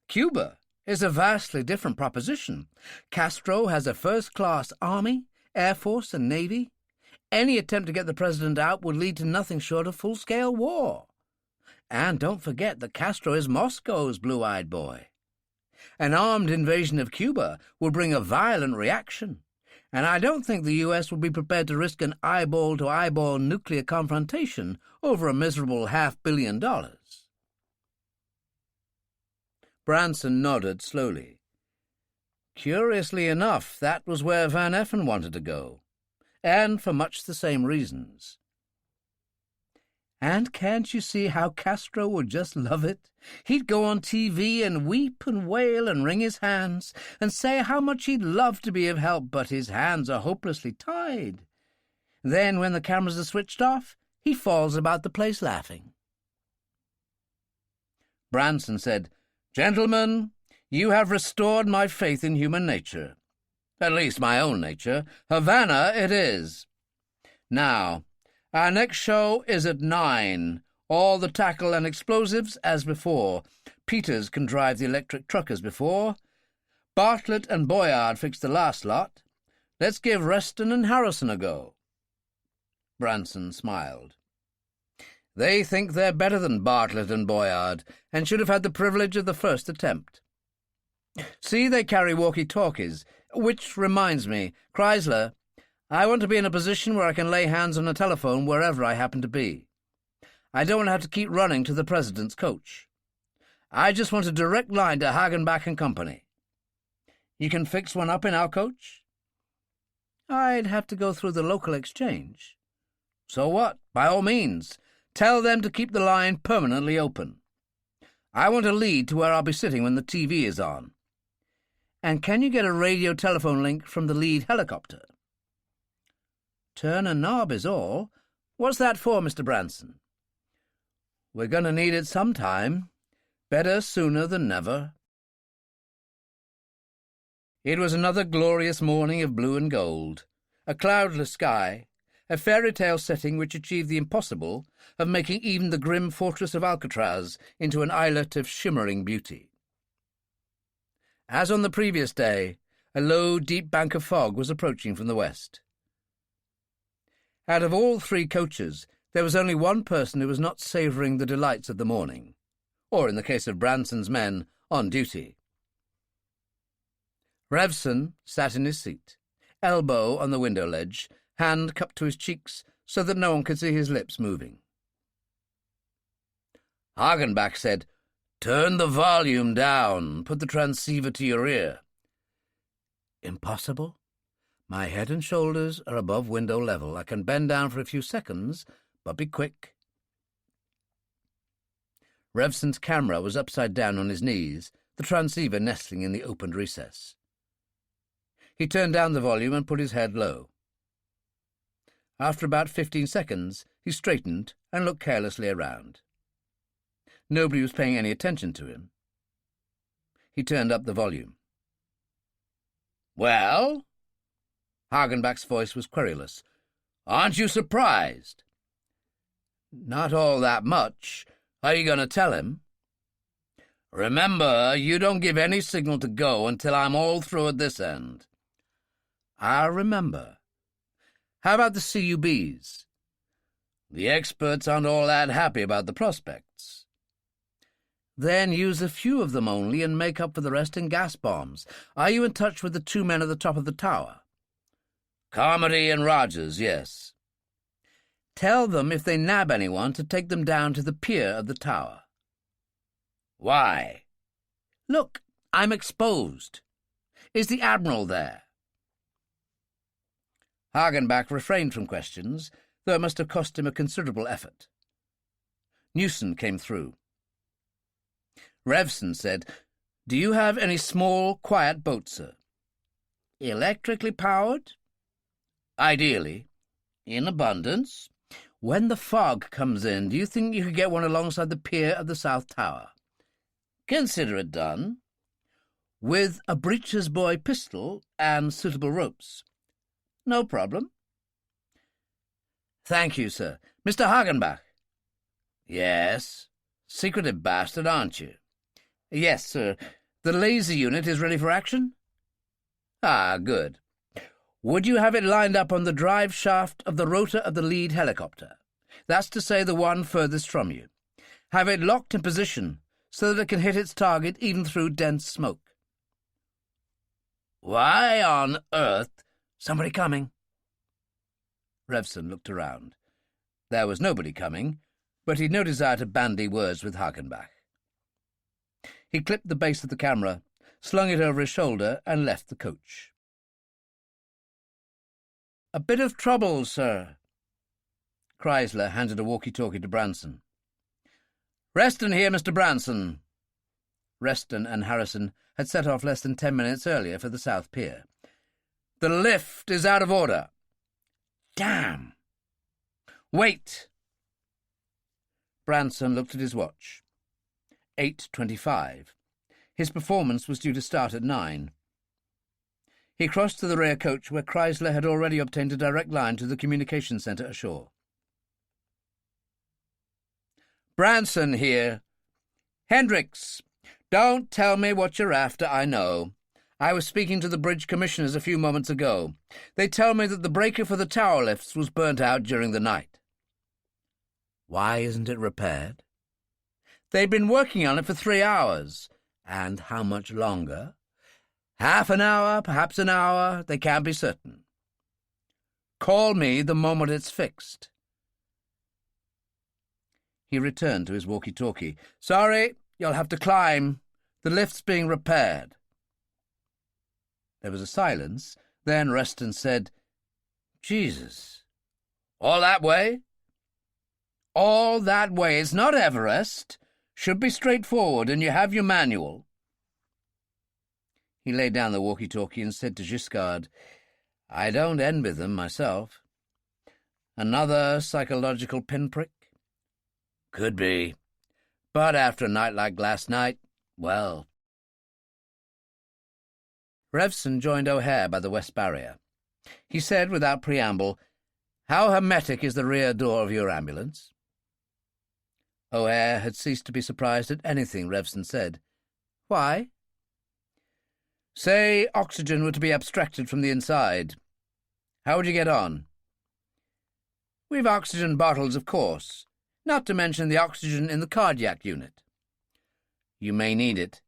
Cuba is a vastly different proposition. Castro has a first-class army, air force, and navy. Any attempt to get the president out would lead to nothing short of full-scale war. And don't forget that Castro is Moscow's blue-eyed boy. An armed invasion of Cuba will bring a violent reaction, and I don't think the U.S. will be prepared to risk an eyeball-to-eyeball nuclear confrontation over a miserable $500 million. Branson nodded slowly. Curiously enough, that was where Van Effen wanted to go, and for much the same reasons. And can't you see how Castro would just love it? He'd go on TV and weep and wail and wring his hands and say how much he'd love to be of help, but his hands are hopelessly tied. Then, when the cameras are switched off, he falls about the place laughing." Branson said, "Gentlemen, you have restored my faith in human nature. At least my own nature. Havana it is. Now, our next show is at 9. All the tackle and explosives as before. Peters can drive the electric truck as before. Bartlett and Boyard fixed the last lot. Let's give Reston and Harrison a go." Branson smiled. "They think they're better than Bartlett and Boyard, and should have had the privilege of the first attempt. See, they carry walkie-talkies, which reminds me, Chrysler, I want to be in a position where I can lay hands on a telephone wherever I happen to be. I don't want to have to keep running to the president's coach. I just want a direct line to Hagenbach and Company. You can fix one up in our coach?" "I'd have to go through the local exchange." "So what? By all means. Tell them to keep the line permanently open. I want a lead to where I'll be sitting when the TV is on." "And can you get a radio-telephone link from the lead helicopter?" "Turn a knob is all. What's that for, Mr. Branson?" "We're going to need it sometime. Better sooner than never." It was another glorious morning of blue and gold, a cloudless sky, a fairy-tale setting which achieved the impossible of making even the grim fortress of Alcatraz into an islet of shimmering beauty. As on the previous day, a low, deep bank of fog was approaching from the west. Out of all 3 coaches, there was only one person who was not savouring the delights of the morning, or, in the case of Branson's men, on duty. Revson sat in his seat, elbow on the window ledge, hand cupped to his cheeks so that no one could see his lips moving. Hagenbach said, "Turn the volume down. Put the transceiver to your ear." "Impossible. My head and shoulders are above window level. I can bend down for a few seconds, but be quick." Revson's camera was upside down on his knees, the transceiver nestling in the opened recess. He turned down the volume and put his head low. After about 15 seconds, he straightened and looked carelessly around. Nobody was paying any attention to him. He turned up the volume. "Well?" Hagenbach's voice was querulous. "Aren't you surprised?" "Not all that much. Are you going to tell him?" "Remember, you don't give any signal to go until I'm all through at this end." "I'll remember. How about the CUBs?" "The experts aren't all that happy about the prospects." "Then use a few of them only and make up for the rest in gas bombs. Are you in touch with the 2 men at the top of the tower?" "Carmody and Rogers, yes." "Tell them if they nab anyone to take them down to the pier of the tower." "Why?" "Look, I'm exposed. Is the Admiral there?" Hagenbach refrained from questions, though it must have cost him a considerable effort. Newson came through. Revson said, "Do you have any small, quiet boats, sir?" "Electrically powered?" "Ideally. In abundance." "When the fog comes in, do you think you could get one alongside the pier of the South Tower?" "Consider it done." "With a breeches buoy pistol and suitable ropes?" "No problem." "Thank you, sir. Mr. Hagenbach." "Yes? Secretive bastard, aren't you?" "Yes, sir. The laser unit is ready for action?" "Ah, good. Would you have it lined up on the drive shaft of the rotor of the lead helicopter? That's to say, the one furthest from you. Have it locked in position so that it can hit its target even through dense smoke." "Why on earth—" "Somebody coming." Revson looked around. There was nobody coming, but he'd no desire to bandy words with Hagenbach. He clipped the base of the camera, slung it over his shoulder, and left the coach. "A bit of trouble, sir." Chrysler handed a walkie-talkie to Branson. "Reston here, Mr. Branson." Reston and Harrison had set off less than 10 minutes earlier for the South Pier. "The lift is out of order." "Damn!" "Wait!" Branson looked at his watch. 8:25. His performance was due to start at 9. He crossed to the rear coach where Chrysler had already obtained a direct line to the communication centre ashore. "Branson here. Hendricks, don't tell me what you're after, I know. I was speaking to the bridge commissioners a few moments ago. They tell me that the breaker for the tower lifts was burnt out during the night." "Why isn't it repaired?" "They've been working on it for 3 hours. And how much longer?" "Half an hour, perhaps an hour. They can't be certain." "Call me the moment it's fixed." He returned to his walkie-talkie. "Sorry, you'll have to climb. The lift's being repaired." There was a silence. Then Reston said, "Jesus. All that way?" "All that way. It's not Everest. Should be straightforward, and you have your manual." He laid down the walkie-talkie and said to Giscard, "I don't envy them myself. Another psychological pinprick?" "Could be. But after a night like last night, well." Revson joined O'Hare by the West Barrier. He said, without preamble, "How hermetic is the rear door of your ambulance?" O'Hare had ceased to be surprised at anything Revson said. "Why?" "Say oxygen were to be abstracted from the inside. How would you get on?" "We've oxygen bottles, of course, not to mention the oxygen in the cardiac unit." "You may need it."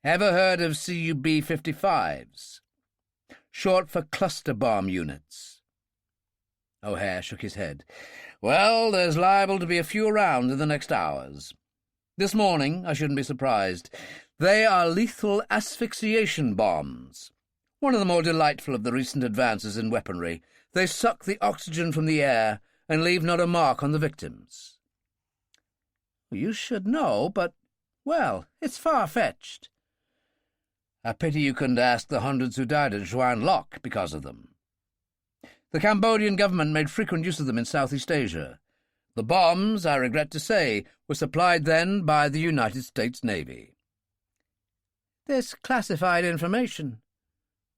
"Ever heard of CUB-55s? Short for cluster bomb units." O'Hare shook his head. "Well, there's liable to be a few around in the next hours. This morning, I shouldn't be surprised. They are lethal asphyxiation bombs. One of the more delightful of the recent advances in weaponry. They suck the oxygen from the air and leave not a mark on the victims." "You should know, but, well, it's far-fetched." "A pity you couldn't ask the hundreds who died at Juan Loch because of them. The Cambodian government made frequent use of them in Southeast Asia. The bombs, I regret to say, were supplied then by the United States Navy." "This classified information."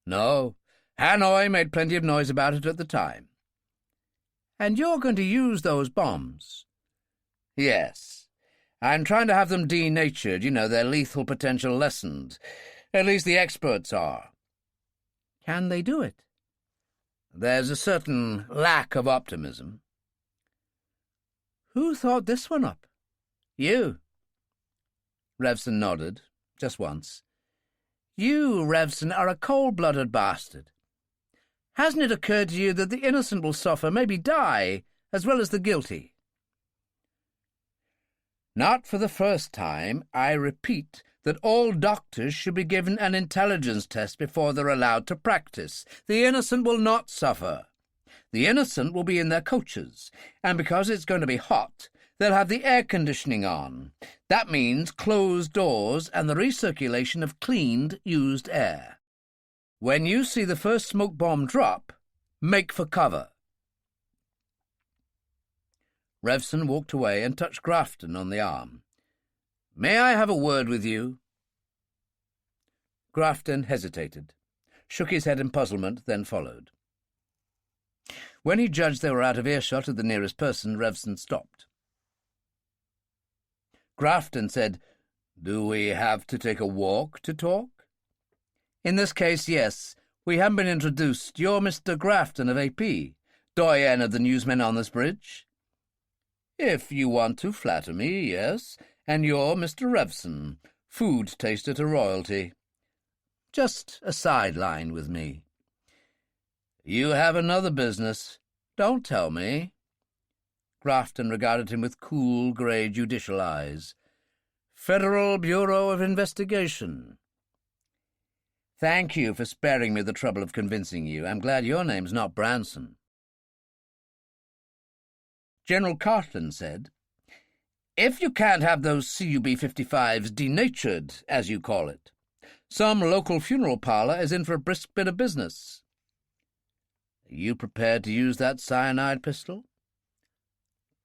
"No. Hanoi made plenty of noise about it at the time." "And you're going to use those bombs?" "Yes. I'm trying to have them denatured, their lethal potential lessened. At least the experts are." "Can they do it?" "There's a certain lack of optimism." "Who thought this one up?" "You." Revson nodded, just once. "You, Revson, are a cold-blooded bastard. Hasn't it occurred to you that the innocent will suffer, maybe die, as well as the guilty?" "Not for the first time. I repeat that all doctors should be given an intelligence test before they're allowed to practice. The innocent will not suffer. The innocent will be in their coaches, and because it's going to be hot, they'll have the air conditioning on. That means closed doors and the recirculation of cleaned, used air. When you see the first smoke bomb drop, make for cover." Revson walked away and touched Grafton on the arm. "May I have a word with you?" Grafton hesitated, shook his head in puzzlement, then followed. When he judged they were out of earshot of the nearest person, Revson stopped. Grafton said, "Do we have to take a walk to talk?" "In this case, yes. We haven't been introduced. You're Mr. Grafton of AP, doyen of the newsmen on this bridge." "If you want to flatter me, yes. And you're Mr. Revson, food taster to royalty." "Just a sideline with me." "You have another business. Don't tell me." Grafton regarded him with cool, grey, judicial eyes. "Federal Bureau of Investigation." "Thank you for sparing me the trouble of convincing you. I'm glad your name's not Branson." General Cartland said, "If you can't have those CUB-55s denatured, as you call it, some local funeral parlour is in for a brisk bit of business." "Are you prepared to use that cyanide pistol?"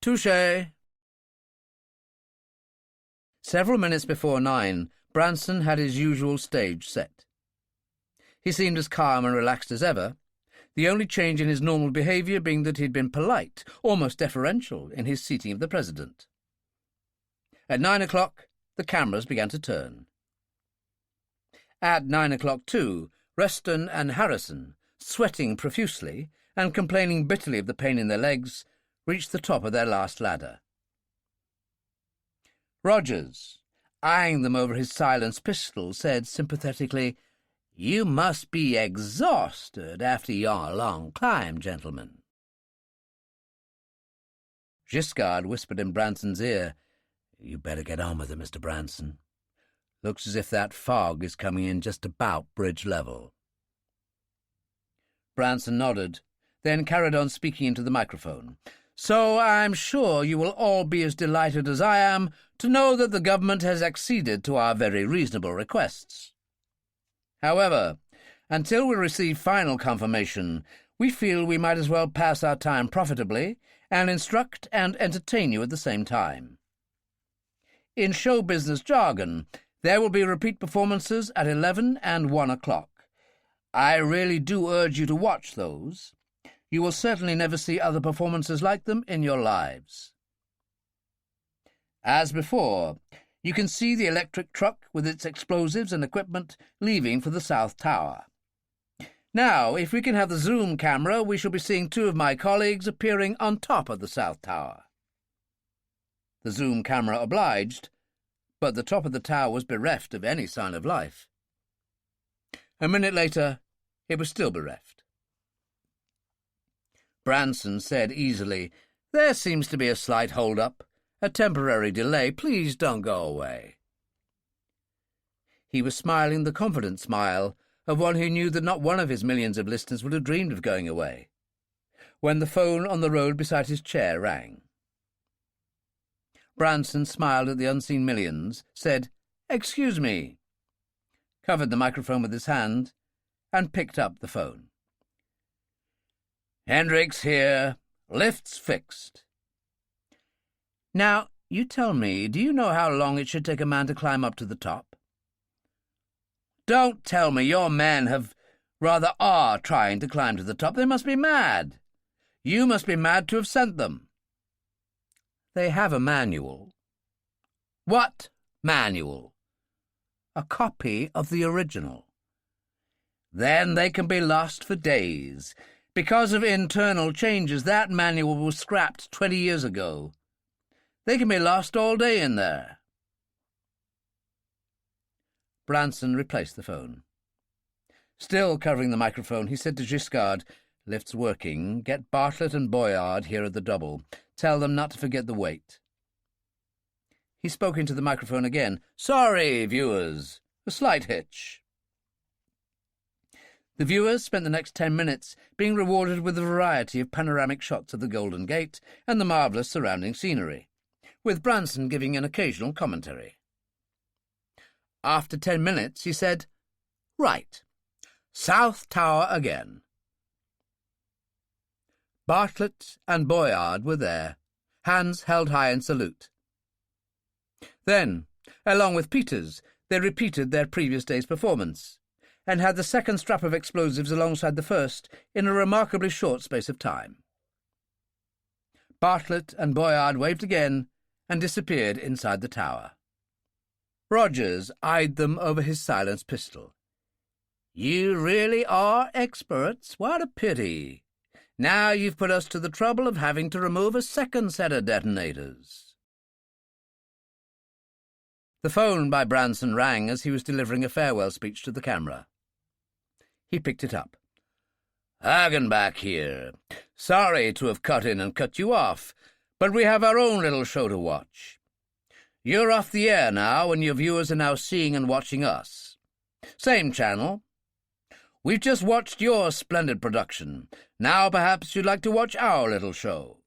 "Touché." Several minutes before 9, Branson had his usual stage set. He seemed as calm and relaxed as ever, the only change in his normal behaviour being that he'd been polite, almost deferential, in his seating of the President. At 9 o'clock, the cameras began to turn. At 9 o'clock, too, Reston and Harrison, sweating profusely and complaining bitterly of the pain in their legs, reached the top of their last ladder. Rogers, eyeing them over his silenced pistol, said sympathetically, "You must be exhausted after your long climb, gentlemen." Giscard whispered in Branson's ear, "You better get on with it, Mr. Branson. Looks as if that fog is coming in just about bridge level." Branson nodded, then carried on speaking into the microphone. "So I'm sure you will all be as delighted as I am to know that the government has acceded to our very reasonable requests. However, until we receive final confirmation, we feel we might as well pass our time profitably and instruct and entertain you at the same time. In show business jargon, there will be repeat performances at 11 and 1 o'clock. I really do urge you to watch those. You will certainly never see other performances like them in your lives. As before, you can see the electric truck with its explosives and equipment leaving for the South Tower. Now, if we can have the zoom camera, we shall be seeing two of my colleagues appearing on top of the South Tower." The zoom camera obliged, but the top of the tower was bereft of any sign of life. A minute later, it was still bereft. Branson said easily, "There seems to be a slight hold-up, a temporary delay. Please don't go away." He was smiling the confident smile of one who knew that not one of his millions of listeners would have dreamed of going away, when the phone on the road beside his chair rang. Branson smiled at the unseen millions, said, "Excuse me," covered the microphone with his hand, and picked up the phone. "Hendricks here. Lift's fixed." "Now, you tell me, do you know how long it should take a man to climb up to the top?" "Don't tell me your men are trying to climb to the top. They must be mad. You must be mad to have sent them." "They have a manual." "What manual?" "A copy of the original." "Then they can be lost for days. Because of internal changes, that manual was scrapped 20 years ago. They can be lost all day in there." Branson replaced the phone. Still covering the microphone, he said to Giscard, "Lift's working. Get Bartlett and Boyard here at the double. Tell them not to forget the weight." He spoke into the microphone again. "Sorry, viewers. A slight hitch." The viewers spent the next 10 minutes being rewarded with a variety of panoramic shots of the Golden Gate and the marvellous surrounding scenery, with Branson giving an occasional commentary. After 10 minutes, he said, "Right. South Tower again." Bartlett and Boyard were there, hands held high in salute. Then, along with Peters, they repeated their previous day's performance, and had the second strap of explosives alongside the first in a remarkably short space of time. Bartlett and Boyard waved again and disappeared inside the tower. Rogers eyed them over his silenced pistol. "You really are experts. What a pity. Now you've put us to the trouble of having to remove a second set of detonators." The phone by Branson rang as he was delivering a farewell speech to the camera. He picked it up. "Hagenbach here. Sorry to have cut in and cut you off, but we have our own little show to watch. You're off the air now, and your viewers are now seeing and watching us. Same channel. We've just watched your splendid production. Now perhaps you'd like to watch our little show."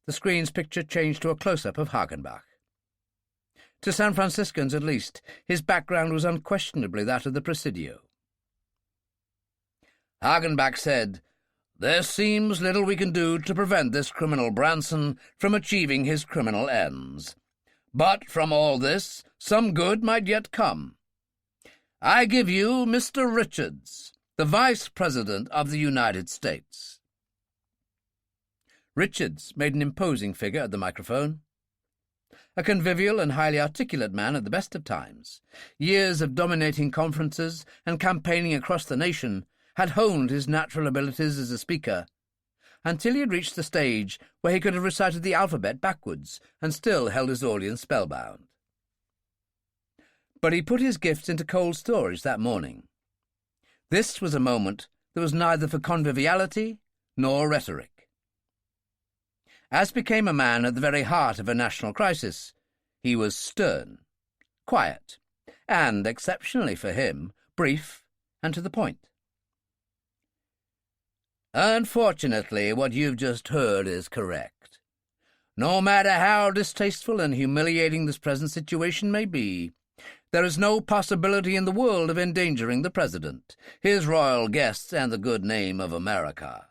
The screen's picture changed to a close-up of Hagenbach. To San Franciscans, at least, his background was unquestionably that of the Presidio. Hagenbach said, "There seems little we can do to prevent this criminal Branson from achieving his criminal ends. But from all this, some good might yet come. I give you Mr. Richards, the Vice President of the United States." Richards made an imposing figure at the microphone. A convivial and highly articulate man at the best of times, years of dominating conferences and campaigning across the nation had honed his natural abilities as a speaker, until he had reached the stage where he could have recited the alphabet backwards and still held his audience spellbound. But he put his gifts into cold storage that morning. This was a moment that was neither for conviviality nor rhetoric. As became a man at the very heart of a national crisis, he was stern, quiet, and, exceptionally for him, brief and to the point. "Unfortunately, what you've just heard is correct. No matter how distasteful and humiliating this present situation may be, there is no possibility in the world of endangering the President, his royal guests, and the good name of America.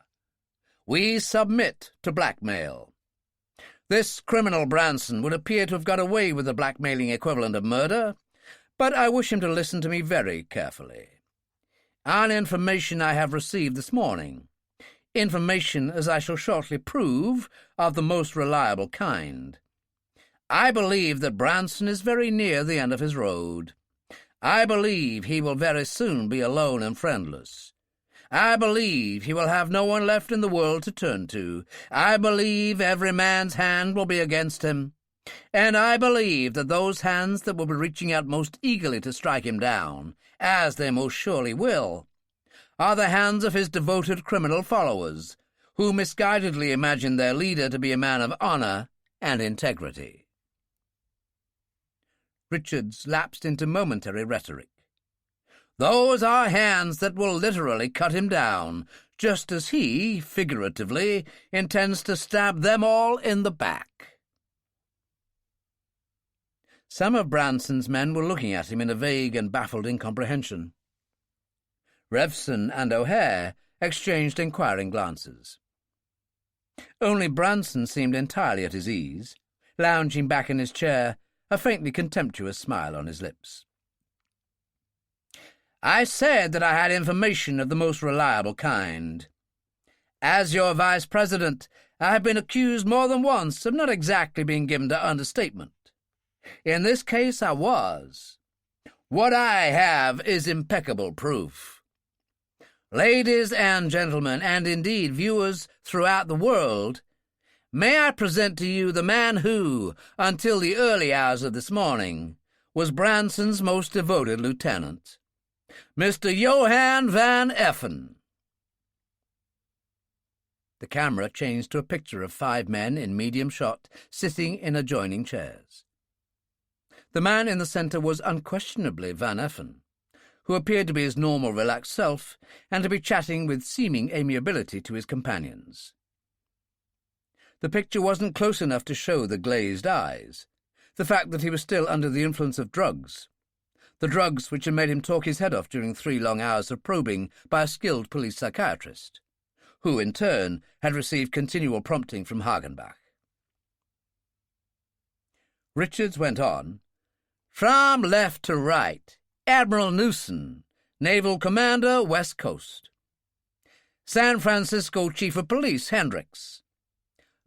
We submit to blackmail. This criminal Branson would appear to have got away with the blackmailing equivalent of murder, but I wish him to listen to me very carefully. On information I have received this morning, information, as I shall shortly prove, of the most reliable kind, I believe that Branson is very near the end of his road. I believe he will very soon be alone and friendless. I believe he will have no one left in the world to turn to. I believe every man's hand will be against him. And I believe that those hands that will be reaching out most eagerly to strike him down, as they most surely will, are the hands of his devoted criminal followers, who misguidedly imagine their leader to be a man of honor and integrity." Richards lapsed into momentary rhetoric. "Those are hands that will literally cut him down, just as he, figuratively, intends to stab them all in the back." Some of Branson's men were looking at him in a vague and baffled incomprehension. Revson and O'Hare exchanged inquiring glances. Only Branson seemed entirely at his ease, lounging back in his chair, a faintly contemptuous smile on his lips. "I said that I had information of the most reliable kind. As your Vice President, I have been accused more than once of not exactly being given to understatement. In this case, I was. What I have is impeccable proof. Ladies and gentlemen, and indeed viewers throughout the world, may I present to you the man who, until the early hours of this morning, was Branson's most devoted lieutenant, Mr. Johann Van Effen." The camera changed to a picture of 5 men in medium shot sitting in adjoining chairs. The man in the centre was unquestionably Van Effen, who appeared to be his normal relaxed self and to be chatting with seeming amiability to his companions. The picture wasn't close enough to show the glazed eyes, the fact that he was still under the influence of drugs, the drugs which had made him talk his head off during 3 long hours of probing by a skilled police psychiatrist, who, in turn, had received continual prompting from Hagenbach. Richards went on, "From left to right, Admiral Newson, Naval Commander, West Coast. San Francisco Chief of Police, Hendricks.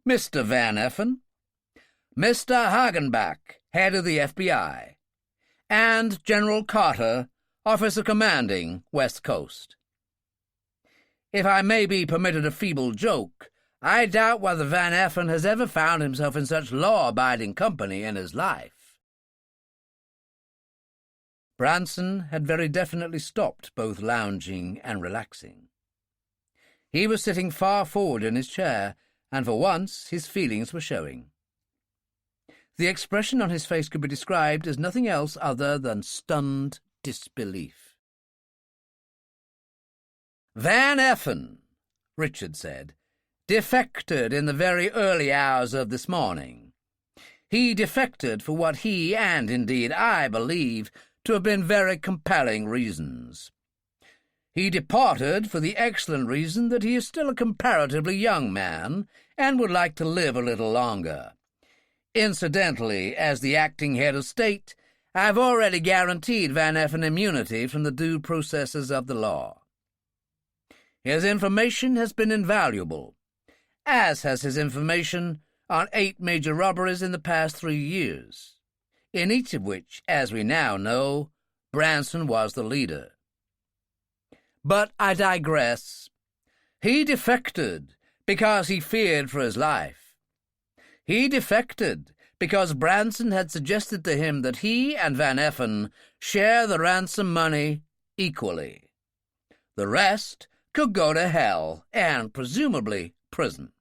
Mr. Van Effen. Mr. Hagenbach, head of the FBI. And General Carter, Officer Commanding, West Coast. If I may be permitted a feeble joke, I doubt whether Van Effen has ever found himself in such law-abiding company in his life." Branson had very definitely stopped both lounging and relaxing. He was sitting far forward in his chair, and for once his feelings were showing. The expression on his face could be described as nothing else other than stunned disbelief. "Van Effen," Richard said, "defected in the very early hours of this morning. He defected for what he, and indeed I believe, to have been very compelling reasons. He departed for the excellent reason that he is still a comparatively young man and would like to live a little longer. Incidentally, as the acting head of state, I've already guaranteed Van Effen immunity from the due processes of the law. His information has been invaluable, as has his information on 8 major robberies in the past 3 years, in each of which, as we now know, Branson was the leader. But I digress. He defected because he feared for his life. He defected because Branson had suggested to him that he and Van Effen share the ransom money equally. The rest could go to hell and, presumably, prison.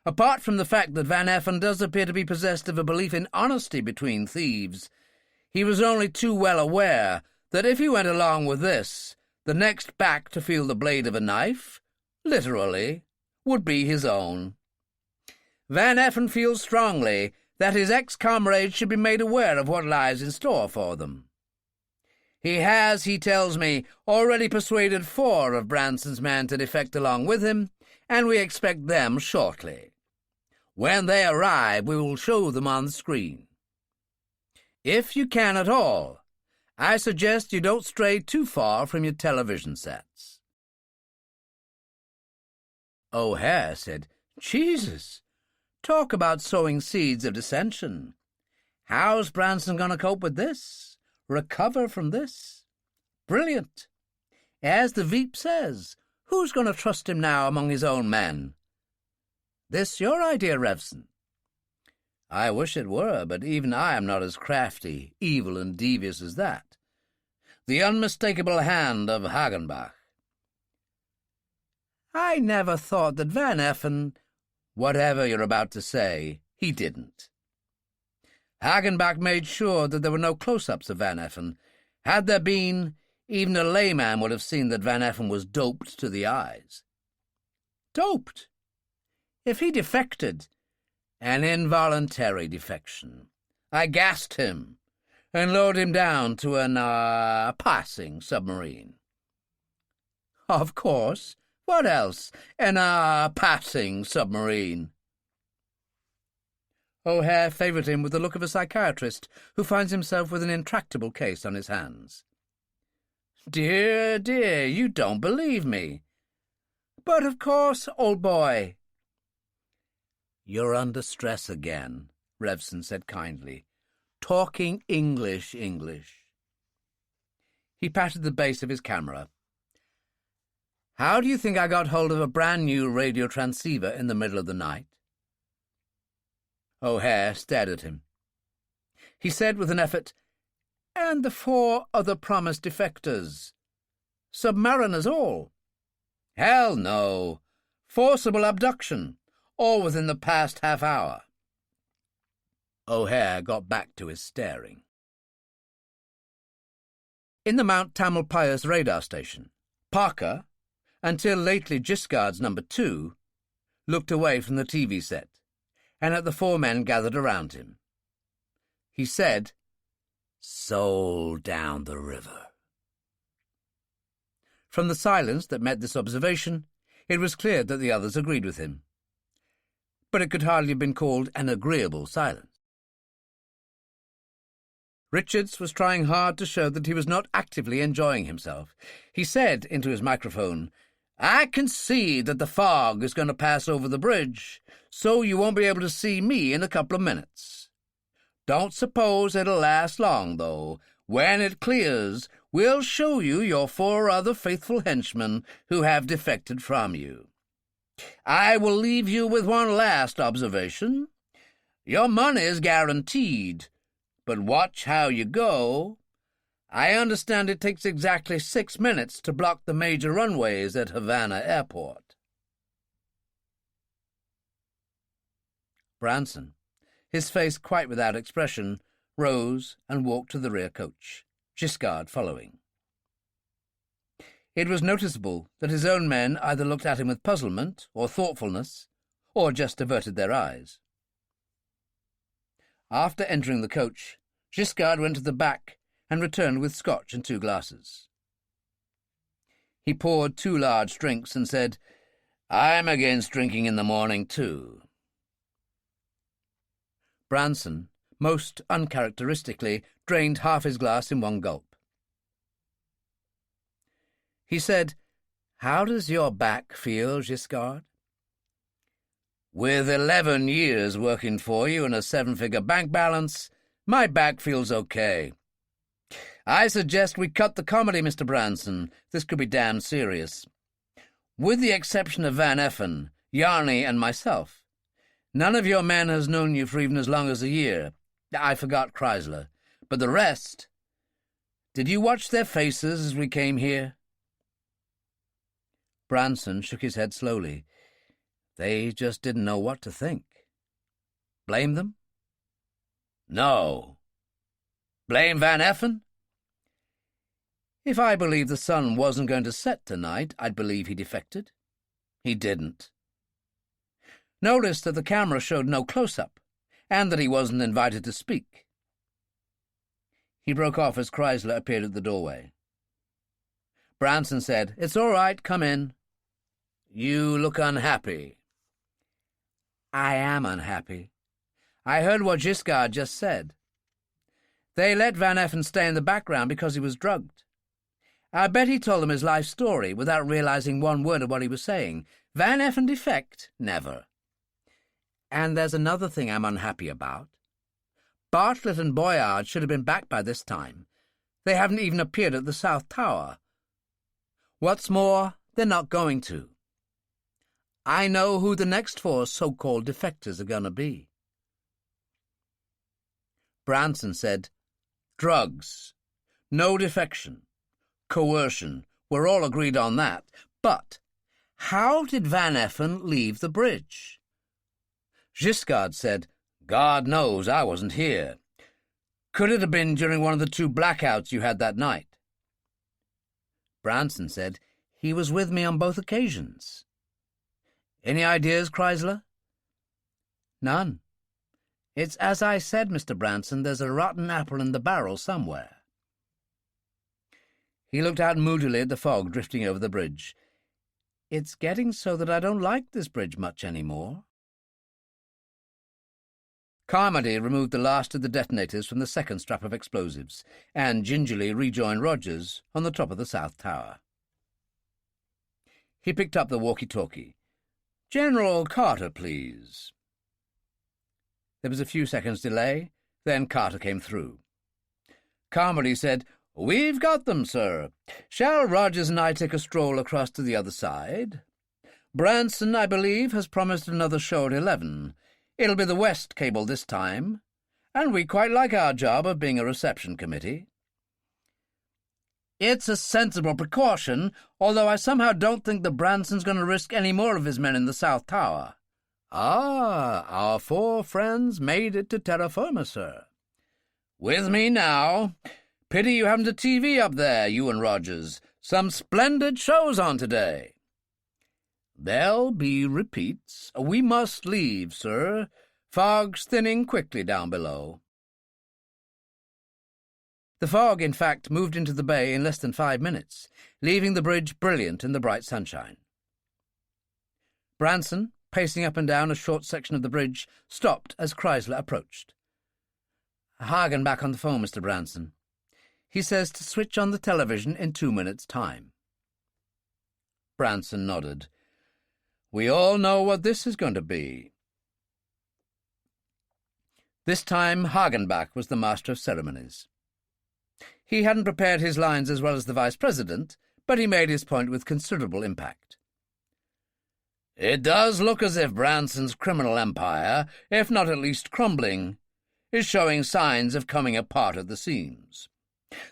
Apart from the fact that Van Effen does appear to be possessed of a belief in honesty between thieves, he was only too well aware that if he went along with this, the next back to feel the blade of a knife, literally, would be his own. Van Effen feels strongly that his ex-comrades should be made aware of what lies in store for them. He has, he tells me, already persuaded 4 of Branson's men to defect along with him, and we expect them shortly. When they arrive, we will show them on the screen. If you can at all, I suggest you don't stray too far from your television sets. O'Hare said, Jesus, talk about sowing seeds of dissension. How's Branson going to cope with this? Recover from this? Brilliant. As the Veep says, who's going to trust him now among his own men? This your idea, Revson? I wish it were, but even I am not as crafty, evil, and devious as that. The unmistakable hand of Hagenbach. I never thought that Van Effen, whatever you're about to say, he didn't. Hagenbach made sure that there were no close-ups of Van Effen. Had there been, even a layman would have seen that Van Effen was doped to the eyes. Doped? If he defected, an involuntary defection, I gassed him and lowered him down to an, passing submarine. Of course. What else? An, passing submarine. O'Hare favoured him with the look of a psychiatrist who finds himself with an intractable case on his hands. Dear, dear, you don't believe me. But of course, old boy. You're under stress again, Revson said kindly. Talking English. He patted the base of his camera. How do you think I got hold of a brand-new radio transceiver in the middle of the night? O'Hare stared at him. He said with an effort, And the 4 other promised defectors. Submariners all. Hell no. Forcible abduction, all within the past half hour. O'Hare got back to his staring. In the Mount Tamalpais radar station, Parker, until lately Giscard's number 2, looked away from the TV set and at the 4 men gathered around him. He said, Soul down the river. From the silence that met this observation, it was clear that the others agreed with him. But it could hardly have been called an agreeable silence. Richards was trying hard to show that he was not actively enjoying himself. He said into his microphone, I can see that the fog is going to pass over the bridge, so you won't be able to see me in a couple of minutes. Don't suppose it'll last long, though. When it clears, we'll show you your 4 other faithful henchmen who have defected from you. I will leave you with one last observation. Your money's guaranteed, but watch how you go. I understand it takes exactly 6 minutes to block the major runways at Havana Airport. Branson, his face quite without expression, rose and walked to the rear coach, Giscard following. It was noticeable that his own men either looked at him with puzzlement or thoughtfulness, or just averted their eyes. After entering the coach, Giscard went to the back and returned with scotch and 2 glasses. He poured 2 large drinks and said, I'm against drinking in the morning, too. Branson, most uncharacteristically, drained half his glass in one gulp. He said, "How does your back feel, Giscard?" "With 11 years working for you and a 7-figure bank balance, my back feels okay. I suggest we cut the comedy, Mr. Branson. This could be damn serious. With the exception of Van Effen, Yarney, and myself, none of your men has known you for even as long as a year. I forgot Chrysler. But the rest... Did you watch their faces as we came here?" Branson shook his head slowly. They just didn't know what to think. Blame them? No. Blame Van Effen? If I believed the sun wasn't going to set tonight, I'd believe he defected. He didn't. Notice that the camera showed no close-up, and that he wasn't invited to speak. He broke off as Chrysler appeared at the doorway. Branson said, "It's all right, come in." "You look unhappy." "I am unhappy. I heard what Giscard just said. They let Van Effen stay in the background because he was drugged. I bet he told them his life story without realizing one word of what he was saying. Van Effen defect? Never. And there's another thing I'm unhappy about. Bartlett and Boyard should have been back by this time. They haven't even appeared at the South Tower. What's more, they're not going to. I know who the next 4 so-called defectors are going to be." Branson said, "Drugs. No defection. Coercion. We're all agreed on that. But how did Van Effen leave the bridge?" Giscard said, "God knows, I wasn't here. Could it have been during one of the 2 blackouts you had that night?" Branson said, "He was with me on both occasions." "Any ideas, Chrysler?" "None. It's as I said, Mr. Branson, there's a rotten apple in the barrel somewhere." He looked out moodily at the fog drifting over the bridge. "It's getting so that I don't like this bridge much anymore." Carmody removed the last of the detonators from the second strap of explosives and gingerly rejoined Rogers on the top of the South Tower. He picked up the walkie-talkie. "General Carter, please." There was a few seconds' delay, then Carter came through. Carmody said, "We've got them, sir. Shall Rogers and I take a stroll across to the other side? Branson, I believe, has promised another show at 11. It'll be the West cable this time, and we quite like our job of being a reception committee." "It's a sensible precaution, although I somehow don't think that Branson's going to risk any more of his men in the South Tower." "Ah, our 4 friends made it to terra firma, sir." "With me now. Pity you haven't a TV up there, you and Rogers. Some splendid shows on today." "There'll be repeats. We must leave, sir. Fog's thinning quickly down below." The fog, in fact, moved into the bay in less than 5 minutes, leaving the bridge brilliant in the bright sunshine. Branson, pacing up and down a short section of the bridge, stopped as Chrysler approached. "Hagen back on the phone, Mr. Branson. He says to switch on the television in 2 minutes' time." Branson nodded. "We all know what this is going to be." This time Hagenbach was the master of ceremonies. He hadn't prepared his lines as well as the vice president, but he made his point with considerable impact. "It does look as if Branson's criminal empire, if not at least crumbling, is showing signs of coming apart at the seams.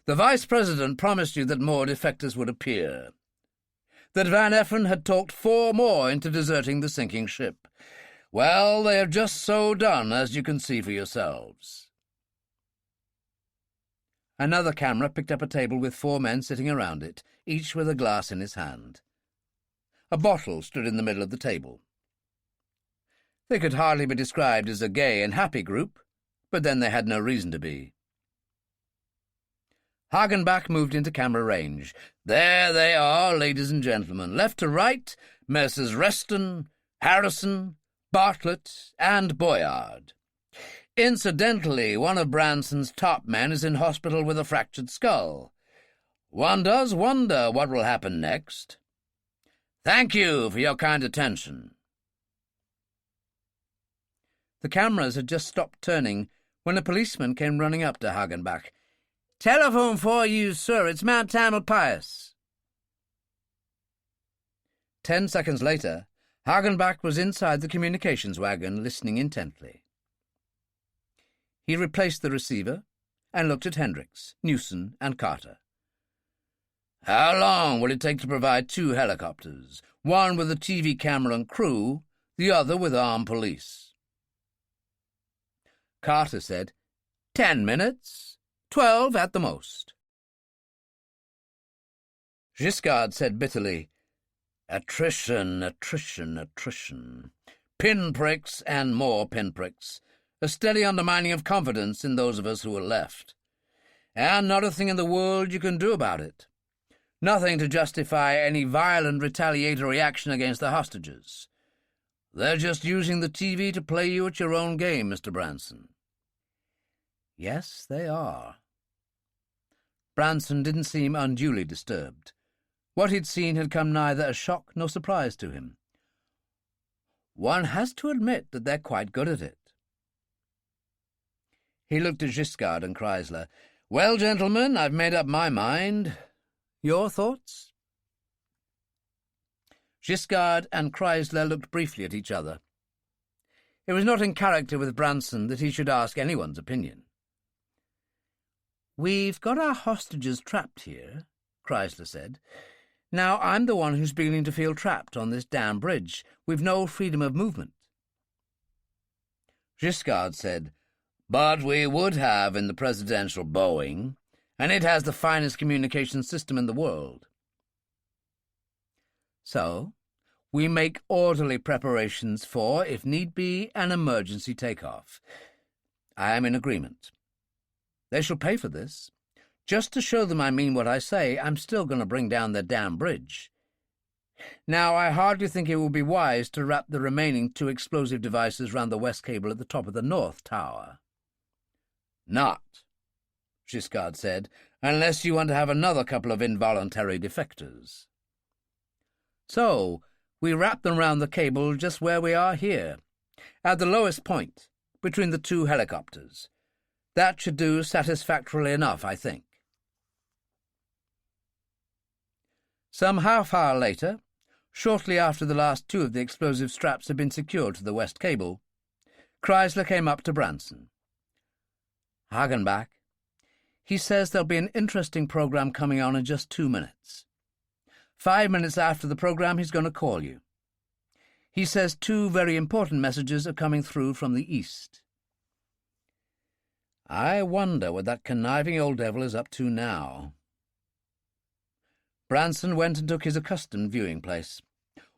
The vice president promised you that more defectors would appear, that Van Effen had talked 4 more into deserting the sinking ship. Well, they have just so done, as you can see for yourselves." Another camera picked up a table with 4 men sitting around it, each with a glass in his hand. A bottle stood in the middle of the table. They could hardly be described as a gay and happy group, but then they had no reason to be. Hagenbach moved into camera range. "There they are, ladies and gentlemen. Left to right, Messrs. Reston, Harrison, Bartlett, and Boyard. Incidentally, one of Branson's top men is in hospital with a fractured skull. One does wonder what will happen next. Thank you for your kind attention." The cameras had just stopped turning when a policeman came running up to Hagenbach. "Telephone for you, sir. It's Mount Tamalpais." 10 seconds later, Hagenbach was inside the communications wagon, listening intently. He replaced the receiver and looked at Hendricks, Newson, and Carter. "How long will it take to provide 2 helicopters, one with a TV camera and crew, the other with armed police?" Carter said, 10 minutes, 12 at the most. Giscard said bitterly, "Attrition, attrition, attrition. Pinpricks and more pinpricks. A steady undermining of confidence in those of us who are left. And not a thing in the world you can do about it. Nothing to justify any violent retaliatory action against the hostages. They're just using the TV to play you at your own game, Mr. Branson." "Yes, they are." Branson didn't seem unduly disturbed. What he'd seen had come neither as shock nor surprise to him. One has to admit that they're quite good at it. He looked at Giscard and Chrysler. "Well, gentlemen, I've made up my mind. Your thoughts?" Giscard and Chrysler looked briefly at each other. It was not in character with Branson that he should ask anyone's opinion. "We've got our hostages trapped here," Chrysler said. "Now I'm the one who's beginning to feel trapped on this damn bridge. We've no freedom of movement." Giscard said, "But we would have in the presidential Boeing, and it has the finest communication system in the world." "So, we make orderly preparations for, if need be, an emergency takeoff. I am in agreement. They shall pay for this. Just to show them I mean what I say, I'm still going to bring down their damn bridge. Now, I hardly think it will be wise to wrap the remaining 2 explosive devices round the west cable at the top of the north tower." "Not," Giscard said, "unless you want to have another couple of involuntary defectors." "So, we wrap them round the cable just where we are here, at the lowest point, between the 2 helicopters. That should do satisfactorily enough, I think." Some half-hour later, shortly after the last 2 of the explosive straps had been secured to the west cable, Chrysler came up to Branson. "Hagenbach, he says there'll be an interesting program coming on in just 2 minutes. 5 minutes after the program, he's going to call you. He says 2 very important messages are coming through from the east." I wonder what that conniving old devil is up to now. Branson went and took his accustomed viewing place.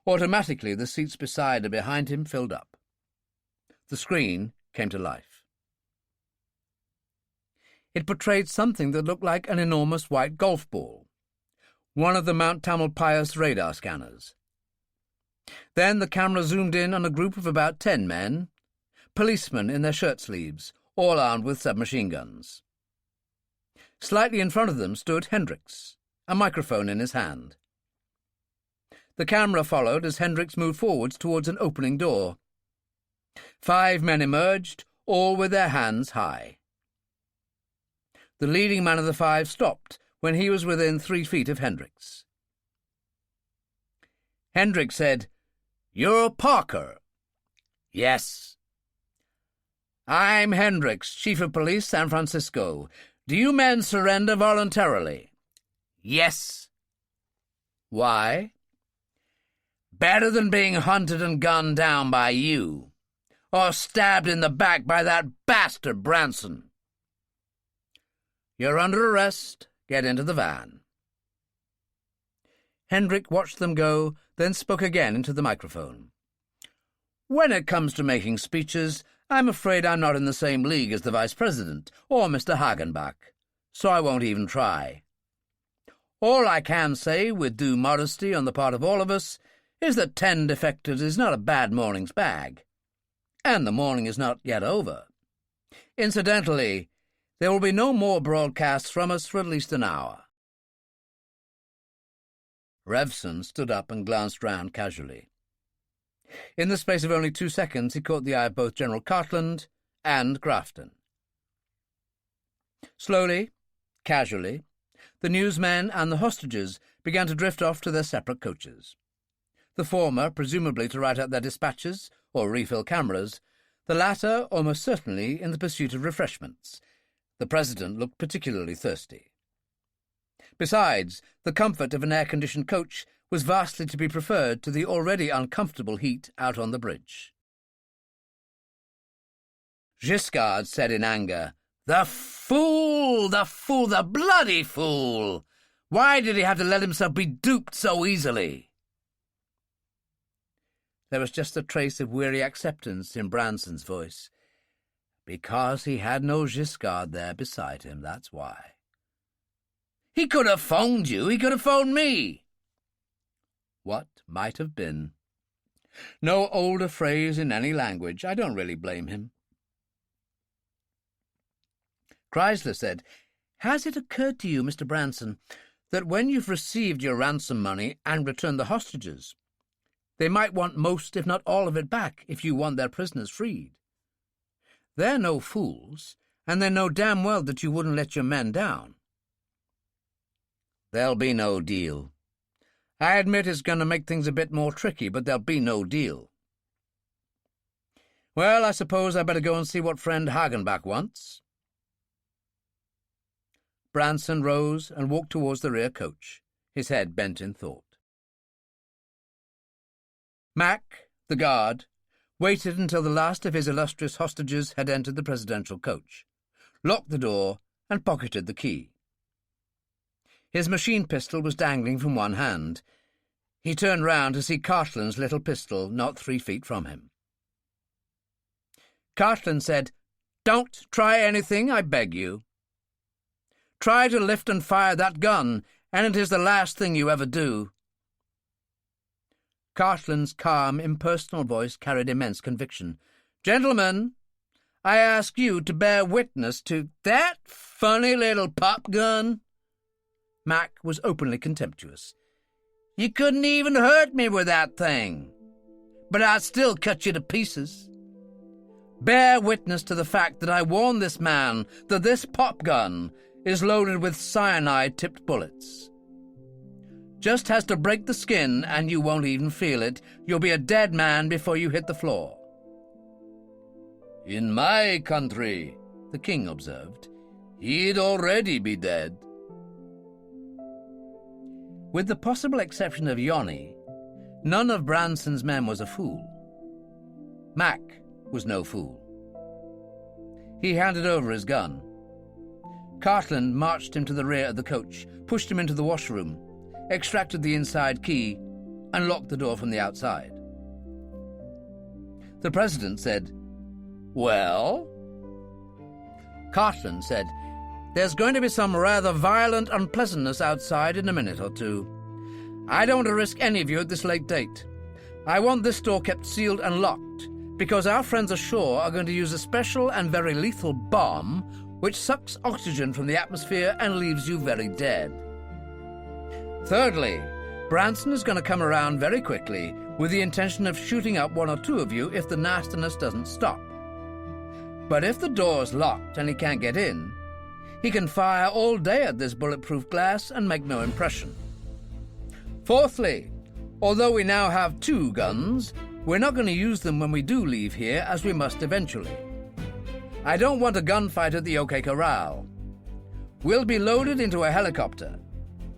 Automatically, the seats beside and behind him filled up. The screen came to life. It portrayed something that looked like an enormous white golf ball, one of the Mount Tamalpais radar scanners. Then the camera zoomed in on a group of about 10 men, policemen in their shirt sleeves, all armed with submachine guns. Slightly in front of them stood Hendricks, a microphone in his hand. The camera followed as Hendricks moved forwards towards an opening door. 5 men emerged, all with their hands high. The leading man of the 5 stopped when he was within 3 feet of Hendricks. Hendricks said, "You're Parker?" "Yes." "I'm Hendricks, Chief of Police, San Francisco. Do you men surrender voluntarily?" "Yes." "Why?" "Better than being hunted and gunned down by you, or stabbed in the back by that bastard Branson." "You're under arrest. Get into the van." Hendrick watched them go, then spoke again into the microphone. "When it comes to making speeches, I'm afraid I'm not in the same league as the Vice President or Mr. Hagenbach, so I won't even try. All I can say, with due modesty on the part of all of us, is that 10 defectors is not a bad morning's bag. And the morning is not yet over. Incidentally, there will be no more broadcasts from us for at least an hour." Revson stood up and glanced round casually. In the space of only 2 seconds, he caught the eye of both General Cartland and Grafton. Slowly, casually, the newsmen and the hostages began to drift off to their separate coaches. The former, presumably to write out their dispatches or refill cameras, the latter almost certainly in the pursuit of refreshments. The President looked particularly thirsty. Besides, the comfort of an air-conditioned coach was vastly to be preferred to the already uncomfortable heat out on the bridge. Giscard said in anger, "The fool! The fool! The bloody fool! Why did he have to let himself be duped so easily?" There was just a trace of weary acceptance in Branson's voice. "Because he had no Giscard there beside him, that's why." "He could have phoned you. He could have phoned me." What might have been. No older phrase in any language. I don't really blame him. Chrysler said, "Has it occurred to you, Mr. Branson, that when you've received your ransom money and returned the hostages, they might want most, if not all of it back, if you want their prisoners freed? They're no fools, and they know damn well that you wouldn't let your men down." "There'll be no deal. I admit it's going to make things a bit more tricky, but there'll be no deal." "Well, I suppose I better go and see what friend Hagenbach wants." Branson rose and walked towards the rear coach, his head bent in thought. Mac, the guard, waited until the last of his illustrious hostages had entered the presidential coach, locked the door, and pocketed the key. His machine pistol was dangling from one hand. He turned round to see Cartland's little pistol not 3 feet from him. Cartland said, "Don't try anything, I beg you. Try to lift and fire that gun, and it is the last thing you ever do." Cartland's calm, impersonal voice carried immense conviction. "Gentlemen, I ask you to bear witness to that funny little pop gun." Mac was openly contemptuous. "You couldn't even hurt me with that thing, but I'd still cut you to pieces. Bear witness to the fact that I warned this man that this pop gun is loaded with cyanide-tipped bullets. Just has to break the skin and you won't even feel it. You'll be a dead man before you hit the floor." "In my country," the king observed, "he'd already be dead." With the possible exception of Yoni, none of Branson's men was a fool. Mac was no fool. He handed over his gun. Cartland marched him to the rear of the coach, pushed him into the washroom, extracted the inside key, and locked the door from the outside. The President said, "Well?" Cartland said, "There's going to be some rather violent unpleasantness outside in a minute or two. I don't want to risk any of you at this late date. I want this door kept sealed and locked, because our friends ashore are going to use a special and very lethal bomb which sucks oxygen from the atmosphere and leaves you very dead. Thirdly, Branson is going to come around very quickly with the intention of shooting up 1 or 2 of you if the nastiness doesn't stop. But if the door's locked and he can't get in, he can fire all day at this bulletproof glass and make no impression. Fourthly, although we now have 2 guns, we're not going to use them when we do leave here, as we must eventually. I don't want a gunfight at the OK Corral. We'll be loaded into a helicopter,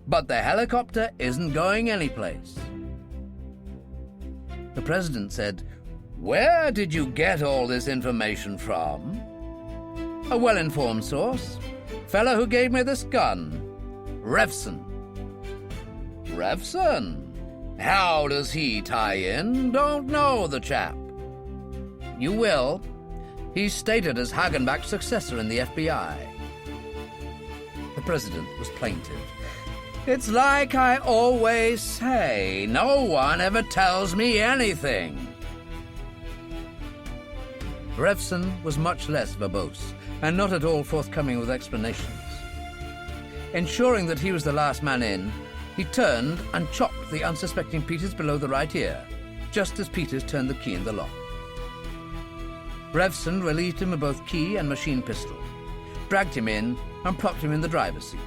but the helicopter isn't going anyplace." The President said, "Where did you get all this information from?" "A well-informed source. Fellow who gave me this gun. Revson." "Revson? How does he tie in? Don't know the chap." "You will. He's stated as Hagenbach's successor in the FBI." The President was plaintive. "It's like I always say, no one ever tells me anything." Revson was much less verbose, and not at all forthcoming with explanations. Ensuring that he was the last man in, he turned and chopped the unsuspecting Peters below the right ear, just as Peters turned the key in the lock. Revson relieved him of both key and machine pistol, dragged him in and propped him in the driver's seat,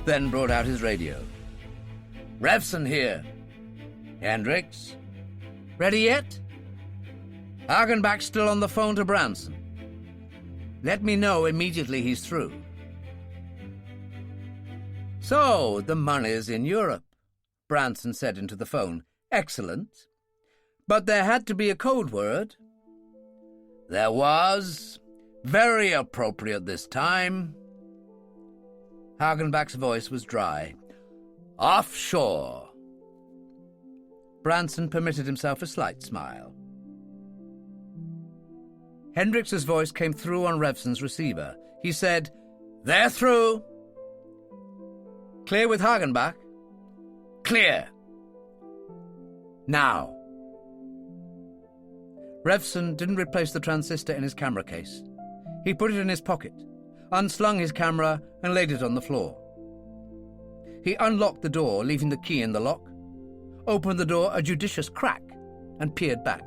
then brought out his radio. "Revson here. Hendricks? Ready yet? Hagenbach's still on the phone to Branson. Let me know immediately he's through." "So, the money's in Europe," Branson said into the phone. "Excellent. But there had to be a code word." "There was. Very appropriate this time." Hagenbach's voice was dry. "Offshore." Branson permitted himself a slight smile. Hendricks's voice came through on Revson's receiver. He said, "They're through." "Clear with Hagenbach?" "Clear." "Now." Revson didn't replace the transistor in his camera case. He put it in his pocket, unslung his camera, and laid it on the floor. He unlocked the door, leaving the key in the lock, opened the door a judicious crack, and peered back.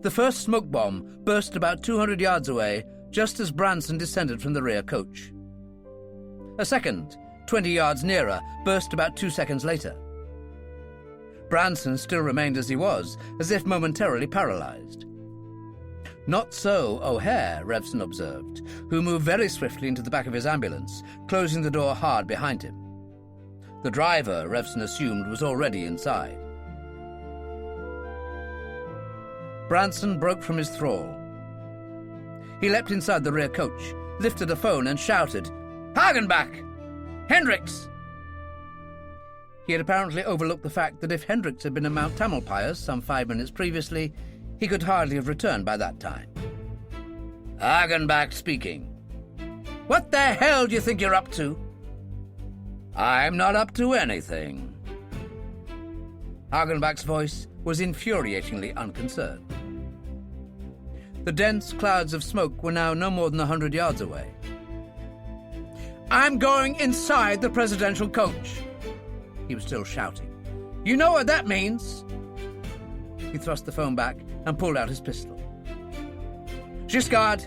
The first smoke bomb burst about 200 yards away, just as Branson descended from the rear coach. A second, 20 yards nearer, burst about 2 seconds later. Branson still remained as he was, as if momentarily paralyzed. Not so O'Hare, Revson observed, who moved very swiftly into the back of his ambulance, closing the door hard behind him. The driver, Revson assumed, was already inside. Branson broke from his thrall. He leapt inside the rear coach, lifted a phone and shouted, "Hagenbach! Hendricks!" He had apparently overlooked the fact that if Hendricks had been in Mount Tamalpais some 5 minutes previously, he could hardly have returned by that time. "Hagenbach speaking." "What the hell do you think you're up to?" "I'm not up to anything." Hagenbach's voice was infuriatingly unconcerned. The dense clouds of smoke were now no more than 100 yards away. "I'm going inside the presidential coach." He was still shouting. "You know what that means?" He thrust the phone back and pulled out his pistol. "Giscard,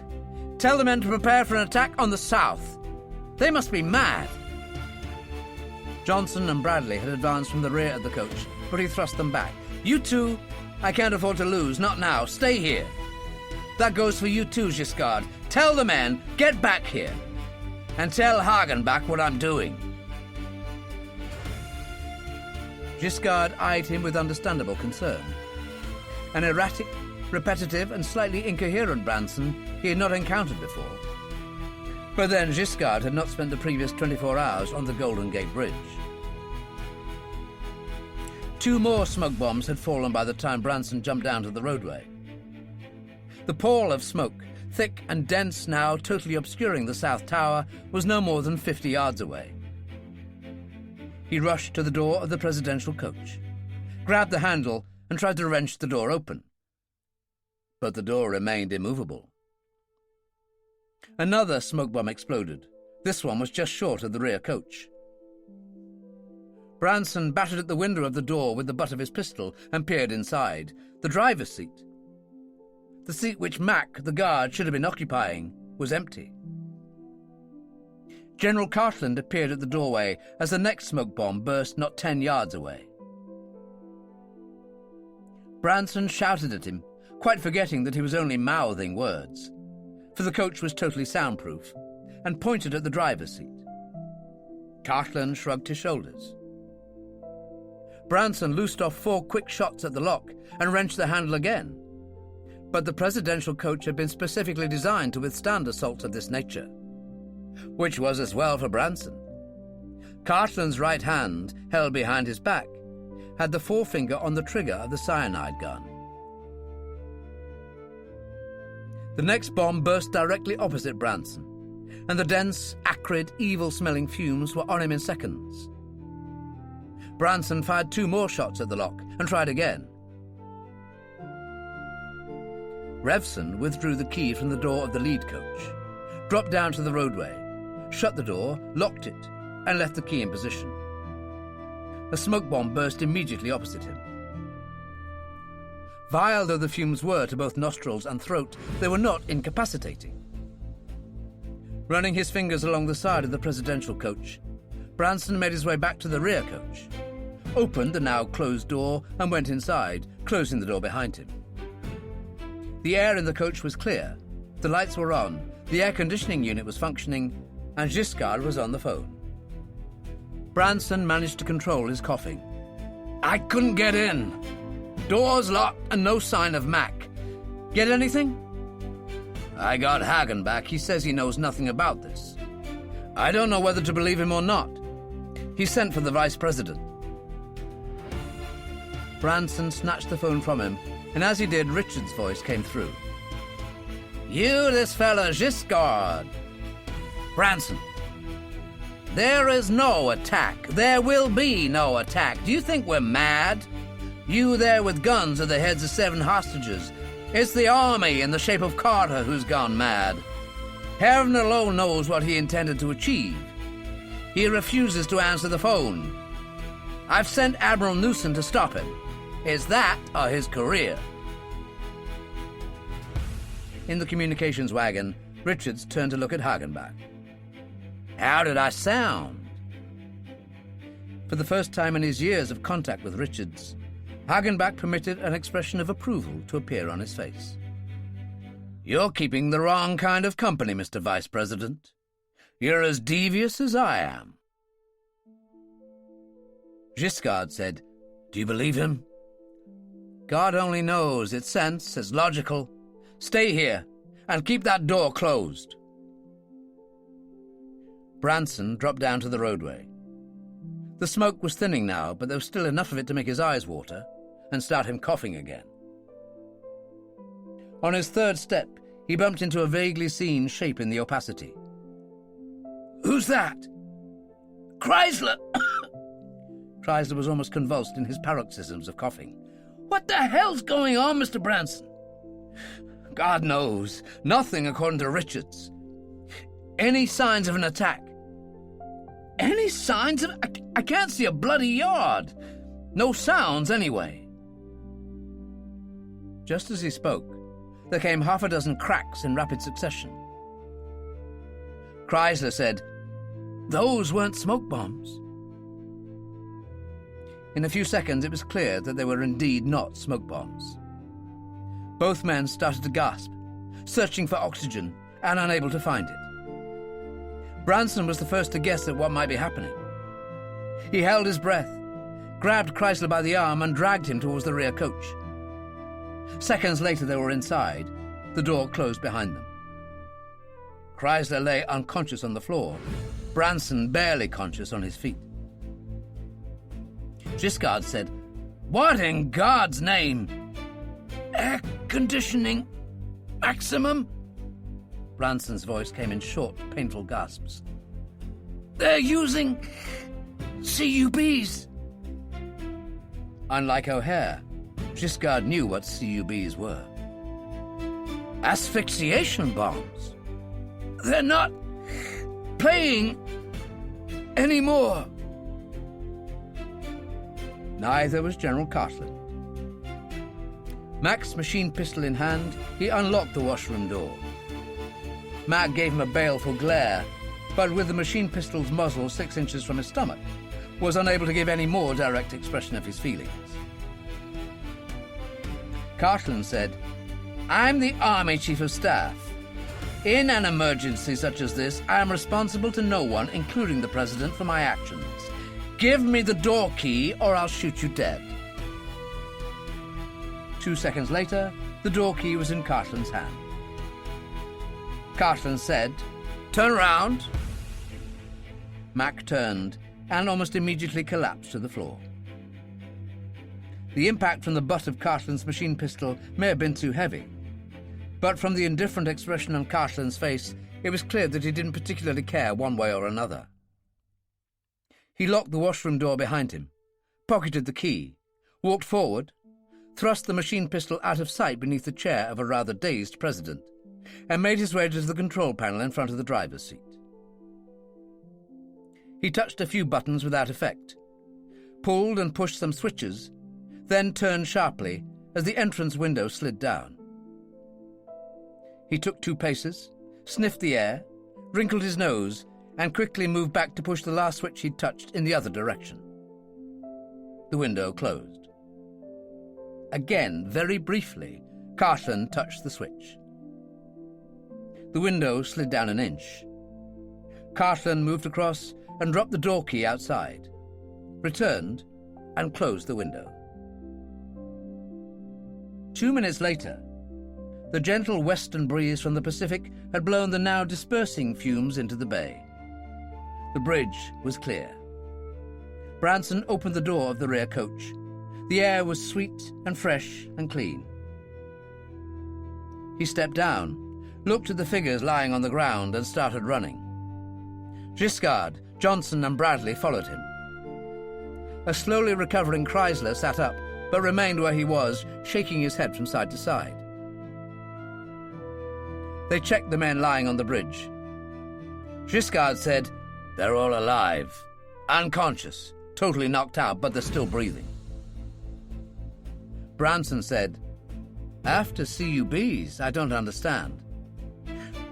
tell the men to prepare for an attack on the south. They must be mad." Johnson and Bradley had advanced from the rear of the coach, but he thrust them back. "You two, I can't afford to lose, not now. Stay here." "That goes for you too, Giscard. Tell the men, get back here. And tell Hagenbach what I'm doing." Giscard eyed him with understandable concern. An erratic, repetitive, and slightly incoherent Branson he had not encountered before. But then Giscard had not spent the previous 24 hours on the Golden Gate Bridge. 2 more smoke bombs had fallen by the time Branson jumped down to the roadway. The pall of smoke, thick and dense now, totally obscuring the South Tower, was no more than 50 yards away. He rushed to the door of the presidential coach, grabbed the handle, and tried to wrench the door open. But the door remained immovable. Another smoke bomb exploded. This one was just short of the rear coach. Branson battered at the window of the door with the butt of his pistol and peered inside. The driver's seat, the seat which Mac, the guard, should have been occupying, was empty. General Cartland appeared at the doorway as the next smoke bomb burst not 10 yards away. Branson shouted at him, quite forgetting that he was only mouthing words, for the coach was totally soundproof, and pointed at the driver's seat. Cartland shrugged his shoulders. Branson loosed off 4 quick shots at the lock and wrenched the handle again. But the presidential coach had been specifically designed to withstand assaults of this nature, which was as well for Branson. Cartland's right hand, held behind his back, had the forefinger on the trigger of the cyanide gun. The next bomb burst directly opposite Branson, and the dense, acrid, evil-smelling fumes were on him in seconds. Branson fired 2 more shots at the lock and tried again. Revson withdrew the key from the door of the lead coach, dropped down to the roadway, shut the door, locked it, and left the key in position. A smoke bomb burst immediately opposite him. Vile though the fumes were to both nostrils and throat, they were not incapacitating. Running his fingers along the side of the presidential coach, Branson made his way back to the rear coach, opened the now closed door and went inside, closing the door behind him. The air in the coach was clear, the lights were on, the air conditioning unit was functioning, and Giscard was on the phone. Branson managed to control his coughing. "I couldn't get in. Doors locked and no sign of Mac. Get anything?" "I got Hagen back. He says he knows nothing about this. I don't know whether to believe him or not. He sent for the vice president." Branson snatched the phone from him, and as he did, Richard's voice came through. "You, this fella Giscard." "Branson, there is no attack. There will be no attack. Do you think we're mad? You there with guns are the heads of 7 hostages. It's the army in the shape of Carter who's gone mad. Heaven alone knows what he intended to achieve. He refuses to answer the phone. I've sent Admiral Newson to stop him. It's that or his career." In the communications wagon, Richards turned to look at Hagenbach. "How did I sound?" For the first time in his years of contact with Richards, Hagenbach permitted an expression of approval to appear on his face. "You're keeping the wrong kind of company, Mr. Vice President. You're as devious as I am." Giscard said, "Do you believe him?" "God only knows. It's sense, it's logical. Stay here, and keep that door closed." Branson dropped down to the roadway. The smoke was thinning now, but there was still enough of it to make his eyes water and start him coughing again. On his third step, he bumped into a vaguely seen shape in the opacity. "Who's that?" "Chrysler!" Chrysler was almost convulsed in his paroxysms of coughing. "What the hell's going on, Mr. Branson?" "God knows. Nothing, according to Richards. Any signs of an attack?" "Any signs of... I can't see a bloody yard. No sounds, anyway." Just as he spoke, there came half a dozen cracks in rapid succession. Chrysler said, "Those weren't smoke bombs." In a few seconds, it was clear that they were indeed not smoke bombs. Both men started to gasp, searching for oxygen and unable to find it. Branson was the first to guess at what might be happening. He held his breath, grabbed Chrysler by the arm and dragged him towards the rear coach. Seconds later they were inside, the door closed behind them. Chrysler lay unconscious on the floor, Branson barely conscious on his feet. Giscard said, "What in God's name? Air conditioning maximum?" Branson's voice came in short, painful gasps. "They're using CUBs." Unlike O'Hare, Giscard knew what CUBs were. "Asphyxiation bombs. They're not playing anymore." Neither was General Cartland. Mac's machine pistol in hand, he unlocked the washroom door. Mac gave him a baleful glare, but with the machine pistol's muzzle 6 inches from his stomach, was unable to give any more direct expression of his feelings. Cartland said, "I'm the Army Chief of Staff. In an emergency such as this, I am responsible to no one, including the President, for my actions. Give me the door key or I'll shoot you dead." 2 seconds later, the door key was in Cartland's hand. Cartland said, "Turn around." Mac turned and almost immediately collapsed to the floor. The impact from the butt of Cartland's machine pistol may have been too heavy, but from the indifferent expression on Cartland's face, it was clear that he didn't particularly care one way or another. He locked the washroom door behind him, pocketed the key, walked forward, thrust the machine pistol out of sight beneath the chair of a rather dazed president, and made his way to the control panel in front of the driver's seat. He touched a few buttons without effect, pulled and pushed some switches, then turned sharply as the entrance window slid down. He took 2 paces, sniffed the air, wrinkled his nose, and quickly moved back to push the last switch he'd touched in the other direction. The window closed. Again, very briefly, Cartland touched the switch. The window slid down an inch. Cartland moved across and dropped the door key outside, returned, and closed the window. 2 minutes later, the gentle western breeze from the Pacific had blown the now dispersing fumes into the bay. The bridge was clear. Branson opened the door of the rear coach. The air was sweet and fresh and clean. He stepped down, looked at the figures lying on the ground, and started running. Giscard, Johnson, and Bradley followed him. A slowly recovering Chrysler sat up, but remained where he was, shaking his head from side to side. They checked the men lying on the bridge. Giscard said, "They're all alive. Unconscious. Totally knocked out, but they're still breathing." Branson said, "After CUBs, I don't understand.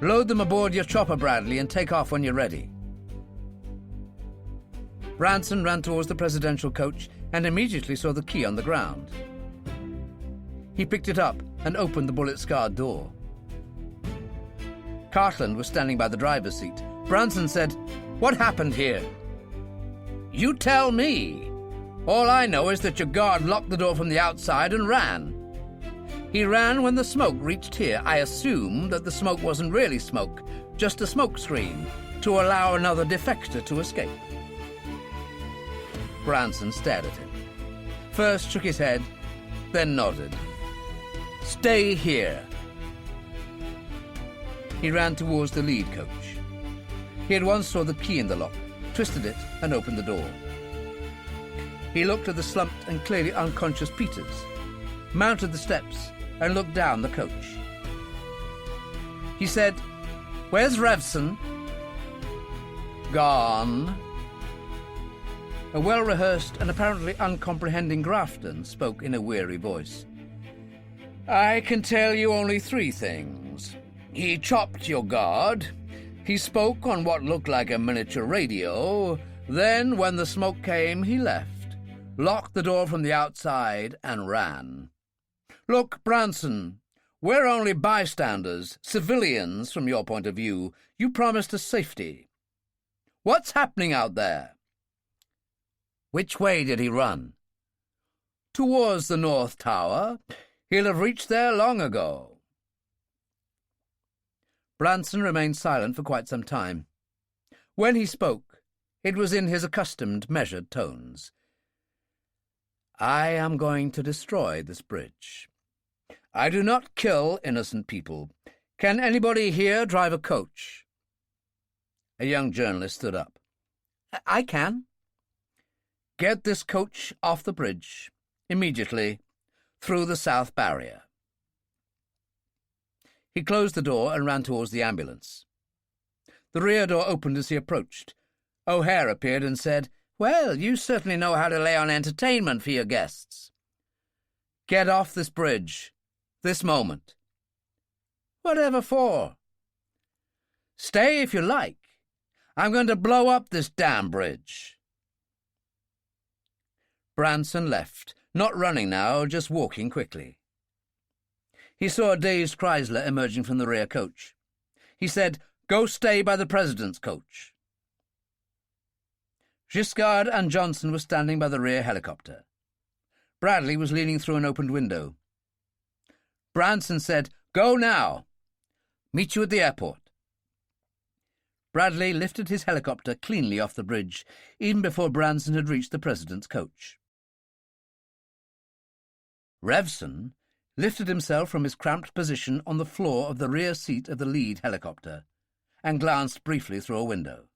Load them aboard your chopper, Bradley, and take off when you're ready." Branson ran towards the presidential coach and immediately saw the key on the ground. He picked it up and opened the bullet-scarred door. Cartland was standing by the driver's seat. Branson said, "What happened here?" "You tell me. All I know is that your guard locked the door from the outside and ran. He ran when the smoke reached here. I assume that the smoke wasn't really smoke, just a smoke screen, to allow another defector to escape." Branson stared at him. First shook his head, then nodded. "Stay here." He ran towards the lead coach. He at once saw the key in the lock, twisted it, and opened the door. He looked at the slumped and clearly unconscious Peters, mounted the steps, and looked down the coach. He said, "Where's Revson?" "Gone." A well-rehearsed and apparently uncomprehending Grafton spoke in a weary voice. "I can tell you only 3 things. He chopped your guard. He spoke on what looked like a miniature radio. Then, when the smoke came, he left, locked the door from the outside, and ran. Look, Branson, we're only bystanders, civilians from your point of view. You promised us safety. What's happening out there?" "Which way did he run?" "Towards the North Tower. He'll have reached there long ago." Branson remained silent for quite some time. When he spoke, it was in his accustomed, measured tones. "I am going to destroy this bridge. I do not kill innocent people. Can anybody here drive a coach?" A young journalist stood up. "I can." "Get this coach off the bridge, immediately, through the south barrier." He closed the door and ran towards the ambulance. The rear door opened as he approached. O'Hare appeared and said, "Well, you certainly know how to lay on entertainment for your guests." "Get off this bridge, this moment." "Whatever for?" "Stay if you like. I'm going to blow up this damn bridge." Branson left, not running now, just walking quickly. He saw a dazed Chrysler emerging from the rear coach. He said, "Go stay by the president's coach." Giscard and Johnson were standing by the rear helicopter. Bradley was leaning through an opened window. Branson said, "Go now. Meet you at the airport." Bradley lifted his helicopter cleanly off the bridge, even before Branson had reached the president's coach. Revson lifted himself from his cramped position on the floor of the rear seat of the lead helicopter and glanced briefly through a window.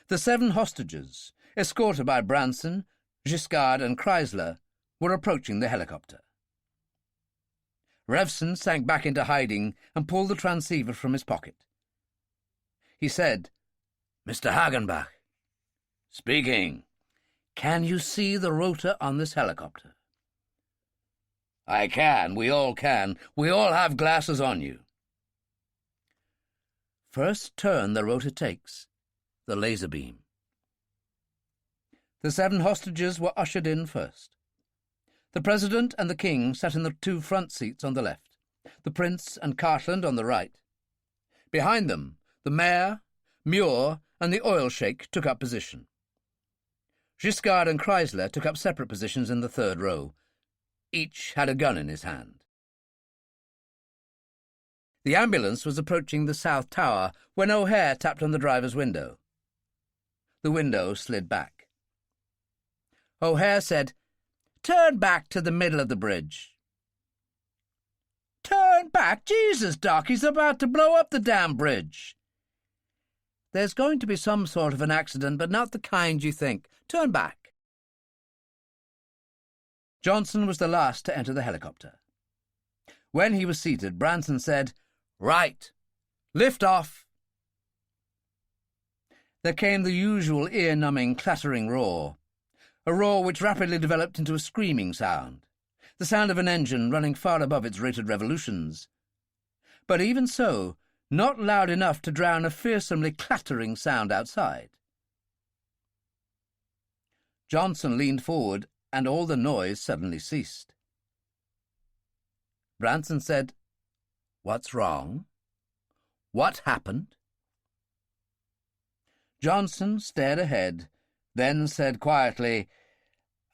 The 7 hostages, escorted by Branson, Giscard, and Chrysler, were approaching the helicopter. Revson sank back into hiding and pulled the transceiver from his pocket. He said, "Mr. Hagenbach." "Speaking." "Can you see the rotor on this helicopter?" "I can. We all can. We all have glasses on you." First turn the rotor takes, the laser beam. The 7 hostages were ushered in first. The President and the King sat in the 2 front seats on the left, the Prince and Cartland on the right. Behind them, the Mayor, Muir, and the oil sheik took up position. Giscard and Chrysler took up separate positions in the 3rd row. Each had a gun in his hand. The ambulance was approaching the South Tower when O'Hare tapped on the driver's window. The window slid back. O'Hare said, "Turn back to the middle of the bridge." "Turn back? Jesus, Doc, he's about to blow up the damn bridge." "There's going to be some sort of an accident, but not the kind you think. Turn back." Johnson was the last to enter the helicopter. When he was seated, Branson said, "Right. Lift off." There came the usual ear-numbing, clattering roar, a roar which rapidly developed into a screaming sound, the sound of an engine running far above its rated revolutions. But even so, not loud enough to drown a fearsomely clattering sound outside. Johnson leaned forward, and all the noise suddenly ceased. Branson said, "What's wrong? What happened?" Johnson stared ahead, then said quietly,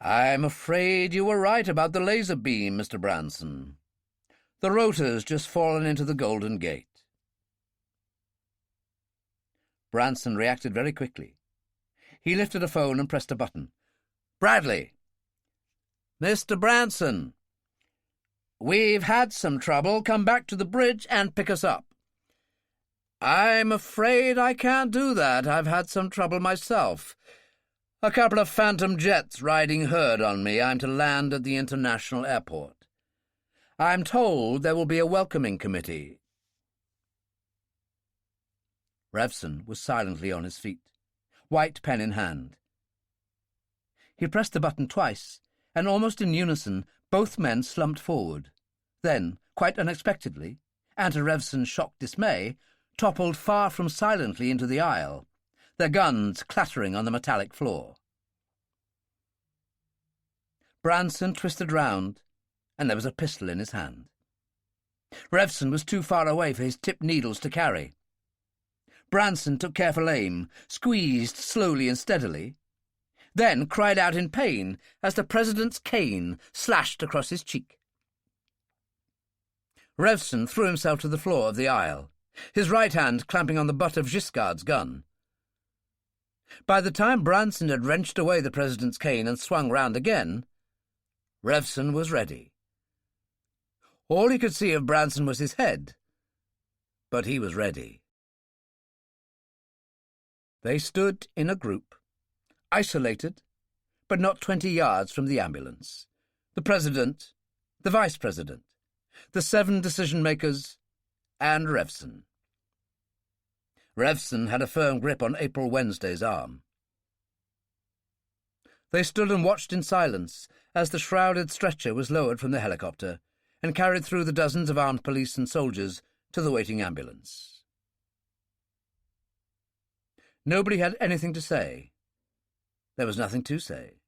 "I'm afraid you were right about the laser beam, Mr. Branson. The rotor's just fallen into the Golden Gate." Branson reacted very quickly. He lifted a phone and pressed a button. "Bradley." "Mr. Branson, we've had some trouble. Come back to the bridge and pick us up." "I'm afraid I can't do that. I've had some trouble myself. A couple of phantom jets riding herd on me. I'm to land at the international airport. I'm told there will be a welcoming committee." Revson was silently on his feet, white pen in hand. He pressed the button twice, and almost in unison, both men slumped forward. Then, quite unexpectedly, and to Revson's shocked dismay, toppled far from silently into the aisle, their guns clattering on the metallic floor. Branson twisted round, and there was a pistol in his hand. Revson was too far away for his tipped needles to carry. Branson took careful aim, squeezed slowly and steadily, then cried out in pain as the President's cane slashed across his cheek. Revson threw himself to the floor of the aisle, his right hand clamping on the butt of Giscard's gun. By the time Branson had wrenched away the President's cane and swung round again, Revson was ready. All he could see of Branson was his head, but he was ready. They stood in a group, isolated, but not 20 yards from the ambulance. The President, the Vice President, the 7 decision-makers, and Revson. Revson had a firm grip on April Wednesday's arm. They stood and watched in silence as the shrouded stretcher was lowered from the helicopter and carried through the dozens of armed police and soldiers to the waiting ambulance. Nobody had anything to say. There was nothing to say.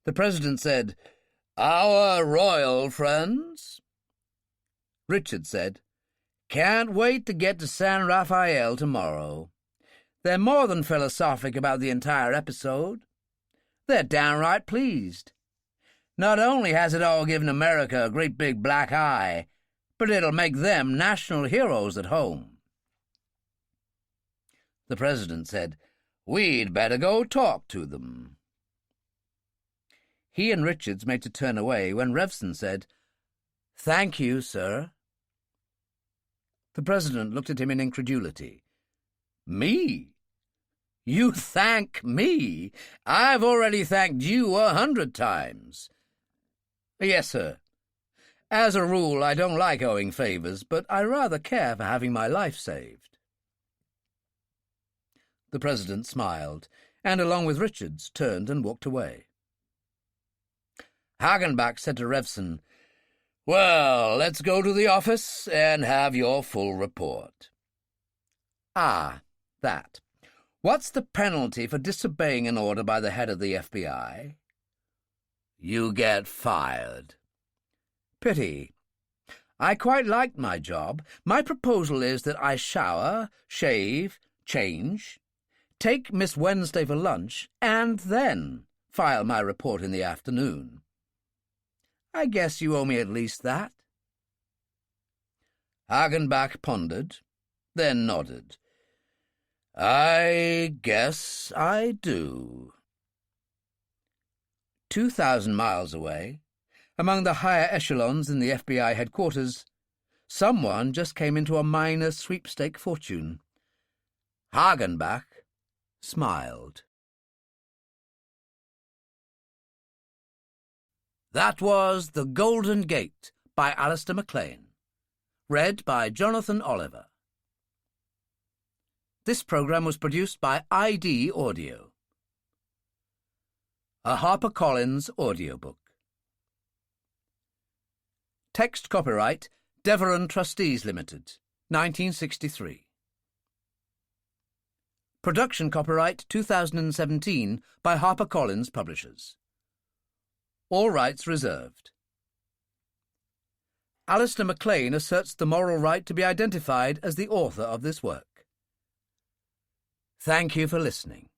The President said, "Our royal friends." Richard said, "Can't wait to get to San Rafael tomorrow. They're more than philosophic about the entire episode. They're downright pleased. Not only has it all given America a great big black eye, but it'll make them national heroes at home." The President said, "We'd better go talk to them." He and Richards made to turn away when Revson said, "Thank you, sir." The President looked at him in incredulity. "Me? You thank me? I've already thanked you 100 times. Yes, sir. As a rule, I don't like owing favours, but I rather care for having my life saved. The President smiled, and along with Richards turned and walked away. Hagenbach said to Revson, "Well, let's go to the office and have your full report." "Ah, that. What's the penalty for disobeying an order by the head of the FBI?" "You get fired." "Pity. I quite liked my job. My proposal is that I shower, shave, change, take Miss Wednesday for lunch, and then file my report in the afternoon. I guess you owe me at least that." Hagenbach pondered, then nodded. "I guess I do." 2,000 miles away, among the higher echelons in the FBI headquarters, someone just came into a minor sweepstake fortune. Hagenbach smiled. That was The Golden Gate by Alistair MacLean, read by Jonathan Oliver. This program was produced by ID Audio, a HarperCollins audiobook. Text copyright Deveron Trustees Limited, 1963. Production copyright 2017 by HarperCollins Publishers. All rights reserved. Alistair MacLean asserts the moral right to be identified as the author of this work. Thank you for listening.